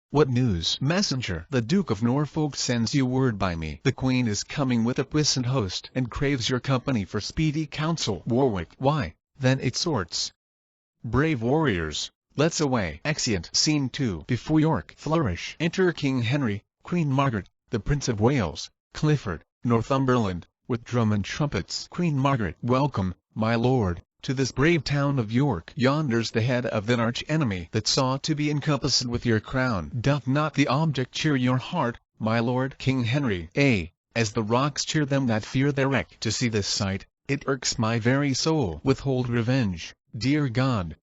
What news? Messenger, the Duke of Norfolk sends you word by me. The Queen is coming with a puissant host, and craves your company for speedy counsel. Warwick, why, then it sorts. Brave warriors, let's away. Exeunt. Scene 2. Before York. Flourish. Enter King Henry, Queen Margaret, the Prince of Wales, Clifford, Northumberland, with drum and trumpets. Queen Margaret. Welcome, my lord, to this brave town of York. Yonder's the head of that arch-enemy that sought to be encompassed with your crown. Doth not the object cheer your heart, my lord? King Henry. As the rocks cheer them that fear their wreck. To see this sight, it irks my very soul. Withhold revenge, dear God.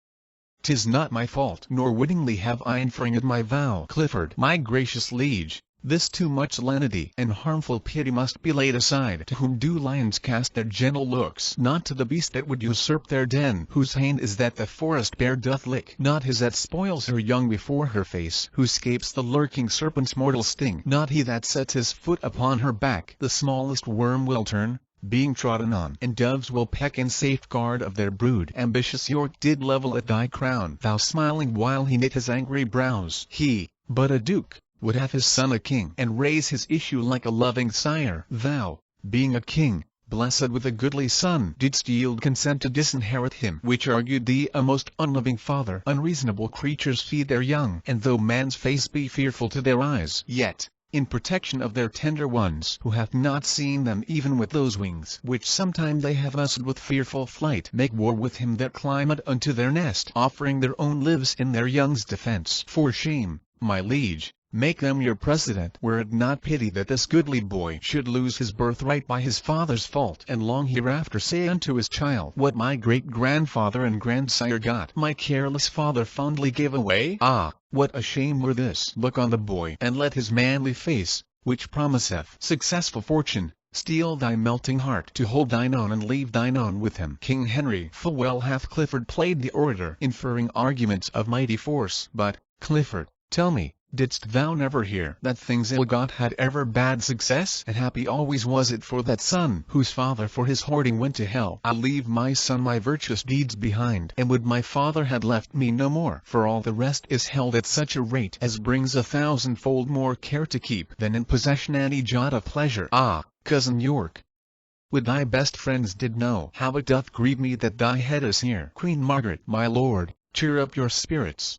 'Tis not my fault, nor wittingly have I infringed my vow. Clifford, my gracious liege, this too much lenity and harmful pity must be laid aside. To whom do lions cast their gentle looks? Not to the beast that would usurp their den, whose hand is that the forest bear doth lick, not his that spoils her young before her face, who scapes the lurking serpent's mortal sting, not he that sets his foot upon her back. The smallest worm will turn, being trodden on, and doves will peck in safeguard of their brood. Ambitious York did level at thy crown, thou smiling while he knit his angry brows. He, but a duke, would have his son a king, and raise his issue like a loving sire. Thou, being a king, blessed with a goodly son, didst yield consent to disinherit him, which argued thee a most unloving father. Unreasonable creatures feed their young, and though man's face be fearful to their eyes, yet, in protection of their tender ones, who hath not seen them even with those wings, which sometime they have used with fearful flight, make war with him that climbed unto their nest, offering their own lives in their young's defense. For shame, my liege, make them your precedent, were it not pity that this goodly boy should lose his birthright by his father's fault, and long hereafter say unto his child, what my great-grandfather and grandsire got, my careless father fondly gave away? Ah, what a shame were this! Look on the boy, and let his manly face, which promiseth successful fortune, steel thy melting heart to hold thine own and leave thine own with him. King Henry. Full well hath Clifford played the orator, inferring arguments of mighty force. But, Clifford, tell me, Didst thou never hear that things ill-got had ever bad success? And happy always was it for that son whose father for his hoarding went to hell. I'll leave my son my virtuous deeds behind, and would my father had left me no more, for all the rest is held at such a rate as brings 1,000-fold more care to keep than in possession any jot of pleasure. Ah, cousin York, would thy best friends did know how it doth grieve me that thy head is here. Queen Margaret, my lord, cheer up your spirits.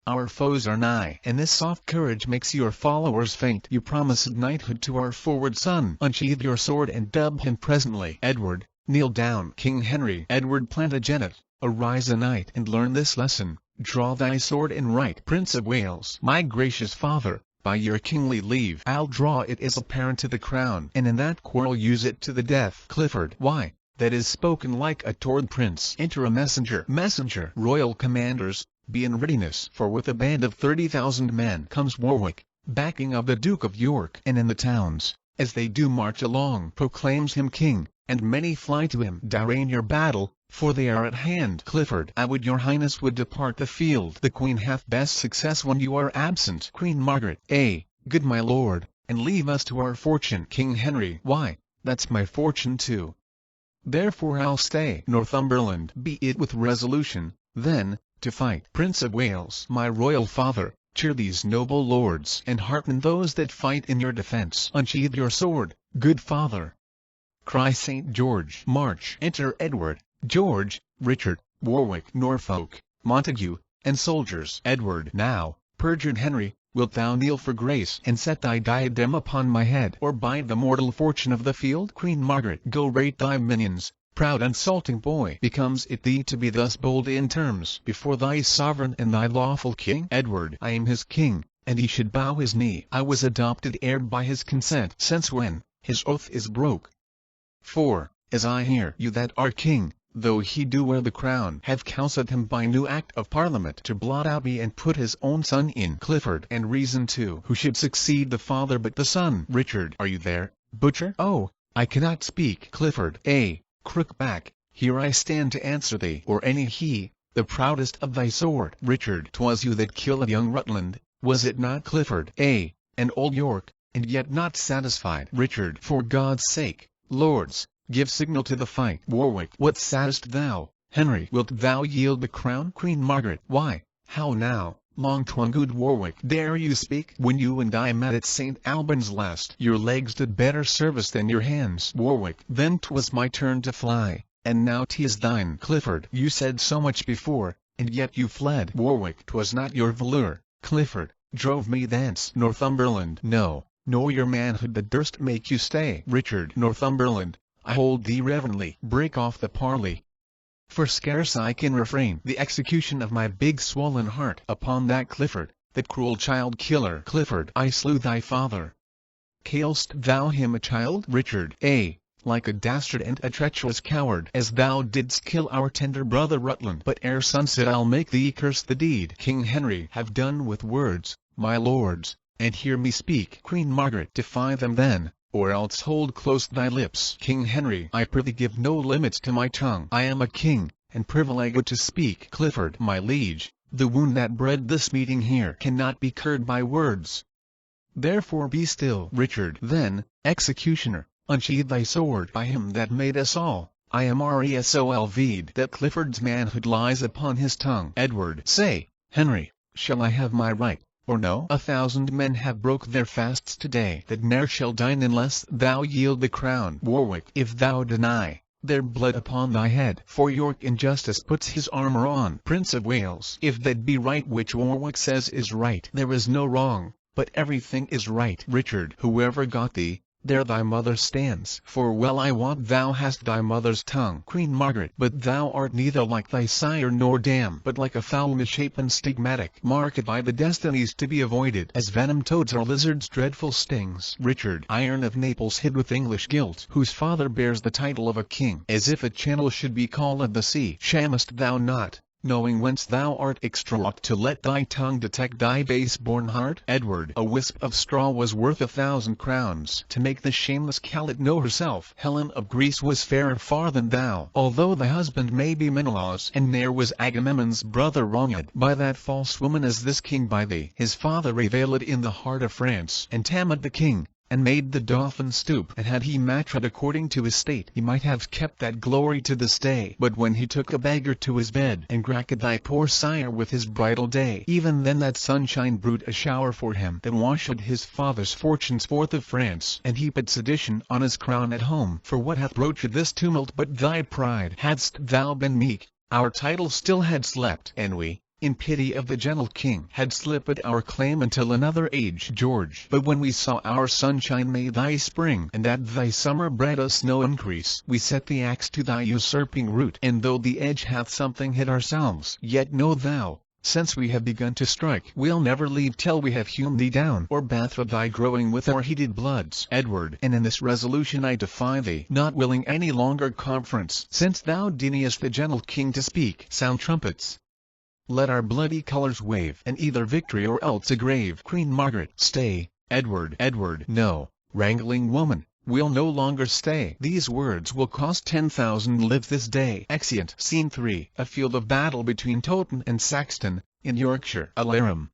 Our foes are nigh, and this soft courage makes your followers faint. You promised knighthood to our forward son. Unsheathe your sword and dub him presently. Edward, kneel down. King Henry. Edward Plantagenet, arise a knight and learn this lesson. Draw thy sword and write. Prince of Wales. My gracious father, by your kingly leave, I'll draw it as a parent to the crown, and in that quarrel use it to the death. Clifford. Why, that is spoken like a toward prince. Enter a messenger. Messenger. Royal commanders, be in readiness, for with a band of 30,000 men comes Warwick, backing of the Duke of York, and in the towns, as they do march along, proclaims him king, and many fly to him. Darraign your battle, for they are at hand. Clifford. I would your highness would depart the field. The queen hath best success when you are absent. Queen Margaret. Good my lord, and leave us to our fortune. King Henry. Why, that's my fortune too. Therefore I'll stay. Northumberland. Be it with resolution, then, to fight. Prince of Wales. My royal father, cheer these noble lords, and hearten those that fight in your defence. Unsheathe your sword, good father. Cry St. George. March. Enter Edward, George, Richard, Warwick, Norfolk, Montague, and soldiers. Edward. Now, perjured Henry, wilt thou kneel for grace, and set thy diadem upon my head, or bide the mortal fortune of the field? Queen Margaret. Go rate thy minions, proud insulting boy. Becomes it thee to be thus bold in terms before thy sovereign and thy lawful king? Edward. I am his king, and he should bow his knee. I was adopted heir by his consent. Since when, his oath is broke. For, as I hear, you that are king, though he do wear the crown, have counselled him by new act of parliament to blot out me and put his own son in. Clifford. And reason too. Who should succeed the father but the son? Richard. Are you there, butcher? Oh, I cannot speak. Clifford. Crookback, here I stand to answer thee, or any he, the proudest of thy sword. Richard. 'Twas you that killed young Rutland, was it not? Clifford. And old York, and yet not satisfied. Richard. For God's sake, lords, give signal to the fight. Warwick. What saddest thou, Henry? Wilt thou yield the crown? Queen Margaret. Why, how now, long tongued Warwick, dare you speak? When you and I met at St. Albans last, your legs did better service than your hands. Warwick. Then 'twas my turn to fly, and now 'tis thine. Clifford. You said so much before, and yet you fled. Warwick. 'Twas not your valour, Clifford, drove me thence. Northumberland. No, nor your manhood that durst make you stay. Richard. Northumberland, I hold thee reverently. Break off the parley, for scarce I can refrain the execution of my big swollen heart upon that Clifford, that cruel child killer. Clifford. I slew thy father. Calledst thou him a child? Richard. Like a dastard and a treacherous coward, as thou didst kill our tender brother Rutland. But ere sunset I'll make thee curse the deed. King Henry. Have done with words, my lords, and hear me speak. Queen Margaret. Defy them then, or else hold close thy lips. King Henry. I prithee give no limits to my tongue. I am a king, and privileged to speak. Clifford. My liege, the wound that bred this meeting here cannot be cured by words. Therefore be still. Richard. Then, executioner, unsheathe thy sword. By him that made us all, I am resolved that Clifford's manhood lies upon his tongue. Edward. Say, Henry, shall I have my right, or no? 1,000 men have broke their fasts today that ne'er shall dine unless thou yield the crown. Warwick. If thou deny, their blood upon thy head. For York in justice puts his armour on. Prince of Wales. If that be right which Warwick says is right, there is no wrong, but everything is right. Richard. Whoever got thee, there thy mother stands. For well I wot thou hast thy mother's tongue. Queen Margaret. But thou art neither like thy sire nor dam, but like a foul misshapen stigmatic, marked by the destinies to be avoided, as venom toads or lizards' dreadful stings. Richard. Iron of Naples hid with English guilt, whose father bears the title of a king, as if a channel should be called the sea. Shamest thou not, knowing whence thou art extraught to let thy tongue detect thy base-born heart? Edward. A wisp of straw was worth 1,000 crowns to make the shameless callet know herself. Helen of Greece was fairer far than thou, although thy husband may be Menelaus, and ne'er was Agamemnon's brother wronged by that false woman as this king by thee. His father revealed in the heart of France, and tamed the king, and made the dauphin stoop, and had he matched according to his state, he might have kept that glory to this day. But when he took a beggar to his bed, and gracked thy poor sire with his bridal day, even then that sunshine brewed a shower for him that washed his father's fortunes forth of France, and heaped sedition on his crown at home. For what hath broached this tumult but thy pride? Hadst thou been meek, our title still had slept, and we, in pity of the gentle king, had slipped our claim until another age. George. But when we saw our sunshine made thy spring, and that thy summer bred a snow increase, we set the axe to thy usurping root. And though the edge hath something hit ourselves, yet know thou, since we have begun to strike, we'll never leave till we have hewn thee down, or bathed thy growing with our heated bloods. Edward. And in this resolution I defy thee, not willing any longer conference, since thou deniest the gentle king to speak. Sound trumpets. Let our bloody colours wave, and either victory or else a grave. Queen Margaret. Stay, Edward. Edward. No, wrangling woman, we'll no longer stay. These words will cost 10,000 lives this day. Exeunt. Scene 3. A field of battle between Towton and Saxton, in Yorkshire. Alarum.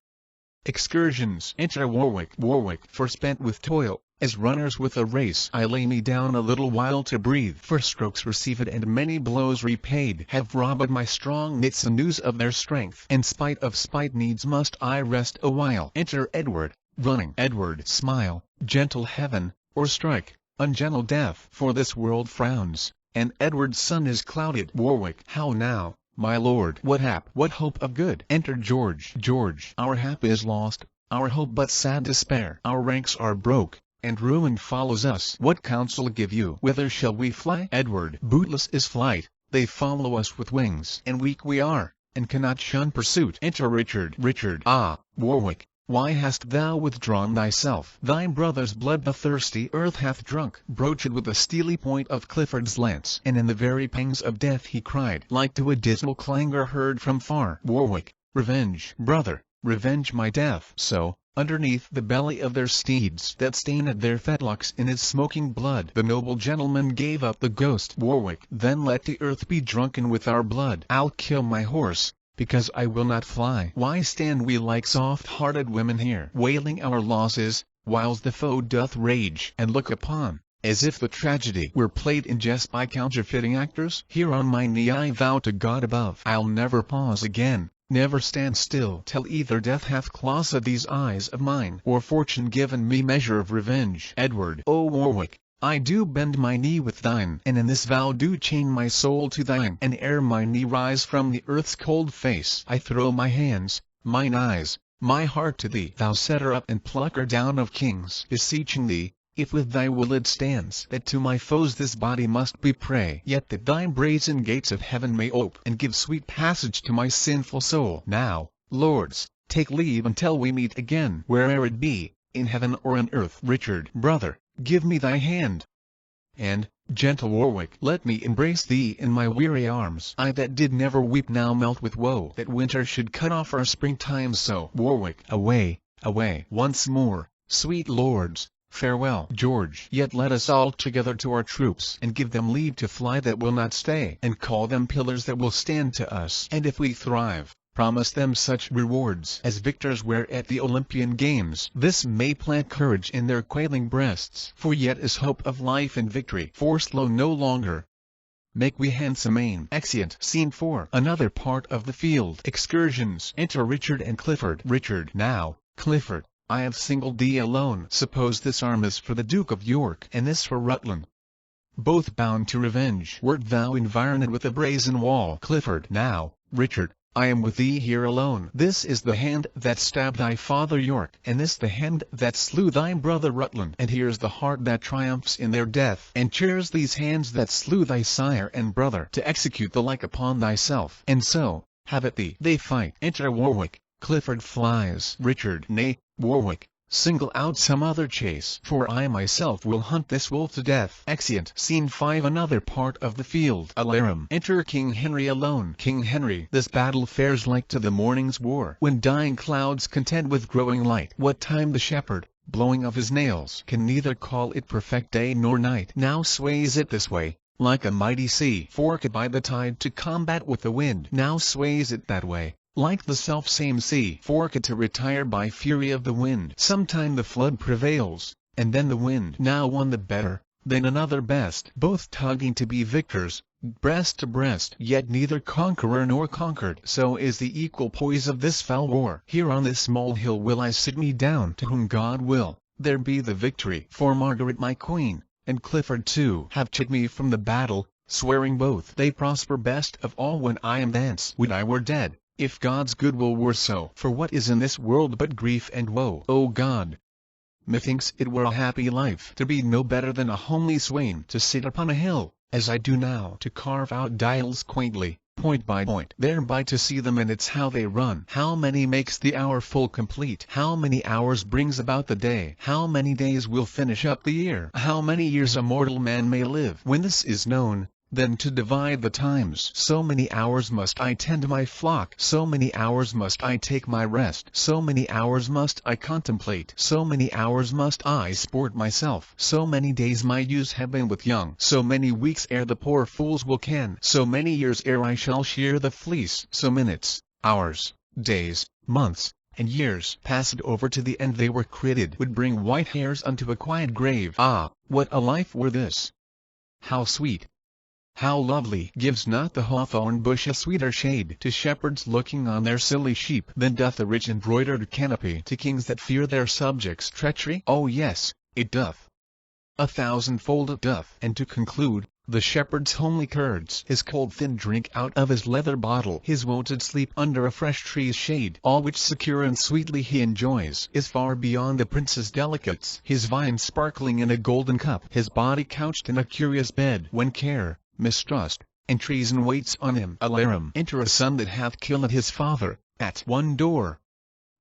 Excursions. Enter Warwick. Warwick. Forspent with toil, as runners with a race, I lay me down a little while to breathe. For strokes received and many blows repaid have robbed my strong knit sinews of their strength. In spite of spite needs must I rest a while. Enter Edward, running. Edward. Smile, gentle heaven, or strike, ungentle death. For this world frowns, and Edward's sun is clouded. Warwick. How now, my lord? What hap? What hope of good? Enter George. George. Our hap is lost, our hope but sad despair. Our ranks are broke, and ruin follows us. What counsel give you? Whither shall we fly? Edward. Bootless is flight, they follow us with wings, and weak we are, and cannot shun pursuit. Enter Richard. Richard. Ah, Warwick, why hast thou withdrawn thyself? Thy brother's blood the thirsty earth hath drunk. Broached with the steely point of Clifford's lance, and in the very pangs of death he cried, like to a dismal clangor heard from far. Warwick. Revenge, brother, revenge my death. So, underneath the belly of their steeds that stained their fetlocks in its smoking blood, the noble gentleman gave up the ghost. Warwick. Then let the earth be drunken with our blood. I'll kill my horse, because I will not fly. Why stand we like soft-hearted women here, wailing our losses, whiles the foe doth rage, and look upon, as if the tragedy were played in jest by counterfeiting actors? Here on my knee I vow to God above, I'll never pause again, never stand still, till either death hath closed these eyes of mine, or fortune given me measure of revenge. Edward. O Warwick, I do bend my knee with thine, and in this vow do chain my soul to thine. And ere my knee rise from the earth's cold face, I throw my hands, mine eyes, my heart to thee. Thou setter up and plucker down of kings, beseeching thee, if with thy will it stands, that to my foes this body must be prey, yet that thy brazen gates of heaven may ope, and give sweet passage to my sinful soul. Now, lords, take leave until we meet again, where'er it be, in heaven or on earth. Richard. Brother, give me thy hand. And, gentle Warwick, let me embrace thee in my weary arms. I that did never weep now melt with woe, that winter should cut off our springtime so. Warwick. Away, away. Once more, sweet lords, farewell. George. Yet let us all together to our troops, and give them leave to fly that will not stay, and call them pillars that will stand to us. And if we thrive, promise them such rewards as victors wear at the Olympian games. This may plant courage in their quailing breasts, for yet is hope of life and victory. For slow no longer make we handsome aim. Exeunt. Scene 4. Another part of the field. Excursions. Enter Richard and Clifford. Richard. Now, Clifford, I have singled thee alone. Suppose this arm is for the Duke of York, and this for Rutland, both bound to revenge. Wert thou environed with a brazen wall? Clifford. Now, Richard, I am with thee here alone. This is the hand that stabbed thy father York, and this the hand that slew thy brother Rutland. And here's the heart that triumphs in their death, and cheers these hands that slew thy sire and brother, to execute the like upon thyself. And so, have it thee. They fight. Enter Warwick. Clifford flies. Richard. Nay, Warwick, single out some other chase, for I myself will hunt this wolf to death. Exeunt. Scene 5. Another part of the field. Alarum. Enter King Henry alone. King Henry. This battle fares like to the morning's war, when dying clouds contend with growing light. What time the shepherd, blowing of his nails, can neither call it perfect day nor night. Now sways it this way, like a mighty sea, forked by the tide to combat with the wind. Now sways it that way, like the self-same sea, forked to retire by fury of the wind. Sometime the flood prevails, and then the wind. Now one the better, then another best, both tugging to be victors, breast to breast, yet neither conqueror nor conquered. So is the equal poise of this fell war. Here on this small hill will I sit me down, to whom God will, there be the victory. For Margaret my queen, and Clifford too, have chid me from the battle, swearing both they prosper best of all when I am thence. Would I were dead, if God's goodwill were so. For what is in this world but grief and woe? O God! Methinks it were a happy life to be no better than a homely swain, to sit upon a hill, as I do now, to carve out dials quaintly, point by point, thereby to see the minutes how they run. How many makes the hour full complete? How many hours brings about the day? How many days will finish up the year? How many years a mortal man may live? When this is known, then to divide the times. So many hours must I tend my flock, so many hours must I take my rest, so many hours must I contemplate, so many hours must I sport myself, so many days my use have been with young, so many weeks ere the poor fools will ken, so many years ere I shall shear the fleece, so minutes, hours, days, months, and years passed over to the end they were created would bring white hairs unto a quiet grave. Ah, what a life were this! How sweet! How lovely! Gives not the hawthorn bush a sweeter shade to shepherds looking on their silly sheep than doth a rich embroidered canopy to kings that fear their subjects' treachery? Oh yes, it doth. 1,000-fold it doth. And to conclude, the shepherd's homely curds, his cold thin drink out of his leather bottle, his wonted sleep under a fresh tree's shade, all which secure and sweetly he enjoys, is far beyond the prince's delicates. His vine sparkling in a golden cup, his body couched in a curious bed, when care, mistrust, and treason waits on him. Alarum. Enter a son that hath killed his father, at one door,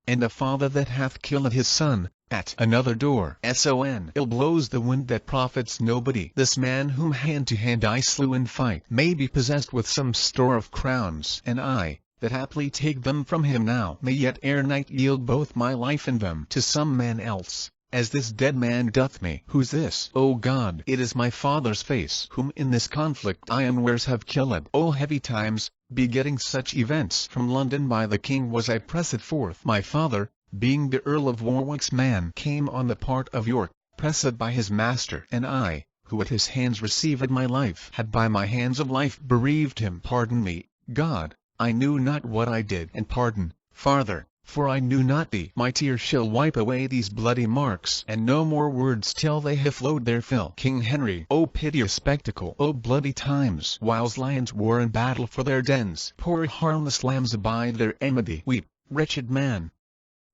and a father that hath killed his son, at another door. Son. Ill blows the wind that profits nobody. This man whom hand to hand I slew in fight may be possessed with some store of crowns, and I, that haply take them from him now, may yet ere night yield both my life and them to some man else, as this dead man doth me. Who's this? O God! It is my father's face, whom in this conflict I unawares have killed. O heavy times, begetting such events! From London by the king was I pressed forth. My father, being the Earl of Warwick's man, came on the part of York, pressed by his master, and I, who at his hands received my life, had by my hands of life bereaved him. Pardon me, God, I knew not what I did, and pardon, farther, for I knew not thee. My tears shall wipe away these bloody marks, and no more words till they have flowed their fill. King Henry. O piteous spectacle! O bloody times! Whiles lions war in battle for their dens, poor harmless lambs abide their enmity. Weep, wretched man!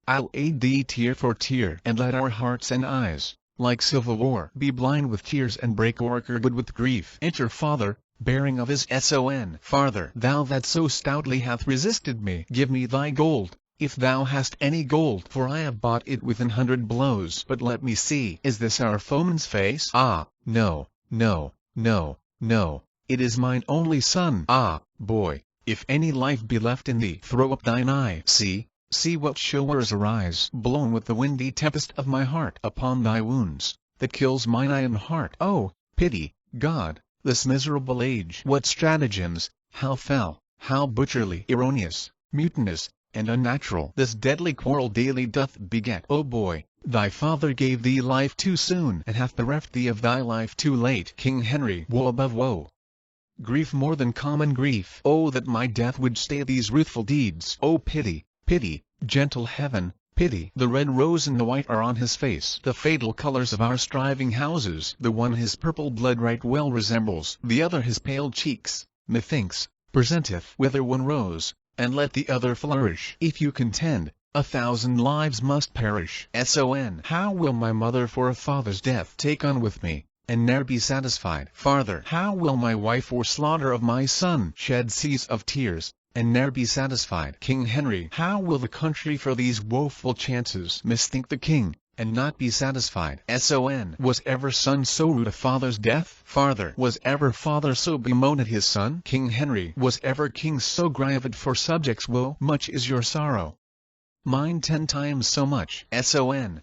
I'll aid thee tear for tear, and let our hearts and eyes, like civil war, be blind with tears and break orchard with grief. Enter father, bearing of his son. Farther, thou that so stoutly hath resisted me, give me thy gold, if thou hast any gold, for I have bought it with 100 blows. But let me see, is this our foeman's face? Ah, no, no, no, no, it is mine only son. Ah, boy, if any life be left in thee, throw up thine eye. See what showers arise, blown with the windy tempest of my heart, upon thy wounds, that kills mine eye and heart. Oh, pity, God, this miserable age! What stratagems, how fell, how butcherly, erroneous, mutinous, and unnatural, this deadly quarrel daily doth beget. O boy, thy father gave thee life too soon, and hath bereft thee of thy life too late. King Henry. Woe above woe! Grief more than common grief! Oh that my death would stay these ruthful deeds! O pity, pity, gentle heaven, pity! The red rose and the white are on his face, the fatal colors of our striving houses. The one his purple blood right well resembles, the other his pale cheeks, methinks, presenteth. Wither one rose, and let the other flourish. If you contend, 1,000 lives must perish. Son. How will my mother for a father's death take on with me, and ne'er be satisfied? Farther, how will my wife for slaughter of my son shed seas of tears, and ne'er be satisfied? King Henry. How will the country for these woeful chances misthink the king, and not be satisfied. Was ever son so rued a father's death? Farther, was ever father so bemoaned at his son? King Henry, was ever king so grieved for subjects' woe? Much is your sorrow, mine 10 times so much.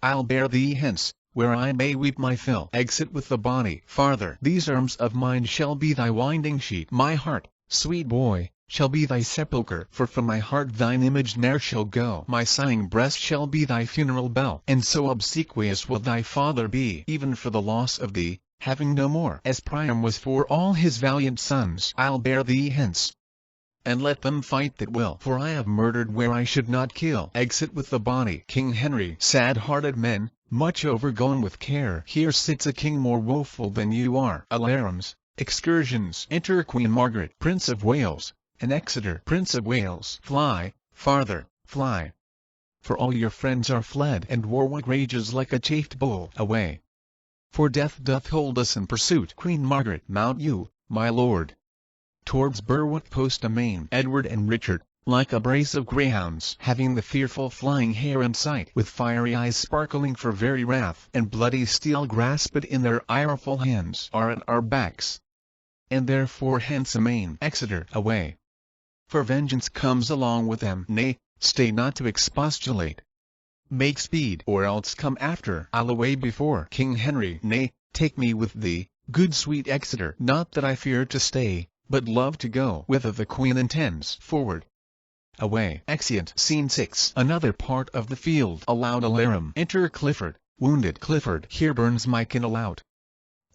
I'll bear thee hence, where I may weep my fill. Exit with the body. Farther, these arms of mine shall be thy winding sheet. My heart, sweet boy, shall be thy sepulchre, for from my heart thine image ne'er shall go. My sighing breast shall be thy funeral bell, and so obsequious will thy father be, even for the loss of thee, having no more, as Priam was for all his valiant sons. I'll bear thee hence, and let them fight that will, for I have murdered where I should not kill. Exit with the body. King Henry, sad-hearted men, much overgone with care. Here sits a king more woeful than you are. Alarums, excursions. Enter Queen Margaret, Prince of Wales, and Exeter, Prince of Wales. Fly, farther, fly, for all your friends are fled, and Warwick rages like a chafed bull. Away, for death doth hold us in pursuit. Queen Margaret, mount you, my lord, towards Berwick post amain. Edward and Richard, like a brace of greyhounds, having the fearful flying hare in sight, with fiery eyes sparkling for very wrath, and bloody steel grasped in their ireful hands, are at our backs, and therefore hence amain. Exeter, away, for vengeance comes along with them. Nay, stay not to expostulate, make speed, or else come after. I'll away before. King Henry, nay, take me with thee, good sweet Exeter. Not that I fear to stay, but love to go whither the Queen intends. Forward, away. Exeunt. Scene 6. Another part of the field. A loud alarum. Enter Clifford. Wounded Clifford. Here burns my candle out.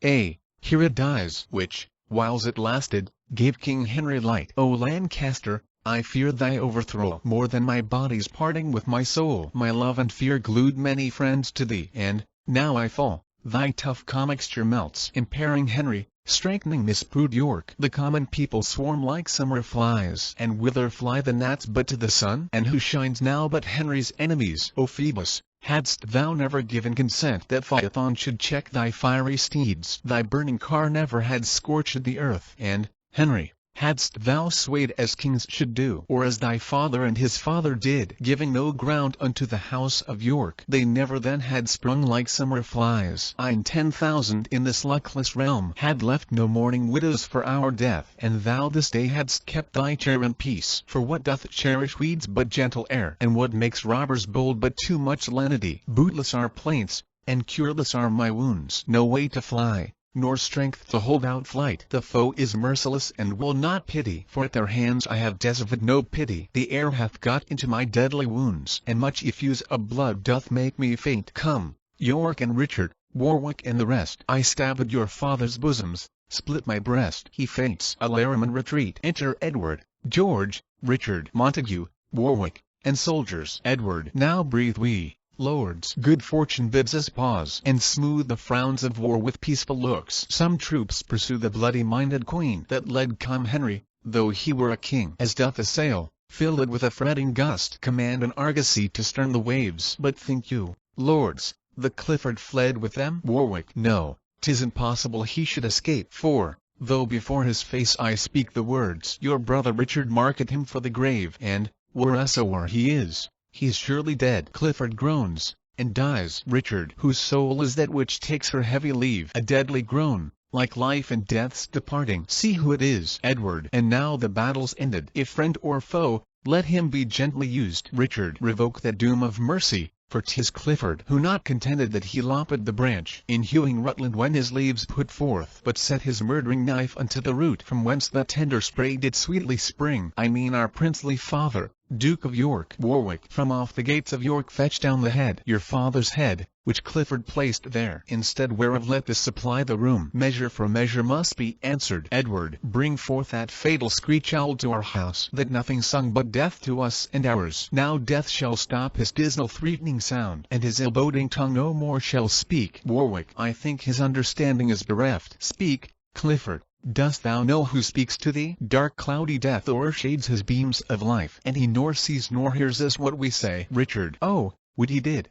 Here it dies, which, whiles it lasted, gave King Henry light. O Lancaster, I fear thy overthrow more than my body's parting with my soul. My love and fear glued many friends to thee, and, now I fall, thy tough commixture melts. Impairing Henry, strengthening misproud York. The common people swarm like summer flies. And whither fly the gnats but to the sun? And who shines now but Henry's enemies? O Phoebus, hadst thou never given consent that Phaethon should check thy fiery steeds, thy burning car never had scorched the earth. And, Henry, hadst thou swayed as kings should do, or as thy father and his father did, giving no ground unto the house of York, they never then had sprung like summer flies. I and 10,000 in this luckless realm had left no mourning widows for our death, and thou this day hadst kept thy chair in peace. For what doth cherish weeds but gentle air, and what makes robbers bold but too much lenity? Bootless are plaints, and cureless are my wounds. No way to fly, nor strength to hold out flight. The foe is merciless and will not pity, for at their hands I have deserved no pity. The air hath got into my deadly wounds, and much effuse of blood doth make me faint. Come, York and Richard, Warwick and the rest. I stabbed your father's bosoms, split my breast. He faints. Alarum and retreat. Enter Edward, George, Richard, Montague, Warwick, and soldiers. Edward. Now breathe we, lords. Good fortune bids us pause, and smooth the frowns of war with peaceful looks. Some troops pursue the bloody-minded queen that led King Henry, though he were a king. As doth a sail, filled with a fretting gust, command an argosy to stern the waves. But think you, lords, the Clifford fled with them? Warwick. No, 'tis impossible he should escape. For, though before his face I speak the words, your brother Richard marketh him for the grave, and, wheresoe'er he is, he's surely dead. Clifford groans, and dies. Richard, whose soul is that which takes her heavy leave, a deadly groan, like life and death's departing. See who it is. Edward. And now the battle's ended. If friend or foe, let him be gently used. Richard. Revoke that doom of mercy, for 'tis Clifford who, not contented that he lopped the branch in hewing Rutland when his leaves put forth, but set his murdering knife unto the root from whence that tender spray did sweetly spring. I mean our princely father, Duke of York. Warwick. From off the gates of York fetch down the head, your father's head, which Clifford placed there. Instead whereof let this supply the room. Measure for measure must be answered. Edward. Bring forth that fatal screech owl to our house, that nothing sung but death to us and ours. Now death shall stop his dismal threatening sound, and his ill-boding tongue no more shall speak. Warwick. I think his understanding is bereft. Speak, Clifford. Dost thou know who speaks to thee? Dark cloudy death o'ershades his beams of life, and he nor sees nor hears us what we say. Richard. Oh, would he did!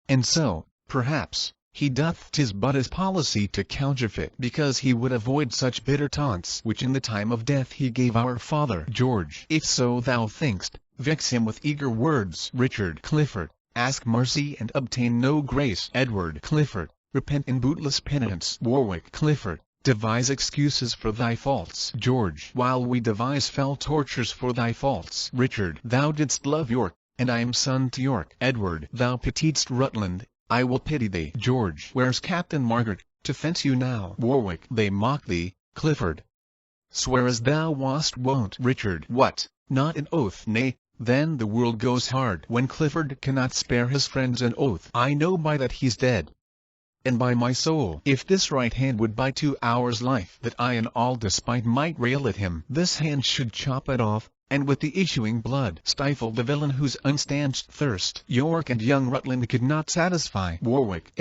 And so, perhaps, he doth. 'Tis but his policy to counterfeit, because he would avoid such bitter taunts which in the time of death he gave our father. George. If so thou think'st, vex him with eager words. Richard. Clifford. ask mercy and obtain no grace. Edward Clifford, repent in bootless penitence. Warwick Clifford, devise excuses for thy faults. George, while we devise fell tortures for thy faults. Richard, thou didst love York, and I am son to York. Edward, thou pitiedst Rutland, I will pity thee. George, where's Captain Margaret, to fence you now? Warwick, they mock thee. Clifford, swear as thou wast wont. Richard, what, not an oath? Nay, then the world goes hard when Clifford cannot spare his friends an oath. I know by that he's dead, and by my soul, if this right hand would buy 2 hours' life, that I in all despite might rail at him, this hand should chop it off, and with the issuing blood stifle the villain whose unstanched thirst York and young Rutland could not satisfy. Warwick,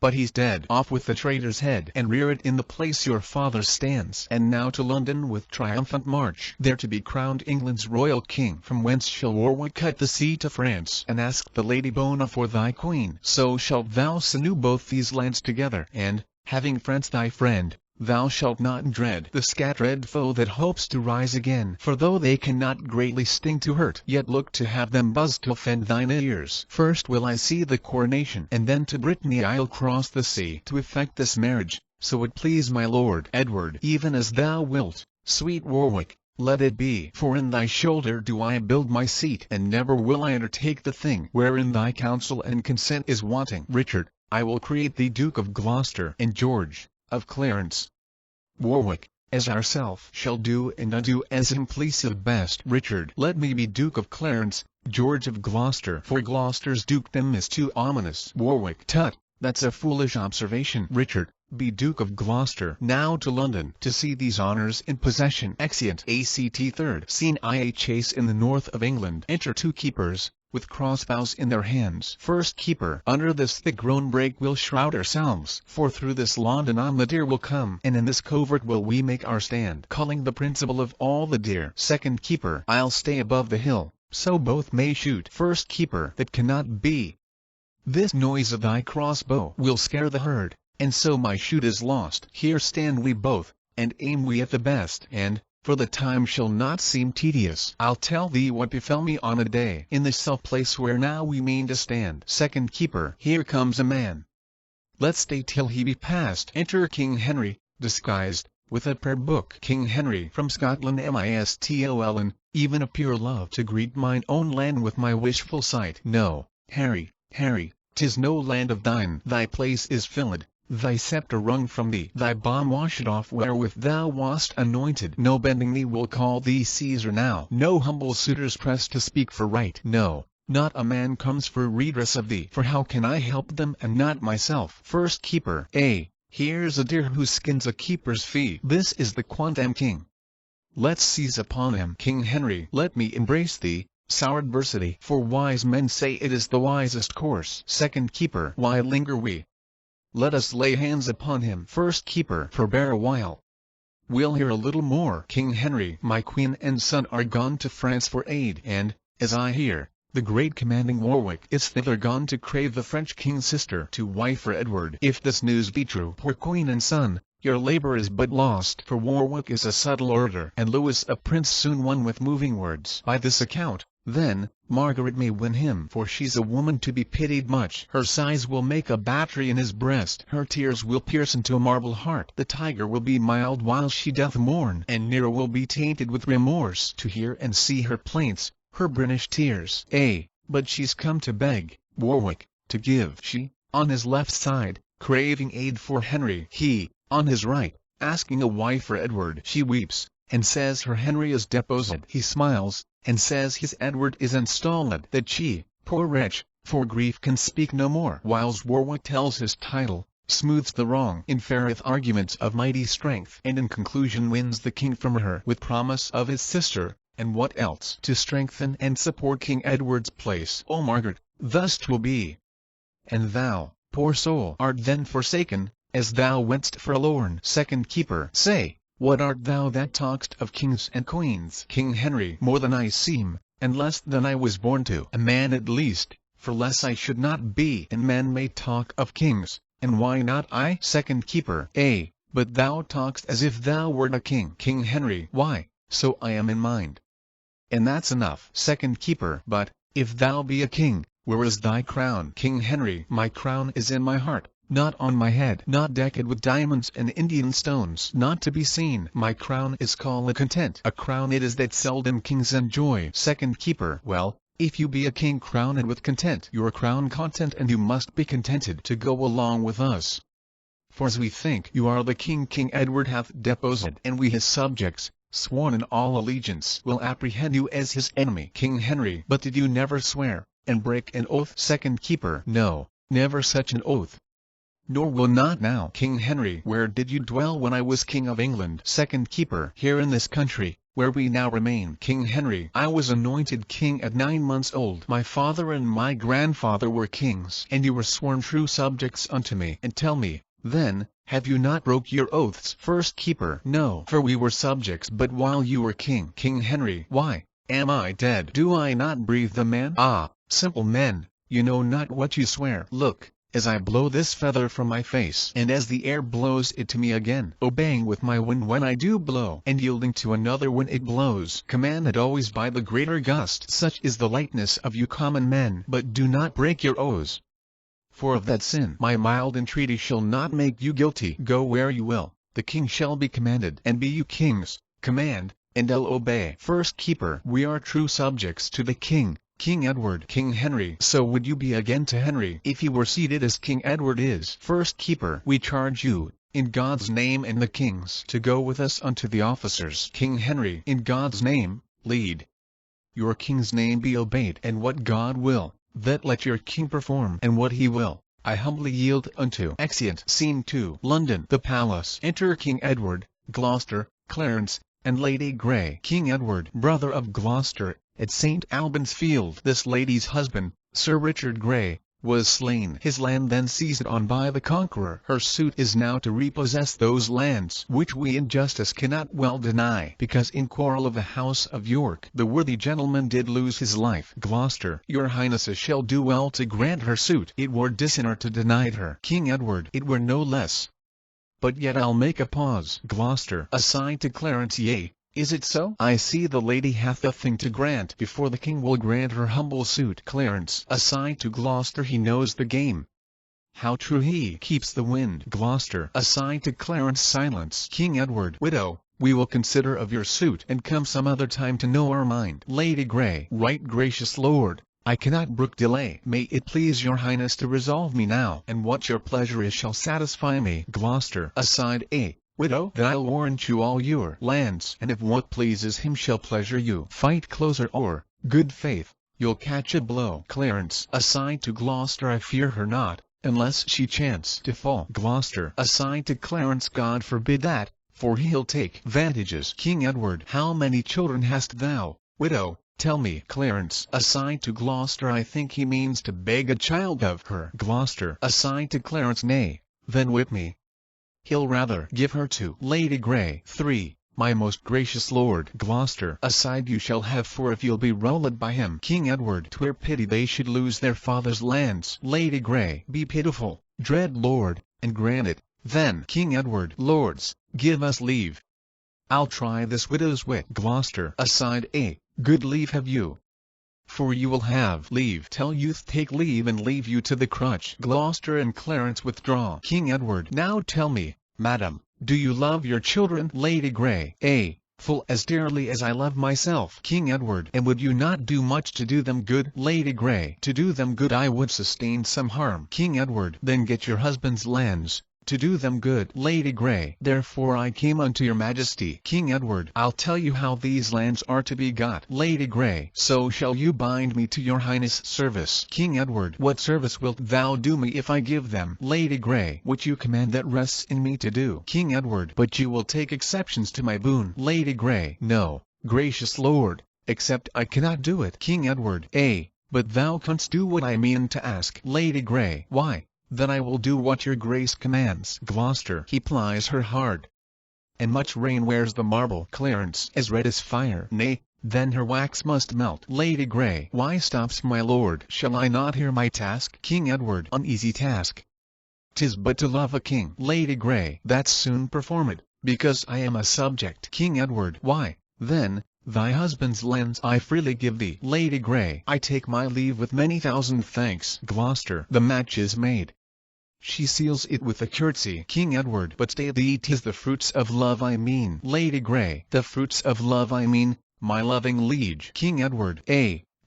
but he's dead. Off with the traitor's head, and rear it in the place your father stands. And now to London with triumphant march, there to be crowned England's royal king. From whence shall Warwick cut the sea to France, and ask the Lady Bona for thy queen. So shalt thou sinew both these lands together, and, having France thy friend, thou shalt not dread the scattered foe that hopes to rise again. For though they cannot greatly sting to hurt, yet look to have them buzz to offend thine ears. First will I see the coronation, and then to Brittany I'll cross the sea, to effect this marriage, so it please my lord. Edward, even as thou wilt, sweet Warwick, let it be. For in thy shoulder do I build my seat, and never will I undertake the thing wherein thy counsel and consent is wanting. Richard, I will create thee Duke of Gloucester, and George, of Clarence. Warwick, as ourself shall do and undo as him pleaseth best. Richard, let me be Duke of Clarence, George of Gloucester, for Gloucester's dukedom is too ominous. Warwick, tut, that's a foolish observation. Richard, be Duke of Gloucester. Now to London, to see these honours in possession. Exeunt. Act. 3rd Scene I. A chase in the north of England. Enter 2 keepers, with crossbows in their hands. First keeper, under this thick grown brake we'll shroud ourselves, for through this lawn anon the deer will come, and in this covert will we make our stand, calling the principal of all the deer. Second keeper, I'll stay above the hill, so both may shoot. First keeper, that cannot be. This noise of thy crossbow will scare the herd, and so my shoot is lost. Here stand we both, and aim we at the best, and, for the time shall not seem tedious, I'll tell thee what befell me on a day, in the self-place where now we mean to stand. Second keeper, here comes a man. Let's stay till he be past. Enter King Henry, disguised, with a prayer book. King Henry, from Scotland Mistoln, even a pure love to greet mine own land with my wishful sight. No, Harry, 'tis no land of thine. Thy place is filled, thy sceptre wrung from thee, thy balm washed off wherewith thou wast anointed. No bending knee will call thee Caesar now. No humble suitors press to speak for right. No, not a man comes for redress of thee. For how can I help them and not myself? First keeper, here's a deer whose skin's a keeper's fee. This is the quondam king. Let's seize upon him. King Henry, let me embrace thee, sour adversity, for wise men say it is the wisest course. Second keeper, why linger we? Let us lay hands upon him. First keeper, forbear a while. We'll hear a little more. King Henry, my queen and son are gone to France for aid, and, as I hear, the great commanding Warwick is thither gone to crave the French king's sister to wife for Edward. If this news be true, poor queen and son, your labour is but lost, for Warwick is a subtle orator, and Louis a prince soon won with moving words. By this account, then, Margaret may win him, for she's a woman to be pitied much. Her sighs will make a battery in his breast, her tears will pierce into a marble heart. The tiger will be mild while she doth mourn, and Nero will be tainted with remorse to hear and see her plaints, her brinish tears. But she's come to beg, Warwick, to give. She, on his left side, craving aid for Henry. He, on his right, asking a wife for Edward. She weeps, and says her Henry is deposed. He smiles, and says his Edward is installed. That she, poor wretch, for grief can speak no more. Whiles Warwick tells his title, smooths the wrong, inferreth arguments of mighty strength, and in conclusion wins the king from her with promise of his sister, and what else, to strengthen and support King Edward's place. O Margaret, thus 'twill be. And thou, poor soul, art then forsaken, as thou went'st forlorn. Second keeper, say, what art thou that talk'st of kings and queens? King Henry, more than I seem, and less than I was born to. A man at least, for less I should not be. And men may talk of kings, and why not I? Second keeper, but thou talk'st as if thou wert a king. King Henry, why, so I am in mind. And that's enough. Second keeper, but, if thou be a king, Where is thy crown? King Henry, my crown is in my heart, not on my head, not decked with diamonds and Indian stones, not to be seen. My crown is called a content. A crown it is that seldom kings enjoy. Second keeper, well, if you be a king crowned with content, your crown content, and you must be contented to go along with us. For as we think you are the king, King Edward hath deposed, and we his subjects, sworn in all allegiance, will apprehend you as his enemy. King Henry, but did you never swear, and break an oath? Second keeper, no, never such an oath. Nor will not now. King Henry, where did you dwell when I was king of England? Second keeper, here in this country, where we now remain. King Henry, I was anointed king at 9 months old. My father and my grandfather were kings, and you were sworn true subjects unto me. And tell me, then, have you not broke your oaths? First keeper, no, for we were subjects but while you were king. King Henry, why, am I dead? Do I not breathe the man? Ah, simple men, you know not what you swear. Look, as I blow this feather from my face, and as the air blows it to me again, obeying with my wind when I do blow, and yielding to another when it blows, commanded always by the greater gust. Such is the lightness of you common men. But do not break your oaths. For of that sin my mild entreaty shall not make you guilty. Go where you will, the king shall be commanded, and be you kings, command, and I'll obey. First keeper, we are true subjects to the king, King Edward. King Henry, so would you be again to Henry if he were seated as King Edward is. First keeper, we charge you, in God's name and the king's, to go with us unto the officers. King Henry, in God's name, lead. Your king's name be obeyed, and what God will, that let your king perform, and what he will, I humbly yield unto. Exeunt. Scene 2. London. The Palace. Enter King Edward, Gloucester, Clarence, and Lady Grey. King Edward, brother of Gloucester, at St. Albans Field. This lady's husband, Sir Richard Grey, was slain. His land then seized on by the Conqueror. Her suit is now to repossess those lands, which we in justice cannot well deny, because in quarrel of the House of York the worthy gentleman did lose his life. Gloucester, your highnesses shall do well to grant her suit. It were dishonour to deny it her. King Edward, it were no less. But yet I'll make a pause. Gloucester, aside to Clarence, yea, is it so? I see the lady hath a thing to grant before the king will grant her humble suit. Clarence, aside to Gloucester, he knows the game. How true he keeps the wind. Gloucester, aside to Clarence, silence. King Edward, widow, we will consider of your suit, and come some other time to know our mind. Lady Grey, right gracious lord, I cannot brook delay. May it please your highness to resolve me now, and what your pleasure is shall satisfy me. Gloucester, aside, widow, that I'll warrant you all your lands, and if what pleases him shall pleasure you, fight closer, or, good faith, you'll catch a blow. Clarence, aside to Gloucester, I fear her not, unless she chance to fall. Gloucester, aside to Clarence, God forbid that, for he'll take vantages. King Edward, how many children hast thou, widow? Tell me. Clarence, aside to Gloucester, I think he means to beg a child of her. Gloucester, aside to Clarence, nay, then whip me. He'll rather give her to Lady Grey. 3. My most gracious lord. Gloucester, aside, you shall have, for if you'll be rowled by him. King Edward, 'twere pity they should lose their father's lands. Lady Grey, be pitiful, dread lord, and grant it. Then King Edward, lords, give us leave. I'll try this widow's wit. Gloucester, aside, good leave have you. For you will have leave till youth take leave and leave you to the crutch. Gloucester and Clarence withdraw. King Edward, now tell me, madam, do you love your children? Lady Grey, full as dearly as I love myself. King Edward, and would you not do much to do them good? Lady Grey, to do them good I would sustain some harm. King Edward, then get your husband's lands, to do them good. Lady Grey, therefore I came unto your majesty. King Edward, I'll tell you how these lands are to be got. Lady Grey, so shall you bind me to your highness' service. King Edward, what service wilt thou do me if I give them? Lady Grey, what you command that rests in me to do. King Edward, but you will take exceptions to my boon. Lady Grey, no, gracious lord, except I cannot do it. King Edward, but thou canst do what I mean to ask. Lady Grey, why, then I will do what your grace commands. Gloucester, he plies her hard, and much rain wears the marble. Clarence, as red as fire. Nay, then her wax must melt. Lady Grey, why stops my lord? Shall I not hear my task? King Edward, an easy task 'tis but to love a king. Lady Grey, that's soon performed, because I am a subject. King Edward, why, then, Thy husband's lands I freely give thee. Lady Grey, I take my leave with many thousand thanks. Gloucester, the match is made. She seals it with a curtsy. King Edward, but stay thee, 'tis the fruits of love I mean. Lady Grey, the fruits of love I mean, my loving liege. King Edward,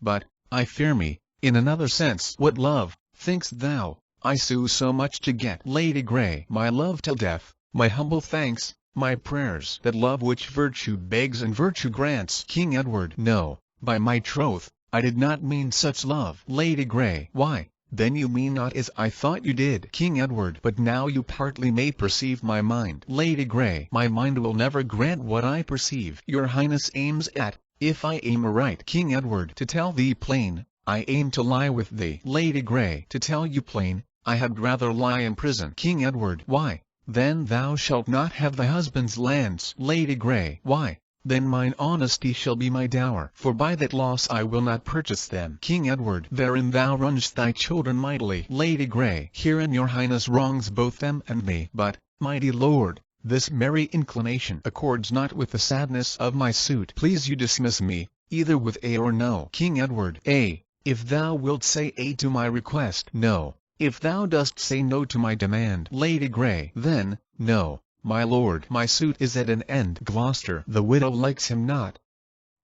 but, I fear me, in another sense. What love, think'st thou, I sue so much to get? Lady Grey, my love till death, my humble thanks, my prayers. That love which virtue begs and virtue grants. King Edward, no, by my troth, I did not mean such love. Lady Grey, why, then you mean not as I thought you did. King Edward, but now you partly may perceive my mind. Lady Grey, my mind will never grant what I perceive. Your Highness aims at, if I aim aright. King Edward, to tell thee plain, I aim to lie with thee. Lady Grey, to tell you plain, I had rather lie in prison. King Edward, why, then thou shalt not have thy husband's lands. Lady Grey, why, then mine honesty shall be my dower, for by that loss I will not purchase them. King Edward, therein thou wrongest thy children mightily. Lady Grey, herein your Highness wrongs both them and me. But, mighty lord, this merry inclination accords not with the sadness of my suit. Please you dismiss me, either with a or no. King Edward, if thou wilt say a to my request. No, if thou dost say no to my demand. Lady Grey, then, no. My lord, my suit is at an end. Gloucester, the widow likes him not.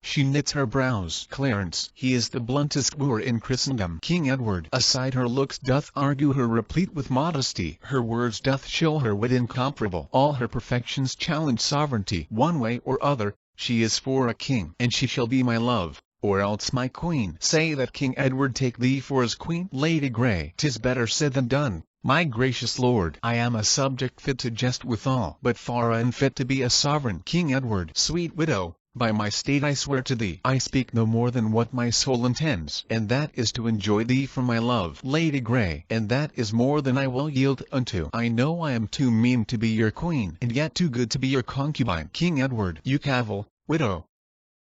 She knits her brows. Clarence, he is the bluntest wooer in Christendom. King Edward, aside her looks doth argue her replete with modesty. Her words doth show her wit incomparable. All her perfections challenge sovereignty. One way or other, she is for a king, and she shall be my love, or else my queen. Say that King Edward take thee for his queen. Lady Grey, 'tis better said than done. My gracious lord, I am a subject fit to jest withal, but far unfit to be a sovereign. King Edward, sweet widow, by my state I swear to thee, I speak no more than what my soul intends, and that is to enjoy thee for my love. Lady Grey, and that is more than I will yield unto. I know I am too mean to be your queen, and yet too good to be your concubine. King Edward, you cavil, widow.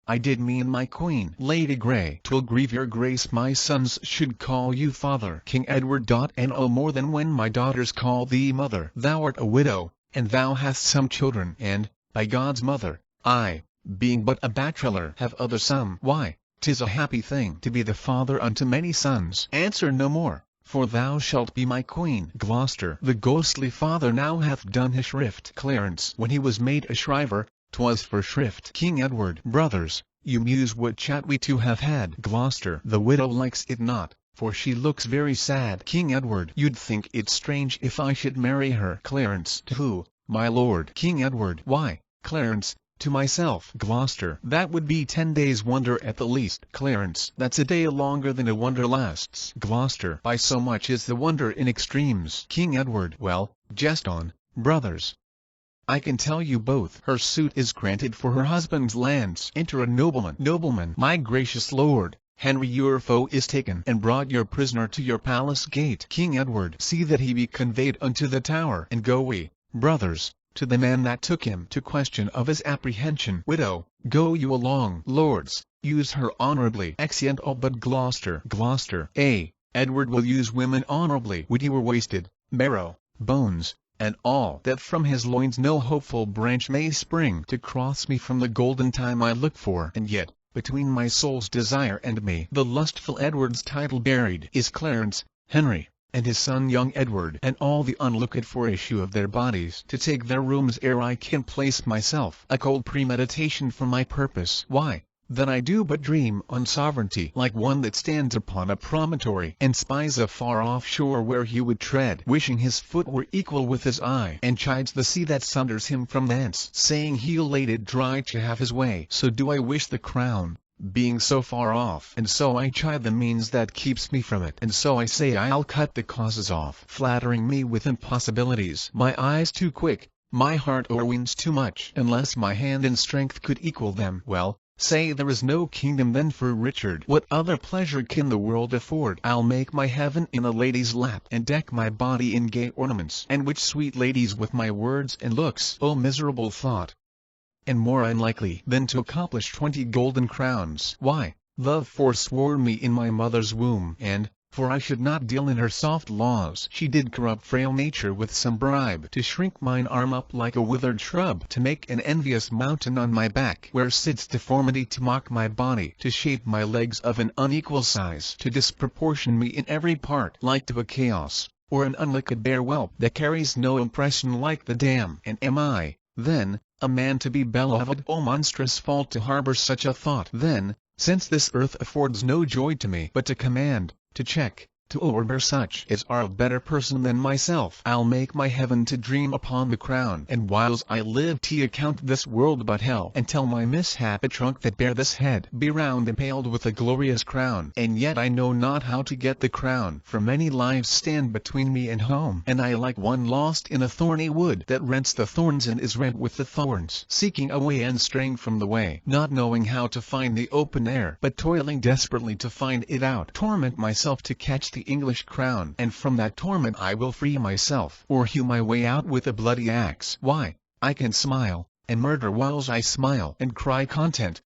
I did mean my queen. Lady Grey, 'twill grieve your grace my sons should call you father. King Edward. No more than when my daughters call thee mother. Thou art a widow, and thou hast some children, and, by God's mother, I, being but a bachelor, have other some. Why, 'tis a happy thing to be the father unto many sons. Answer no more, for thou shalt be my queen. Gloucester, the ghostly father now hath done his shrift. Clarence, when he was made a shriver, 'twas for shrift. King Edward, brothers, you muse what chat we two have had. Gloucester, the widow likes it not, for she looks very sad. King Edward, you'd think it strange if I should marry her. Clarence, to who, my lord? King Edward, why, Clarence, to myself. Gloucester, that would be 10 days' wonder at the least. Clarence, that's a day longer than a wonder lasts. Gloucester, by so much is the wonder in extremes. King Edward, well, jest on, brothers. I can tell you both, her suit is granted for her husband's lands. Enter a nobleman. Nobleman, my gracious lord, Henry your foe is taken and brought your prisoner to your palace gate. King Edward, see that he be conveyed unto the Tower. And go we, brothers, to the man that took him, to question of his apprehension. Widow, go you along. Lords, use her honorably. Exeunt all but Gloucester. Gloucester, Edward will use women honorably. Would he were wasted, marrow, bones, and all that from his loins no hopeful branch may spring to cross me from the golden time I look for. And yet, between my soul's desire and me, the lustful Edward's title buried is Clarence, Henry, and his son young Edward, and all the unlooked-for issue of their bodies to take their rooms ere I can place myself. A cold premeditation for my purpose. Why, then I do but dream on sovereignty, like one that stands upon a promontory, and spies a far-off shore where he would tread, wishing his foot were equal with his eye, and chides the sea that sunders him from thence, saying he'll lay it dry to have his way. So do I wish the crown, being so far off, and so I chide the means that keeps me from it, and so I say I'll cut the causes off, flattering me with impossibilities. My eyes too quick, my heart o'erween's too much, unless my hand and strength could equal them. Well, say there is no kingdom then for Richard. What other pleasure can the world afford? I'll make my heaven in a lady's lap, and deck my body in gay ornaments. And which sweet ladies with my words and looks? O miserable thought! And more unlikely than to accomplish 20 golden crowns. Why, love forswore me in my mother's womb, and, for I should not deal in her soft laws. She did corrupt frail nature with some bribe, to shrink mine arm up like a withered shrub, to make an envious mountain on my back, where sits deformity, to mock my body, to shape my legs of an unequal size, to disproportion me in every part, like to a chaos, or an unlicked bare whelp that carries no impression like the dam. And am I, then, a man to be beloved? O monstrous fault, to harbor such a thought. Then, since this earth affords no joy to me but to command, to check, to order such as are a better person than myself, I'll make my heaven to dream upon the crown, and whiles I live to account this world but hell, and tell my mishap a trunk that bear this head be round impaled with a glorious crown. And yet I know not how to get the crown, for many lives stand between me and home, and I like one lost in a thorny wood that rents the thorns and is rent with the thorns, seeking a way and straying from the way, not knowing how to find the open air, but toiling desperately to find it out. Torment myself to catch the English crown, and from that torment I will free myself, or hew my way out with a bloody axe. Why, I can smile, and murder whiles I smile, and cry content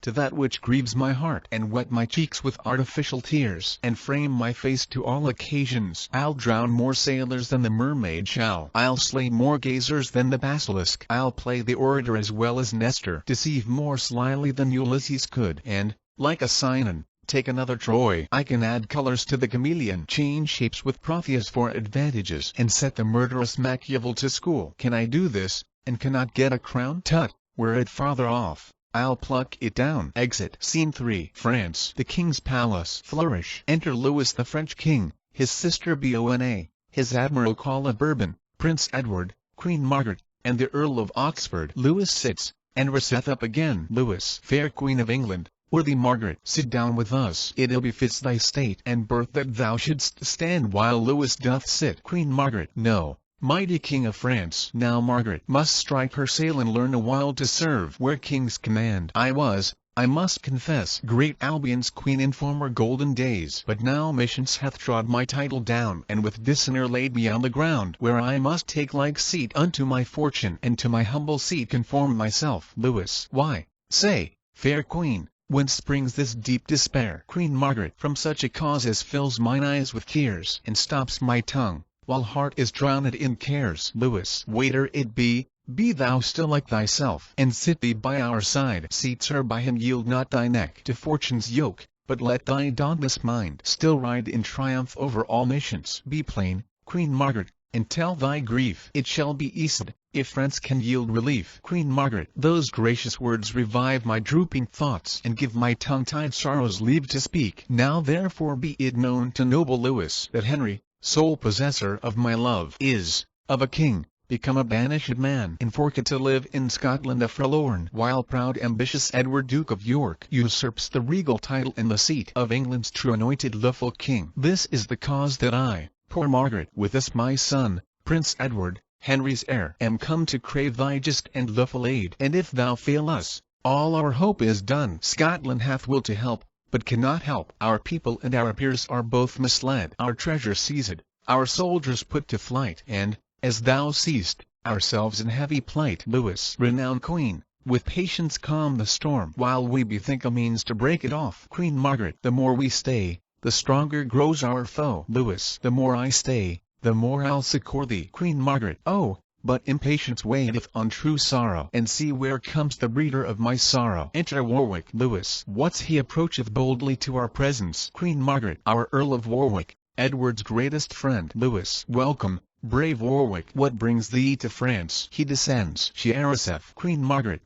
to that which grieves my heart, and wet my cheeks with artificial tears, and frame my face to all occasions. I'll drown more sailors than the mermaid shall, I'll slay more gazers than the basilisk, I'll play the orator as well as Nestor, deceive more slyly than Ulysses could, and, like a Sinon, take another Troy. I can add colors to the chameleon, change shapes with Protheus for advantages, and set the murderous Machiavel to school. Can I do this, and cannot get a crown? Tut, were it farther off, I'll pluck it down. Exit. Scene 3. France. The King's Palace. Flourish. Enter Louis the French King, his sister Bona, his Admiral Cola Bourbon, Prince Edward, Queen Margaret, and the Earl of Oxford. Louis sits, and riseth up again. Louis. Fair Queen of England, worthy Margaret, sit down with us. It ill befits thy state and birth that thou shouldst stand while Louis doth sit. Queen Margaret. No, mighty King of France. Now Margaret must strike her sail and learn a while to serve where kings command. I was, I must confess, great Albion's queen in former golden days, but now Missions hath trod my title down, and with dishonour laid me on the ground, where I must take like seat unto my fortune, and to my humble seat conform myself. Louis. Why, say, fair queen, whence springs this deep despair? Queen Margaret. From such a cause as fills mine eyes with tears, and stops my tongue, while heart is drowned in cares. Louis. Waiter it be thou still like thyself, and sit thee by our side. Seat her by him, yield not thy neck to fortune's yoke, but let thy dauntless mind still ride in triumph over all nations. Be plain, Queen Margaret, and tell thy grief. It shall be eased, if France can yield relief. Queen Margaret. Those gracious words revive my drooping thoughts, and give my tongue-tied sorrows leave to speak. Now therefore be it known to noble Louis, that Henry, sole possessor of my love, is, of a king, become a banished man, and forfeit to live in Scotland a forlorn, while proud ambitious Edward Duke of York usurps the regal title and the seat of England's true anointed lawful king. This is the cause that I, poor Margaret, with this my son, Prince Edward, Henry's heir, am come to crave thy just and lawful aid. And if thou fail us, all our hope is done. Scotland hath will to help, but cannot help. Our people and our peers are both misled, our treasure seized, our soldiers put to flight, and, as thou seest, ourselves in heavy plight. Louis. Renowned Queen, with patience calm the storm, while we bethink a means to break it off. Queen Margaret. The more we stay, the stronger grows our foe. Louis. The more I stay, the more I'll succour thee. Queen Margaret. Oh, but impatience waiteth on true sorrow, and see where comes the breeder of my sorrow. Enter Warwick. Louis. What's he approacheth boldly to our presence? Queen Margaret. Our Earl of Warwick, Edward's greatest friend. Louis. Welcome, brave Warwick. What brings thee to France? He descends. Shearseth. Queen Margaret.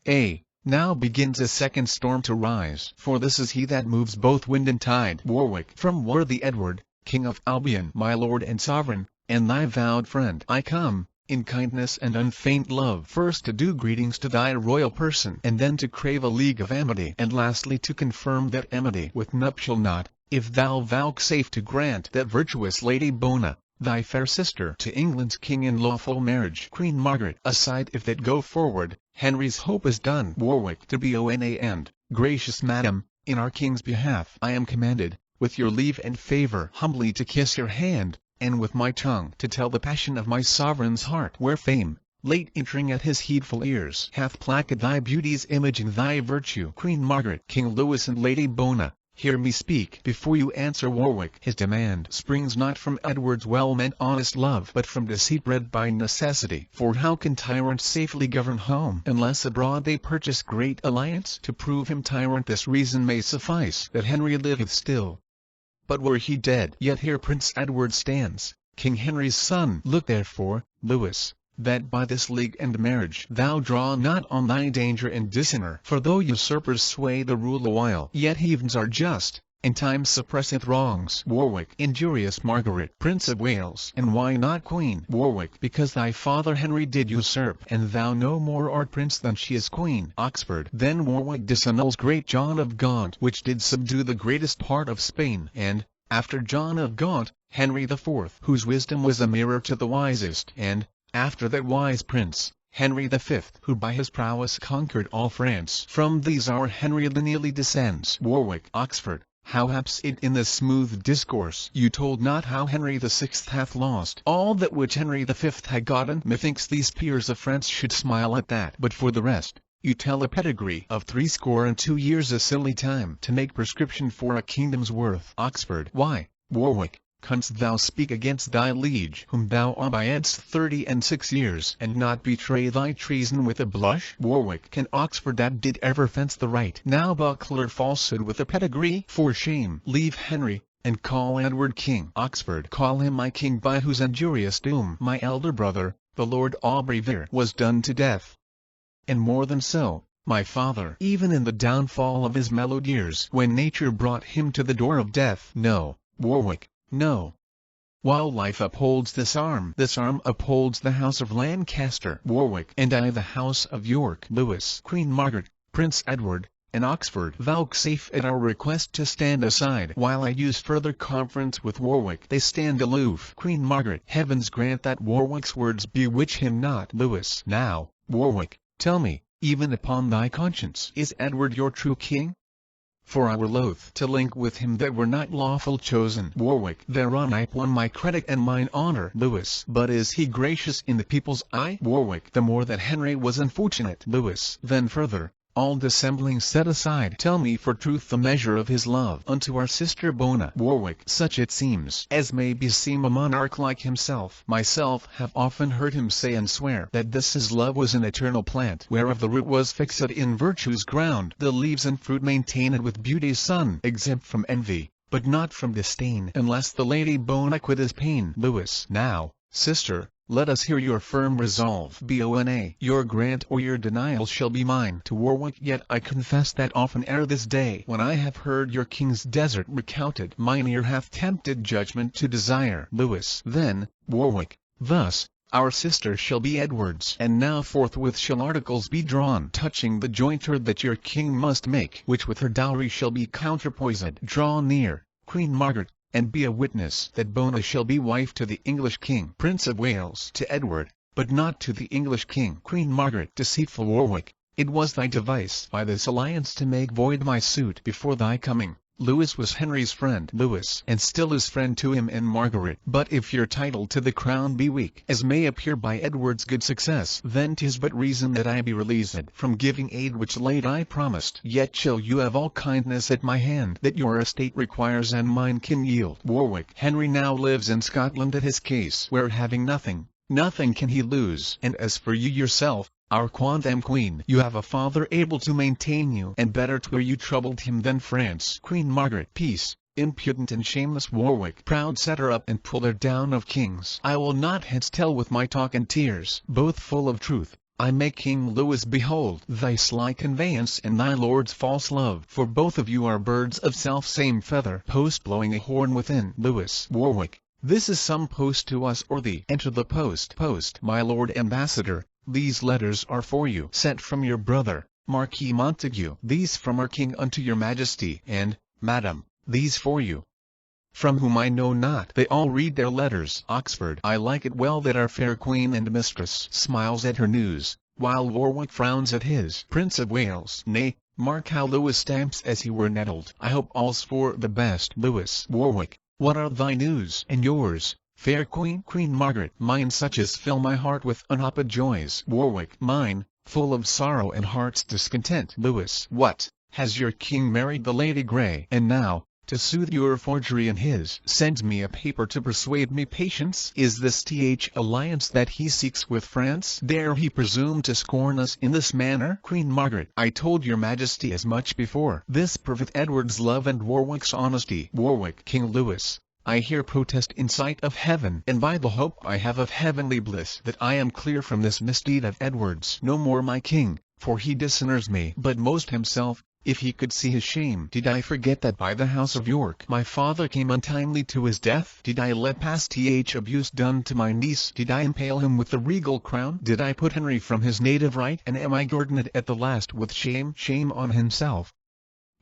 Now begins a second storm to rise, for this is he that moves both wind and tide. Warwick. From worthy Edward, King of Albion, my lord and sovereign, and thy vowed friend, I come, in kindness and unfeigned love, first to do greetings to thy royal person, and then to crave a league of amity, and lastly to confirm that amity with nuptial knot, if thou vouchsafe to grant that virtuous Lady Bona, thy fair sister, to England's king in lawful marriage. Queen Margaret. Aside if that go forward, Henry's hope is done. Warwick. To Bona. And, gracious madam, in our king's behalf I am commanded, with your leave and favour, humbly to kiss your hand, and with my tongue to tell the passion of my sovereign's heart, where fame, late entering at his heedful ears, hath placed thy beauty's image in thy virtue. Queen Margaret. King Louis and Lady Bona, hear me speak before you answer Warwick. His demand springs not from Edward's well-meant honest love, but from deceit bred by necessity. For how can tyrants safely govern home, unless abroad they purchase great alliance? To prove him tyrant this reason may suffice, that Henry liveth still. But were he dead, yet here Prince Edward stands, King Henry's son. Look therefore, Lewis, that by this league and marriage thou draw not on thy danger and dishonour. For though usurpers sway the rule awhile, yet heavens are just, and time suppresseth wrongs. Warwick, injurious Margaret, Prince of Wales, and why not Queen? Warwick, because thy father Henry did usurp, and thou no more art prince than she is queen. Oxford. Then Warwick disannuls great John of Gaunt, which did subdue the greatest part of Spain, and, after John of Gaunt, Henry the Fourth, whose wisdom was a mirror to the wisest, and, after that wise prince, Henry the Fifth, who by his prowess conquered all France. From these our Henry lineally descends. Warwick. Oxford. How haps it in this smooth discourse you told not how Henry the Sixth hath lost all that which Henry the Fifth had gotten? Methinks these peers of France should smile at that. But for the rest, you tell a pedigree of 62 years, a silly time to make prescription for a kingdom's worth. Oxford. Why, Warwick, canst thou speak against thy liege whom thou abidest 36 years, and not betray thy treason with a blush? Warwick. Can Oxford that did ever fence the right now buckler falsehood with a pedigree? For shame. Leave Henry, and call Edward king. Oxford. Call him my king by whose injurious doom my elder brother, the Lord Aubrey Vere, was done to death. And more than so, my father, even in the downfall of his mellowed years, when nature brought him to the door of death. No, Warwick, no. While life upholds this arm upholds the house of Lancaster. Warwick. And I the house of York. Lewis. Queen Margaret, Prince Edward, and Oxford vouchsafe at our request to stand aside while I use further conference with Warwick. They stand aloof. Queen Margaret. Heavens grant that Warwick's words bewitch him not. Lewis. Now, Warwick, tell me, even upon thy conscience, is Edward your true king? For I were loath to link with him that were not lawful chosen. Warwick. Thereon I won my credit and mine honour. Lewis. But is he gracious in the people's eye? Warwick. The more that Henry was unfortunate. Lewis. Then further, all dissembling set aside, tell me for truth the measure of his love unto our sister Bona. Warwick. Such it seems as may beseem a monarch like himself. Myself have often heard him say and swear that this his love was an eternal plant, whereof the root was fixed in virtue's ground, the leaves and fruit maintained with beauty's sun, exempt from envy, but not from disdain, unless the lady Bona quit his pain. Lewis. Now, sister, let us hear your firm resolve. Bona. Your grant or your denial shall be mine. To Warwick. Yet I confess that often ere this day, when I have heard your king's desert recounted, mine ear hath tempted judgment to desire. Lewis. Then, Warwick, thus, our sister shall be Edward's. And now forthwith shall articles be drawn touching the jointure that your king must make, which with her dowry shall be counterpoised. Draw near, Queen Margaret, and be a witness that Bona shall be wife to the English king, Prince of Wales, to Edward, but not to the English king. Queen Margaret. Deceitful Warwick, it was thy device by this alliance to make void my suit before thy coming. Lewis was Henry's friend. Lewis. And still is friend to him and Margaret. But if your title to the crown be weak, as may appear by Edward's good success, then 'tis but reason that I be released from giving aid which late I promised. Yet shall you have all kindness at my hand that your estate requires and mine can yield. Warwick. Henry now lives in Scotland at his case, where having nothing can he lose. And as for you yourself, our quondam queen, you have a father able to maintain you, and better 'twere you troubled him than France. Queen Margaret. Peace, impudent and shameless Warwick, proud setter up and puller down of kings. I will not hence tell with my talk and tears, both full of truth, I make King Louis behold thy sly conveyance and thy lord's false love, for both of you are birds of self same feather. Post blowing a horn within. Lewis. Warwick. This is some post to us or thee. Enter the post. Post. My lord ambassador, these letters are for you, sent from your brother, Marquis Montague. These from our king unto your majesty, and, madam, these for you, from whom I know not. They all read their letters. Oxford. I like it well that our fair queen and mistress smiles at her news, while Warwick frowns at his. Prince of Wales. Nay, mark how Lewis stamps as he were nettled. I hope all's for the best. Lewis. Warwick. What are thy news, and yours, fair queen? Queen Margaret. Mine such as fill my heart with unhopped joys. Warwick. Mine, full of sorrow and heart's discontent. Lewis. What, has your king married the Lady Grey, and now, to soothe your forgery and his, sends me a paper to persuade me patience? Is this alliance that he seeks with France? Dare he presume to scorn us in this manner? Queen Margaret, I told your majesty as much before. This proveth Edward's love and Warwick's honesty. Warwick, King Louis, I here protest in sight of heaven, and by the hope I have of heavenly bliss, that I am clear from this misdeed of Edward's. No more my king, for he dishonours me, but most himself, if he could see his shame. Did I forget that by the house of York my father came untimely to his death? Did I let pass abuse done to my niece? Did I impale him with the regal crown? Did I put Henry from his native right? And am I guerdoned at the last with shame? Shame on himself.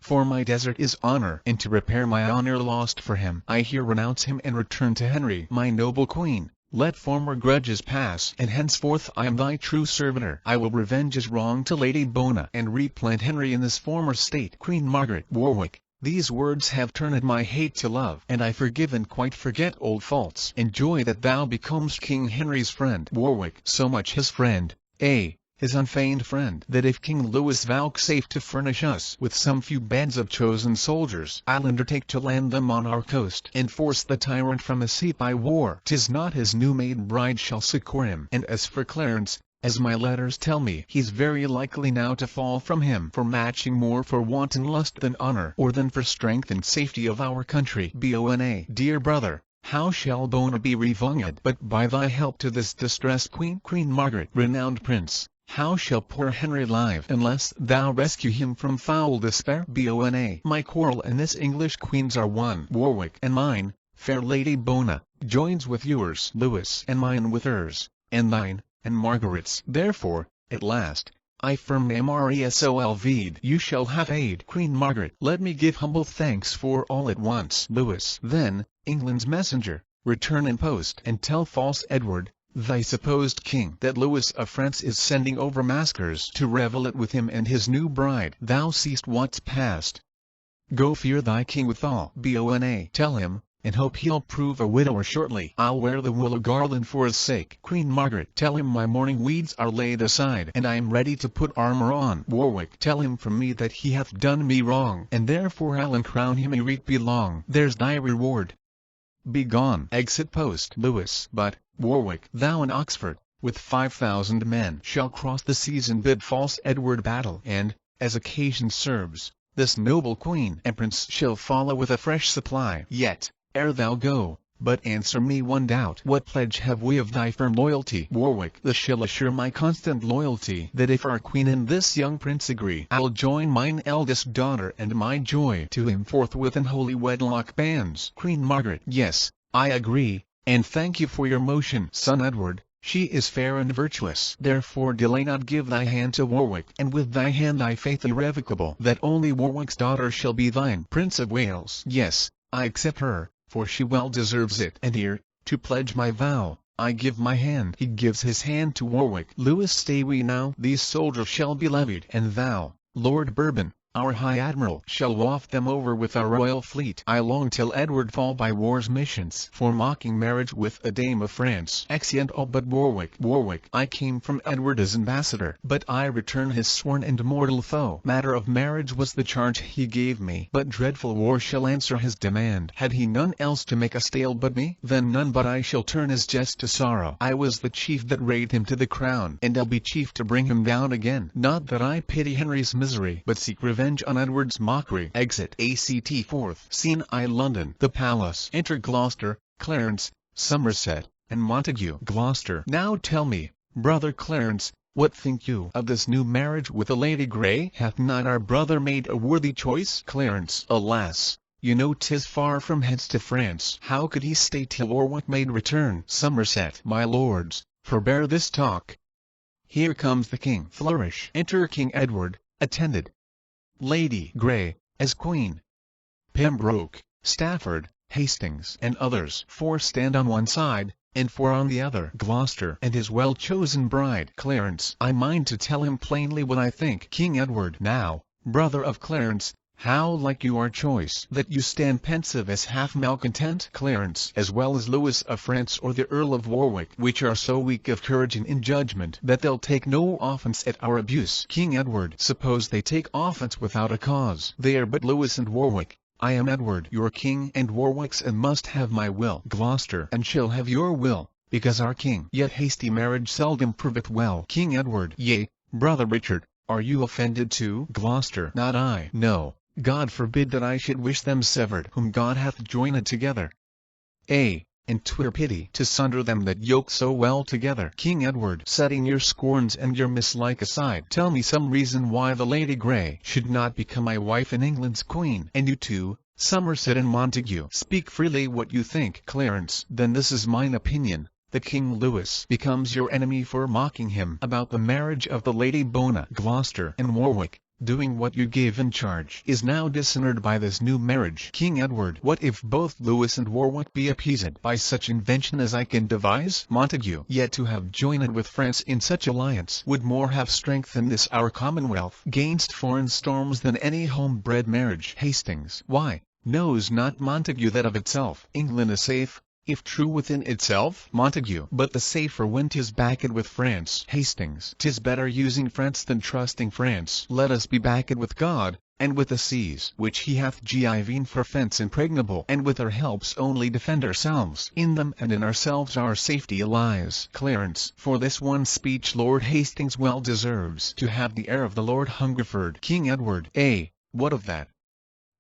For my desert is honor, and to repair my honor lost for him, I here renounce him and return to Henry. My noble queen, let former grudges pass, and henceforth I am thy true servitor. I will revenge his wrong to Lady Bona, and replant Henry in this former state. Queen Margaret. Warwick, these words have turned my hate to love, and I forgive and quite forget old faults. Enjoy that thou becomest King Henry's friend. Warwick, so much his friend, his unfeigned friend, that if King Louis vouchsafe to furnish us with some few bands of chosen soldiers, I'll undertake to land them on our coast, and force the tyrant from his seat by war. 'Tis not his new-made bride shall succour him. And as for Clarence, as my letters tell me, he's very likely now to fall from him, for matching more for wanton lust than honor, or than for strength and safety of our country. Bona, dear brother, how shall Bona be revenged but by thy help to this distressed queen? Queen Margaret. Renowned prince, how shall poor Henry live unless thou rescue him from foul despair? Bona, my quarrel and this English queen's are one. Warwick and mine, fair Lady Bona, joins with yours, Louis, and mine with hers, and thine, and Margaret's. Therefore, at last, I firm am resolved you shall have aid. Queen Margaret. Let me give humble thanks for all at once. Louis. Then, England's messenger, return in post, and tell false Edward, thy supposed king, that Louis of France is sending over maskers to revel it with him and his new bride. Thou seest what's past. Go fear thy king withal. Bona. Tell him, and hope he'll prove a widower shortly. I'll wear the willow garland for his sake. Queen Margaret. Tell him my mourning weeds are laid aside, and I am ready to put armor on. Warwick. Tell him from me that he hath done me wrong, and therefore I'll uncrown him ere it be long. There's thy reward. Begone. Exit post. Louis. But, Warwick, thou in Oxford, with 5,000 men, shall cross the seas and bid false Edward battle, and, as occasion serves, this noble queen and prince shall follow with a fresh supply. Yet, ere thou go, but answer me one doubt. What pledge have we of thy firm loyalty? Warwick. This shall assure my constant loyalty, that if our queen and this young prince agree, I'll join mine eldest daughter and my joy to him forthwith in holy wedlock bands. Queen Margaret. Yes, I agree, and thank you for your motion. Son Edward, she is fair and virtuous. Therefore delay not, give thy hand to Warwick, and with thy hand thy faith irrevocable, that only Warwick's daughter shall be thine. Prince of Wales. Yes, I accept her, for she well deserves it. And here, to pledge my vow, I give my hand. He gives his hand to Warwick. Louis. Stay we now. These soldiers shall be levied, and thou, Lord Bourbon, our High Admiral, shall waft them over with our royal fleet. I long till Edward fall by war's missions, for mocking marriage with a dame of France. Exeunt all but Warwick. Warwick. I came from Edward as ambassador, but I return his sworn and mortal foe. Matter of marriage was the charge he gave me, but dreadful war shall answer his demand. Had he none else to make us stale but me? Then none but I shall turn his jest to sorrow. I was the chief that raised him to the crown, and I'll be chief to bring him down again. Not that I pity Henry's misery, but seek revenge on Edward's mockery. Exit. Act. 4th Scene I. London. The Palace. Enter Gloucester, Clarence, Somerset, and Montague. Gloucester. Now tell me, brother Clarence, what think you of this new marriage with the Lady Grey? Hath not our brother made a worthy choice? Clarence. Alas, you know 'tis far from hence to France. How could he stay till Warwick made return? Somerset. My lords, forbear this talk. Here comes the king. Flourish. Enter King Edward, attended. Lady Grey, as queen. Pembroke, Stafford, Hastings, and others. 4 stand on one side, and 4 on the other. Gloucester and his well-chosen bride. Clarence. I mind to tell him plainly what I think. King Edward. Now, brother of Clarence, How like you our choice, that you stand pensive as half malcontent? Clarence, as well as Louis of France or the Earl of Warwick, which are so weak of courage and in judgment that they'll take no offence at our abuse. King Edward, suppose they take offence without a cause. They are but Louis and Warwick. I am Edward, your king and Warwick's, and must have my will. Gloucester, and shall have your will, because our king. Yet hasty marriage seldom proveth well. King Edward, yea, brother Richard, are you offended too? Gloucester, not I. No, God forbid that I should wish them severed, whom God hath joined together. And 'twere pity to sunder them that yoke so well together. King Edward, setting your scorns and your mislike aside, tell me some reason why the Lady Grey should not become my wife and England's queen. And you too, Somerset and Montague, speak freely what you think. Clarence, then this is mine opinion, that King Louis becomes your enemy for mocking him about the marriage of the Lady Bona. Gloucester and Warwick, doing what you gave in charge, is now dishonoured by this new marriage. King Edward, what if both Louis and Warwick be appeased by such invention as I can devise? Montague, yet to have joined with France in such alliance would more have strengthened this our commonwealth gainst foreign storms than any home-bred marriage. Hastings, why, knows not Montague that of itself England is safe, if true within itself? Montague, but the safer when 'tis backed with France. Hastings, 'tis better using France than trusting France. Let us be backed with God, and with the seas, which he hath given for fence impregnable, and with our helps only defend ourselves. In them and in ourselves our safety lies. Clarence, for this one speech Lord Hastings well deserves to have the air of the Lord Hungerford. King Edward, what of that?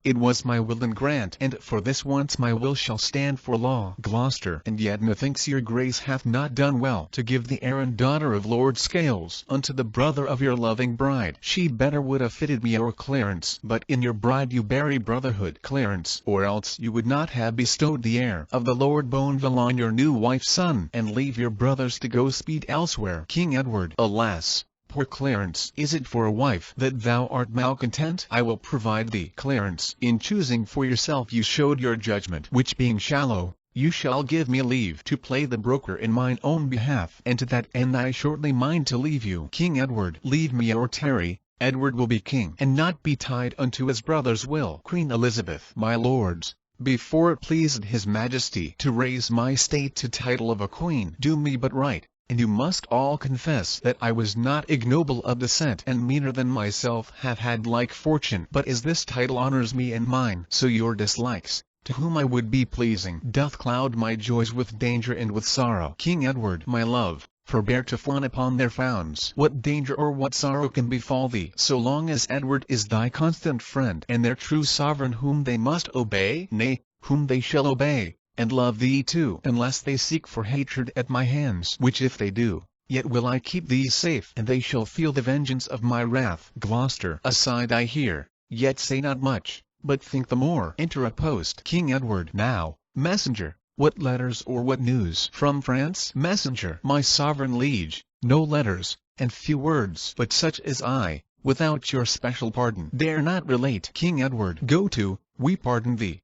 It was my will and grant, and for this once my will shall stand for law. Gloucester, and yet methinks your grace hath not done well to give the errand daughter of Lord Scales unto the brother of your loving bride. She better would have fitted me. Or Clarence, but in your bride you bury brotherhood. Clarence, or else you would not have bestowed the heir of the Lord Boneville on your new wife's son, and leave your brothers to go speed elsewhere. King Edward, alas! Poor Clarence, is it for a wife that thou art malcontent? I will provide thee. Clarence, in choosing for yourself you showed your judgment, which being shallow, you shall give me leave to play the broker in mine own behalf, and to that end I shortly mind to leave you. King Edward, leave me or tarry, Edward will be king, and not be tied unto his brother's will. Queen Elizabeth, my lords, before it pleased his majesty to raise my state to title of a queen, do me but right, and you must all confess that I was not ignoble of descent and meaner than myself have had like fortune. But as this title honours me and mine, so your dislikes, to whom I would be pleasing, doth cloud my joys with danger and with sorrow. King Edward, my love, forbear to fawn upon their frowns. What danger or what sorrow can befall thee, so long as Edward is thy constant friend and their true sovereign, whom they must obey? Nay, whom they shall obey, and love thee too, unless they seek for hatred at my hands, which if they do, yet will I keep thee safe, and they shall feel the vengeance of my wrath. Gloucester, aside I hear, yet say not much, but think the more. Interpost King Edward. Now, messenger, what letters or what news from France? Messenger, my sovereign liege, no letters, and few words, but such as I, without your special pardon, dare not relate. King Edward, go to, we pardon thee.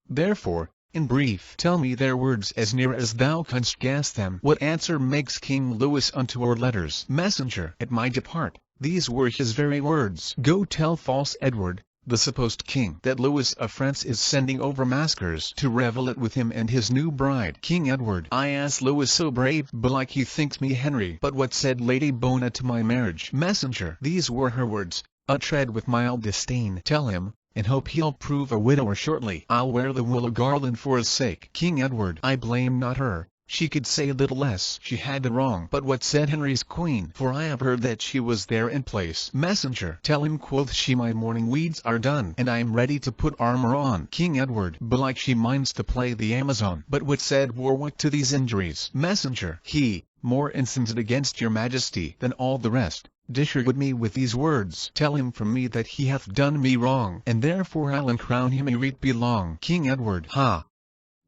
Therefore, in brief, tell me their words as near as thou canst guess them. What answer makes King Louis unto our letters? Messenger, at my depart, these were his very words. Go tell false Edward, the supposed king, that Louis of France is sending over maskers to revel it with him and his new bride. King Edward, I ask Louis so brave, belike he thinks me Henry. But what said Lady Bona to my marriage? Messenger, these were her words, a tread with mild disdain. Tell him, and hope he'll prove a widower shortly. I'll wear the willow garland for his sake. King Edward, I blame not her, she could say little less. She had the wrong. But what said Henry's queen? For I have heard that she was there in place. Messenger, tell him, quoth she, my mourning weeds are done, and I am ready to put armor on. King Edward, belike she minds to play the Amazon. But what said Warwick to these injuries? Messenger, he, more incensed against your majesty than all the rest, dissured me with these words. Tell him from me that he hath done me wrong, and therefore I'll uncrown him ere it be long. King Edward, ha!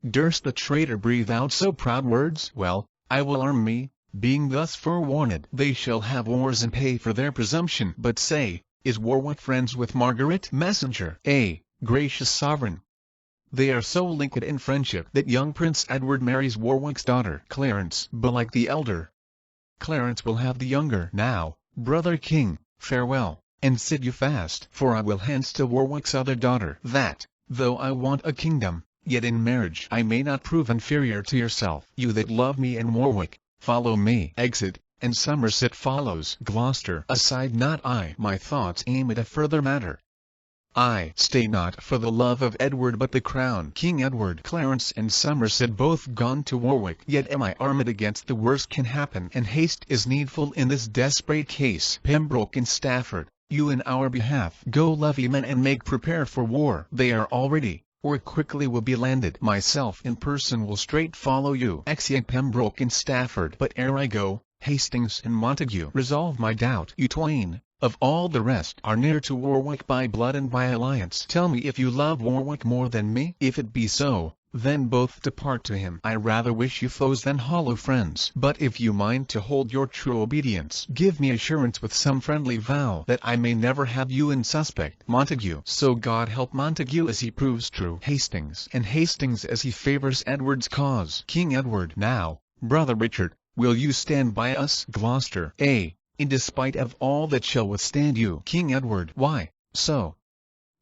Durst the traitor breathe out so proud words? Well, I will arm me, being thus forewarned. They shall have wars and pay for their presumption. But say, is Warwick friends with Margaret? Messenger, gracious sovereign, they are so linked in friendship that young Prince Edward marries Warwick's daughter. Clarence, belike the elder Clarence will have the younger. Now, brother king, farewell. and sit you fast. For I will hence to Warwick's other daughter, that, though I want a kingdom, yet in marriage I may not prove inferior to yourself. You that love me and Warwick, follow me. Exit, and Somerset follows. Gloucester. Aside not I. My thoughts aim at a further matter. I stay not for the love of Edward but the crown. King Edward. Clarence and Somerset both gone to Warwick. Yet am I armed against the worst can happen, and haste is needful in this desperate case. Pembroke and Stafford, you in our behalf go levy men and make prepare for war. They are all ready, or quickly will be landed. Myself in person will straight follow you. Exeunt Pembroke and Stafford. But ere I go, Hastings and Montague resolve my doubt. You twain, of all the rest, are near to Warwick by blood and by alliance. Tell me if you love Warwick more than me. If it be so, then both depart to him. I rather wish you foes than hollow friends. But if you mind to hold your true obedience, give me assurance with some friendly vow that I may never have you in suspect. Montague. So God help Montague as he proves true. Hastings. And Hastings as he favours Edward's cause. King Edward. Now, brother Richard, will you stand by us? Gloucester. In despite of all that shall withstand you. King Edward. Why, so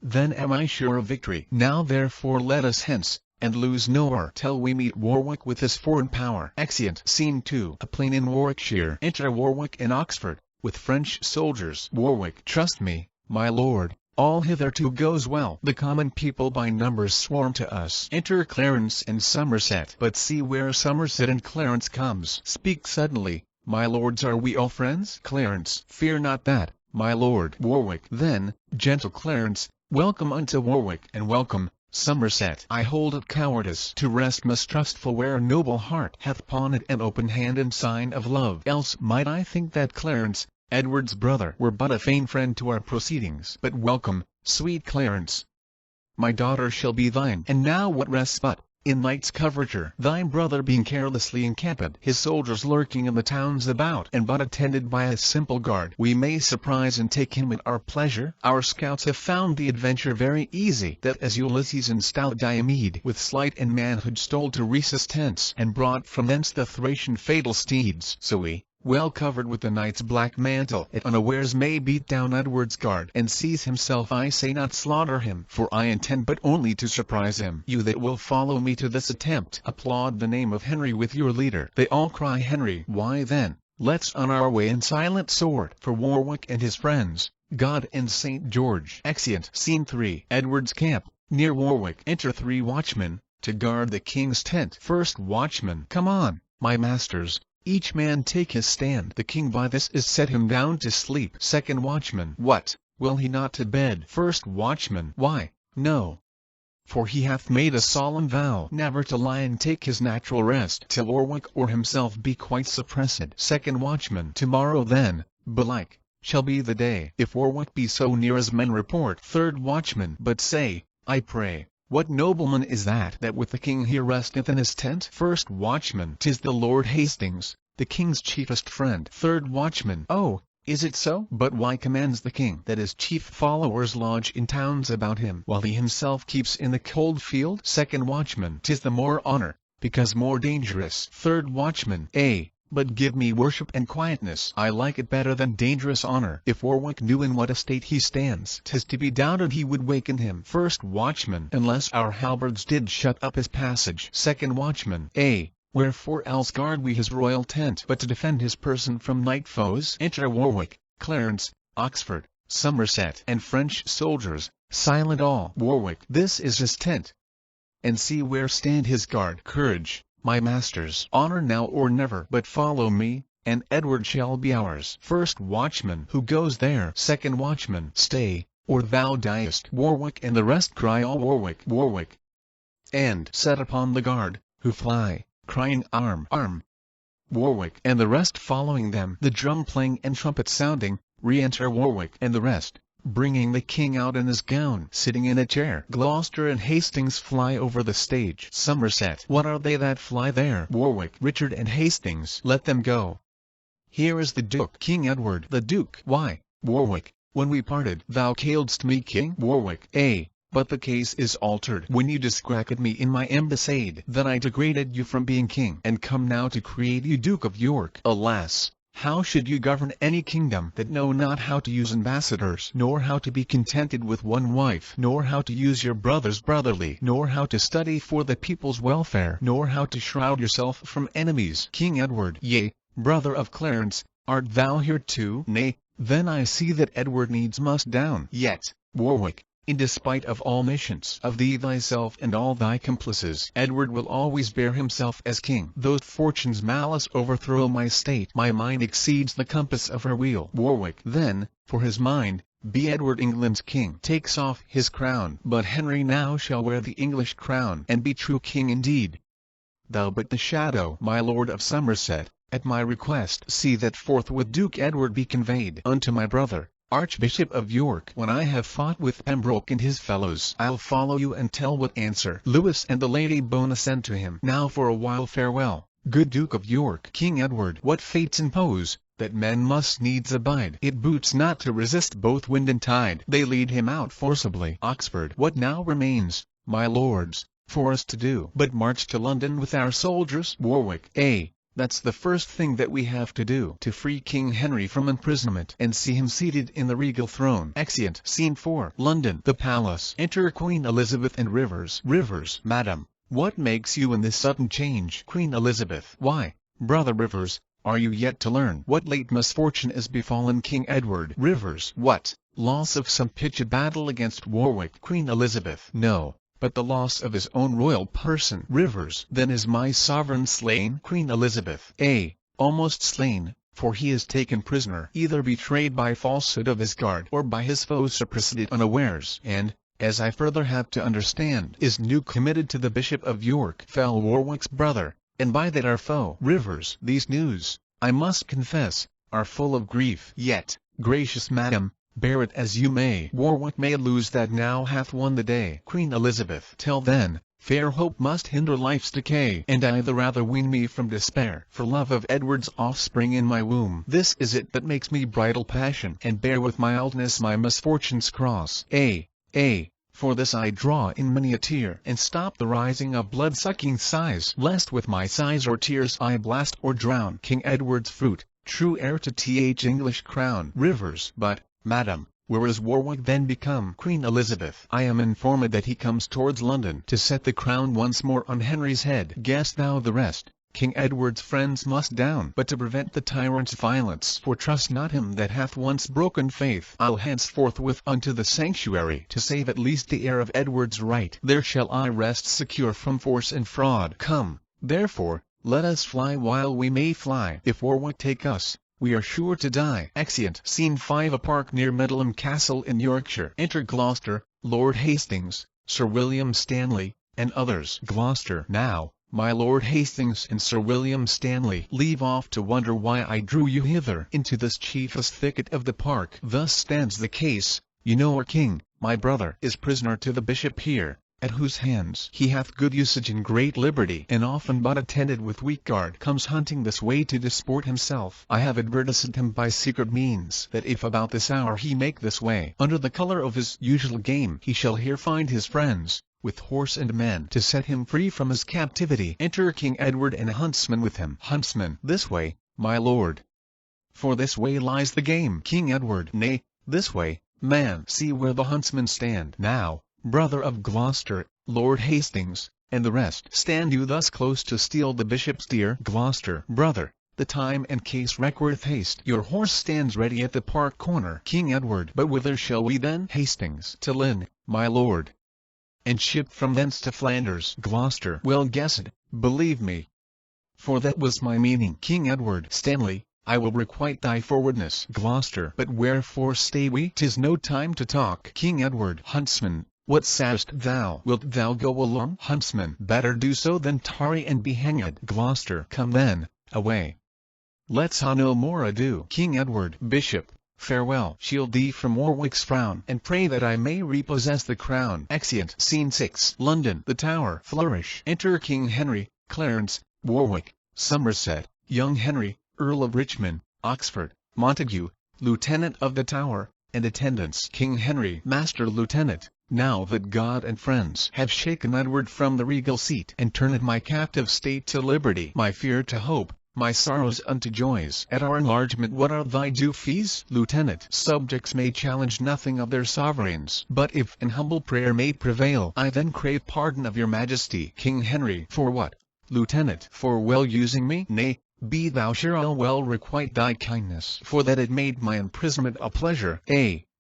then am I sure of victory. Now therefore let us hence, and lose no hour till we meet Warwick with his foreign power. Exeunt. Scene 2. A plain in Warwickshire. Enter Warwick and Oxford, with French soldiers. Warwick. Trust me, my lord, all hitherto goes well. The common people by numbers swarm to us. Enter Clarence and Somerset. But see where Somerset and Clarence comes. Speak suddenly, my lords. Are we all friends? Clarence. Fear not that, my lord. Warwick. Then, gentle Clarence, welcome unto Warwick. And welcome, Somerset. I hold it cowardice to rest mistrustful where a noble heart hath pawned an open hand in sign of love. Else might I think that Clarence, Edward's brother, were but a fain friend to our proceedings. But welcome, sweet Clarence. My daughter shall be thine. And now what rests but, in night's coverture, thy brother being carelessly encamped, his soldiers lurking in the towns about, and but attended by a simple guard, we may surprise and take him at our pleasure. Our scouts have found the adventure very easy, that as Ulysses and stout Diomed with sleight and manhood stole to Rhesus' tents, and brought from thence the Thracian fatal steeds, so we, well covered with the knight's black mantle, at unawares may beat down Edward's guard, and seize himself. I say not slaughter him, for I intend but only to surprise him. You that will follow me to this attempt, applaud the name of Henry with your leader. They all cry Henry. Why then, let's on our way in silent sword, for Warwick and his friends, God and St. George. Exeunt. Scene 3. Edward's camp, near Warwick. Enter 3 watchmen, to guard the king's tent. First watchman. Come on, my masters, each man take his stand. The king by this is set him down to sleep. Second watchman. What, will he not to bed? First watchman. Why, no, for he hath made a solemn vow never to lie and take his natural rest till Warwick or himself be quite suppressed. Second watchman. Tomorrow then, belike, shall be the day, if Warwick be so near as men report. Third watchman. But say, I pray, what nobleman is that with the king here resteth in his tent? First watchman. 'Tis the Lord Hastings, the king's chiefest friend. Third watchman. Oh, is it so? But why commands the king that his chief followers lodge in towns about him, while he himself keeps in the cold field? Second watchman. 'Tis the more honor, because more dangerous. Third watchman. But give me worship and quietness. I like it better than dangerous honor. If Warwick knew in what a state he stands, 'tis to be doubted he would waken him. First watchman. Unless our halberds did shut up his passage. Second watchman. Wherefore else guard we his royal tent, but to defend his person from night foes? Enter Warwick, Clarence, Oxford, Somerset, and French soldiers, silent all. Warwick. This is his tent. And see where stand his guard. Courage, my masters. Honor now or never. But follow me, and Edward shall be ours. First watchman. Who goes there? Second watchman. Stay, or thou diest. Warwick and the rest cry all Warwick, Warwick, and set upon the guard, who fly, crying arm, arm. Warwick and the rest following them. The drum playing and trumpet sounding, re-enter Warwick and the rest, bringing the king out in his gown, sitting in a chair. Gloucester and Hastings fly over the stage. Somerset. What are they that fly there? Warwick. Richard and Hastings. Let them go. Here is the Duke. King Edward. The Duke. Why, Warwick, when we parted thou calledst me king. Warwick. But the case is altered. When you discredited me in my embassade, then I degraded you from being king, and come now to create you Duke of York. Alas, How should you govern any kingdom that know not how to use ambassadors, nor how to be contented with one wife, nor how to use your brothers brotherly, nor how to study for the people's welfare, nor how to shroud yourself from enemies? King Edward. Yea, brother of Clarence, art thou here too? Nay, then I see that Edward needs must down. Yet, Warwick, in despite of all missions of thee thyself and all thy complices, Edward will always bear himself as king. Though fortune's malice overthrow my state, my mind exceeds the compass of her wheel. Warwick then, for his mind, be Edward England's king, takes off his crown. But Henry now shall wear the English crown, and be true king indeed. Thou but the shadow, my lord of Somerset, at my request see that forthwith Duke Edward be conveyed unto my brother, Archbishop of York. When I have fought with Pembroke and his fellows, I'll follow you and tell what answer Lewis and the Lady Bona sent to him. Now for a while farewell, good Duke of York. King Edward. What fates impose, that men must needs abide. It boots not to resist both wind and tide. They lead him out forcibly. Oxford. What now remains, my lords, for us to do, but march to London with our soldiers? Warwick. That's the first thing that we have to do, to free King Henry from imprisonment, and see him seated in the regal throne. Exeunt. Scene 4. London. The palace. Enter Queen Elizabeth and Rivers. Rivers. Madam, what makes you in this sudden change? Queen Elizabeth. Why, brother Rivers, are you yet to learn what late misfortune is befallen King Edward? Rivers. What, loss of some pitched battle against Warwick? Queen Elizabeth. No, but the loss of his own royal person. Rivers. Then is my sovereign slain? Queen Elizabeth. Almost slain, for he is taken prisoner, either betrayed by falsehood of his guard, or by his foes surprised unawares, and, as I further have to understand, is new committed to the Bishop of York, fell Warwick's brother, and by that our foe. Rivers. These news, I must confess, are full of grief. Yet, gracious madam, bear it as you may. Warwick may lose that now hath won the day. Queen Elizabeth. Till then, fair hope must hinder life's decay, and I the rather wean me from despair, for love of Edward's offspring in my womb. This is it that makes me bridle passion, and bear with mildness my misfortune's cross. For this I draw in many a tear, and stop the rising of blood-sucking sighs, lest with my sighs or tears I blast or drown King Edward's fruit, true heir to th English crown. Rivers. But, madam, where is Warwick then become? Queen Elizabeth. I am informed that he comes towards London to set the crown once more on Henry's head. Guess thou the rest. King Edward's friends must down, but to prevent the tyrant's violence, for trust not him that hath once broken faith. I'll hence forthwith unto the sanctuary, to save at least the heir of Edward's right. There shall I rest secure from force and fraud. Come, therefore, let us fly while we may fly. If Warwick take us, we are sure to die. Exeunt. Scene 5. A park near Middleham Castle in Yorkshire. Enter Gloucester, Lord Hastings, Sir William Stanley, and others. Gloucester. Now, my Lord Hastings and Sir William Stanley, leave off to wonder why I drew you hither into this chiefest thicket of the park. Thus stands the case. You know our king, my brother, is prisoner to the bishop here, at whose hands he hath good usage and great liberty, and often but attended with weak guard comes hunting this way to disport himself. I have advertised him by secret means, that if about this hour he make this way, under the colour of his usual game, he shall here find his friends, with horse and men, to set him free from his captivity. Enter King Edward and a huntsman with him. Huntsman. This way, my lord. For this way lies the game. King Edward. Nay, this way, man. See where the huntsmen stand. Now, brother of Gloucester, Lord Hastings, and the rest, stand you thus close to steal the bishop's deer? Gloucester. Brother, the time and case requireth haste. Your horse stands ready at the park corner. King Edward. But whither shall we then? Hastings. To Lynn, my lord, and ship from thence to Flanders. Gloucester. Well guessed, believe me, for that was my meaning. King Edward. Stanley, I will requite thy forwardness. Gloucester. But wherefore stay we? 'Tis no time to talk. King Edward. Huntsman, what sayest thou? Wilt thou go along? Huntsman. Better do so than tarry and be hanged. Gloucester. Come then, away. Let's ha no more ado. King Edward. Bishop, farewell. Shield thee from Warwick's frown, and pray that I may repossess the crown. Exeunt. Scene 6. London. The Tower. Flourish. Enter King Henry, Clarence, Warwick, Somerset, young Henry, Earl of Richmond, Oxford, Montague, Lieutenant of the Tower, and attendants. King Henry. Master Lieutenant, now that God and friends have shaken Edward from the regal seat, and turned my captive state to liberty, my fear to hope, my sorrows unto joys. At our enlargement what are thy due fees? Lieutenant, subjects may challenge nothing of their sovereigns, but if an humble prayer may prevail, I then crave pardon of your majesty. King Henry, for what? Lieutenant, for well using me? Nay, be thou sure I'll well requite thy kindness, for that it made my imprisonment a pleasure,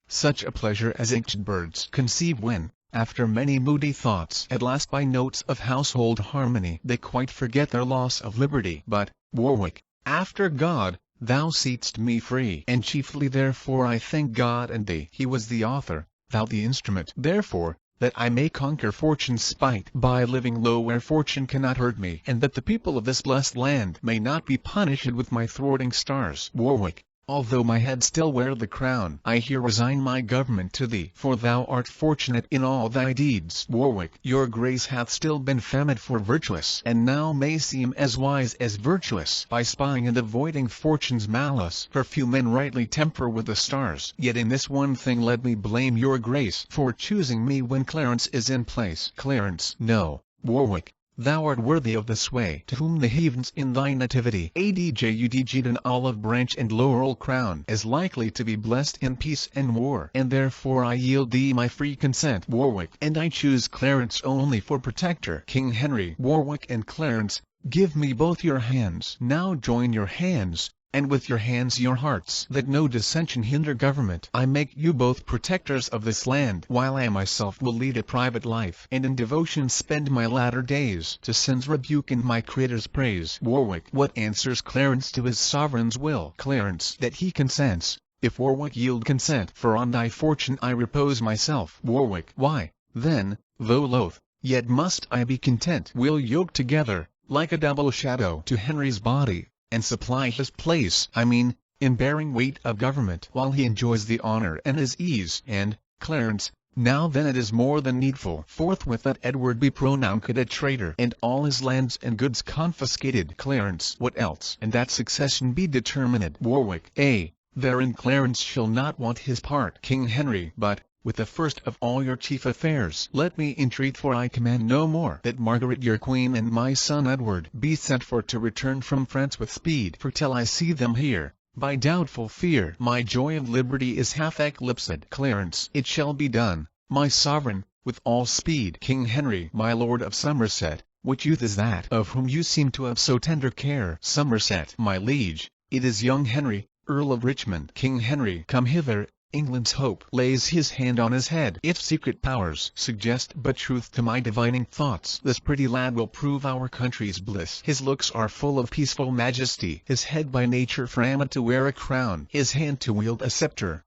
such a pleasure as ancient birds conceive when, after many moody thoughts, at last by notes of household harmony, they quite forget their loss of liberty. But, Warwick, after God, thou seat'st me free, and chiefly therefore I thank God and thee. He was the author, thou the instrument. Therefore, that I may conquer fortune's spite by living low where fortune cannot hurt me, and that the people of this blessed land may not be punished with my thwarting stars. Warwick, although my head still wear the crown, I here resign my government to thee, for thou art fortunate in all thy deeds. Warwick, your grace hath still been famed for virtuous, and now may seem as wise as virtuous, by spying and avoiding fortune's malice, for few men rightly temper with the stars. Yet in this one thing let me blame your grace, for choosing me when Clarence is in place. Clarence, no, Warwick, thou art worthy of the sway to whom the heavens in thy nativity adjudged an olive branch and laurel crown, as likely to be blessed in peace and war, and therefore I yield thee my free consent. Warwick, and I choose Clarence only for protector. King Henry, Warwick and Clarence, give me both your hands. Now join your hands, and with your hands your hearts, that no dissension hinder government. I make you both protectors of this land, while I myself will lead a private life, and in devotion spend my latter days, to sin's rebuke and my Creator's praise. Warwick, what answers Clarence to his sovereign's will? Clarence, that he consents. If Warwick yield consent, for on thy fortune I repose myself. Warwick, why, then, though loath, yet must I be content. We'll yoke together, like a double shadow to Henry's body, and supply his place, I mean, in bearing weight of government, while he enjoys the honor and his ease. And, Clarence, now then it is more than needful forthwith that Edward be pronounced a traitor, and all his lands and goods confiscated. Clarence, what else? And that succession be determined. Warwick, therein Clarence shall not want his part. King Henry, but, with the first of all your chief affairs, let me entreat, for I command no more, that Margaret your queen and my son Edward be sent for to return from France with speed, for till I see them here, by doubtful fear, my joy of liberty is half eclipsed. Clarence, it shall be done, my sovereign, with all speed. King Henry, my lord of Somerset, what youth is that of whom you seem to have so tender care? Somerset, my liege, it is young Henry, Earl of Richmond. King Henry, come hither. England's hope lays his hand on his head. If secret powers suggest but truth to my divining thoughts, this pretty lad will prove our country's bliss. His looks are full of peaceful majesty, his head by nature framed to wear a crown, his hand to wield a scepter,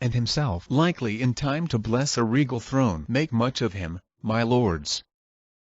and himself likely in time to bless a regal throne. Make much of him, my lords,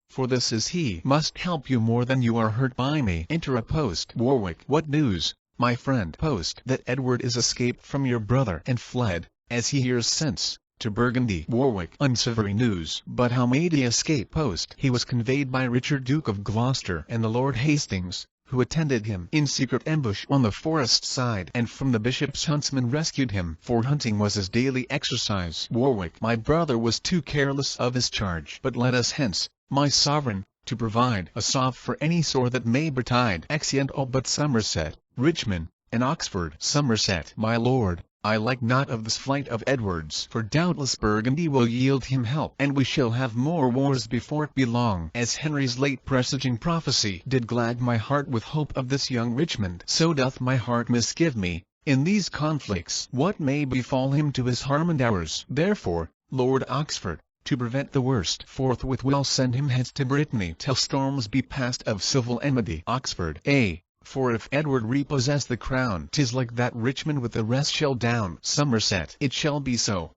for this is he. Must help you more than you are hurt by me. Enter a post. Warwick, what news, my friend? Post, that Edward is escaped from your brother and fled, as he hears since, to Burgundy. Warwick, unsavory news, but how made he escape? Post, he was conveyed by Richard Duke of Gloucester and the Lord Hastings, who attended him in secret ambush on the forest side, and from the bishop's huntsmen rescued him, for hunting was his daily exercise. Warwick, my brother was too careless of his charge, but let us hence, my sovereign, to provide a salve for any sore that may betide. Exeunt all but Somerset, Richmond, and Oxford. Somerset, my lord, I like not of this flight of Edward's, for doubtless Burgundy will yield him help, and we shall have more wars before it be long. As Henry's late presaging prophecy did glad my heart with hope of this young Richmond, so doth my heart misgive me, in these conflicts, what may befall him to his harm and ours. Therefore, Lord Oxford, to prevent the worst, forthwith will send him hence to Brittany till storms be past of civil enmity. Oxford, for if Edward repossess the crown, 'tis like that Richmond with the rest shall down. Somerset, it shall be so.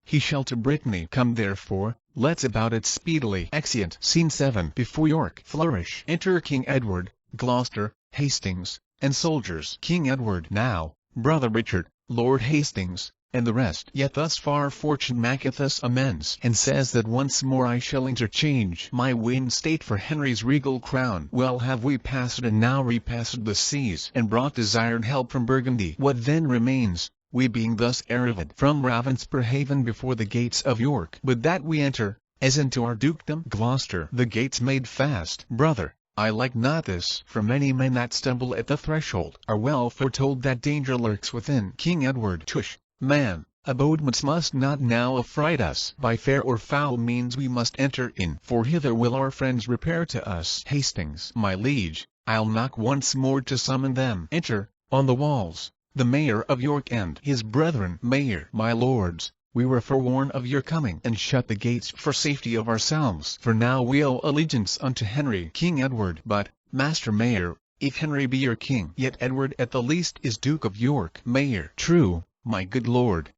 He shall to Brittany come. Therefore, let's about it speedily. Exeunt. Scene 7. Before York. Flourish. Enter King Edward, Gloucester, Hastings, and soldiers. King Edward. Now, brother Richard, Lord Hastings, and the rest. Yet thus far fortune maketh us amends, and says that once more I shall interchange my win state for Henry's regal crown. Well have we passed and now repassed the seas, and brought desired help from Burgundy. What then remains, we being thus arrived from Ravensper haven before the gates of York, but that we enter, as into our dukedom Gloucester, the gates made fast. Brother, I like not this, for many men that stumble at the threshold are well foretold that danger lurks within. King Edward. Tush, man, abodements must not now affright us. By fair or foul means we must enter in, for hither will our friends repair to us. Hastings. My liege, I'll knock once more to summon them. Enter, on the walls, the Mayor of York and his brethren. Mayor. My lords, we were forewarned of your coming, and shut the gates for safety of ourselves. For now we owe allegiance unto Henry. King Edward. But, Master Mayor, if Henry be your king, yet Edward at the least is Duke of York. Mayor. True, my good lord.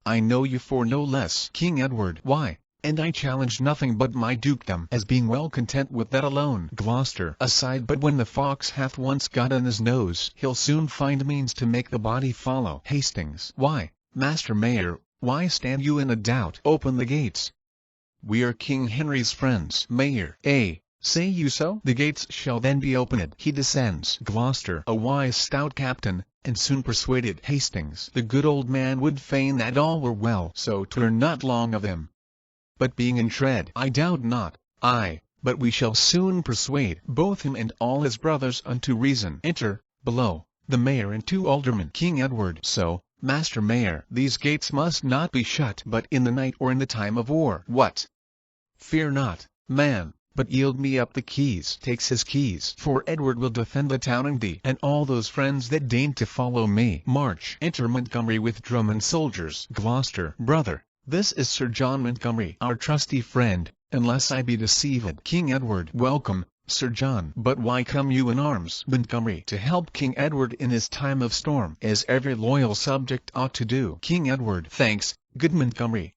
I know you for no less. King Edward. Why, and I challenge nothing but my dukedom, as being well content with that alone. Gloucester. Aside, but when the fox hath once got on his nose, he'll soon find means to make the body follow. Hastings. Why, Master Mayor, why stand you in a doubt? Open the gates. We are King Henry's friends. Mayor. Say you so? The gates shall then be opened. He descends. Gloucester. A wise stout captain, and soon persuaded. Hastings. The good old man would fain that all were well, so 'twere not long of him. But being in dread, I doubt not, but we shall soon persuade both him and all his brothers unto reason. Enter, below, the mayor and 2 aldermen. King Edward. So, Master Mayor, these gates must not be shut but in the night or in the time of war. What? Fear not, man, but yield me up the keys. Takes his keys. For Edward will defend the town and thee, and all those friends that deign to follow me. March. Enter Montgomery with drum and soldiers. Gloucester. Brother, this is Sir John Montgomery, our trusty friend, unless I be deceived. King Edward. Welcome, Sir John. But why come you in arms? Montgomery. To help King Edward in his time of storm, as every loyal subject ought to do. King Edward. Thanks, good Montgomery.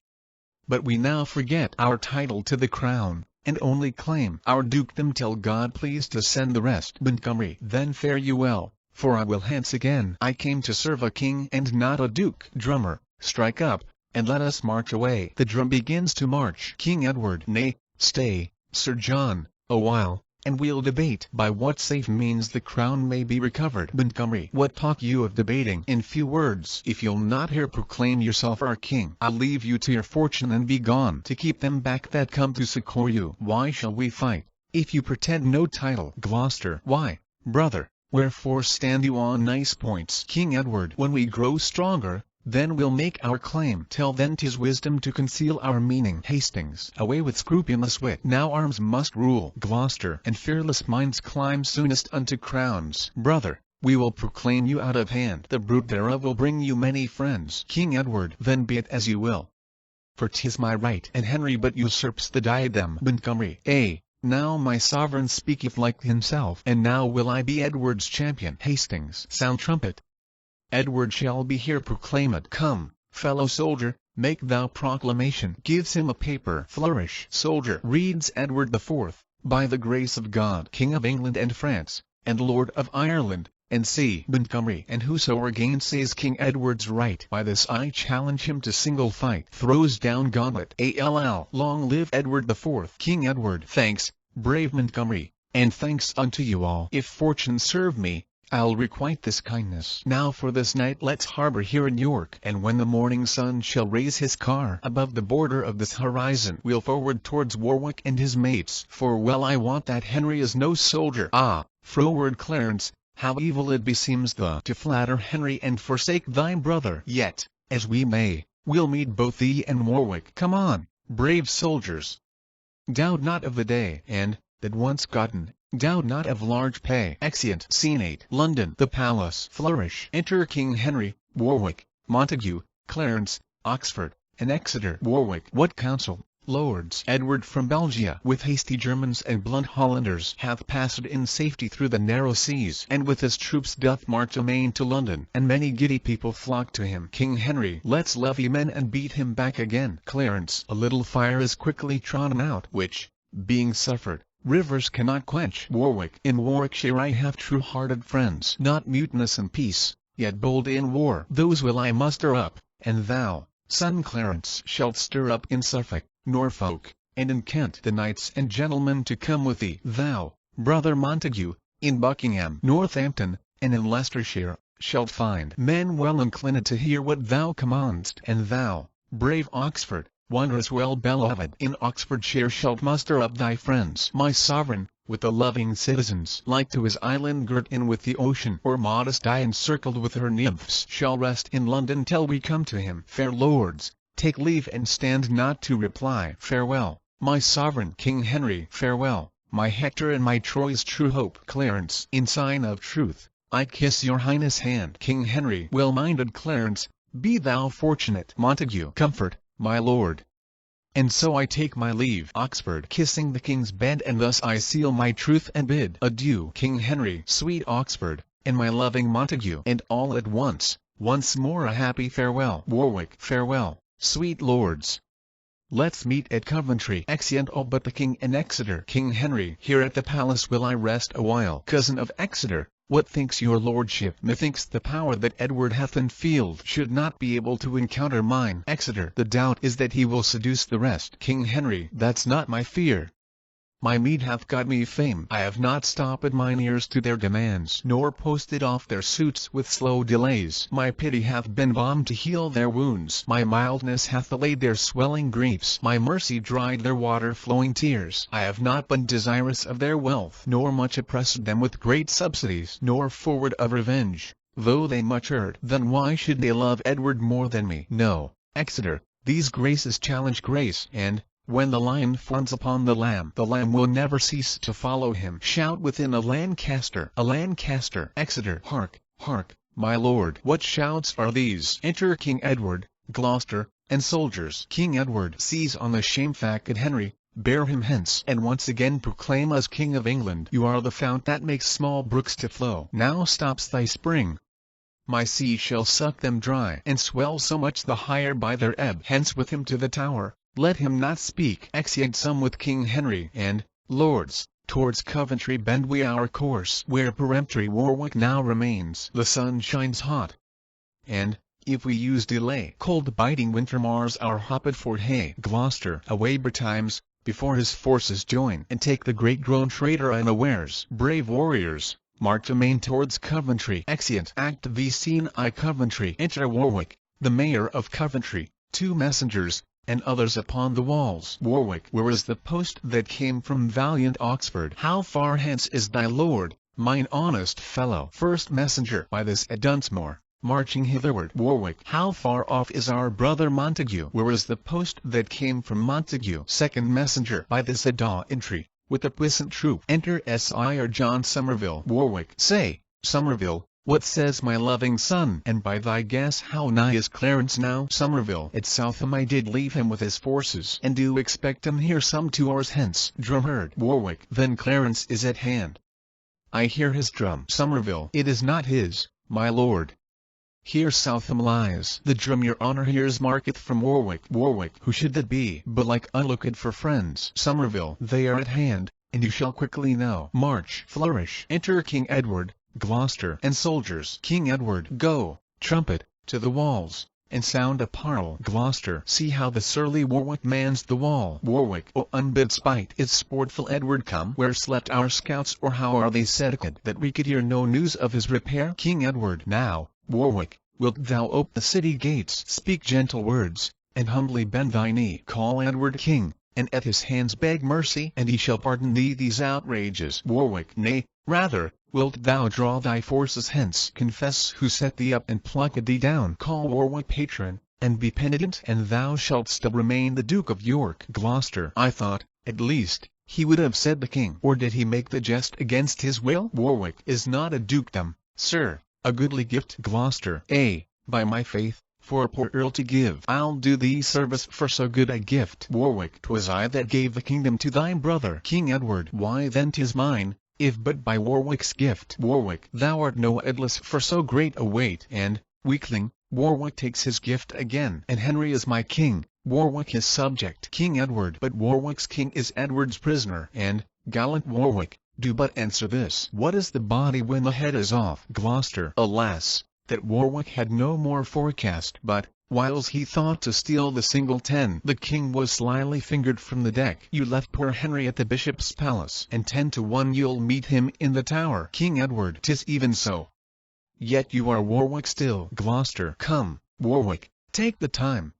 But we now forget our title to the crown, and only claim our dukedom till God please to send the rest. Montgomery. Then fare you well, for I will hence again. I came to serve a king and not a duke. Drummer, strike up, and let us march away. The drum begins to march. King Edward. Nay, stay, Sir John, a while, and we'll debate by what safe means the crown may be recovered. Montgomery. What talk you of debating? In few words, if you'll not here proclaim yourself our king, I'll leave you to your fortune and be gone. To keep them back that come to succor you. Why shall we fight, if you pretend no title? Gloucester. Why, brother, wherefore stand you on nice points? King Edward. When we grow stronger, then we'll make our claim. Till then 'tis wisdom to conceal our meaning. Hastings. Away with scrupulous wit. Now arms must rule. Gloucester. And fearless minds climb soonest unto crowns. Brother, we will proclaim you out of hand. The bruit thereof will bring you many friends. King Edward. Then be it as you will, for 'tis my right, and Henry but usurps the diadem. Montgomery. Now my sovereign speaketh like himself, and now will I be Edward's champion. Hastings. Sound trumpet. Edward shall be here proclaimed. Come, fellow soldier, make thou proclamation. Gives him a paper. Flourish. Soldier. Reads Edward IV, by the grace of God, King of England and France, and Lord of Ireland, and C. Montgomery. And whoso gainsays King Edward's right, by this I challenge him to single fight. Throws down gauntlet. Long live Edward IV. King Edward. Thanks, brave Montgomery, and thanks unto you all. If fortune serve me, I'll requite this kindness. Now for this night let's harbor here in York, and when the morning sun shall raise his car above the border of this horizon, we'll forward towards Warwick and his mates. For well I wot that Henry is no soldier. Froward Clarence, how evil it beseems thee to flatter Henry and forsake thy brother. Yet, as we may, we'll meet both thee and Warwick. Come on, brave soldiers. Doubt not of the day, and, that once gotten, doubt not of large pay. Exeunt. Scene 8. London. The Palace. Flourish. Enter King Henry, Warwick, Montague, Clarence, Oxford, and Exeter. Warwick. What counsel, lords? Edward from Belgia, with hasty Germans and blunt Hollanders, hath passed in safety through the narrow seas, and with his troops doth march amain to London, and many giddy people flock to him. King Henry. Let's levy men and beat him back again. Clarence. A little fire is quickly trodden out, which, being suffered, rivers cannot quench. Warwick. In Warwickshire I have true-hearted friends, not mutinous in peace, yet bold in war. Those will I muster up, and thou, son Clarence, shalt stir up in Suffolk, Norfolk, and in Kent the knights and gentlemen to come with thee. Thou, brother Montague, in Buckingham, Northampton, and in Leicestershire, shalt find men well inclined to hear what thou commandest. And thou, brave Oxford, wondrous well beloved, in Oxfordshire shalt muster up thy friends. My sovereign, with the loving citizens, like to his island girt in with the ocean, or modest eye encircled with her nymphs, shall rest in London till we come to him. Fair lords, take leave and stand not to reply. Farewell, my sovereign King Henry. Farewell, my Hector and my Troy's true hope. Clarence, in sign of truth, I kiss your highness' hand. King Henry. Well-minded Clarence, be thou fortunate. Montague. Comfort, my lord. And so I take my leave. Oxford. Kissing the king's bed, and thus I seal my truth and bid adieu. King Henry. Sweet Oxford, and my loving Montague, and all at once more a happy farewell. Warwick. Farewell, sweet lords. Let's meet at Coventry. Exeunt all but the king and Exeter. King Henry. Here at the palace will I rest a while. Cousin of Exeter, what thinks your lordship? Methinks the power that Edward hath in field should not be able to encounter mine. Exeter. The doubt is that he will seduce the rest. King Henry. That's not my fear. My meed hath got me fame. I have not stopped mine ears to their demands, nor posted off their suits with slow delays. My pity hath been balm to heal their wounds. My mildness hath allayed their swelling griefs. My mercy dried their water-flowing tears. I have not been desirous of their wealth, nor much oppressed them with great subsidies, nor forward of revenge, though they much erred. Then why should they love Edward more than me? No, Exeter, these graces challenge grace, and, when the lion fawns upon the lamb will never cease to follow him. Shout within a Lancaster. A Lancaster. Exeter. Hark, hark, my lord. What shouts are these? Enter King Edward, Gloucester, and soldiers. King Edward. Seize on the shamefacted Henry, bear him hence, and once again proclaim us King of England. You are the fount that makes small brooks to flow. Now stops thy spring. My sea shall suck them dry, and swell so much the higher by their ebb. Hence with him to the Tower. Let him not speak. Exeunt some with King Henry, and, lords, towards Coventry bend we our course, where peremptory Warwick now remains. The sun shines hot, and, if we use delay, cold biting winter mars our hopped fort. Hay. Gloucester. Away betimes, before his forces join, and take the great grown traitor unawares. Brave warriors, march amain towards Coventry. Exeunt. Act V. Scene I. Coventry. Enter Warwick, the mayor of Coventry, 2 messengers, and others upon the walls. Warwick. Where is the post that came from valiant Oxford? How far hence is thy lord, mine honest fellow? First messenger. By this at Dunsmore, marching hitherward. Warwick. How far off is our brother Montague? Where is the post that came from Montague? Second messenger. By this at Daventry, with a puissant troop. Enter Sir John Somerville. Warwick. Say, Somerville, what says my loving son? And by thy guess how nigh is Clarence now? Somerville. At Southam I did leave him with his forces, and do expect him here some 2 hours hence. Drumheard. Warwick. Then Clarence is at hand. I hear his drum. Somerville. It is not his, my lord. Here Southam lies. The drum your honour hears marketh from Warwick. Warwick. Who should that be? But like unlooked for friends. Somerville. They are at hand, and you shall quickly know. March. Flourish. Enter King Edward, Gloucester, and soldiers. King Edward. Go, trumpet, to the walls, and sound a parle. Gloucester. See how the surly Warwick mans the wall. Warwick. O unbid spite, is sportful Edward come? Where slept our scouts, or how are they settled, that we could hear no news of his repair? King Edward. Now, Warwick, wilt thou ope the city gates? Speak gentle words, and humbly bend thy knee. Call Edward king, and at his hands beg mercy, and he shall pardon thee these outrages. Warwick. Nay, rather, wilt thou draw thy forces hence? Confess who set thee up and plucked thee down. Call Warwick patron, and be penitent, and thou shalt still remain the Duke of York. Gloucester. I thought, at least, he would have said the king. Or did he make the jest against his will? Warwick. Is not a dukedom, sir, a goodly gift? Gloucester. By my faith, for a poor earl to give, I'll do thee service for so good a gift. Warwick. 'Twas I that gave the kingdom to thy brother. King Edward. Why then 'tis mine, if but by Warwick's gift. Warwick. Thou art no Edless for so great a weight. And, weakling, Warwick takes his gift again. And Henry is my king, Warwick his subject. King Edward. But Warwick's king is Edward's prisoner. And, gallant Warwick, do but answer this. What is the body when the head is off? Gloucester. Alas, that Warwick had no more forecast. But, whiles he thought to steal the singleton, the king was slyly fingered from the deck. You left poor Henry at the bishop's palace, and 10 to 1 you'll meet him in the Tower. King Edward. 'Tis even so. Yet you are Warwick still. Gloucester. Come, Warwick, take the time.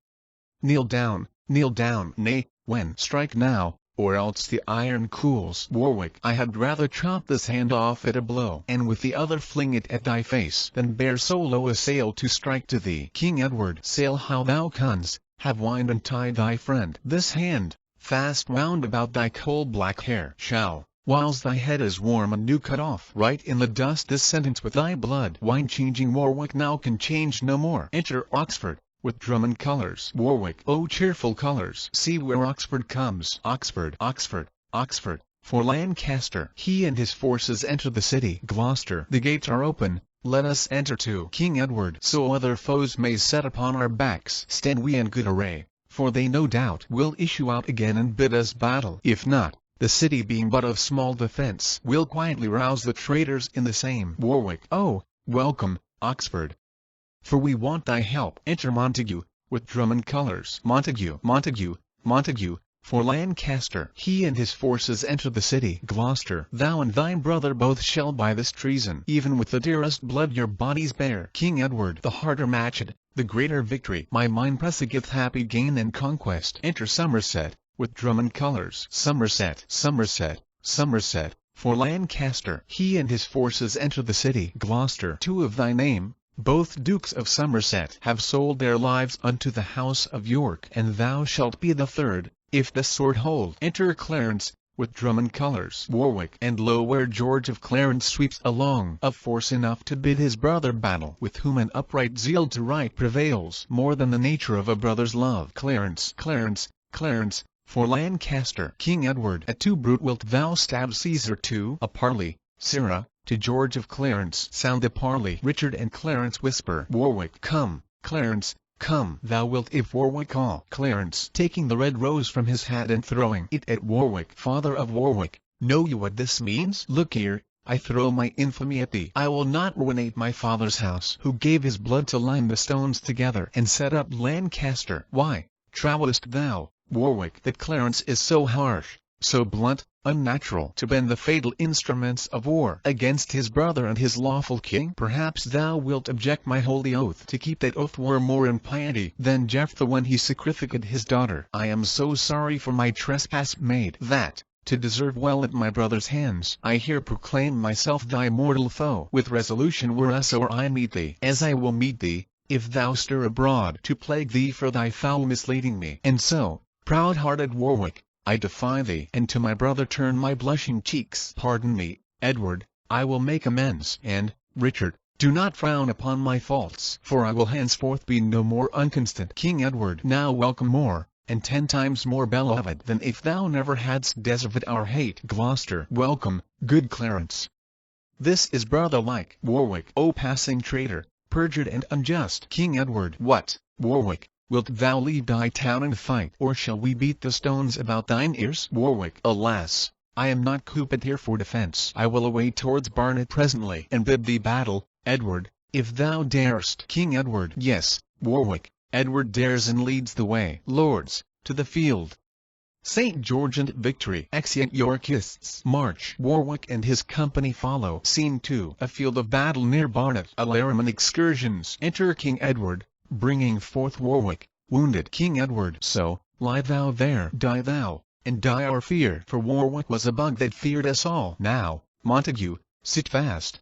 Kneel down, kneel down, nay, when? Strike now, or else the iron cools. Warwick, I had rather chop this hand off at a blow, and with the other fling it at thy face, than bear so low a sail to strike to thee. King Edward, sail how thou canst, have wind and tie thy friend. This hand, fast wound about thy coal-black hair, shall, whiles thy head is warm and new cut off, write in the dust this sentence with thy blood. Wine-changing Warwick now can change no more. Enter Oxford, with drum and colours. Warwick, O cheerful colours, see where Oxford comes. Oxford, Oxford, Oxford, for Lancaster. He and his forces enter the city. Gloucester, the gates are open, let us enter too. King Edward, so other foes may set upon our backs. Stand we in good array, for they no doubt will issue out again and bid us battle. If not, the city being but of small defence, will quietly rouse the traitors in the same. Warwick, oh, welcome, Oxford, for we want thy help. Enter Montague, with drum and colours. Montague, Montague, Montague, for Lancaster. He and his forces enter the city. Gloucester, thou and thy brother both shall by this treason, even with the dearest blood your bodies bear. King Edward, the harder matched, the greater victory. My mind presageth happy gain and conquest. Enter Somerset, with drum and colours. Somerset, Somerset, Somerset, for Lancaster. He and his forces enter the city. Gloucester, two of thy name, both Dukes of Somerset, have sold their lives unto the house of York, and thou shalt be the third, if the sword hold. Enter Clarence, with drum and colours. Warwick, and lo where George of Clarence sweeps along, of force enough to bid his brother battle, with whom an upright zeal to right prevails more than the nature of a brother's love. Clarence, Clarence, Clarence, for Lancaster. King Edward, at too brute wilt thou stab Caesar too? A parley, Sirrah, to George of Clarence sound the parley. Richard and Clarence whisper. Warwick, come, Clarence, come. Thou wilt if Warwick call. Clarence, taking the red rose from his hat and throwing it at Warwick. Father of Warwick, know you what this means? Look here, I throw my infamy at thee. I will not ruinate my father's house, who gave his blood to line the stones together and set up Lancaster. Why, trowest thou, Warwick, that Clarence is so harsh, so blunt, unnatural, to bend the fatal instruments of war against his brother and his lawful king? Perhaps thou wilt object my holy oath. To keep that oath were more impiety than Jephthah when he sacrificed his daughter. I am so sorry for my trespass made, that, to deserve well at my brother's hands, I here proclaim myself thy mortal foe. With resolution wheresoe'er I meet thee, as I will meet thee, if thou stir abroad to plague thee for thy foul misleading me. And so, proud-hearted Warwick, I defy thee, and to my brother turn my blushing cheeks. Pardon me, Edward, I will make amends. And, Richard, do not frown upon my faults, for I will henceforth be no more unconstant. King Edward, now welcome more, and 10 times more beloved than if thou never hadst deserved our hate. Gloucester, welcome, good Clarence. This is brother-like. Warwick, O passing traitor, perjured and unjust. King Edward, what, Warwick, wilt thou leave thy town and fight, or shall we beat the stones about thine ears? Warwick, alas, I am not cooped here for defence. I will away towards Barnet presently, and bid thee battle, Edward, if thou darest. King Edward, yes, Warwick, Edward dares and leads the way. Lords, to the field. St. George and victory. Exeunt Yorkists. March. Warwick and his company follow. Scene 2. A field of battle near Barnet. Alarum and excursions. Enter King Edward, bringing forth Warwick, wounded. King Edward, so, lie thou there, die thou, and die our fear. For Warwick was a bug that feared us all. Now, Montague, sit fast.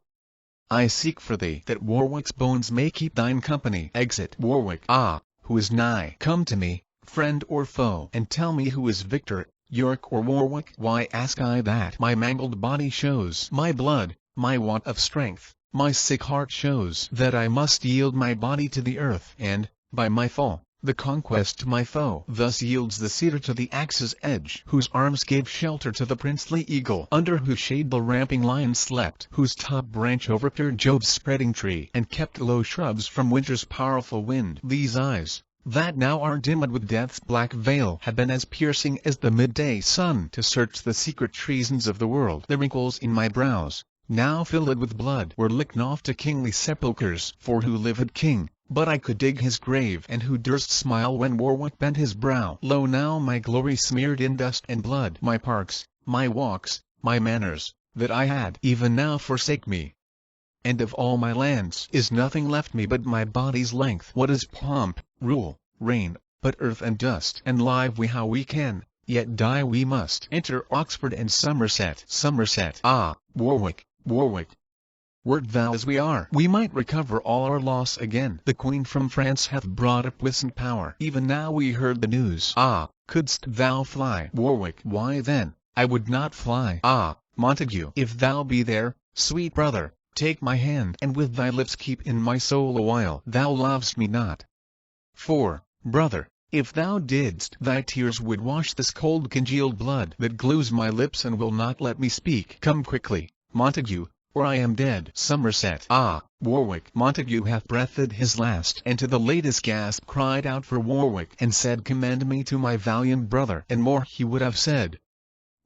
I seek for thee, that Warwick's bones may keep thine company. Exit. Warwick, ah, who is nigh? Come to me, friend or foe, and tell me who is victor, York or Warwick. Why ask I that? My mangled body shows my blood, my want of strength. My sick heart shows that I must yield my body to the earth, and, by my fall, the conquest to my foe. Thus yields the cedar to the axe's edge, whose arms gave shelter to the princely eagle, under whose shade the ramping lion slept, whose top branch overpeered Job's spreading tree, and kept low shrubs from winter's powerful wind. These eyes, that now are dimmed with death's black veil, have been as piercing as the midday sun, to search the secret treasons of the world. The wrinkles in my brows, now filled with blood, were licked off to kingly sepulchres. For who lived king, but I could dig his grave? And who durst smile when Warwick bent his brow? Lo now my glory smeared in dust and blood. My parks, my walks, my manners, that I had, even now forsake me. And of all my lands is nothing left me but my body's length. What is pomp, rule, reign, but earth and dust, and live we how we can, yet die we must. Enter Oxford and Somerset. Somerset. Ah, Warwick, Warwick! Wert thou as we are, we might recover all our loss again. The Queen from France hath brought up puissant power. Even now we heard the news. Ah, couldst thou fly, Warwick? Why then, I would not fly. Ah, Montague, if thou be there, sweet brother, take my hand, and with thy lips keep in my soul awhile. Thou lovest me not. For, brother, if thou didst, thy tears would wash this cold congealed blood that glues my lips and will not let me speak. Come quickly, Montague, or I am dead. Somerset. Ah, Warwick! Montague hath breathed his last, and to the latest gasp cried out for Warwick, and said, Commend me to my valiant brother. And more he would have said,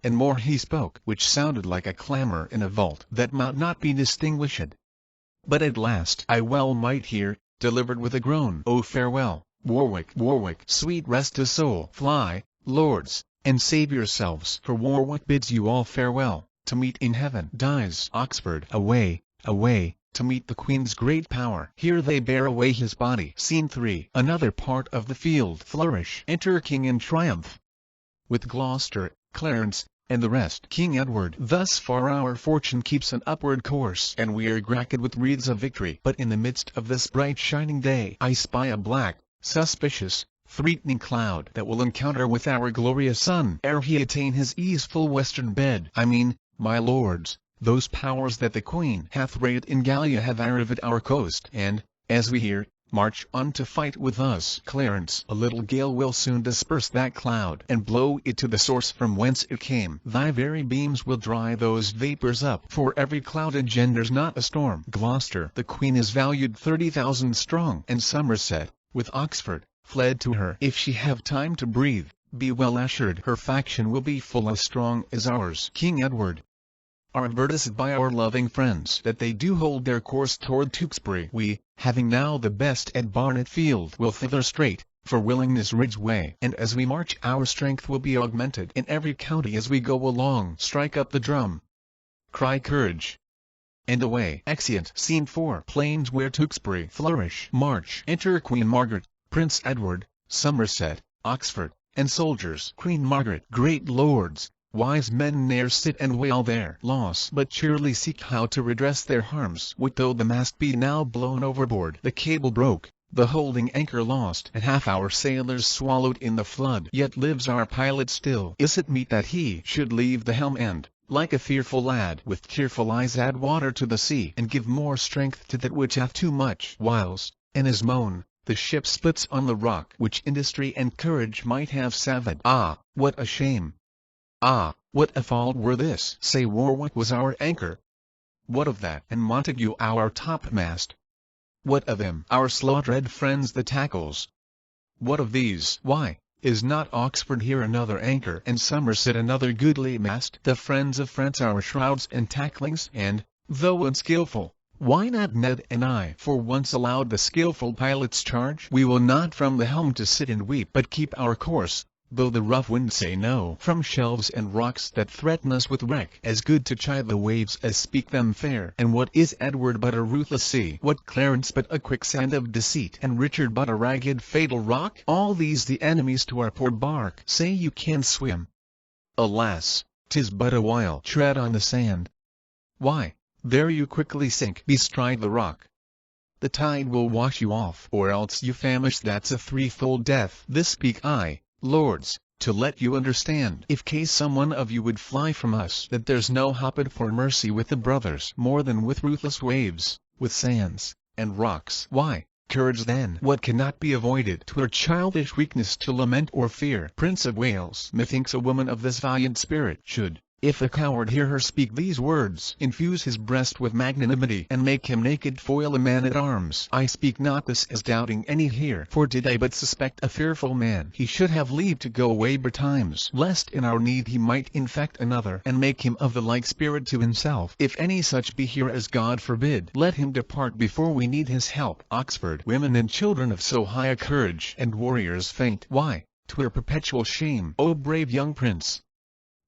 and more he spoke, which sounded like a clamour in a vault that might not be distinguished. But at last I well might hear, delivered with a groan, Oh farewell, Warwick, Warwick! Sweet rest of soul! Fly, lords, and save yourselves, for Warwick bids you all farewell, to meet in heaven. Dies Oxford. Away, away, to meet the Queen's great power. Here they bear away his body. Scene 3. Another part of the field. Flourish. Enter King in triumph, with Gloucester, Clarence, and the rest. King Edward. Thus far our fortune keeps an upward course, and we are gracked with wreaths of victory. But in the midst of this bright shining day, I spy a black, suspicious, threatening cloud that will encounter with our glorious sun ere he attain his easeful western bed. I mean, my lords, those powers that the Queen hath raised in Gallia have arrived at our coast, and, as we hear, march on to fight with us. Clarence. A little gale will soon disperse that cloud, and blow it to the source from whence it came. Thy very beams will dry those vapours up, for every cloud engenders not a storm. Gloucester. The Queen is valued 30,000 strong, and Somerset, with Oxford, fled to her. If she have time to breathe, be well assured her faction will be full as strong as ours. King Edward. Are advertised by our loving friends that they do hold their course toward Tewkesbury. We, having now the best at Barnet Field, will thither straight, for willingness rids way. And as we march our strength will be augmented in every county as we go along. Strike up the drum, cry courage, and away. Exeunt. Scene 4. Plains where Tewkesbury. Flourish. March. Enter Queen Margaret, Prince Edward, Somerset, Oxford, and soldiers. Queen Margaret. Great lords, wise men ne'er sit and wail their loss, but cheerily seek how to redress their harms. What though the mast be now blown overboard, the cable broke, the holding anchor lost, and half our sailors swallowed in the flood, yet lives our pilot still. Is it meet that he should leave the helm and, like a fearful lad, with tearful eyes add water to the sea, and give more strength to that which hath too much? Whilst, in his moan, the ship splits on the rock, which industry and courage might have saved. Ah, what a shame! Ah, what a fault were this! Say Warwick was our anchor. What of that? And Montague our topmast? What of them, our slaughtered friends the tackles? What of these? Why, is not Oxford here another anchor, and Somerset another goodly mast? The friends of France our shrouds and tacklings, and, though unskilful, why not Ned and I for once allowed the skilful pilot's charge? We will not from the helm to sit and weep, but keep our course, though the rough wind say no. From shelves and rocks that threaten us with wreck, as good to chide the waves as speak them fair. And what is Edward but a ruthless sea? What Clarence but a quicksand of deceit? And Richard but a ragged fatal rock? All these the enemies to our poor bark. Say you can swim? Alas, 'tis but a while. Tread on the sand. Why, there you quickly sink. Bestride the rock. The tide will wash you off, or else you famish. That's a threefold death. This speak I, lords, to let you understand, if case some one of you would fly from us, that there's no hopping for mercy with the brothers, more than with ruthless waves, with sands, and rocks. Why, courage then, what cannot be avoided? 'Twere childish weakness to lament or fear. Prince of Wales. Methinks a woman of this valiant spirit should, if a coward hear her speak these words, infuse his breast with magnanimity, and make him naked foil a man-at-arms. I speak not this as doubting any here, for did I but suspect a fearful man, he should have leave to go away betimes, lest in our need he might infect another, and make him of the like spirit to himself. If any such be here, as God forbid, let him depart before we need his help. Oxford. Women and children of so high a courage, and warriors faint. Why, 'twere perpetual shame. O brave young prince!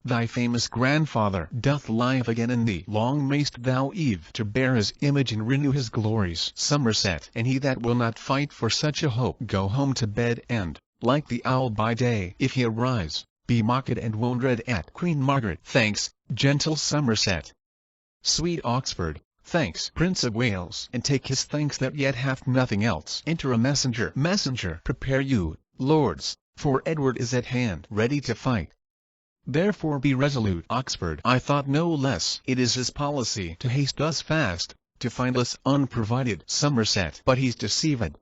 Thy famous grandfather doth live again in thee. Long mayst thou Eve to bear his image and renew his glories. Somerset. And he that will not fight for such a hope, go home to bed and, like the owl by day. If he arise, be mocked and wondered at. Queen Margaret. Thanks, gentle Somerset. Sweet Oxford. Thanks, Prince of Wales. And take his thanks that yet hath nothing else. Enter a messenger. Messenger. Prepare you, lords, for Edward is at hand, ready to fight. Therefore be resolute. Oxford. I thought no less. It is his policy to haste us fast, to find us unprovided. Somerset. But he's deceived.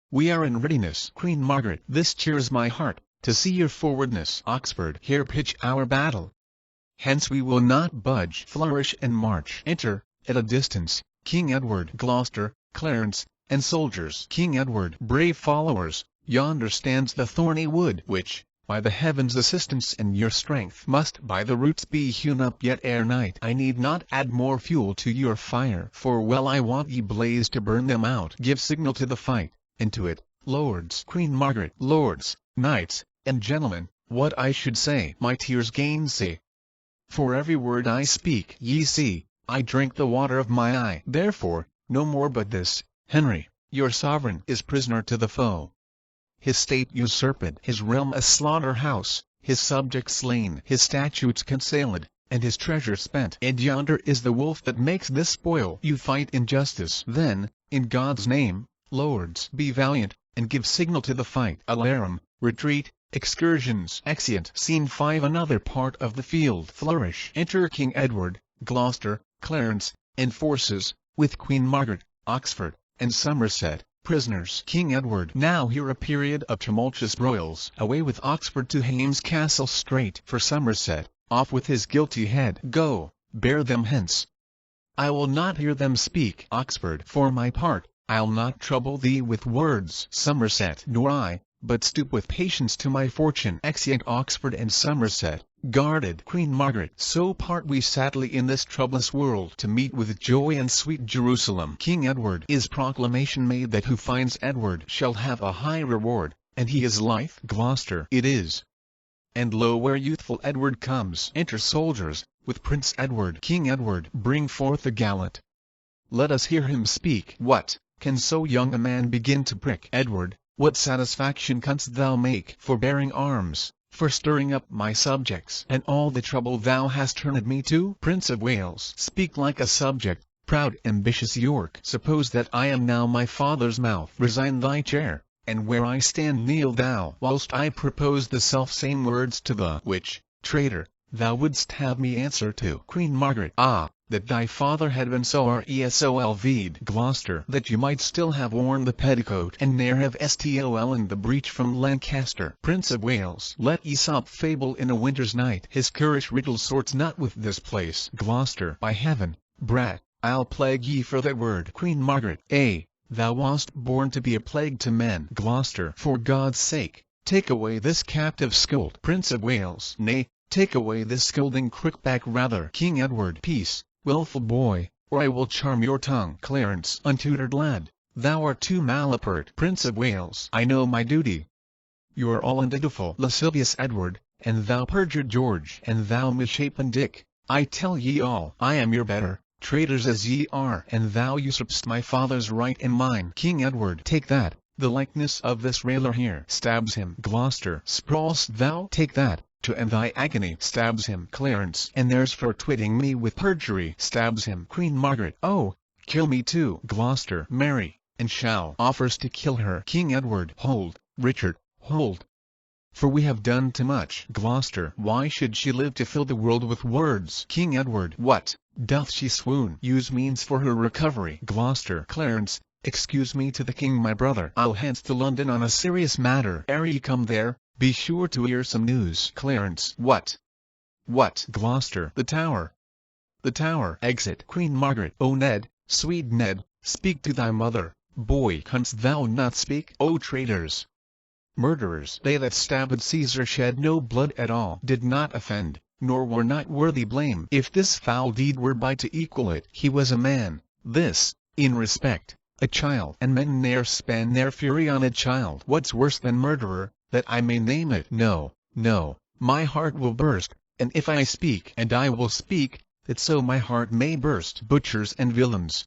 We are in readiness. Queen Margaret. This cheers my heart, to see your forwardness. Oxford. Here pitch our battle. Hence we will not budge. Flourish and march. Enter, at a distance, King Edward, Gloucester, Clarence, and soldiers. King Edward. Brave followers, yonder stands the thorny wood, which, by the heavens' assistance and your strength, must by the roots be hewn up yet ere night. I need not add more fuel to your fire, for well I want ye blaze to burn them out. Give signal to the fight, and to it, lords. Queen Margaret. Lords, knights, and gentlemen, what I should say, my tears gainsay. For every word I speak, ye see, I drink the water of my eye. Therefore, no more but this, Henry, your sovereign, is prisoner to the foe. His state usurped, his realm a slaughter-house, his subjects slain, his statutes concealed, and his treasure spent. And yonder is the wolf that makes this spoil. You fight injustice. Then, in God's name, lords, be valiant, and give signal to the fight. Alarum, retreat, excursions. Exeunt. Scene 5. Another part of the field. Flourish. Enter King Edward, Gloucester, Clarence, and forces, with Queen Margaret, Oxford, and Somerset, prisoners. King Edward. Now here a period of tumultuous broils. Away with Oxford to Hames Castle straight for Somerset, off with his guilty head. Go, bear them hence. I will not hear them speak. Oxford. For my part, I'll not trouble thee with words. Somerset. Nor I, but stoop with patience to my fortune. Exeunt Oxford and Somerset, guarded. Queen Margaret. So part we sadly in this troublous world, to meet with joy and sweet Jerusalem. King Edward. Is proclamation made that who finds Edward shall have a high reward, and he is life. Gloucester. It is. And lo, where youthful Edward comes. Enter soldiers, with Prince Edward. King Edward. Bring forth the gallant. Let us hear him speak. What, can so young a man begin to prick? Edward. What satisfaction canst thou make for bearing arms, for stirring up my subjects, and all the trouble thou hast turned me to? Prince of Wales. Speak like a subject, proud ambitious York. Suppose that I am now my father's mouth. Resign thy chair, and where I stand kneel thou, whilst I propose the self-same words to the which, traitor, thou wouldst have me answer to. Queen Margaret. Ah, that thy father had been so resolved. Gloucester. That you might still have worn the petticoat, and ne'er have stolen the breech from Lancaster. Prince of Wales. Let Aesop fable in a winter's night. His currish riddle sorts not with this place. Gloucester. By heaven, brat, I'll plague ye for that word. Queen Margaret. Thou wast born to be a plague to men. Gloucester. For God's sake, take away this captive scold. Prince of Wales. Nay, take away this scolding crookback rather. King Edward. Peace, wilful boy, or I will charm your tongue. Clarence. Untutored lad, thou art too malapert. Prince of Wales. I know my duty. You are all undutiful. Lascivious Edward, and thou perjured George, and thou misshapen Dick, I tell ye all, I am your better, traitors as ye are, and thou usurpst my father's right and mine. King Edward. Take that, the likeness of this railer here. Stabs him. Gloucester. Sprawl'st thou? Take that, to end thy agony. Stabs him. Clarence. And there's for twitting me with perjury. Stabs him. Queen Margaret. Oh, kill me too. Gloucester. Marry, and shall. Offers to kill her. King Edward. Hold, Richard, hold. For we have done too much. Gloucester. Why should she live to fill the world with words? King Edward. What, doth she swoon? Use means for her recovery. Gloucester. Clarence. Excuse me to the king my brother. I'll hence to London on a serious matter. Ere ye come there, be sure to hear some news. Clarence. What? What? Gloucester. The Tower. The Tower. Exit. Queen Margaret. O Ned, sweet Ned, speak to thy mother. Boy, canst thou not speak? O traitors! Murderers! They that stabbed Caesar shed no blood at all, did not offend, nor were not worthy blame. If this foul deed were by to equal it, he was a man. This, in respect, a child. And men ne'er spend their fury on a child. What's worse than murderer, that I may name it? No, no, my heart will burst, and if I speak, and I will speak, that so my heart may burst. Butchers and villains,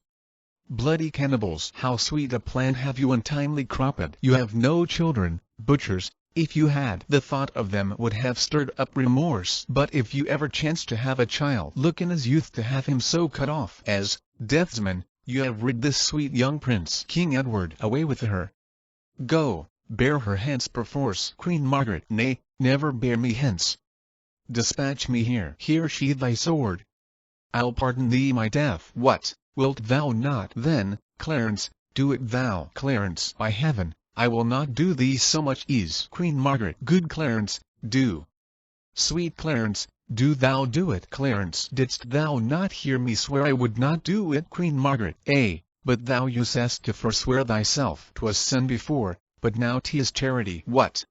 bloody cannibals, how sweet a plan have you untimely cropped. You have no children, butchers, if you had. The thought of them would have stirred up remorse. But if you ever chance to have a child look in his youth to have him so cut off as deathsman, you have rid this sweet young prince King Edward away with her. Go, bear her hence perforce. Queen Margaret, nay, never bear me hence. Dispatch me here. Here sheathe thy sword. I'll pardon thee my death. What, wilt thou not? Then, Clarence, do it thou. Clarence, by heaven, I will not do thee so much ease. Queen Margaret, good Clarence, do. Sweet Clarence, do thou do it. Clarence, didst thou not hear me swear I would not do it? Queen Margaret, but thou usest to forswear thyself. 'Twas sin before, but now 'tis charity. What?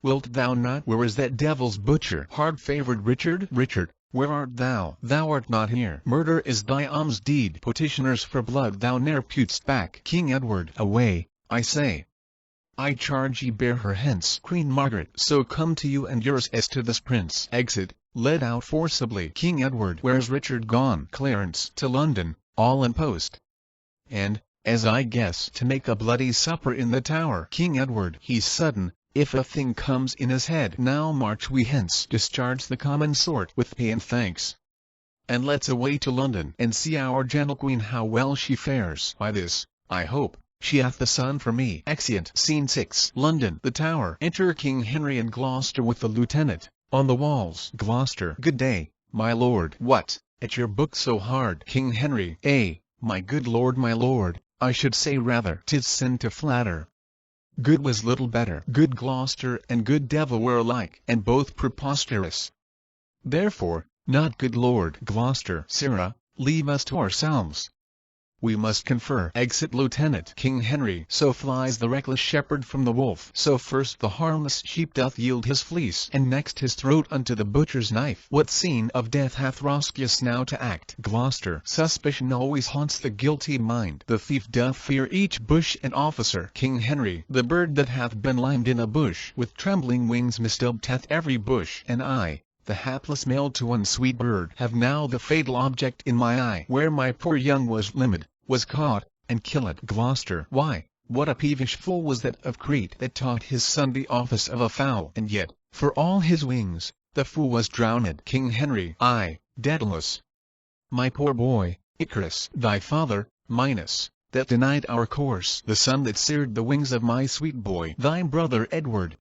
Wilt thou not? Where is that devil's butcher, hard-favoured Richard? Richard, where art thou? Thou art not here. Murder is thy alms deed. Petitioners for blood thou ne'er putest back. King Edward, away, I say. I charge ye bear her hence. Queen Margaret, so come to you and yours as to this prince. Exit, led out forcibly. King Edward, where's Richard gone? Clarence, to London, all in post. And, as I guess, to make a bloody supper in the Tower. King Edward, he's sudden, if a thing comes in his head. Now march we hence, discharge the common sort with pay and thanks. And let's away to London, and see our gentle queen how well she fares. By this, I hope, she hath the son for me. Exeunt. Scene 6. London. The Tower. Enter King Henry and Gloucester with the lieutenant. On the walls. Gloucester. Good day, my lord. What, at your book so hard? King Henry. My good lord, my lord, I should say rather 'tis sin to flatter. Good was little better. Good Gloucester and good devil were alike, and both preposterous. Therefore, not good Lord Gloucester. Sirrah, leave us to ourselves. We must confer. Exit Lieutenant. King Henry. So flies the reckless shepherd from the wolf. So first the harmless sheep doth yield his fleece, and next his throat unto the butcher's knife. What scene of death hath Roscius now to act? Gloucester. Suspicion always haunts the guilty mind. The thief doth fear each bush and officer. King Henry. The bird that hath been limed in a bush, with trembling wings misdubbed hath every bush. And I, the hapless male to one sweet bird, have now the fatal object in my eye, where my poor young was limbed, was caught, and killed. Gloucester. Why, what a peevish fool was that of Crete that taught his son the office of a fowl, and yet, for all his wings, the fool was drowned. King Henry. I, Daedalus. My poor boy, Icarus, thy father, Minos, that denied our course, the sun that seared the wings of my sweet boy, thy brother Edward.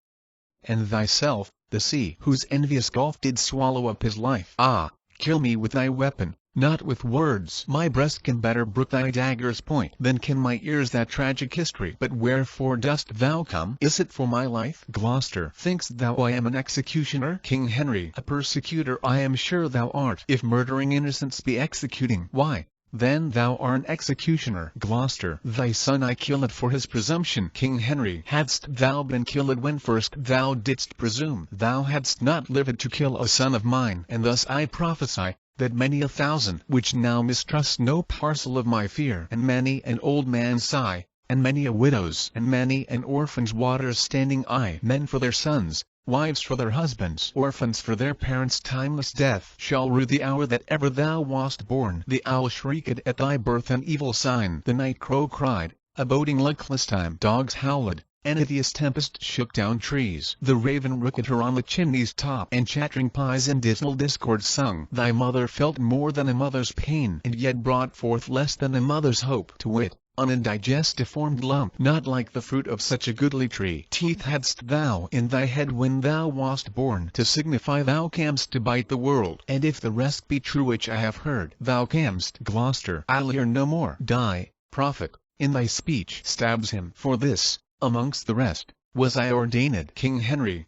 And thyself, the sea, whose envious gulf did swallow up his life. Ah, kill me with thy weapon, not with words. My breast can better brook thy dagger's point than can my ears that tragic history. But wherefore dost thou come? Is it for my life? Gloucester. Think'st thou I am an executioner? King Henry. A persecutor I am sure thou art. If murdering innocents be executing, why, then thou art an executioner. Gloucester. Thy son I killed for his presumption. King Henry. Hadst thou been killed when first thou didst presume, thou hadst not lived to kill a son of mine. And thus I prophesy, that many a thousand, which now mistrust no parcel of my fear, and many an old man's sigh, and many a widow's, and many an orphan's waters standing eye, men for their sons, wives for their husbands, orphans for their parents' timeless death, shall rue the hour that ever thou wast born. The owl shrieked at thy birth an evil sign, the night crow cried, a boding luckless time. Dogs howled, an hideous tempest shook down trees. The raven rooked her on the chimney's top, and chattering pies in dismal discord sung. Thy mother felt more than a mother's pain, and yet brought forth less than a mother's hope, to wit, an indigest deformed lump, not like the fruit of such a goodly tree. Teeth hadst thou in thy head when thou wast born, to signify thou cam'st to bite the world. And if the rest be true which I have heard, thou cam'st. Gloucester. I'll hear no more. Die, prophet, in thy speech. Stabs him. For this, amongst the rest, was I ordained. King Henry.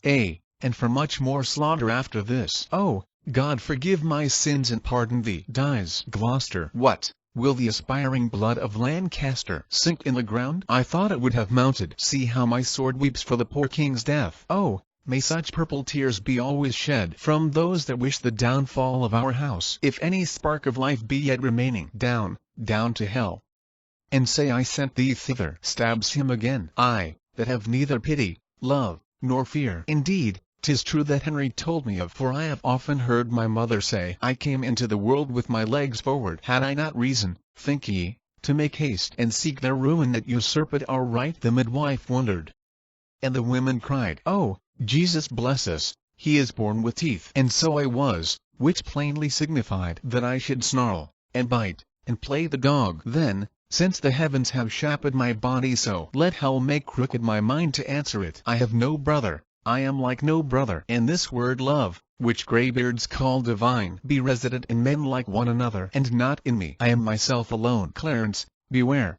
And for much more slaughter after this. Oh, God forgive my sins and pardon thee. Dies. Gloucester. What, will the aspiring blood of Lancaster sink in the ground? I thought it would have mounted. See how my sword weeps for the poor king's death. Oh, may such purple tears be always shed from those that wish the downfall of our house. If any spark of life be yet remaining, down, down to hell. And say I sent thee thither. Stabs him again. I, that have neither pity, love, nor fear. Indeed, 'tis true that Henry told me of, for I have often heard my mother say, I came into the world with my legs forward. Had I not reason, think ye, to make haste and seek their ruin that usurped our right? The midwife wondered, and the women cried, Oh, Jesus bless us, he is born with teeth. And so I was, which plainly signified that I should snarl, and bite, and play the dog. Then, since the heavens have shaped my body so, let hell make crooked my mind to answer it. I have no brother, I am like no brother. And this word love, which greybeards call divine, be resident in men like one another, and not in me. I am myself alone. Clarence, beware.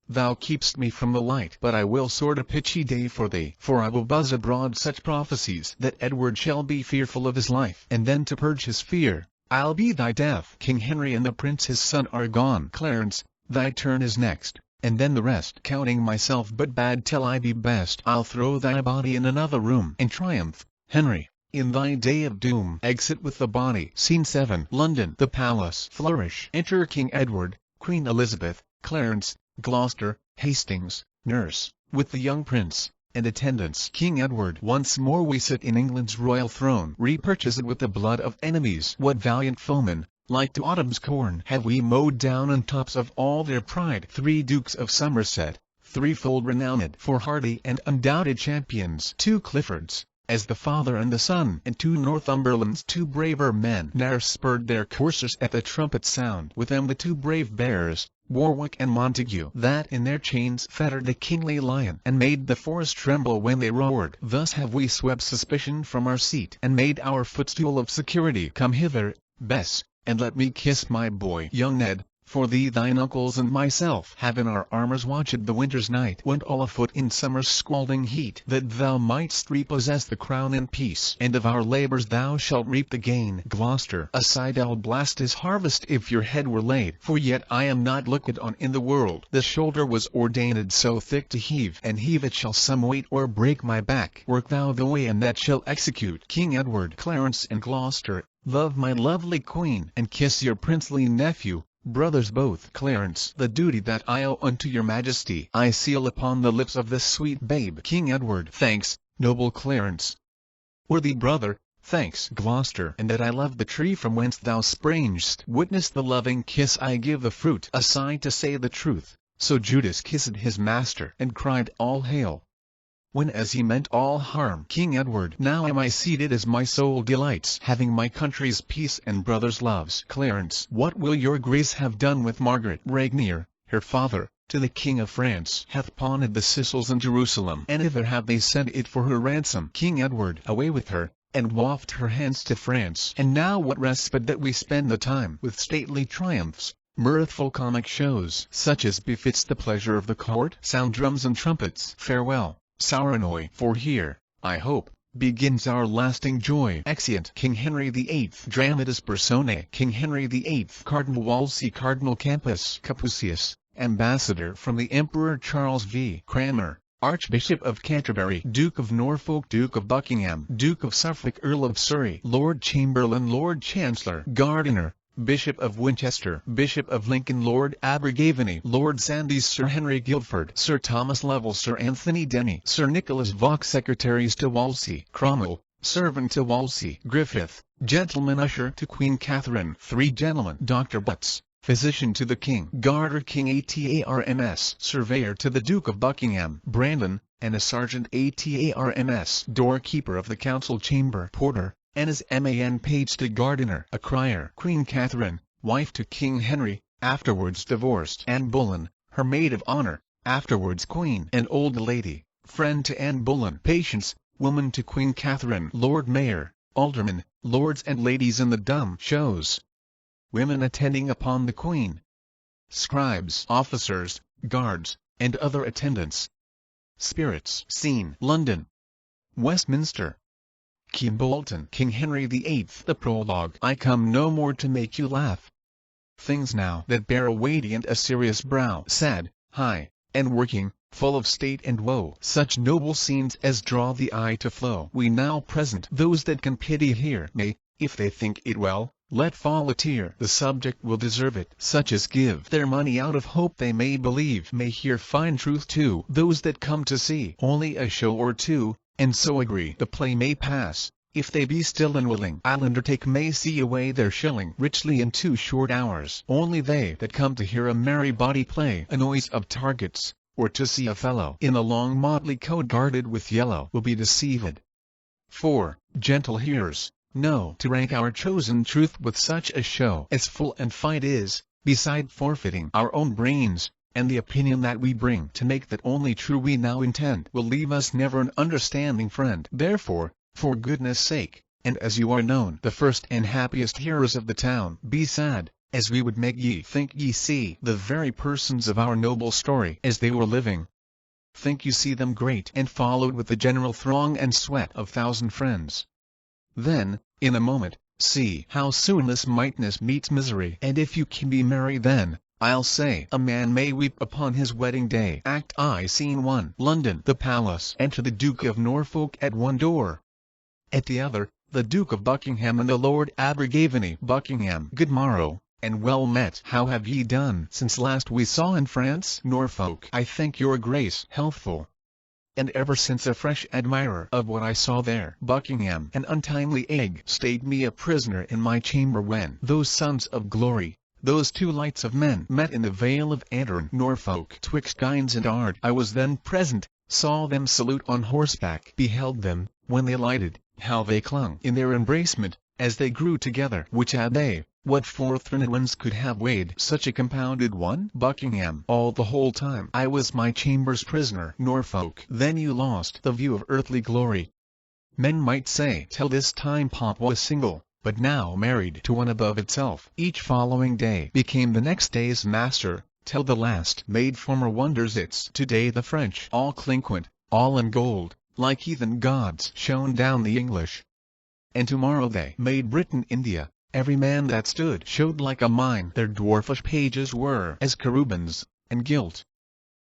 Thou keep'st me from the light, but I will sort a pitchy day for thee, for I will buzz abroad such prophecies that Edward shall be fearful of his life, and then to purge his fear, I'll be thy death. King Henry and the prince his son are gone. Clarence, thy turn is next, and then the rest. Counting myself but bad till I be best, I'll throw thy body in another room, and triumph, Henry, in thy day of doom. Exit with the body. Scene 7. London. The palace. Flourish. Enter King Edward, Queen Elizabeth, Clarence, Gloucester, Hastings, nurse, with the young prince, and attendants. King Edward. Once more we sit in England's royal throne, repurchased with the blood of enemies. What valiant foemen, like to autumn's corn, have we mowed down on tops of all their pride. 3 Dukes of Somerset, threefold renowned for hardy and undoubted champions. 2 Cliffords, as the father and the son, and 2 Northumberlands, 2 braver men, ne'er spurred their coursers at the trumpet's sound. With them the 2 brave bears, Warwick and Montague, that in their chains fettered the kingly lion, and made the forest tremble when they roared. Thus have we swept suspicion from our seat, and made our footstool of security. Come hither, Bess, and let me kiss my boy. Young Ned, for thee thine uncles and myself have in our armors watched the winter's night, went all afoot in summer's scalding heat, that thou mightst repossess the crown in peace, and of our labours thou shalt reap the gain. Gloucester, aside, I'll blast his harvest if your head were laid, for yet I am not looked on in the world. The shoulder was ordained so thick to heave, and heave it shall some weight or break my back. Work thou the way, and that shall execute. King Edward. Clarence and Gloucester, love my lovely queen, and kiss your princely nephew, brothers both. Clarence, the duty that I owe unto your majesty I seal upon the lips of this sweet babe. King Edward. Thanks, noble Clarence. Worthy brother, thanks. Gloucester, and that I love the tree from whence thou springest. Witness the loving kiss I give the fruit. A sign to say the truth. So Judas kissed his master, and cried, All hail, when as he meant all harm. King Edward. Now am I seated as my soul delights, having my country's peace and brother's loves. Clarence. What will your grace have done with Margaret? Regnier, her father, to the King of France, hath pawned the Sicils in Jerusalem, and hither have they sent it for her ransom. King Edward. Away with her, and waft her hence to France. And now what rests but that we spend the time with stately triumphs, mirthful comic shows, such as befits the pleasure of the court. Sound drums and trumpets. Farewell, Sauronoi, for here, I hope, begins our lasting joy. Exeunt. King Henry VIII. Dramatis Personae. King Henry VIII. Cardinal Wolsey. Cardinal Campus Capusius, Ambassador from the Emperor Charles V. Cranmer, Archbishop of Canterbury, Duke of Norfolk, Duke of Buckingham, Duke of Suffolk, Earl of Surrey, Lord Chamberlain, Lord Chancellor, Gardiner, Bishop of Winchester, Bishop of Lincoln, Lord Abergavenny, Lord Sandys, Sir Henry Guildford, Sir Thomas Lovell, Sir Anthony Denny, Sir Nicholas Vaux, Secretaries to Wolsey, Cromwell, Servant to Wolsey, Griffith, Gentleman Usher to Queen Catherine, 3 Gentlemen, Dr. Butts, Physician to the King, Garter King ATARMS, Surveyor to the Duke of Buckingham, Brandon, and a Sergeant ATARMS, Doorkeeper of the Council Chamber, Porter, and as MAN Page to Gardiner, a crier. Queen Catherine, wife to King Henry, afterwards divorced. Anne Boleyn, her maid of honor, afterwards queen. An old lady, friend to Anne Boleyn. Patience, woman to Queen Catherine. Lord Mayor, aldermen, lords and ladies in the dumb shows. Women attending upon the Queen. Scribes, officers, guards, and other attendants. Spirits. Scene. London. Westminster. Kimbolton. King Henry VIII. The Prologue. I come no more to make you laugh. Things now that bear a weighty and a serious brow, sad, high, and working, full of state and woe, such noble scenes as draw the eye to flow. We now present. Those that can pity here may, if they think it well, let fall a tear. The subject will deserve it. Such as give their money out of hope they may believe, may hear fine truth too. Those that come to see only a show or two, and so agree the play may pass, if they be still unwilling. I'll undertake may see away their shilling richly in 2 short hours. Only they that come to hear a merry body play a noise of targets, or to see Othello in a long motley coat guarded with yellow, will be deceived. 4. Gentle hearers, know to rank our chosen truth with such a show as full and fight is, beside forfeiting our own brains, and the opinion that we bring to make that only true we now intend will leave us never an understanding friend. Therefore, for goodness sake, and as you are known the first and happiest hearers of the town, be sad, as we would make ye think ye see the very persons of our noble story as they were living. Think you see them great and followed with the general throng and sweat of thousand friends. Then, in a moment, see how soon this mightness meets misery. And if you can be merry then, I'll say a man may weep upon his wedding day. Act I, Scene 1. London. The palace. Enter the Duke of Norfolk at one door. At the other, the Duke of Buckingham and the Lord Abergavenny. Buckingham. Good morrow, and well met. How have ye done since last we saw in France? Norfolk. I thank your grace. Healthful. And ever since a fresh admirer of what I saw there. Buckingham. An untimely egg stayed me a prisoner in my chamber when those sons of glory, those two lights of men, met in the vale of Adoran. Norfolk. Twixt Gines and Ard. I was then present, saw them salute on horseback, beheld them, when they alighted, how they clung in their embracement, as they grew together. Which had they, what forthright ones could have weighed such a compounded one? Buckingham. All the whole time I was my chamber's prisoner. Norfolk. Then you lost the view of earthly glory. Men might say till this time Pomp was single, but now married to one above itself. Each following day became the next day's master, till the last made former wonders. It's today the French, all clinquant, all in gold, like heathen gods, shone down the English. And tomorrow they made Britain India, every man that stood showed like a mine. Their dwarfish pages were as cherubins, and gilt.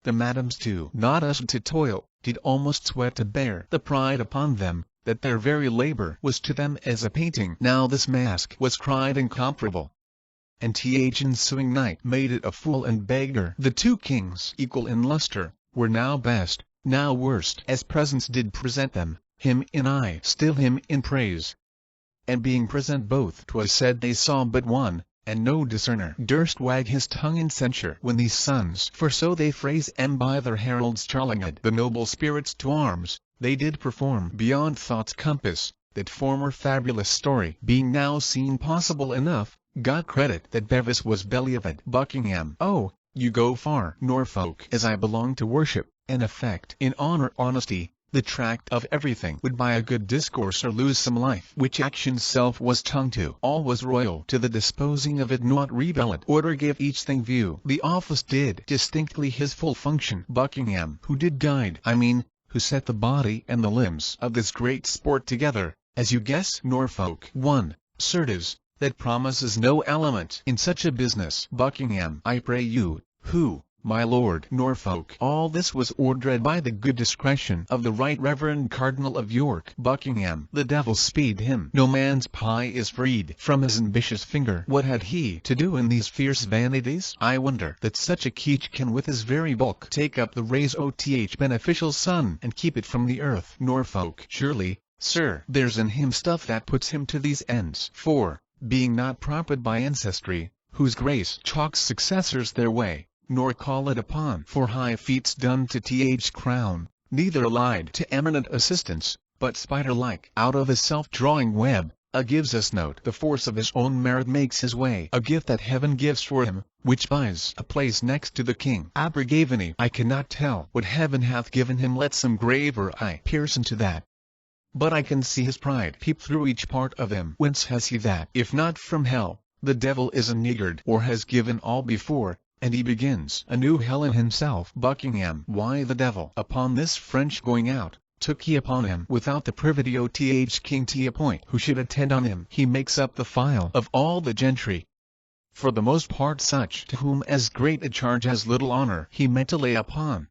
The madams too, not us to toil, did almost sweat to bear the pride upon them, that their very labor was to them as a painting. Now this mask was cried incomparable, and th ensuing night made it a fool and beggar. The two kings, equal in lustre, were now best, now worst, as presents did present them, him in eye, still him in praise. And being present both, 'twas said they saw but one, and no discerner durst wag his tongue in censure when these sons, for so they phrase by their heralds charlinged the noble spirits to arms, they did perform beyond thought's compass, that former fabulous story being now seen possible enough, got credit that Bevis was belly of it. Buckingham. Oh, you go far. Norfolk. As I belong to worship, and affect in honor honesty, the tract of everything would by a good discourse or lose some life, which action's self was tongue to. All was royal to the disposing of it, not rebel it. Order gave each thing view. The office did distinctly his full function. Buckingham, who did guide, who set the body and the limbs of this great sport together, as you guess. Norfolk. 1. Certes, that promises no element in such a business. Buckingham. I pray you, who, my lord? Norfolk. All this was ordered by the good discretion of the right reverend Cardinal of York. Buckingham. The devil speed him. No man's pie is freed from his ambitious finger. What had he to do in these fierce vanities? I wonder that such a keech can with his very bulk take up the rays beneficial sun and keep it from the earth. Norfolk. Surely, sir, there's in him stuff that puts him to these ends. 4. Being not prompted by ancestry, whose grace chalks successors their way, nor call it upon for high feats done to th crown, neither allied to eminent assistance, but spider-like out of his self-drawing web, gives us note the force of his own merit makes his way, a gift that heaven gives for him, which buys a place next to the king. Abergavenny. I cannot tell what heaven hath given him, let some graver eye pierce into that. But I can see his pride peep through each part of him. Whence has he that? If not from hell, the devil is a niggard, or has given all before, and he begins a new hell in himself. Buckingham. Why the devil, upon this French going out, took he upon him without the privity o' th king to appoint who should attend on him? He makes up the file of all the gentry, for the most part such to whom as great a charge as little honor he meant to lay upon.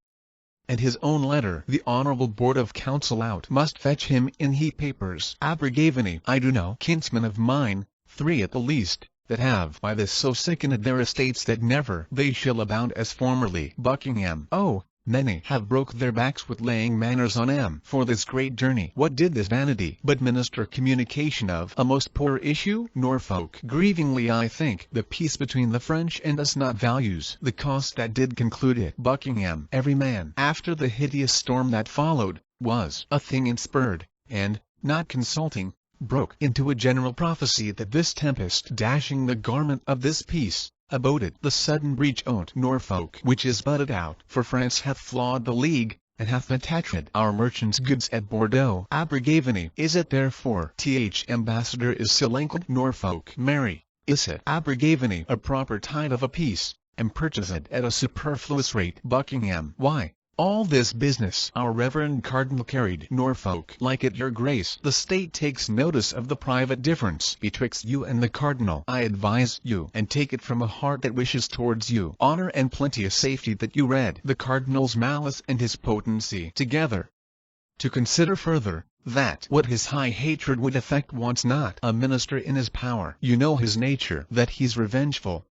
And his own letter the honorable board of council out must fetch him in he papers. Abergavenny. I do know kinsmen of mine, 3 at the least, that have by this so sickened their estates that never they shall abound as formerly. Buckingham. Oh, many have broke their backs with laying manners on em for this great journey. What did this vanity but minister communication of a most poor issue? Norfolk. Grievingly I think the peace between the French and us not values the cost that did conclude it. Buckingham. Every man, after the hideous storm that followed, was a thing inspurred, and, not consulting, broke into a general prophecy that this tempest dashing the garment of this peace, aboded the sudden breach on't Norfolk which is budded out. For France hath flawed the league, and hath attached our merchants' goods at Bordeaux. Abergavenny is it therefore. Ambassador is selenkled Norfolk. Mary, is it Abergavenny a proper tide of a peace, and purchase it at a superfluous rate. Buckingham. Why, all this business our reverend cardinal carried Norfolk. Like it your grace, the state takes notice of the private difference betwixt you and the cardinal. I advise you, and take it from a heart that wishes towards you honor and plenteous safety, that you read the cardinal's malice and his potency together, to consider further, that what his high hatred would effect wants not a minister in his power. You know his nature, that he's revengeful,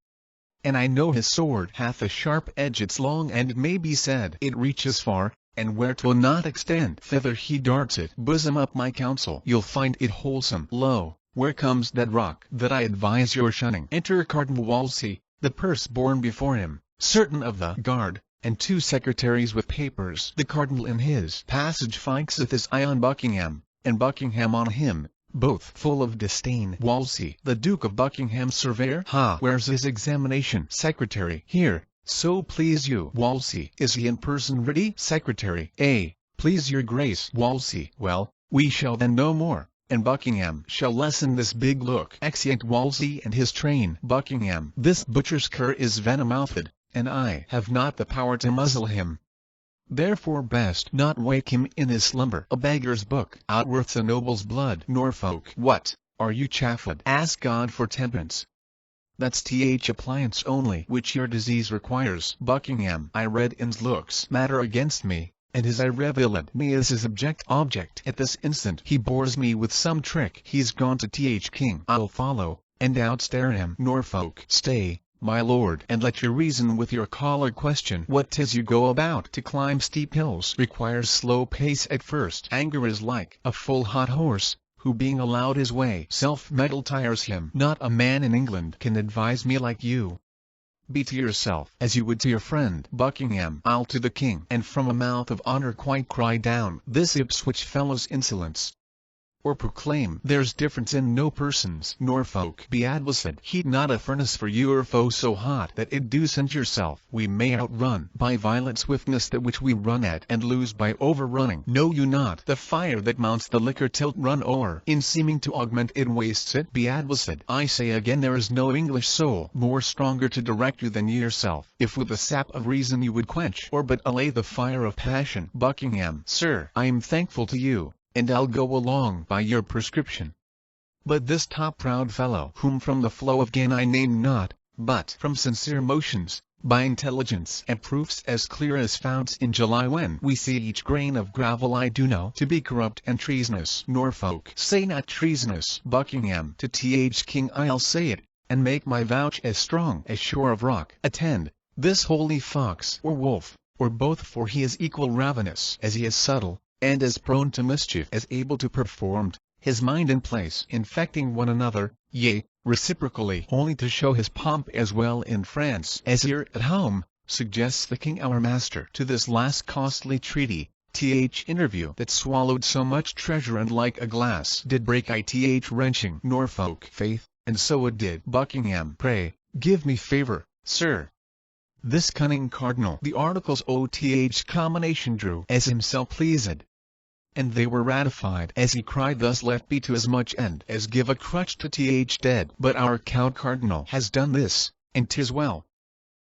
and I know his sword hath a sharp edge. It's long, and it may be said it reaches far, and where 'twill not extend, thither he darts it. Bosom up my counsel, you'll find it wholesome. Lo, where comes that rock that I advise your shunning? Enter Cardinal Wolsey, the purse borne before him, certain of the guard, and 2 secretaries with papers. The cardinal in his passage fixeth his eye on Buckingham, and Buckingham on him, both full of disdain. Wolsey, the Duke of Buckingham, surveyor. Ha! Where's his examination? Secretary. Here, so please you. Wolsey, is he in person ready? Secretary. Please your grace. Wolsey, well, we shall then know more, and Buckingham shall lessen this big look. Exeunt Wolsey and his train. Buckingham. This butcher's cur is venom-mouthed, and I have not the power to muzzle him. Therefore best not wake him in his slumber. A beggar's book outworth a noble's blood. Norfolk. What, are you chaffed? Ask God for temperance. That's appliance only which your disease requires. Buckingham. I read in's looks matter against me, and his eye revealed me as his object. At this instant he bores me with some trick. He's gone to King. I'll follow, and outstare him. Norfolk. Stay, my lord, and let your reason with your collar question what 'tis you go about. To climb steep hills requires slow pace at first. Anger is like a full hot horse, who being allowed his way self-mettle tires him. Not a man in England can advise me like you. Be to yourself as you would to your friend. Buckingham. I'll to the king. And from a mouth of honor quite cry down this Ipswich fellow's insolence, or proclaim there's difference in no persons. Norfolk. Be advised, heat not a furnace for your foe so hot that it do send yourself. We may outrun by violent swiftness that which we run at, and lose by overrunning. Know you not the fire that mounts the liquor tilt run o'er, in seeming to augment it wastes it? Be advised, I say again, there is no English soul more stronger to direct you than yourself. If with the sap of reason you would quench or but allay the fire of passion. Buckingham. Sir, I am thankful to you, and I'll go along by your prescription. But this top-proud fellow, whom from the flow of gain I name not, but from sincere motions, by intelligence and proofs as clear as founts in July, when we see each grain of gravel, I do know to be corrupt and treasonous. Norfolk. Say not treasonous. Buckingham. To King I'll say it, and make my vouch as strong as shore of rock. Attend, this holy fox or wolf, or both, for he is equal ravenous as he is subtle, and as prone to mischief as able to perform, his mind and place infecting one another, yea, reciprocally, only to show his pomp as well in France as here at home, suggests the king our master. To this last costly treaty, interview that swallowed so much treasure and like a glass did break wrenching. Norfolk. Faith, and so it did. Buckingham. Pray, give me favor, sir. This cunning cardinal the articles combination drew as himself pleased, and they were ratified as he cried. Thus let be to as much end as give a crutch to dead. But our Count Cardinal has done this, and 'tis well.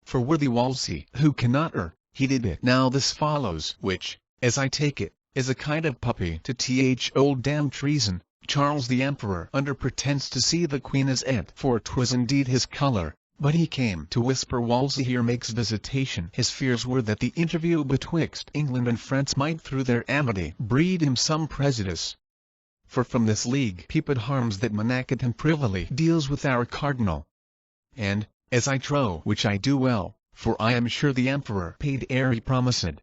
For worthy Wolsey, who cannot err, he did it. Now this follows, which, as I take it, is a kind of puppy to old damn treason. Charles the Emperor, under pretence to see the Queen as aunt, for 'twas indeed his colour, but he came to whisper Wolsey here makes visitation. His fears were that the interview betwixt England and France might through their amity breed him some prejudice. For from this league peeped harms that Monacat him privily deals with our cardinal. And, as I trow, which I do well, for I am sure the Emperor paid ere he promised,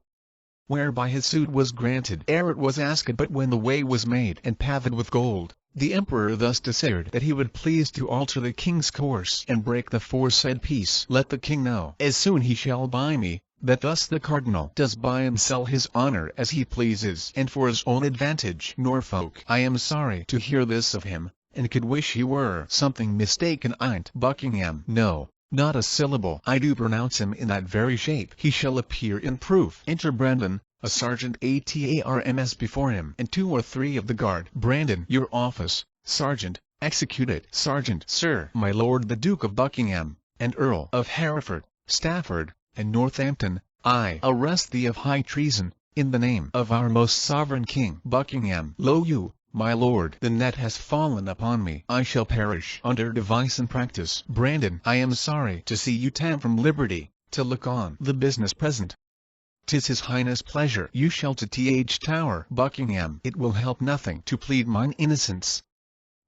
whereby his suit was granted ere it was asked. But when the way was made and paved with gold, the Emperor thus desired that he would please to alter the king's course and break the foresaid peace. Let the king know as soon he shall by me, that thus the cardinal does buy and sell his honour as he pleases and for his own advantage. Norfolk, I am sorry to hear this of him, and could wish he were something mistaken. Ain't Buckingham, no, not a syllable. I do pronounce him in that very shape. He shall appear in proof. Enter Brandon, a sergeant ATARMS before him, and 2 or 3 of the guard. Brandon, your office, sergeant. Execute it. Sergeant, sir, my lord the Duke of Buckingham, and Earl of Hereford, Stafford, and Northampton, I arrest thee of high treason, in the name of our most sovereign King. Buckingham, lo you, my lord, the net has fallen upon me. I shall perish under device and practice. Brandon, I am sorry to see you tam from liberty, to look on the business present. 'Tis his highness' pleasure you shall to Th Tower. Buckingham, it will help nothing to plead mine innocence,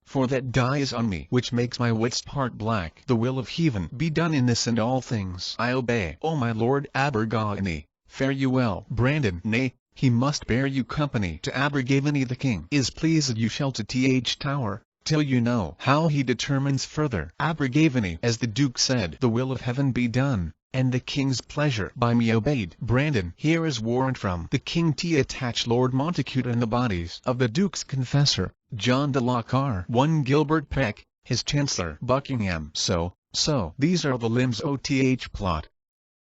for that dye is on me which makes my wits part black. The will of heaven be done in this and all things. I obey. O my lord Abergavenny, fare you well. Brandon, nay, he must bear you company to Abergavenny. The king is pleased you shall to Th Tower, till you know how he determines further. Abergavenny, as the duke said, the will of heaven be done, and the king's pleasure by me obeyed. Brandon, here is warrant from the king to attach Lord Montacute and the bodies of the duke's confessor, John de Lockhart, 1 Gilbert Peck, his chancellor. Buckingham, so, these are the limbs OTH plot.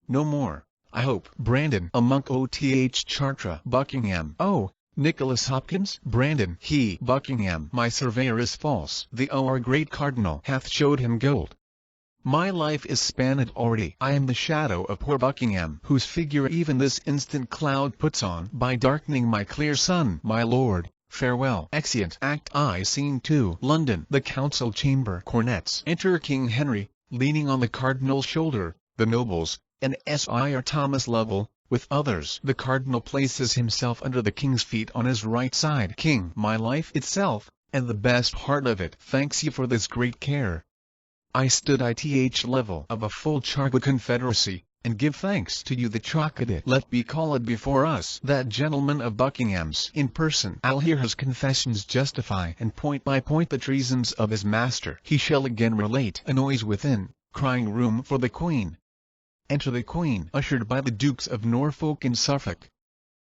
No more, I hope. Brandon, a monk OTH Chartres. Buckingham, oh, Nicholas Hopkins. Brandon, he. Buckingham, my surveyor is false. The our great cardinal hath showed him gold. My life is spanned already. I am the shadow of poor Buckingham, whose figure even this instant cloud puts on by darkening my clear sun. My lord, farewell. Exeunt. Act I. Scene 2. London. The council chamber. Cornets. Enter King Henry, leaning on the cardinal's shoulder, the nobles, and Sir Thomas Lovell, with others. The cardinal places himself under the king's feet on his right side. King, my life itself, and the best part of it, thanks you for this great care. I stood ith level of a full charge of confederacy, and give thanks to you the Trocadit. Let be called before us that gentleman of Buckingham's in person. I'll hear his confessions justify and point by point the treasons of his master. He shall again relate. A noise within, crying room for the Queen. Enter the Queen, ushered by the Dukes of Norfolk and Suffolk.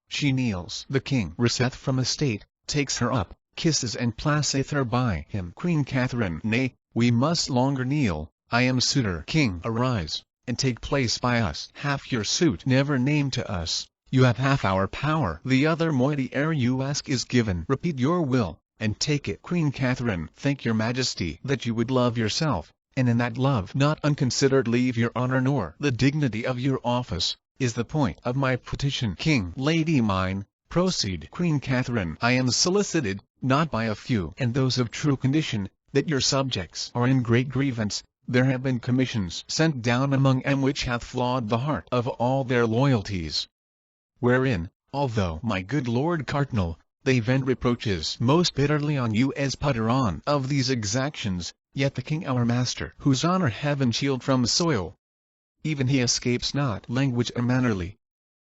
She kneels. The King riseth from estate, takes her up, kisses and placeth her by him. Queen Catherine, nay, we must longer kneel, I am suitor. King, arise, and take place by us. Half your suit never named to us, you have half our power. The other moiety ere you ask is given. Repeat your will, and take it. Queen Catherine, thank your majesty that you would love yourself, and in that love not unconsidered leave your honor nor the dignity of your office, is the point of my petition. King, lady mine, proceed. Queen Catherine, I am solicited, not by a few, and those of true condition, that your subjects are in great grievance. There have been commissions sent down among them which hath flawed the heart of all their loyalties, wherein, although my good Lord Cardinal, they vent reproaches most bitterly on you as putter on of these exactions, yet the King our master, whose honor heaven shield from soil, even he escapes not language unmannerly,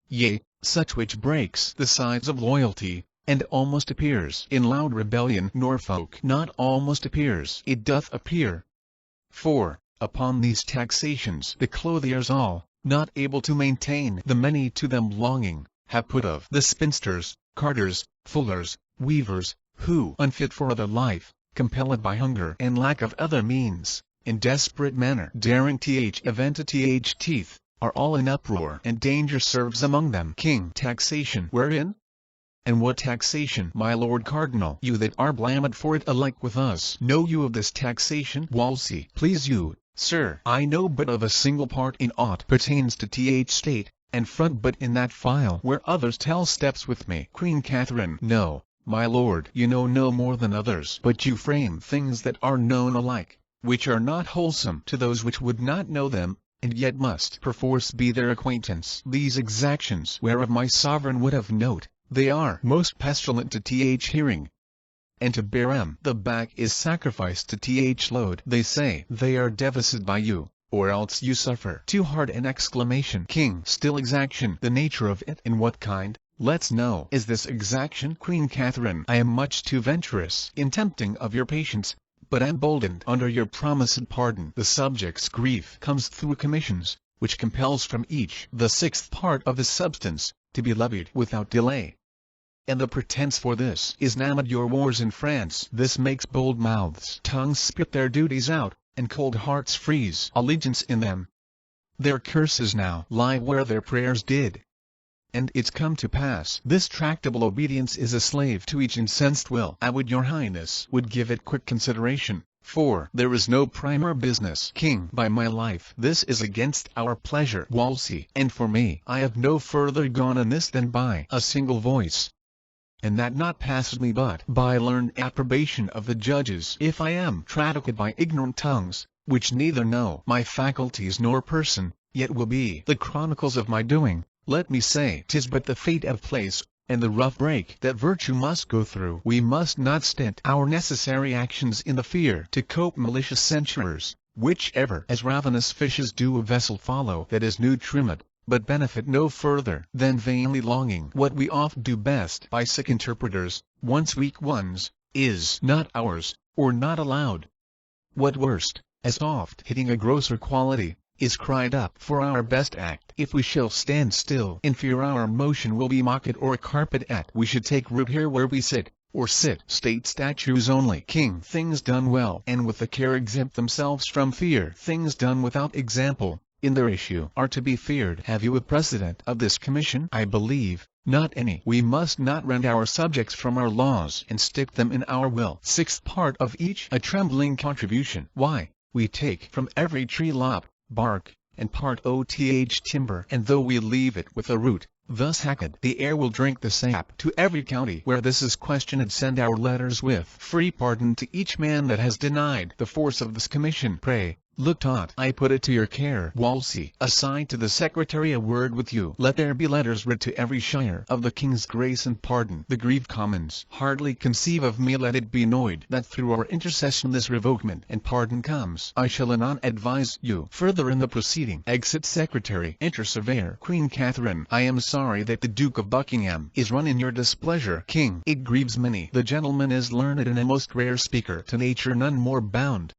yea, such which breaks the sides of loyalty, and almost appears in loud rebellion. Norfolk, not almost appears, it doth appear. For, upon these taxations the clothiers all, not able to maintain the many to them longing, have put of the spinsters, carters, fullers, weavers, who, unfit for other life, compelled by hunger and lack of other means, in desperate manner daring event to teeth, are all in uproar, and danger serves among them. King, taxation wherein? And what taxation, my lord cardinal? You that are blamed for it alike with us. Know you of this taxation? Wolsey, please you, sir. I know but of a single part in aught pertains to state, and front but in that file where others tell steps with me. Queen Catherine, no, my lord, you know no more than others, but you frame things that are known alike, which are not wholesome to those which would not know them, and yet must perforce be their acquaintance. These exactions whereof my sovereign would have note, they are most pestilent to hearing, and to bear 'em. The back is sacrificed to load. They say they are deficit by you, or else you suffer too hard an exclamation. King, still exaction. The nature of it, and what kind, let's know. Is this exaction? Queen Catherine, I am much too venturous in tempting of your patience, but emboldened under your promised pardon. The subject's grief comes through commissions, which compels from each the sixth part of his substance, to be levied without delay. And the pretence for this is now at your wars in France. This makes bold mouths, tongues spit their duties out, and cold hearts freeze allegiance in them. Their curses now lie where their prayers did. And it's come to pass, this tractable obedience is a slave to each incensed will. I would your highness would give it quick consideration, for there is no primer business. King, by my life, this is against our pleasure. Wolsey, and for me, I have no further gone in this than by a single voice, and that not passedly but by learned approbation of the judges. If I am traduced by ignorant tongues, which neither know my faculties nor person, yet will be the chronicles of my doing, let me say 'tis but the fate of place, and the rough break that virtue must go through. We must not stint our necessary actions in the fear to cope malicious censurers, which ever as ravenous fishes do a vessel follow that is new trimmed, but benefit no further than vainly longing. What we oft do best by sick interpreters, once weak ones, is not ours, or not allowed. What worst, as oft hitting a grosser quality, is cried up for our best act. If we shall stand still in fear our motion will be mocked or carped at, we should take root here where we sit, or sit state statues only. King, things done well and with the care exempt themselves from fear. Things done without example, in their issue, are to be feared. Have you a precedent of this commission? I believe not any. We must not rend our subjects from our laws and stick them in our will. Sixth part of each a trembling contribution. Why, we take from every tree lop, bark, and part oth timber, and though we leave it with a root, thus hacked, the air will drink the sap. To every county where this is questioned send our letters with free pardon to each man that has denied the force of this commission. Pray, look taut. I put it to your care. Wolsey, assign to the secretary a word with you. Let there be letters writ to every shire of the king's grace and pardon. The grieved commons hardly conceive of me. Let it be noted that through our intercession this revokement and pardon comes. I shall anon advise you further in the proceeding. Exit secretary. Enter surveyor. Queen Catherine. I am sorry that the Duke of Buckingham is run in your displeasure. King, it grieves many. The gentleman is learned and a most rare speaker, to nature none more bound.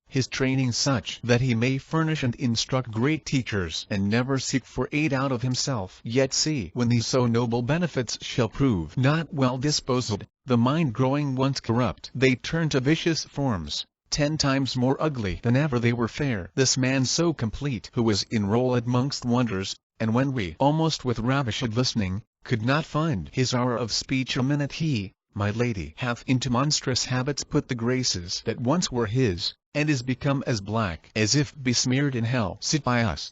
His training such that he may furnish and instruct great teachers, and never seek for aid out of himself. Yet see, when these so noble benefits shall prove not well disposed, the mind growing once corrupt, they turn to vicious forms, 10 times more ugly than ever they were fair. This man so complete, who was enrolled mongst wonders, and when we, almost with ravished listening, could not find his hour of speech a minute, he, my lady, hath into monstrous habits put the graces that once were his, and is become as black as if besmeared in hell. Sit by us.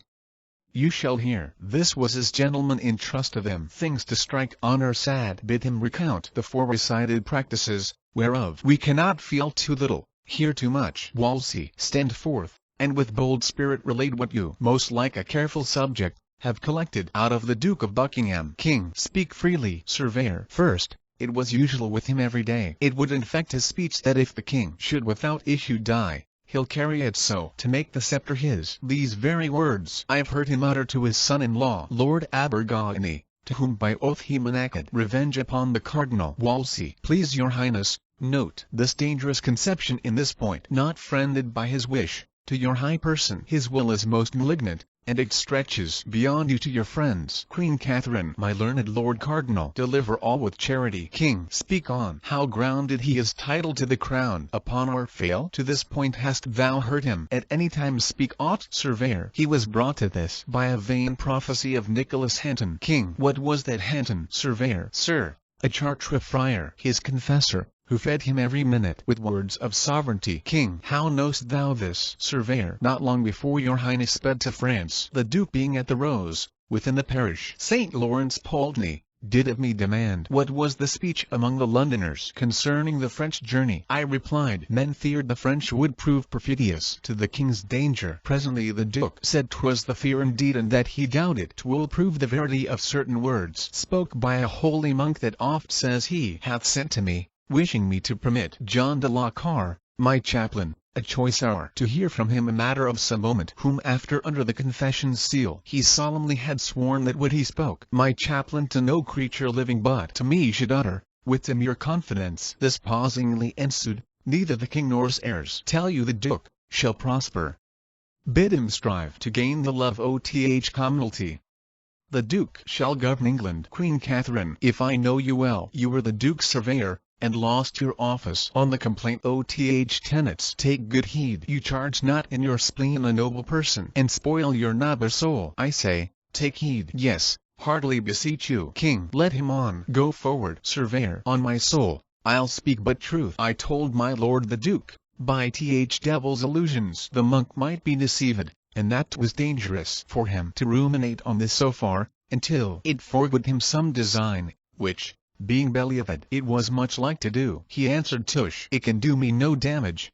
You shall hear. This was his gentleman in trust of him. Things to strike honor sad. Bid him recount the fore-recited practices, whereof we cannot feel too little, hear too much. Wolsey, stand forth, and with bold spirit relate what you, most like a careful subject, have collected out of the Duke of Buckingham. King, speak freely. Surveyor. First, it was usual with him every day. It would infect his speech that if the king should without issue die, he'll carry it so to make the scepter his. These very words I have heard him utter to his son-in-law, Lord Abergavenny, to whom by oath he menaced revenge upon the Cardinal. Wolsey, please your highness, note this dangerous conception in this point. Not friended by his wish, to your high person his will is most malignant, and it stretches beyond you to your friends. Queen Catherine, my learned Lord Cardinal, deliver all with charity. King, speak on. How grounded he is titled to the crown upon our fail? To this point hast thou heard him at any time speak aught? Surveyor, he was brought to this by a vain prophecy of Nicholas Henton. King, what was that Henton? Surveyor, sir, a Chartres friar, his confessor, who fed him every minute with words of sovereignty. King, how knowst thou this? Surveyor, not long before your highness sped to France, the Duke being at the Rose, within the parish St. Lawrence Poultney, did of me demand what was the speech among the Londoners concerning the French journey. I replied, men feared the French would prove perfidious to the king's danger. Presently the Duke said 'twas the fear indeed, and that he doubted 'twill prove the verity of certain words spoke by a holy monk that oft says he hath sent to me, wishing me to permit John de la Carre, my chaplain, a choice hour to hear from him a matter of some moment, whom after under the confession's seal he solemnly had sworn that what he spoke my chaplain to no creature living but to me should utter, with demure confidence. This pausingly ensued, neither the king nor his heirs tell you the Duke shall prosper. bid him strive to gain the love of commonalty. The Duke shall govern England. Queen Catherine, if I know you well, you were the Duke's surveyor, and lost your office on the complaint tenets. Take good heed you charge not in your spleen a noble person, and spoil your noble soul. I say, take heed. Yes, heartily beseech you. King, let him on. Go forward. Surveyor, on my soul, I'll speak but truth. I told my lord the Duke, by devil's illusions the monk might be deceived, and that 'twas dangerous for him to ruminate on this so far, until it forward him some design, which, being believed it was much like to do. He answered, tush, it can do me no damage.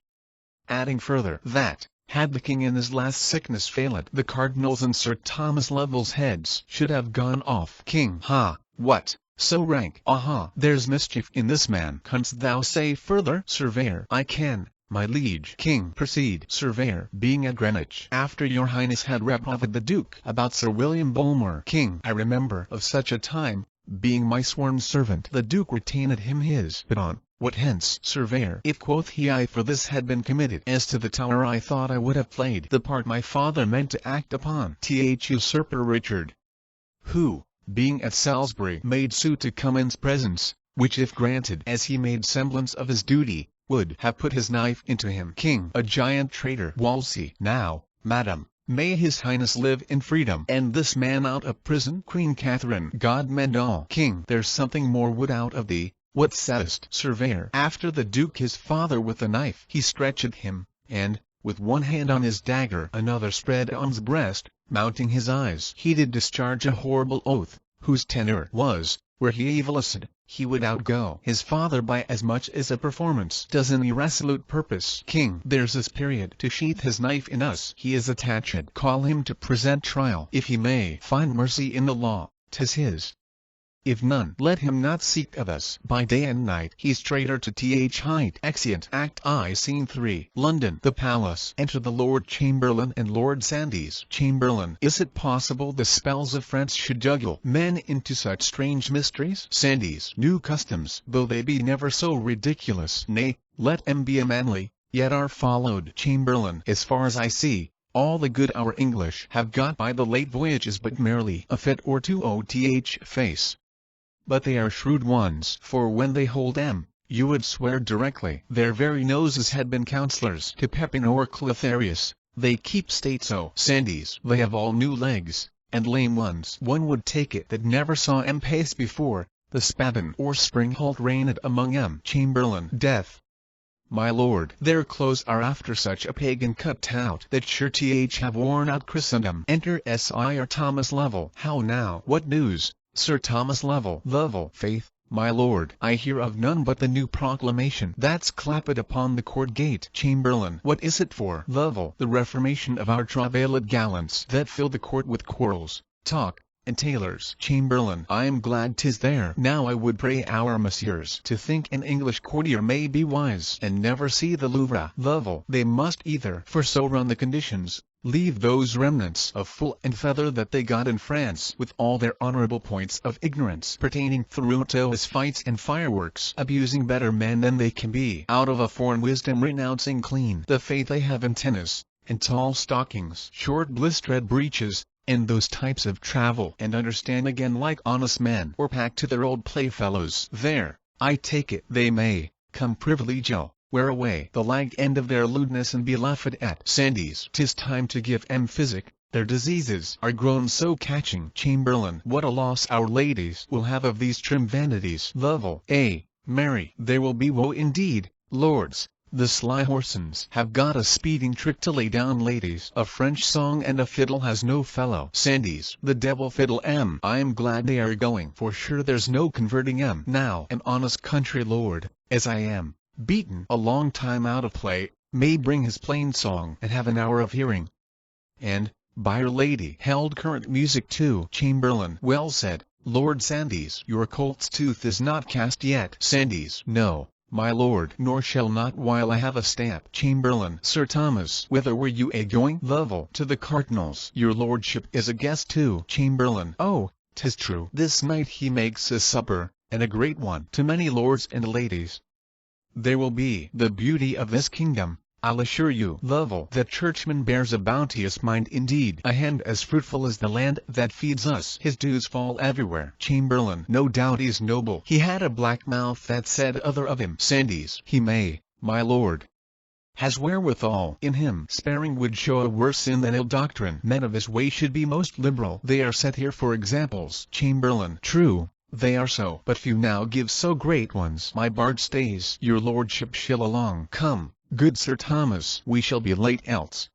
Adding further, that, had the king in his last sickness failed, the cardinals and Sir Thomas Lovell's heads should have gone off. King, ha, what, so rank? Aha, there's mischief in this man. Canst thou say further? Surveyor, I can, my liege. King, proceed. Surveyor, being at Greenwich, after your highness had reproved the Duke about Sir William Bulmer. King, I remember of such a time, being my sworn servant, the Duke retained him his. But on what hence? Surveyor, if quoth he I for this had been committed as to the Tower, I thought I would have played the part my father meant to act upon. Usurper Richard, who, being at Salisbury, made suit to come in's presence, which if granted as he made semblance of his duty, would have put his knife into him. King, a giant traitor. Wolsey, now, madam, may his highness live in freedom, and this man out of prison. Queen Catherine, God mend all. King, there's something more would out of thee. What saidst? Surveyor, after the Duke his father with a knife he stretched him, and, with one hand on his dagger another spread on's breast, mounting his eyes, he did discharge a horrible oath, whose tenor was, where he evilisted, he would outgo his father by as much as a performance does an irresolute purpose. King, there's this period to sheath his knife in us. He is attached. Call him to present trial. If he may find mercy in the law, 'tis his. If none, let him not seek of us. By day and night he's traitor to height. Exeunt. Act I. Scene 3. London. The Palace. Enter the Lord Chamberlain and Lord Sandys. Chamberlain. Is it possible the spells of France should juggle men into such strange mysteries? Sandys. New customs, though they be never so ridiculous, nay, let 'em be manly, yet are followed. Chamberlain. As far as I see, all the good our English have got by the late voyage is but merely a fit or two face. But they are shrewd ones, for when they hold them, you would swear directly their very noses had been counsellors to Pepin or Clotharius. They keep state so. Sandys. They have all new legs, and lame ones. One would take it that never saw 'em pace before. The Spadan or Springholt reigned among 'em. Chamberlain. Death. My lord, their clothes are after such a pagan cut out that sure have worn out Christendom. Enter Sir Thomas Lovell. How now? What news? Sir Thomas Lovell. Lovell. Faith, my lord, I hear of none but the new proclamation that's clapped upon the court gate. Chamberlain. What is it for? Lovell. The reformation of our travailed gallants that fill the court with quarrels, talk, and tailors. Chamberlain. I am glad 'tis there. Now I would pray our messieurs to think an English courtier may be wise and never see the Louvre. Lovell. They must either, for so run the conditions, leave those remnants of fool and feather that they got in France, with all their honorable points of ignorance pertaining through to as fights and fireworks, abusing better men than they can be, out of a foreign wisdom renouncing clean the faith they have in tennis, and tall stockings, short blistered breeches, and those types of travel, and understand again like honest men, or pack to their old playfellows. There, I take it, they may come privilegio, wear away the lagged end of their lewdness and be laughed at. Sandys. 'Tis time to give 'em physic, their diseases are grown so catching. Chamberlain. What a loss our ladies will have of these trim vanities. Lovell. Mary, there will be woe indeed, lords. The sly horsens have got a speeding trick to lay down ladies. A French song and a fiddle has no fellow. Sandys. The devil fiddle 'em. I am glad they are going, for sure there's no converting 'em. Now an honest country lord, as I am, beaten a long time out of play, may bring his plain song and have an hour of hearing. And, by'r lady, held current music too. Chamberlain. Well said, Lord Sandys. Your colt's tooth is not cast yet. Sandys. No, my lord, nor shall not while I have a stamp. Chamberlain. Sir Thomas. Whither were you a-going? Lovell. To the Cardinal's. Your lordship is a guest too. Chamberlain. Oh, 'tis true. This night he makes a supper, and a great one, to many lords and ladies. There will be the beauty of this kingdom, I'll assure you, Lovell, that churchman bears a bounteous mind indeed, a hand as fruitful as the land that feeds us. His dues fall everywhere. Chamberlain, no doubt he's noble. He had a black mouth that said other of him. Sandys, he may, my lord, has wherewithal in him. Sparing would show a worse sin than ill doctrine. Men of his way should be most liberal. They are set here for examples. Chamberlain, true, they are so, but few now give so great ones. My bard stays. Your lordship shall along. Come, good Sir Thomas, we shall be late else.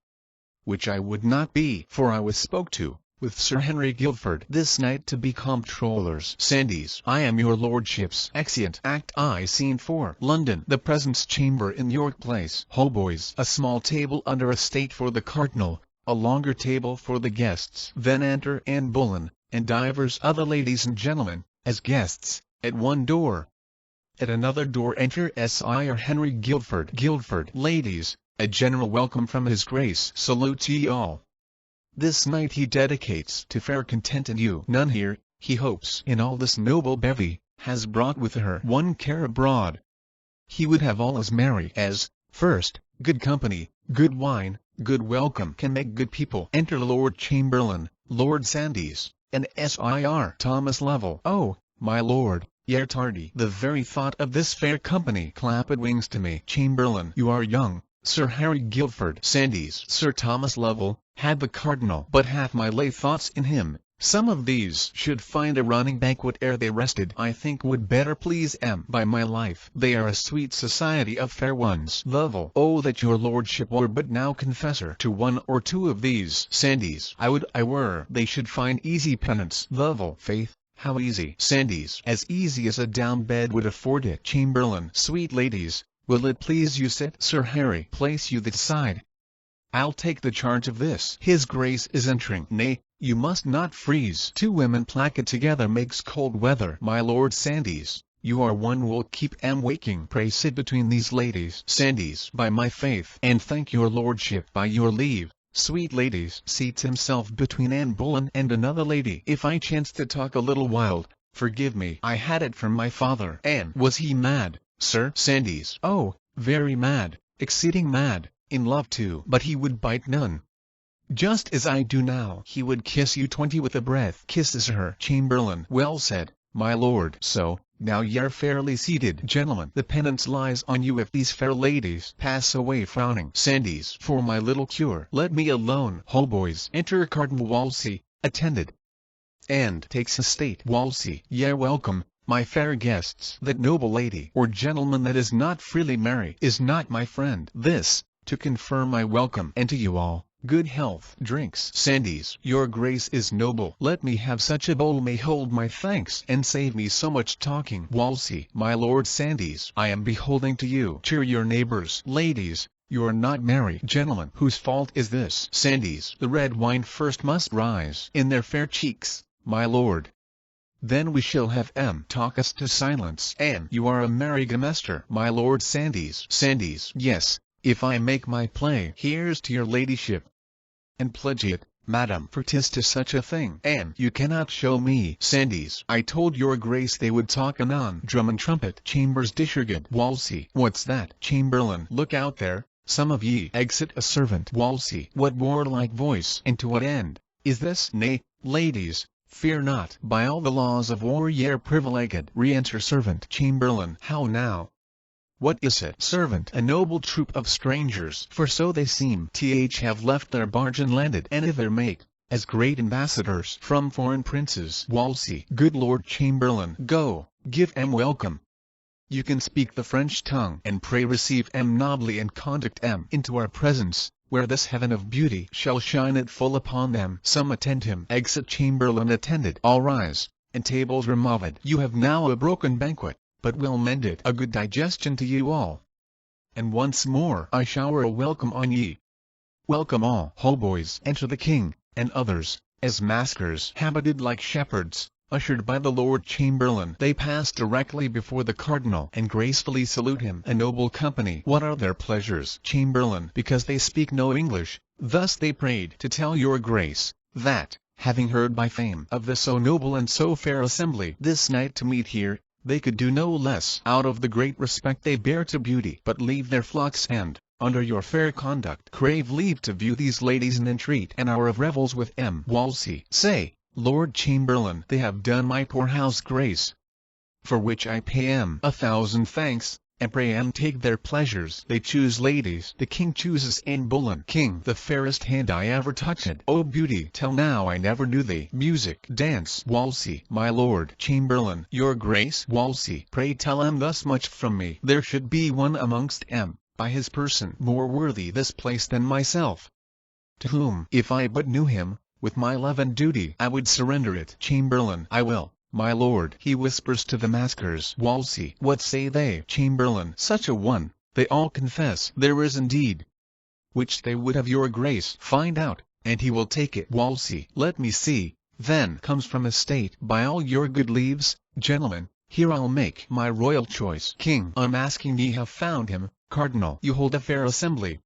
Which I would not be, for I was spoke to, with Sir Henry Guildford, this night to be comptrollers. Sandys, I am your lordship's. Exeunt. Act I. Scene 4. London. The presence chamber in York Place. Hautboys. A small table under a state for the cardinal, a longer table for the guests. Then enter Anne Boleyn, and divers other ladies and gentlemen, as guests, at one door. At another door enter Sir Henry Guildford. Guildford. Ladies, a general welcome from his grace salutes ye all. This night he dedicates to fair content, and you, none here, he hopes, in all this noble bevy, has brought with her one care abroad. He would have all as merry as, first, good company, good wine, good welcome can make good people. Enter Lord Chamberlain, Lord Sandys, and Sir Thomas Lovell. Oh, my lord, y'are tardy. The very thought of this fair company clapped wings to me. Chamberlain, you are young. Sir Harry Guildford. Sandys. Sir Thomas Lovell, had the cardinal but half my lay thoughts in him. Some of these should find a running banquet ere they rested. I think would better please by my life. They are a sweet society of fair ones. Lovell. Oh, that your lordship were but now confessor to one or two of these. Sandys. I would I were. They should find easy penance. Lovell. Faith, how easy. Sandys. As easy as a down bed would afford it. Chamberlain. Sweet ladies, will it please you sit? Sir Harry. Place you that side. I'll take the charge of this. His grace is entering. Nay, you must not freeze. Two women placket together makes cold weather. My lord Sandys, you are one will keep waking. Pray sit between these ladies. Sandys. By my faith. And thank your lordship. By your leave. Sweet ladies. Seats himself between Anne Boleyn and another lady. If I chanced to talk a little wild, forgive me. I had it from my father. Anne. Was he mad, sir? Sandys. Oh, very mad, exceeding mad. In love too, but he would bite none. Just as I do now. He would kiss you 20 with a breath. Kisses her. Chamberlain. Well said, my lord. So, now y'are fairly seated. Gentlemen, the penance lies on you if these fair ladies pass away frowning. Sandys. For my little cure, let me alone. Hautboys. Enter Cardinal Wolsey, attended, and takes his state. Wolsey. Y'are welcome, my fair guests. That noble lady or gentleman that is not freely merry is not my friend. This, to confirm my welcome, and to you all, good health. Drinks. Sandys. Your grace is noble. Let me have such a bowl may hold my thanks, and save me so much talking. Wolsey. My lord Sandys. I am beholding to you. Cheer your neighbors. Ladies, you are not merry. Gentlemen, whose fault is this? Sandys. The red wine first must rise in their fair cheeks, my lord. Then we shall have talk us to silence. Anne. You are a merry gamester. My lord Sandys. Sandys. Yes. If I make my play, here's to your ladyship. And pledge it, madam, for 'tis to such a thing. Anne. You cannot show me. Sandys. I told your grace they would talk anon. Drum and trumpet. Chambers dishergood. Wolsey. What's that? Chamberlain. Look out there, some of ye. Exit a servant. Wolsey. What warlike voice, and to what end, is this? Nay, ladies, fear not. By all the laws of war y'are privileged. Re-enter servant. Chamberlain. How now? What is it? Servant. A noble troop of strangers, for so they seem, have left their barge and landed, and hither make, as great ambassadors from foreign princes. Wolsey. Good Lord Chamberlain. Go, give welcome. You can speak the French tongue, and pray receive nobly and conduct into our presence, where this heaven of beauty shall shine at full upon them. Some attend him. Exit. Chamberlain. Attended. All rise, and tables removed. You have now a broken banquet, but we'll mend it. A good digestion to you all. And once more I shower a welcome on ye. Welcome all. Hautboys. Enter the king, and others, as maskers habited like shepherds, ushered by the Lord Chamberlain. They pass directly before the cardinal, and gracefully salute him. A noble company. What are their pleasures? Chamberlain. Because they speak no English, thus they prayed to tell your grace, that, having heard by fame of the so noble and so fair assembly this night to meet here, they could do no less, out of the great respect they bear to beauty, but leave their flocks and, under your fair conduct crave leave to view these ladies and entreat an hour of revels with Wolsey. Say, Lord Chamberlain, they have done my poor house grace, for which I pay 1,000 thanks, and pray take their pleasures. They choose ladies, the king chooses Anne Boleyn. King, the fairest hand I ever touched. O beauty, till now I never knew thee. Music, dance. Wolsey, my lord Chamberlain, your grace. Wolsey, pray tell thus much from me. There should be one amongst by his person more worthy this place than myself, to whom, if I but knew him, with my love and duty I would surrender it. Chamberlain, I will, my lord. He whispers to the maskers. Wolsey, what say they? Chamberlain, such a one, they all confess there is indeed, which they would have your grace find out, and he will take it. Wolsey, let me see, then comes from a state. By all your good leaves, gentlemen, here I'll make my royal choice. King, unmasking ye have found him. Cardinal, you hold a fair assembly.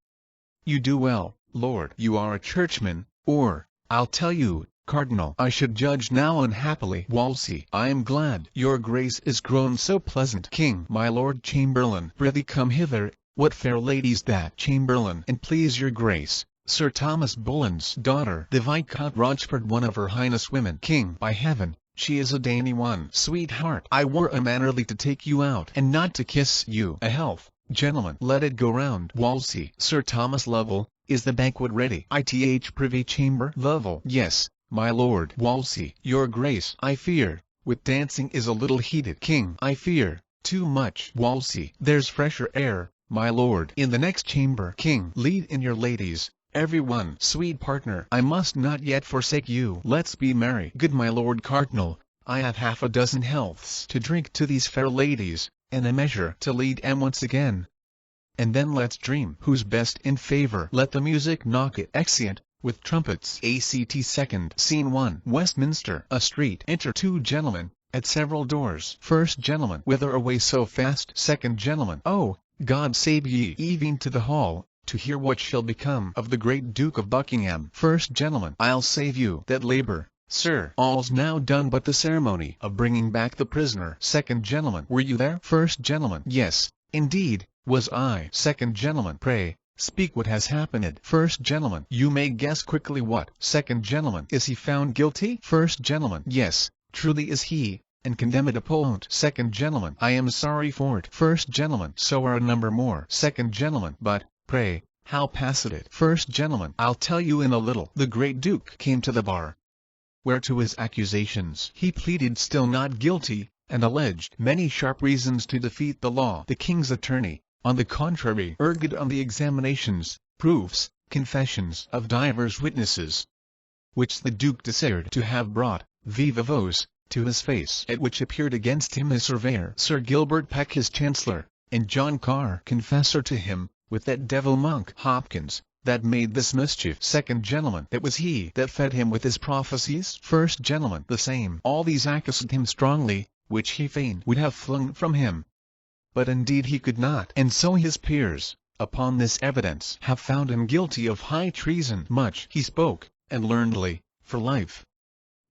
You do well, lord. You are a churchman, or, I'll tell you, Cardinal, I should judge now unhappily. Wolsey, I am glad your grace is grown so pleasant. King, my lord Chamberlain, prithee come hither. What fair lady's that? Chamberlain, and please your grace, Sir Thomas Boleyn's daughter, the Viscount Rochford, one of her highness women. King, by heaven, she is a dainty one. Sweetheart, I were unmannerly to take you out and not to kiss you. A health, gentlemen, let it go round. Wolsey, Sir Thomas Lovell, is the banquet ready? Ith Privy Chamber. Lovell, yes, my lord. Wolsey, your grace, I fear, with dancing is a little heated. King, I fear, too much. Wolsey, there's fresher air, my lord, in the next chamber. King, lead in your ladies, every one. Sweet partner, I must not yet forsake you. Let's be merry. Good my lord Cardinal, I have half a dozen healths to drink to these fair ladies, and a measure to lead once again. And then let's dream who's best in favor. Let the music knock it. Exeunt, with trumpets. Act second. Scene 1. Westminster. A street. Enter 2 gentlemen, at several doors. First gentleman, whither away so fast? Second gentleman, oh, God save ye. Even to the hall, to hear what shall become of the great Duke of Buckingham. First gentleman, I'll save you that labor, sir. All's now done but the ceremony of bringing back the prisoner. Second gentleman, were you there? First gentleman, yes, indeed, was I. Second gentleman, pray, speak what has happened. First gentleman, you may guess quickly what. Second gentleman, is he found guilty? First gentleman, yes, truly is he, and condemned upon. Second gentleman, I am sorry for it. First gentleman, so are a number more. Second gentleman, but, pray, how passed it? First gentleman, I'll tell you in a little. The great Duke came to the bar, where to his accusations he pleaded still not guilty, and alleged many sharp reasons to defeat the law. The king's attorney, on the contrary, urged on the examinations, proofs, confessions of divers witnesses, which the Duke desired to have brought, viva voce, to his face, at which appeared against him his surveyor, Sir Gilbert Peck his chancellor, and John Carr, confessor to him, with that devil monk Hopkins, that made this mischief. Second gentleman, it was he that fed him with his prophecies. First gentleman, the same. All these accused him strongly, which he fain would have flung from him, but indeed he could not. And so his peers, upon this evidence, have found him guilty of high treason. Much he spoke, and learnedly, for life,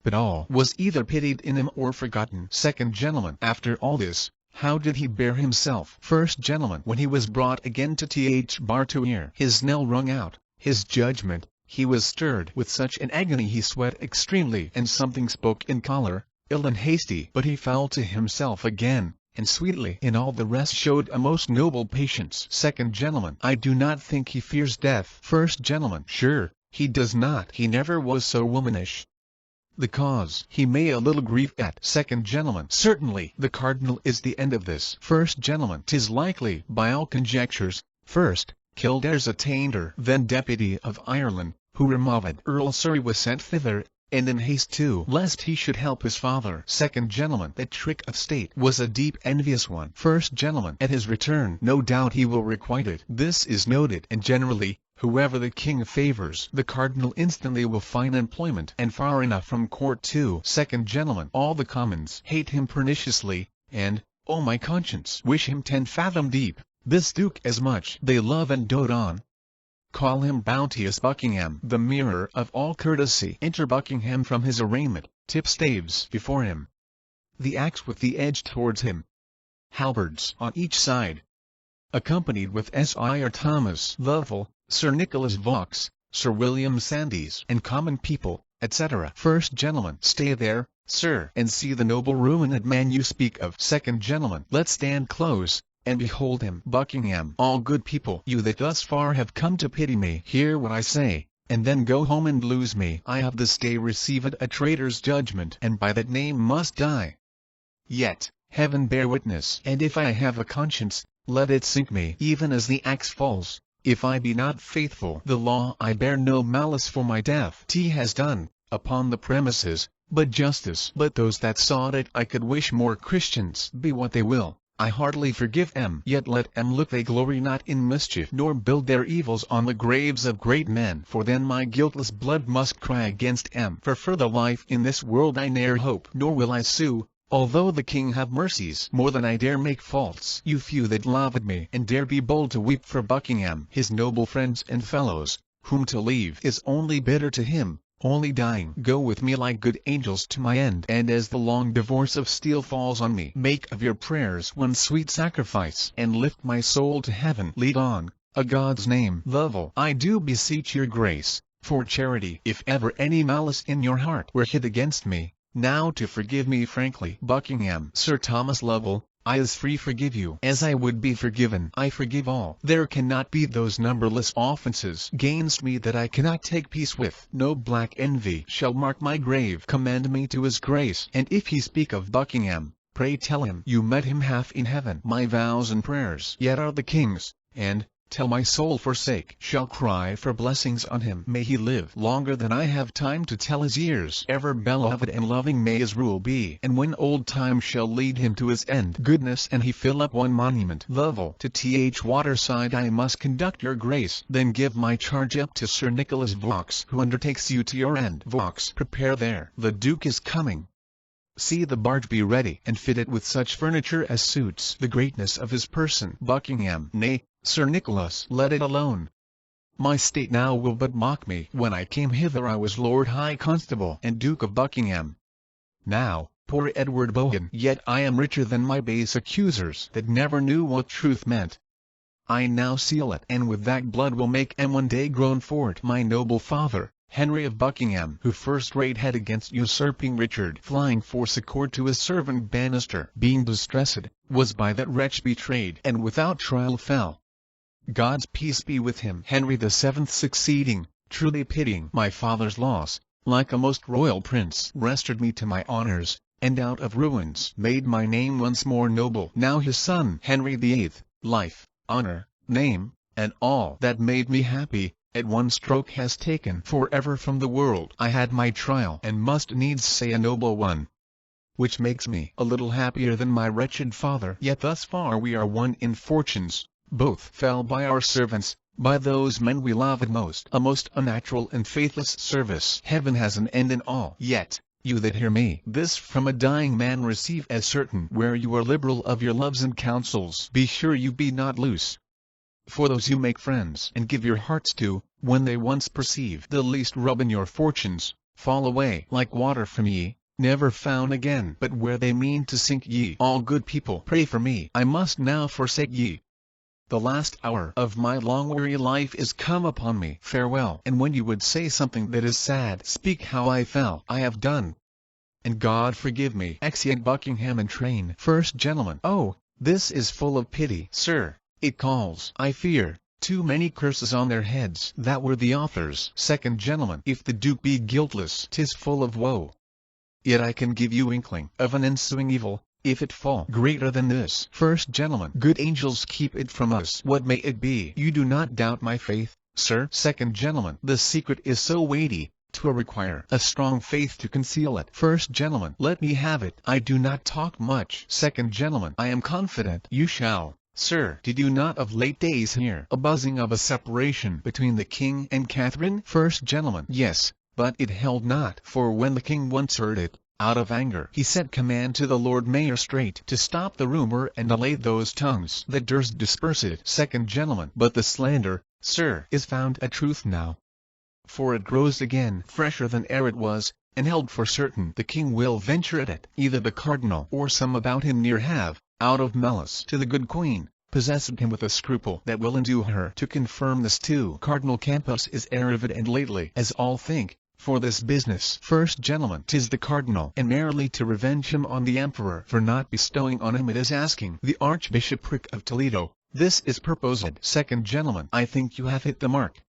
but all was either pitied in him or forgotten. Second gentleman, after all this, how did he bear himself? First gentleman, when he was brought again to bar to hear his knell rung out, his judgment, he was stirred with such an agony he sweat extremely, and something spoke in choler, ill and hasty, but he fell to himself again, and sweetly. In all the rest showed a most noble patience. Second gentleman, I do not think he fears death. First gentleman, sure, he does not. He never was so womanish. The cause he may a little grieve at. Second gentleman, certainly the cardinal is the end of this. First gentleman, 'tis likely, by all conjectures. First, Kildare's attainder, then deputy of Ireland, who removed Earl Surrey was sent thither, and in haste too, lest he should help his father. Second gentleman, that trick of state was a deep envious one. First gentleman, at his return no doubt he will requite it. This is noted, and generally, whoever the king favors, the cardinal instantly will find employment, and far enough from court too. Second gentleman, all the commons hate him perniciously, and, oh my conscience, wish him 10 fathom deep. This Duke as much they love and dote on. Call him bounteous Buckingham, the mirror of all courtesy. Enter Buckingham from his arraignment, tip staves before him, the axe with the edge towards him, halberds on each side, accompanied with Sir Thomas Lovell, Sir Nicholas Vaux, Sir William Sandys, and common people, etc. First gentleman. Stay there, sir, and see the noble ruined man you speak of. Second gentleman. Let's stand close, and behold him. Buckingham. All good people, you that thus far have come to pity me, hear what I say, and then go home and lose me. I have this day received a traitor's judgment, and by that name must die. Yet, heaven bear witness, and if I have a conscience, let it sink me, even as the axe falls. If I be not faithful, the law I bear no malice for my death. T has done, upon the premises, but justice. But those that sought it, I could wish more Christians. Be what they will, I heartily forgive em. Yet let em look they glory not in mischief, nor build their evils on the graves of great men. For then my guiltless blood must cry against em. For further life in this world I ne'er hope, nor will I sue, although the king have mercies more than I dare make faults. You few that loved me, and dare be bold to weep for Buckingham, his noble friends and fellows, whom to leave is only bitter to him, only dying. Go with me like good angels to my end, and as the long divorce of steel falls on me, make of your prayers one sweet sacrifice, and lift my soul to heaven. Lead on, a God's name. Lovell. I do beseech your grace, for charity, if ever any malice in your heart were hid against me, now to forgive me frankly. Buckingham. Sir Thomas Lovell, I as free forgive you as I would be forgiven. I forgive all. There cannot be those numberless offences gainst me that I cannot take peace with. No black envy shall mark my grave. Commend me to his grace, and if he speak of Buckingham, pray tell him you met him half in heaven. My vows and prayers yet are the king's, and, till my soul forsake, shall cry for blessings on him. May he live longer than I have time to tell his years. Ever beloved and loving may his rule be, and when old time shall lead him to his end, goodness and he fill up one monument. Lovell. To Th. Waterside I must conduct your grace, then give my charge up to Sir Nicholas Vaux, who undertakes you to your end. Vaux. Prepare there, the Duke is coming. See the barge be ready, and fit it with such furniture as suits the greatness of his person. Buckingham. Nay, Sir Nicholas, let it alone. My state now will but mock me. When I came hither I was Lord High Constable and Duke of Buckingham. Now, poor Edward Bohun, yet I am richer than my base accusers that never knew what truth meant. I now seal it, and with that blood will make em one day groan for't. My noble father, Henry of Buckingham, who first rayed head against usurping Richard, flying for succour to his servant Bannister, being distressed, was by that wretch betrayed, and without trial fell. God's peace be with him. Henry the Seventh succeeding, truly pitying my father's loss, like a most royal prince, restored me to my honors, and out of ruins made my name once more noble. Now his son, Henry the Eighth, life, honor, name, and all that made me happy, at one stroke has taken for ever from the world. I had my trial, and must needs say a noble one, which makes me a little happier than my wretched father. Yet thus far we are one in fortunes. Both fell by our servants, by those men we loved most. A most unnatural and faithless service. Heaven has an end in all. Yet, you that hear me, this from a dying man receive as certain. Where you are liberal of your loves and counsels, be sure you be not loose. For those you make friends and give your hearts to, when they once perceive the least rub in your fortunes, fall away like water from ye, never found again. But where they mean to sink ye, all good people, pray for me. I must now forsake ye. The last hour of my long weary life is come upon me. Farewell. And when you would say something that is sad, speak how I fell. I have done. And God forgive me. Exeunt Buckingham and train. First gentleman. Oh, this is full of pity, sir. It calls, I fear, too many curses on their heads that were the authors. Second gentleman. If the Duke be guiltless, 'tis full of woe. Yet I can give you inkling of an ensuing evil, if it fall greater than this. First gentleman. Good angels keep it from us. What may it be? You do not doubt my faith, sir? Second gentleman. The secret is so weighty, 'twill require a strong faith to conceal it. First gentleman. Let me have it. I do not talk much. Second gentleman. I am confident you shall. Sir, did you not of late days hear a buzzing of a separation between the king and Catherine? First gentleman. Yes, but it held not, for when the king once heard it, out of anger he sent command to the Lord Mayor straight to stop the rumor and allay those tongues that durst disperse it. Second gentleman. But the slander, sir, is found a truth now. For it grows again fresher than ere it was, and held for certain the king will venture at it. Either the cardinal or some about him near have, out of malice to the good queen, possessed him with a scruple that will induce her to confirm this too. Cardinal Campus is arrived and lately, as all think, for this business. First gentleman, 'tis the cardinal, and merely to revenge him on the emperor for not bestowing on him it is asking the archbishopric of Toledo. This is purposed. Second gentleman, I think you have hit the mark.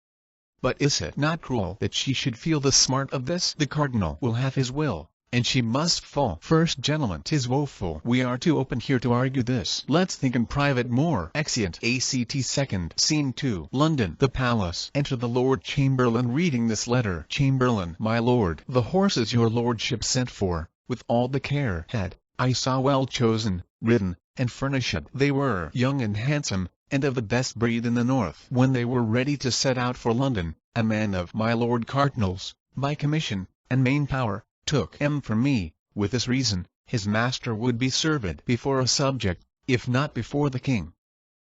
But is it not cruel that she should feel the smart of this? The cardinal will have his will, and she must fall. First gentleman, 'tis woeful we are too open here to argue this. Let's think in private more. Exeunt. Act second. Scene 2. London. The palace. Enter the Lord Chamberlain reading this letter. Chamberlain. My lord, the horses your lordship sent for, with all the care had, I saw well chosen, ridden, and furnished. They were young and handsome, and of the best breed in the north. When they were ready to set out for London, a man of my lord cardinal's, by commission, and main power, took 'em from me, with this reason, his master would be served before a subject, if not before the king.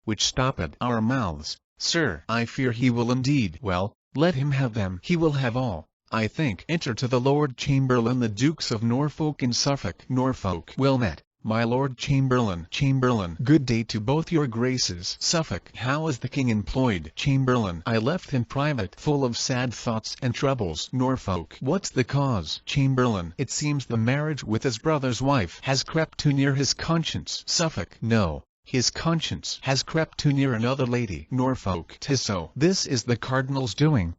Which stopped our mouths, sir. I fear he will indeed. Well, let him have them. He will have all, I think. Enter to the Lord Chamberlain the Dukes of Norfolk and Suffolk. Norfolk. Well met, my Lord Chamberlain. Chamberlain. Good day to both your graces. Suffolk. How is the king employed? Chamberlain. I left him private, full of sad thoughts and troubles. Norfolk. What's the cause? Chamberlain. It seems the marriage with his brother's wife has crept too near his conscience. Suffolk. No, his conscience has crept too near another lady. Norfolk. 'Tis so. This is the cardinal's doing.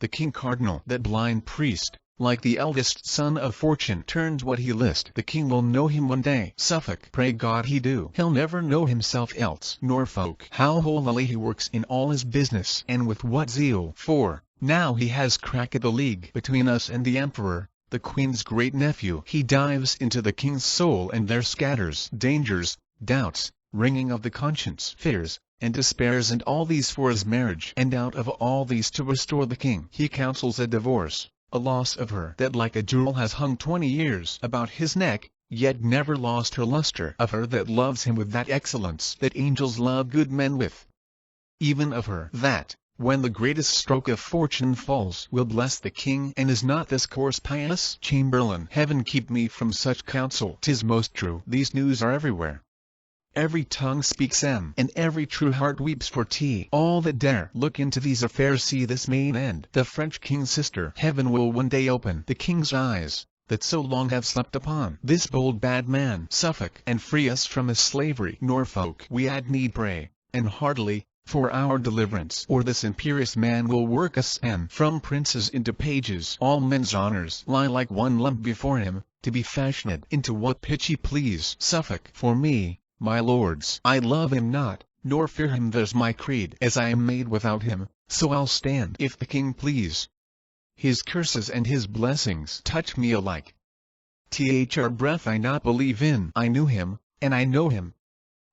The king cardinal, that blind priest, like the eldest son of fortune, turns what he list. The king will know him one day. Suffolk. Pray God he do. He'll never know himself else. Norfolk. How holily he works in all his business, and with what zeal! For, now he has cracked the league between us and the emperor, the queen's great nephew. He dives into the king's soul and there scatters dangers, doubts, wringing of the conscience, fears, and despairs, and all these for his marriage. And out of all these to restore the king, he counsels a divorce, a loss of her that like a jewel has hung 20 years about his neck, yet never lost her luster, of her that loves him with that excellence that angels love good men with, even of her that, when the greatest stroke of fortune falls, will bless the king. And is not this course pious? Chamberlain. Heaven keep me from such counsel. 'Tis most true. These news are everywhere. Every tongue speaks them, and every true heart weeps for tea. All that dare look into these affairs see this main end. The French king's sister. Heaven will one day open the king's eyes, that so long have slept upon this bold bad man. Suffolk. And free us from his slavery. Norfolk. We had need pray, and heartily, for our deliverance, or this imperious man will work us and from princes into pages. All men's honors lie like one lump before him, to be fashioned into what pitch he please. Suffolk. For me, my lords, I love him not, nor fear him. There's my creed. As I am made without him, so I'll stand if the king please. His curses and his blessings touch me alike. Thr breath I not believe in. I knew him, and I know him,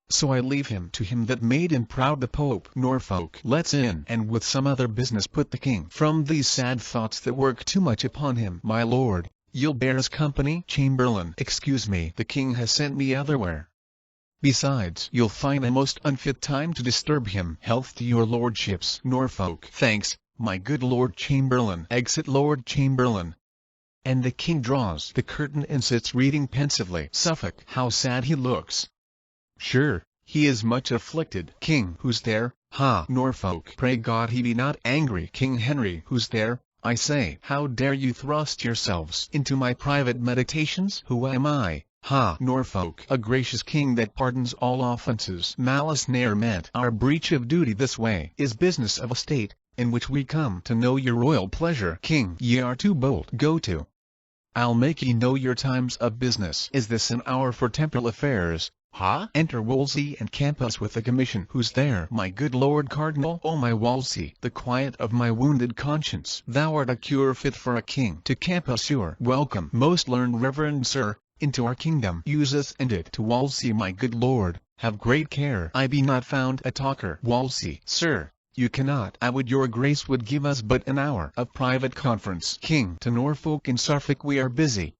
so I leave him to him that made him proud. The Pope. Norfolk. Let's in, and with some other business put the king from these sad thoughts that work too much upon him. My lord, you'll bear us company? Chamberlain. Excuse me, the king has sent me otherwhere. Besides, you'll find a most unfit time to disturb him. Health to your lordships. Norfolk. Thanks, my good Lord Chamberlain. Exit Lord Chamberlain. And the king draws the curtain and sits reading pensively. Suffolk. How sad he looks. Sure, he is much afflicted. King. Who's there? Ha! Norfolk. Pray God he be not angry. King Henry. Who's there? I say. How dare you thrust yourselves into my private meditations? Who am I? Ha! Norfolk. A gracious king that pardons all offences. Malice ne'er meant. Our breach of duty this way is business of a state, in which we come to know your royal pleasure. King. Ye are too bold. Go to. I'll make ye know your times of business. Is this an hour for temporal affairs? Ha! Enter Wolsey and Campus with a commission. Who's there? My good Lord Cardinal. O my Wolsey, the quiet of my wounded conscience. Thou art a cure fit for a king. To Campus you're welcome, most learned reverend sir, into our kingdom. Use us and it. To Wolsey. My good lord, have great care I be not found a talker. Wolsey. Sir, you cannot. I would your grace would give us but an hour of private conference. King. To Norfolk and Suffolk. We are busy.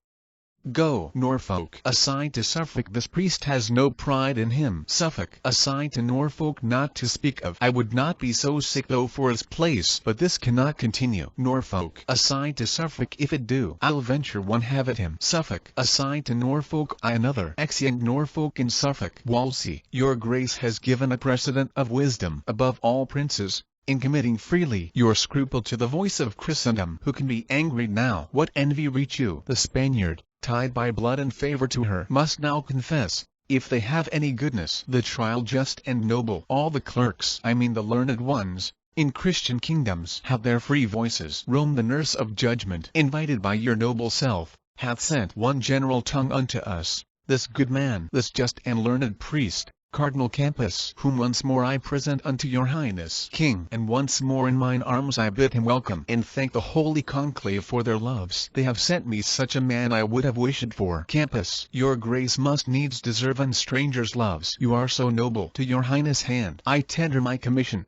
Go, Norfolk. Aside to Suffolk, this priest has no pride in him. Suffolk. Aside to Norfolk, not to speak of. I would not be so sick though for his place, but this cannot continue. Norfolk. Aside to Suffolk, if it do, I'll venture one have at him. Suffolk. Aside to Norfolk, I another. Exeunt Norfolk and Suffolk. Wolsey. Your grace has given a precedent of wisdom above all princes, in committing freely your scruple to the voice of Christendom. Who can be angry now? What envy reach you? The Spaniard, tied by blood and favor to her, must now confess, if they have any goodness. The trial just and noble. All the clerks, I mean the learned ones, in Christian kingdoms, have their free voices. Rome, the nurse of judgment, invited by your noble self, hath sent one general tongue unto us, this good man, this just and learned priest, Cardinal Campus, whom once more I present unto your highness king, and once more in mine arms I bid him welcome, and thank the holy conclave for their loves. They have sent me such a man I would have wished for. Campus, your grace must needs deserve an stranger's loves. You are so noble. To your highness hand I tender my commission,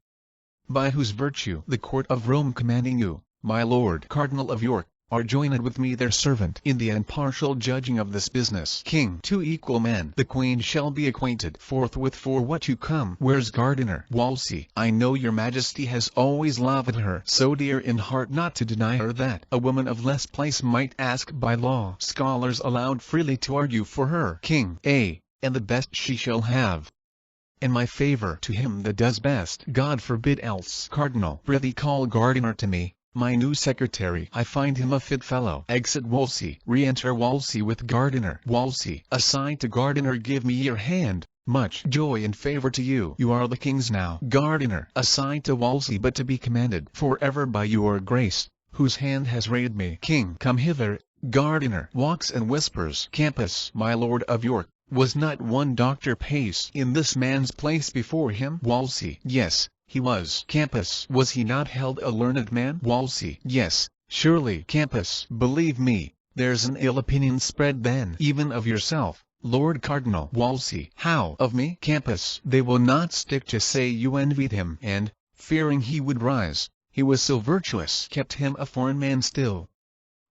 by whose virtue the court of Rome commanding you, my lord Cardinal of York, are joined with me their servant in the impartial judging of this business. King. Two equal men. The queen shall be acquainted forthwith for what you come. Where's Gardiner? Wolsey. I know your majesty has always loved her so dear in heart not to deny her that a woman of less place might ask by law. Scholars allowed freely to argue for her. King. And the best she shall have, and my favour to him that does best. God forbid else. Cardinal. Prithee call Gardiner to me, my new secretary. I find him a fit fellow. Exit Wolsey. Re-enter Wolsey with Gardiner. Wolsey. Aside to Gardiner, give me your hand. Much joy and favour to you. You are the king's now. Gardiner. Aside to Wolsey, but to be commanded for ever by your grace, whose hand has raised me. King. Come hither. Gardiner walks and whispers. Campus. My lord of York, was not one Dr. Pace in this man's place before him? Wolsey. Yes, he was. Campus. Was he not held a learned man? Wolsey. Yes, surely. Campus. Believe me, there's an ill opinion spread then even of yourself, Lord Cardinal. Wolsey. How of me? Campus. They will not stick to say you envied him, and, fearing he would rise, he was so virtuous, kept him a foreign man still,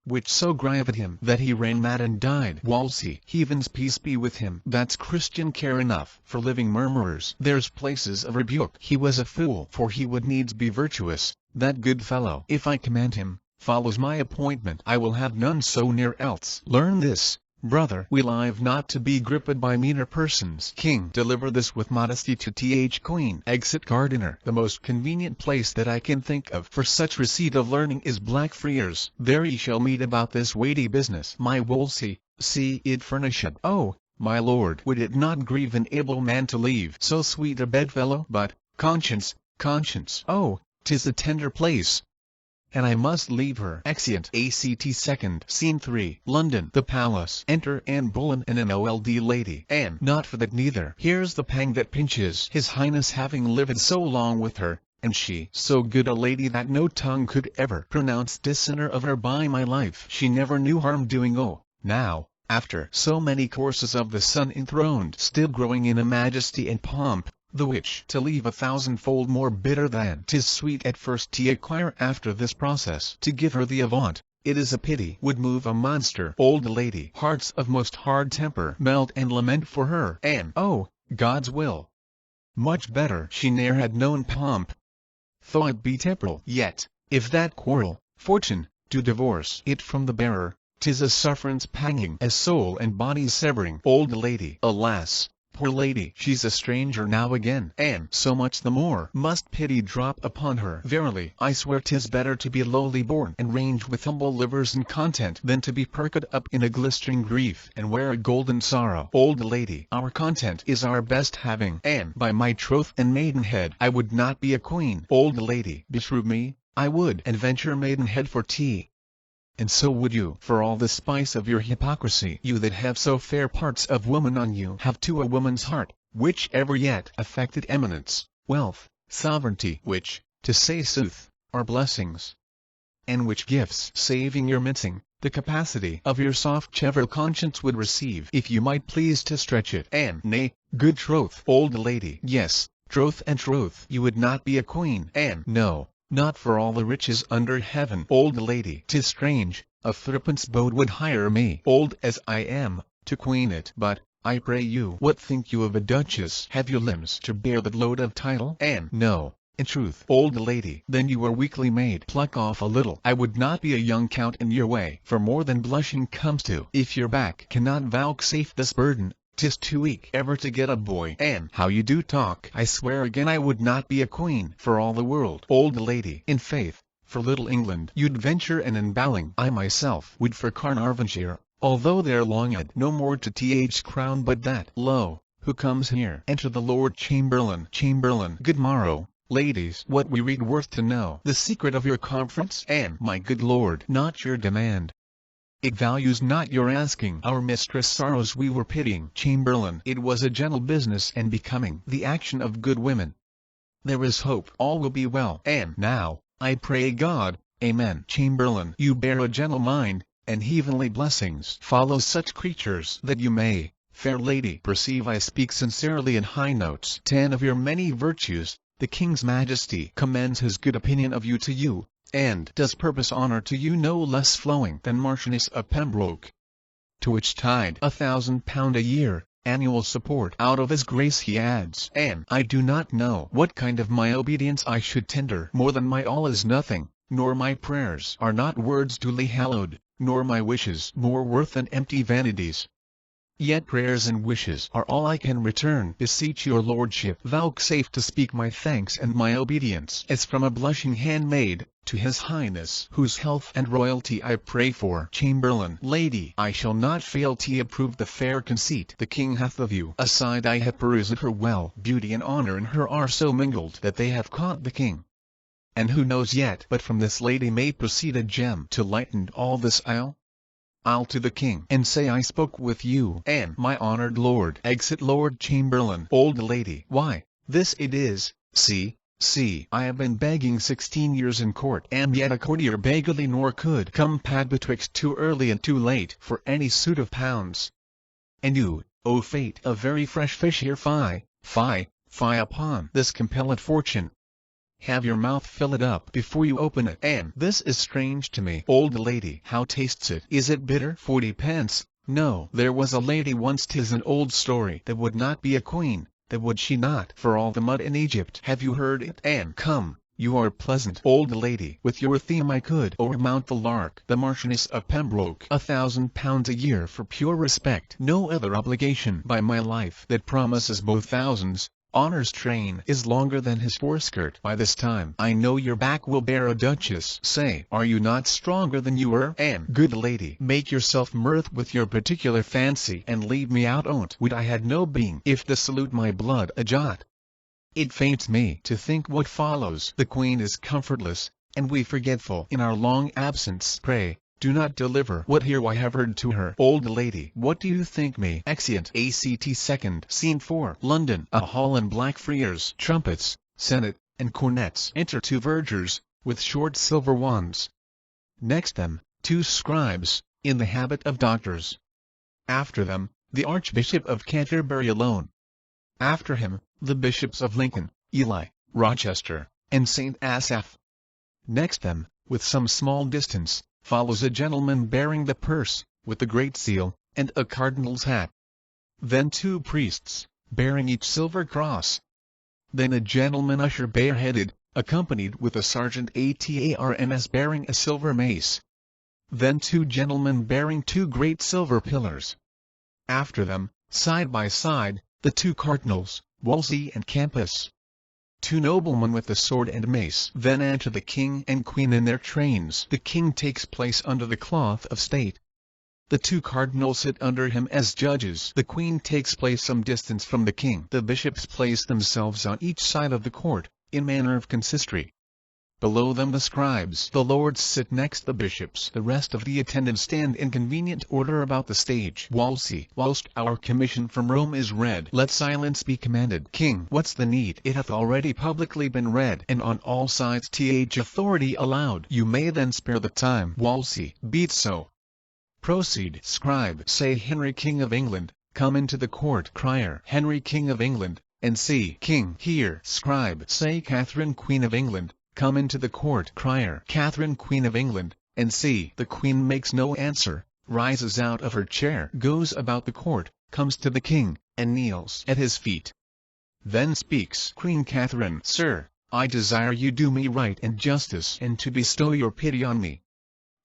which so grieved him that he ran mad and died. Wolsey. Heaven's peace be with him. That's Christian care enough. For living murmurers there's places of rebuke. He was a fool, for he would needs be virtuous, that good fellow. If I command him, follows my appointment, I will have none so near else. Learn this, brother, we live not to be gripped by meaner persons. King. Deliver this with modesty to th Queen. Exit Gardiner. The most convenient place that I can think of for such receipt of learning is Blackfriars. There ye shall meet about this weighty business. My Wolsey, see it furnished. Oh, my lord, would it not grieve an able man to leave so sweet a bedfellow? But, conscience, conscience, oh, 'tis a tender place, and I must leave her. Exeunt. Act second. Scene 3. London. The palace. Enter Anne Boleyn and an old lady. Anne. Not for that neither. Here's the pang that pinches his highness having lived so long with her, and she so good a lady that no tongue could ever pronounce dishonor of her. By my life, she never knew harm doing. Oh, now, after so many courses of the sun enthroned, still growing in a majesty and pomp, the which to leave 1,000-fold more bitter than 'tis sweet at first to acquire after this process. To give her the avant, it is a pity, would move a monster. Old lady. Hearts of most hard temper melt and lament for her. And, oh, God's will, much better she ne'er had known pomp, though it be temporal. Yet, if that quarrel, fortune, do divorce it from the bearer, 'tis a sufferance panging as soul and body severing. Old lady. Alas, poor lady, she's a stranger now again, and so much the more must pity drop upon her. Verily, I swear 'tis better to be lowly born and range with humble livers and content than to be perked up in a glistering grief and wear a golden sorrow. Old lady. Our content is our best having, and by my troth and maidenhead I would not be a queen. Old lady. Beshrew me, I would, and venture maidenhead for tea. And so would you. For all the spice of your hypocrisy, you that have so fair parts of woman on you have to a woman's heart, which ever yet affected eminence, wealth, sovereignty, which, to say sooth, are blessings, and which gifts, saving your mincing, the capacity of your soft chever conscience would receive if you might please to stretch it. And, nay, good troth. Old lady. Yes, troth and troth. You would not be a queen. And, no, not for all the riches under heaven. Old lady. 'Tis strange, A threepence boat would hire me, old as I am, to queen it. But, I pray you, what think you of a duchess? Have you limbs to bear that load of title? And no, in truth, old lady, then you are weakly made. Pluck off a little. I would not be a young count in your way, for more than blushing comes to. If your back cannot vouchsafe this burden, 'tis too weak ever to get a boy. And how you do talk! I swear again I would not be a queen for all the world. Old lady, in faith, for little England you'd venture an embowing. I myself would for Carnarvonshire, although they're longed no more to th crown but that. Lo, who comes here? Enter the Lord Chamberlain. Chamberlain, good morrow, ladies. What we read worth to know the secret of your conference? And my good lord, not your demand. It values not your asking. Our mistress sorrows we were pitying. Chamberlain, it was a gentle business and becoming the action of good women. There is hope, all will be well. And now, I pray God, amen. Chamberlain, you bear a gentle mind, and heavenly blessings follow such creatures that you may, fair lady, perceive I speak sincerely in high notes. 10 of your many virtues, the King's Majesty commends his good opinion of you, and does purpose honor to you no less flowing than Marchioness of Pembroke. To which tide £1,000 a year, annual support out of his grace he adds. And I do not know what kind of my obedience I should tender. More than my all is nothing, nor my prayers are not words duly hallowed, nor my wishes more worth than empty vanities. Yet prayers and wishes are all I can return. Beseech your lordship vouchsafe to speak my thanks and my obedience as from a blushing handmaid, to his highness, whose health and royalty I pray for. Chamberlain, lady, I shall not fail to approve the fair conceit the king hath of you. Aside I have perused her well. Beauty and honor in her are so mingled that they have caught the king. And who knows yet but from this lady may proceed a gem to lighten all this isle? I'll to the king and say I spoke with you and my honored lord. Exit Lord Chamberlain. Old lady, why, this it is. See, I have been begging 16 years in court, am yet a courtier beggarly, nor could come pad betwixt too early and too late for any suit of pounds. And you, O fate, a very fresh fish here. Fie upon this compelled fortune. Have your mouth fill it up before you open it. And this is strange to me. Old lady, how tastes it? Is it bitter? 40 pence. No, there was a lady once, 'tis an old story, that would not be a queen, that would she not, for all the mud in Egypt. Have you heard it? And come, you are pleasant. Old lady, with your theme I could o'ermount the lark. The Marchioness of Pembroke, £1,000 a year for pure respect. No other obligation by my life that promises both thousands. Honor's train is longer than his foreskirt. By this time I know your back will bear a duchess. Say, are you not stronger than you were? And good lady, make yourself mirth with your particular fancy, and leave me out on't. Would I had no being, if to salute my blood a jot. It faints me to think what follows. The queen is comfortless, and we forgetful in our long absence. Pray, do not deliver what here I have heard to her. Old lady, what do you think me? Exeunt. ACT second. Scene 4. London. A hall and black friars, trumpets, sennet, and cornets. Enter 2 vergers, with short silver wands. Next them, 2 scribes, in the habit of doctors. After them, the Archbishop of Canterbury alone. After him, the Bishops of Lincoln, Ely, Rochester, and St. Asaph. Next them, with some small distance, follows a gentleman bearing the purse, with the great seal, and a cardinal's hat. Then 2 priests, bearing each silver cross. Then a gentleman usher bareheaded, accompanied with a sergeant at-arms bearing a silver mace. Then 2 gentlemen bearing 2 great silver pillars. After them, side by side, the 2 cardinals, Wolsey and Campus. 2 noblemen with the sword and mace. Then enter the king and queen in their trains. The king takes place under the cloth of state. The 2 cardinals sit under him as judges. The queen takes place some distance from the king. The bishops place themselves on each side of the court, in manner of consistory. Below them the scribes. The lords sit next the bishops. The rest of the attendants stand in convenient order about the stage. Wolsey, whilst our commission from Rome is read, let silence be commanded. King, what's the need? It hath already publicly been read, and on all sides th authority allowed. You may then spare the time. Wolsey, be it so. Proceed. Scribe, say Henry King of England, come into the court. Crier, Henry King of England, and see King here. Scribe, say Catherine Queen of England, come into the court. Crier, Catherine Queen of England, and see. The queen makes no answer, rises out of her chair, goes about the court, comes to the king, and kneels at his feet. Then speaks Queen Catherine. Sir, I desire you do me right and justice, and to bestow your pity on me.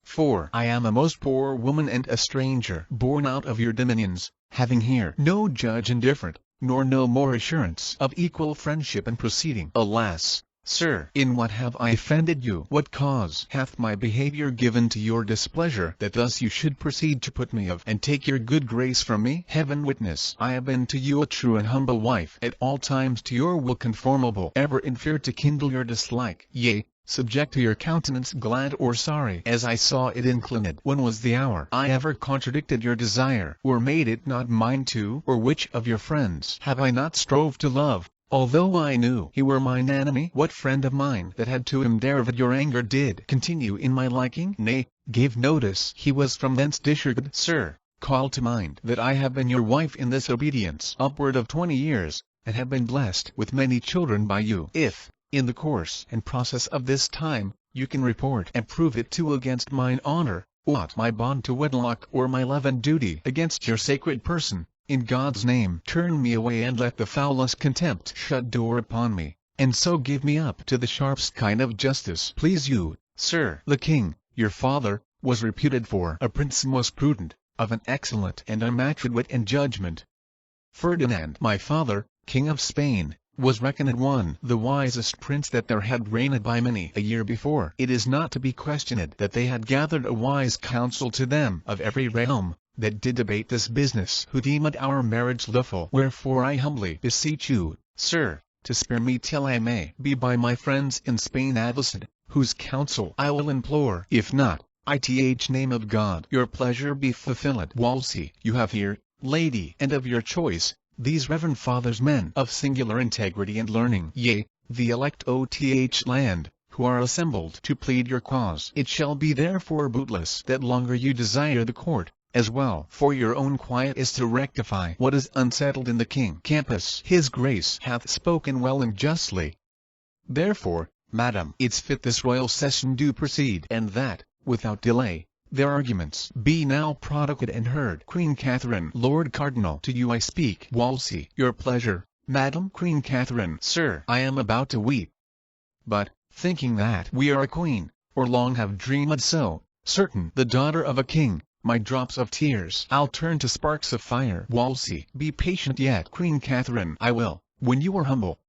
For I am a most poor woman and a stranger, born out of your dominions, having here no judge indifferent, nor no more assurance of equal friendship and proceeding. Alas, sir, in what have I offended you? What cause hath my behavior given to your displeasure, that thus you should proceed to put me of and take your good grace from me? Heaven witness, I have been to you a true and humble wife, at all times to your will conformable, ever in fear to kindle your dislike, yea, subject to your countenance, glad or sorry, as I saw it inclined. When was the hour I ever contradicted your desire, or made it not mine too? Or which of your friends have I not strove to love, although I knew he were mine enemy? What friend of mine that had to him dared your anger did continue in my liking? Nay, gave notice he was from thence disregarded. Sir, call to mind that I have been your wife in this obedience upward of 20 years, and have been blessed with many children by you. If, in the course and process of this time, you can report and prove it too against mine honor, aught my bond to wedlock or my love and duty against your sacred person, in God's name turn me away and let the foulest contempt shut door upon me, and so give me up to the sharpest kind of justice. Please you, sir, the king, your father, was reputed for a prince most prudent, of an excellent and unmatched wit and judgment. Ferdinand, my father, king of Spain, was reckoned one the wisest prince that there had reigned by many a year before. It is not to be questioned that they had gathered a wise council to them of every realm, that did debate this business, who deemed our marriage lawful. Wherefore I humbly beseech you, sir, to spare me till I may be by my friends in Spain advised, whose counsel I will implore. If not, ith name of God, your pleasure be fulfilled. Wolsey, you have here, lady, and of your choice, these reverend fathers, men of singular integrity and learning, yea, the elect oth land, who are assembled to plead your cause. It shall be therefore bootless that longer you desire the court, as well for your own quiet as to rectify what is unsettled in the king. Campus, his grace hath spoken well and justly. Therefore, madam, it's fit this royal session do proceed, and that, without delay, their arguments be now prodigated and heard. Queen Catherine. Lord Cardinal, to you I speak. Wolsey, your pleasure. Madam. Queen Catherine. Sir, I am about to weep. But, thinking that we are a queen, or long have dreamed so, certain the daughter of a king, my drops of tears I'll turn to sparks of fire. Wolsey, be patient yet. Queen Catherine. I will, when you are humble.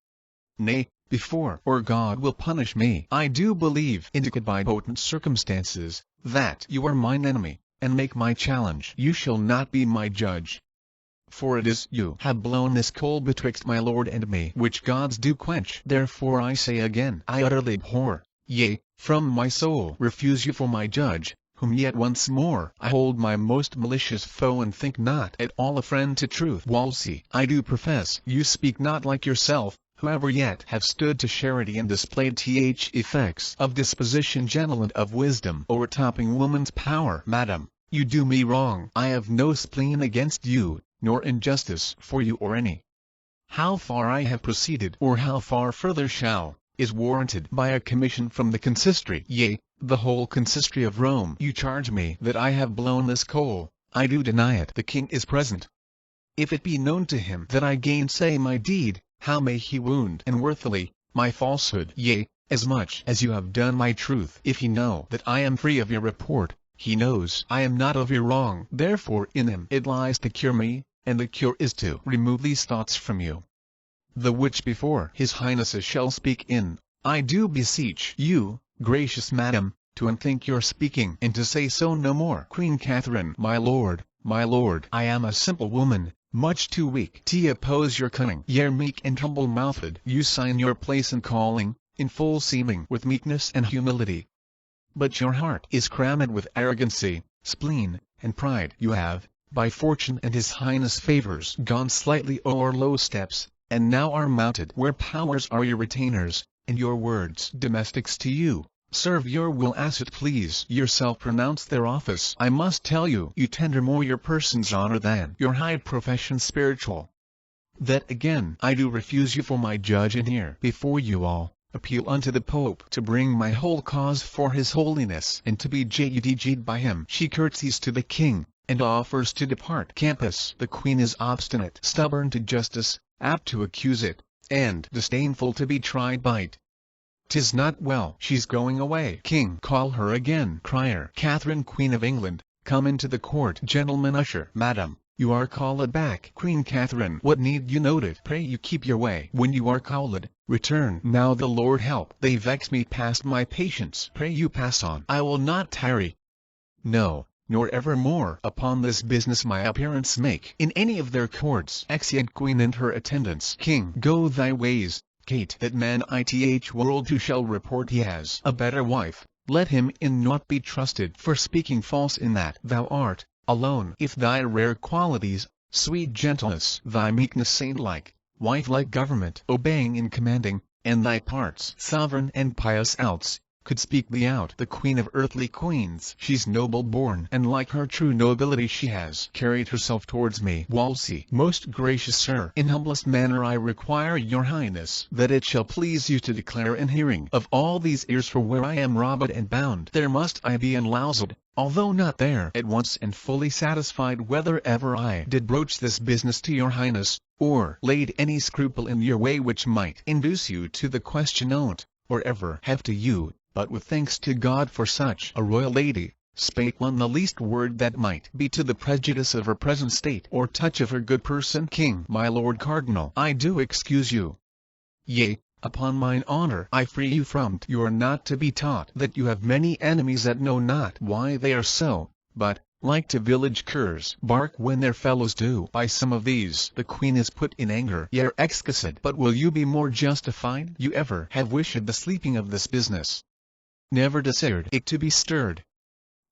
Nay, before, or God will punish me. I do believe, indicated by potent circumstances, that you are mine enemy, and make my challenge. You shall not be my judge. For it is you have blown this coal betwixt my lord and me, which gods do quench. Therefore I say again, I utterly abhor, yea, from my soul refuse you for my judge, whom yet once more I hold my most malicious foe and think not at all a friend to truth. Wolsey, I do profess you speak not like yourself, whoever yet have stood to charity and displayed effects of disposition gentle and of wisdom overtopping woman's power. Madam, you do me wrong. I have no spleen against you, nor injustice for you or any. How far I have proceeded, or how far further shall, is warranted by a commission from the consistory, yea, the whole consistory of Rome. You charge me that I have blown this coal. I do deny it. The king is present. If it be known to him that I gainsay my deed, how may he wound and worthily my falsehood? Yea, as much as you have done my truth. If he know that I am free of your report, he knows I am not of your wrong. Therefore in him it lies to cure me, and the cure is to remove these thoughts from you. The which before his highnesses shall speak in, I do beseech you, gracious madam, to unthink your speaking, and to say so no more. Queen Catherine. My lord, I am a simple woman, much too weak to oppose your cunning. Yea, meek and humble-mouthed, you sign your place and calling, in full seeming with meekness and humility. But your heart is crammed with arrogancy, spleen, and pride. You have, by fortune and his highness' favors, gone slightly o'er low steps, and now are mounted where powers are your retainers, and your words domestics to you. Serve your will as it please. Yourself pronounce their office. I must tell you, you tender more your person's honor than your high profession spiritual. That again I do refuse you for my judge, and here before you all, appeal unto the Pope to bring my whole cause for his holiness and to be judged by him. She curtsies to the king, and offers to depart. Campus. The queen is obstinate, stubborn to justice, apt to accuse it, and disdainful to be tried by it. 'Tis not well. She's going away. King. Call her again. Crier. Catherine, Queen of England, come into the court. Gentleman usher. Madam, you are called back. Queen Catherine. What need you note it? Pray you keep your way. When you are called, return. Now the Lord help. They vex me past my patience. Pray you pass on. I will not tarry. No, nor evermore upon this business my appearance make in any of their courts. Exeunt Queen and her attendants. King. Go thy ways, Kate. That man ith world who shall report he has a better wife, let him in naught be trusted for speaking false in that thou art alone. If thy rare qualities, sweet gentleness, thy meekness saint-like, wife-like government, obeying and commanding, and thy parts sovereign and pious else, could speak thee out the queen of earthly queens. She's noble born, and like her true nobility she has carried herself towards me. Wolsey. Most gracious sir, in humblest manner I require your highness that it shall please you to declare in hearing of all these ears, for where I am robbed and bound there must I be unloused, although not there at once and fully satisfied whether ever I did broach this business to your highness, or laid any scruple in your way which might induce you to the question on't, or ever have to you. But with thanks to God for such a royal lady, spake one the least word that might be to the prejudice of her present state or touch of her good person. King. My lord cardinal, I do excuse you. Yea, upon mine honor I free you from't. You are not to be taught that you have many enemies that know not why they are so, but, like to village curs, bark when their fellows do. By some of these the queen is put in anger. Ye are excused. But will you be more justified? You ever have wished the sleeping of this business? Never desired it to be stirred,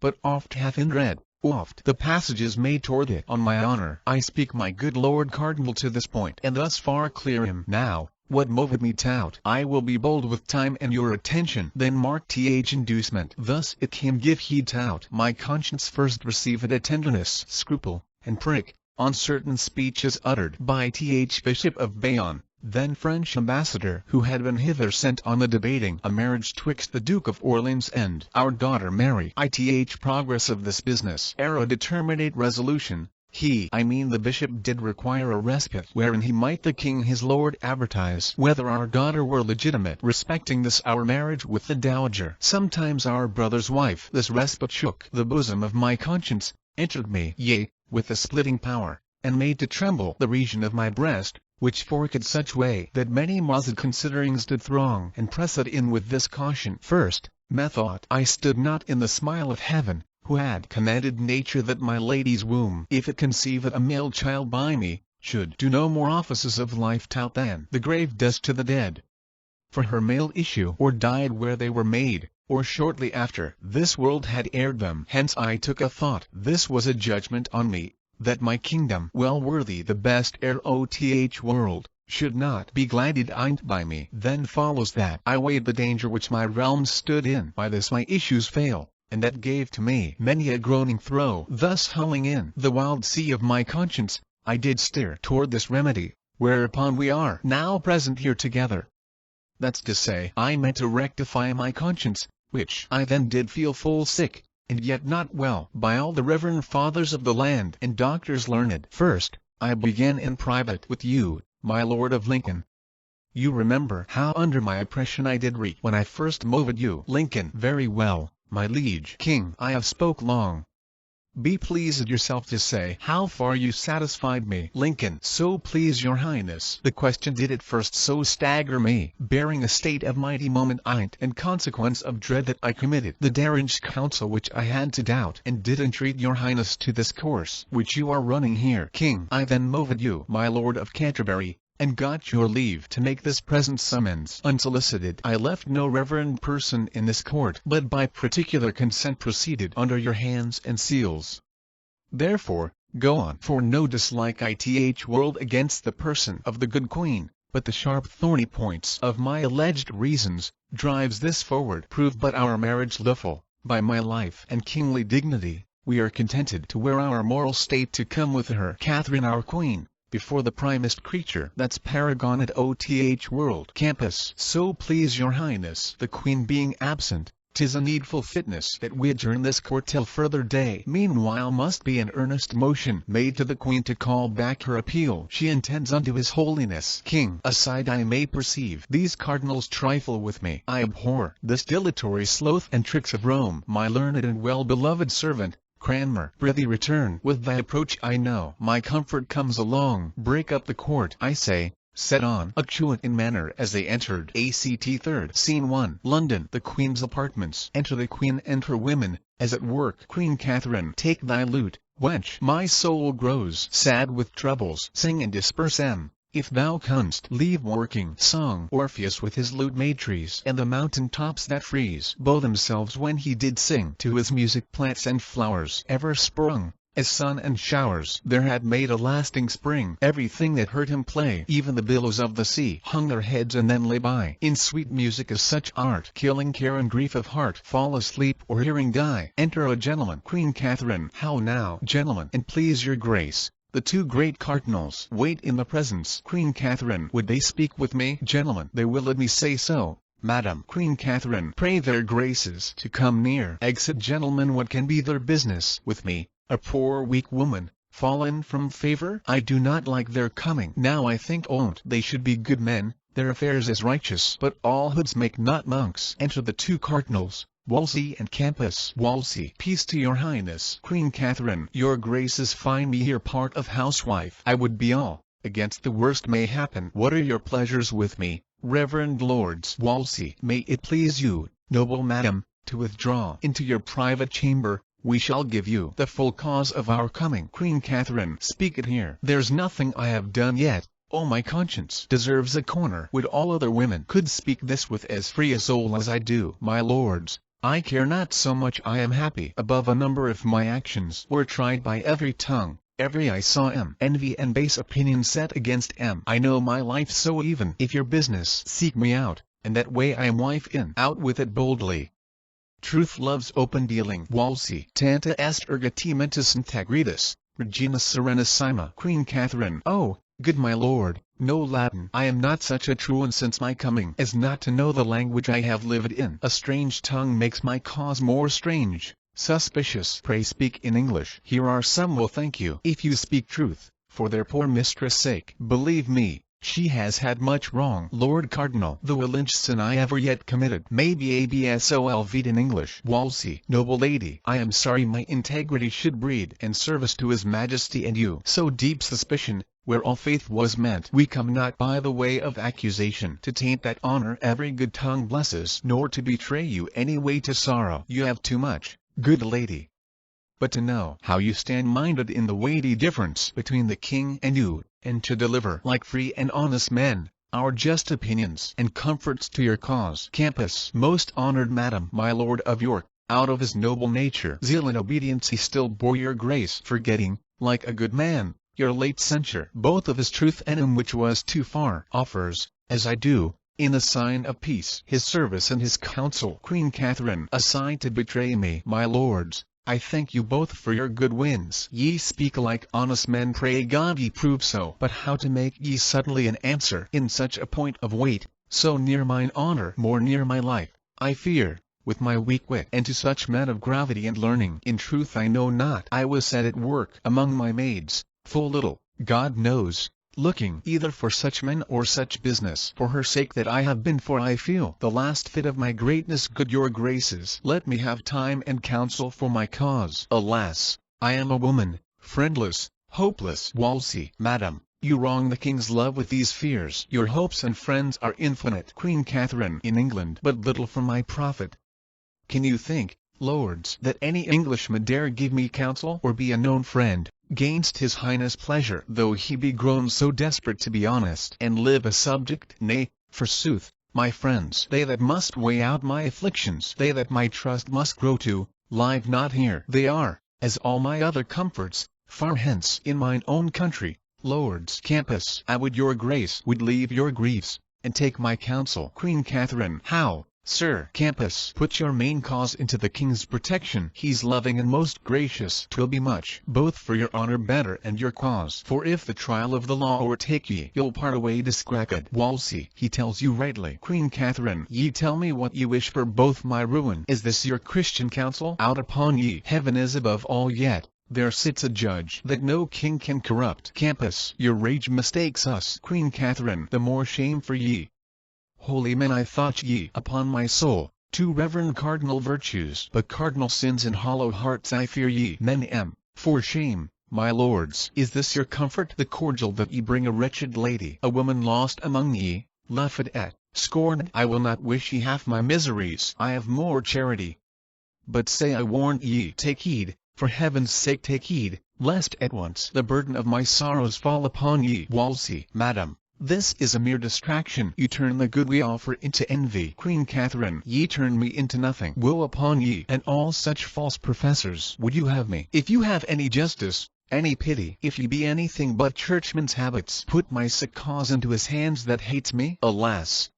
but oft hath in dread, oft the passages made toward it. On my honor I speak my good lord cardinal to this point, and thus far clear him. Now, what moved me tout? I will be bold with time and your attention. Then mark th inducement. Thus it came. Give heed tout. My conscience first received a tenderness, scruple, and prick, on certain speeches uttered by th Bishop of Bayonne, then French ambassador, who had been hither sent on the debating a marriage twixt the Duke of Orleans and our daughter Mary. Ith progress of this business ere determinate resolution, he, I mean the bishop, did require a respite wherein he might the king his lord advertise whether our daughter were legitimate. Respecting this our marriage with the dowager, sometimes our brother's wife, this respite shook the bosom of my conscience, entered me, yea, with a splitting power, and made to tremble the region of my breast, which forked such way that many mossed considerings did throng and press it in with this caution. First, methought I stood not in the smile of heaven, who had commanded nature that my lady's womb, if it conceived a male child by me, should do no more offices of life tout than the grave does to the dead. For her male issue or died where they were made, or shortly after this world had aired them. Hence I took a thought this was a judgment on me, that my kingdom, well worthy the best eroth world, should not be glided in't by me. Then follows that I weighed the danger which my realm stood in. By this my issues fail, and that gave to me many a groaning throe. Thus hulling in the wild sea of my conscience, I did steer toward this remedy, whereupon we are now present here together. That's to say, I meant to rectify my conscience, which I then did feel full sick, and yet not well, by all the reverend fathers of the land and doctors learned. First, I began in private with you, my lord of Lincoln. You remember how under my oppression I did reek when I first moved you. Lincoln. Very well, my liege. King. I have spoke long. Be pleased yourself to say how far you satisfied me. Lincoln. So please your highness. The question did at first so stagger me, bearing a state of mighty moment in't, and consequence of dread, that I committed the deranged counsel which I had to doubt, and did entreat your highness to this course which you are running here. King. I then moved you, my lord of Canterbury, and got your leave to make this present summons unsolicited. I left no reverend person in this court, but by particular consent proceeded under your hands and seals. Therefore, go on. For no dislike ith world against the person of the good queen, but the sharp thorny points of my alleged reasons, drives this forward. Prove but our marriage lawful, by my life and kingly dignity, we are contented to wear our moral state to come with her. Catherine our queen, before the primest creature that's paragon at OTH world campus. So please your highness, the queen being absent, 'tis a needful fitness that we adjourn this court till further day. Meanwhile must be an earnest motion made to the queen to call back her appeal she intends unto his holiness king. Aside I may perceive these cardinals trifle with me. I abhor this dilatory sloth and tricks of Rome. My learned and well-beloved servant, Cranmer, prithee return. With thy approach I know my comfort comes along. Break up the court, I say, said on Acuit in manner as they entered. ACT 3rd Scene 1. London. The Queen's apartments. Enter the Queen and her women, as at work. Queen Catherine. Take thy lute, wench. My soul grows sad with troubles. Sing and disperse them. If thou canst, leave working. Song. Orpheus with his lute made trees and the mountain tops that freeze bow themselves when he did sing. To his music plants and flowers ever sprung, as sun and showers there had made a lasting spring. Everything that heard him play, even the billows of the sea, hung their heads and then lay by. In sweet music is such art, killing care and grief of heart. Fall asleep or hearing die. Enter a gentleman. Queen Catherine. How now, gentlemen, and please your grace, the two great cardinals wait in the presence. Queen Catherine. Would they speak with me? Gentlemen. They willed me say so, madam. Queen Catherine. Pray their graces to come near. Exit. Gentlemen. What can be their business with me, a poor weak woman, fallen from favor? I do not like their coming. Now I think on't they should be good men, their affairs is righteous. But all hoods make not monks. Enter the two cardinals, Wolsey and Campus. Wolsey. Peace to your highness. Queen Catherine. Your graces find me here part of housewife. I would be all against the worst may happen. What are your pleasures with me, reverend lords? Wolsey. May it please you, noble madam, to withdraw into your private chamber. We shall give you the full cause of our coming. Queen Catherine. Speak it here. There's nothing I have done yet. Oh, my conscience deserves a corner. Would all other women could speak this with as free a soul as I do. My lords, I care not so much. I am happy above a number if my actions were tried by every tongue, every eye saw envy and base opinion set against I know my life so even. If your business seek me out, and that way I am wife in, out with it boldly. Truth loves open dealing. Wolsey. Tanta est erga timentis integritas, Regina Serenissima. Queen Catherine. Oh, good my lord, no Latin. I am not such a truant since my coming as not to know the language I have lived in. A strange tongue makes my cause more strange, suspicious. Pray speak in English. Here are some will thank you if you speak truth, for their poor mistress' sake. Believe me, she has had much wrong. Lord Cardinal. The willinchest sin I ever yet committed. Maybe absolved in English. Wolsey. Noble lady. I am sorry my integrity should breed and service to his majesty and you. So deep suspicion, where all faith was meant. We come not by the way of accusation to taint that honor every good tongue blesses, nor to betray you any way to sorrow. You have too much, good lady, but to know how you stand minded in the weighty difference between the king and you, and to deliver like free and honest men, our just opinions and comforts to your cause. Campus. Most honored madam, my lord of York, out of his noble nature, zeal and obedience he still bore your grace, forgetting, like a good man, your late censure, both of his truth and in which was too far, offers, as I do, in the sign of peace, his service and his counsel. Queen Catherine. Aside to betray me. My lords, I thank you both for your good winds. Ye speak like honest men. Pray God ye prove so. But how to make ye suddenly an answer in such a point of weight, so near mine honor, more near my life, I fear, with my weak wit, and to such men of gravity and learning? In truth I know not. I was set at work among my maids, full little, God knows, looking either for such men or such business. For her sake that I have been, for I feel the last fit of my greatness. Good your graces, let me have time and counsel for my cause. Alas, I am a woman, friendless, hopeless. Wolsey. Madam, you wrong the king's love with these fears. Your hopes and friends are infinite. Queen Catherine. In England but little for my profit. Can you think, lords, that any Englishman dare give me counsel or be a known friend, gainst his highness pleasure, though he be grown so desperate to be honest and live a subject? Nay, forsooth, my friends, they that must weigh out my afflictions, they that my trust must grow to, live not here. They are, as all my other comforts, far hence in mine own country. Lords. Campus. I would your grace would leave your griefs, and take my counsel. Queen Catherine. How, Sir Campus, put your main cause into the king's protection. He's loving and most gracious. 'Twill be much, both for your honour better and your cause. For if the trial of the law o'ertake ye, you'll part away discracked. Wolsey, he tells you rightly. Queen Catherine, ye tell me what ye wish for both my ruin. Is this your Christian counsel? Out upon ye, heaven is above all yet. There sits a judge that no king can corrupt. Campus, your rage mistakes us. Queen Catherine, the more shame for ye. Holy men, I thought ye, upon my soul, two reverend cardinal virtues, but cardinal sins in hollow hearts I fear ye. Men am, for shame, my lords. Is this your comfort? The cordial that ye bring a wretched lady, a woman lost among ye, laughed at, scorned. I will not wish ye half my miseries. I have more charity. But say I warn ye, take heed, for heaven's sake take heed, lest at once the burden of my sorrows fall upon ye. Wolsey, madam, this is a mere distraction. You turn the good we offer into envy. Queen Catherine, ye turn me into nothing. Woe upon ye, and all such false professors. Would you have me? If you have any justice, any pity, if ye be anything but churchmen's habits, put my sick cause into his hands that hates me. Alas!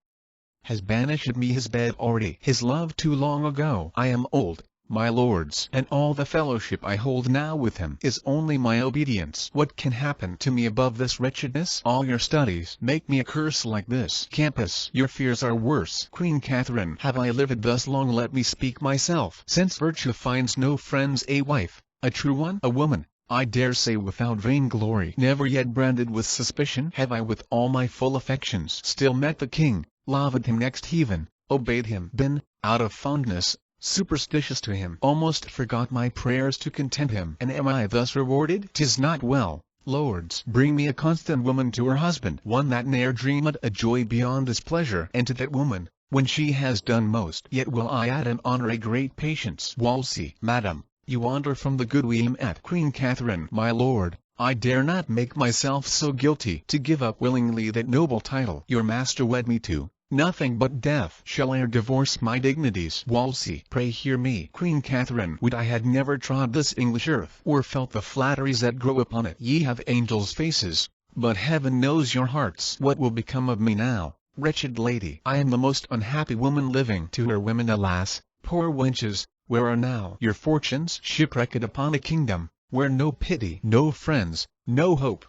Has banished me his bed already, his love too long ago. I am old, my lords, and all the fellowship I hold now with him is only my obedience. What can happen to me above this wretchedness? All your studies make me a curse like this. Campus, your fears are worse. Queen Catherine, have I lived thus long? Let me speak myself. Since virtue finds no friends, a wife, a true one, a woman, I dare say without vainglory, never yet branded with suspicion, have I with all my full affections still met the king, loved him next heaven, obeyed him, been, out of fondness, superstitious to him, almost forgot my prayers to content him. And am I thus rewarded? 'Tis not well. Lords, bring me a constant woman to her husband, one that ne'er dreamed a joy beyond this pleasure, and to that woman, when she has done most, yet will I add and honour a great patience. Wolsey, madam, you wander from the good we aim at. Queen Catherine, my lord, I dare not make myself so guilty to give up willingly that noble title your master wed me to. Nothing but death shall e'er divorce my dignities. Wolsey, pray hear me. Queen Catherine, would I had never trod this English earth, or felt the flatteries that grow upon it. Ye have angels' faces, but heaven knows your hearts. What will become of me now, wretched lady? I am the most unhappy woman living. To her women, alas, poor wenches, where are now your fortunes? Shipwrecked upon a kingdom, where no pity, no friends, no hope,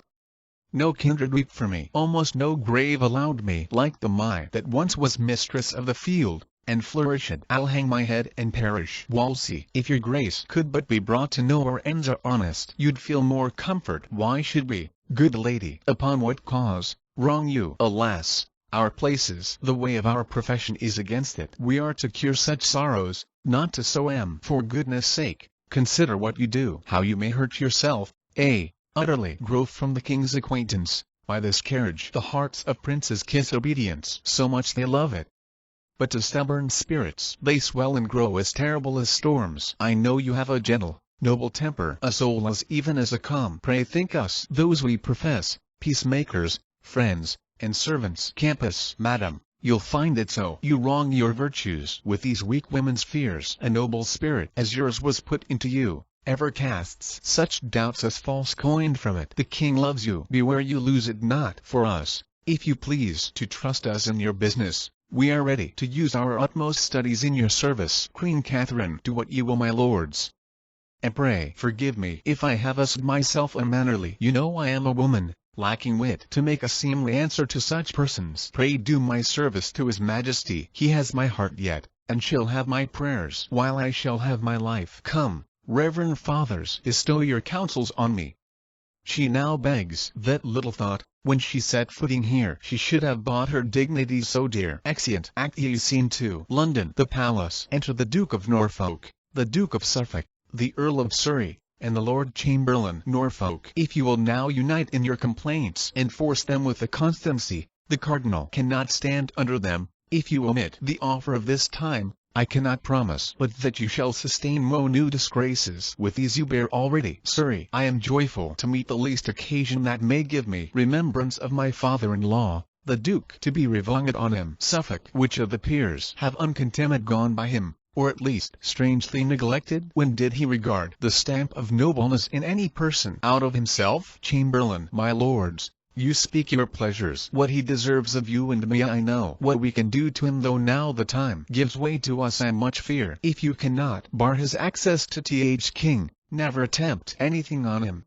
no kindred weep for me, almost no grave allowed me. Like the Mai that once was mistress of the field, and flourished, I'll hang my head and perish. Wolsey, if your grace could but be brought to know our ends are honest, you'd feel more comfort. Why should we, good lady, upon what cause, wrong you? Alas! Our places, the way of our profession is against it. We are to cure such sorrows, not to sow them. For goodness sake, consider what you do, how you may hurt yourself, utterly grow from the king's acquaintance. By this carriage the hearts of princes kiss obedience, so much they love it. But to stubborn spirits they swell and grow as terrible as storms. I know you have a gentle, noble temper, a soul as even as a calm. Pray think us, those we profess, peacemakers, friends, and servants. Campus, madam, you'll find it so. You wrong your virtues with these weak women's fears. A noble spirit as yours was put into you, ever casts such doubts as false coined from it. The king loves you. Beware you lose it not. For us, if you please to trust us in your business, we are ready to use our utmost studies in your service. Queen Catherine, do what ye will, my lords. And pray forgive me if I have used myself unmannerly. You know I am a woman, lacking wit to make a seemly answer to such persons. Pray do my service to his majesty. He has my heart yet, and shall have my prayers, while I shall have my life. Come, reverend fathers, bestow your counsels on me. She now begs. That little thought, when she set footing here, she should have bought her dignity so dear. Exeunt. Act ye. Scene 2. London. The Palace. Enter the Duke of Norfolk, the Duke of Suffolk, the Earl of Surrey, and the Lord Chamberlain. Norfolk. If you will now unite in your complaints, enforce them with the constancy, the Cardinal cannot stand under them. If you omit the offer of this time, I cannot promise but that you shall sustain no new disgraces. With these you bear already. Surrey, I am joyful to meet the least occasion that may give me remembrance of my father-in-law, the Duke, to be revenged on him. Suffolk, which of the peers have uncontemned gone by him, or at least strangely neglected? When did he regard the stamp of nobleness in any person out of himself? Chamberlain, my lords, You speak your pleasures. What he deserves of you and me I know. What we can do to him, though now the time gives way to us, I much fear. If you cannot bar his access to King, never attempt anything on him.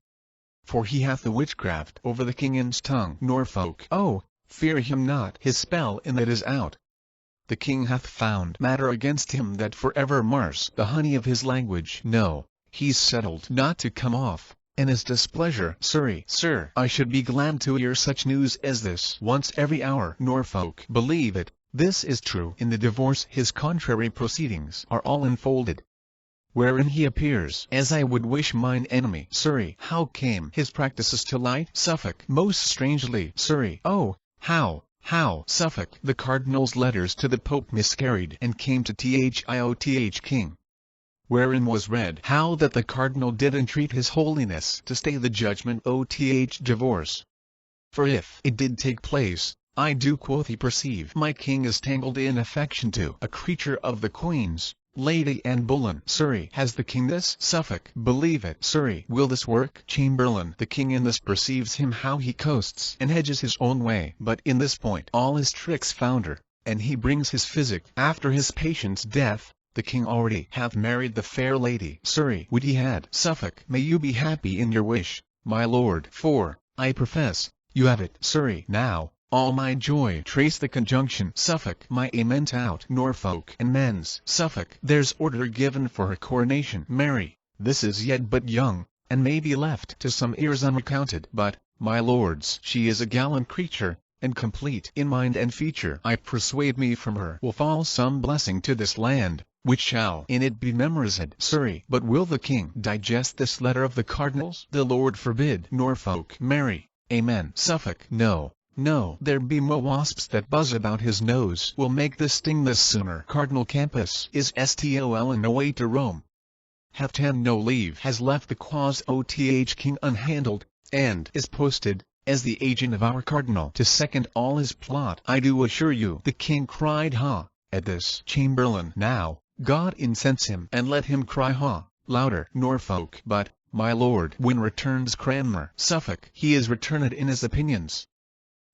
For he hath the witchcraft over the king's tongue. Norfolk. Oh, fear him not, his spell in that is out. The king hath found matter against him that forever mars the honey of his language. No, he's settled not to come off. And his displeasure, sir, I should be glad to hear such news as this once every hour. Norfolk. Believe it, this is true. In the divorce his contrary proceedings are all enfolded, wherein he appears as I would wish mine enemy. Surrey. How came his practices to light? Suffolk. Most strangely. Surrey. Oh, how? Suffolk. The cardinal's letters to the Pope miscarried and came to King, wherein was read how that the cardinal did entreat his holiness to stay the judgment divorce. For if it did take place, I do, quoth he, perceive my king is tangled in affection to a creature of the queen's, Lady Anne Boleyn. Surrey. Has the king this? Suffolk. Believe it. Surrey. Will this work? Chamberlain. The king in this perceives him how he coasts and hedges his own way, but in this point all his tricks founder, and he brings his physic after his patient's death. The king already hath married the fair lady. Surrey. Would he had. Suffolk. May you be happy in your wish, my lord, for, I profess, you have it. Surrey. Now, all my joy trace the conjunction. Suffolk. My ament out. Norfolk. And men's. Suffolk. There's order given for her coronation. Mary, this is yet but young, and may be left to some ears unrecounted. But, my lords, she is a gallant creature, and complete in mind and feature. I persuade me from her will fall some blessing to this land, which shall in it be memorized. Surrey. But will the king digest this letter of the cardinal's? The Lord forbid. Norfolk. Mary. Amen. Suffolk. No, there be mo wasps that buzz about his nose will make this sting this sooner. Cardinal Campus is stol and away to Rome. Hath no leave, has left the cause King unhandled, and is posted, as the agent of our cardinal, to second all his plot. I do assure you. The king cried ha, at this. Chamberlain. Now, God incense him, and let him cry ha, louder. Norfolk. But, my lord, when returns Cranmer? Suffolk. He is returned in his opinions,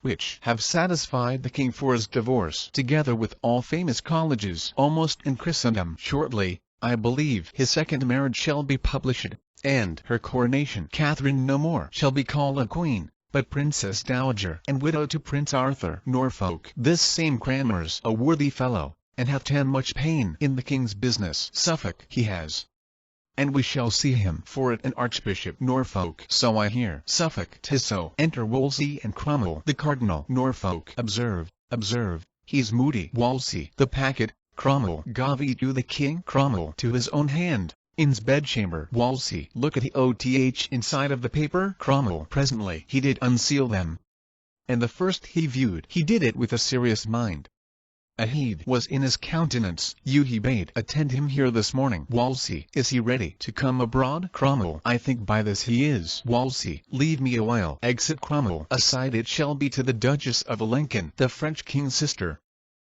which have satisfied the king for his divorce, together with all famous colleges almost in Christendom. Shortly, I believe, his second marriage shall be published, and her coronation. Catherine no more shall be called a queen, but Princess Dowager, and widow to Prince Arthur. Norfolk. This same Cranmer's a worthy fellow, and hath much pain in the king's business. Suffolk. He has, and we shall see him for it an archbishop. Norfolk. So I hear. Suffolk. 'Tis so. Enter Wolsey and Cromwell. The cardinal. Norfolk. Observe, he's moody. Wolsey. The packet. Cromwell. Gavi to the king. Cromwell. To his own hand, in's bedchamber. Wolsey. Look at the oth inside of the paper. Cromwell. Presently he did unseal them, and the first he viewed, he did it with a serious mind. A heed was in his countenance. You he bade attend him here this morning. Wolsey. Is he ready to come abroad? Cromwell. I think by this he is. Wolsey. Leave me a while. Exit Cromwell. Aside. It shall be to the Duchess of Lincoln, the French king's sister.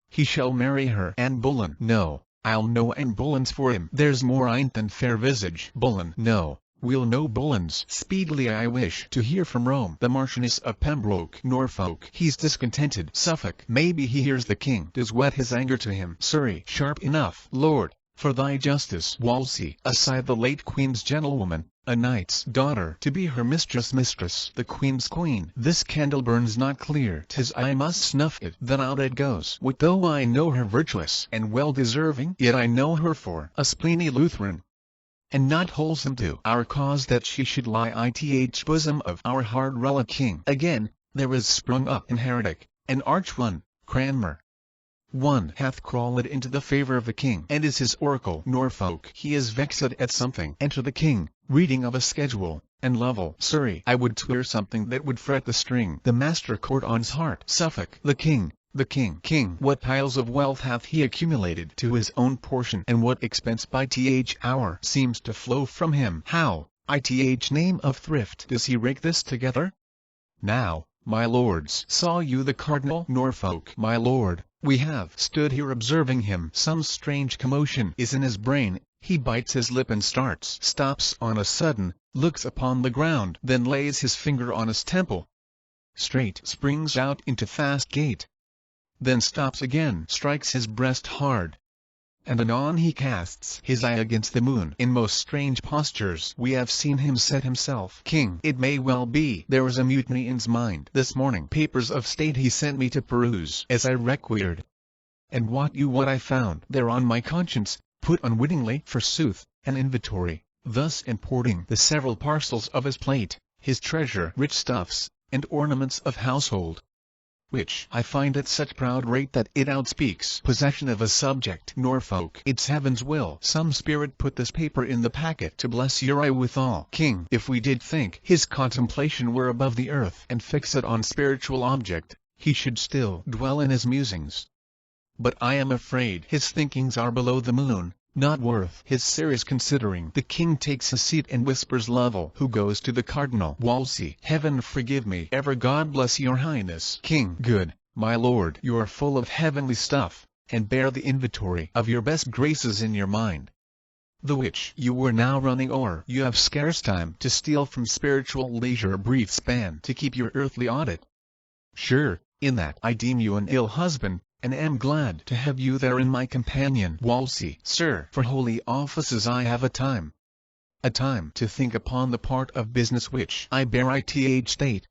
He shall marry her. Anne Boleyn. No, I'll know Anne Boleyn's for him. There's more ain't than fair visage. Boleyn. No, we'll know Boleyn's speedily. I wish to hear from Rome the Marchioness of Pembroke. Norfolk. He's discontented. Suffolk. Maybe he hears the king does whet his anger to him. Surrey. Sharp enough, lord, for thy justice. Wolsey. Aside. The late queen's gentlewoman, a knight's daughter, to be her mistress. The queen's queen. This candle burns not clear. 'Tis I must snuff it, then out it goes. What though I know her virtuous and well deserving, yet I know her for a spleeny Lutheran, and not wholesome to our cause, that she should lie ith bosom of our hard relic king. Again, there is sprung up an heretic, an arch one, Cranmer. One hath crawled into the favor of the king, and is his oracle. Norfolk. He is vexed at something. Enter the king, reading of a schedule, and Lovell. Surrey. I would twir something that would fret the string. The master court on's heart. Suffolk. The king. What piles of wealth hath he accumulated to his own portion, and what expense by hour seems to flow from him? How, name of thrift, does he rake this together? Now, my lords, saw you the cardinal? Norfolk. My lord, we have stood here observing him. Some strange commotion is in his brain. He bites his lip and stops on a sudden, looks upon the ground, then lays his finger on his temple. straight springs out into fast gait. Then stops again, strikes his breast hard. And anon he casts his eye against the moon. In most strange postures we have seen him set himself king. It may well be there was a mutiny in's mind. This morning papers of state he sent me to peruse, as I required. And wot you what I found there on my conscience, put unwittingly, forsooth, an inventory, thus importing the several parcels of his plate, his treasure, rich stuffs, and ornaments of household, which I find at such proud rate that it outspeaks possession of a subject. Norfolk, it's heaven's will some spirit put this paper in the packet to bless your eye withal. King, if we did think his contemplation were above the earth and fix it on spiritual object, he should still dwell in his musings. But I am afraid his thinkings are below the moon, not worth his serious considering. The king takes a seat and whispers Lovell, who goes to the cardinal. Wolsey, heaven forgive me, ever God bless your highness. King, good, my lord, you are full of heavenly stuff, and bear the inventory of your best graces in your mind, the which you were now running o'er. You have scarce time to steal from spiritual leisure a brief span to keep your earthly audit. Sure, in that I deem you an ill husband, and am glad to have you therein my companion. Wolsey, sir, for holy offices I have a time to think upon the part of business which I bear. Ith state,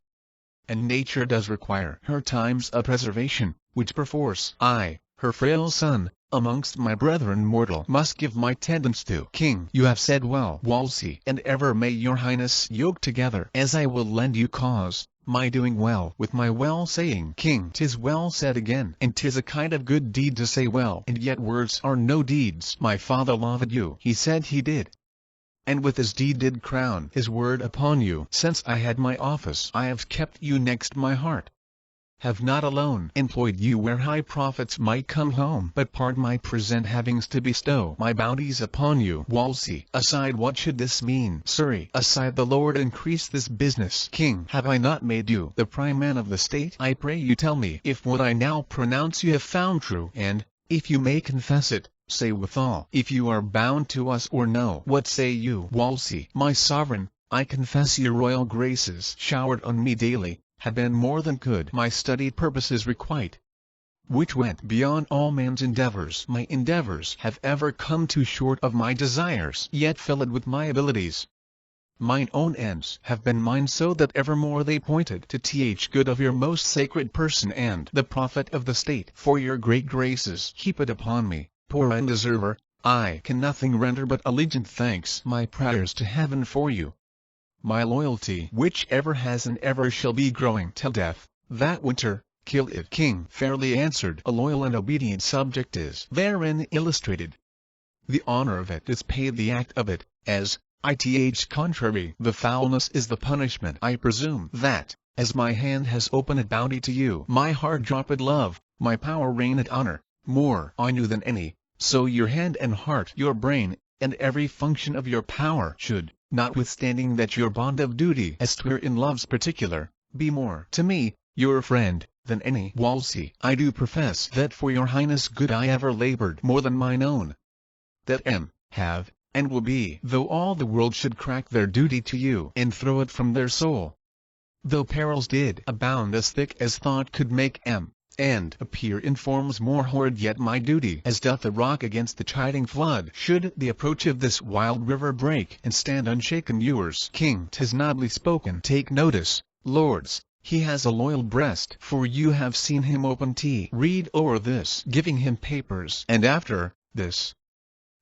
and nature does require her times of preservation, which perforce I, her frail son, amongst my brethren mortal, must give my tendance to. King, you have said well, Wolsey, and ever may your highness yoke together, as I will lend you cause, my doing well with my well saying. King, 'tis well said again, and 'tis a kind of good deed to say well, and yet words are no deeds. My father loved you, he said he did, and with his deed did crown his word upon you. Since I had my office I have kept you next my heart, have not alone employed you where high profits might come home, but part my present havings to bestow my bounties upon you. Wolsey, aside, what should this mean? Surrey, aside, the Lord increase this business. King, have I not made you the prime man of the state? I pray you tell me if what I now pronounce you have found true, and, if you may confess it, say withal if you are bound to us or no. What say you? Wolsey, my sovereign, I confess your royal graces showered on me daily have been more than could my studied purposes requite, which went beyond all man's endeavors. My endeavors have ever come too short of my desires, yet filled with my abilities. Mine own ends have been mine so that evermore they pointed to th good of your most sacred person and the profit of the state. For your great graces heap it upon me, poor undeserver, I can nothing render but allegiant thanks. My prayers to heaven for you, my loyalty which ever has and ever shall be growing till death, that winter, kill it. King, fairly answered. A loyal and obedient subject is therein illustrated. The honor of it is paid the act of it, as, ith contrary, the foulness is the punishment. I presume that, as my hand has opened bounty to you, my heart dropped love, my power reigned honor, more on you than any, so your hand and heart, your brain, and every function of your power should, notwithstanding that your bond of duty as 'twere in love's particular, be more to me, your friend, than any. Wolsey, I do profess that for your highness good I ever labored more than mine own, that am, have, and will be, though all the world should crack their duty to you and throw it from their soul. Though perils did abound as thick as thought could make and appear in forms more horrid, yet my duty, as doth a rock against the chiding flood, should the approach of this wild river break and stand unshaken. Yours. King, 'tis nobly spoken. Take notice, lords, he has a loyal breast, for you have seen him open tea, read o'er this, giving him papers, and after this,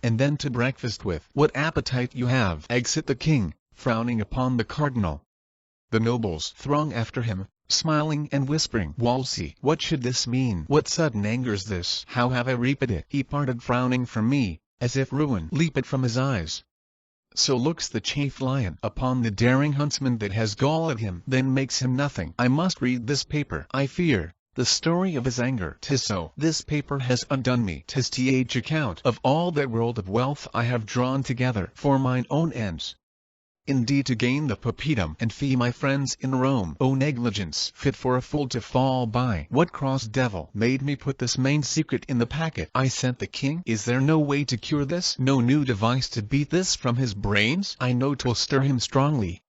and then to breakfast with what appetite you have. Exit the king, frowning upon the cardinal. The nobles throng after him, smiling and whispering. Wolsey, what should this mean? What sudden anger's this? How have I reaped it? He parted frowning from me, as if ruin leaped from his eyes. So looks the chief lion upon the daring huntsman that has galled him, then makes him nothing. I must read this paper. I fear the story of his anger. 'Tis so. This paper has undone me. 'Tis th account of all that world of wealth I have drawn together for mine own ends, indeed to gain the papetum and fee my friends in Rome. O negligence fit for a fool to fall by! What cross devil made me put this main secret in the packet I sent the king? Is there no way to cure this? No new device to beat this from his brains? I know 'twill stir him strongly,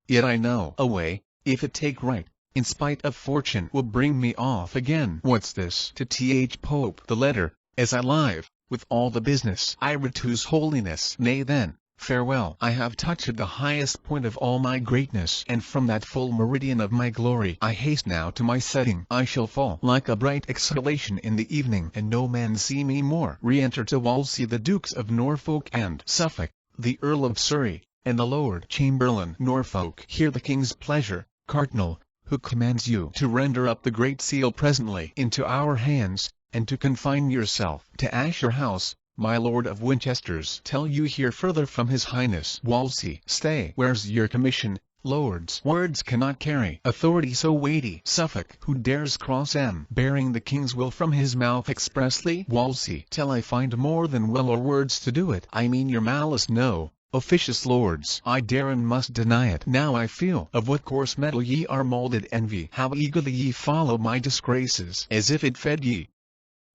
yet I know a way, if it take right, in spite of fortune will bring me off again. What's this? To Th Pope. The letter, as I live, with all the business I writ to his holiness. Nay then, farewell. I have touched the highest point of all my greatness, and from that full meridian of my glory I haste now to my setting. I shall fall like a bright exhalation in the evening, and no man see me more. Re-enter to Wolsey the Dukes of Norfolk and Suffolk, the Earl of Surrey, and the Lord Chamberlain. Norfolk. Hear the King's pleasure, Cardinal, who commands you to render up the Great Seal presently into our hands, and to confine yourself to Asher House. My Lord of Winchester's tell you hear further from his Highness. Wolsey. Stay. Where's your commission, lords? Words cannot carry authority so weighty. Suffolk. Who dares cross bearing the king's will from his mouth expressly? Wolsey. Till I find more than will or words to do it. I mean your malice. No, officious lords, I dare and must deny it. Now I feel of what coarse metal ye are moulded. Envy how eagerly ye follow my disgraces, as if it fed ye,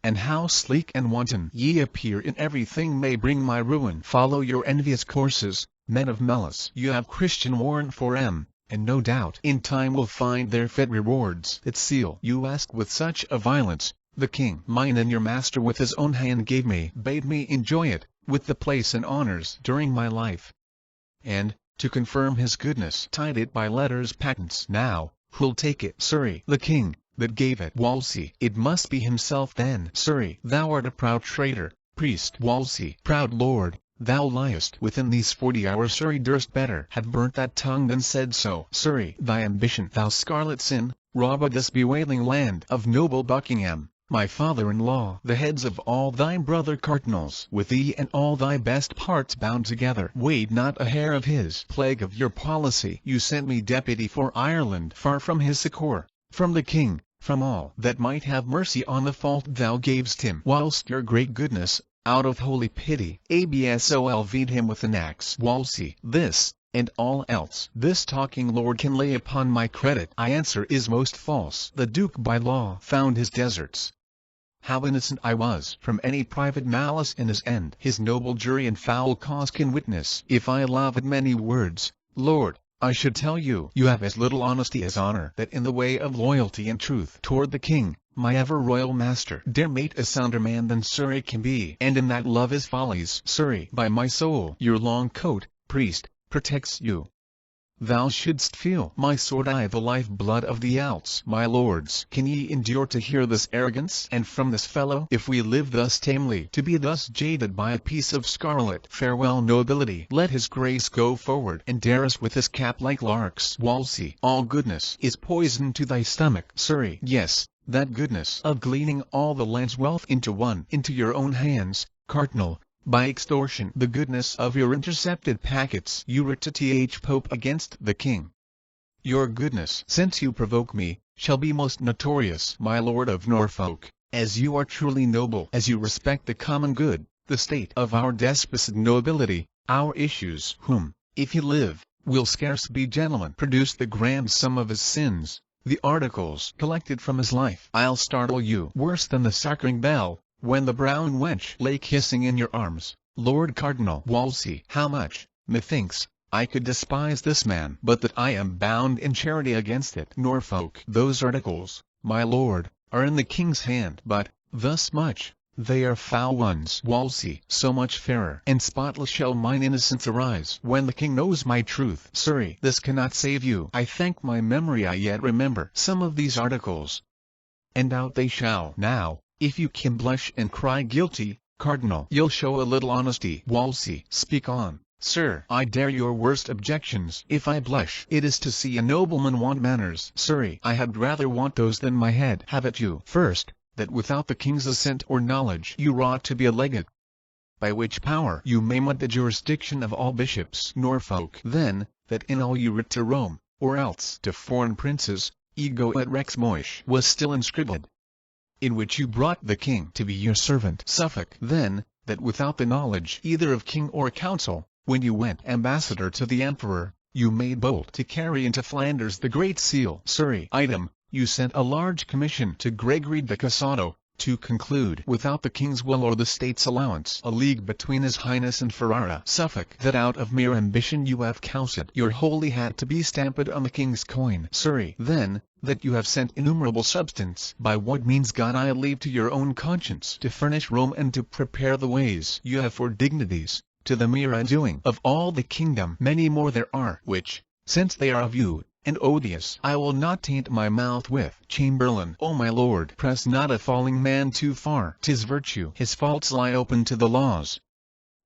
and how sleek and wanton ye appear in everything may bring my ruin. Follow your envious courses, men of malice. You have Christian warrant for and no doubt in time will find their fit rewards. That seal you ask with such a violence, the king mine and your master with his own hand gave me, bade me enjoy it, with the place and honours during my life, and, to confirm his goodness, tied it by letters patents. Now, who'll take it? Surrey. The king that gave it. Wolsey. It must be himself then. Surrey. Thou art a proud traitor, priest. Wolsey. Proud lord, thou liest. Within these 40 hours Surrey durst better have burnt that tongue than said so. Surrey. Thy ambition, thou scarlet sin, robbed this bewailing land of noble Buckingham, my father-in-law. The heads of all thy brother cardinals, with thee and all thy best parts bound together, weighed not a hair of his. Plague of your policy, you sent me deputy for Ireland, far from his succour, from the king, from all that might have mercy on the fault thou gavest him, whilst your great goodness, out of holy pity, absolved him with an axe. Wolsey. This, and all else, this talking lord can lay upon my credit. I answer is most false. The Duke by law found his deserts. How innocent I was from any private malice in his end. His noble jury and foul cause can witness. If I love at many words, Lord, I should tell you, you have as little honesty as honor, that in the way of loyalty and truth toward the king, my ever-royal master, dare mate a sounder man than Surrey can be, and in that love is follies. Surrey. By my soul, your long coat, priest, protects you. Thou shouldst feel my sword, I the life-blood of the Alps. My lords, can ye endure to hear this arrogance, and from this fellow? If we live thus tamely, to be thus jaded by a piece of scarlet. Farewell nobility, let his grace go forward, and dare us with his cap like larks. Wolsey. All goodness is poison to thy stomach. Surrey. Yes, that goodness of gleaning all the land's wealth into your own hands, Cardinal, by extortion. The goodness of your intercepted packets you writ to Th Pope against the king. Your goodness, since you provoke me, shall be most notorious. My Lord of Norfolk, as you are truly noble, as you respect the common good, the state of our despotic nobility, our issues, whom, if he live, will scarce be gentlemen, produce the grand sum of his sins, the articles collected from his life. I'll startle you worse than the sacring bell, when the brown wench lay kissing in your arms, Lord Cardinal. Wolsey. How much, methinks, I could despise this man, but that I am bound in charity against it. Norfolk. Those articles, my lord, are in the king's hand, but, thus much, they are foul ones. Wolsey. So much fairer and spotless shall mine innocence arise, when the king knows my truth. Surrey. This cannot save you. I thank my memory I yet remember some of these articles, and out they shall. Now, if you can blush and cry guilty, Cardinal, you'll show a little honesty. Wolsey. Speak on, sir. I dare your worst objections. If I blush, it is to see a nobleman want manners. Surrey. I had rather want those than my head. Have it you. First, that without the king's assent or knowledge you ought to be a legate, by which power you may mud the jurisdiction of all bishops. Norfolk. Then, that in all you writ to Rome, or else to foreign princes, ego et rex moish was still inscribed, in which you brought the king to be your servant. Suffolk. Then, that without the knowledge either of king or council, when you went ambassador to the emperor, you made bold to carry into Flanders the Great Seal. Surrey. Item. You sent a large commission to Gregory de Casado, to conclude without the king's will or the state's allowance a league between his highness and Ferrara, Suffolk, that out of mere ambition you have caused your holy hat to be stamped on the king's coin. Surrey, then, that you have sent innumerable substance, by what means God I leave to your own conscience, to furnish Rome and to prepare the ways you have for dignities, to the mere undoing of all the kingdom. Many more there are, which, since they are of you, and odious, I will not taint my mouth with. Chamberlain, O my lord, press not a falling man too far. 'Tis virtue, his faults lie open to the laws.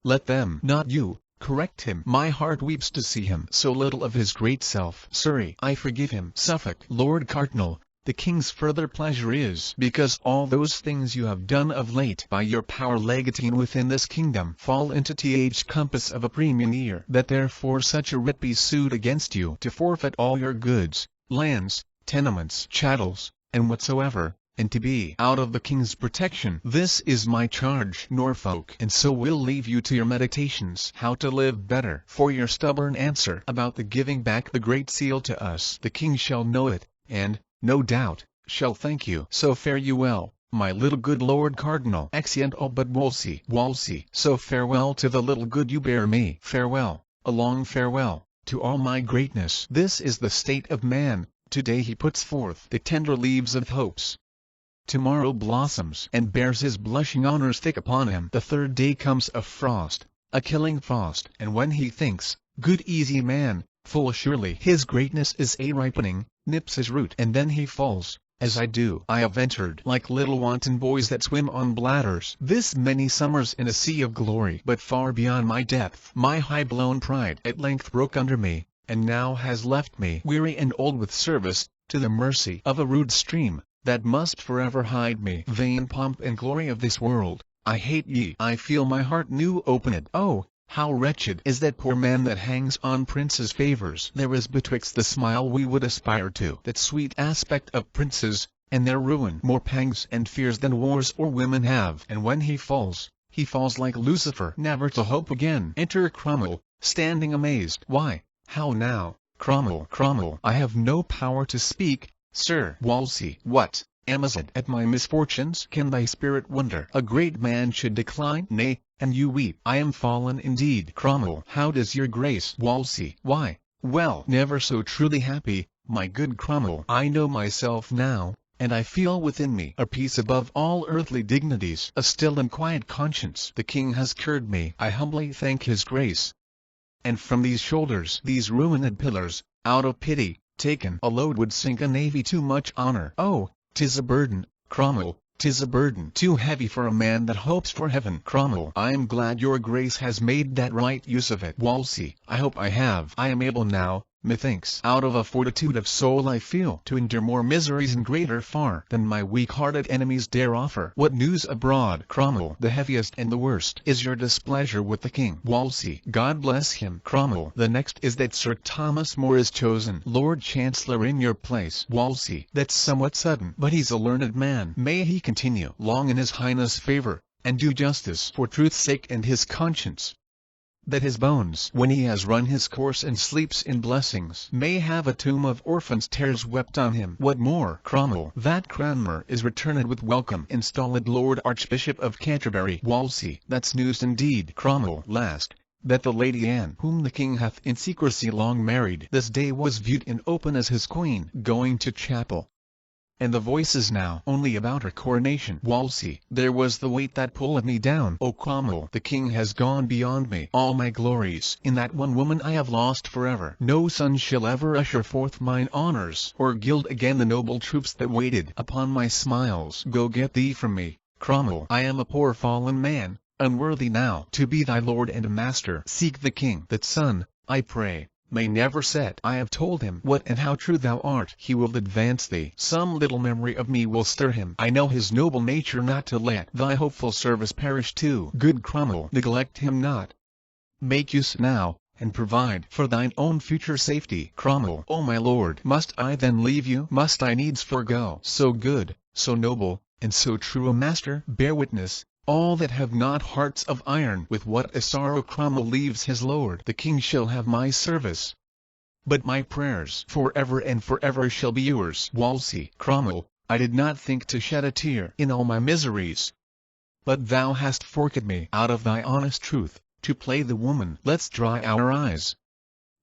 Let them, not you, correct him. My heart weeps to see him so little of his great self. Surrey, I forgive him. Suffolk, Lord Cardinal, the king's further pleasure is, because all those things you have done of late by your power legatine within this kingdom fall into th compass of a premium year, that therefore such a writ be sued against you to forfeit all your goods, lands, tenements, chattels, and whatsoever, and to be out of the king's protection. This is my charge, Norfolk, and so will leave you to your meditations how to live better. For your stubborn answer about the giving back the great seal to us, the king shall know it, and, no doubt, shall thank you. So fare you well, my little good Lord Cardinal. Exeunt all but Wolsey. Wolsey, so farewell to the little good you bear me. Farewell, a long farewell, to all my greatness. This is the state of man, today he puts forth the tender leaves of hopes. Tomorrow blossoms and bears his blushing honours thick upon him. The third day comes a frost, a killing frost, and when he thinks, good easy man, full surely his greatness is a ripening, nips his root, and then he falls, as I do. I have entered like little wanton boys that swim on bladders this many summers in a sea of glory, but far beyond my depth. My high-blown pride at length broke under me, and now has left me weary and old with service, to the mercy of a rude stream, that must forever hide me. Vain pomp and glory of this world, I hate ye. I feel my heart new opened. Oh, how wretched is that poor man that hangs on princes' favours. There is betwixt the smile we would aspire to, that sweet aspect of princes, and their ruin, more pangs and fears than wars or women have. And when he falls like Lucifer, never to hope again. Enter Cromwell, standing amazed. Why, how now, Cromwell? Cromwell, I have no power to speak, sir. Wolsey, what, amazed at my misfortunes? Can thy spirit wonder a great man should decline? Nay, and you weep. I am fallen indeed. Cromwell, how does your grace? Wolsey, why, well, never so truly happy, my good Cromwell. I know myself now, and I feel within me a peace above all earthly dignities, a still and quiet conscience. The king has cured me. I humbly thank his grace. And from these shoulders, these ruined pillars, out of pity, taken a load would sink a navy. Too much honor. Oh, 'tis a burden, Cromwell, 'tis a burden too heavy for a man that hopes for heaven. Cromwell, I am glad your grace has made that right use of it. Wolsey, I hope I have. I am able now, methinks, out of a fortitude of soul I feel, to endure more miseries and greater far than my weak-hearted enemies dare offer. What news abroad? Cromwell, the heaviest and the worst is your displeasure with the king. Wolsey, God bless him. Cromwell, the next is that Sir Thomas More is chosen Lord Chancellor in your place. Wolsey, that's somewhat sudden, but he's a learned man. May he continue long in his highness' favour, and do justice for truth's sake and his conscience, that his bones, when he has run his course and sleeps in blessings, may have a tomb of orphans' tears wept on him. What more? Cromwell, that Cranmer is returned with welcome, installed Lord Archbishop of Canterbury. Wolsey, that's news indeed. Cromwell, last, that the Lady Anne, whom the king hath in secrecy long married, this day was viewed in open as his queen, going to chapel. And the voice is now only about her coronation. Wolsey, there was the weight that pulled me down. O Cromwell, the king has gone beyond me. All my glories in that one woman I have lost forever. No son shall ever usher forth mine honours, or gild again the noble troops that waited upon my smiles. Go get thee from me, Cromwell. I am a poor fallen man, unworthy now to be thy lord and master. Seek the king, that son, I pray, may never set. I have told him what and how true thou art. He will advance thee. Some little memory of me will stir him. I know his noble nature not to let thy hopeful service perish too. Good Cromwell, neglect him not. Make use now, and provide for thine own future safety. Cromwell, O my lord, must I then leave you? Must I needs forego so good, so noble, and so true a master? Bear witness, all that have not hearts of iron, with what a sorrow Cromwell leaves his lord. The king shall have my service, but my prayers for ever and for ever shall be yours. Wolsey, Cromwell, I did not think to shed a tear in all my miseries. But thou hast forked me out of thy honest truth, to play the woman. Let's dry our eyes.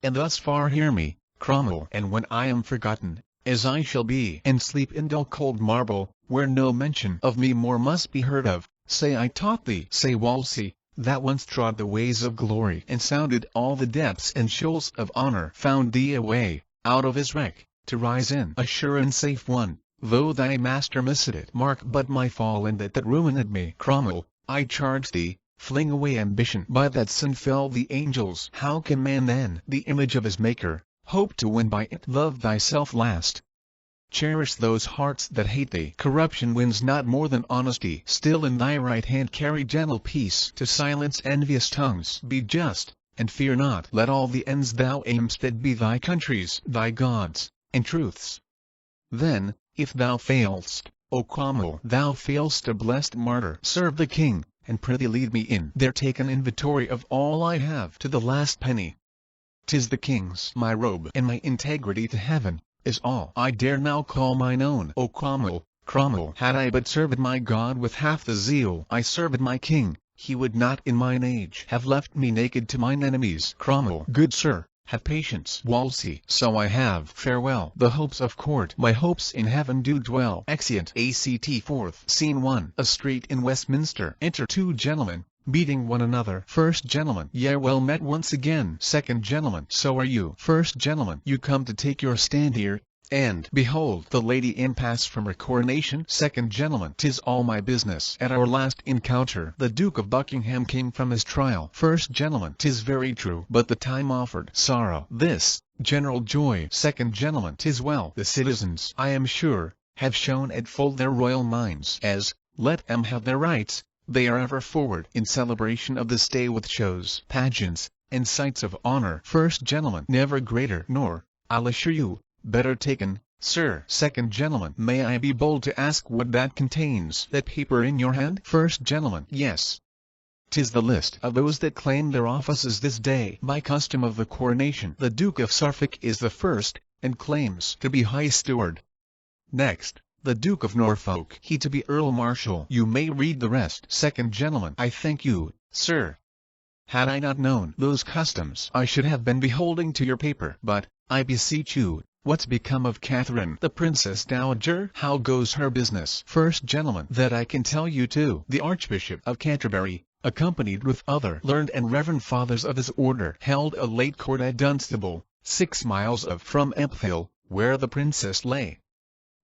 And thus far hear me, Cromwell. And when I am forgotten, as I shall be, and sleep in dull cold marble, where no mention of me more must be heard of, say I taught thee. Say Wolsey, that once trod the ways of glory and sounded all the depths and shoals of honor, found thee a way, out of his wreck, to rise in a sure and safe one, though thy master missed it. Mark but my fall and that ruined me. Cromwell, I charge thee, fling away ambition. By that sin fell the angels. How can man then, the image of his Maker, hope to win by it? Love thyself last. Cherish those hearts that hate thee. Corruption wins not more than honesty. Still in thy right hand carry gentle peace, to silence envious tongues. Be just, and fear not. Let all the ends thou aim'st at be thy country's, thy God's, and truth's. Then, if thou fail'st, O Cromwell, thou fail'st a blessed martyr. Serve the king, and prithee lead me in there. Take an inventory of all I have, to the last penny. 'Tis the king's. My robe and my integrity to heaven is all I dare now call mine own. O Cromwell, Cromwell, had I but served my God with half the zeal I served my king, he would not in mine age have left me naked to mine enemies. Cromwell, good sir, have patience. Wolsey, so I have. Farewell. The hopes of court, my hopes in heaven do dwell. Exeunt. Act 4th. Scene 1. A street in Westminster. Enter two gentlemen, beating one another. First gentleman, yea, well met once again. Second gentleman, so are you. First gentleman, you come to take your stand here, and behold the lady impasse from her coronation. Second gentleman, 'tis all my business. At our last encounter the Duke of Buckingham came from his trial. First gentleman, 'tis very true, but the time offered sorrow. This, general joy. Second gentleman, 'tis well. The citizens, I am sure, have shown at full their royal minds, as, let 'em have their rights, they are ever forward in celebration of this day with shows, pageants, and sights of honor. First gentleman, never greater, nor, I'll assure you, better taken, sir. Second gentleman, may I be bold to ask what that contains? That paper in your hand? First gentleman, yes. 'Tis the list of those that claim their offices this day. By custom of the coronation, the Duke of Suffolk is the first, and claims to be High Steward. Next, the Duke of Norfolk, he to be Earl Marshal. You may read the rest. Second gentleman, I thank you, sir. Had I not known those customs, I should have been beholding to your paper. But, I beseech you, what's become of Catherine, the Princess Dowager? How goes her business? First gentleman, that I can tell you too. The Archbishop of Canterbury, accompanied with other learned and reverend fathers of his order, held a late court at Dunstable, 6 miles from Emphill, where the princess lay.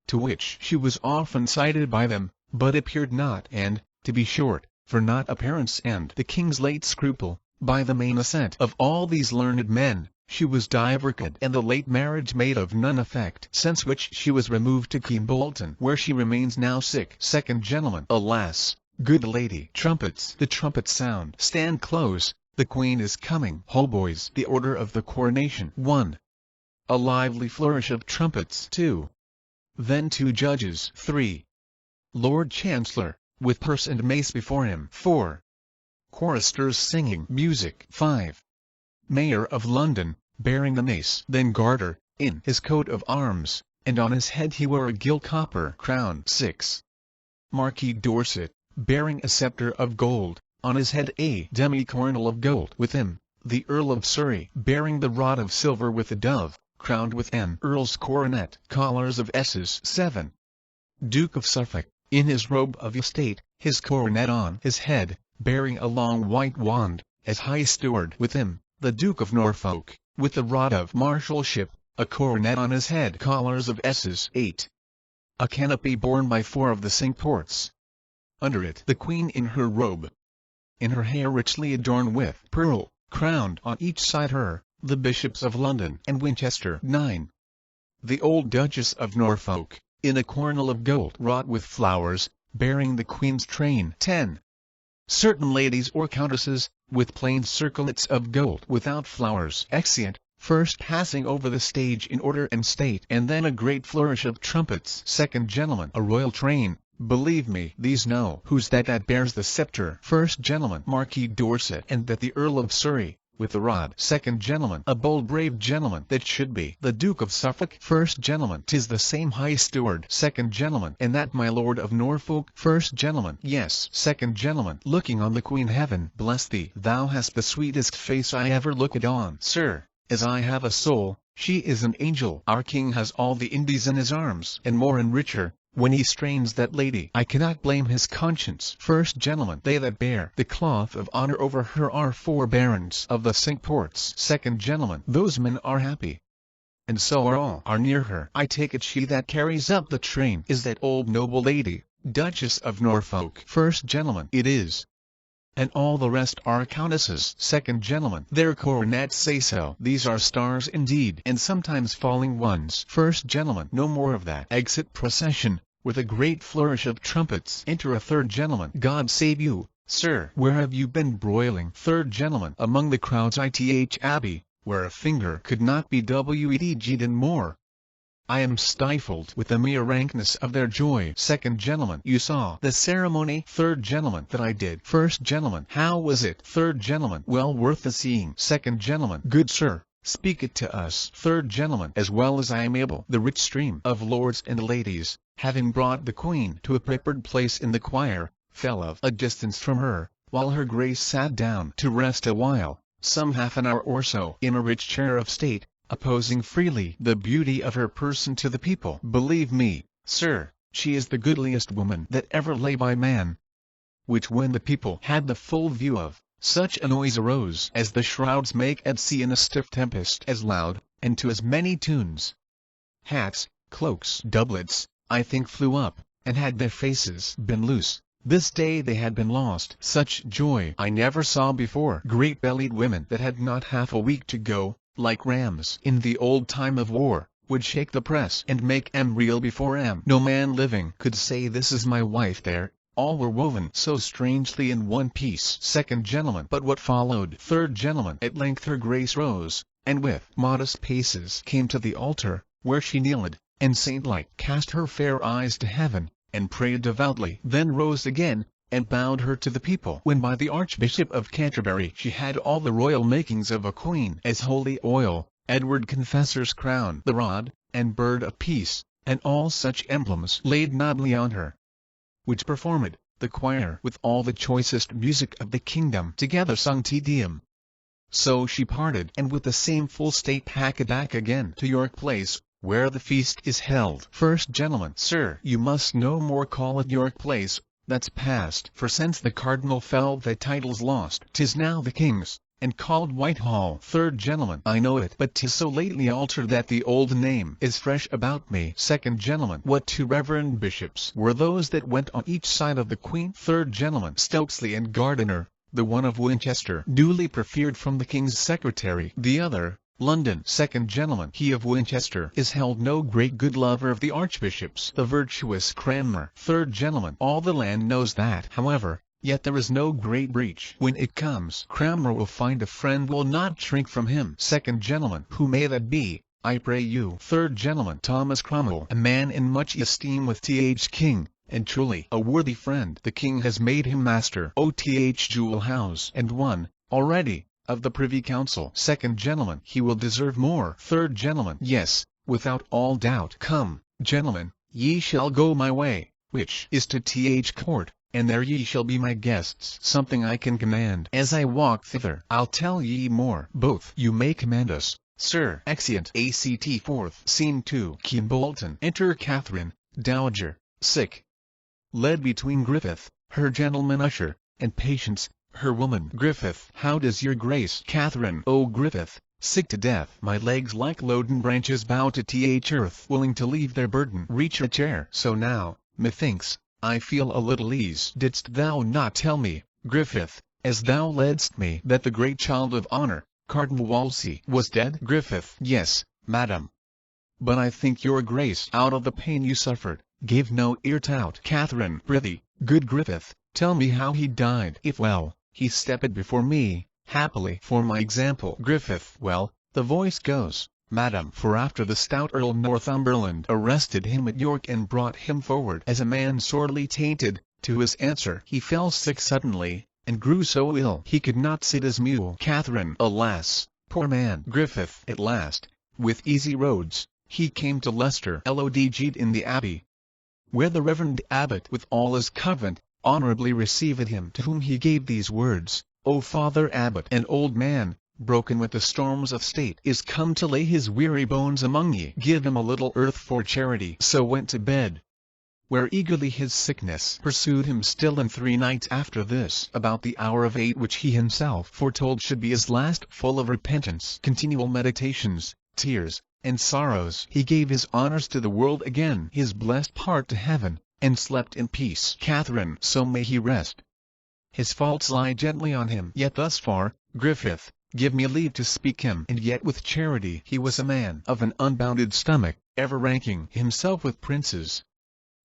To which she was often cited by them, but appeared not, and, to be short, for not appearance and the king's late scruple, by the main assent of all these learned men, she was diverted, and the late marriage made of none effect, since which she was removed to Kimbolton, where she remains now sick. Second gentleman, alas, good lady, trumpets, the trumpets sound. Stand close, the queen is coming. Hautboys, the order of the coronation. 1. A lively flourish of trumpets. 2. Then 2 judges. 3. Lord Chancellor, with purse and mace before him. 4. Choristers singing. Music. 5. Mayor of London, bearing the mace. Then Garter, in his coat of arms, and on his head he wore a gilt copper crown. 6. Marquis Dorset, bearing a sceptre of gold, on his head a demi-coronal of gold. With him, the Earl of Surrey, bearing the rod of silver with a dove, crowned with an earl's coronet. Collars of S's. 7. Duke of Suffolk, in his robe of estate, his coronet on his head, bearing a long white wand, as High Steward. With him, the Duke of Norfolk, with the rod of marshalship, a coronet on his head. Collars of S's. 8. A canopy borne by 4 of the Cinque Ports. Under it the Queen in her robe, in her hair richly adorned with pearl, crowned on each side her, the Bishops of London and Winchester. 9. The old Duchess of Norfolk, in a coronal of gold wrought with flowers, bearing the Queen's train. 10. Certain ladies or countesses, with plain circlets of gold without flowers. Exeunt. First passing over the stage in order and state, and then a great flourish of trumpets. Second gentleman, a royal train. Believe me, these know who's that bears the sceptre. First gentleman, Marquis Dorset, and that the Earl of Surrey, with the rod. Second gentleman, a bold brave gentleman that should be the Duke of Suffolk. First gentleman, 'tis the same high steward. Second gentleman, and that my Lord of Norfolk. First gentleman, yes. Second gentleman, looking on the Queen. Heaven bless thee, thou hast the sweetest face I ever looked on. Sir, as I have a soul, she is an angel. Our king has all the Indies in his arms, and more and richer. When he strains that lady, I cannot blame his conscience. First gentleman, they that bear the cloth of honor over her are 4 barons of the Cinque Ports. Second gentleman, those men are happy, and so are near her. I take it she that carries up the train is that old noble lady, Duchess of Norfolk. First gentleman, it is, and all the rest are countesses. Second gentleman, their coronets say so. These are stars indeed, and sometimes falling ones. First gentleman, no more of that. Exit procession, with a great flourish of trumpets. Enter a third gentleman. God save you, sir. Where have you been broiling? Third gentleman, among the crowds ith Abbey, where a finger could not be wedged in more. I am stifled with the mere rankness of their joy. Second gentleman, you saw the ceremony? Third gentleman, that I did. First gentleman, how was it? Third gentleman, well worth the seeing. Second gentleman, good sir, speak it to us. Third gentleman, as well as I am able. The rich stream of lords and ladies, having brought the Queen to a prepared place in the choir, fell of a distance from her, while her grace sat down to rest a while, some half an hour or so, in a rich chair of state, opposing freely the beauty of her person to the people. Believe me, sir, she is the goodliest woman that ever lay by man. Which when the people had the full view of, such a noise arose as the shrouds make at sea in a stiff tempest, as loud, and to as many tunes. Hats, cloaks, doublets, I think flew up, and had their faces been loose, this day they had been lost. Such joy I never saw before. Great-bellied women that had not half a week to go, like rams in the old time of war, would shake the press and make 'em reel before 'em. No man living could say this is my wife there, all were woven so strangely in one piece. Second gentleman, but what followed? Third gentleman, at length her grace rose, and with modest paces came to the altar, where she kneeled, and saint-like cast her fair eyes to heaven, and prayed devoutly, then rose again, and bowed her to the people. When by the Archbishop of Canterbury she had all the royal makings of a queen, as holy oil, Edward Confessor's crown, the rod, and bird of peace, and all such emblems laid noddly on her, which performed, the choir with all the choicest music of the kingdom together sung Te Deum. So she parted, and with the same full state packed back again to York Place, where the feast is held. First gentleman, sir, you must no more call it York Place, that's past. For since the Cardinal fell the title's lost. 'Tis now the King's, and called Whitehall. Third gentleman, I know it, but 'tis so lately altered that the old name is fresh about me. Second gentleman, what 2 reverend bishops were those that went on each side of the Queen? Third gentleman, Stokesley and Gardiner, the one of Winchester, duly preferred from the King's secretary, the other, London. Second gentleman, he of Winchester is held no great good lover of the archbishops, the virtuous Cranmer. Third gentleman, all the land knows that. However, yet there is no great breach. When it comes, Cranmer will find a friend will not shrink from him. Second gentleman, who may that be, I pray you? Third gentleman, Thomas Cromwell, a man in much esteem with Th. King, and truly a worthy friend. The King has made him master o' Th. Jewel House, and one, already, of the Privy Council. Second gentleman, he will deserve more. Third gentleman, yes, without all doubt. Come, gentlemen, ye shall go my way, which is to Th. Court, and there ye shall be my guests. Something I can command. As I walk thither, I'll tell ye more. Both you may command us, sir. Exeunt. Act 4th. Scene 2. Kimbolton. Enter Catherine, Dowager, sick, led between Griffith, her gentleman usher, and Patience, her woman. Griffith. How does your grace? Catherine. O Griffith, sick to death. My legs like loaden branches bow to Th. earth, willing to leave their burden. Reach a chair. So now, methinks, I feel a little ease. Didst thou not tell me, Griffith, as thou ledst me, that the great child of honor, Cardinal Wolsey, was dead? Griffith. Yes, madam. But I think your grace, out of the pain you suffered, gave no ear tout. Catherine. Prithee, good Griffith, tell me how he died. If well, he stepped before me, happily for my example. Griffith. Well, the voice goes, madam, for after the stout Earl Northumberland arrested him at York and brought him forward as a man sorely tainted, to his answer he fell sick suddenly, and grew so ill he could not sit his mule. Catherine, alas, poor man. Griffith, at last, with easy roads, he came to Leicester Lodged in the abbey, where the reverend abbot with all his convent honorably received him, to whom he gave these words: O Father Abbot, an old man, broken with the storms of state, is come to lay his weary bones among ye. Give him a little earth for charity. So went to bed, where eagerly his sickness pursued him still. And 3 nights after this, about the hour of 8 which he himself foretold should be his last, full of repentance, continual meditations, tears, and sorrows, he gave his honors to the world again, his blessed part to heaven, and slept in peace. Catherine, so may he rest. His faults lie gently on him. Yet thus far, Griffith, give me leave to speak him, and yet with charity. He was a man of an unbounded stomach, ever ranking himself with princes.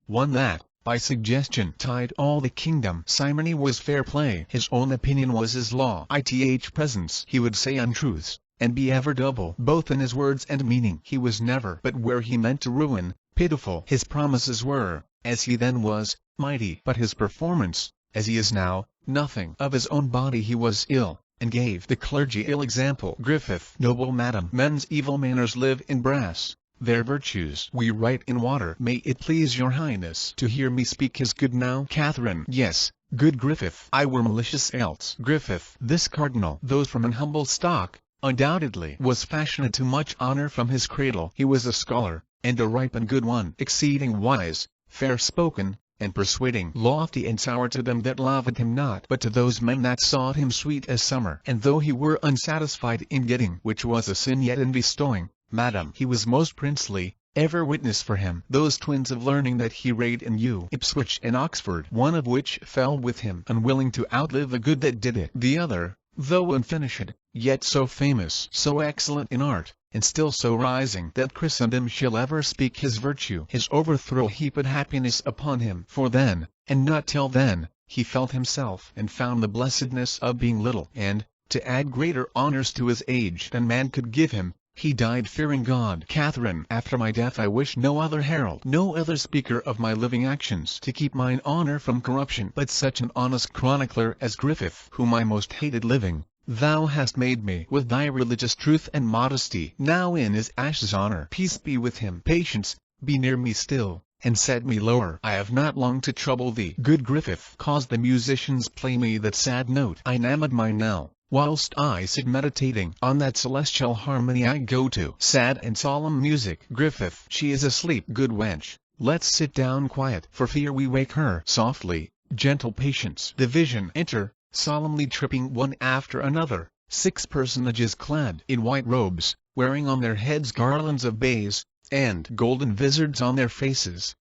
One that, by suggestion, tied all the kingdom. Simony was fair play. His own opinion was his law. Ith presence, he would say untruths, and be ever double, both in his words and meaning. He was never but where he meant to ruin. Pitiful his promises were, as he then was, mighty but his performance, as he is now, nothing. Of his own body he was ill, and gave the clergy ill example. Griffith, noble madam, men's evil manners live in brass, their virtues we write in water. May it please your highness to hear me speak his good now. Catherine, yes, good Griffith, I were malicious else. Griffith, this cardinal, though from an humble stock, undoubtedly was fashioned to much honor from his cradle. He was a scholar, and a ripe and good one, exceeding wise, fair-spoken, and persuading, lofty and sour to them that loved him not, but to those men that sought him sweet as summer. And though he were unsatisfied in getting, which was a sin, yet in bestowing, madam, he was most princely. Ever witness for him those twins of learning that he rayed in Ipswich and Oxford, one of which fell with him, unwilling to outlive the good that did it. The other, though unfinished, yet so famous, so excellent in art, and still so rising that Christendom shall ever speak his virtue. His overthrow heaped happiness upon him, for then, and not till then, he felt himself and found the blessedness of being little, and, to add greater honors to his age than man could give him, he died fearing God. Catherine, after my death I wish no other herald, no other speaker of my living actions, to keep mine honor from corruption, but such an honest chronicler as Griffith, whom I most hated living. Thou hast made me with thy religious truth and modesty. Now in his ashes honor. Peace be with him. Patience, be near me still, and set me lower. I have not long to trouble thee, good Griffith. Cause the musicians play me that sad note. I named mine now, whilst I sit meditating on that celestial harmony I go to. Sad and solemn music. Griffith, she is asleep. Good wench, let's sit down quiet, for fear we wake her. Softly, gentle Patience. The vision enter, solemnly tripping one after another, 6 personages clad in white robes, wearing on their heads garlands of bays, and golden vizards on their faces.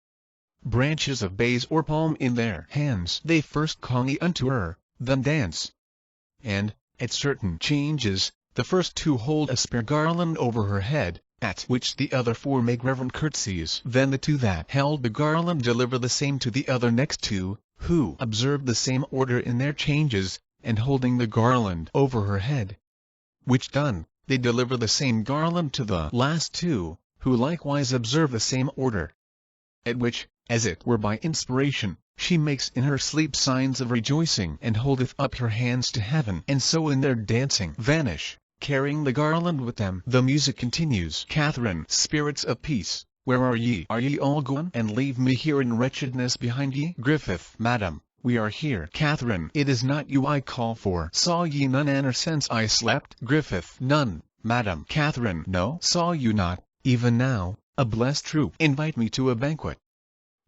Branches of bays or palm in their hands. They first call unto her, then dance. And, at certain changes, the first 2 hold a spear garland over her head, at which the other 4 make reverent curtsies. Then the 2 that held the garland deliver the same to the other next 2, who observe the same order in their changes, and holding the garland over her head. Which done, they deliver the same garland to the last 2, who likewise observe the same order. At which, as it were by inspiration, she makes in her sleep signs of rejoicing, and holdeth up her hands to heaven, and so in their dancing vanish, carrying the garland with them. The music continues. Catherine, spirits of peace, where are ye? Are ye all gone, and leave me here in wretchedness behind ye? Griffith, madam, we are here. Catherine, it is not you I call for. Saw ye none enter since I slept? Griffith, none, madam. Catherine, no, saw you not, even now, a blessed troop invite me to a banquet,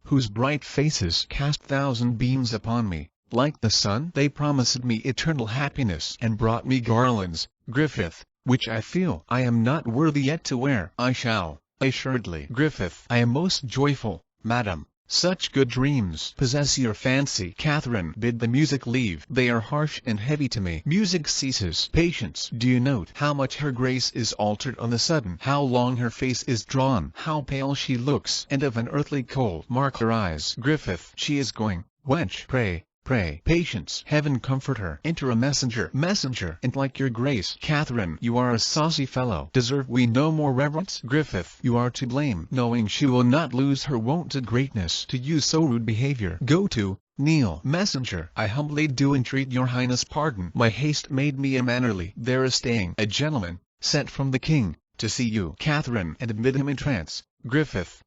whose bright faces cast 1,000 beams upon me, like the sun. They promised me eternal happiness, and brought me garlands, Griffith, which I feel I am not worthy yet to wear. I shall, assuredly. Griffith, I am most joyful, madam. Such good dreams possess your fancy. Catherine, bid the music leave. They are harsh and heavy to me. Music ceases. Patience, do you note how much her grace is altered on the sudden? How long her face is drawn? How pale she looks, and of an earthly cold. Mark her eyes. Griffith, she is going. Wench, pray, Pray, patience, heaven comfort her. Enter a messenger, and like your grace. Catherine, you are a saucy fellow. Deserve we no more reverence? Griffith, you are to blame, knowing she will not lose her wonted greatness to use so rude behavior. Go to, kneel. Messenger, I humbly do entreat your highness pardon. My haste made me unmannerly. There is staying a gentleman, sent from the king, to see you. Catherine, and admit him in trance. Griffith,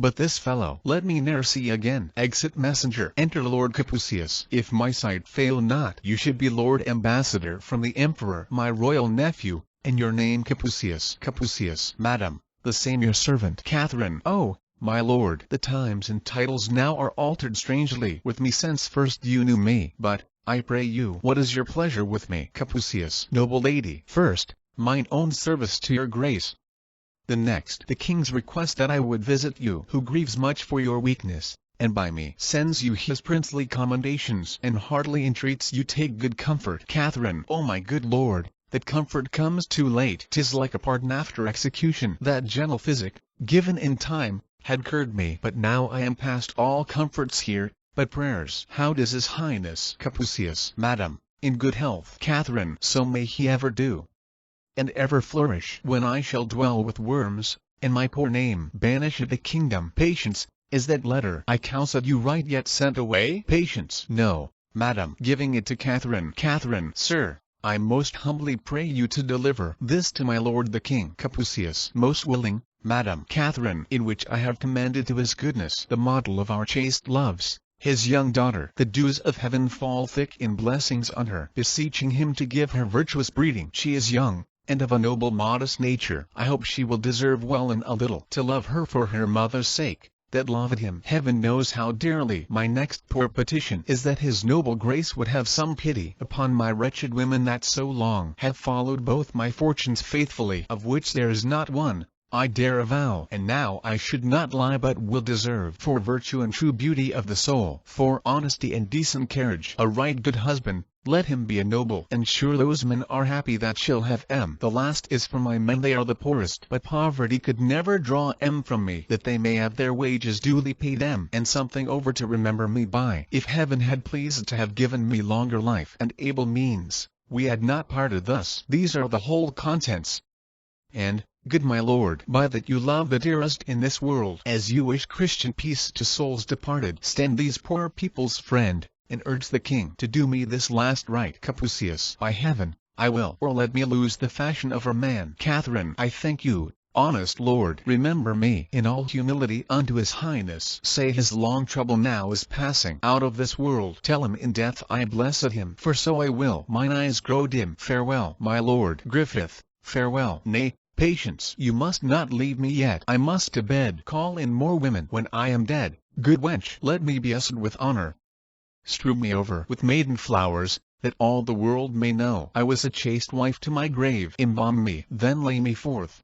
but this fellow let me ne'er see again. Exit messenger. Enter Lord Capucius. If my sight fail not, you should be Lord Ambassador from the Emperor, my royal nephew, and your name Capucius. Capucius, madam, the same your servant. Catherine, oh, my lord, the times and titles now are altered strangely with me since first you knew me. But, I pray you, what is your pleasure with me? Capucius, noble lady, first, mine own service to your grace. The next, the king's request that I would visit you, who grieves much for your weakness, and by me sends you his princely commendations, and heartily entreats you take good comfort. Catherine, O my good lord, that comfort comes too late. 'Tis like a pardon after execution. That gentle physic, given in time, had cured me. But now I am past all comforts here, but prayers. How does his highness? Capucius, madam, in good health. Catherine, so may he ever do, and ever flourish. When I shall dwell with worms, and my poor name banished the kingdom. Patience, is that letter I counselled you write yet sent away? Patience, no, madam, giving it to Catherine. Catherine, sir, I most humbly pray you to deliver this to my lord the king. Capucius, most willing, madam. Catherine, in which I have commanded to his goodness the model of our chaste loves, his young daughter. The dews of heaven fall thick in blessings on her, beseeching him to give her virtuous breeding. She is young, and of a noble modest nature. I hope she will deserve well and a little to love her for her mother's sake, that loved him. Heaven knows how dearly. My next poor petition is that his noble grace would have some pity upon my wretched women that so long have followed both my fortunes faithfully, of which there is not one, I dare avow. And now I should not lie but will deserve for virtue and true beauty of the soul, for honesty and decent carriage, a right good husband. Let him be a noble, and sure those men are happy that shall have M. The last is for my men, they are the poorest, but poverty could never draw M from me, that they may have their wages duly paid M, and something over to remember me by. If heaven had pleased to have given me longer life and able means, we had not parted thus. These are the whole contents. And, good my lord, by that you love the dearest in this world, as you wish Christian peace to souls departed, stand these poor people's friend, and urge the king to do me this last right. Capucius, by heaven, I will, or let me lose the fashion of a man. Catherine, I thank you, honest lord. Remember me in all humility unto his highness. Say his long trouble now is passing out of this world. Tell him in death I blessed him, for so I will. Mine eyes grow dim. Farewell, my lord. Griffith, farewell. Nay, Patience, you must not leave me yet. I must to bed. Call in more women when I am dead. Good wench, let me be ushered with honor. Strew me over with maiden flowers, that all the world may know I was a chaste wife to my grave. Embalm me, then lay me forth.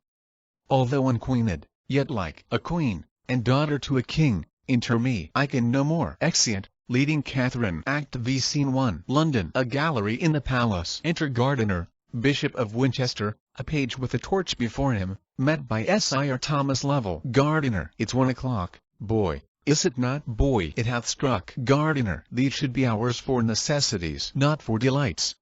Although unqueened, yet like a queen, and daughter to a king, inter me. I can no more. Exeunt. Leading Catherine. Act V. Scene 1. London. A gallery in the palace. Enter Gardiner, Bishop of Winchester, a page with a torch before him, met by Sir Thomas Lovell. Gardiner. It's 1 o'clock, boy. Is it not? Boy, it hath struck. Gardiner. These should be hours for necessities, not for delights.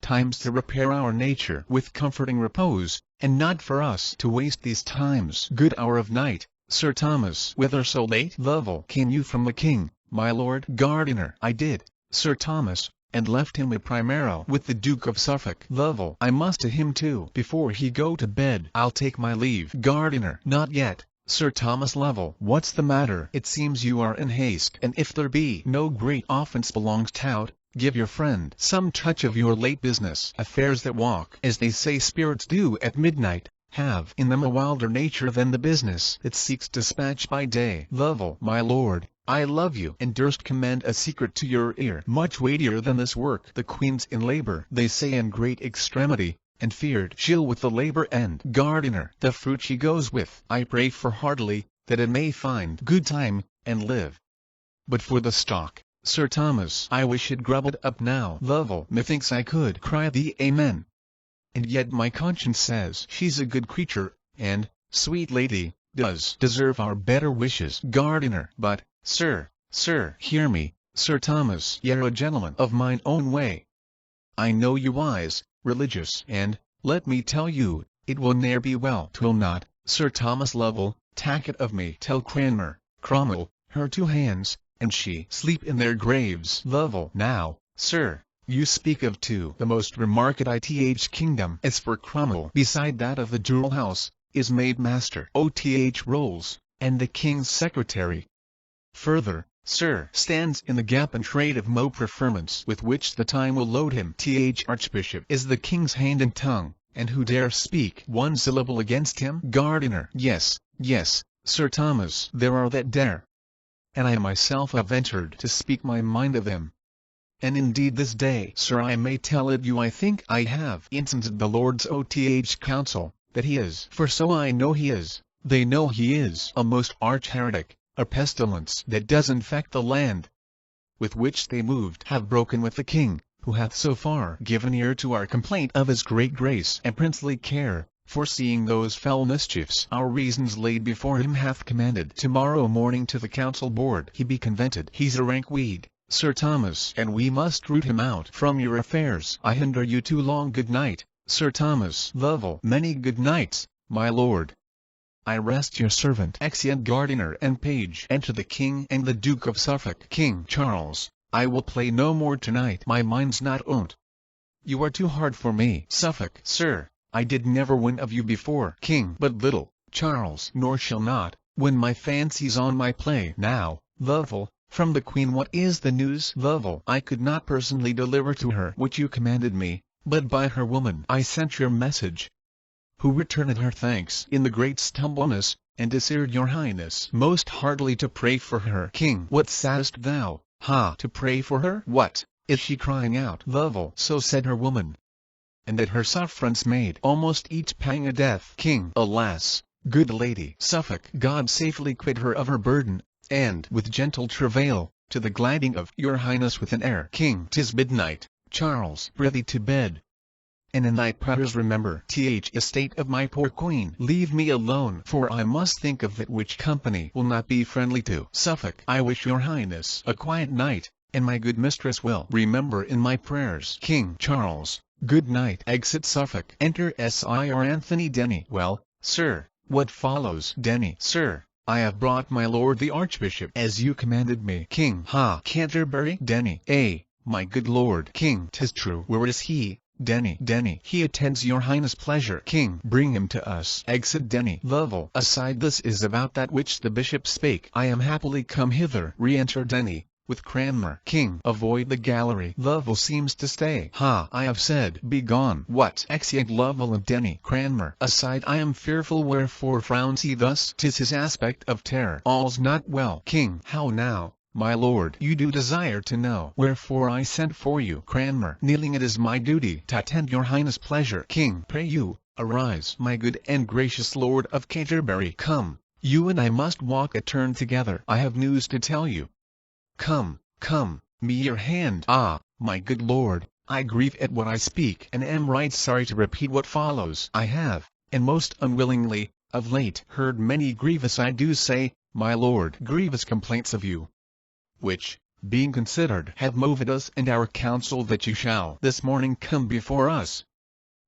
Times to repair our nature with comforting repose, and not for us to waste these times. Good hour of night, Sir Thomas. Whither so late? Lovell. Came you from the king, my lord? Gardiner. I did, Sir Thomas, and left him a primero with the Duke of Suffolk. Lovell. I must to him too. Before he go to bed, I'll take my leave. Gardiner. Not yet, Sir Thomas Lovell. What's the matter? It seems you are in haste, and if there be no great offence belongs tout, give your friend some touch of your late business. Affairs that walk, as they say spirits do at midnight, have in them a wilder nature than the business that seeks dispatch by day. Lovell. My lord, I love you, and durst commend a secret to your ear, much weightier than this work. The Queen's in labour, they say, in great extremity, and feared she'll with the labour end. Gardiner. The fruit she goes with, I pray for heartily, that it may find good time, and live. But for the stock, Sir Thomas, I wish it grubbled up now. Lovell. Methinks I could cry thee amen. And yet my conscience says she's a good creature, and, sweet lady, does deserve our better wishes. Gardiner. But, sir, hear me, Sir Thomas, ye're a gentleman of mine own way. I know you wise, religious, and, let me tell you, it will ne'er be well. 'Twill not, Sir Thomas Lovell, tak it of me. Tell Cranmer, Cromwell, her 2 hands, and she sleep in their graves. Lovell. Now, sir, you speak of 2 the most remarked ith kingdom. As for Cromwell, beside that of the jewel house, is made master oth rolls, and the king's secretary. Further, sir, stands in the gap and trade of mo preferments with which the time will load him. Archbishop is the king's hand and tongue, and who dare speak 1 syllable against him? Gardiner. Yes, yes, Sir Thomas, there are that dare. And I myself have ventured to speak my mind of him. And indeed this day, sir, I may tell it you, I think I have instanced the Lord's oth council, that he is, for so I know he is, they know he is a most arch heretic, a pestilence that does infect the land. With which they moved have broken with the king, who hath so far given ear to our complaint of his great grace and princely care, foreseeing those fell mischiefs our reasons laid before him, hath commanded tomorrow morning to the council board he be convented. He's a rank weed, Sir Thomas, and we must root him out from your affairs. I hinder you too long. Good night, Sir Thomas Lovell. Many good nights, my lord. I rest your servant. Exeunt Gardiner and page. Enter the king and the Duke of Suffolk. King Charles, I will play no more tonight. My mind's not on't. You are too hard for me. Suffolk. Sir, I did never win of you before. King. But little, Charles, nor shall not, when my fancy's on my play. Now, Lovell, from the Queen what is the news? Lovell. I could not personally deliver to her what you commanded me, but by her woman I sent your message, who returned her thanks in the great stumbleness, and desired your highness most heartily to pray for her. King. What saidst thou? Ha! To pray for her? What, is she crying out? Lovell. So said her woman, and that her sufferance made almost each pang a death. King. Alas, good lady. Suffolk. God safely quit her of her burden, and with gentle travail, to the gliding of your highness with an air. King. 'Tis midnight, Charles. Prithee to bed, and in thy prayers remember estate of my poor queen. Leave me alone, for I must think of that which company will not be friendly to. Suffolk. I wish your highness a quiet night, and my good mistress will remember in my prayers. King Charles. Good night. Exit Suffolk. Enter Sir Anthony Denny. Well, sir, what follows? Denny. Sir, I have brought my lord the archbishop as you commanded me. King. Ha! Canterbury? Denny. My good lord. King. 'Tis true. Where is he? Denny. Denny. He attends your highness' pleasure. King. Bring him to us. Exit Denny. Lovell. Aside, this is about that which the bishop spake. I am happily come hither. Re-enter Denny, with Cranmer. King. Avoid the gallery. Lovell seems to stay. Ha! I have said, be gone. What? Exeunt Lovell and Denny. Cranmer. Aside, I am fearful. Wherefore frowns he thus? 'Tis his aspect of terror. All's not well. King. How now, my lord? You do desire to know wherefore I sent for you. Cranmer. Kneeling, it is my duty to attend your highness' pleasure. King. Pray you, arise. My good and gracious lord of Canterbury. Come, you and I must walk a turn together. I have news to tell you. Come, come, me your hand. Ah, my good lord, I grieve at what I speak, and am right sorry to repeat what follows. I have, and most unwillingly, of late, heard many grievous, I do say, my lord, grievous complaints of you, which, being considered, have moved us and our council that you shall this morning come before us,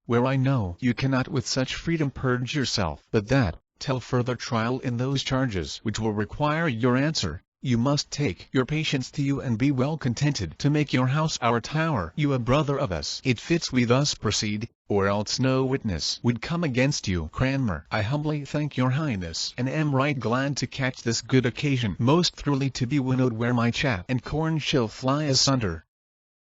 where I know you cannot with such freedom purge yourself, but that, till further trial in those charges which will require your answer, you must take your patience to you and be well contented to make your house our tower. You a brother of us. It fits we thus proceed, or else no witness would come against you. Cranmer. I humbly thank your highness, and am right glad to catch this good occasion most throughly to be winnowed where my chaff and corn shall fly asunder.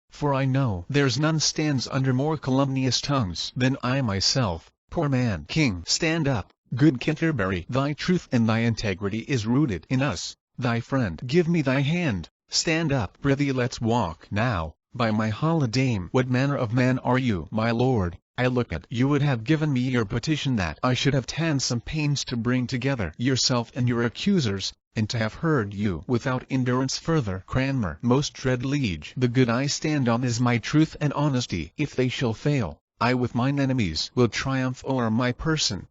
For I know there's none stands under more calumnious tongues than I myself, poor man. King. Stand up, good Canterbury. Thy truth and thy integrity is rooted in us, thy friend. Give me thy hand. Stand up. Prithee, let's walk. Now, by my holidame, what manner of man are you? My lord, I look at you would have given me your petition that I should have ta'en some pains to bring together yourself and your accusers, and to have heard you without endurance further. Cranmer. Most dread liege, the good I stand on is my truth and honesty. If they shall fail, I with mine enemies will triumph o'er my person.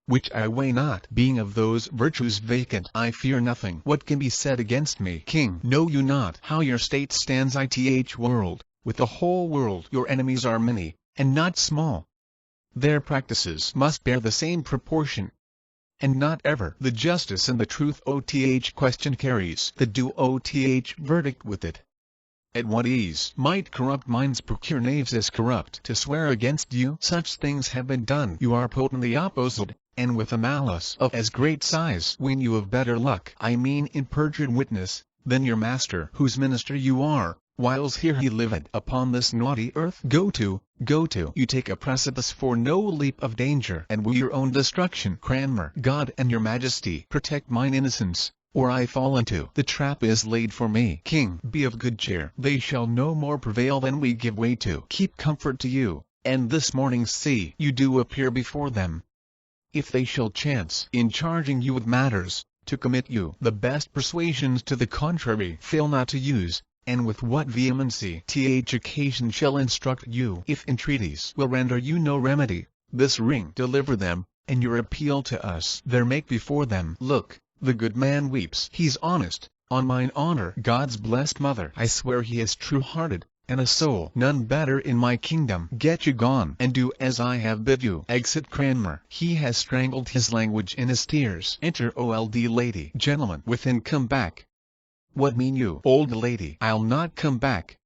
which I weigh not. Being of those virtues vacant, I fear nothing. What can be said against me? King, know you not how your state stands? Ith world, with the whole world your enemies are many, and not small. Their practices must bear the same proportion, and not ever the justice and the truth. Question carries the due verdict with it. At what ease might corrupt minds procure knaves as corrupt to swear against you? Such things have been done. You are potently opposed, and with a malice of as great size. When you have better luck, I mean in perjured witness, than your master, whose minister you are, whiles here he lived upon this naughty earth. Go to, you take a precipice for no leap of danger, and will your own destruction. Cranmer, God and your majesty protect mine innocence, or I fall into the trap is laid for me. King, be of good cheer, they shall no more prevail than we give way to. Keep comfort to you, and this morning see you do appear before them. If they shall chance, in charging you with matters, to commit you the best persuasions to the contrary, fail not to use, and with what vehemency occasion shall instruct you. If entreaties will render you no remedy, this ring deliver them, and your appeal to us there make before them. Look, the good man weeps. He's honest, on mine honor. God's blessed mother, I swear he is true-hearted, and a soul none better in my kingdom. Get you gone, and do as I have bid you. Exit Cranmer. He has strangled his language in his tears. Enter old lady. Gentlemen within, come back. What mean you? Old lady, I'll not come back.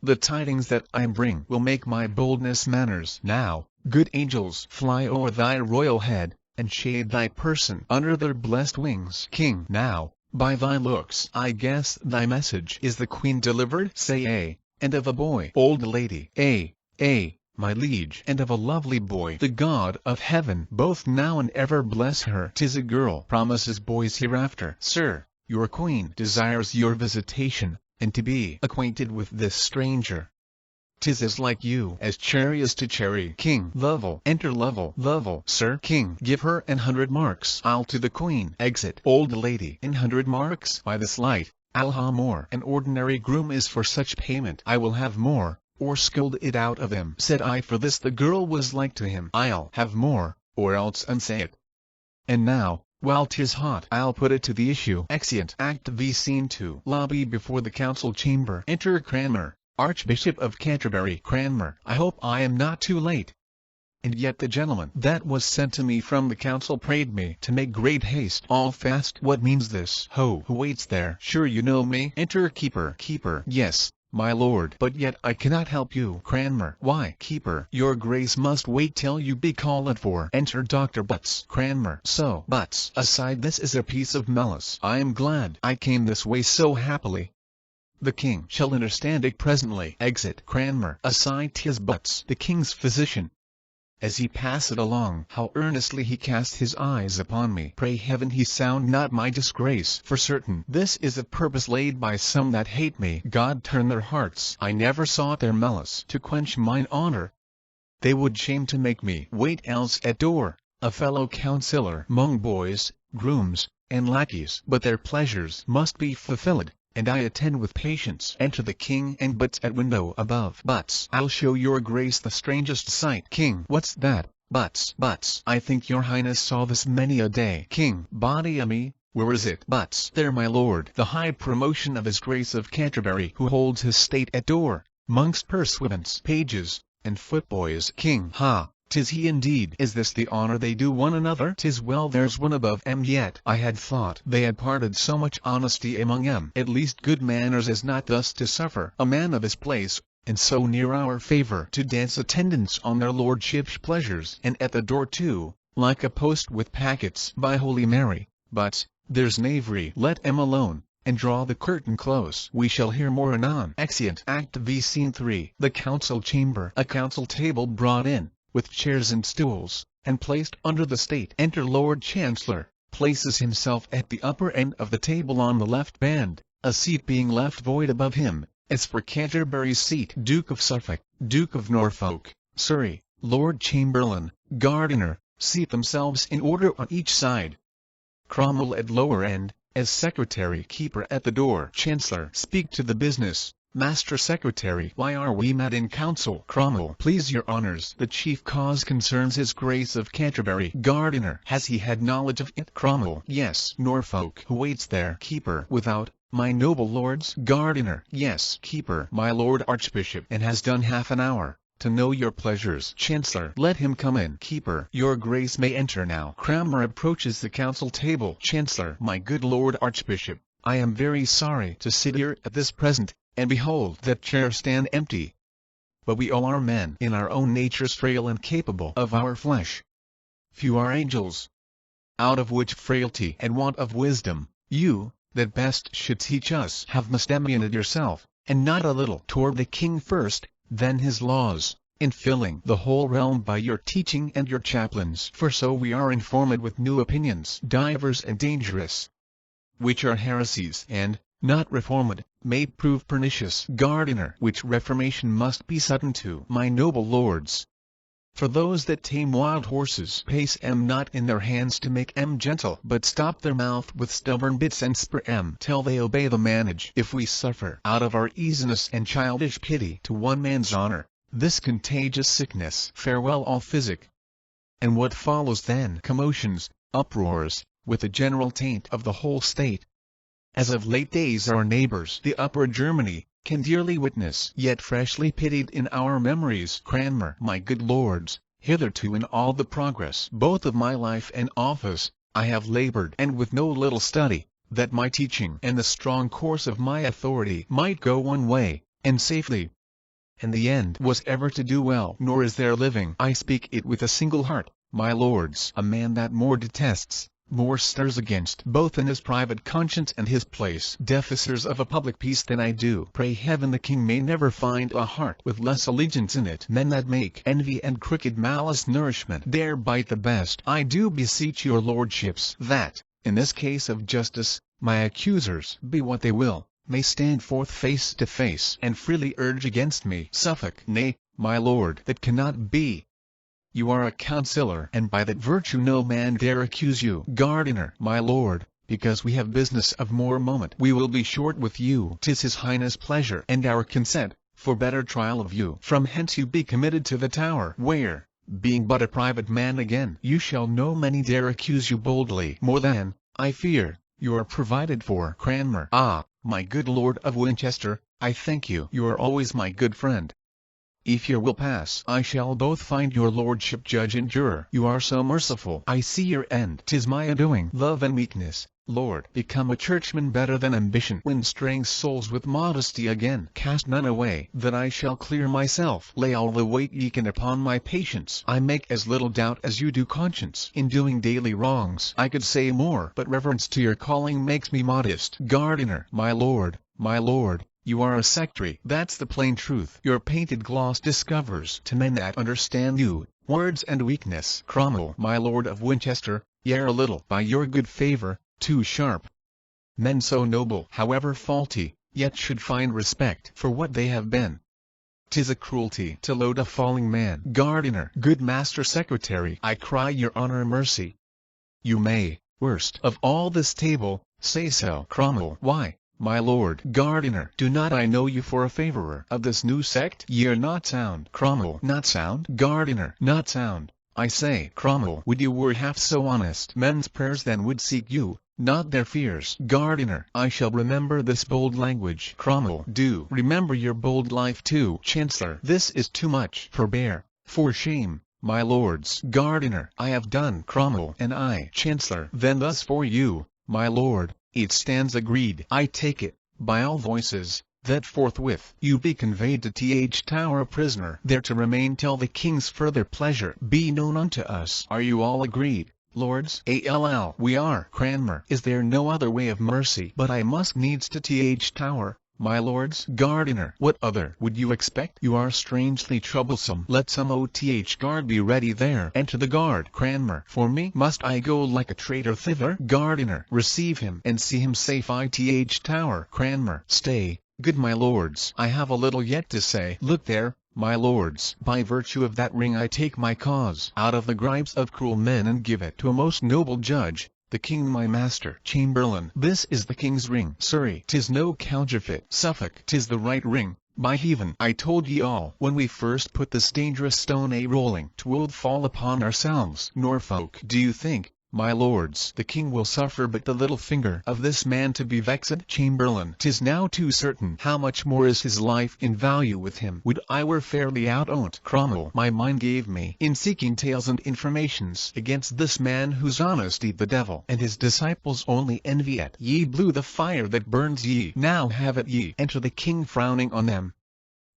The tidings that I bring will make my boldness manners. Now, good angels, fly o'er thy royal head, and shade thy person under their blessed wings. King, now, by thy looks I guess thy message is the queen delivered. Say a, and of a boy. Old lady, a, my liege, and of a lovely boy. The God of heaven both now and ever bless her. 'Tis a girl, promises boys hereafter. Sir, your queen desires your visitation, and to be acquainted with this stranger. 'Tis as like you as cherry is to cherry. King, Lovell, enter Lovell. Sir King, give her 100 marks. I'll to the queen. Exit old lady. 100 marks? By this light, I'll ha more. An ordinary groom is for such payment. I will have more, or scold it out of him. Said I, for this the girl was like to him. I'll have more, or else unsay it. And now, while 'tis hot, I'll put it to the issue. Exeunt. Act V. Scene 2. Lobby before the council chamber. Enter Cranmer, Archbishop of Canterbury. Cranmer, I hope I am not too late. And yet the gentleman that was sent to me from the council prayed me to make great haste. All fast. What means this? Ho, who waits there? Sure you know me? Enter Keeper. Keeper, yes, my lord, but yet I cannot help you. Cranmer, why? Keeper, your grace must wait till you be called for. Enter Dr. Butts. Cranmer, so, Butts, aside, this is a piece of malice. I am glad I came this way so happily. The king shall understand it presently. Exit Cranmer. Aside, 'tis Butts, the king's physician. As he passed along, how earnestly he cast his eyes upon me. Pray heaven he sound not my disgrace. For certain this is a purpose laid by some that hate me. God turn their hearts. I never sought their malice to quench mine honor. They would shame to make me wait else at door, a fellow counsellor 'mong boys, grooms, and lackeys. But their pleasures must be fulfilled, and I attend with patience. Enter the king and Butts at window above. Butts, I'll show your grace the strangest sight. King, what's that? Butts, I think your highness saw this many a day. King, body o' me, where is it? Butts, there my lord. The high promotion of his grace of Canterbury, who holds his state at door, mongst pursuivants, pages, and footboys. King, ha, 'tis he indeed. Is this the honor they do one another? 'Tis well there's one above 'em yet. I had thought they had parted so much honesty among 'em. At least good manners is not thus to suffer a man of his place, and so near our favour, to dance attendance on their lordship's pleasures, and at the door too, like a post with packets. By Holy Mary, but there's knavery. Let 'em alone, and draw the curtain close. We shall hear more anon. Exeunt. Act V. Scene 3. The council chamber. A council table brought in, with chairs and stools, and placed under the state. Enter Lord Chancellor, places himself at the upper end of the table on the left band, a seat being left void above him. As for Canterbury's seat, Duke of Suffolk, Duke of Norfolk, Surrey, Lord Chamberlain, Gardiner, seat themselves in order on each side. Cromwell at lower end, as secretary. Keeper at the door. Chancellor, speak to the business. Master Secretary, why are we met in council? Cromwell, please your honours, the chief cause concerns his grace of Canterbury. Gardener, has he had knowledge of it? Cromwell, yes. Norfolk, who waits there? Keeper, without. My noble lords? Gardener, yes. Keeper, my lord Archbishop, and has done half an hour, to know your pleasures. Chancellor, let him come in. Keeper, your grace may enter now. Cranmer approaches the council table. Chancellor, my good lord Archbishop, I am very sorry to sit here at this present, and behold that chair stand empty. But we all are men, in our own natures frail and capable of our flesh. Few are angels. Out of which frailty and want of wisdom, you, that best should teach us, have misdemeaned yourself, and not a little, toward the king first, then his laws, in filling the whole realm by your teaching and your chaplains. For so we are informed with new opinions, divers and dangerous, which are heresies, and, not reformed, may prove pernicious. Gardener, which reformation must be sudden to. My noble lords, for those that tame wild horses pace not in their hands to make gentle, but stop their mouth with stubborn bits and spur till they obey the manage. If we suffer out of our easiness and childish pity to one man's honor, this contagious sickness, farewell all physic. And what follows then? Commotions, uproars, with a general taint of the whole state. As of late days our neighbours, the Upper Germany, can dearly witness, yet freshly pitied in our memories. Cranmer, my good lords, hitherto in all the progress both of my life and office, I have laboured, and with no little study, that my teaching and the strong course of my authority might go one way, and safely. And the end was ever to do well. Nor is there living, I speak it with a single heart, my lords, a man that more detests, more stirs against, both in his private conscience and his place deficers of a public peace, than I do. Pray heaven the king may never find a heart with less allegiance in it. Men that make envy and crooked malice nourishment dare bite the best. I do beseech your lordships that, in this case of justice, my accusers, be what they will, may stand forth face to face and freely urge against me. Suffolk, nay, my lord, that cannot be. You are a counsellor, and by that virtue no man dare accuse you. Gardener, my lord, because we have business of more moment, we will be short with you. 'Tis his highness' pleasure and our consent, for better trial of you. From hence you be committed to the Tower, where, being but a private man again, you shall no many dare accuse you boldly. More than, I fear, you are provided for. Cranmer, ah, my good lord of Winchester, I thank you. You are always my good friend. If your will pass, I shall both find your lordship judge and juror. You are so merciful. I see your end. 'Tis my undoing. Love and meekness, Lord, become a churchman better than ambition. Win straying souls with modesty again. Cast none away, that I shall clear myself. Lay all the weight ye can upon my patience. I make as little doubt as you do conscience. In doing daily wrongs I could say more, but reverence to your calling makes me modest. Gardener, my lord, you are a sectary, that's the plain truth. Your painted gloss discovers, to men that understand you, words and weakness. Cromwell, my lord of Winchester, y'are a little, by your good favour, too sharp. Men so noble, however faulty, yet should find respect for what they have been. 'Tis a cruelty to load a falling man. Gardener, good master secretary, I cry your honour mercy. You may, worst of all this table, say so. Cromwell, why? My lord Gardener, do not I know you for a favourer of this new sect? Ye are not sound. Cromwell, not sound? Gardener, not sound, I say. Cromwell, would you were half so honest. Men's prayers then would seek you, not their fears. Gardener, I shall remember this bold language. Cromwell, do remember your bold life too. Chancellor, this is too much. Forbear, for shame, my lords. Gardener, I have done. Cromwell, and I. Chancellor, then thus for you, my lord. It stands agreed, I take it, by all voices, that forthwith you be conveyed to Th Tower a prisoner, there to remain till the king's further pleasure be known unto us. Are you all agreed, lords? All. We are. Cranmer, is there no other way of mercy? But I must needs to Th Tower, my lords. Gardener, what other would you expect? You are strangely troublesome. Let some OTH guard be ready there. Enter the guard. Cranmer, for me, must I go like a traitor thither? Gardener, receive him and see him safe Th Tower. Cranmer, stay, good my lords, I have a little yet to say. Look there, my lords, by virtue of that ring I take my cause out of the gripes of cruel men and give it to a most noble judge, the king my master. Chamberlain, this is the king's ring. Surrey, 'tis no counterfeit. Suffolk, 'tis the right ring. By heaven, I told ye all, when we first put this dangerous stone a-rolling, 'twould fall upon ourselves. Norfolk, do you think, my lords, the king will suffer but the little finger of this man to be vexed? Chamberlain, 'tis now too certain. How much more is his life in value with him? Would I were fairly out on't. Cromwell, my mind gave me, in seeking tales and informations against this man whose honesty the devil and his disciples only envy at. Ye blew the fire that burns ye, now have it ye. Enter the king frowning on them.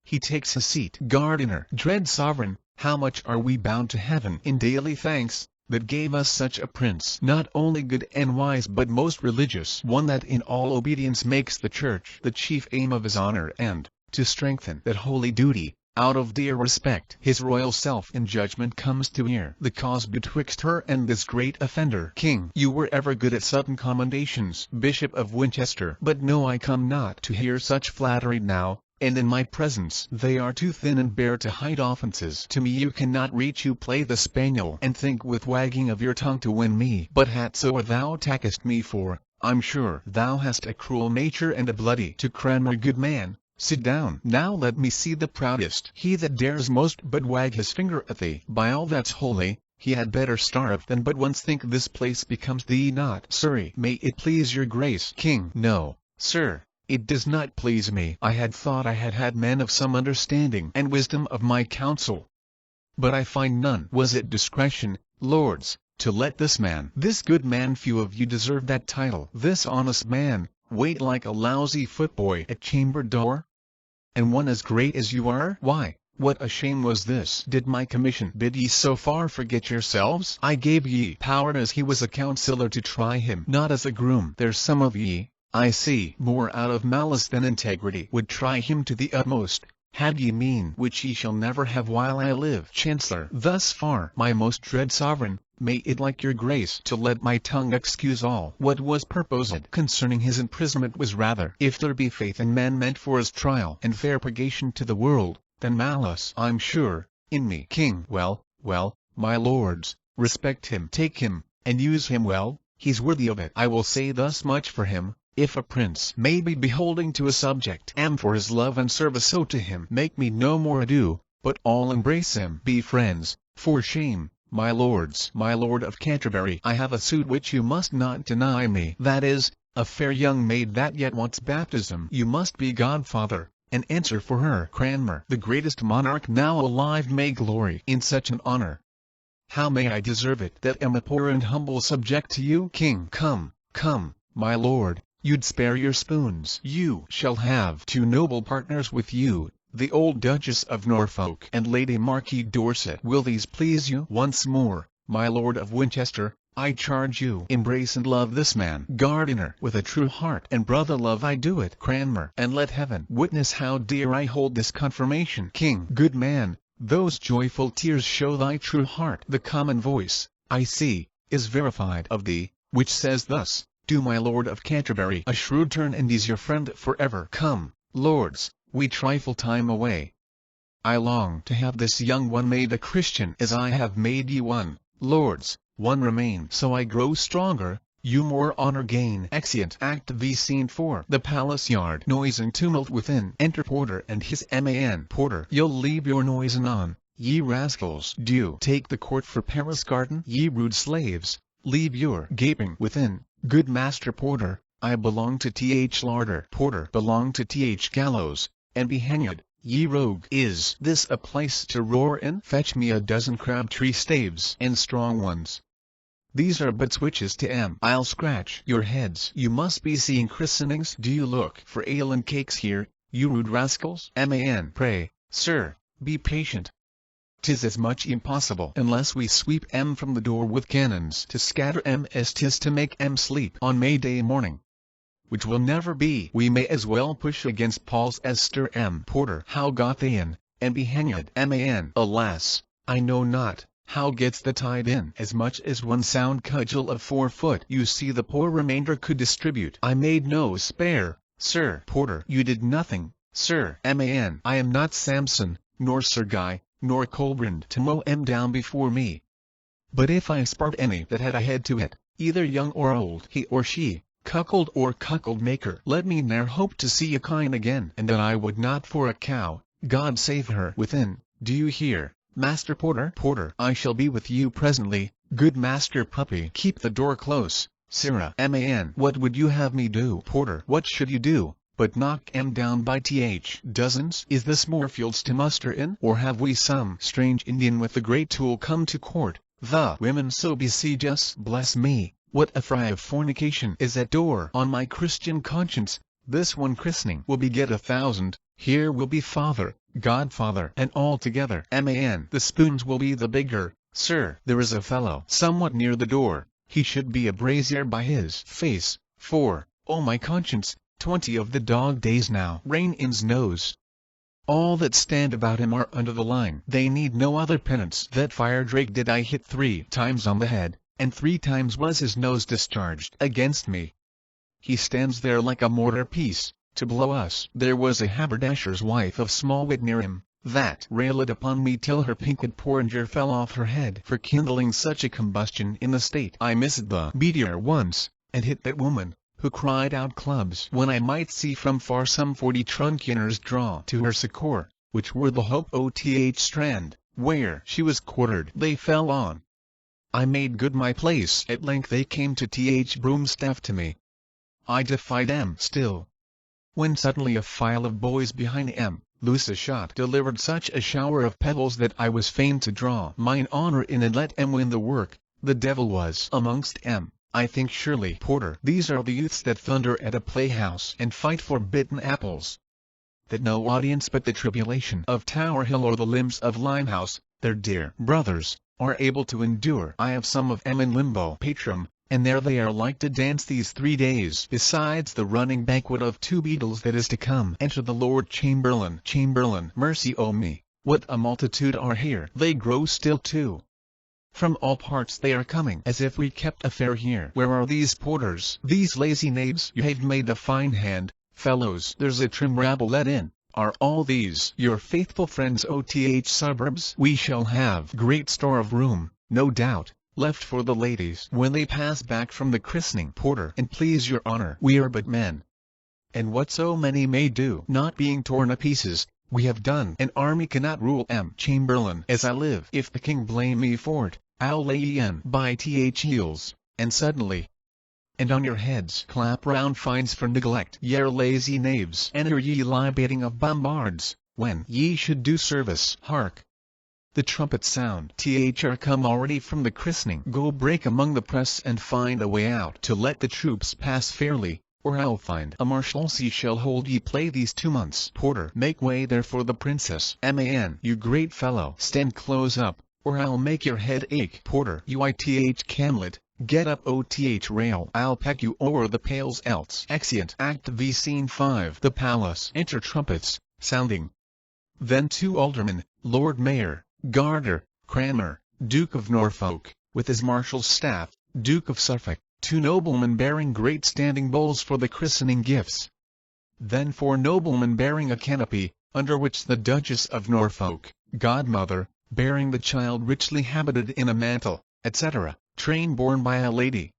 He takes his seat. Gardener, dread sovereign, how much are we bound to heaven in daily thanks, that gave us such a prince, not only good and wise but most religious, one that in all obedience makes the church the chief aim of his honor, and, to strengthen that holy duty, out of dear respect his royal self in judgment comes to hear the cause betwixt her and this great offender. King, you were ever good at sudden commendations. Bishop of Winchester, but no, I come not to hear such flattery now, and in my presence they are too thin and bare to hide offences. To me you cannot reach. You play the spaniel and think with wagging of your tongue to win me. But hatso thou takest me for, I'm sure thou hast a cruel nature and a bloody. To Cranmer, good man, sit down. Now let me see the proudest. He that dares most but wag his finger at thee. By all that's holy, he had better starve than but once think this place becomes thee not. Surrey, may it please your grace. King, no, sir. It does not please me. I had thought I had had men of some understanding and wisdom of my counsel, but I find none. Was it discretion, lords, to let this man, this good man, few of you deserve that title, this honest man, wait like a lousy footboy at chamber door? And one as great as you are? Why, what a shame was this! Did my commission bid ye so far forget yourselves? I gave ye power as he was a counsellor to try him, not as a groom. There's some of ye, I see, more out of malice than integrity, would try him to the utmost, had ye mean which ye shall never have while I live. Chancellor, thus far, my most dread sovereign, may it like your grace to let my tongue excuse all. What was purposed concerning his imprisonment was rather, if there be faith in men meant for his trial and fair purgation to the world, than malice, I'm sure, in me. King, well, my lords, respect him, take him, and use him well, he's worthy of it. I will say thus much for him, if a prince may be beholding to a subject, am for his love and service, so to him make me no more ado, but all embrace him. Be friends, for shame, my lords. My lord of Canterbury, I have a suit which you must not deny me, that is, a fair young maid that yet wants baptism. You must be godfather, and answer for her. Cranmer, the greatest monarch now alive, may glory in such an honor. How may I deserve it that am a poor and humble subject to you? King, come, my lord, you'd spare your spoons. You shall have 2 noble partners with you, the old Duchess of Norfolk and Lady Marquis Dorset. Will these please you? Once more, my lord of Winchester, I charge you, embrace and love this man. Gardener, with a true heart and brother love I do it. Cranmer, and let heaven witness how dear I hold this confirmation. King, good man, those joyful tears show thy true heart. The common voice, I see, is verified of thee, which says thus, do my lord of Canterbury a shrewd turn, and he's your friend forever. Come, lords, we trifle time away. I long to have this young one made a Christian as I have made ye one. Lords, one remain, so I grow stronger, you more honor gain. Exeunt. Act V, Scene 4. The palace yard. Noise and tumult within. Enter Porter and his man. Porter, you'll leave your noise anon, ye rascals. Do you take the court for Paris Garden? Ye rude slaves, leave your gaping within. Good Master Porter, I belong to Th. Larder. Porter, belong to Th. Gallows, and be hanged. Ye rogue, is this a place to roar in? Fetch me a dozen crabtree staves, and strong ones. These are but switches to I'll scratch your heads. You must be seeing christenings. Do you look for ale and cakes here, you rude rascals? Pray, sir, be patient. 'Tis as much impossible unless we sweep from the door with cannons to scatter as 'tis to make sleep on May Day morning, which will never be. We may as well push against Paul's as stir Porter, how got they in, and be hanged? Alas, I know not. How gets the tide in? As much as one sound cudgel of 4 foot. You see the poor remainder could distribute. I made no spare, sir. Porter, you did nothing, sir. I am not Samson, nor Sir Guy, nor Colbrand to mow down before me. But if I spart any that had a head to it, either young or old, he or she, cuckold or cuckold maker. Let me ne'er hope to see a kine again, and that I would not for a cow. God save her within. Do you hear, Master Porter? Porter, I shall be with you presently. Good Master Puppy, keep the door close. Sirrah, man, what would you have me do? Porter, what should you do, but knock 'em down by dozens? Is this Moorfields to muster in, or have we some strange Indian with the great tool come to court? The women so besiege us. Bless me, what a fry of fornication is at door! On my Christian conscience, this one christening will beget 1,000. Here will be father, godfather, and all together. Man, the spoons will be the bigger. Sir, there is a fellow somewhat near the door. He should be a brazier by his face, for, oh my conscience, 20 of the dog days now rain in's nose. All that stand about him are under the line. They need no other penance. That fire drake did I hit 3 times on the head, and 3 times was his nose discharged against me. He stands there like a mortar piece, to blow us. There was a haberdasher's wife of Smallwood near him, that railed upon me till her pinked porringer fell off her head for kindling such a combustion in the state. I missed the meteor once, and hit that woman, who cried out clubs when I might see from far some 40 truncheoners draw to her succour, which were the hope of Strand, where she was quartered. They fell on. I made good my place. At length they came to Broomstaff to me. I defied 'em still, when suddenly a file of boys behind 'em, loose a shot, delivered such a shower of pebbles that I was fain to draw mine honour in and let 'em win the work. The devil was amongst 'em, I think surely. Porter, these are the youths that thunder at a playhouse and fight for bitten apples, that no audience but the tribulation of Tower Hill or the limbs of Limehouse, their dear brothers, are able to endure. I have some of 'em in limbo patrum, and there they are like to dance these 3 days. Besides the running banquet of 2 beadles that is to come. Enter the Lord Chamberlain. Chamberlain, mercy o' me, what a multitude are here! They grow still too. From all parts they are coming, as if we kept a fair here. Where are these porters, these lazy knaves? You have made a fine hand, fellows. There's a trim rabble let in. Are all these your faithful friends? Suburbs? We shall have great store of room, no doubt, left for the ladies when they pass back from the christening. Porter, and please your honour, we are but men, and what so many may do, not being torn a pieces, we have done. An army cannot rule 'em. Chamberlain, as I live, if the king blame me for't, I'll lay ye in by heels, and suddenly, and on your heads clap round fines for neglect. Ye are lazy knaves, and are ye libating of bombards, when ye should do service. Hark! The trumpets sound. Are come already from the christening. Go break among the press and find a way out to let the troops pass fairly, or I'll find a marshalsea shall hold ye play these 2 months. Porter, make way there for the princess. Man, you great fellow, stand close up, or I'll make your head ache. Porter, Hamlet, get up. Rail, I'll peck you o'er the pails else. Exeunt. Act V, Scene 5. The palace. Enter trumpets, sounding. Then 2 aldermen, Lord Mayor, Garter, Cranmer, Duke of Norfolk, with his marshal's staff, Duke of Suffolk, 2 noblemen bearing great standing bowls for the christening gifts. Then 4 noblemen bearing a canopy, under which the Duchess of Norfolk, godmother, bearing the child richly habited in a mantle, etc., train borne by a lady.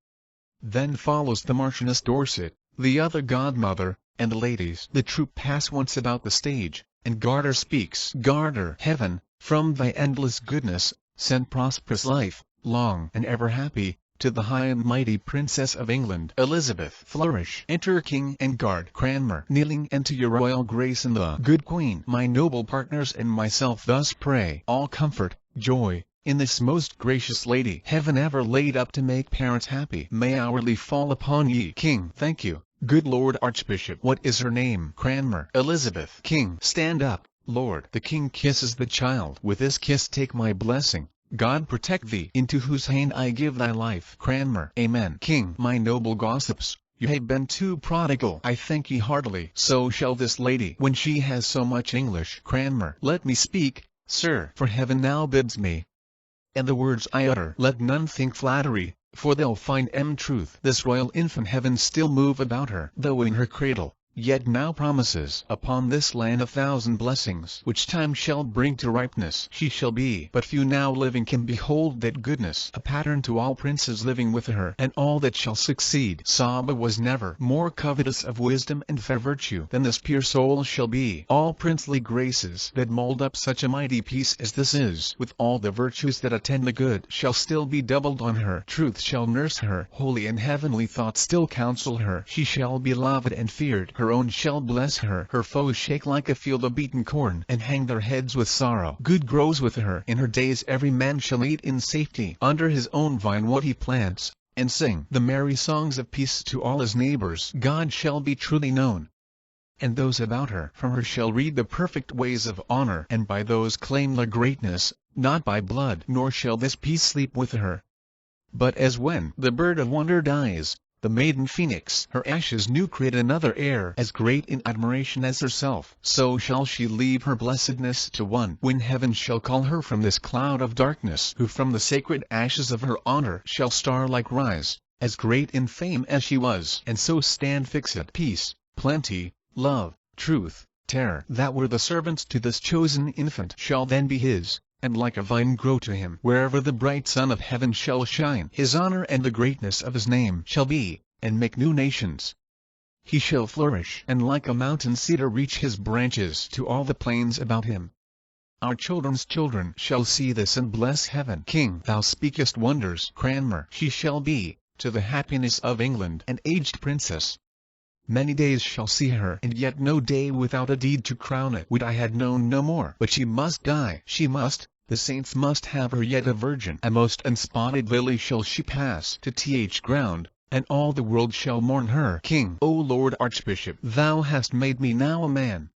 Then follows the Marchioness Dorset, the other godmother, and the ladies. The troop pass once about the stage, and Garter speaks. Garter, heaven, from thy endless goodness, send prosperous life, long and ever happy, to the high and mighty Princess of England. Elizabeth. Flourish. Enter King and Guard. Cranmer, kneeling, and to your royal grace and the good Queen, my noble partners and myself thus pray. All comfort, joy, in this most gracious lady. Heaven ever laid up to make parents happy, may hourly fall upon ye. King. Thank you, good Lord Archbishop. What is her name? Cranmer. Elizabeth. King. Stand up, Lord. The King kisses the child. With this kiss take my blessing. God protect thee, into whose hand I give thy life. Cranmer. Amen. King. My noble gossips, you have been too prodigal. I thank ye heartily. So shall this lady, when she has so much English. Cranmer. Let me speak, sir, for heaven now bids me. And the words I utter, let none think flattery, for they'll find truth. This royal infant heaven still move about her, though in her cradle, yet now promises upon this land 1,000 blessings, which time shall bring to ripeness. She shall be but few now living can behold that goodness, a pattern to all princes living with her, and all that shall succeed. Saba was never more covetous of wisdom and fair virtue than this pure soul shall be. All princely graces that mold up such a mighty piece as this is, with all the virtues that attend the good, shall still be doubled on her. Truth shall nurse her, holy and heavenly thoughts still counsel her. She shall be loved and feared, her own shall bless her. Her foes shake like a field of beaten corn, and hang their heads with sorrow. Good grows with her. In her days every man shall eat in safety, under his own vine what he plants, and sing the merry songs of peace to all his neighbors. God shall be truly known, and those about her from her shall read the perfect ways of honor, and by those claim the greatness, not by blood. Nor shall this peace sleep with her, but as when the bird of wonder dies, the maiden phoenix, her ashes new create another heir as great in admiration as herself, so shall she leave her blessedness to one when heaven shall call her from this cloud of darkness, who from the sacred ashes of her honor shall star-like rise, as great in fame as she was, and so stand fixed. Peace, plenty, love, truth, terror, that were the servants to this chosen infant, shall then be his, and like a vine grow to him. Wherever the bright sun of heaven shall shine, his honor and the greatness of his name shall be, and make new nations. He shall flourish, and like a mountain cedar reach his branches to all the plains about him. Our children's children shall see this and bless heaven. King, thou speakest wonders. Cranmer, she shall be, to the happiness of England, an aged princess. Many days shall see her, and yet no day without a deed to crown it. Would I had known no more. But she must die, she must, the saints must have her yet a virgin. A most unspotted lily shall she pass to th ground, and all the world shall mourn her. King, O Lord Archbishop, thou hast made me now a man.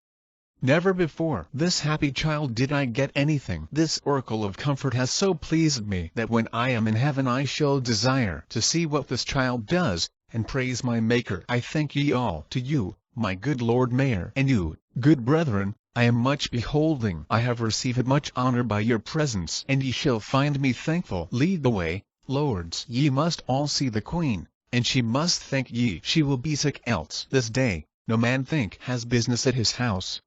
Never before this happy child did I get anything. This oracle of comfort has so pleased me, that when I am in heaven I shall desire to see what this child does, and praise my Maker. I thank ye all. To you, my good Lord Mayor, and you, good brethren, I am much beholding. I have received much honor by your presence, and ye shall find me thankful. Lead the way, lords. Ye must all see the Queen, and she must thank ye. She will be sick else. This day, no man think has business at his house,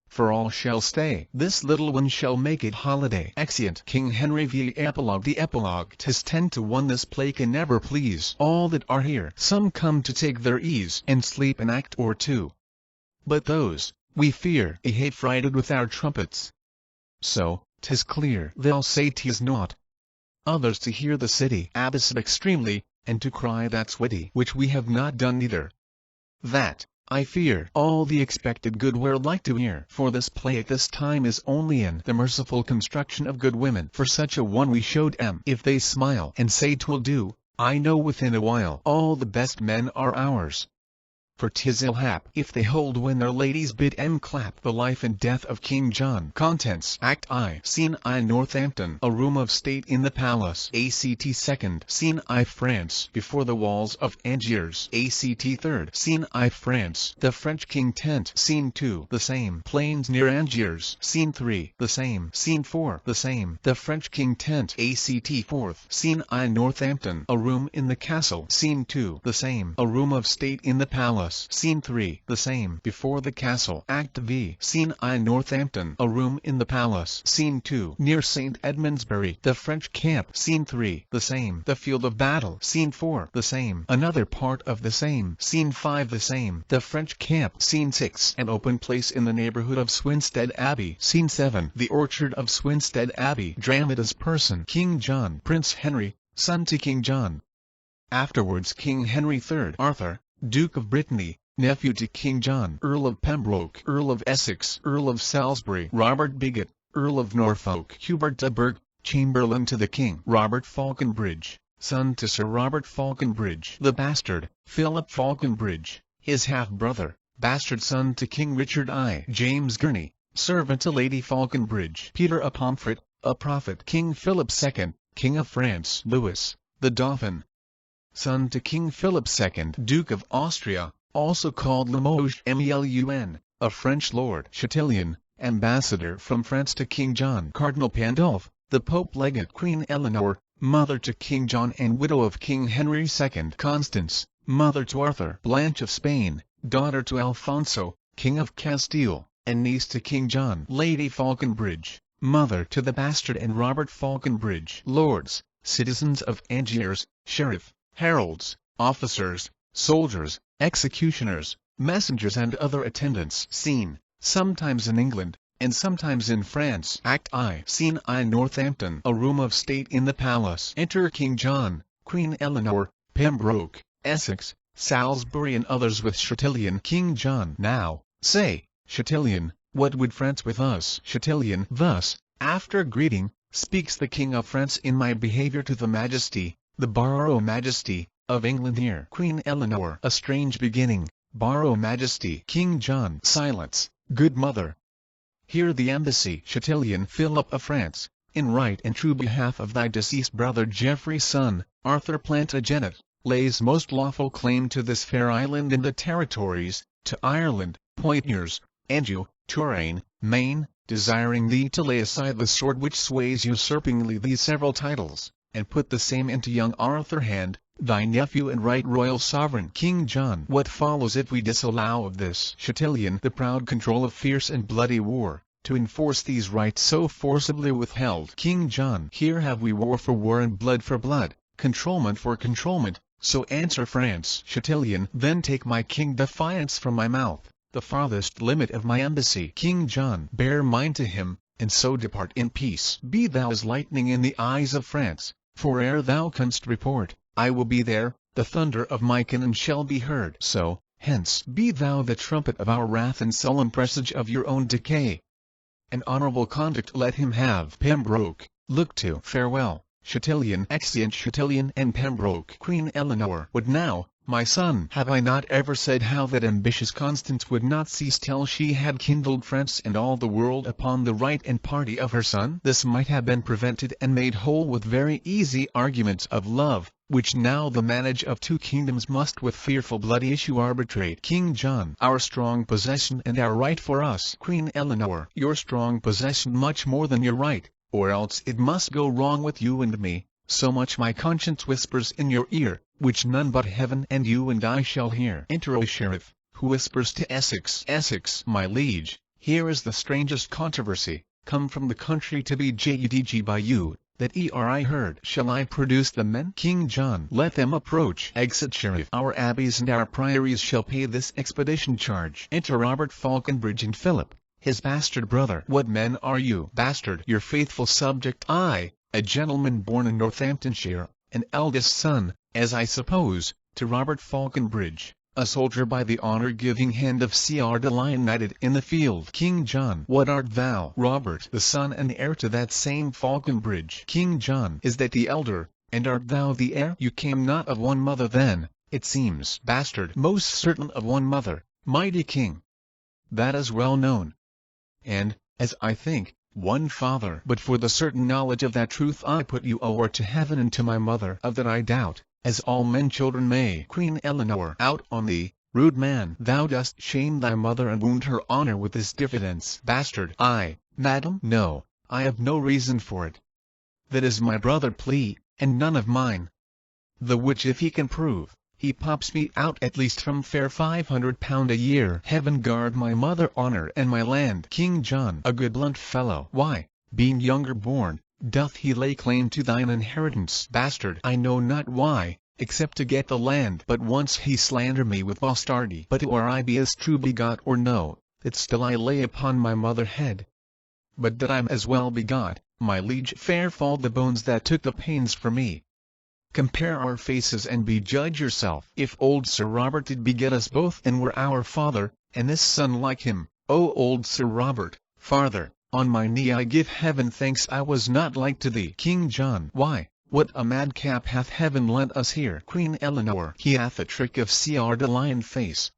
for all shall stay. This little one shall make it holiday. Exeunt. King Henry v. Epilogue. The epilogue. 'Tis 10 to 1. This play can never please all that are here. Some come to take their ease, and sleep an act or two. But those, we fear, hate frighted with our trumpets. So, 'tis clear, they'll say 'tis naught. Others to hear the city abyss extremely, and to cry that's witty, which we have not done neither. That, I fear, all the expected good were like to hear. For this play at this time is only in the merciful construction of good women. For such a one we showed 'em. If they smile and say 'twill do, I know within a while all the best men are ours. For 'tis ill hap if they hold when their ladies bid 'em clap. The Life and Death of King John. Contents. Act I. Scene I. Northampton. A room of state in the palace. ACT 2nd. Scene I. France. Before the walls of Angiers. ACT 3rd. Scene I. France. The French King tent. Scene 2. The same. Plains near Angiers. Scene 3. The same. Scene 4. The same. The French King tent. ACT 4th. Scene I. Northampton. A room in the castle. Scene 2. The same. A room of state in the palace. Scene 3. The same. Before the castle. Act V. Scene I. Northampton. A room in the palace. Scene 2. Near St. Edmundsbury. The French camp. Scene 3. The same. The field of battle. Scene 4. The same. Another part of the same. Scene 5. The same. The French camp. Scene 6. An open place in the neighborhood of Swinstead Abbey. Scene 7. The orchard of Swinstead Abbey. Dramatis person. King John. Prince Henry, son to King John. Afterwards King Henry III. Arthur, Duke of Brittany, nephew to King John. Earl of Pembroke. Earl of Essex. Earl of Salisbury. Robert Bigot, Earl of Norfolk. Hubert de Burgh, Chamberlain to the King. Robert Falconbridge, son to Sir Robert Falconbridge. The bastard, Philip Falconbridge, his half-brother, bastard son to King Richard I. James Gurney, servant to Lady Falconbridge. Peter a Pomfret, a prophet. King Philip II, King of France. Louis, the Dauphin, son to King Philip II, Duke of Austria, also called Limoges Melun, a French lord. Chatillon, ambassador from France to King John. Cardinal Pandolf, the Pope Legate. Queen Eleanor, mother to King John and widow of King Henry II. Constance, mother to Arthur. Blanche of Spain, daughter to Alfonso, King of Castile, and niece to King John, Lady Falconbridge, mother to the bastard and Robert Falconbridge, lords, citizens of Angiers, sheriff, heralds, officers, soldiers, executioners, messengers and other attendants. Scene, sometimes in England, and sometimes in France. Act I. Scene I. Northampton. A room of state in the palace. Enter King John, Queen Eleanor, Pembroke, Essex, Salisbury and others with Chatillon. King John. Now, say, Chatillon, what would France with us? Chatillon. Thus, after greeting, speaks the King of France in my behaviour to the Majesty, the Borough Majesty, of England here. Queen Eleanor. A strange beginning, Borough Majesty. King John. Silence, good mother. Hear the embassy. Chatillon. Philip of France, in right and true behalf of thy deceased brother Geoffrey's son, Arthur Plantagenet, lays most lawful claim to this fair island and the territories, to Ireland, Poitiers, Anjou, Touraine, Maine, desiring thee to lay aside the sword which sways usurpingly these several titles, and put the same into young Arthur's hand, thy nephew and right royal sovereign. King John. What follows if we disallow of this? Chatillon. The proud control of fierce and bloody war, to enforce these rights so forcibly withheld. King John. Here have we war for war and blood for blood, controlment for controlment, so answer France. Chatillon. Then take my king defiance from my mouth, the farthest limit of my embassy. King John. Bear mind to him, and so depart in peace. Be thou as lightning in the eyes of France, for ere thou canst report, I will be there, the thunder of my cannon shall be heard. So, hence, be thou the trumpet of our wrath and solemn presage of your own decay. An honourable conduct let him have. Pembroke. Look to. Farewell. Chatillon. Exeunt Chatillon and Pembroke. Queen Eleanor. What now, my son? Have I not ever said how that ambitious Constance would not cease till she had kindled France and all the world upon the right and party of her son? This might have been prevented and made whole with very easy arguments of love, which now the manage of two kingdoms must with fearful bloody issue arbitrate. King John. Our strong possession and our right for us. Queen Eleanor. Your strong possession much more than your right, or else it must go wrong with you and me, so much my conscience whispers in your ear, which none but heaven and you and I shall hear. Enter a sheriff, who whispers to Essex. Essex. My liege, here is the strangest controversy, come from the country to be judged by you, that I heard. Shall I produce the men? King John. Let them approach. Exit sheriff. Our abbeys and our priories shall pay this expedition charge. Enter Robert Falconbridge and Philip, his bastard brother. What men are you? Bastard. Your faithful subject. I, a gentleman born in Northamptonshire, an eldest son, as I suppose, to Robert Falconbridge, a soldier by the honour-giving hand of Coeur de Lion knighted in the field. King John. What art thou? Robert. The son and heir to that same Falconbridge. King John. Is that the elder, and art thou the heir? You came not of one mother then, it seems. Bastard. Most certain of one mother, mighty king. That is well known. And, as I think, one father. But for the certain knowledge of that truth I put you o'er to heaven and to my mother. Of that I doubt, as all men children may. Queen Eleanor. Out on thee, rude man. Thou dost shame thy mother and wound her honour with this diffidence. Bastard. I, madam? No, I have no reason for it. That is my brother plea, and none of mine. The which if he can prove, he pops me out at least from fair £500 a year. Heaven guard my mother honour and my land. King John. A good blunt fellow. Why, being younger born, doth he lay claim to thine inheritance? Bastard. I know not why, except to get the land. But once he slander me with bastardy. But or I be as true begot or no, that still I lay upon my mother head. But that I'm as well begot, my liege, fair fall the bones that took the pains for me. Compare our faces and bejudge yourself. If old Sir Robert did beget us both and were our father, and this son like him, O old Sir Robert, farther, on my knee I give heaven thanks I was not like to thee. King John. Why, what a madcap hath heaven lent us here? Queen Eleanor. He hath a trick of Coeur de Lion face.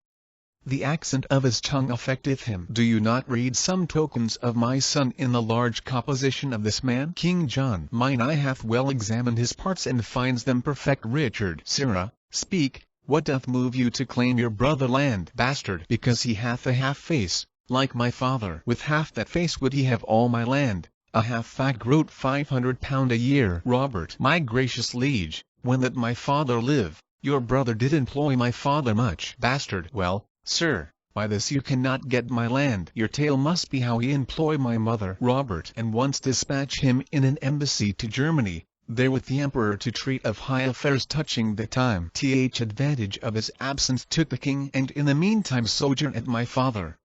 The accent of his tongue affecteth him. Do you not read some tokens of my son in the large composition of this man? King John. Mine eye hath well examined his parts and finds them perfect. Richard. Sirrah, speak, what doth move you to claim your brother land? Bastard. Because he hath a half face, like my father. With half that face would he have all my land, a half fact wrote £500 a year. Robert. My gracious liege, when that my father live, your brother did employ my father much. Bastard. Well, Sir, by this you cannot get my land. Your tale must be how he employ my mother Robert and once dispatch him in an embassy to Germany, there with the emperor to treat of high affairs touching the time. Th advantage of his absence took the king and in the meantime sojourn at my father.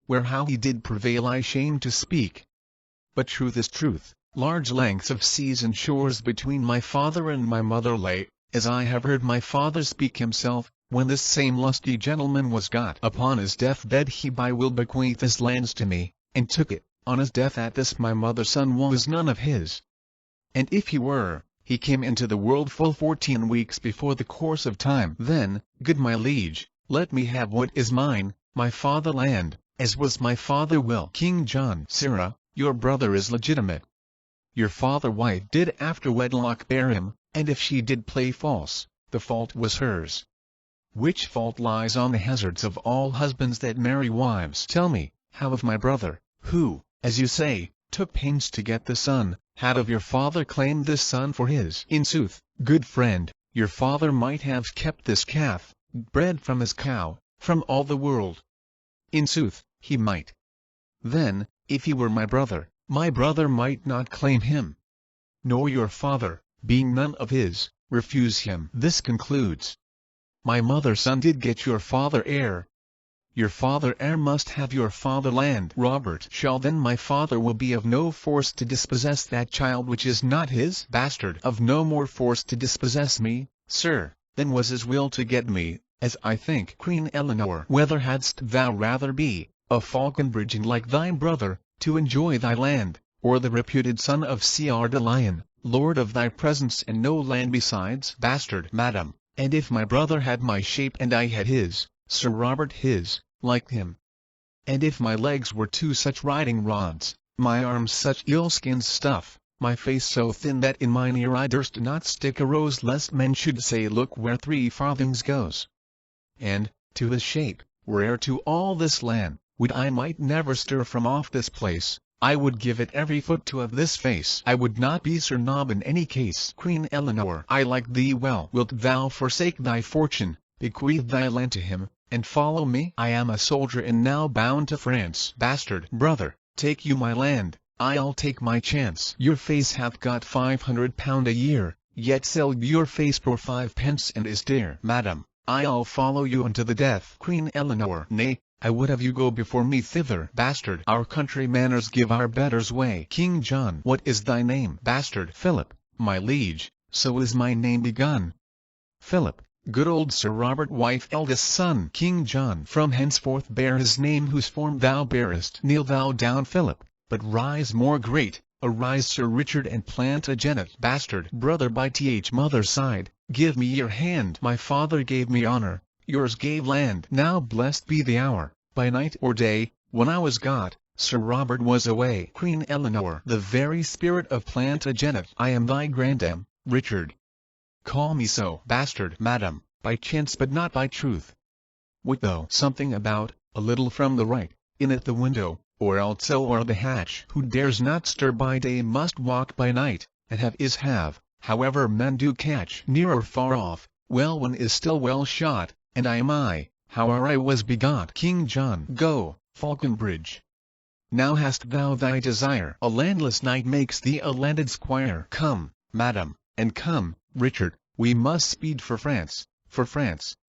Where how he did prevail I shame to speak. But truth is truth, large lengths of seas and shores between my father and my mother lay, as I have heard my father speak himself, when this same lusty gentleman was got upon his deathbed he by will bequeathed his lands to me, and took it, on his death at this my mother's son was none of his. And if he were, he came into the world full 14 weeks before the course of time. Then, good my liege, let me have what is mine, my fatherland, as was my father will. King John. Sirrah, your brother is legitimate. Your father wife did after wedlock bear him, and if she did play false, the fault was hers. Which fault lies on the hazards of all husbands that marry wives. Tell me, how of my brother, who, as you say, took pains to get the son, had of your father claimed this son for his? In sooth, good friend, your father might have kept this calf, bred from his cow, from all the world. In sooth, he might. Then, if he were my brother might not claim him. Nor your father, being none of his, refuse him. This concludes. My mother's son did get your father heir. Your father heir must have your fatherland. Robert shall then my father will be of no force to dispossess that child which is not his. Bastard of no more force to dispossess me, sir, than was his will to get me, as I think. Queen Eleanor. Whether hadst thou rather be, a Falconbridge like thy brother, to enjoy thy land, or the reputed son of Sieur de Lion, lord of thy presence and no land besides? Bastard. Madam, and if my brother had my shape and I had his, Sir Robert his, like him. And if my legs were two such riding rods, my arms such eel-skin stuff, my face so thin that in mine ear I durst not stick a rose lest men should say look where 3 farthings goes. And, to his shape, were heir to all this land, would I might never stir from off this place, I would give it every foot to of this face. I would not be Sir Nob in any case. Queen Eleanor. I like thee well. Wilt thou forsake thy fortune, bequeath thy land to him, and follow me? I am a soldier and now bound to France. Bastard. Brother, take you my land, I'll take my chance. Your face hath got £500 a year, yet sell your face for 5 pence and is dear. Madam, I'll follow you unto the death. Queen Eleanor. Nay, I would have you go before me thither. Bastard. Our country manners give our betters way. King John. What is thy name? Bastard. Philip, my liege, so is my name begun. Philip, good old Sir Robert wife eldest son. King John. From henceforth bear his name whose form thou bearest. Kneel thou down Philip, but rise more great, arise Sir Richard and Plantagenet. Bastard. Brother by th mother's side, give me your hand. My father gave me honor, yours gave land. Now blessed be the hour, by night or day, when I was got, Sir Robert was away. Queen Eleanor. The very spirit of Plantagenet. I am thy grandam, Richard. Call me so. Bastard. Madam, by chance but not by truth. What though? Something about, a little from the right, in at the window, or else so o'er the hatch. Who dares not stir by day must walk by night, and have, however men do catch. Near or far off, well one is still well shot, and I am I, howe'er I was begot. King John. Go, Falconbridge. Now hast thou thy desire. A landless knight makes thee a landed squire. Come, madam, and come, Richard, we must speed for France,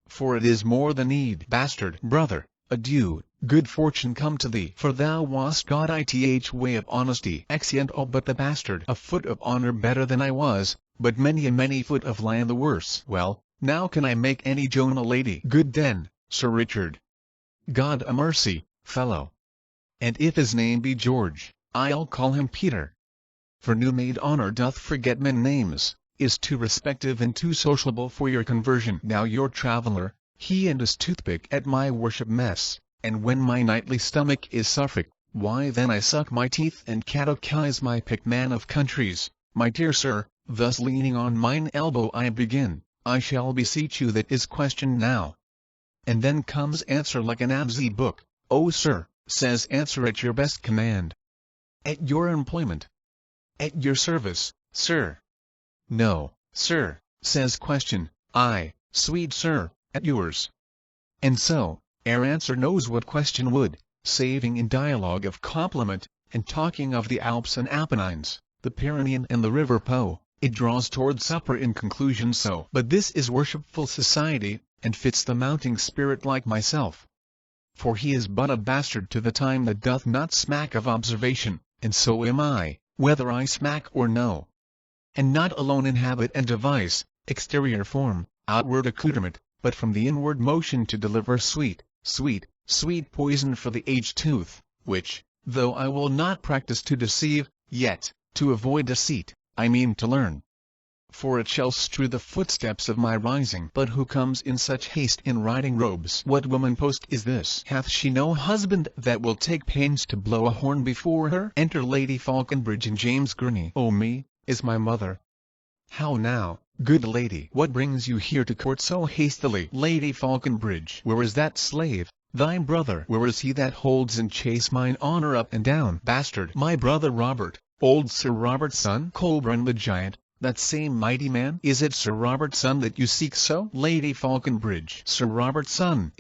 for it is more than need. Bastard. Brother, adieu, good fortune come to thee. For thou wast got ith way of honesty. Exeunt all but the bastard. A foot of honor better than I was, but many foot of land the worse. Well, now can I make any Joan a lady? Good then, Sir Richard. God a mercy, fellow. And if his name be George, I'll call him Peter. For new-made honor doth forget men names, is too respective and too sociable for your conversion. Now your traveller, he and his toothpick at my worship mess, and when my nightly stomach is Suffolk, why then I suck my teeth and catechize my picked man of countries. My dear sir, thus leaning on mine elbow I begin, I shall beseech you that is question now. And then comes answer like an absy book. Oh sir, says answer at your best command. At your employment. At your service, sir. No, sir, says question. Aye, sweet sir, at yours. And so, ere answer knows what question would, saving in dialogue of compliment, and talking of the Alps and Apennines, the Pyrenean and the river Po, it draws toward supper in conclusion so. But this is worshipful society, and fits the mounting spirit like myself. For he is but a bastard to the time that doth not smack of observation, and so am I, whether I smack or no. And not alone in habit and device, exterior form, outward accoutrement, but from the inward motion to deliver sweet poison for the aged tooth, which, though I will not practice to deceive, yet, to avoid deceit, I mean to learn. For it shall strew the footsteps of my rising. But who comes in such haste in riding robes? What woman post is this? Hath she no husband that will take pains to blow a horn before her? Enter Lady Falconbridge and James Gurney. O me, is my mother. How now, good lady? What brings you here to court so hastily? Lady Falconbridge. Where is that slave, thy brother? Where is he that holds in chase mine honor up and down? Bastard. My brother Robert, old Sir Robert's son. Colburn the giant, that same mighty man. Is it Sir Robert's son that you seek so? Lady Falconbridge. Sir Robert's son,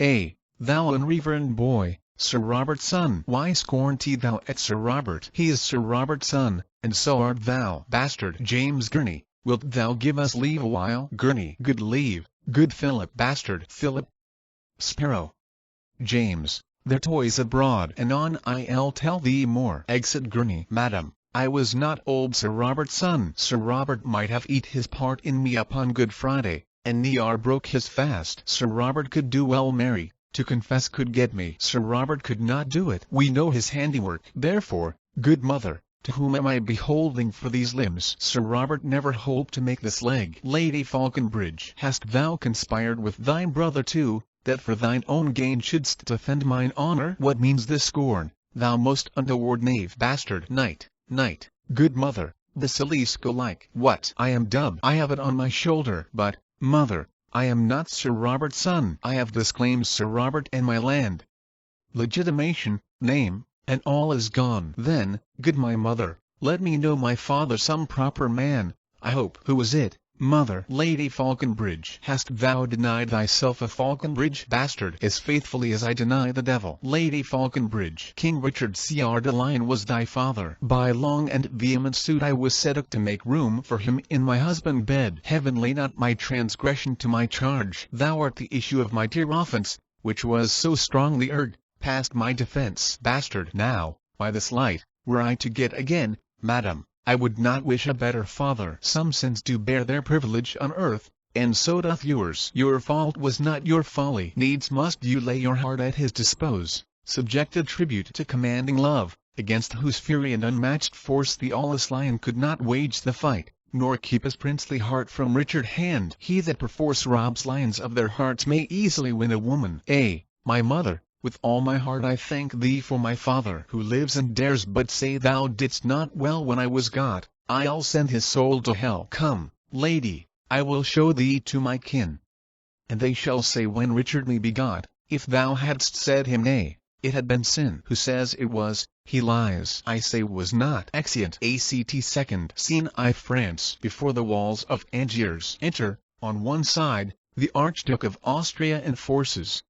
thou unreverend boy, Sir Robert's son. Why scorned he thou at Sir Robert? He is Sir Robert's son, and so art thou. Bastard. James Gurney, wilt thou give us leave a while? Gurney. Good leave, good Philip. Bastard. Philip. Sparrow. James. Their toys abroad. Anon I'll tell thee more. Exit Gurney. Madam, I was not old Sir Robert's son. Sir Robert might have eat his part in me upon Good Friday, and Near broke his fast. Sir Robert could do well marry, to confess could get me. Sir Robert could not do it. We know his handiwork. Therefore, good mother, to whom am I beholding for these limbs? Sir Robert never hoped to make this leg. Lady Falconbridge. Hast thou conspired with thy brother too, that for thine own gain shouldst defend mine honor? What means this scorn, thou most untoward knave? Bastard. Knight. Good mother, Basilisco like. What? I am dubbed. I have it on my shoulder. But, mother, I am not Sir Robert's son. I have disclaimed Sir Robert and my land, legitimation, name, and all is gone. Then, good my mother, let me know my father some proper man, I hope. Who is it, mother? Lady Falconbridge. Hast thou denied thyself a Falconbridge? Bastard. As faithfully as I deny the devil. Lady Falconbridge. King Richard Coeur de Lion was thy father. By long and vehement suit I was set up to make room for him in my husband's bed. Heaven lay not my transgression to my charge. Thou art the issue of my dear offence, which was so strongly urged, past my defence. Bastard. Now, by this light, were I to get again, madam, I would not wish a better father. Some sins do bear their privilege on earth, and so doth yours. Your fault was not your folly. Needs must you lay your heart at his dispose, subjected tribute to commanding love, against whose fury and unmatched force the aweless lion could not wage the fight, nor keep his princely heart from Richard's hand. He that perforce robs lions of their hearts may easily win a woman. My mother, with all my heart I thank thee for my father, who lives and dares but say thou didst not well when I was got. I'll send his soul to hell. Come, lady, I will show thee to my kin. And they shall say when Richard me begot, if thou hadst said him nay, it had been sin. Who says it was, he lies. I say was not. Exeunt. Act second. Scene I. France. Before the walls of Angiers. Enter, on one side, the Archduke of Austria and forces.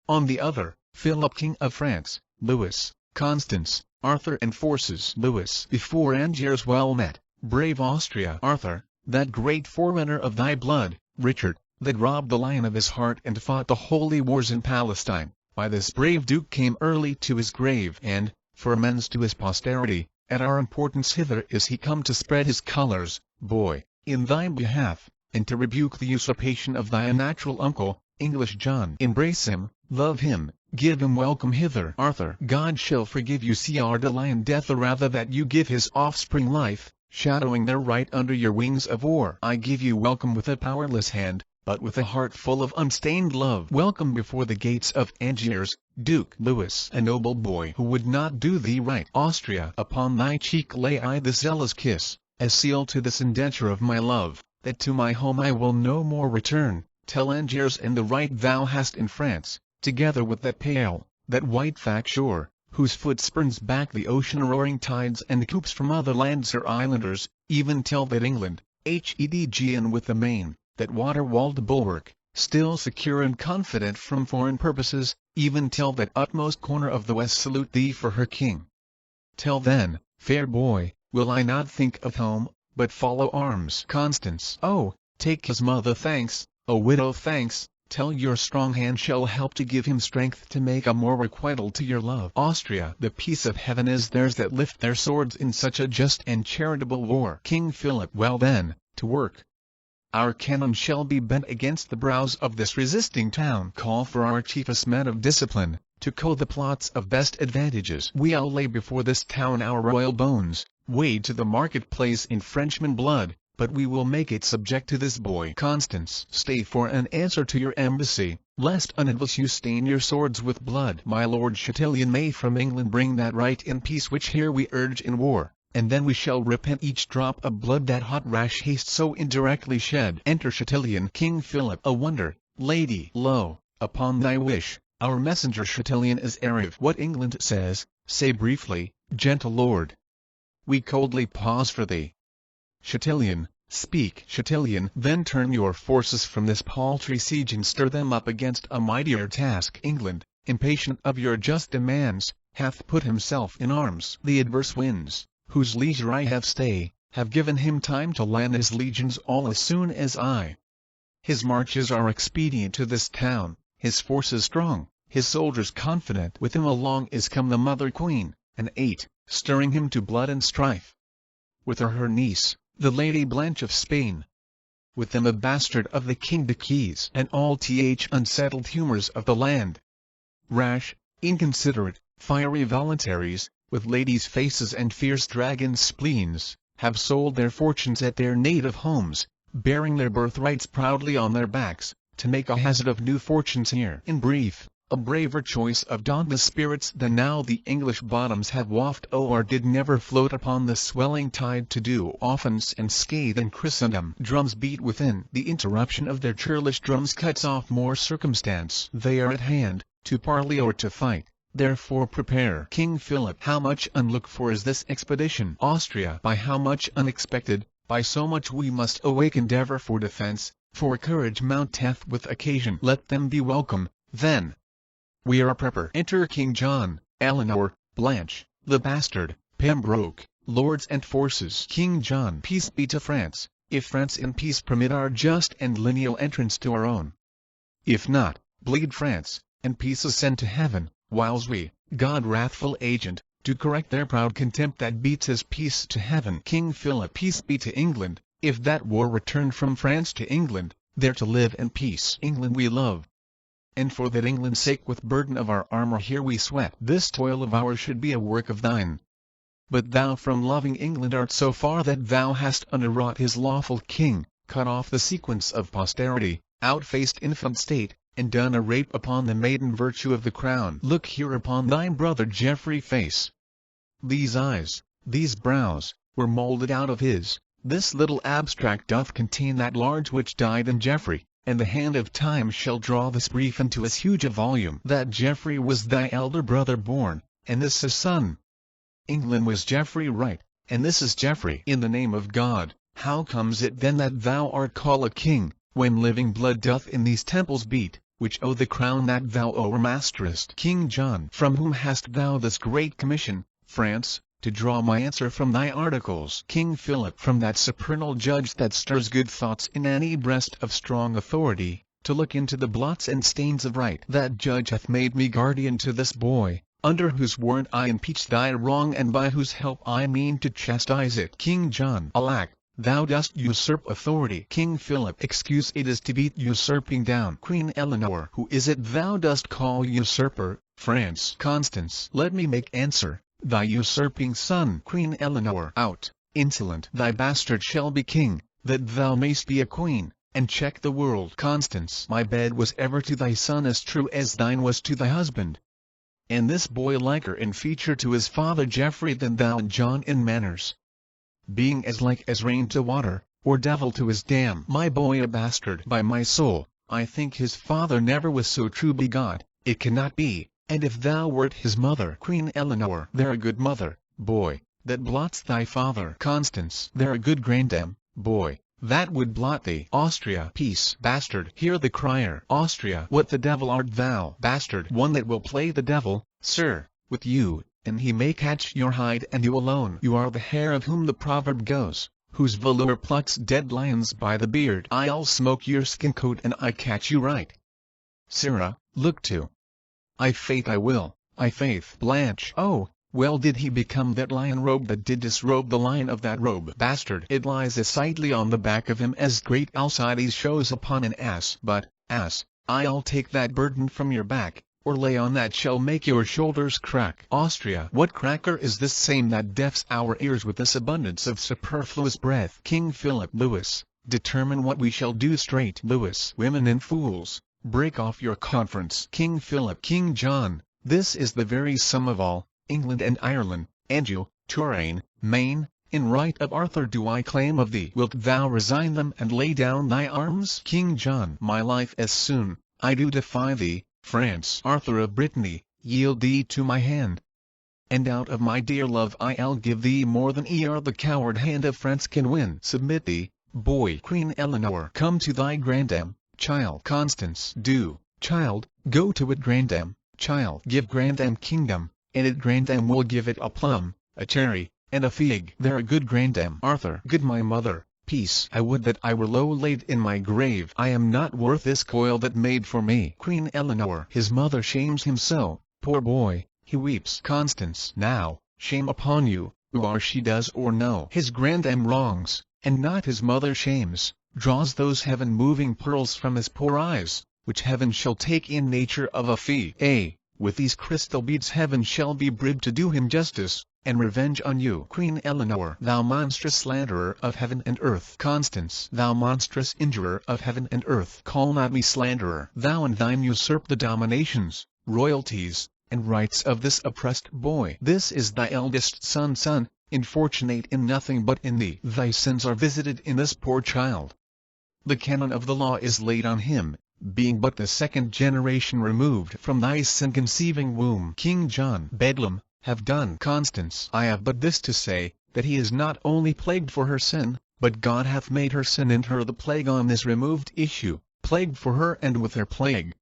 On the other, Philip King of France, Louis, Constance, Arthur and forces. Louis. Before Angiers well met, brave Austria. Arthur, that great forerunner of thy blood. Richard, that robbed the lion of his heart and fought the holy wars in Palestine, by this brave duke came early to his grave, and, for amends to his posterity, at our importance hither is he come to spread his colours, boy, in thy behalf, and to rebuke the usurpation of thy unnatural uncle, English John. Embrace him, love him, give him welcome hither. Arthur. God shall forgive you Coeur de Lion death, or rather that you give his offspring life, shadowing their right under your wings of war. I give you welcome with a powerless hand, but with a heart full of unstained love. Welcome before the gates of Angiers, Duke. Louis. A noble boy who would not do thee right. Austria. Upon thy cheek lay I the zealous kiss, as seal to this indenture of my love, that to my home I will no more return. Tell Angiers and the right thou hast in France, together with that pale, that white fact shore, whose foot spurns back the ocean-roaring tides and coops from other lands her islanders, even tell that England, hedg and with the main, that water-walled bulwark, still secure and confident from foreign purposes, even till that utmost corner of the west salute thee for her king. Till then, fair boy, will I not think of home, but follow arms. Constance. Oh, take his mother thanks, O widow thanks, till your strong hand shall help to give him strength to make a more requital to your love. Austria. The peace of heaven is theirs that lift their swords in such a just and charitable war. King Philip. Well then, to work. Our cannon shall be bent against the brows of this resisting town. Call for our chiefest men of discipline, to cool the plots of best advantages. We'll lay before this town our royal bones, weighed to the market-place in Frenchman blood, but we will make it subject to this boy. Constance. Stay for an answer to your embassy, lest unadvice you stain your swords with blood. My lord Chatillon may from England bring that right in peace which here we urge in war, and then we shall repent each drop of blood that hot rash haste so indirectly shed. Enter Chatillon. King Philip. A wonder, lady. Lo, upon thy wish, our messenger Chatillon is arrived. What England says, say briefly, gentle lord. We coldly pause for thee. Chatillon. Speak. Chatillon. Then turn your forces from this paltry siege and stir them up against a mightier task. England, impatient of your just demands, hath put himself in arms. The adverse winds, whose leisure I have stay, have given him time to land his legions all as soon as I. His marches are expedient to this town, his forces strong, his soldiers confident. With him along is come the mother queen, and 8, stirring him to blood and strife. With her niece, the Lady Blanche of Spain. With them a bastard of the King de Keys, and all unsettled humours of the land. Rash, inconsiderate, fiery voluntaries, with ladies' faces and fierce dragon spleens, have sold their fortunes at their native homes, bearing their birthrights proudly on their backs, to make a hazard of new fortunes here. In brief, a braver choice of dauntless spirits than now the English bottoms have waft o'er did never float upon the swelling tide to do offence and scathe in Christendom. Drums beat within. The interruption of their churlish drums cuts off more circumstance. They are at hand, to parley or to fight. Therefore prepare. King Philip. How much unlooked for is this expedition? Austria. By how much unexpected, by so much we must awake endeavour for defence, for courage mounteth with occasion. Let them be welcome, then. We are prepper. Enter King John, Eleanor, Blanche, the bastard, Pembroke, lords and forces. King John. Peace be to France, if France in peace permit our just and lineal entrance to our own. If not, bleed France, and peace ascend to heaven, whiles we, God wrathful agent, do correct their proud contempt that beats his peace to heaven. King Philip. Peace be to England, if that war return from France to England, there to live in peace. England we love, and for that England's sake with burden of our armour here we sweat. This toil of ours should be a work of thine. But thou from loving England art so far that thou hast underwrought his lawful king, cut off the sequence of posterity, outfaced infant state, and done a rape upon the maiden virtue of the crown. Look here upon thy brother Geoffrey face. These eyes, these brows, were moulded out of his. This little abstract doth contain that large which died in Geoffrey, and the hand of time shall draw this brief into as huge a volume. That Geoffrey was thy elder brother born, and this his son. England was Geoffrey right, and this is Geoffrey. In the name of God, how comes it then that thou art called a king, when living blood doth in these temples beat, which owe the crown that thou o'ermasterest? King John. From whom hast thou this great commission, France, to draw my answer from thy articles? King Philip. From that supernal judge that stirs good thoughts in any breast of strong authority, to look into the blots and stains of right. That judge hath made me guardian to this boy, under whose warrant I impeach thy wrong and by whose help I mean to chastise it. King John. Alack, thou dost usurp authority. King Philip. Excuse it is to beat usurping down. Queen Eleanor. Who is it thou dost call usurper? France. Constance. Let me make answer. Thy usurping son. Queen Eleanor. Out, insolent. Thy bastard shall be king, that thou mayst be a queen, and check the world. Constance. My bed was ever to thy son as true as thine was to thy husband. And this boy liker in feature to his father Geoffrey than thou and John in manners, being as like as rain to water, or devil to his dam. My boy a bastard. By my soul, I think his father never was so true begot, it cannot be. And if thou wert his mother. Queen Eleanor. They're a good mother, boy, that blots thy father. Constance. They're a good grandam, boy, that would blot thee. Austria, peace, bastard, hear the crier. Austria, what the devil art thou, bastard? One that will play the devil, sir, with you, and he may catch your hide and you alone. You are the hare of whom the proverb goes, whose velour plucks dead lions by the beard. I'll smoke your skin coat and I catch you right. Sirrah, look to. I faith I will, I faith. Blanche. Oh, well did he become that lion robe that did disrobe the lion of that robe. Bastard. It lies as sightly on the back of him as great Alcides shows upon an ass. But, ass, I'll take that burden from your back, or lay on that shall make your shoulders crack. Austria. What cracker is this same that deafs our ears with this abundance of superfluous breath? King Philip. Louis, determine what we shall do straight. Louis. Women and fools, break off your conference. King Philip. King John, this is the very sum of all, England and Ireland, Anjou, Touraine, Maine, in right of Arthur do I claim of thee. Wilt thou resign them and lay down thy arms? King John. My life as soon, I do defy thee, France. Arthur of Brittany, yield thee to my hand. And out of my dear love I'll give thee more than e'er the coward hand of France can win. Submit thee, boy. Queen Eleanor. Come to thy grandam, child. Constance. Do, child, go to it. Grandam, child. Give grandam kingdom, and it grandam will give it a plum, a cherry, and a fig. There a good grandam. Arthur. Good my mother, peace. I would that I were low laid in my grave. I am not worth this coil that made for me. Queen Eleanor. His mother shames him so, poor boy, he weeps. Constance. Now, shame upon you, who are she does or no. His grandam wrongs, and not his mother shames, draws those heaven-moving pearls from his poor eyes, which heaven shall take in nature of a fee. With these crystal beads heaven shall be bribed to do him justice, and revenge on you. Queen Eleanor. Thou monstrous slanderer of heaven and earth. Constance. Thou monstrous injurer of heaven and earth. Call not me slanderer. Thou and thine usurp the dominations, royalties, and rights of this oppressed boy. This is thy eldest son, infortunate in nothing but in thee. Thy sins are visited in this poor child. The canon of the law is laid on him, being but the second generation removed from thy sin-conceiving womb. King John. Bedlam, have done. Constance. I have but this to say, that he is not only plagued for her sin, but God hath made her sin and her the plague on this removed issue, plagued for her and with her plague.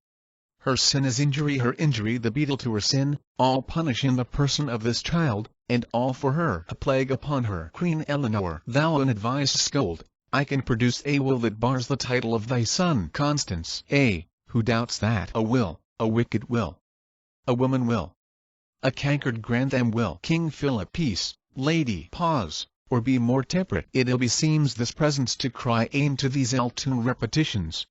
Her sin is injury, her injury the beetle to her sin, all punish in the person of this child, and all for her a plague upon her. Queen Eleanor. Thou unadvised scold, I can produce a will that bars the title of thy son. Constance. Who doubts that? A will, a wicked will. A woman will. A cankered grandam will. King Philip. Peace, lady. Pause, or be more temperate. It ill beseems this presence to cry aim to these ill-tuned repetitions.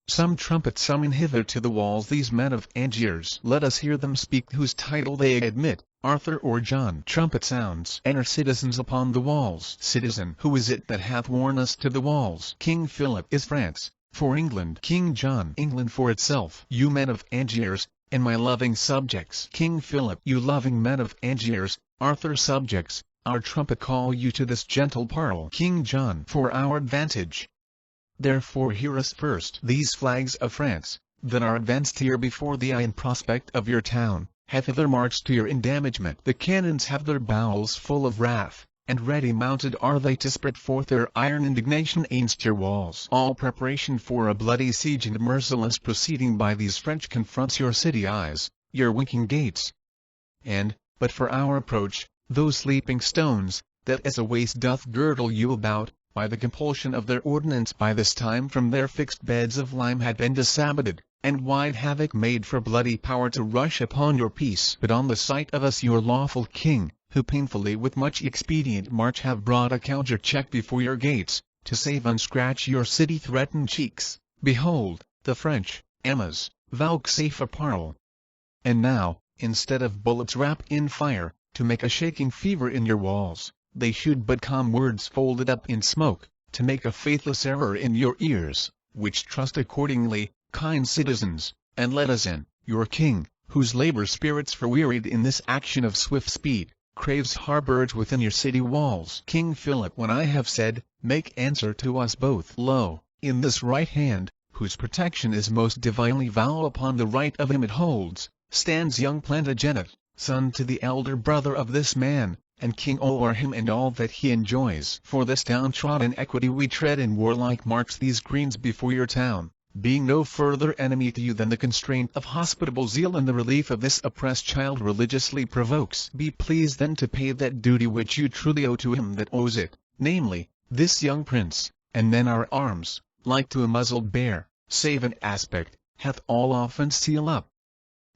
Some trumpet summon hither to the walls these men of Angiers. Let us hear them speak whose title they admit, Arthur or John. Trumpet sounds. Enter citizens upon the walls. Citizen. Who is it that hath worn us to the walls? King Philip. Is France, for England. King John. England for itself. You men of Angiers, and my loving subjects. King Philip. You loving men of Angiers, Arthur subjects, our trumpet call you to this gentle parle. King John. For our advantage. Therefore hear us first. These flags of France, that are advanced here before the eye in prospect of your town, have hither marched to your endamagement. The cannons have their bowels full of wrath, and ready mounted are they to spread forth their iron indignation against your walls. All preparation for a bloody siege and merciless proceeding by these French confronts your city eyes, your winking gates. And, but for our approach, those sleeping stones, that as a waist doth girdle you about, by the compulsion of their ordinance by this time from their fixed beds of lime had been dissaboted, and wide havoc made for bloody power to rush upon your peace. But on the sight of us your lawful king, who painfully with much expedient march have brought a counter-check before your gates, to save unscratch your city-threatened cheeks, behold, the French, Emmas, vouchsafe a parle. And now, instead of bullets wrapped in fire, to make a shaking fever in your walls, they shoot but calm words folded up in smoke, to make a faithless error in your ears, which trust accordingly, kind citizens, and let us in. Your king, whose labor spirits for wearied in this action of swift speed, craves harborage within your city walls. King Philip. When I have said, make answer to us both. Lo, in this right hand, whose protection is most divinely vow upon the right of him it holds, stands young Plantagenet, son to the elder brother of this man, and king o'er him and all that he enjoys. For this downtrodden equity we tread in warlike march these greens before your town, being no further enemy to you than the constraint of hospitable zeal and the relief of this oppressed child religiously provokes. Be pleased then to pay that duty which you truly owe to him that owes it, namely, this young prince, and then our arms, like to a muzzled bear, save an aspect, hath all offence seal up.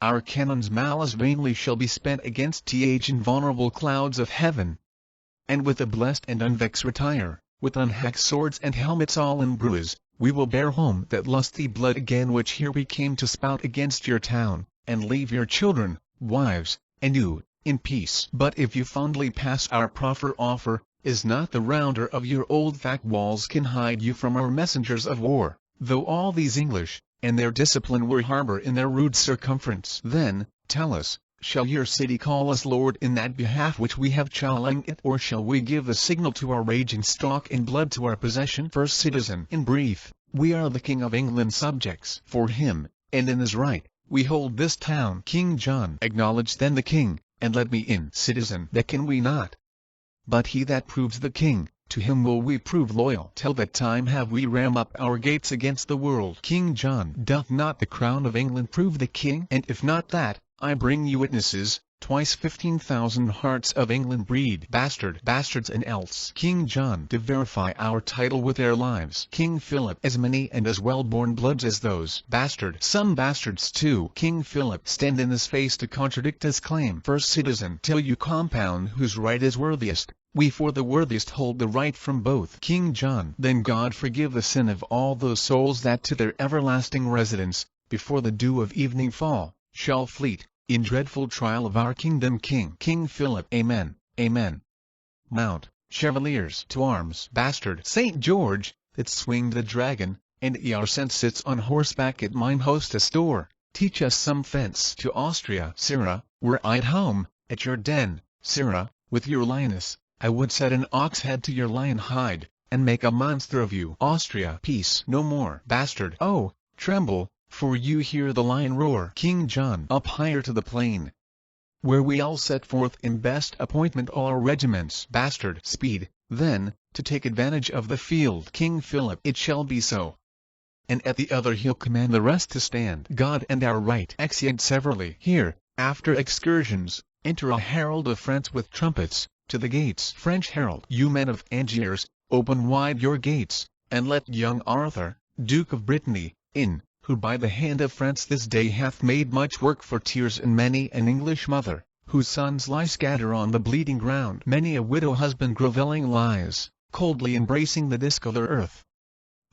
Our cannon's malice vainly shall be spent against th invulnerable clouds of heaven. And with the blessed and unvexed retire, with unhacked swords and helmets all in bruise, we will bear home that lusty blood again which here we came to spout against your town, and leave your children, wives, and you, in peace. But if you fondly pass our proffer offer, is not the rounder of your old fact walls can hide you from our messengers of war, though all these English, and their discipline were harbor in their rude circumference. Then, tell us, shall your city call us lord in that behalf which we have challenged it, or shall we give the signal to our raging stock in blood to our possession? First citizen. In brief, we are the King of England's subjects. For him, and in his right, we hold this town. King John. Acknowledge then the king, and let me in. Citizen. That can we not. But he that proves the king, to him will we prove loyal. Till that time have we ram up our gates against the world. King John. Doth not the crown of England prove the king? And if not that, I bring you witnesses, twice 15,000 hearts of England breed bastards and else. King John. To verify our title with their lives. King Philip. As many and as well-born bloods as those some bastards too. King Philip. Stand in his face to contradict his claim. First citizen. Till you compound whose right is worthiest, we for the worthiest hold the right from both. King John. Then God forgive the sin of all those souls that to their everlasting residence, before the dew of evening fall, shall fleet, in dreadful trial of our kingdom. King Philip. Amen, amen. Mount, chevaliers, to arms. Bastard St. George, that swinged the dragon, and Yarsen sits on horseback at mine hostess door, teach us some fence. To Austria. Sirrah, were I at home, at your den, Sirrah, with your lioness, I would set an ox head to your lion hide, and make a monster of you. Austria. Peace no more. Bastard. Oh, tremble, for you hear the lion roar. King John. Up higher to the plain, where we all set forth in best appointment all our regiments. Bastard. Speed, then, to take advantage of the field. King Philip. It shall be so. And at the other he'll command the rest to stand. God and our right. Exeunt severally. Here, after excursions, enter a herald of France with trumpets, to the gates. French herald. You men of Angiers, open wide your gates, and let young Arthur, Duke of Brittany, in, who by the hand of France this day hath made much work for tears in many an English mother, whose sons lie scatter on the bleeding ground. Many a widow husband grovelling lies, coldly embracing the discolor earth.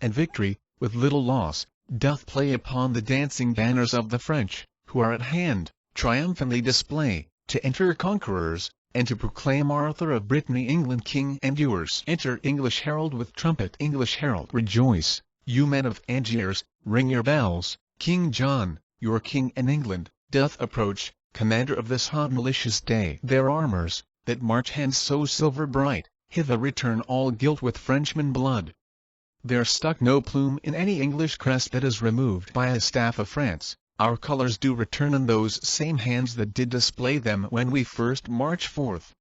And victory, with little loss, doth play upon the dancing banners of the French, who are at hand, triumphantly display, to enter conquerors, and to proclaim Arthur of Brittany England king and yours. Enter English herald with trumpet. English herald. Rejoice, you men of Angiers, ring your bells, King John, your king in England, doth approach, commander of this hot malicious day. Their armors, that march hence so silver bright, hither return all gilt with Frenchman blood. There stuck no plume in any English crest that is removed by a staff of France. Our colors do return in those same hands that did display them when we first marched forth.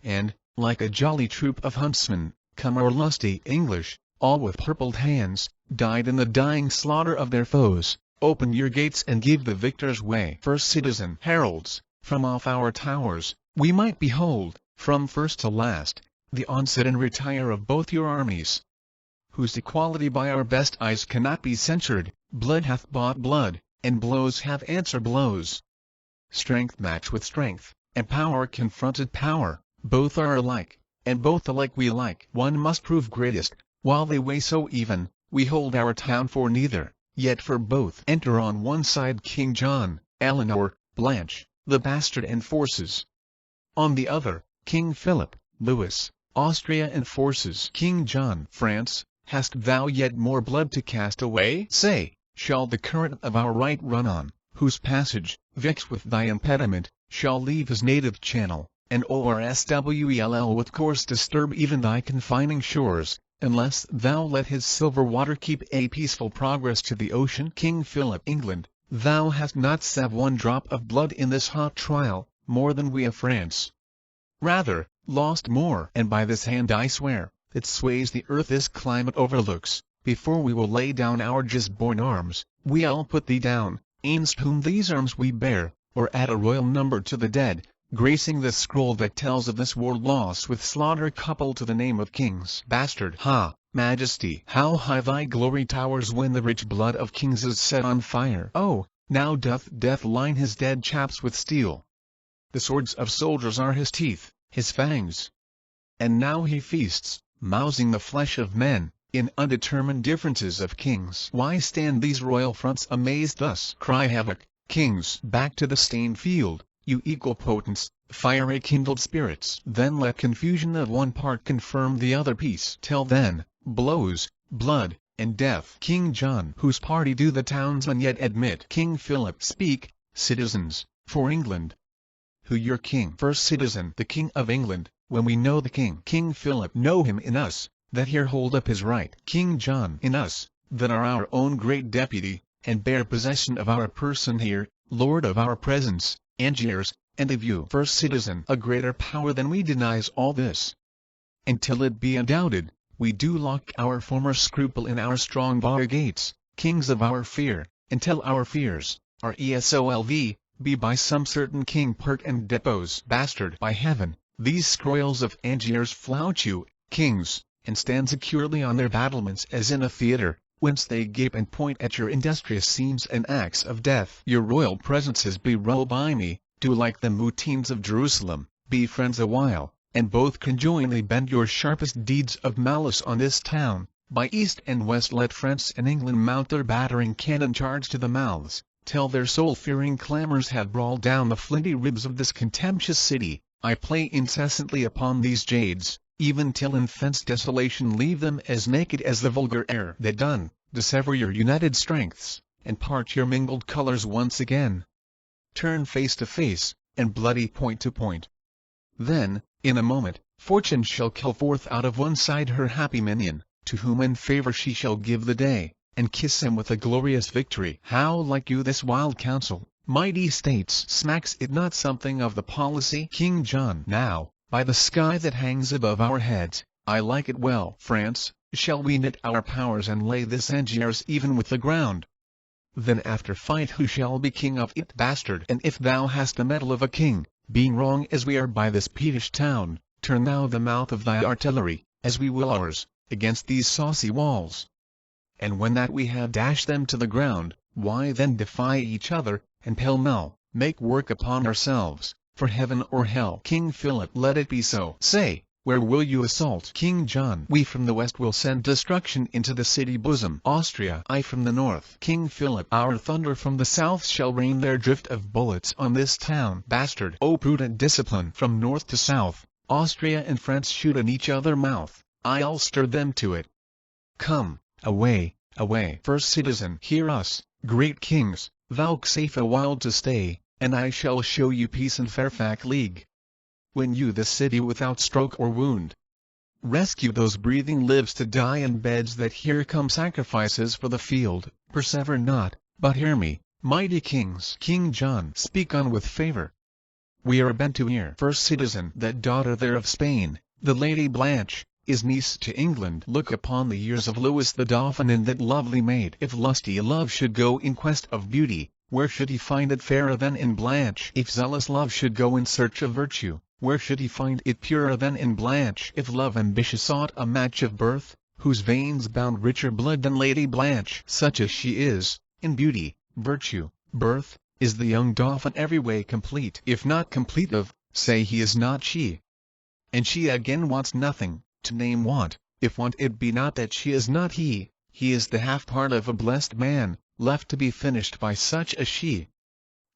And, like a jolly troop of huntsmen, come our lusty English, all with purpled hands, died in the dying slaughter of their foes. Open your gates and give the victors way. First citizen. Heralds, from off our towers, we might behold, from first to last, the onset and retire of both your armies, whose equality by our best eyes cannot be censured. Blood hath bought blood, and blows have answered blows. Strength match with strength, and power confronted power. Both are alike, and both alike we like. One must prove greatest, while they weigh so even. We hold our town for neither, yet for both. Enter on one side King John, Eleanor, Blanche, the bastard and forces. On the other, King Philip, Louis, Austria and forces. King John. France, hast thou yet more blood to cast away? Say, shall the current of our right run on, whose passage, vexed with thy impediment, shall leave his native channel, and o'erswell with course disturb even thy confining shores, unless thou let his silver water keep a peaceful progress to the ocean? King Philip. England, thou hast not saved one drop of blood in this hot trial, more than we of France. Rather, lost more. And by this hand I swear, that sways the earth this climate overlooks, before we will lay down our just-born arms, we'll put thee down, ainst whom these arms we bear, or add a royal number to the dead, gracing the scroll that tells of this war lost with slaughter coupled to the name of kings. Bastard. Ha, Majesty! How high thy glory towers when the rich blood of kings is set on fire! Oh, now doth death line his dead chaps with steel. The swords of soldiers are his teeth, his fangs. And now he feasts, mousing the flesh of men, in undetermined differences of kings. Why stand these royal fronts amazed thus? Cry havoc, kings! Back to the stained field, you equal potents, fiery kindled spirits. Then let confusion of one part confirm the other peace. Till then, blows, blood, and death. King John, whose party do the townsmen yet admit? King Philip, speak, citizens, for England. Who your king? First citizen, the King of England. When we know the king, King Philip, know him in us, that here hold up his right. King John, in us, that are our own great deputy, and bear possession of our person here, lord of our presence, Angiers, and of you. First citizen, a greater power than we denies all this. And till it be undoubted, we do lock our former scruple in our strong bar gates, kings of our fear, until our fears, our ESOLV, be by some certain king pert and depose. Bastard. By heaven, these scrolls of Angiers flout you, kings, and stand securely on their battlements as in a theatre, whence they gape and point at your industrious scenes and acts of death. Your royal presences be ruled by me, do like the mutines of Jerusalem, be friends a while, and both conjointly bend your sharpest deeds of malice on this town. By east and west let France and England mount their battering cannon charge to the mouths, till their soul-fearing clamours have brawled down the flinty ribs of this contemptuous city. I play incessantly upon these jades, even till in fenced desolation leave them as naked as the vulgar air. That done, dissever your united strengths, and part your mingled colours once again. Turn face to face, and bloody point to point. Then, in a moment, Fortune shall kill forth out of one side her happy minion, to whom in favour she shall give the day, and kiss him with a glorious victory. How like you this wild counsel, mighty states? Smacks it not something of the policy? King John. Now, by the sky that hangs above our heads, I like it well. France, shall we knit our powers and lay this Angiers even with the ground? Then after fight who shall be king of it? Bastard. And if thou hast the mettle of a king, being wrong as we are by this peevish town, turn thou the mouth of thy artillery, as we will ours, against these saucy walls. And when that we have dashed them to the ground, why then defy each other, and pell-mell, make work upon ourselves, for heaven or hell. King Philip. Let it be so. Say, where will you assault? King John. We from the west will send destruction into the city bosom. Austria. I from the north. King Philip. Our thunder from the south shall rain their drift of bullets on this town. Bastard. O prudent discipline. From north to south, Austria and France shoot in each other mouth. I'll stir them to it. Come, away, away. First citizen. Hear us, great kings, vouchsafe a while to stay, and I shall show you peace and Fairfax League. When you the city without stroke or wound, rescue those breathing lives to die in beds that here come sacrifices for the field, persever not, but hear me, mighty kings. King John. Speak on with favour. We are bent to hear. First citizen. That daughter there of Spain, the Lady Blanche, is niece to England. Look upon the years of Louis the Dauphin in that lovely maid. If lusty love should go in quest of beauty, where should he find it fairer than in Blanche? If zealous love should go in search of virtue, where should he find it purer than in Blanche? If love ambitious sought a match of birth, whose veins bound richer blood than Lady Blanche, such as she is, in beauty, virtue, birth, is the young Dauphin every way complete. If not complete of, say he is not she. And she again wants nothing, to name want, if want it be not that she is not he is the half part of a blessed man, left to be finished by such as she.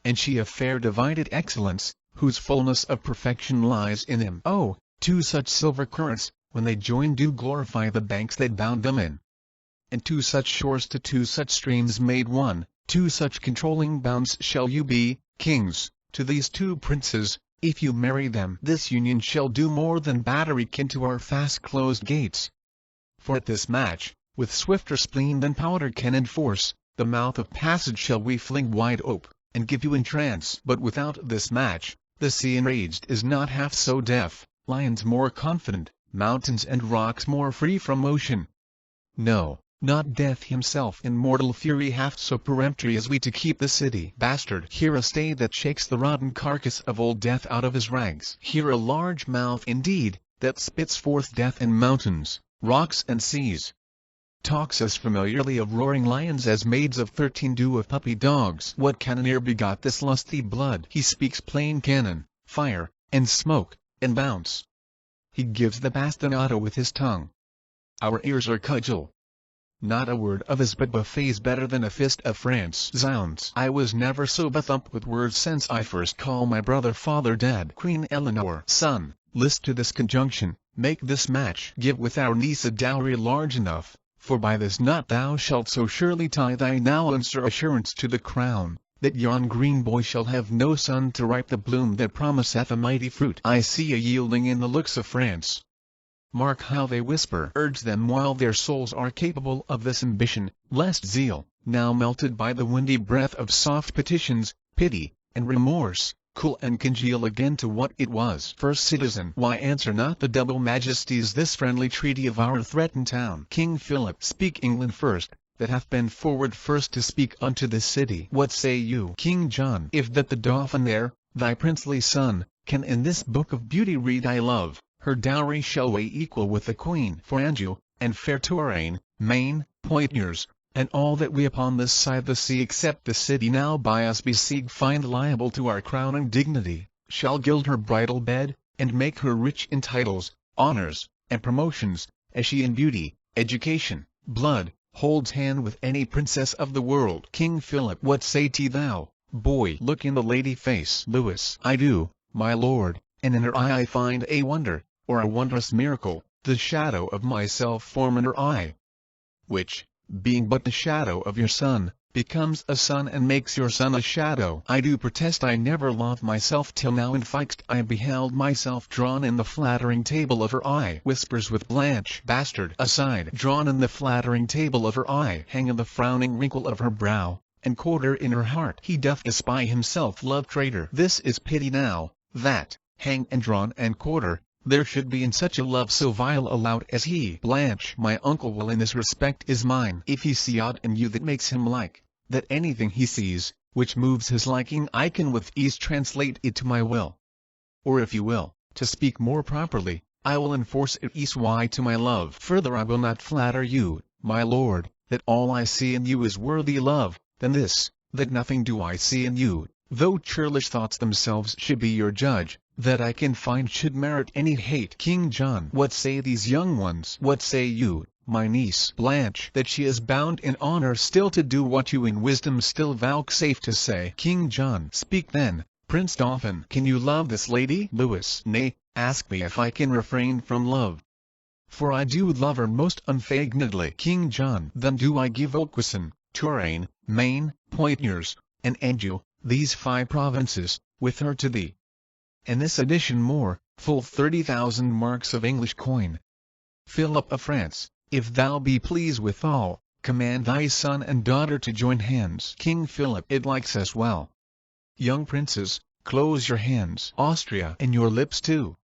And she of fair divided excellence, whose fullness of perfection lies in him. Oh, two such silver currents, when they join do glorify the banks that bound them in. And two such shores to two such streams made one, two such controlling bounds shall you be, kings, to these two princes. If you marry them, this union shall do more than battery can to our fast-closed gates. For at this match, with swifter spleen than powder can enforce, the mouth of passage shall we fling wide ope, and give you in trance. But without this match, the sea enraged is not half so deaf, lions more confident, mountains and rocks more free from motion. No, not Death himself in mortal fury half so peremptory as we to keep the city. Bastard, hear a stay that shakes the rotten carcass of old Death out of his rags. Hear a large mouth indeed, that spits forth death and mountains, rocks and seas. Talks as familiarly of roaring lions as maids of 13 do of puppy dogs. What cannoneer begot this lusty blood? He speaks plain cannon, fire, and smoke, and bounce. He gives the bastinado with his tongue. Our ears are cudgel. Not a word of his but buffets better than a fist of France. Zounds! I was never so bethumped with words since I first call my brother father dead. Queen Eleanor, son, list to this conjunction, make this match. Give with our niece a dowry large enough, for by this knot thou shalt so surely tie thy now unsure assurance to the crown, that yon green boy shall have no son to ripe the bloom that promiseth a mighty fruit. I see a yielding in the looks of France. Mark how they whisper. Urge them while their souls are capable of this ambition, lest zeal, now melted by the windy breath of soft petitions, pity, and remorse, cool and congeal again to what it was. First citizen, why answer not the double majesties this friendly treaty of our threatened town? King Philip, speak England first, that hath been forward first to speak unto this city. What say you, King John? If that the Dauphin there, thy princely son, can in this book of beauty read I love, her dowry shall weigh equal with the Queen for Anjou, and fair Touraine, Maine, Poitiers, and all that we upon this side the sea except the city now by us besieged find liable to our crowning dignity, shall gild her bridal bed, and make her rich in titles, honors, and promotions, as she in beauty, education, blood, holds hand with any princess of the world. King Philip, what say thou, boy? Look in the lady face. Lewis, I do, my lord, and in her eye I find a wonder, or a wondrous miracle, the shadow of myself form in her eye, which, being but the shadow of your son, becomes a sun and makes your son a shadow. I do protest I never loved myself till now in fixt I beheld myself drawn in the flattering table of her eye. Whispers with Blanche. Bastard, aside. Drawn in the flattering table of her eye. Hang in the frowning wrinkle of her brow, and quarter in her heart. He doth espy himself love traitor. This is pity now, that, hang and drawn and quarter, there should be in such a love so vile a lout as he. Blanche, my uncle will in this respect is mine. If he see aught in you that makes him like, that anything he sees, which moves his liking I can with ease translate it to my will. Or if you will, to speak more properly, I will enforce it easewise to my love. Further I will not flatter you, my lord, that all I see in you is worthy love, than this, that nothing do I see in you, though churlish thoughts themselves should be your judge, that I can find should merit any hate. King John, what say these young ones? What say you, my niece Blanche? That she is bound in honor still to do what you in wisdom still vouchsafe to say. King John, speak then, Prince Dauphin. Can you love this lady? Lewis, nay, ask me if I can refrain from love. For I do love her most unfeignedly. King John, then do I give Auquesson, Touraine, Maine, Poitiers, and Anjou, these 5 provinces, with her to thee. And this addition more, full 30,000 marks of English coin. Philip of France, if thou be pleased withal, command thy son and daughter to join hands. King Philip, it likes us well. Young princes, close your hands. Austria, and your lips too.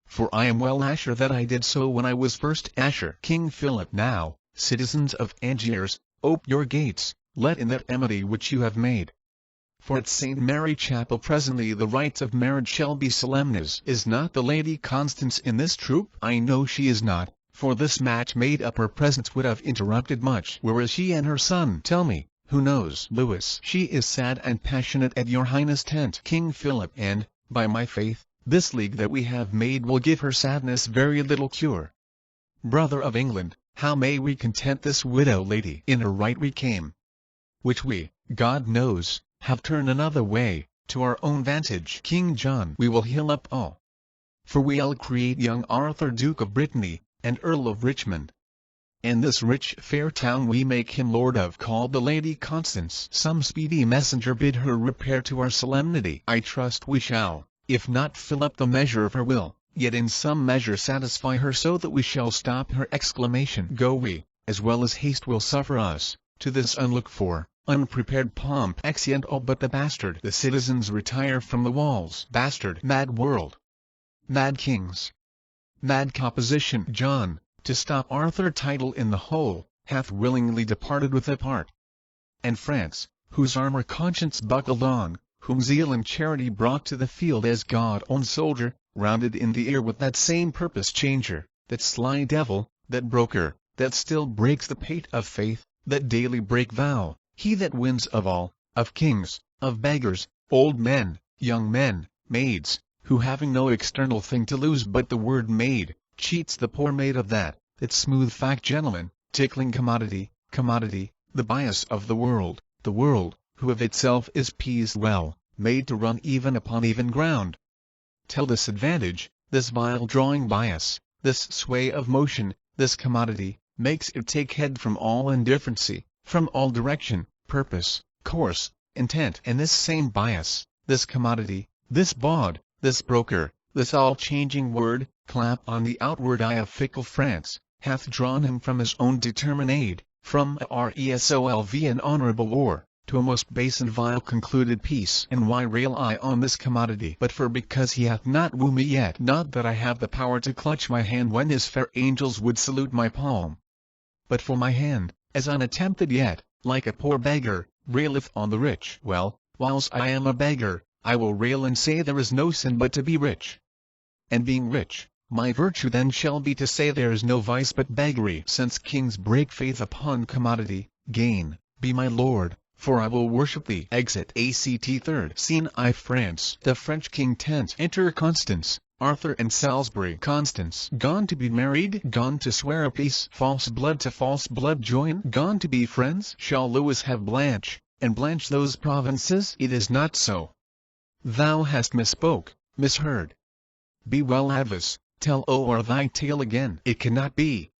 For I am well assured that I did so when I was first assured. King Philip, now, citizens of Angiers, ope your gates, let in that amity which you have made. For at St. Mary Chapel presently the rites of marriage shall be solemnized. Is not the Lady Constance in this troop? I know she is not, for this match made up her presence would have interrupted much. Where is she and her son? Tell me, who knows? Lewis, she is sad and passionate at your highness' tent. King Philip, and, by my faith, this league that we have made will give her sadness very little cure. Brother of England, how may we content this widow lady? In her right we came, which we, God knows, have turned another way, to our own vantage. King John, we will heal up all. For we'll create young Arthur Duke of Brittany, and Earl of Richmond. And this rich fair town we make him lord of, called the Lady Constance. Some speedy messenger bid her repair to our solemnity. I trust we shall, if not fill up the measure of her will, yet in some measure satisfy her so that we shall stop her exclamation. Go we, as well as haste will suffer us, to this unlooked for, unprepared pomp. Exeunt all but the bastard. The citizens retire from the walls. Bastard. Mad world. Mad kings. mad composition. John, to stop Arthur title in the whole, hath willingly departed with a part. And France, whose armor conscience buckled on, whom zeal and charity brought to the field as God-own soldier, rounded in the ear with that same purpose changer, that sly devil, that broker, that still breaks the pate of faith, that daily break vow, he that wins of all, of kings, of beggars, old men, young men, maids, who having no external thing to lose but the word maid, cheats the poor maid of that smooth fact gentleman, tickling commodity, the bias of the world, who of itself is peased well, made to run even upon even ground. Till this advantage, this vile drawing bias, this sway of motion, this commodity, makes it take head from all indifferency, from all direction, purpose, course, intent. And this same bias, this commodity, this bawd, this broker, this all-changing word, clap on the outward eye of fickle France, hath drawn him from his own determinade, from a resolve and honorable war, to a most base and vile concluded peace. And why rail I on this commodity? But for because he hath not wooed me yet. Not that I have the power to clutch my hand when his fair angels would salute my palm. But for my hand, as unattempted yet, like a poor beggar, raileth on the rich. Well, whilst I am a beggar, I will rail and say there is no sin but to be rich. And being rich, my virtue then shall be to say there is no vice but beggary. Since kings break faith upon commodity, gain, be my lord, for I will worship thee. Exit. Act third Scene I. France. The French king tent. Enter Constance, Arthur and Salisbury. Constance. Gone to be married, gone to swear a peace. False blood to false blood join, gone to be friends. Shall Louis have Blanche, and Blanche those provinces? It is not so. Thou hast misspoke, misheard. Be well advice, tell o'er thy tale again. It cannot be.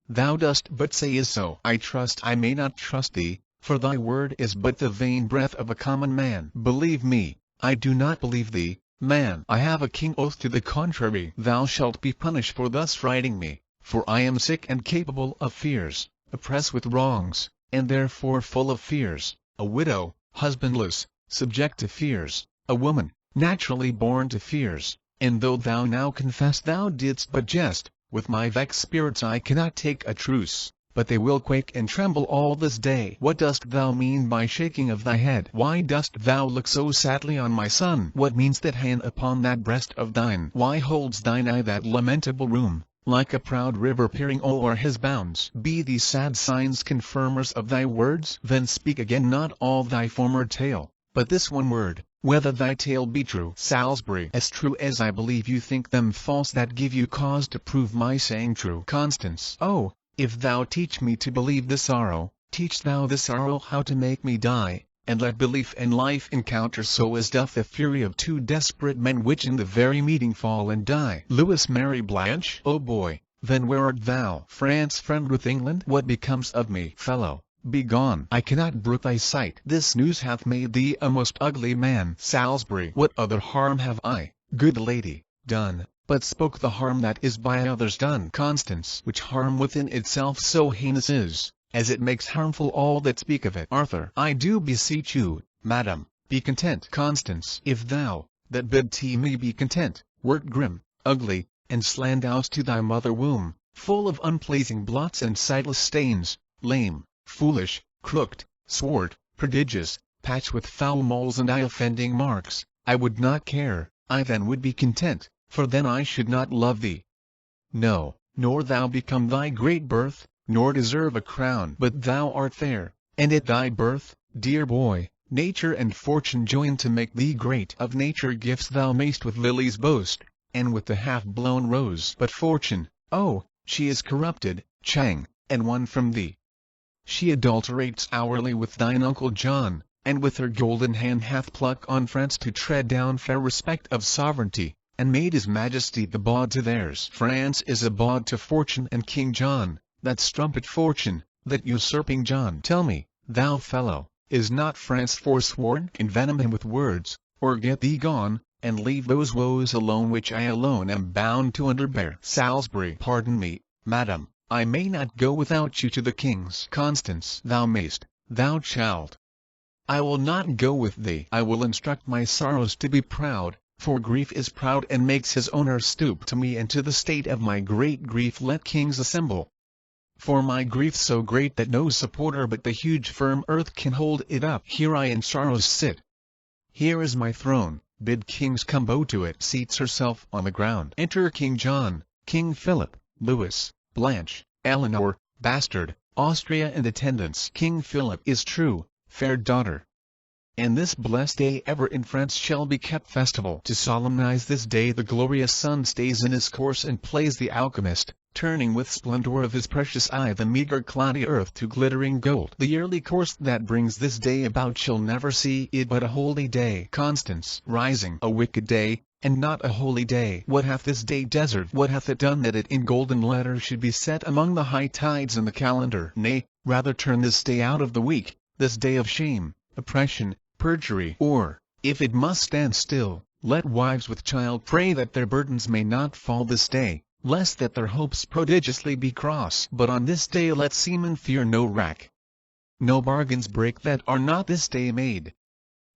Thou dost but say is so. I trust I may not trust thee, for thy word is but the vain breath of a common man. Believe me, I do not believe thee, man. I have a king oath to the contrary. Thou shalt be punished for thus frighting me, for I am sick and capable of fears, oppressed with wrongs, and therefore full of fears, a widow, husbandless, subject to fears, a woman, naturally born to fears. And though thou now confess thou didst but jest, with my vexed spirits I cannot take a truce, but they will quake and tremble all this day. What dost thou mean by shaking of thy head? Why dost thou look so sadly on my son? What means that hand upon that breast of thine? Why holds thine eye that lamentable room, like a proud river peering o'er his bounds? Be these sad signs confirmers of thy words? Then speak again not all thy former tale, but this one word, whether thy tale be true. Salisbury. As true as I believe you think them false that give you cause to prove my saying true. Constance. Oh, if thou teach me to believe this sorrow, teach thou this sorrow how to make me die, and let belief and life encounter so as doth the fury of two desperate men which in the very meeting fall and die. Louis marry Blanche? Oh boy, then where art thou? France friend with England? What becomes of me? Fellow, be gone. I cannot brook thy sight. This news hath made thee a most ugly man. Salisbury. What other harm have I, good lady, done, but spoke the harm that is by others done? Constance. Which harm within itself so heinous is, as it makes harmful all that speak of it. Arthur. I do beseech you, madam, be content. Constance. If thou, that bid me be content, wert grim, ugly, and slanderous to thy mother womb, full of unpleasing blots and sightless stains, lame, foolish, crooked, swart, prodigious, patched with foul moles and eye-offending marks, I would not care. I then would be content, for then I should not love thee. No, nor thou become thy great birth, nor deserve a crown. But thou art fair, and at thy birth, dear boy, nature and fortune join to make thee great. Of nature gifts thou mayst with lilies boast, and with the half-blown rose. But fortune, oh, she is corrupted, Chang, and won from thee. She adulterates hourly with thine uncle John, and with her golden hand hath plucked on France to tread down fair respect of sovereignty, and made his majesty the bawd to theirs. France is a bawd to fortune and King John, that strumpet fortune, that usurping John. Tell me, thou fellow, is not France forsworn? Envenom him with words, or get thee gone, and leave those woes alone which I alone am bound to underbear. Salisbury. Pardon me, madam, I may not go without you to the king's. Constance. Thou mayst, thou shalt. I will not go with thee. I will instruct my sorrows to be proud, For grief is proud and makes his owner stoop to me, and to the state of my great grief let kings assemble. For my grief so great that no supporter but the huge firm earth can hold it up. Here I in sorrows sit. Here is my throne, bid kings come bow to it. Seats herself on the ground. Enter King John, King Philip, Louis, Blanche, Eleanor, Bastard, Austria and attendants. King Philip is true, fair daughter. And this blessed day ever in France shall be kept festival. To solemnize this day the glorious sun stays in his course and plays the alchemist, turning with splendor of his precious eye the meager cloudy earth to glittering gold. The yearly course that brings this day about shall never see it but a holy day. Constance, rising, a wicked day, and not a holy day. What hath this day deserved? What hath it done that it in golden letters should be set among the high tides in the calendar? Nay, rather turn this day out of the week, this day of shame, oppression, perjury. Or, if it must stand still, let wives with child pray that their burdens may not fall this day, lest that their hopes prodigiously be cross. But on this day let seamen fear no rack, no bargains break that are not this day made.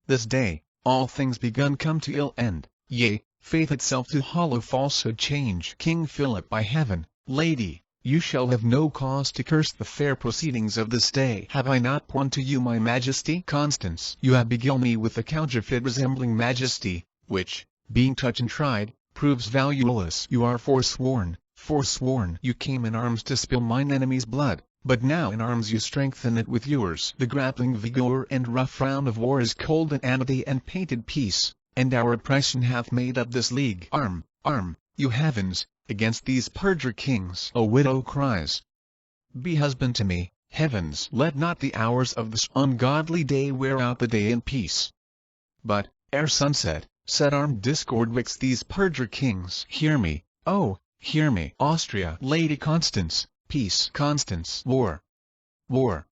This day, all things begun come to ill end, yea, faith itself to hollow falsehood change. King Philip, by heaven, lady, you shall have no cause to curse the fair proceedings of this day. Have I not won to you my majesty? Constance, you have beguiled me with a counterfeit resembling majesty, which, being touched and tried, proves valueless. You are forsworn, forsworn. You came in arms to spill mine enemy's blood, but now in arms you strengthen it with yours. The grappling vigor and rough round of war is cold and amity and painted peace, and our oppression hath made up this league. Arm, arm, you heavens, against these perjure kings. A widow cries, be husband to me, heavens. Let not the hours of this ungodly day wear out the day in peace. But, ere sunset, set armed discord wixt these perjure kings. Hear me, oh, hear me. Austria, Lady Constance, peace. Constance, war. War.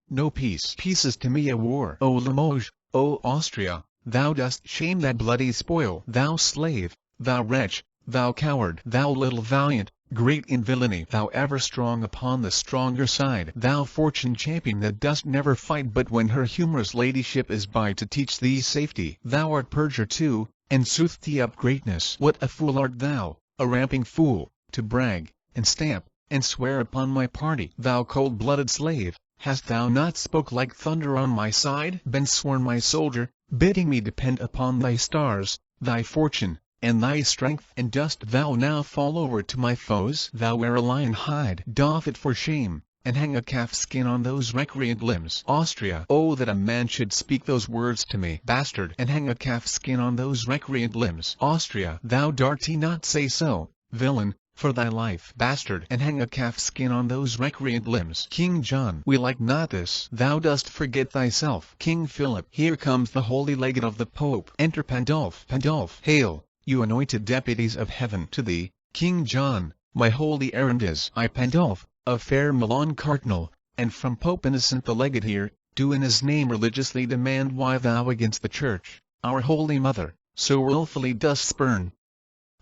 No peace. Peace is to me a war. O Limoges, O Austria, thou dost shame that bloody spoil. Thou slave, thou wretch, thou coward, thou little valiant, great in villainy, thou ever strong upon the stronger side, thou fortune champion that dost never fight but when her humorous ladyship is by to teach thee safety. Thou art perjure too, and sooth thee up greatness. What a fool art thou, a ramping fool, to brag, and stamp, and swear upon my party. Thou cold-blooded slave, hast thou not spoke like thunder on my side? Been sworn my soldier, bidding me depend upon thy stars, thy fortune, and thy strength, and dost thou now fall over to my foes? Thou wear a lion hide, doff it for shame, and hang a calf skin on those recreant limbs. Austria, oh that a man should speak those words to me. Bastard, and hang a calf skin on those recreant limbs. Austria, thou dart he not say so, villain, for thy life. Bastard, and hang a calf skin on those recreant limbs. King John, we like not this. Thou dost forget thyself. King Philip, here comes the holy legate of the Pope. Enter Pandulph. Pandulph, hail, you anointed deputies of heaven. To thee, King John, my holy errand is. I Pandulph, of fair Milan Cardinal, and from Pope Innocent the legate here, do in his name religiously demand why thou against the Church, our holy mother, so wilfully dost spurn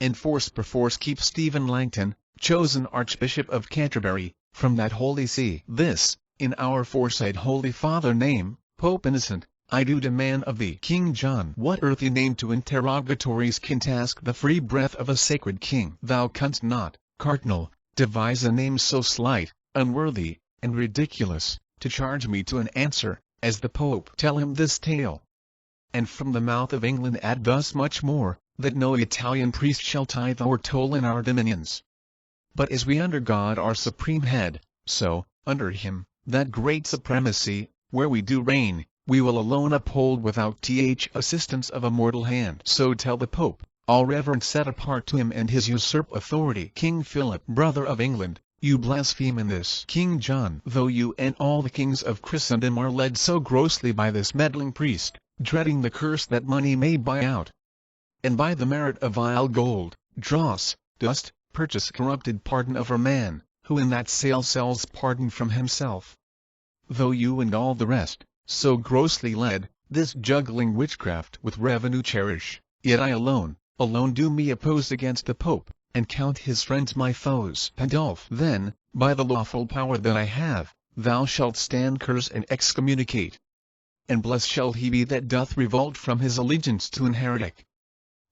and perforce keep Stephen Langton, chosen Archbishop of Canterbury, from that holy see. This, in our foresight holy Father name, Pope Innocent, I do demand of thee. King John, what earthly name to interrogatories can task the free breath of a sacred king? Thou canst not, Cardinal, devise a name so slight, unworthy, and ridiculous, to charge me to an answer, as the Pope. Tell him this tale, and from the mouth of England add thus much more, that no Italian priest shall tithe or toll in our dominions. But as we under God our supreme head, so, under him, that great supremacy, where we do reign, we will alone uphold without assistance of a mortal hand. So tell the Pope, all reverence set apart to him and his usurp authority. King Philip, brother of England, you blaspheme in this. King John, though you and all the kings of Christendom are led so grossly by this meddling priest, dreading the curse that money may buy out, and by the merit of vile gold, dost purchase corrupted pardon of a man, who in that sale sells pardon from himself. Though you and all the rest, so grossly led, this juggling witchcraft with revenue cherish, yet I alone do me oppose against the Pope, and count his friends my foes. Pandulph, then, by the lawful power that I have, thou shalt stand curse and excommunicate. And blessed shall he be that doth revolt from his allegiance to an heretic.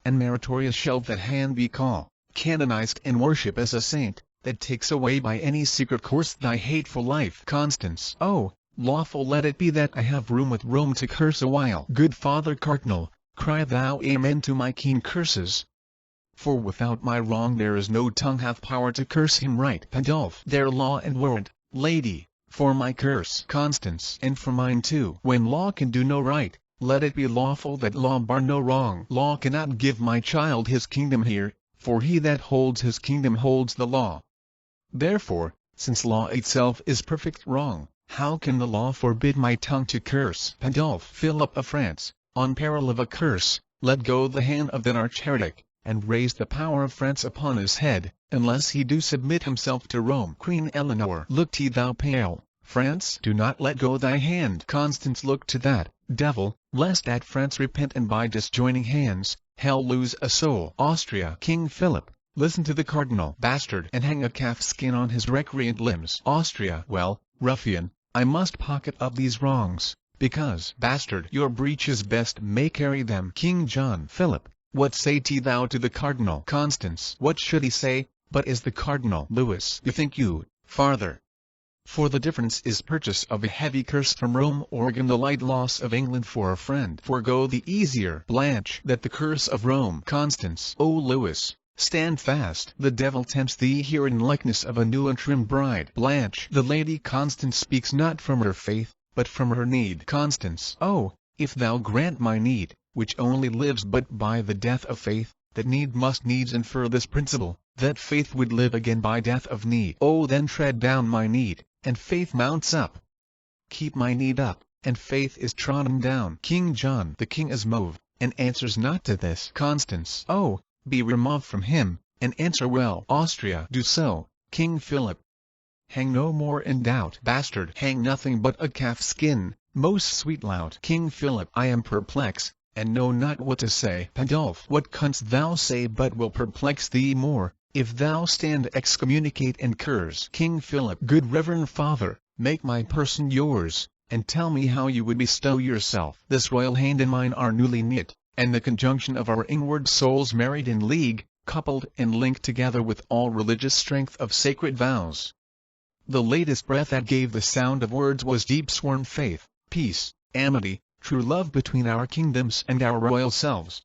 and meritorious shall that hand be call, canonized and worship as a saint, that takes away by any secret course thy hateful life. Constance. Oh, lawful let it be that I have room with Rome to curse a while. Good Father Cardinal, cry thou amen to my keen curses. For without my wrong there is no tongue hath power to curse him right. Pandulph. Their law and warrant, lady, for my curse. Constance. And for mine too. When law can do no right, let it be lawful that law bar no wrong. Law cannot give my child his kingdom here, for he that holds his kingdom holds the law. Therefore, since law itself is perfect wrong, how can the law forbid my tongue to curse? Pandulph. Philip of France, on peril of a curse, let go the hand of that arch heretic, and raise the power of France upon his head, unless he do submit himself to Rome. Queen Eleanor. Look to thou pale, France, do not let go thy hand. Constance. Look to that, devil, lest at France repent and by disjoining hands, hell lose a soul. Austria. King Philip, listen to the cardinal. Bastard, and hang a calf skin on his recreant limbs. Austria. Well, ruffian, I must pocket up these wrongs, because, bastard, your breeches best may carry them. King John. Philip, what say thou to the cardinal? Constance. What should he say, but is the cardinal? Louis. Bethink you, farther. For the difference is purchase of a heavy curse from Rome, Oregon, the light loss of England for a friend. Forego the easier, Blanche, that the curse of Rome. Constance. O Louis, stand fast. The devil tempts thee here in likeness of a new and trim bride. Blanche. The lady Constance speaks not from her faith, but from her need. Constance. Oh, if thou grant my need, which only lives but by the death of faith, that need must needs infer this principle, that faith would live again by death of need. Oh, then tread down my need, and faith mounts up. Keep my need up, and faith is trodden down. King John. The king is moved, and answers not to this. Constance. Oh, be removed from him, and answer well. Austria. Do so, King Philip. Hang no more in doubt. Bastard. Hang nothing but a calf skin, most sweet lout. King Philip. I am perplexed, and know not what to say. Pandulph. What canst thou say but will perplex thee more, if thou stand excommunicate and curse? King Philip. Good reverend father, make my person yours, and tell me how you would bestow yourself. This royal hand and mine are newly knit, and the conjunction of our inward souls married in league, coupled and linked together with all religious strength of sacred vows. The latest breath that gave the sound of words was deep sworn faith, peace, amity, true love between our kingdoms and our royal selves.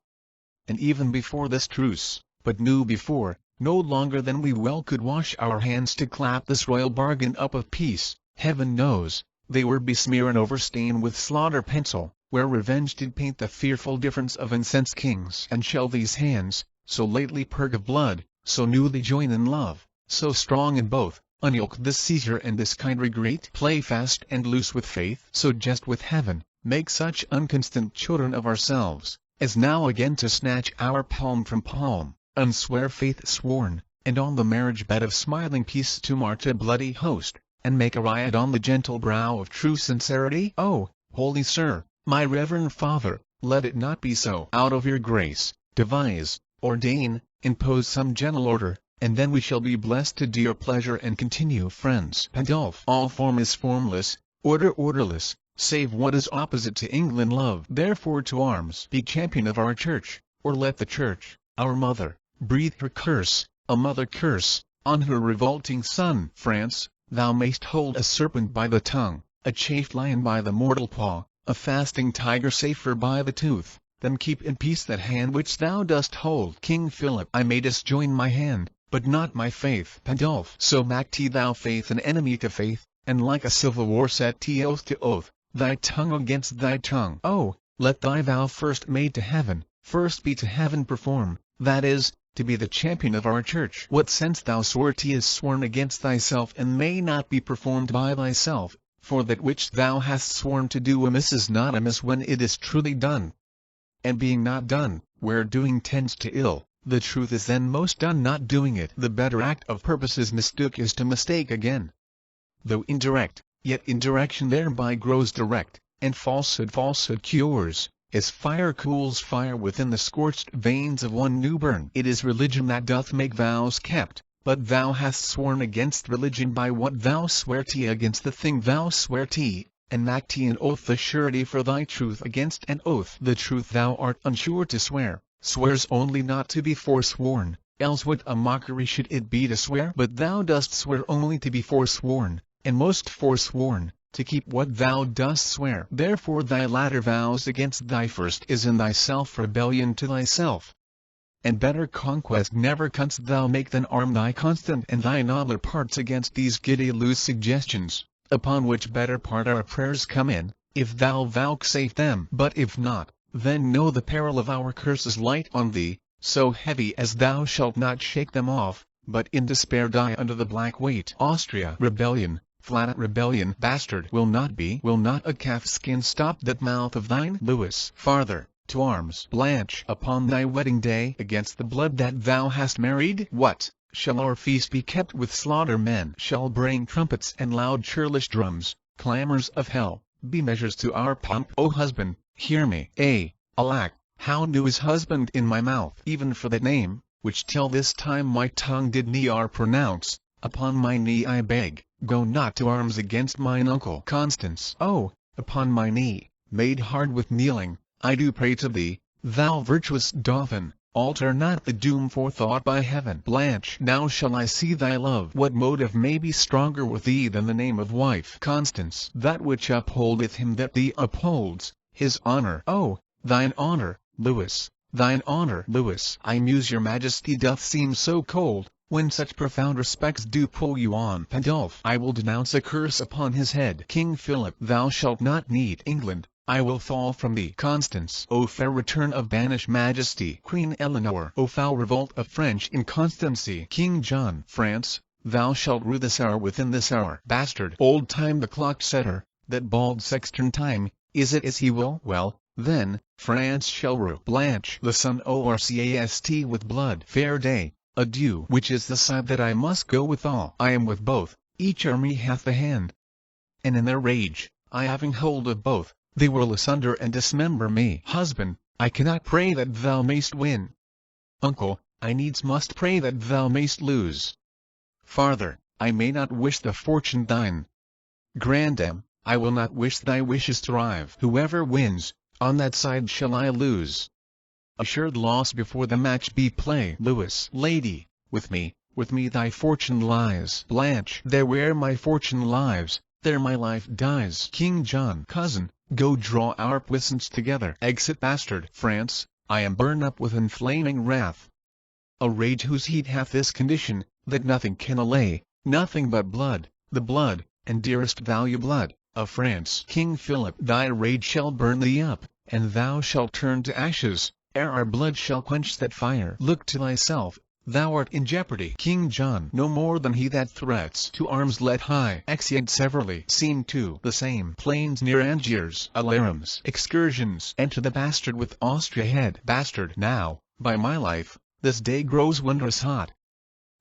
And even before this truce, but knew before, no longer than we well could wash our hands to clap this royal bargain up of peace, heaven knows, they were besmear and overstain with slaughter pencil, where revenge did paint the fearful difference of incensed kings. And shall these hands, so lately purge of blood, so newly join in love, so strong in both, unyoke this seizure and this kind regret? Play fast and loose with faith, so jest with heaven, make such unconstant children of ourselves, as now again to snatch our palm from palm, unswear faith sworn, and on the marriage bed of smiling peace to march a bloody host, and make a riot on the gentle brow of true sincerity? Oh, holy sir, my reverend father, let it not be so. Out of your grace, devise, ordain, impose some gentle order, and then we shall be blessed to do your pleasure and continue friends. Pandulph. All form is formless, order orderless, save what is opposite to England love. Therefore to arms. Be champion of our church, or let the church, our mother, breathe her curse, a mother curse, on her revolting son. France, thou mayst hold a serpent by the tongue, a chafed lion by the mortal paw, a fasting tiger safer by the tooth, than keep in peace that hand which thou dost hold. King Philip. I may disjoin my hand, but not my faith. Pandulph. So make thou faith an enemy to faith, and like a civil war set oath to oath, thy tongue against thy tongue. Oh, let thy vow first made to heaven, first be to heaven perform, that is, to be the champion of our church. What sense thou swear'st is sworn against thyself and may not be performed by thyself, for that which thou hast sworn to do amiss is not amiss when it is truly done. And being not done, where doing tends to ill, the truth is then most done not doing it. The better act of purpose is mistook is to mistake again. Though indirect, yet indirection thereby grows direct, and falsehood cures, as fire cools fire within the scorched veins of one new burn. It is religion that doth make vows kept, but thou hast sworn against religion by what thou sweart against the thing thou sweart, and make an oath the surety for thy truth against an oath. The truth thou art unsure to swear, swears only not to be forsworn, else what a mockery should it be to swear? But thou dost swear only to be forsworn, and most forsworn, to keep what thou dost swear. Therefore thy latter vows against thy first is in thyself rebellion to thyself. And better conquest never canst thou make than arm thy constant and thy nobler parts against these giddy loose suggestions, upon which better part our prayers come in, if thou vouchsafe them. But if not, then know the peril of our curses light on thee, so heavy as thou shalt not shake them off, but in despair die under the black weight. Austria. Rebellion, flat rebellion. Bastard. Will not a calf skin stop that mouth of thine? Lewis. Farther. To arms. Blanche. Upon thy wedding day against the blood that thou hast married. What? Shall our feast be kept with slaughter? Men shall bring trumpets and loud churlish drums, clamors of hell, be measures to our pomp. O husband, hear me. Alack, how new is husband in my mouth, even for that name, which till this time my tongue did ne'er pronounce. Upon my knee I beg, go not to arms against mine uncle. Constance. Oh, upon my knee, made hard with kneeling, I do pray to thee, thou virtuous Dauphin, alter not the doom forethought by heaven. Blanche. Now shall I see thy love. What motive may be stronger with thee than the name of wife? Constance. That which upholdeth him that thee upholds, his honor. Oh, thine honor, Lewis, thine honor. Lewis. I muse your majesty doth seem so cold, when such profound respects do pull you on. Pandulph. I will denounce a curse upon his head. King Philip. Thou shalt not need England, I will fall from thee. Constance. O fair return of banished majesty. Queen Eleanor. O foul revolt of French inconstancy. King John. France, thou shalt rue this hour within this hour. Bastard. Old Time the clock setter, that bald sexton Time, is it as he will? Well, then, France shall rue. Blanche. The sun orcast with blood. Fair day, adieu. Which is the side that I must go withal? I am with both, each army hath a hand. And in their rage, I having hold of both, they will asunder and dismember me. Husband, I cannot pray that thou mayst win. Uncle, I needs must pray that thou mayst lose. Farther, I may not wish the fortune thine. Grandam, I will not wish thy wishes thrive. Whoever wins, on that side shall I lose. Assured loss before the match be play. Lewis. Lady, with me thy fortune lies. Blanche. There where my fortune lies, there my life dies. King John. Cousin, go draw our puissance together. Exit. Bastard. France, I am burned up with inflaming wrath. A rage whose heat hath this condition, that nothing can allay, nothing but blood, the blood, and dearest value blood, of France. King Philip. Thy rage shall burn thee up, and thou shalt turn to ashes, ere our blood shall quench that fire. Look to thyself, thou art in jeopardy. King John. No more than he that threats to arms let high. Exeunt severally. Scene 2. The same plains near Angiers. Alarums. Excursions. Enter the bastard with Austria head. Bastard. Now, by my life, this day grows wondrous hot.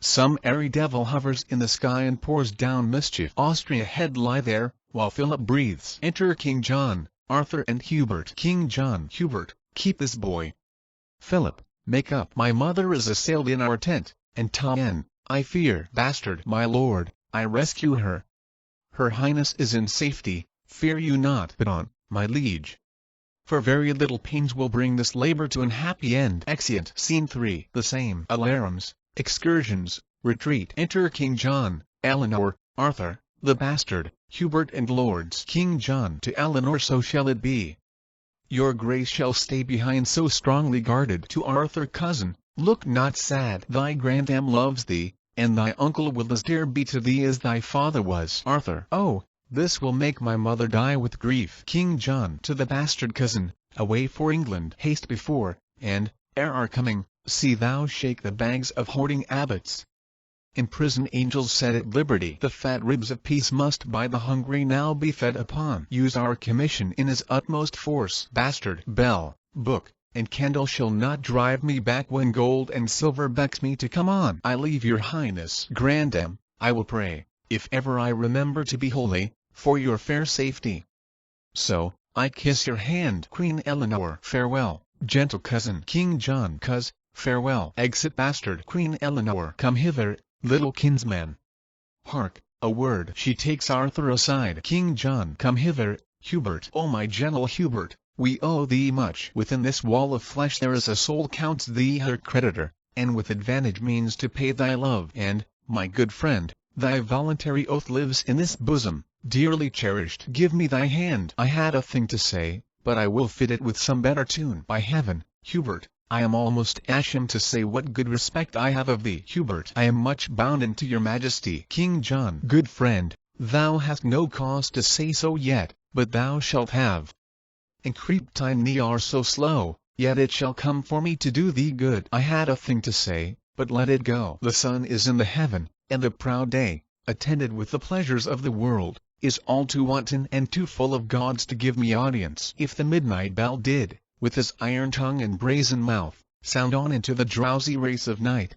Some airy devil hovers in the sky and pours down mischief. Austria head lie there, while Philip breathes. Enter King John, Arthur and Hubert. King John. Hubert, keep this boy. Philip, make up. My mother is assailed in our tent, and I fear. Bastard. My lord, I rescue her. Her highness is in safety, fear you not. But on, my liege. For very little pains will bring this labor to an happy end. Exeunt. Scene 3. The same. Alarums. Excursions. Retreat. Enter King John, Eleanor, Arthur, the bastard, Hubert and lords. King John. To Eleanor. So shall it be. Your grace shall stay behind so strongly guarded. To Arthur. Cousin, look not sad. Thy grandam loves thee, and thy uncle will as dear be to thee as thy father was. Arthur. Oh, this will make my mother die with grief. King John. To the bastard. Cousin, away for England. Haste before, and, ere our coming, see thou shake the bags of hoarding abbots. Imprison angels set at liberty. The fat ribs of peace must by the hungry now be fed upon. Use our commission in his utmost force. Bastard. Bell, book, and candle shall not drive me back when gold and silver becks me to come on. I leave your highness. Grandam, I will pray, if ever I remember to be holy, for your fair safety. So, I kiss your hand. Queen Eleanor. Farewell, gentle cousin. King John. Cuz, farewell. Exit. Bastard. Queen Eleanor. Come hither, little kinsman. Hark, a word. She takes Arthur aside. King John. Come hither, Hubert. O my gentle Hubert, we owe thee much. Within this wall of flesh there is a soul counts thee her creditor, and with advantage means to pay thy love. And, my good friend, thy voluntary oath lives in this bosom, dearly cherished. Give me thy hand. I had a thing to say, but I will fit it with some better tune. By heaven, Hubert, I am almost ashamed to say what good respect I have of thee. Hubert, I am much bounden to your majesty. King John, good friend, thou hast no cause to say so yet, but thou shalt have. And creep time thee are so slow, yet it shall come for me to do thee good. I had a thing to say, but let it go. The sun is in the heaven, and the proud day, attended with the pleasures of the world, is all too wanton and too full of gods to give me audience. If the midnight bell did, with his iron tongue and brazen mouth, sound on into the drowsy race of night.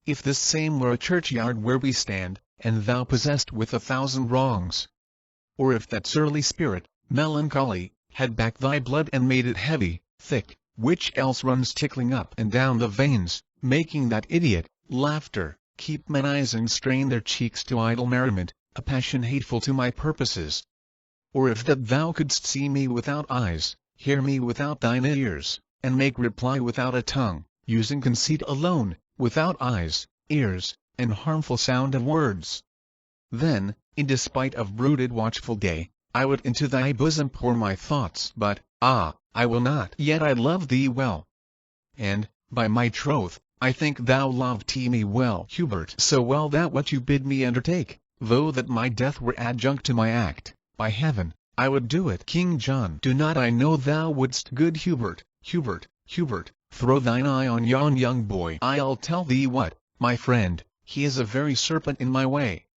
If this same were a churchyard where we stand, and thou possessed with 1,000 wrongs. Or if that surly spirit, melancholy, had backed thy blood and made it heavy, thick, which else runs tickling up and down the veins, making that idiot, laughter, keep men eyes and strain their cheeks to idle merriment, a passion hateful to my purposes. Or if that thou couldst see me without eyes, hear me without thine ears, and make reply without a tongue, using conceit alone, without eyes, ears, and harmful sound of words. Then, in despite of brooded watchful day, I would into thy bosom pour my thoughts, but, I will not. Yet I love thee well. And, by my troth, I think thou loved me well, Hubert, so well that what you bid me undertake, though that my death were adjunct to my act, by heaven, I would do it. King John, do not I know thou wouldst. Good Hubert, Hubert, Hubert, throw thine eye on yon young boy. I'll tell thee what, my friend, he is a very serpent in my way.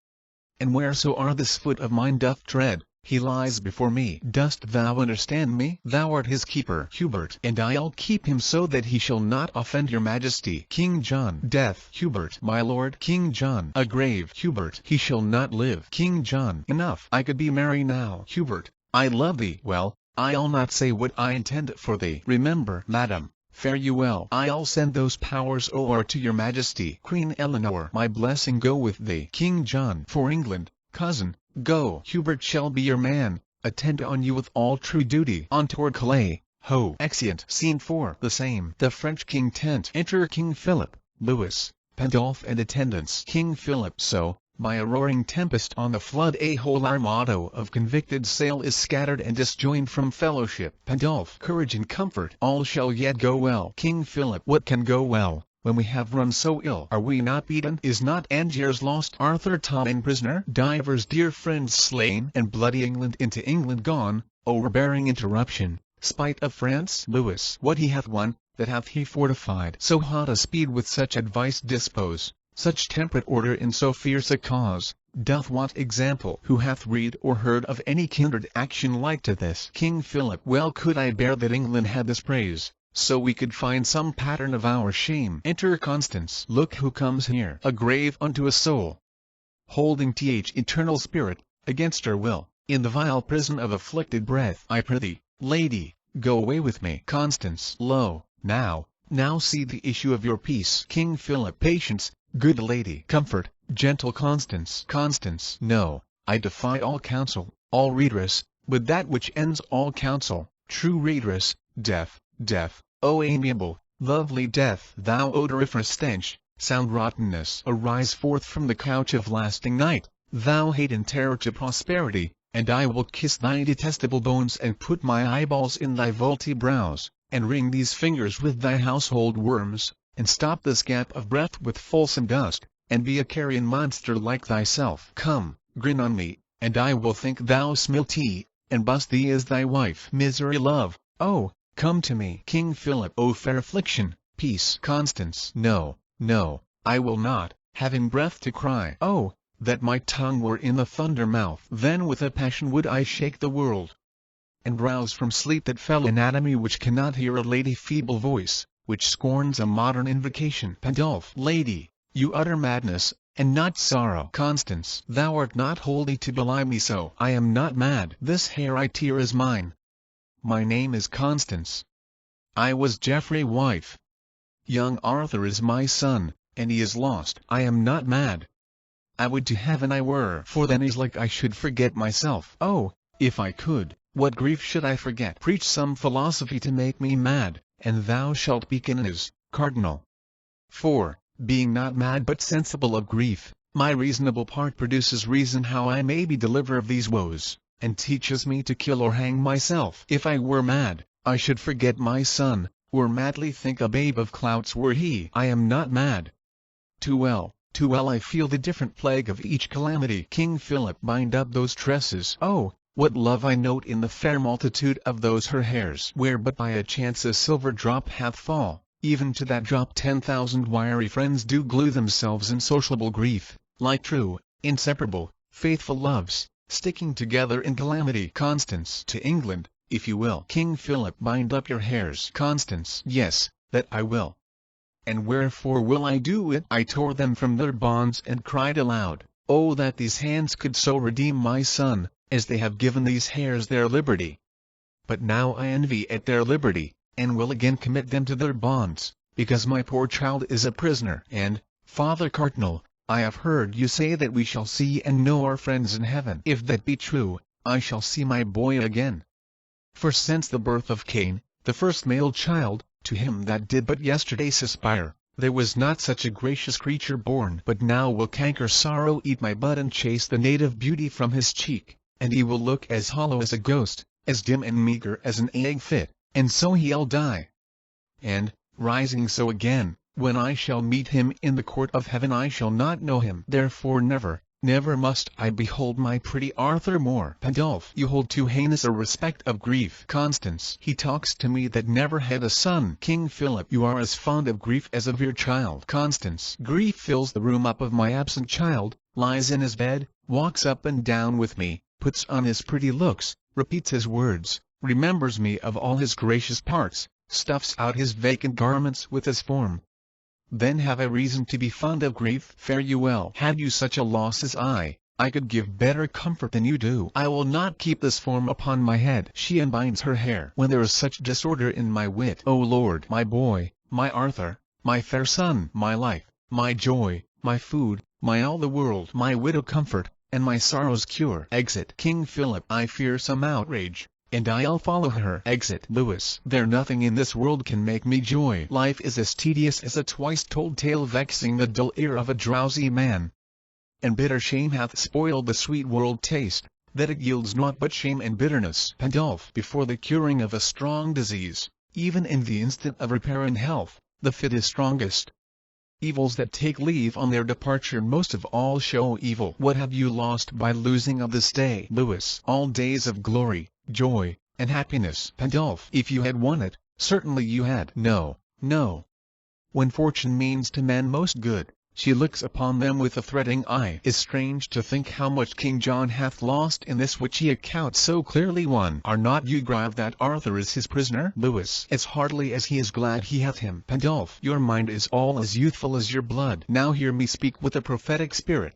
And wheresoe'er this foot of mine doth tread, he lies before me. Dost thou understand me? Thou art his keeper, Hubert, and I'll keep him so that he shall not offend your majesty. King John, death. Hubert, my lord. King John, a grave. Hubert, he shall not live. King John, enough. I could be merry now. Hubert, I love thee. Well, I'll not say what I intend for thee. Remember, madam, fare you well. I'll send those powers o'er to your majesty. Queen Eleanor, my blessing go with thee. King John, for England, cousin, go. Hubert shall be your man, attend on you with all true duty. On toward Calais, ho! Exeunt. Scene 4. The same. The French king tent. Enter King Philip, Louis, Pandolph and attendants. King Philip. So, by a roaring tempest on the flood a whole armado of convicted sail is scattered and disjoined from fellowship. Pandolph. Courage and comfort. All shall yet go well. King Philip. What can go well, when we have run so ill? Are we not beaten? Is not Angiers lost? Arthur taken prisoner? Divers dear friends slain? And bloody England into England gone, overbearing interruption, spite of France? Louis. What he hath won, that hath he fortified. So hot a speed with such advice dispose, such temperate order in so fierce a cause, doth want example. Who hath read or heard of any kindred action like to this? King Philip. Well could I bear that England had this praise, so we could find some pattern of our shame. Enter Constance. Look who comes here. A grave unto a soul, holding eternal spirit, against her will, in the vile prison of afflicted breath. I prithee, lady, go away with me. Constance. Lo, now see the issue of your peace. King Philip. Patience, good lady. Comfort, gentle Constance. Constance. No, I defy all counsel, all redress, but that which ends all counsel, true redress, death. Death, O amiable, lovely death. Thou odoriferous stench, sound rottenness, arise forth from the couch of lasting night, thou hate and terror to prosperity, and I will kiss thy detestable bones and put my eyeballs in thy vaulty brows, and wring these fingers with thy household worms, and stop this gap of breath with fulsome dust, and be a carrion monster like thyself. Come, grin on me, and I will think thou smilty, and bust thee as thy wife. Misery love, oh! Come to me. King Philip. O fair affliction, peace. Constance. No, I will not, having breath to cry. Oh, that my tongue were in the thunder mouth. Then with a passion would I shake the world, and rouse from sleep that fell anatomy which cannot hear a lady feeble voice, which scorns a modern invocation. Pandolph. Lady, you utter madness, and not sorrow. Constance. Thou art not wholly to belie me so. I am not mad. This hair I tear is mine. My name is Constance. I was Geoffrey wife. Young Arthur is my son, and he is lost. I am not mad. I would to heaven I were, for then is like I should forget myself. Oh, if I could, what grief should I forget? Preach some philosophy to make me mad, and thou shalt be as cardinal. 4. Being not mad but sensible of grief, my reasonable part produces reason how I may be delivered of these woes, and teaches me to kill or hang myself. If I were mad, I should forget my son, or madly think a babe of clouts were he. I am not mad. Too well I feel the different plague of each calamity. King Philip, bind up those tresses. Oh, what love I note in the fair multitude of those her hairs, where but by a chance a silver drop hath fall, even to that drop 10,000 wiry friends do glue themselves in sociable grief, like true, inseparable, faithful loves, sticking together in calamity. Constance, to England, if you will. King Philip, bind up your hairs. Constance, yes, that I will. And wherefore will I do it? I tore them from their bonds and cried aloud, oh that these hands could so redeem my son, as they have given these hairs their liberty. But now I envy at their liberty, and will again commit them to their bonds, because my poor child is a prisoner. And, Father Cardinal, I have heard you say that we shall see and know our friends in heaven. If that be true, I shall see my boy again. For since the birth of Cain, the first male child, to him that did but yesterday suspire, there was not such a gracious creature born. But now will canker sorrow eat my bud and chase the native beauty from his cheek, and he will look as hollow as a ghost, as dim and meager as an egg fit, and so he'll die. And, rising so again, when I shall meet him in the court of heaven I shall not know him. Therefore never, never must I behold my pretty Arthur more. Pandulph, you hold too heinous a respect of grief. Constance, he talks to me that never had a son. King Philip, you are as fond of grief as of your child. Constance, grief fills the room up of my absent child, lies in his bed, walks up and down with me, puts on his pretty looks, repeats his words, remembers me of all his gracious parts, stuffs out his vacant garments with his form. Then have I reason to be fond of grief. Fare you well. Had you such a loss as I could give better comfort than you do. I will not keep this form upon my head. She unbinds her hair. When there is such disorder in my wit. O Lord, my boy, my Arthur, my fair son, my life, my joy, my food, my all the world, my widow comfort, and my sorrow's cure. Exit. King Philip, I fear some outrage, and I'll follow her. Exit. Lewis, there nothing in this world can make me joy. Life is as tedious as a twice-told tale vexing the dull ear of a drowsy man. And bitter shame hath spoiled the sweet world taste, that it yields naught but shame and bitterness. Pandulph, before the curing of a strong disease, even in the instant of repair and health, the fit is strongest. Evils that take leave on their departure most of all show evil. What have you lost by losing of this day? Lewis, all days of glory, joy, and happiness. Pandulph, if you had won it, certainly you had. No, no. When fortune means to men most good, she looks upon them with a threatening eye. Is strange to think how much King John hath lost in this which he accounts so clearly won. Are not you grieved that Arthur is his prisoner? Lewis, as heartily as he is glad he hath him. Pandulph, your mind is all as youthful as your blood. Now hear me speak with a prophetic spirit.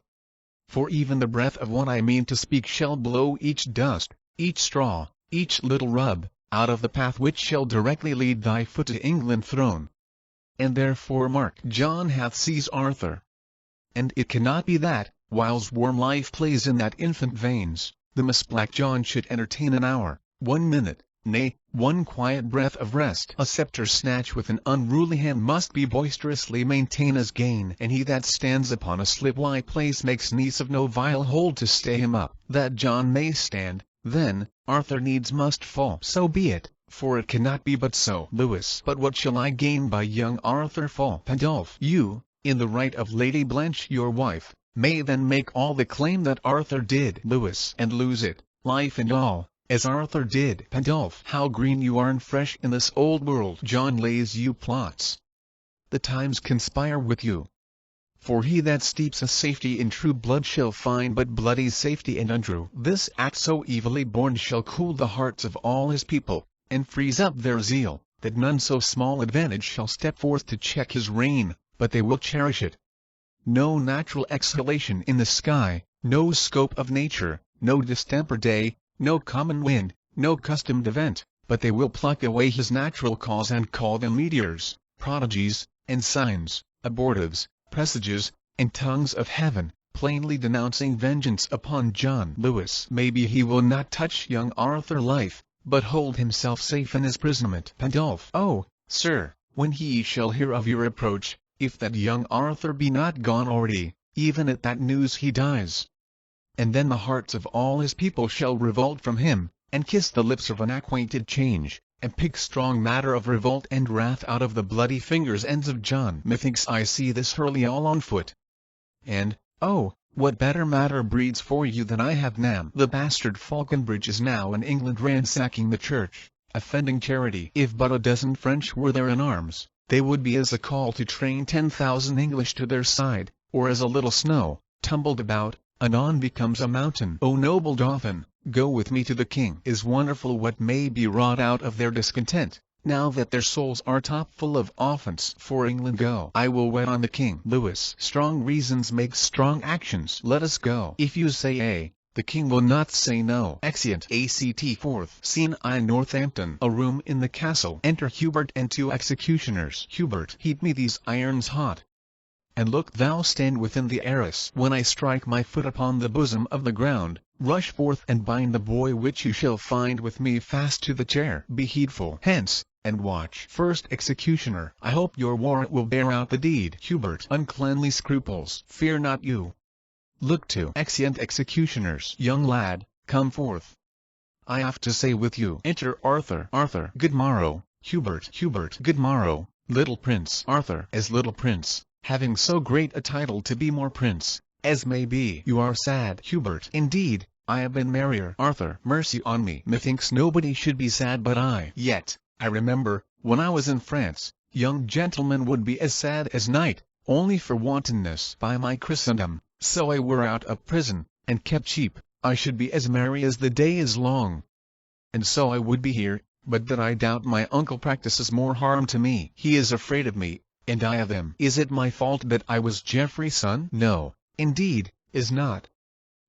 For even the breath of what I mean to speak shall blow each dust, each straw, each little rub, out of the path which shall directly lead thy foot to England throne. And therefore mark, John hath seized Arthur. And it cannot be that, whiles warm life plays in that infant veins, the mist-black John should entertain an hour, 1 minute, nay, 1 quiet breath of rest. A sceptre snatch with an unruly hand must be boisterously maintained as gain, and he that stands upon a slip-wide place makes use of no vile hold to stay him up. That John may stand, then, Arthur needs must fall. So be it, for it cannot be but so. Lewis, but what shall I gain by young Arthur fall? Pandulph, you, in the right of Lady Blanche your wife, may then make all the claim that Arthur did. Lewis, and lose it, life and all, as Arthur did. Pandulph, how green you are and fresh in this old world. John lays you plots. The times conspire with you. For he that steeps a safety in true blood shall find but bloody safety and untrue. This act so evilly born shall cool the hearts of all his people, and freeze up their zeal, that none so small advantage shall step forth to check his reign, but they will cherish it. No natural exhalation in the sky, no scope of nature, no distemper day, no common wind, no customed event, but they will pluck away his natural cause and call them meteors, prodigies, and signs, abortives, presages, and tongues of heaven, plainly denouncing vengeance upon John Lewis. Maybe he will not touch young Arthur's life, but hold himself safe in his imprisonment. Pandulph. Oh, sir, when he shall hear of your approach, if that young Arthur be not gone already, even at that news he dies. And then the hearts of all his people shall revolt from him, and kiss the lips of an acquainted change, and pick strong matter of revolt and wrath out of the bloody fingers ends of John. Methinks I see this hurly all on foot. And, oh, what better matter breeds for you than I have now? The bastard Falconbridge is now in England ransacking the church, offending charity. If but a dozen French were there in arms, they would be as a call to train 10,000 English to their side, or as a little snow, tumbled about, anon becomes a mountain. O noble Dauphin, go with me to the king. Is wonderful what may be wrought out of their discontent, now that their souls are top full of offence for England. Go. I will wait on the king. Lewis. Strong reasons make strong actions. Let us go. If you say A, the king will not say no. Exeunt. Act 4th. Scene I. Northampton. A room in the castle. Enter Hubert and 2 executioners. Hubert. Heat me these irons hot. And look thou stand within the arras. When I strike my foot upon the bosom of the ground, rush forth and bind the boy which you shall find with me fast to the chair. Be heedful. Hence, and watch. First Executioner. I hope your warrant will bear out the deed. Hubert. Uncleanly scruples. Fear not you. Look to. Exeunt Executioners. Young lad, come forth. I have to say with you. Enter Arthur. Arthur. Good morrow. Hubert. Hubert. Good morrow, little prince. Arthur. As little prince, having so great a title to be more prince, as may be. You are sad. Hubert. Indeed, I have been merrier. Arthur. Mercy on me. Methinks nobody should be sad but I. Yet, I remember, when I was in France, young gentlemen would be as sad as night, only for wantonness. By my Christendom, so I were out of prison, and kept cheap, I should be as merry as the day is long. And so I would be here, but that I doubt my uncle practices more harm to me. He is afraid of me, and I of him. Is it my fault that I was Geoffrey's son? No, indeed, is not.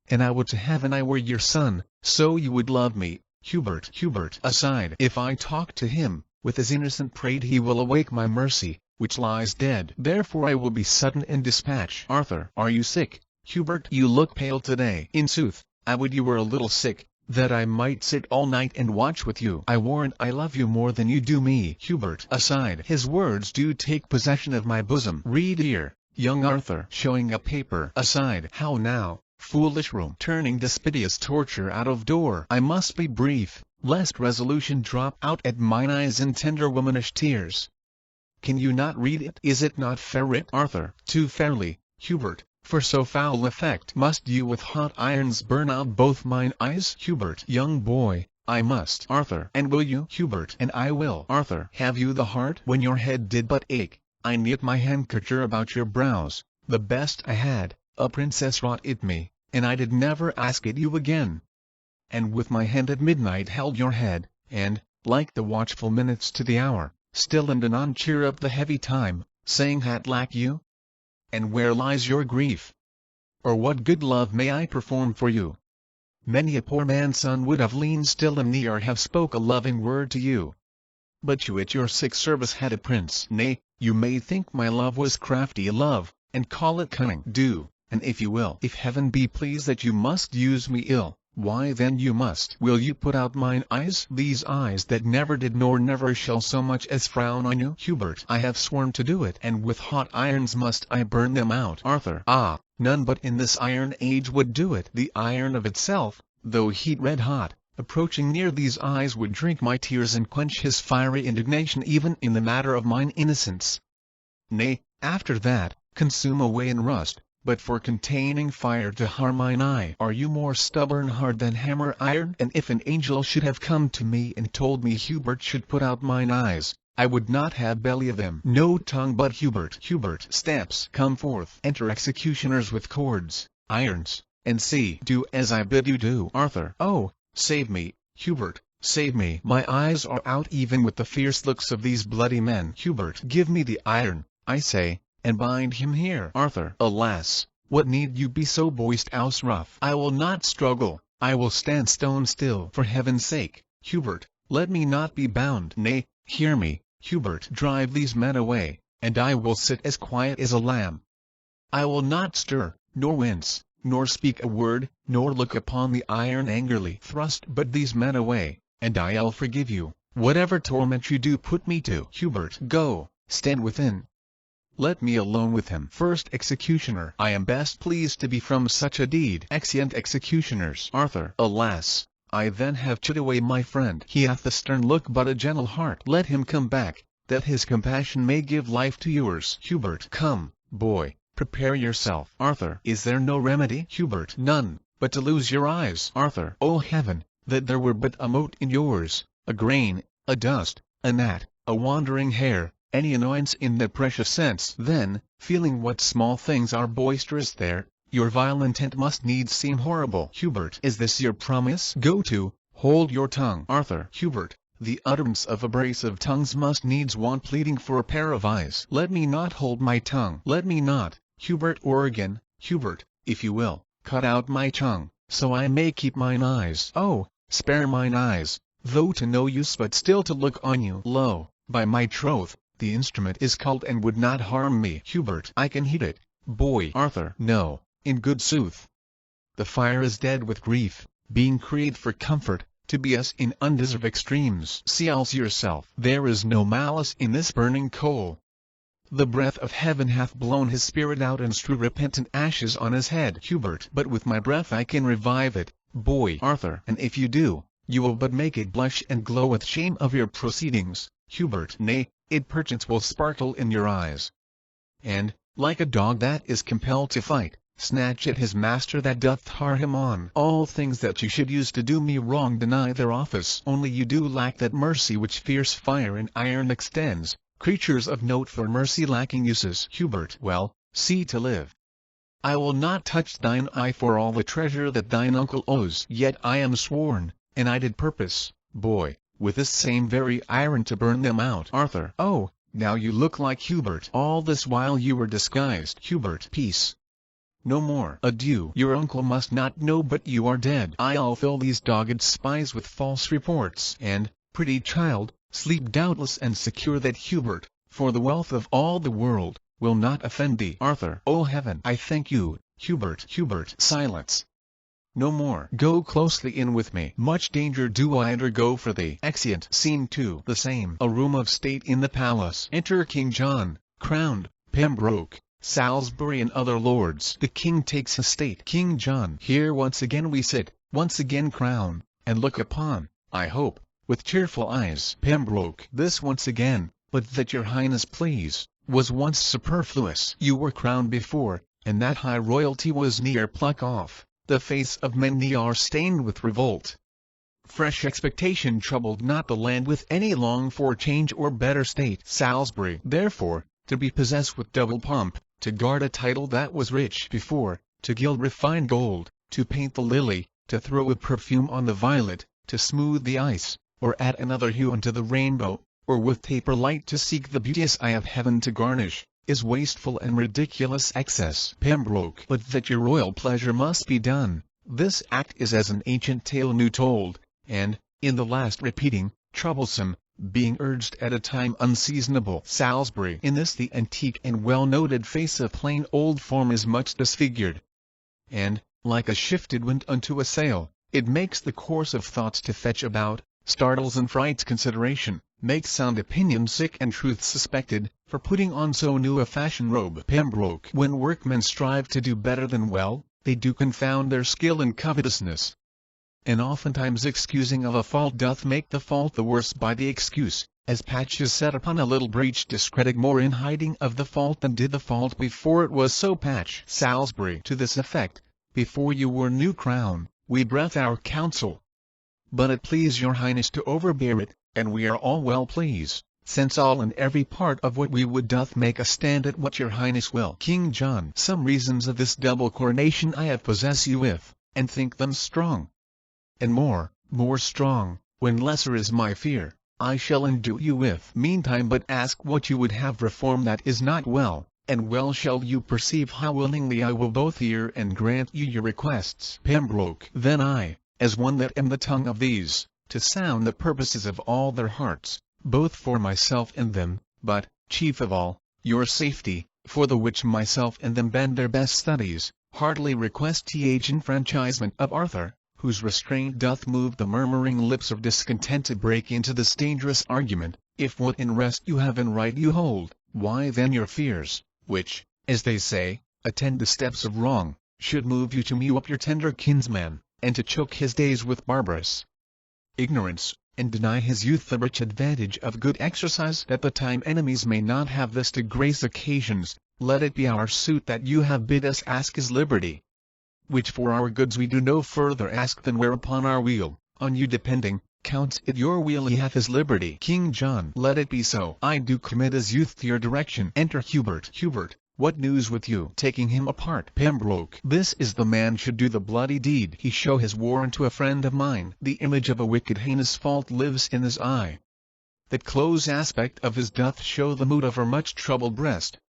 And I would to heaven I were your son, so you would love me. Hubert. Hubert. Aside. If I talk to him, with his innocent prate he will awake my mercy, which lies dead. Therefore I will be sudden in dispatch. Arthur. Are you sick? Hubert. You look pale today. In sooth, I would you were a little sick, that I might sit all night and watch with you. I warrant I love you more than you do me. Hubert. Aside. His words do take possession of my bosom. Read here. Young Arthur. Showing a paper. Aside. How now, foolish room. Turning dispiteous torture out of door. I must be brief, lest resolution drop out at mine eyes in tender womanish tears. Can you not read it? Is it not fair writ? Arthur. Too fairly, Hubert, for so foul effect. Must you with hot irons burn out both mine eyes? Hubert. Young boy, I must. Arthur. And will you? Hubert. And I will. Arthur. Have you the heart? When your head did but ache, I knit my handkerchief about your brows, the best I had, a princess wrought it me, and I did never ask it you again. And with my hand at midnight held your head, and, like the watchful minutes to the hour, still and anon cheer up the heavy time, saying hat lack you? And where lies your grief? Or what good love may I perform for you? Many a poor man's son would have leaned still and near have spoke a loving word to you. But you at your sick service had a prince. Nay, you may think my love was crafty love, and call it cunning. Do, and if you will. If heaven be pleased that you must use me ill, why then you must. Will you put out mine eyes? These eyes that never did nor never shall so much as frown on you? Hubert. I have sworn to do it, and with hot irons must I burn them out. Arthur. Ah, none but in this iron age would do it. The iron of itself, though heat red hot, approaching near these eyes would drink my tears and quench his fiery indignation even in the matter of mine innocence. Nay, after that, consume away in rust, but for containing fire to harm mine eye. Are you more stubborn hard than hammer iron? And if an angel should have come to me and told me Hubert should put out mine eyes, I would not have belly of him. No tongue but Hubert. Hubert. Stamps. Come forth. Enter executioners with cords, irons, and see. Do as I bid you do. Arthur. Oh, save me, Hubert, save me. My eyes are out even with the fierce looks of these bloody men. Hubert. Give me the iron, I say, and bind him here. Arthur. Alas, what need you be so boisterous rough? I will not struggle, I will stand stone still. For heaven's sake, Hubert, let me not be bound. Nay, hear me, Hubert. Drive these men away, and I will sit as quiet as a lamb. I will not stir, nor wince, nor speak a word, nor look upon the iron angrily. Thrust but these men away, and I'll forgive you, whatever torment you do put me to. Hubert, go, stand within. Let me alone with him. First Executioner. I am best pleased to be from such a deed. Exeunt executioners. Arthur. Alas, I then have chid away my friend. He hath a stern look but a gentle heart. Let him come back, that his compassion may give life to yours. Hubert. Come, boy, prepare yourself. Arthur. Is there no remedy? Hubert. None, but to lose your eyes. Arthur. O heaven, that there were but a mote in yours, a grain, a dust, a gnat, a wandering hair, any annoyance in that precious sense. Then, feeling what small things are boisterous there, your vile intent must needs seem horrible. Hubert. Is this your promise? Go to, hold your tongue. Arthur. Hubert. The utterance of abrasive tongues must needs want pleading for a pair of eyes. Let me not hold my tongue. Let me not. Hubert. Or again, Hubert, if you will, cut out my tongue, so I may keep mine eyes. Oh, spare mine eyes, though to no use but still to look on you. Lo, by my troth, the instrument is culled and would not harm me. Hubert. I can heat it, boy. Arthur. No, in good sooth. The fire is dead with grief, being created for comfort, to be us in undeserved extremes. See also yourself. There is no malice in this burning coal. The breath of heaven hath blown his spirit out and strew repentant ashes on his head. Hubert. But with my breath I can revive it, boy. Arthur. And if you do, you will but make it blush and glow with shame of your proceedings. Hubert. Nay, it perchance will sparkle in your eyes. And, like a dog that is compelled to fight, snatch at his master that doth har him on. All things that you should use to do me wrong deny their office. Only you do lack that mercy which fierce fire and iron extends. Creatures of note for mercy lacking uses. Hubert. Well, see to live. I will not touch thine eye for all the treasure that thine uncle owes. Yet I am sworn, and I did purpose, boy, with this same very iron to burn them out. Arthur. Oh, now you look like Hubert. All this while you were disguised. Hubert. Peace. No more. Adieu. Your uncle must not know but you are dead. I'll fill these dogged spies with false reports. And, pretty child, sleep doubtless and secure that Hubert, for the wealth of all the world, will not offend thee. Arthur. O heaven, I thank you. Hubert. Hubert. Silence. No more. Go closely in with me. Much danger do I undergo for thee. Exeunt. Scene 2. The same. A room of state in the palace. Enter King John, crowned, Pembroke, Salisbury and other lords. The king takes his state. King John. Here once again we sit, once again crown, and look upon, I hope, with cheerful eyes. Pembroke. This once again, but that your highness please, was once superfluous. You were crowned before, and that high royalty was near pluck off. The face of many are stained with revolt. Fresh expectation troubled not the land with any long for change or better state. Salisbury. Therefore, to be possessed with double pomp, to guard a title that was rich before, to gild refined gold, to paint the lily, to throw a perfume on the violet, to smooth the ice, or add another hue unto the rainbow, or with taper light to seek the beauteous eye of heaven to garnish, is wasteful and ridiculous excess. Pembroke. But that your royal pleasure must be done, this act is as an ancient tale new told, and, in the last repeating, troublesome, being urged at a time unseasonable. Salisbury. In this the antique and well-noted face of plain old form is much disfigured, and, like a shifted wind unto a sail, it makes the course of thoughts to fetch about, startles and frights consideration, makes sound opinion sick and truth suspected, for putting on so new a fashion robe. Pembroke. When workmen strive to do better than well, they do confound their skill in covetousness, and oftentimes excusing of a fault doth make the fault the worse by the excuse, as patches set upon a little breach discredit more in hiding of the fault than did the fault before it was so patched. Salisbury. To this effect, before you were new crown, we breath our counsel, but it please your highness to overbear it, and we are all well pleased, since all and every part of what we would doth make a stand at what your highness will. King John. Some reasons of this double coronation I have possess you with, and think them strong, and more strong, when lesser is my fear, I shall endue you with. Meantime but ask what you would have reform that is not well, and well shall you perceive how willingly I will both hear and grant you your requests. Pembroke. Then I, as one that am the tongue of these, to sound the purposes of all their hearts, both for myself and them, but, chief of all, your safety, for the which myself and them bend their best studies, heartily request th enfranchisement of Arthur, whose restraint doth move the murmuring lips of discontent to break into this dangerous argument. If what in rest you have in right you hold, why then your fears, which, as they say, attend the steps of wrong, should move you to mew up your tender kinsman, and to choke his days with barbarous ignorance, and deny his youth the rich advantage of good exercise, that the time enemies may not have this to grace occasions. Let it be our suit that you have bid us ask his liberty, which for our goods we do no further ask than whereupon our weal, on you depending, counts it your weal he hath his liberty. King John. Let it be so. I do commit his youth to your direction. Enter Hubert. Hubert, what news with you? Taking him apart. Pembroke. This is the man should do the bloody deed. He show his warrant to a friend of mine. The image of a wicked heinous fault lives in his eye. That close aspect of his doth show the mood of her much troubled breast.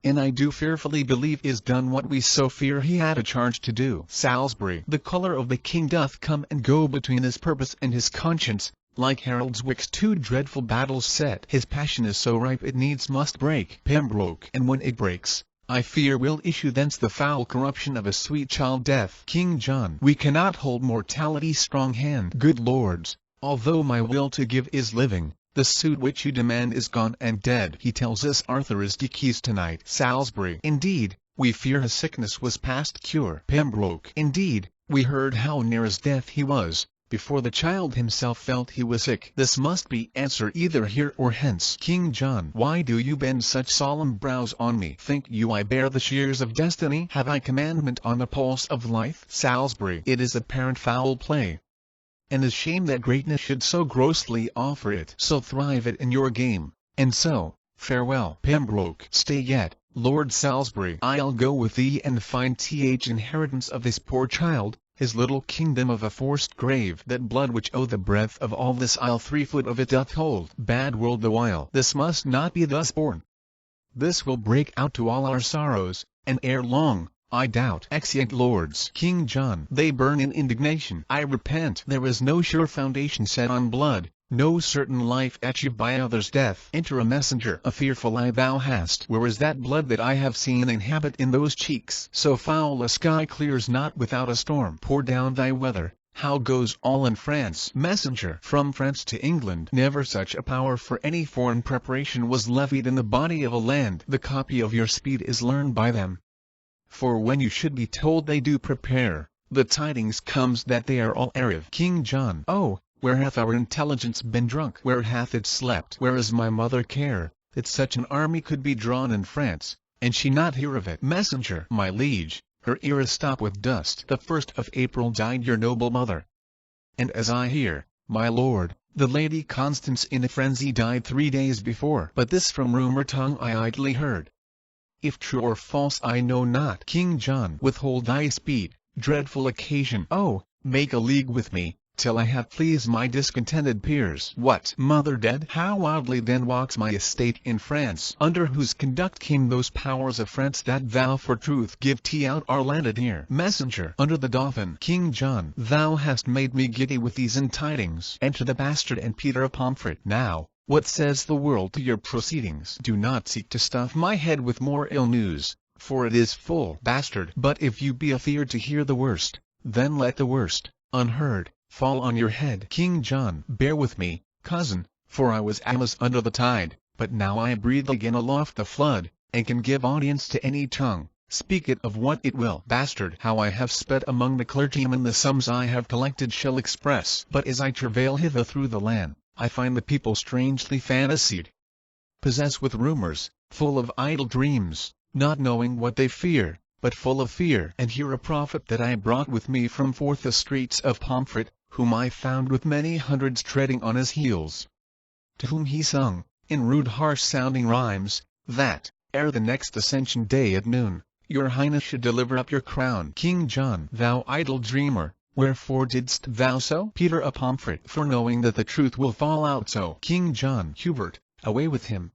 And I do fearfully believe is done what we so fear he had a charge to do. Salisbury. The colour of the king doth come and go between his purpose and his conscience, like heralds' wicks two dreadful battles set. His passion is so ripe it needs must break. Pembroke. And when it breaks, I fear will issue thence the foul corruption of a sweet child death. King John. We cannot hold mortality's strong hand. Good lords, although my will to give is living, the suit which you demand is gone and dead. He tells us Arthur is deceased tonight. Salisbury. Indeed, we fear his sickness was past cure. Pembroke. Indeed, we heard how near his death he was, before the child himself felt he was sick. This must be answer either here or hence. King John. Why do you bend such solemn brows on me? Think you I bear the shears of destiny? Have I commandment on the pulse of life? Salisbury. It is apparent foul play, and a shame that greatness should so grossly offer it. So thrive it in your game, and so, farewell. Pembroke. Stay yet, Lord Salisbury. I'll go with thee and find th inheritance of this poor child, his little kingdom of a forced grave. That blood which the breath of all this isle 3 foot of it doth hold. Bad world the while. This must not be thus born. This will break out to all our sorrows, and ere long, I doubt. Exeunt lords. King John. They burn in indignation. I repent. There is no sure foundation set on blood, no certain life achieved by others' death. Enter a messenger. A fearful eye thou hast. Where is that blood that I have seen inhabit in those cheeks? So foul a sky clears not without a storm. Pour down thy weather. How goes all in France? Messenger. From France to England. Never such a power for any foreign preparation was levied in the body of a land. The copy of your speed is learned by them. For when you should be told they do prepare, the tidings comes that they are all arrive. King John. Oh, where hath our intelligence been drunk? Where hath it slept? Where is my mother care, that such an army could be drawn in France, and she not hear of it? Messenger. My liege, her ears stop with dust. The 1st of April died your noble mother. And as I hear, my lord, the Lady Constance in a frenzy died 3 days before. But this from rumour tongue I idly heard. If true or false I know not. King John. Withhold thy speed, dreadful occasion. Oh, make a league with me, till I have pleased my discontented peers. What? Mother dead? How wildly then walks my estate in France, under whose conduct came those powers of France that thou for truth give out our landed here. Messenger. Under the Dauphin. King John. Thou hast made me giddy with these tidings. Enter the bastard and Peter of Pomfret. Now, what says the world to your proceedings? Do not seek to stuff my head with more ill news, for it is full. Bastard. But if you be afeard to hear the worst, then let the worst, unheard, fall on your head. King John. Bear with me, cousin, for I was Amos under the tide, but now I breathe again aloft the flood, and can give audience to any tongue, speak it of what it will. Bastard. How I have sped among the clergymen the sums I have collected shall express. But as I travail hither through the land, I find the people strangely fantasied, possessed with rumors, full of idle dreams, not knowing what they fear, but full of fear. And here a prophet that I brought with me from forth the streets of Pomfret, whom I found with many hundreds treading on his heels, to whom he sung, in rude harsh-sounding rhymes, that, ere the next Ascension Day at noon, your highness should deliver up your crown. King John. Thou idle dreamer, wherefore didst thou so? Peter of Pomfret. For knowing that the truth will fall out so. King John. Hubert, away with him.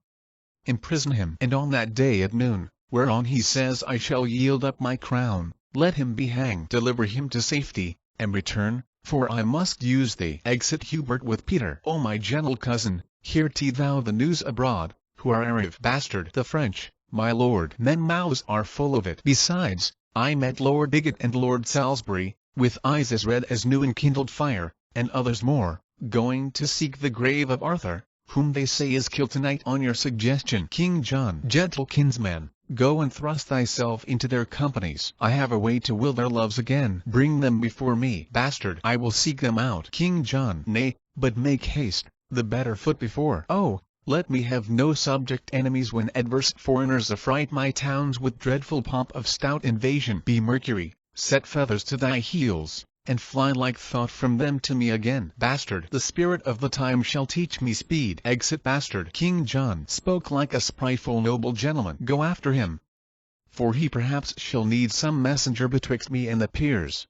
Imprison him. And on that day at noon, whereon he says I shall yield up my crown, let him be hanged. Deliver him to safety, and return, for I must use thee. Exit Hubert with Peter. O my gentle cousin, hear thou the news abroad, who are arrive. Bastard. The French, my lord. Men mouths are full of it. Besides, I met Lord Bigot and Lord Salisbury, with eyes as red as new enkindled fire, and others more, going to seek the grave of Arthur, whom they say is killed tonight on your suggestion. King John, gentle kinsman, go and thrust thyself into their companies. I have a way to will their loves again. Bring them before me. Bastard, I will seek them out. King John, nay, but make haste, the better foot before. Oh, let me have no subject enemies when adverse foreigners affright my towns with dreadful pomp of stout invasion. Be Mercury, set feathers to thy heels, and fly like thought from them to me again. Bastard, the spirit of the time shall teach me speed. Exit. Bastard. King John spoke like a spriteful noble gentleman. Go after him, for he perhaps shall need some messenger betwixt me and the peers.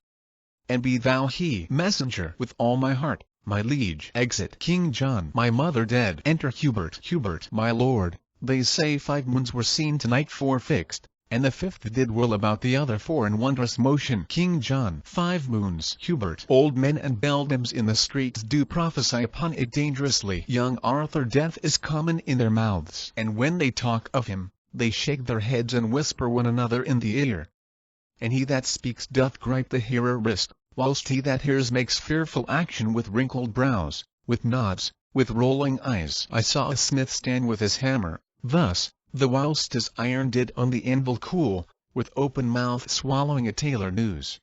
And be thou he. Messenger. With all my heart, my liege. Exit. King John. My mother dead. Enter Hubert. Hubert. My lord, they say 5 moons were seen tonight, 4 fixed, and the 5th did whirl about the other 4 in wondrous motion. King John. 5 moons. Hubert. Old men and beldams in the streets do prophesy upon it dangerously. Young Arthur death is common in their mouths, and when they talk of him, they shake their heads and whisper one another in the ear. And he that speaks doth gripe the hearer wrist, whilst he that hears makes fearful action with wrinkled brows, with nods, with rolling eyes. I saw a smith stand with his hammer, thus, the whilst his iron did on the anvil cool, with open mouth swallowing a tailor news.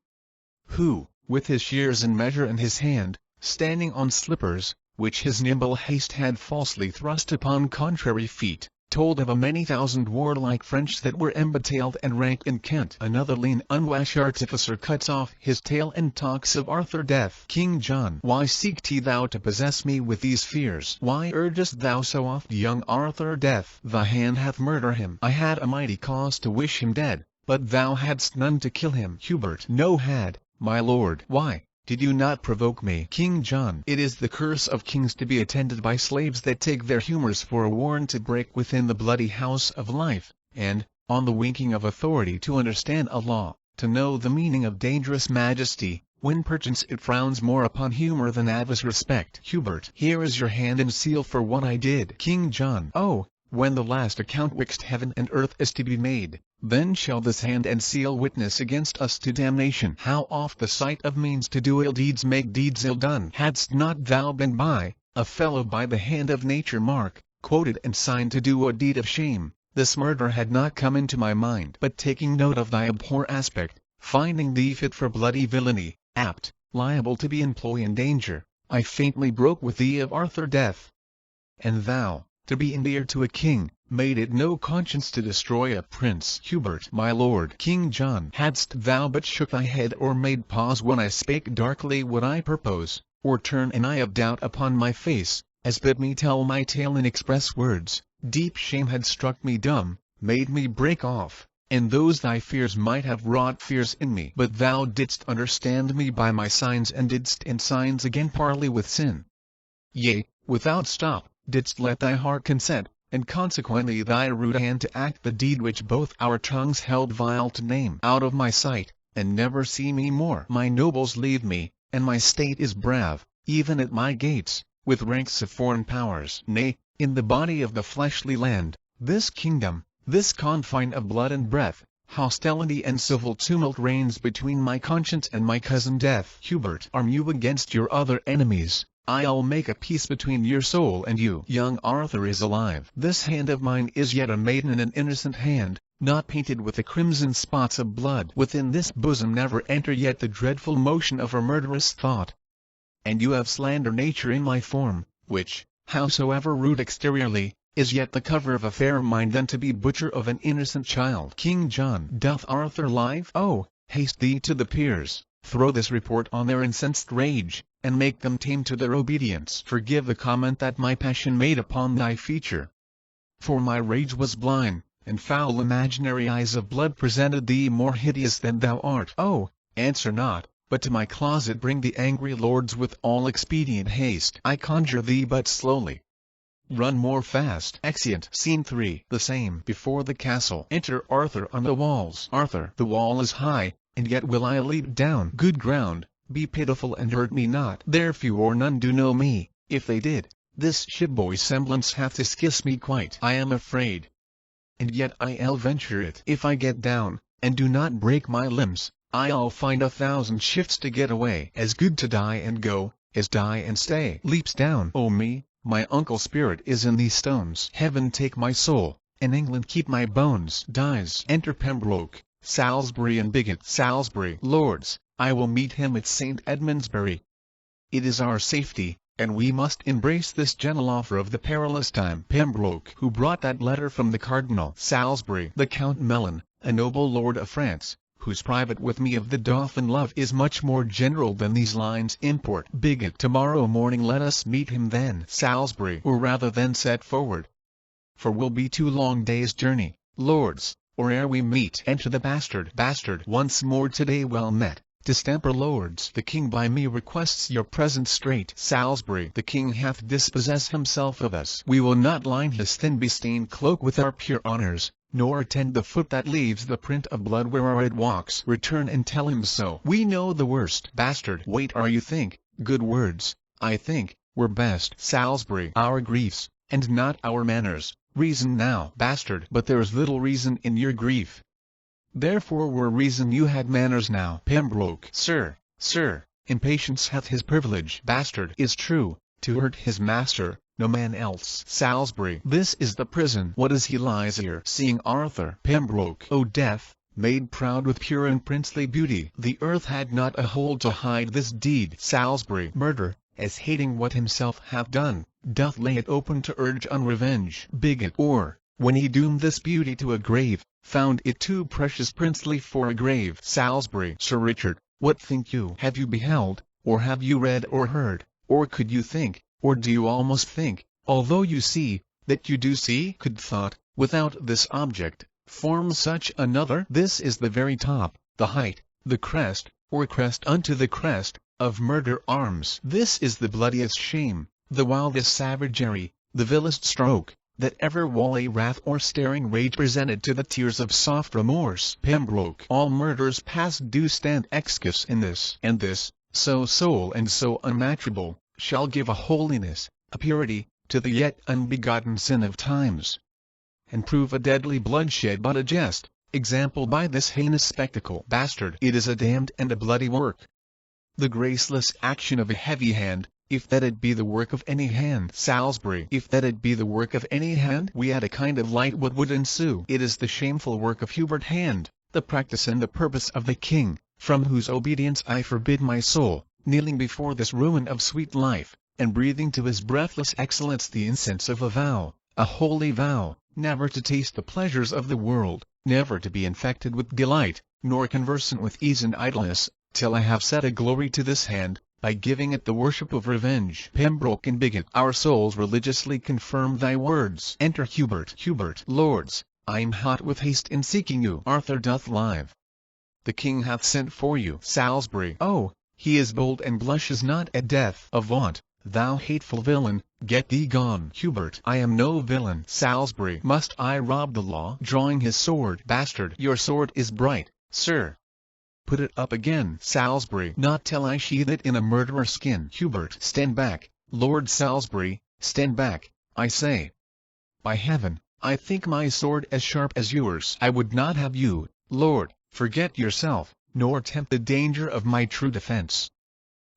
Who, with his shears and measure in his hand, standing on slippers, which his nimble haste had falsely thrust upon contrary feet, told of a many thousand warlike French that were embatailed and ranked in Kent. Another lean unwash artificer cuts off his tail and talks of Arthur death. King John. Why seek'st thou to possess me with these fears? Why urgest thou so oft young Arthur death? Thy hand hath murdered him. I had a mighty cause to wish him dead, but thou hadst none to kill him. Hubert. No had, my lord. Why did you not provoke me? King John. It is the curse of kings to be attended by slaves that take their humors for a warrant to break within the bloody house of life, and, on the winking of authority, to understand a law, to know the meaning of dangerous majesty, when perchance it frowns more upon humor than avarice respect. Hubert. Here is your hand and seal for what I did. King John. Oh, when the last account twixt heaven and earth is to be made, then shall this hand and seal witness against us to damnation. How oft the sight of means to do ill deeds make deeds ill done. Hadst not thou been by, a fellow by the hand of nature mark, quoted and signed to do a deed of shame, this murder had not come into my mind. But taking note of thy abhor aspect, finding thee fit for bloody villainy, apt, liable to be employed in danger, I faintly broke with thee of Arthur death. And thou, to be endeared to a king, made it no conscience to destroy a prince. Hubert. My lord. King John. Hadst thou but shook thy head or made pause when I spake darkly what I purpose, or turn an eye of doubt upon my face, as bid me tell my tale in express words, deep shame had struck me dumb, made me break off, and those thy fears might have wrought fears in me. But thou didst understand me by my signs, and didst in signs again parley with sin. Yea, without stop, didst let thy heart consent, and consequently thy rude hand to act the deed which both our tongues held vile to name. Out of my sight, and never see me more. My nobles leave me, and my state is brave, even at my gates, with ranks of foreign powers. Nay, in the body of the fleshly land, this kingdom, this confine of blood and breath, hostility and civil tumult reigns between my conscience and my cousin death. Hubert. Arm you against your other enemies. I'll make a peace between your soul and you. Young Arthur is alive. This hand of mine is yet a maiden and an innocent hand, not painted with the crimson spots of blood. Within this bosom never enter yet the dreadful motion of a murderous thought. And you have slandered nature in my form, which, howsoever rude exteriorly, is yet the cover of a fair mind than to be butcher of an innocent child. King John. Doth Arthur live? Oh, haste thee to the peers, throw this report on their incensed rage, and make them tame to their obedience. Forgive the comment that my passion made upon thy feature. For my rage was blind, and foul imaginary eyes of blood presented thee more hideous than thou art. Oh, answer not, but to my closet bring the angry lords with all expedient haste. I conjure thee but slowly. Run more fast. Exeunt. Scene 3. The same. Before the castle. Enter Arthur on the walls. Arthur. The wall is high, and yet will I leap down. Good ground. Be pitiful and hurt me not. There few or none do know me. If they did, this shipboy semblance hath to kiss me quite. I am afraid, and yet I'll venture it. If I get down, and do not break my limbs, I'll find 1,000 shifts to get away. As good to die and go, as die and stay. Leaps down. Oh me, my uncle's spirit is in these stones. Heaven take my soul, and England keep my bones. Dies. Enter Pembroke, Salisbury and Bigot. Salisbury. Lords, I will meet him at St. Edmundsbury. It is our safety, and we must embrace this gentle offer of the perilous time. Pembroke. Who brought that letter from the Cardinal? Salisbury. The Count Melon, a noble lord of France, whose private with me of the Dauphin love is much more general than these lines import. Bigot. Tomorrow morning let us meet him then. Salisbury. Or rather then set forward, for will be 2 long days' journey, lords, or ere we meet. Enter the bastard. Bastard. Once more today well met. Distemper. Lords, the king by me requests your presence straight. Salisbury. The king hath dispossessed himself of us. We will not line his thin bestained cloak with our pure honors, nor attend the foot that leaves the print of blood where'er it walks. Return and tell him so. We know the worst. Bastard. Wait, are you think, good words, I think, were best. Salisbury. Our griefs, and not our manners, reason now. Bastard. But there's little reason in your grief. Therefore were reason you had manners now. Pembroke. Sir, impatience hath his privilege. Bastard. Is true, to hurt his master, no man else. Salisbury. This is the prison. What as he lies here? Seeing Arthur. Pembroke. O death, made proud with pure and princely beauty. The earth had not a hold to hide this deed. Salisbury. Murder, as hating what himself hath done, doth lay it open to urge on revenge. Bigot. Or, when he doomed this beauty to a grave, found it too precious princely for a grave. Salisbury. Sir Richard, what think you? Have you beheld, or have you read or heard, or could you think, or do you almost think, although you see, that you do see? Could thought, without this object, form such another? This is the very top, the height, the crest, or crest unto the crest, of murder arms. This is the bloodiest shame, the wildest savagery, the vilest stroke, that ever wall a wrath or staring rage presented to the tears of soft remorse. Pembroke. All murders past do stand excuse in this, and this, so sole and so unmatchable, shall give a holiness, a purity, to the yet unbegotten sin of times, and prove a deadly bloodshed but a jest, example by this heinous spectacle. Bastard. It is a damned and a bloody work, the graceless action of a heavy hand, if that it be the work of any hand. Salisbury. If that it be the work of any hand, we add a kind of light what would ensue. It is the shameful work of Hubert Hand, the practice and the purpose of the king, from whose obedience I forbid my soul, kneeling before this ruin of sweet life, and breathing to his breathless excellence the incense of a vow, a holy vow, never to taste the pleasures of the world, never to be infected with delight, nor conversant with ease and idleness, till I have set a glory to this hand, by giving it the worship of revenge. Pembroke and Bigot. Our souls religiously confirm thy words. Enter Hubert. Hubert. Lords, I'm hot with haste in seeking you. Arthur doth live. The king hath sent for you. Salisbury. Oh, he is bold and blushes not at death. Avaunt, thou hateful villain, get thee gone. Hubert. I am no villain. Salisbury. Must I rob the law? Drawing his sword. Bastard. Your sword is bright, sir. Put it up again. Salisbury. Not till I sheathe it in a murderer's skin. Hubert. Stand back, Lord Salisbury, stand back, I say. By heaven, I think my sword as sharp as yours. I would not have you, Lord, forget yourself, nor tempt the danger of my true defense,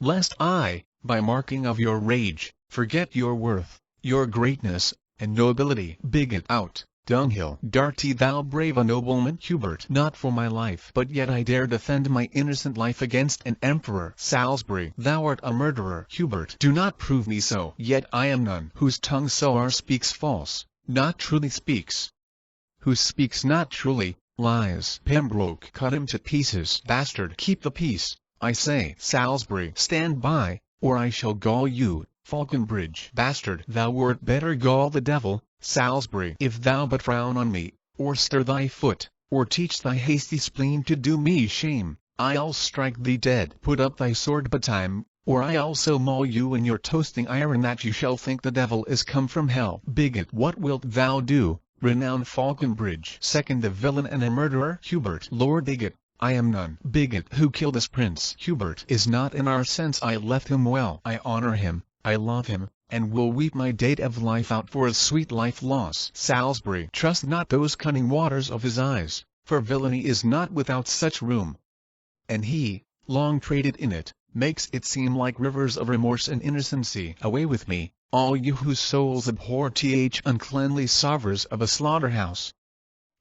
lest I, by marking of your rage, forget your worth, your greatness, and nobility. Bigot. Out. Dunghill. Darty. Thou brave a nobleman. Hubert. Not for my life, but yet I dare defend my innocent life against an emperor. Salisbury. Thou art a murderer. Hubert. Do not prove me so. Yet I am none. Whose tongue soe'er speaks false, not truly speaks. Who speaks not truly, lies. Pembroke. Cut him to pieces. Bastard. Keep the peace, I say. Salisbury. Stand by, or I shall gall you. Falconbridge. Bastard. Thou wert better gall the devil. Salisbury. If thou but frown on me, or stir thy foot, or teach thy hasty spleen to do me shame, I'll strike thee dead. Put up thy sword betime, or I'll so maul you in your toasting iron that you shall think the devil is come from hell. Bigot. What wilt thou do? Renown Falconbridge. Second, a villain and a murderer. Hubert. Lord Bigot. I am none. Bigot. Who killed this prince? Hubert. Is not in our sense. I left him well. I honor him, I love him, and will weep my date of life out for his sweet life loss. Salisbury. Trust not those cunning waters of his eyes, for villainy is not without such room. And he, long traded in it, makes it seem like rivers of remorse and innocency. Away with me, all you whose souls abhor uncleanly sovers of a slaughterhouse.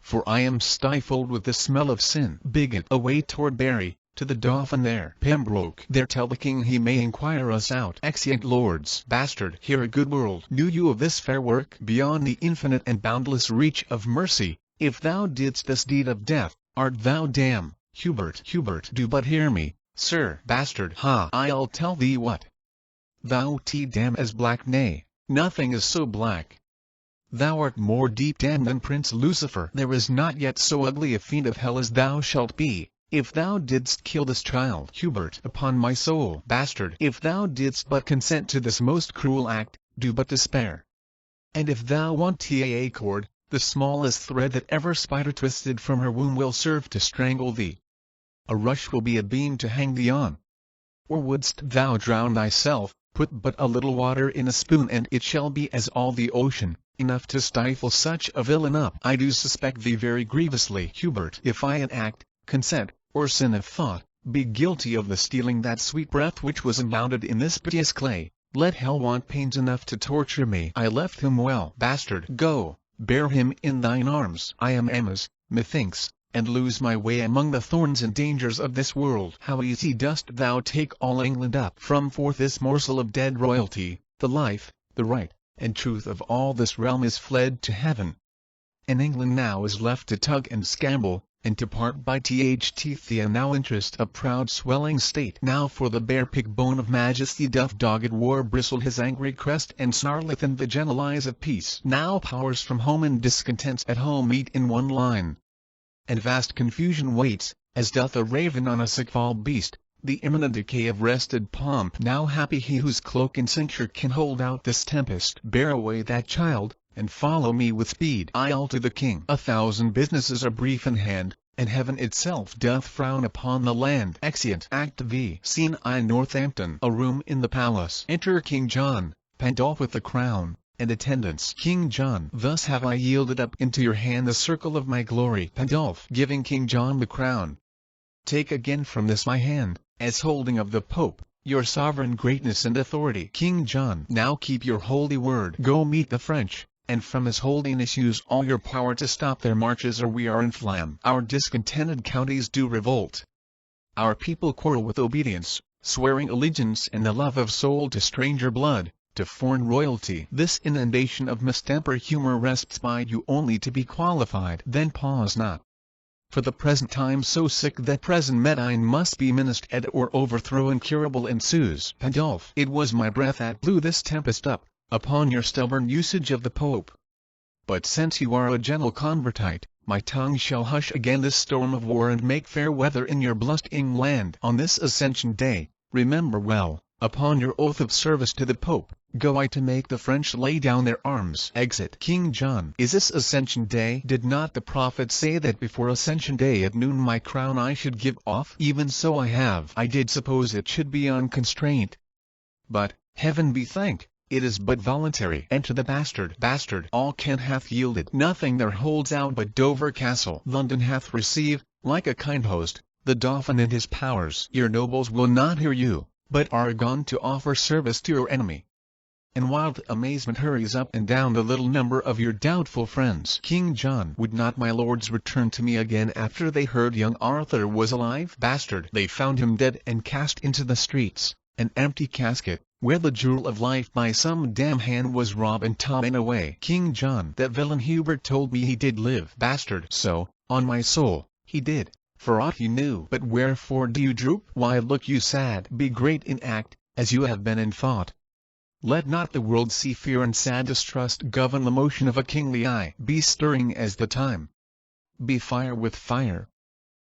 For I am stifled with the smell of sin. Bigot, away toward Bury, to the Dauphin there. Pembroke, there tell the king he may inquire us out. Exeunt lords. Bastard, hear a good world. Knew you of this fair work? Beyond the infinite and boundless reach of mercy, if thou didst this deed of death, art thou damned. Hubert, do but hear me, sir. Bastard, ha! I'll tell thee what. Thou damn as black, nay, nothing is so black. Thou art more deep damned than Prince Lucifer. There is not yet so ugly a fiend of hell as thou shalt be, if thou didst kill this child. Hubert, upon my soul. Bastard, if thou didst but consent to this most cruel act, do but despair. And if thou want a cord, the smallest thread that ever spider twisted from her womb will serve to strangle thee. A rush will be a beam to hang thee on. Or wouldst thou drown thyself, put but a little water in a spoon and it shall be as all the ocean, enough to stifle such a villain up. I do suspect thee very grievously. Hubert, if I in act, consent, or sin of thought, be guilty of the stealing that sweet breath which was impounded in this piteous clay, let hell want pains enough to torture me. I left him well. Bastard, go, bear him in thine arms. I am Emma's, methinks, and lose my way among the thorns and dangers of this world. How easy dost thou take all England up from forth this morsel of dead royalty, the life, the right, and truth of all this realm is fled to heaven. And England now is left to tug and scamble, and to part by the now interest of proud swelling state. Now for the bare pig bone of majesty doth dogged war bristle his angry crest and snarleth in the gentle eyes of peace. Now powers from home and discontents at home meet in one line, and vast confusion waits, as doth a raven on a sick-fall beast, the imminent decay of rested pomp. Now happy he whose cloak and cincture can hold out this tempest. Bear away that child, and follow me with speed. I'll to the king. 1,000 businesses are brief in hand, and heaven itself doth frown upon the land. Exeunt. Act V. Scene I. Northampton. A room in the palace. Enter King John, Pandulph with the crown, and attendants. King John. Thus have I yielded up into your hand the circle of my glory. Pandulph, giving King John the crown. Take again from this my hand, as holding of the Pope, your sovereign greatness and authority. King John. Now keep your holy word. Go meet the French, and from his holiness use all your power to stop their marches, or we are in flame. Our discontented counties do revolt. Our people quarrel with obedience, swearing allegiance and the love of soul to stranger blood, to foreign royalty. This inundation of mistemper humor rests by you only to be qualified. Then pause not. For the present time so sick that present medine must be menaced at, or overthrow incurable ensues. Pandulph, it was my breath that blew this tempest up, upon your stubborn usage of the Pope. But since you are a gentle convertite, my tongue shall hush again this storm of war and make fair weather in your blustering land. On this Ascension Day, remember well, upon your oath of service to the Pope, go I to make the French lay down their arms. Exit. King John. Is this Ascension Day? Did not the prophet say that before Ascension Day at noon my crown I should give off? Even so I have. I did suppose it should be on constraint. But, heaven be thanked, it is but voluntary. Enter the bastard. Bastard. All Kent hath yielded. Nothing there holds out but Dover Castle. London hath received, like a kind host, the Dauphin and his powers. Your nobles will not hear you, but are gone to offer service to your enemy. And wild amazement hurries up and down the little number of your doubtful friends. King John. Would not my lords return to me again after they heard young Arthur was alive? Bastard. They found him dead and cast into the streets, an empty casket, where the jewel of life by some damn hand was robbed and taken away. King John. That villain Hubert told me he did live. Bastard. So, on my soul, he did, for aught you knew. But wherefore do you droop? Why look you sad? Be great in act, as you have been in thought. Let not the world see fear and sad distrust govern the motion of a kingly eye. Be stirring as the time. Be fire with fire.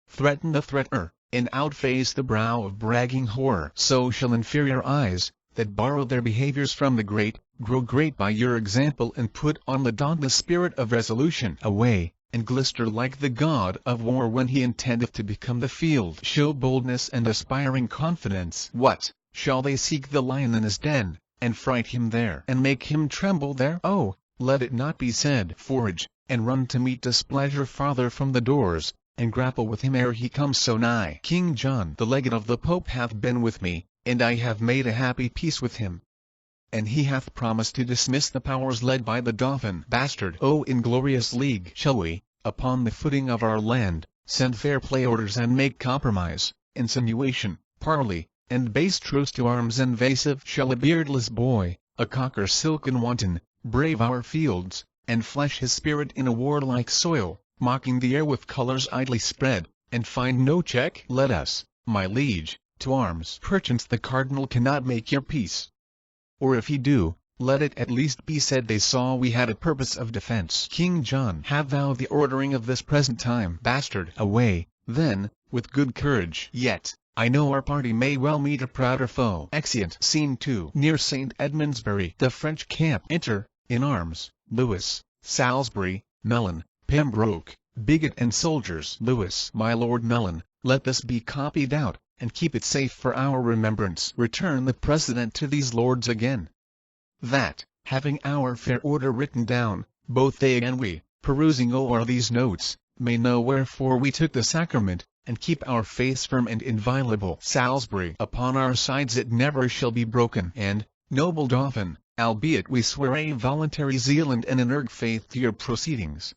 Threaten the threatener, and outface the brow of bragging horror. So shall inferior eyes, that borrow their behaviors from the great, grow great by your example and put on the dauntless spirit of resolution. Away, and glister like the god of war when he intendeth to become the field. Show boldness and aspiring confidence. What, shall they seek the lion in his den, and fright him there, and make him tremble there? Oh, let it not be said. Forage, and run to meet displeasure farther from the doors, and grapple with him ere he comes so nigh. King John the legate of the Pope hath been with me, and I have made a happy peace with him. And he hath promised to dismiss the powers led by the Dauphin bastard. O inglorious league! Shall we, upon the footing of our land, send fair play orders and make compromise, insinuation, parley, and base truce to arms invasive? Shall a beardless boy, a cocker silken wanton, brave our fields, and flesh his spirit in a warlike soil, mocking the air with colours idly spread, and find no check? Let us, my liege, to arms. Perchance the cardinal cannot make your peace. Or if he do, let it at least be said they saw we had a purpose of defence. King John, have thou the ordering of this present time. Bastard, away, then, with good courage. Yet, I know our party may well meet a prouder foe. Exeunt. Scene 2. Near St. Edmundsbury. The French camp. Enter, in arms, Lewis, Salisbury, Melon, Pembroke, Bigot and soldiers. Lewis. My Lord Melon, let this be copied out, and keep it safe for our remembrance. Return the precedent to these lords again, that, having our fair order written down, both they and we, perusing o'er these notes, may know wherefore we took the sacrament, and keep our faiths firm and inviolable. Salisbury. Upon our sides it never shall be broken. And, noble Dauphin, albeit we swear a voluntary zeal and an inert faith to your proceedings,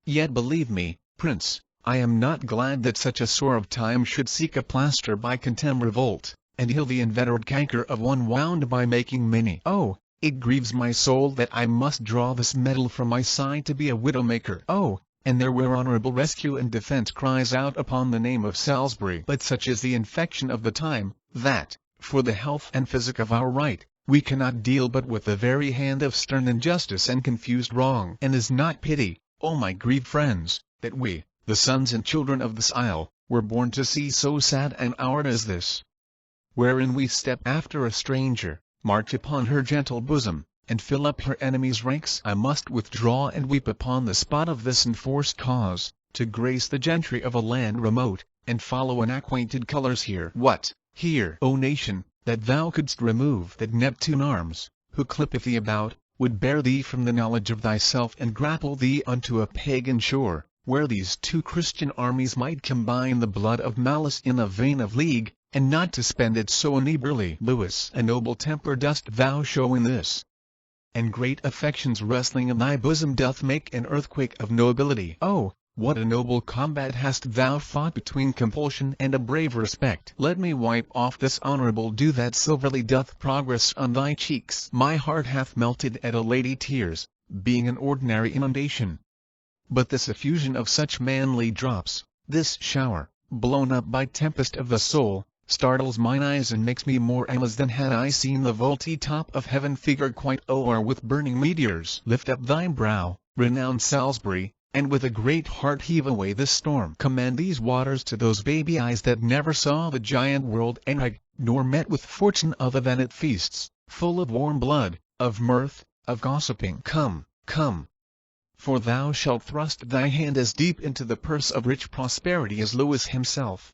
yet believe me, Prince, I am not glad that such a sore of time should seek a plaster by contempt revolt, and heal the inveterate canker of one wound by making many. Oh, it grieves my soul that I must draw this medal from my side to be a widowmaker. Oh, and there where honorable rescue and defence cries out upon the name of Salisbury. But such is the infection of the time, that, for the health and physic of our right, we cannot deal but with the very hand of stern injustice and confused wrong. And is not pity, O my grieved friends, that we, the sons and children of this isle, were born to see so sad an hour as this, wherein we step after a stranger, march upon her gentle bosom, and fill up her enemies' ranks? I must withdraw and weep upon the spot of this enforced cause, to grace the gentry of a land remote, and follow unacquainted colours here. What, here, O nation, that thou couldst remove that Neptune arms, who clippeth thee about, would bear thee from the knowledge of thyself and grapple thee unto a pagan shore, where these two Christian armies might combine the blood of malice in a vein of league, and not to spend it so inebrially. Lewis. A noble temper dost thou show in this, and great affections wrestling in thy bosom doth make an earthquake of nobility. Oh, what a noble combat hast thou fought between compulsion and a brave respect! Let me wipe off this honourable dew that silverly doth progress on thy cheeks. My heart hath melted at a lady tears, being an ordinary inundation. But this effusion of such manly drops, this shower, blown up by tempest of the soul, startles mine eyes and makes me more amazed than had I seen the vaulty top of heaven figured quite o'er with burning meteors. Lift up thy brow, renowned Salisbury, and with a great heart heave away this storm. Commend these waters to those baby eyes that never saw the giant world egg, nor met with fortune other than at feasts, full of warm blood, of mirth, of gossiping. Come, come, for thou shalt thrust thy hand as deep into the purse of rich prosperity as Lewis himself.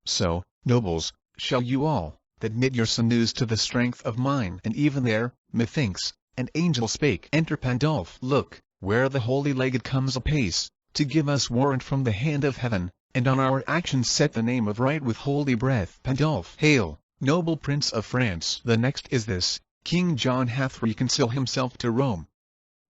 So, nobles, shall you all, that knit your sinews to the strength of mine. And even there, methinks, an angel spake. Enter Pandulph. Look, where the holy legate comes apace, to give us warrant from the hand of heaven, and on our actions set the name of right with holy breath. Pandulph. Hail, noble Prince of France. The next is this: King John hath reconciled himself to Rome.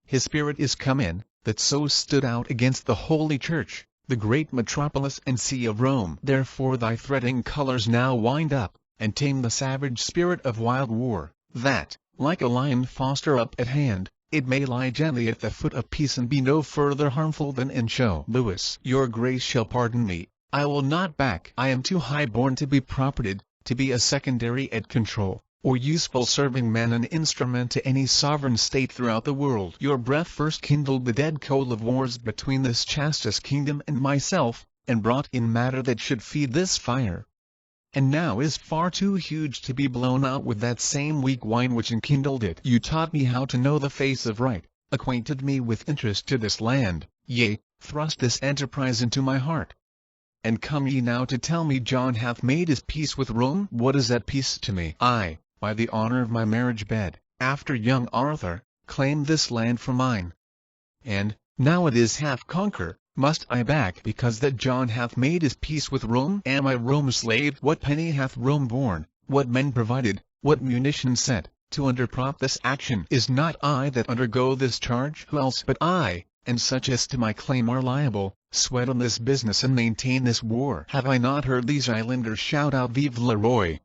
His spirit is come in, that so stood out against the holy church, the great metropolis and see of Rome. Therefore thy threatening colours now wind up, and tame the savage spirit of wild war, that, like a lion foster up at hand, it may lie gently at the foot of peace and be no further harmful than in show. Lewis. Your grace shall pardon me, I will not back. I am too high born to be propertied, to be a secondary at control, or useful serving man and instrument to any sovereign state throughout the world. Your breath first kindled the dead coal of wars between this chastest kingdom and myself, and brought in matter that should feed this fire, and now is far too huge to be blown out with that same weak wine which enkindled it. You taught me how to know the face of right, acquainted me with interest to this land, yea, thrust this enterprise into my heart. And come ye now to tell me John hath made his peace with Rome? What is that peace to me? I, by the honour of my marriage bed, after young Arthur, claim this land for mine. And, now it is half conquer, Must I back because that John hath made his peace with Rome? Am I Rome's slave? What penny hath Rome borne, what men provided, what munitions sent, to underprop this action? Is not I that undergo this charge? Who else but I, and such as to my claim are liable, sweat on this business and maintain this war? Have I not heard these islanders shout out Vive le Roi?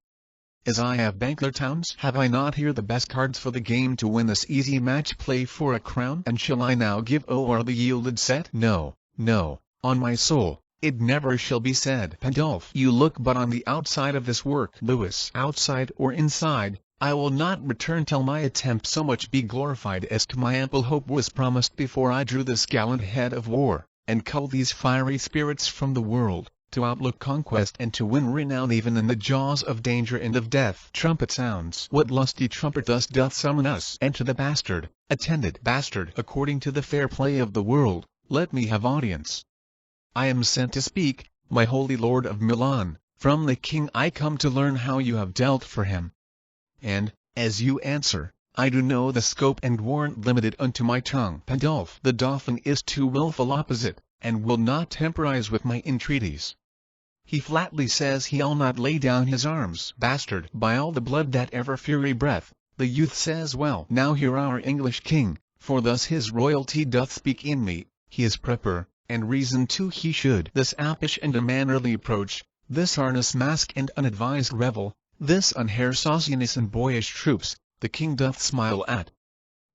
As I have banked their towns? Have I not here the best cards for the game to win this easy match play for a crown? And shall I now give o'er the yielded set? No, no, on my soul, it never shall be said. Pandulph, you look but on the outside of this work. Lewis, outside or inside, I will not return till my attempt so much be glorified as to my ample hope was promised before I drew this gallant head of war, and cull these fiery spirits from the world, to outlook conquest and to win renown even in the jaws of danger and of death. Trumpet sounds. What lusty trumpet thus doth summon us? Enter the bastard, attended. Bastard, according to the fair play of the world, let me have audience. I am sent to speak, my holy lord of Milan, from the king I come to learn how you have dealt for him. And, as you answer, I do know the scope and warrant limited unto my tongue. Pandulph, the Dauphin is too wilful opposite, and will not temporize with my entreaties. He flatly says he'll not lay down his arms. Bastard, by all the blood that ever fury breath, the youth says well. Now hear our English king, for thus his royalty doth speak in me, he is prepper, and reason too he should. This apish and unmannerly approach, this harness mask and unadvised revel, this unhair sauciness and boyish troops, the king doth smile at,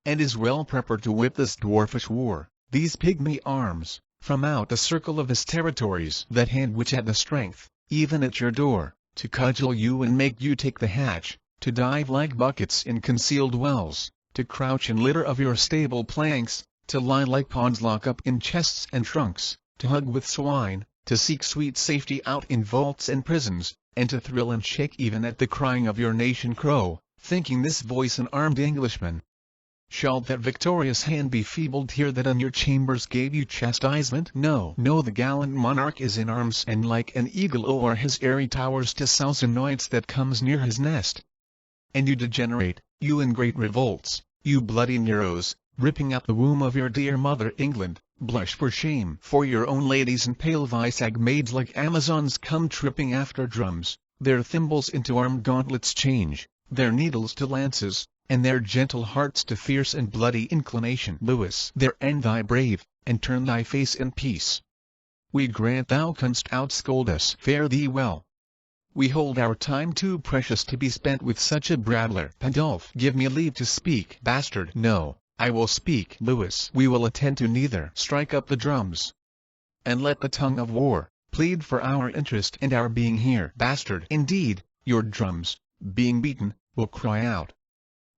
and is well prepared to whip this dwarfish war, these pygmy arms, from out the circle of his territories. That hand which had the strength, even at your door, to cudgel you and make you take the hatch, to dive like buckets in concealed wells, to crouch in litter of your stable planks, to lie like pawns locked up in chests and trunks, to hug with swine, to seek sweet safety out in vaults and prisons, and to thrill and shake even at the crying of your nation crow, thinking this voice an armed Englishman. Shall that victorious hand be feebled here that in your chambers gave you chastisement? No, no, the gallant monarch is in arms, and like an eagle o'er his airy towers to souse annoyance that comes near his nest. And you degenerate, you in great revolts, you bloody Neros, ripping out the womb of your dear mother England, blush for shame. For your own ladies and pale visag maids like Amazons come tripping after drums, their thimbles into armed gauntlets change, their needles to lances, and their gentle hearts to fierce and bloody inclination. Lewis, there end thy brave, and turn thy face in peace. We grant thou canst outscold us. Fare thee well. We hold our time too precious to be spent with such a brabbler. Pandulph, give me leave to speak. Bastard, no, I will speak. Lewis, we will attend to neither. Strike up the drums, and let the tongue of war plead for our interest and our being here. Bastard, indeed, your drums, being beaten, will cry out.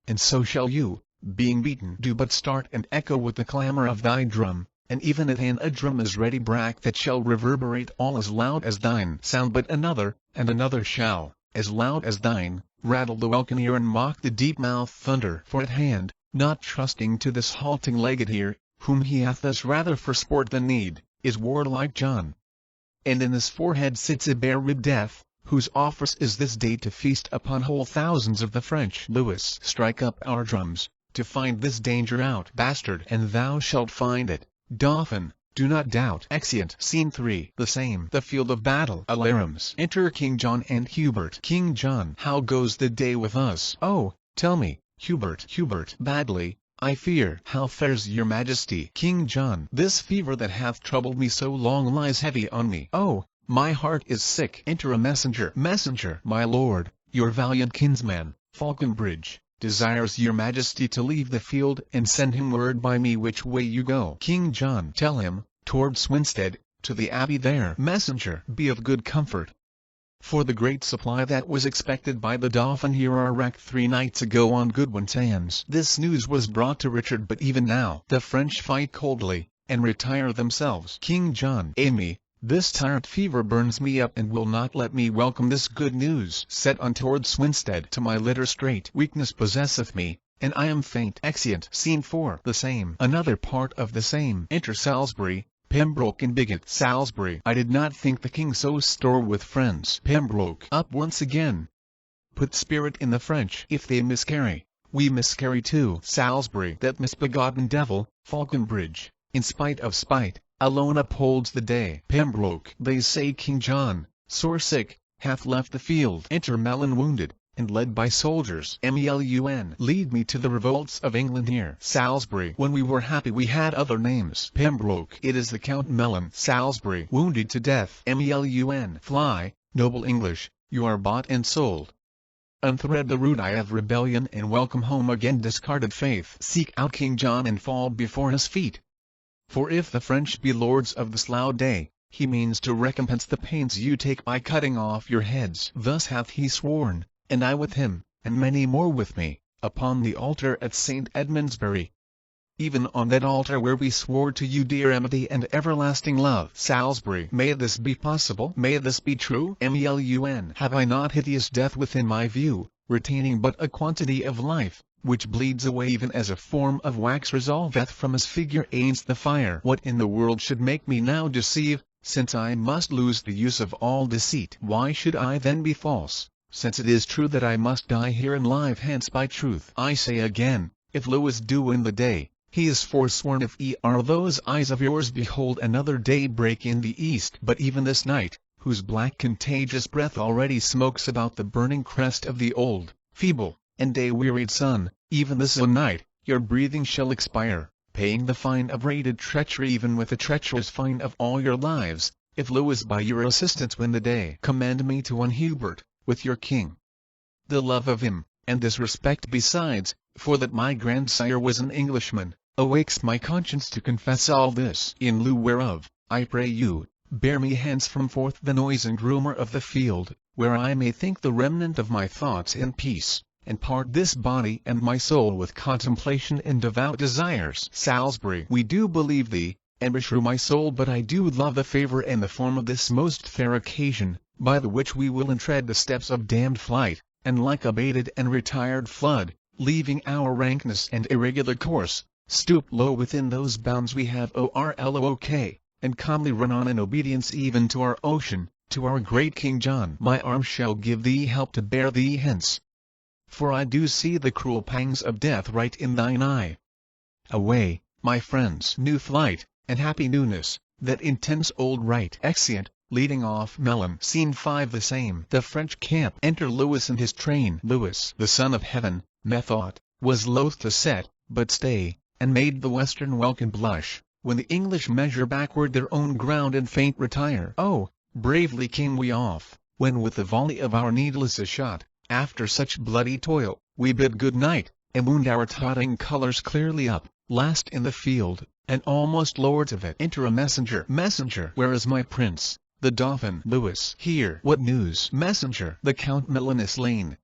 And so shall you, being beaten, do but start and echo with the clamor of thy drum, and even at hand a drum is ready brack that shall reverberate all as loud as thine. Sound but another, and another shall, as loud as thine, rattle the welkin ear and mock the deep-mouthed thunder. For at hand, not trusting to this halting legate here, whom he hath thus rather for sport than need, is warlike John. And in his forehead sits a bare-ribbed Death, whose office is this day to feast upon whole thousands of the French. Lewis, strike up our drums, to find this danger out. Bastard, and thou shalt find it. Dauphin, do not doubt. Exeunt. Scene 3. The same. The field of battle. Alarums. Enter King John and Hubert. King John. How goes the day with us? Oh, tell me, Hubert. Hubert. Badly, I fear. How fares your majesty? King John. This fever that hath troubled me so long lies heavy on me. Oh, my heart is sick. Enter a messenger. Messenger. My lord, your valiant kinsman, Falconbridge, desires your majesty to leave the field and send him word by me which way you go. King John. Tell him, toward Swinstead, to the abbey there. Messenger. Be of good comfort. For the great supply that was expected by the Dauphin here are wrecked 3 nights ago on Goodwin sands. This news was brought to Richard, but even now the French fight coldly, and retire themselves. King John. Amy, this tyrant fever burns me up and will not let me welcome this good news. Set on toward Swinstead to my litter straight. Weakness possesseth me, and I am faint. Exeunt. Scene 4. The same. Another part of the same. Enter Salisbury, Pembroke and Bigot. Salisbury. I did not think the king so store with friends. Pembroke. Up once again. Put spirit in the French. If they miscarry, we miscarry too. Salisbury. That misbegotten devil, Falconbridge, in spite of spite, alone upholds the day. Pembroke, they say King John, sore sick, hath left the field. Enter Melon wounded, and led by soldiers. Melun, lead me to the revolts of England here. Salisbury, when we were happy we had other names. Pembroke, it is the Count Melon. Salisbury, wounded to death. Melun, fly, noble English, you are bought and sold. Unthread the root eye of rebellion and welcome home again discarded faith. Seek out King John and fall before his feet. For if the French be lords of the Slough day, he means to recompense the pains you take by cutting off your heads. Thus hath he sworn, and I with him, and many more with me, upon the altar at St. Edmundsbury. Even on that altar where we swore to you dear amity and everlasting love. Salisbury, may this be possible? May this be true? Melun, have I not hideous death within my view, retaining but a quantity of life, which bleeds away even as a form of wax resolveth from his figure against the fire? What in the world should make me now deceive, since I must lose the use of all deceit? Why should I then be false, since it is true that I must die here and live hence by truth? I say again, if Lewis do win the day, he is forsworn if ye are those eyes of yours behold another day break in the east. But even this night, whose black contagious breath already smokes about the burning crest of the old, feeble, and day-wearied sun, even this a night, your breathing shall expire, paying the fine of rated treachery even with the treacherous fine of all your lives, if Lewis by your assistance win the day. Commend me to one Hubert, with your king. The love of him, and this respect besides, for that my grandsire was an Englishman, awakes my conscience to confess all this. In lieu whereof, I pray you, bear me hence from forth the noise and rumour of the field, where I may think the remnant of my thoughts in peace, and part this body and my soul with contemplation and devout desires. Salisbury, we do believe thee, and beshrew my soul, but I do love the favour and the form of this most fair occasion, by the which we will entread the steps of damned flight, and like a baited and retired flood, leaving our rankness and irregular course, stoop low within those bounds we have o'erlook, and calmly run on in obedience even to our ocean, to our great King John. My arm shall give thee help to bear thee hence, for I do see the cruel pangs of death right in thine eye. Away, my friends, new flight, and happy newness, that intense old rite. Exeunt, leading off Melon. Scene 5 the same. The French camp. Enter Lewis and his train. Lewis, the son of heaven, methought, was loath to set, but stay, and made the western welkin blush, when the English measure backward their own ground and faint retire. Oh, bravely came we off, when with the volley of our needless shot, after such bloody toil, we bid good night, and wound our totting colours clearly up, last in the field, and almost lords of it. Enter a messenger. Messenger, where is my prince, the Dauphin? Lewis, here. What news? Messenger, the Count Melon is slain.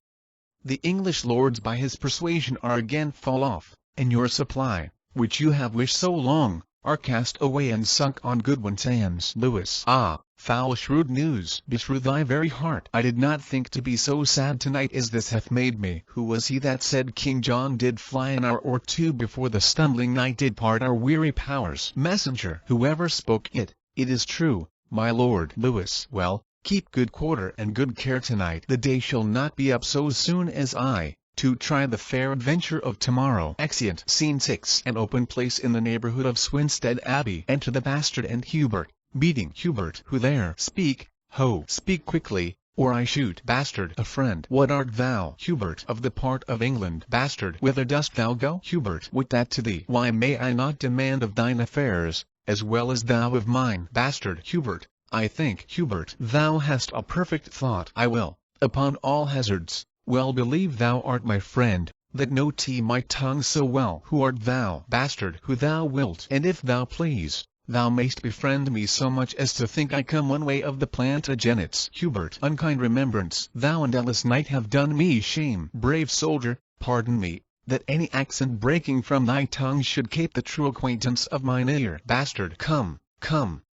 The English lords by his persuasion are again fall off, and your supply, which you have wished so long, are cast away and sunk on Goodwin sands. Lewis, ah, foul shrewd news. Beshrew thy very heart. I did not think to be so sad tonight as this hath made me. Who was he that said King John did fly an hour or two before the stumbling night did part our weary powers? Messenger, whoever spoke it, it is true, my lord. Lewis, well, keep good quarter and good care tonight. The day shall not be up so soon as I, to try the fair adventure of tomorrow. Exeunt. Scene 6. An open place in the neighbourhood of Swinstead Abbey. Enter the Bastard and Hubert, beating. Hubert, who there? Speak, ho! Speak quickly, or I shoot. Bastard, a friend. What art thou? Hubert, of the part of England. Bastard, whither dost thou go? Hubert, what that to thee? Why may I not demand of thine affairs, as well as thou of mine? Bastard. Hubert, I think. Hubert, thou hast a perfect thought. I will, upon all hazards, well believe thou art my friend, that know my tongue so well. Who art thou? Bastard, who thou wilt. And if thou please, thou mayst befriend me so much as to think I come one way of the Plantagenets. Hubert, unkind remembrance. Thou and Ellis Knight have done me shame. Brave soldier, pardon me, that any accent breaking from thy tongue should cape the true acquaintance of mine ear. Bastard, come, come.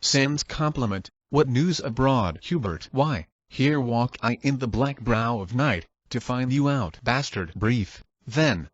Sends compliment. What news abroad? Hubert, why, here walk I in the black brow of night, to find you out. Bastard, brief, then.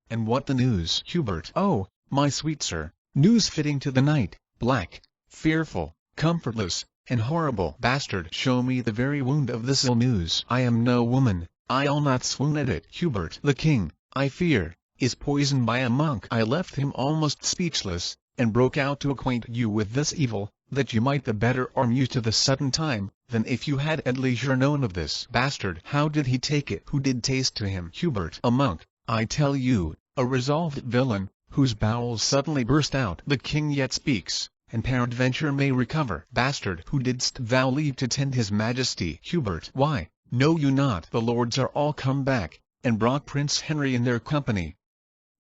And what the news? Hubert, oh, my sweet sir, news fitting to the night, black, fearful, comfortless, and horrible. Bastard, show me the very wound of this ill news. I am no woman, I'll not swoon at it. Hubert, the king, I fear, is poisoned by a monk. I left him almost speechless, and broke out to acquaint you with this evil, that you might the better arm you to the sudden time, than if you had at leisure known of this bastard. How did he take it? Who did taste to him? Hubert, a monk, I tell you, a resolved villain, whose bowels suddenly burst out. The king yet speaks, and peradventure may recover. Bastard, who didst thou leave to tend his majesty? Hubert, why, know you not the lords are all come back, and brought Prince Henry in their company,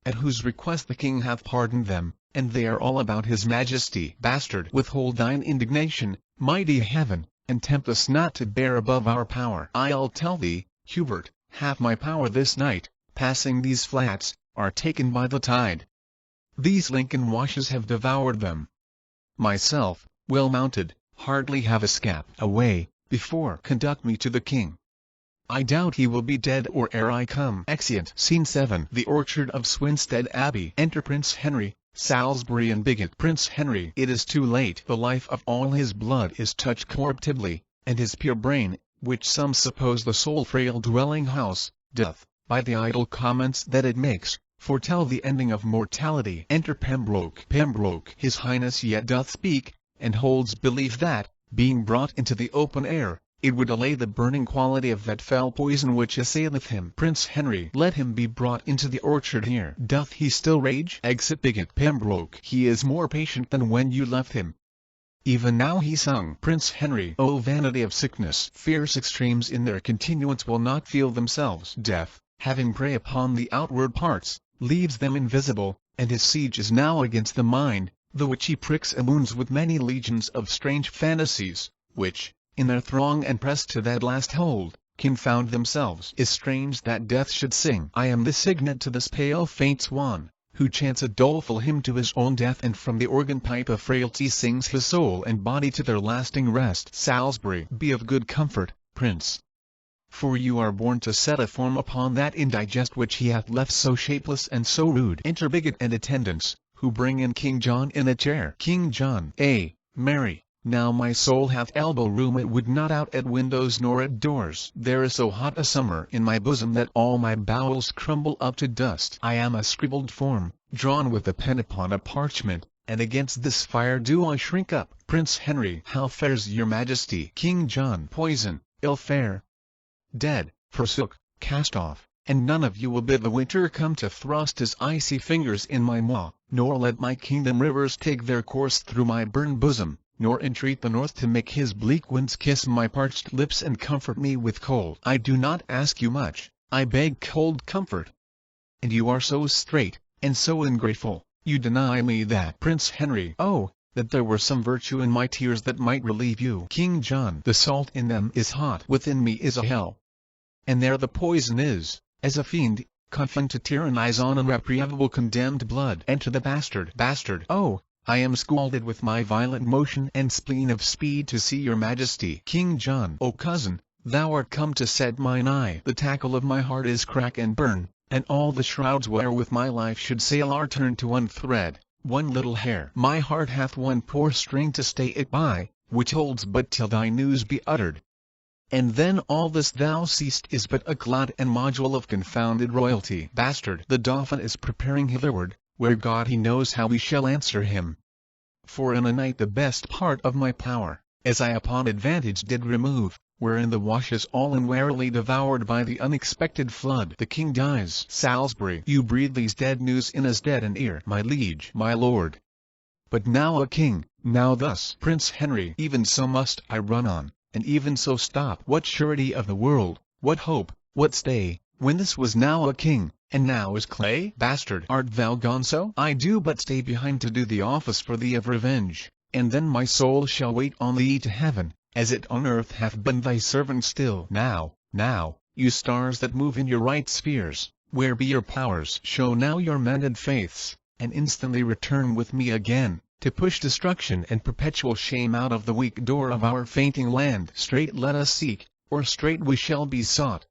at whose request the king hath pardoned them, and they are all about his majesty. Bastard, withhold thine indignation, mighty heaven, and tempt us not to bear above our power. I'll tell thee, Hubert, half my power this night, passing these flats, are taken by the tide. These Lincoln washes have devoured them. Myself, well mounted, hardly have a scap away, before conduct me to the king. I doubt he will be dead or ere I come. Exeunt. Scene 7. The orchard of Swinstead Abbey. Enter Prince Henry, Salisbury and Bigot. Prince Henry. It is too late. The life of all his blood is touched corruptibly, and his pure brain, which some suppose the sole frail dwelling house, doth, by the idle comments that it makes, foretell the ending of mortality. Enter Pembroke. Pembroke. His Highness yet doth speak, and holds belief that, being brought into the open air, it would allay the burning quality of that fell poison which assaileth him. Prince Henry. Let him be brought into the orchard here. Doth he still rage? Exit Bigot. Pembroke. He is more patient than when you left him. Even now he sung. Prince Henry. O vanity of sickness! Fierce extremes in their continuance will not feel themselves. Death, having prey upon the outward parts, leaves them invisible, and his siege is now against the mind, the which he pricks and wounds with many legions of strange fantasies, which, in their throng and pressed to that last hold, confound themselves. Is strange that death should sing. I am the signet to this pale faint swan, who chants a doleful hymn to his own death, and from the organ pipe of frailty sings his soul and body to their lasting rest. Salisbury. Be of good comfort, Prince, for you are born to set a form upon that indigest which he hath left so shapeless and so rude. Enter Bigot and attendants, who bring in King John in a chair. King John. Mary. Now my soul hath elbow room, it would not out at windows nor at doors. There is so hot a summer in my bosom that all my bowels crumble up to dust. I am a scribbled form, drawn with a pen upon a parchment, and against this fire do I shrink up. Prince Henry. How fares your majesty? King John. Poison, ill fare, dead, forsook, cast off, and none of you will bid the winter come to thrust his icy fingers in my maw, nor let my kingdom rivers take their course through my burned bosom, nor entreat the north to make his bleak winds kiss my parched lips and comfort me with cold. I do not ask you much, I beg cold comfort. And you are so straight, and so ungrateful, you deny me that. Prince Henry. Oh, that there were some virtue in my tears that might relieve you. King John. The salt in them is hot. Within me is a hell, and there the poison is, as a fiend, confined to tyrannize on unreprievable condemned blood. Enter the bastard. Bastard. Oh, I am scalded with my violent motion and spleen of speed to see your majesty. King John. O cousin, thou art come to set mine eye. The tackle of my heart is crack and burn, and all the shrouds wherewith my life should sail are turned to one thread, one little hair. My heart hath one poor string to stay it by, which holds but till thy news be uttered. And then all this thou seest is but a clod and module of confounded royalty. Bastard. The Dauphin is preparing hitherward, where God he knows how we shall answer him. For in a night the best part of my power, as I upon advantage did remove, wherein the washes all unwarily devoured by the unexpected flood. The king dies. Salisbury. You breathe these dead news in as dead an ear. My liege. My lord. But now a king, now thus. Prince Henry. Even so must I run on, and even so stop. What surety of the world, what hope, what stay, when this was now a king, and now is clay? Bastard. Art thou gone so? I do but stay behind to do the office for thee of revenge, and then my soul shall wait on thee to heaven, as it on earth hath been thy servant still. Now, you stars that move in your right spheres, where be your powers? Show now your mended faiths, and instantly return with me again, to push destruction and perpetual shame out of the weak door of our fainting land. Straight let us seek, or straight we shall be sought.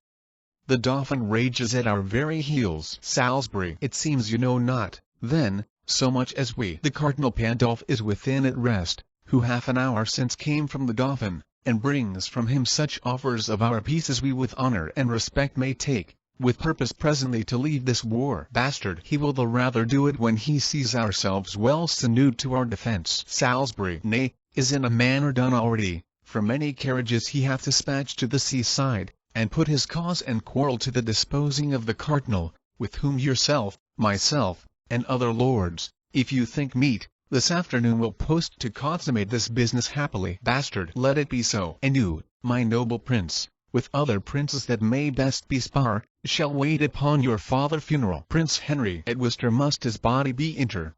The Dauphin rages at our very heels. Salisbury. It seems you know not, then, so much as we. The Cardinal Pandolf is within at rest, who half an hour since came from the Dauphin, and brings from him such offers of our peace as we with honor and respect may take, with purpose presently to leave this war. Bastard, he will the rather do it when he sees ourselves well sinewed to our defence. Salisbury, nay, is in a manner done already, for many carriages he hath dispatched to the seaside, and put his cause and quarrel to the disposing of the Cardinal, with whom yourself, myself, and other lords, if you think meet, this afternoon will post to consummate this business happily. Bastard, let it be so. And you, my noble prince, with other princes that may best be spar, shall wait upon your father funeral. Prince Henry at Worcester must his body be inter.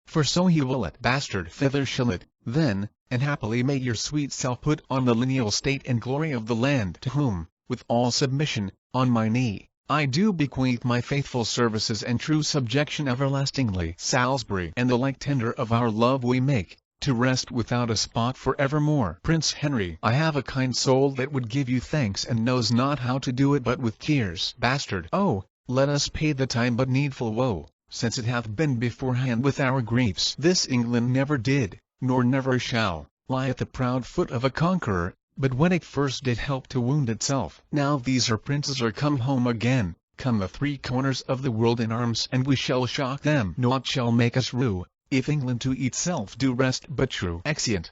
For so he will it. Bastard, thither shall it, then, and happily may your sweet self put on the lineal state and glory of the land, to whom, with all submission, on my knee, I do bequeath my faithful services and true subjection everlastingly. Salisbury, and the like tender of our love we make, to rest without a spot for evermore. Prince Henry, I have a kind soul that would give you thanks and knows not how to do it but with tears. Bastard, oh, let us pay the time but needful woe, since it hath been beforehand with our griefs. This England never did, nor never shall, lie at the proud foot of a conqueror, but when it first did help to wound itself. Now these her princes are come home again, come the three corners of the world in arms, and we shall shock them. Naught shall make us rue, if England to itself do rest but true. Exeunt.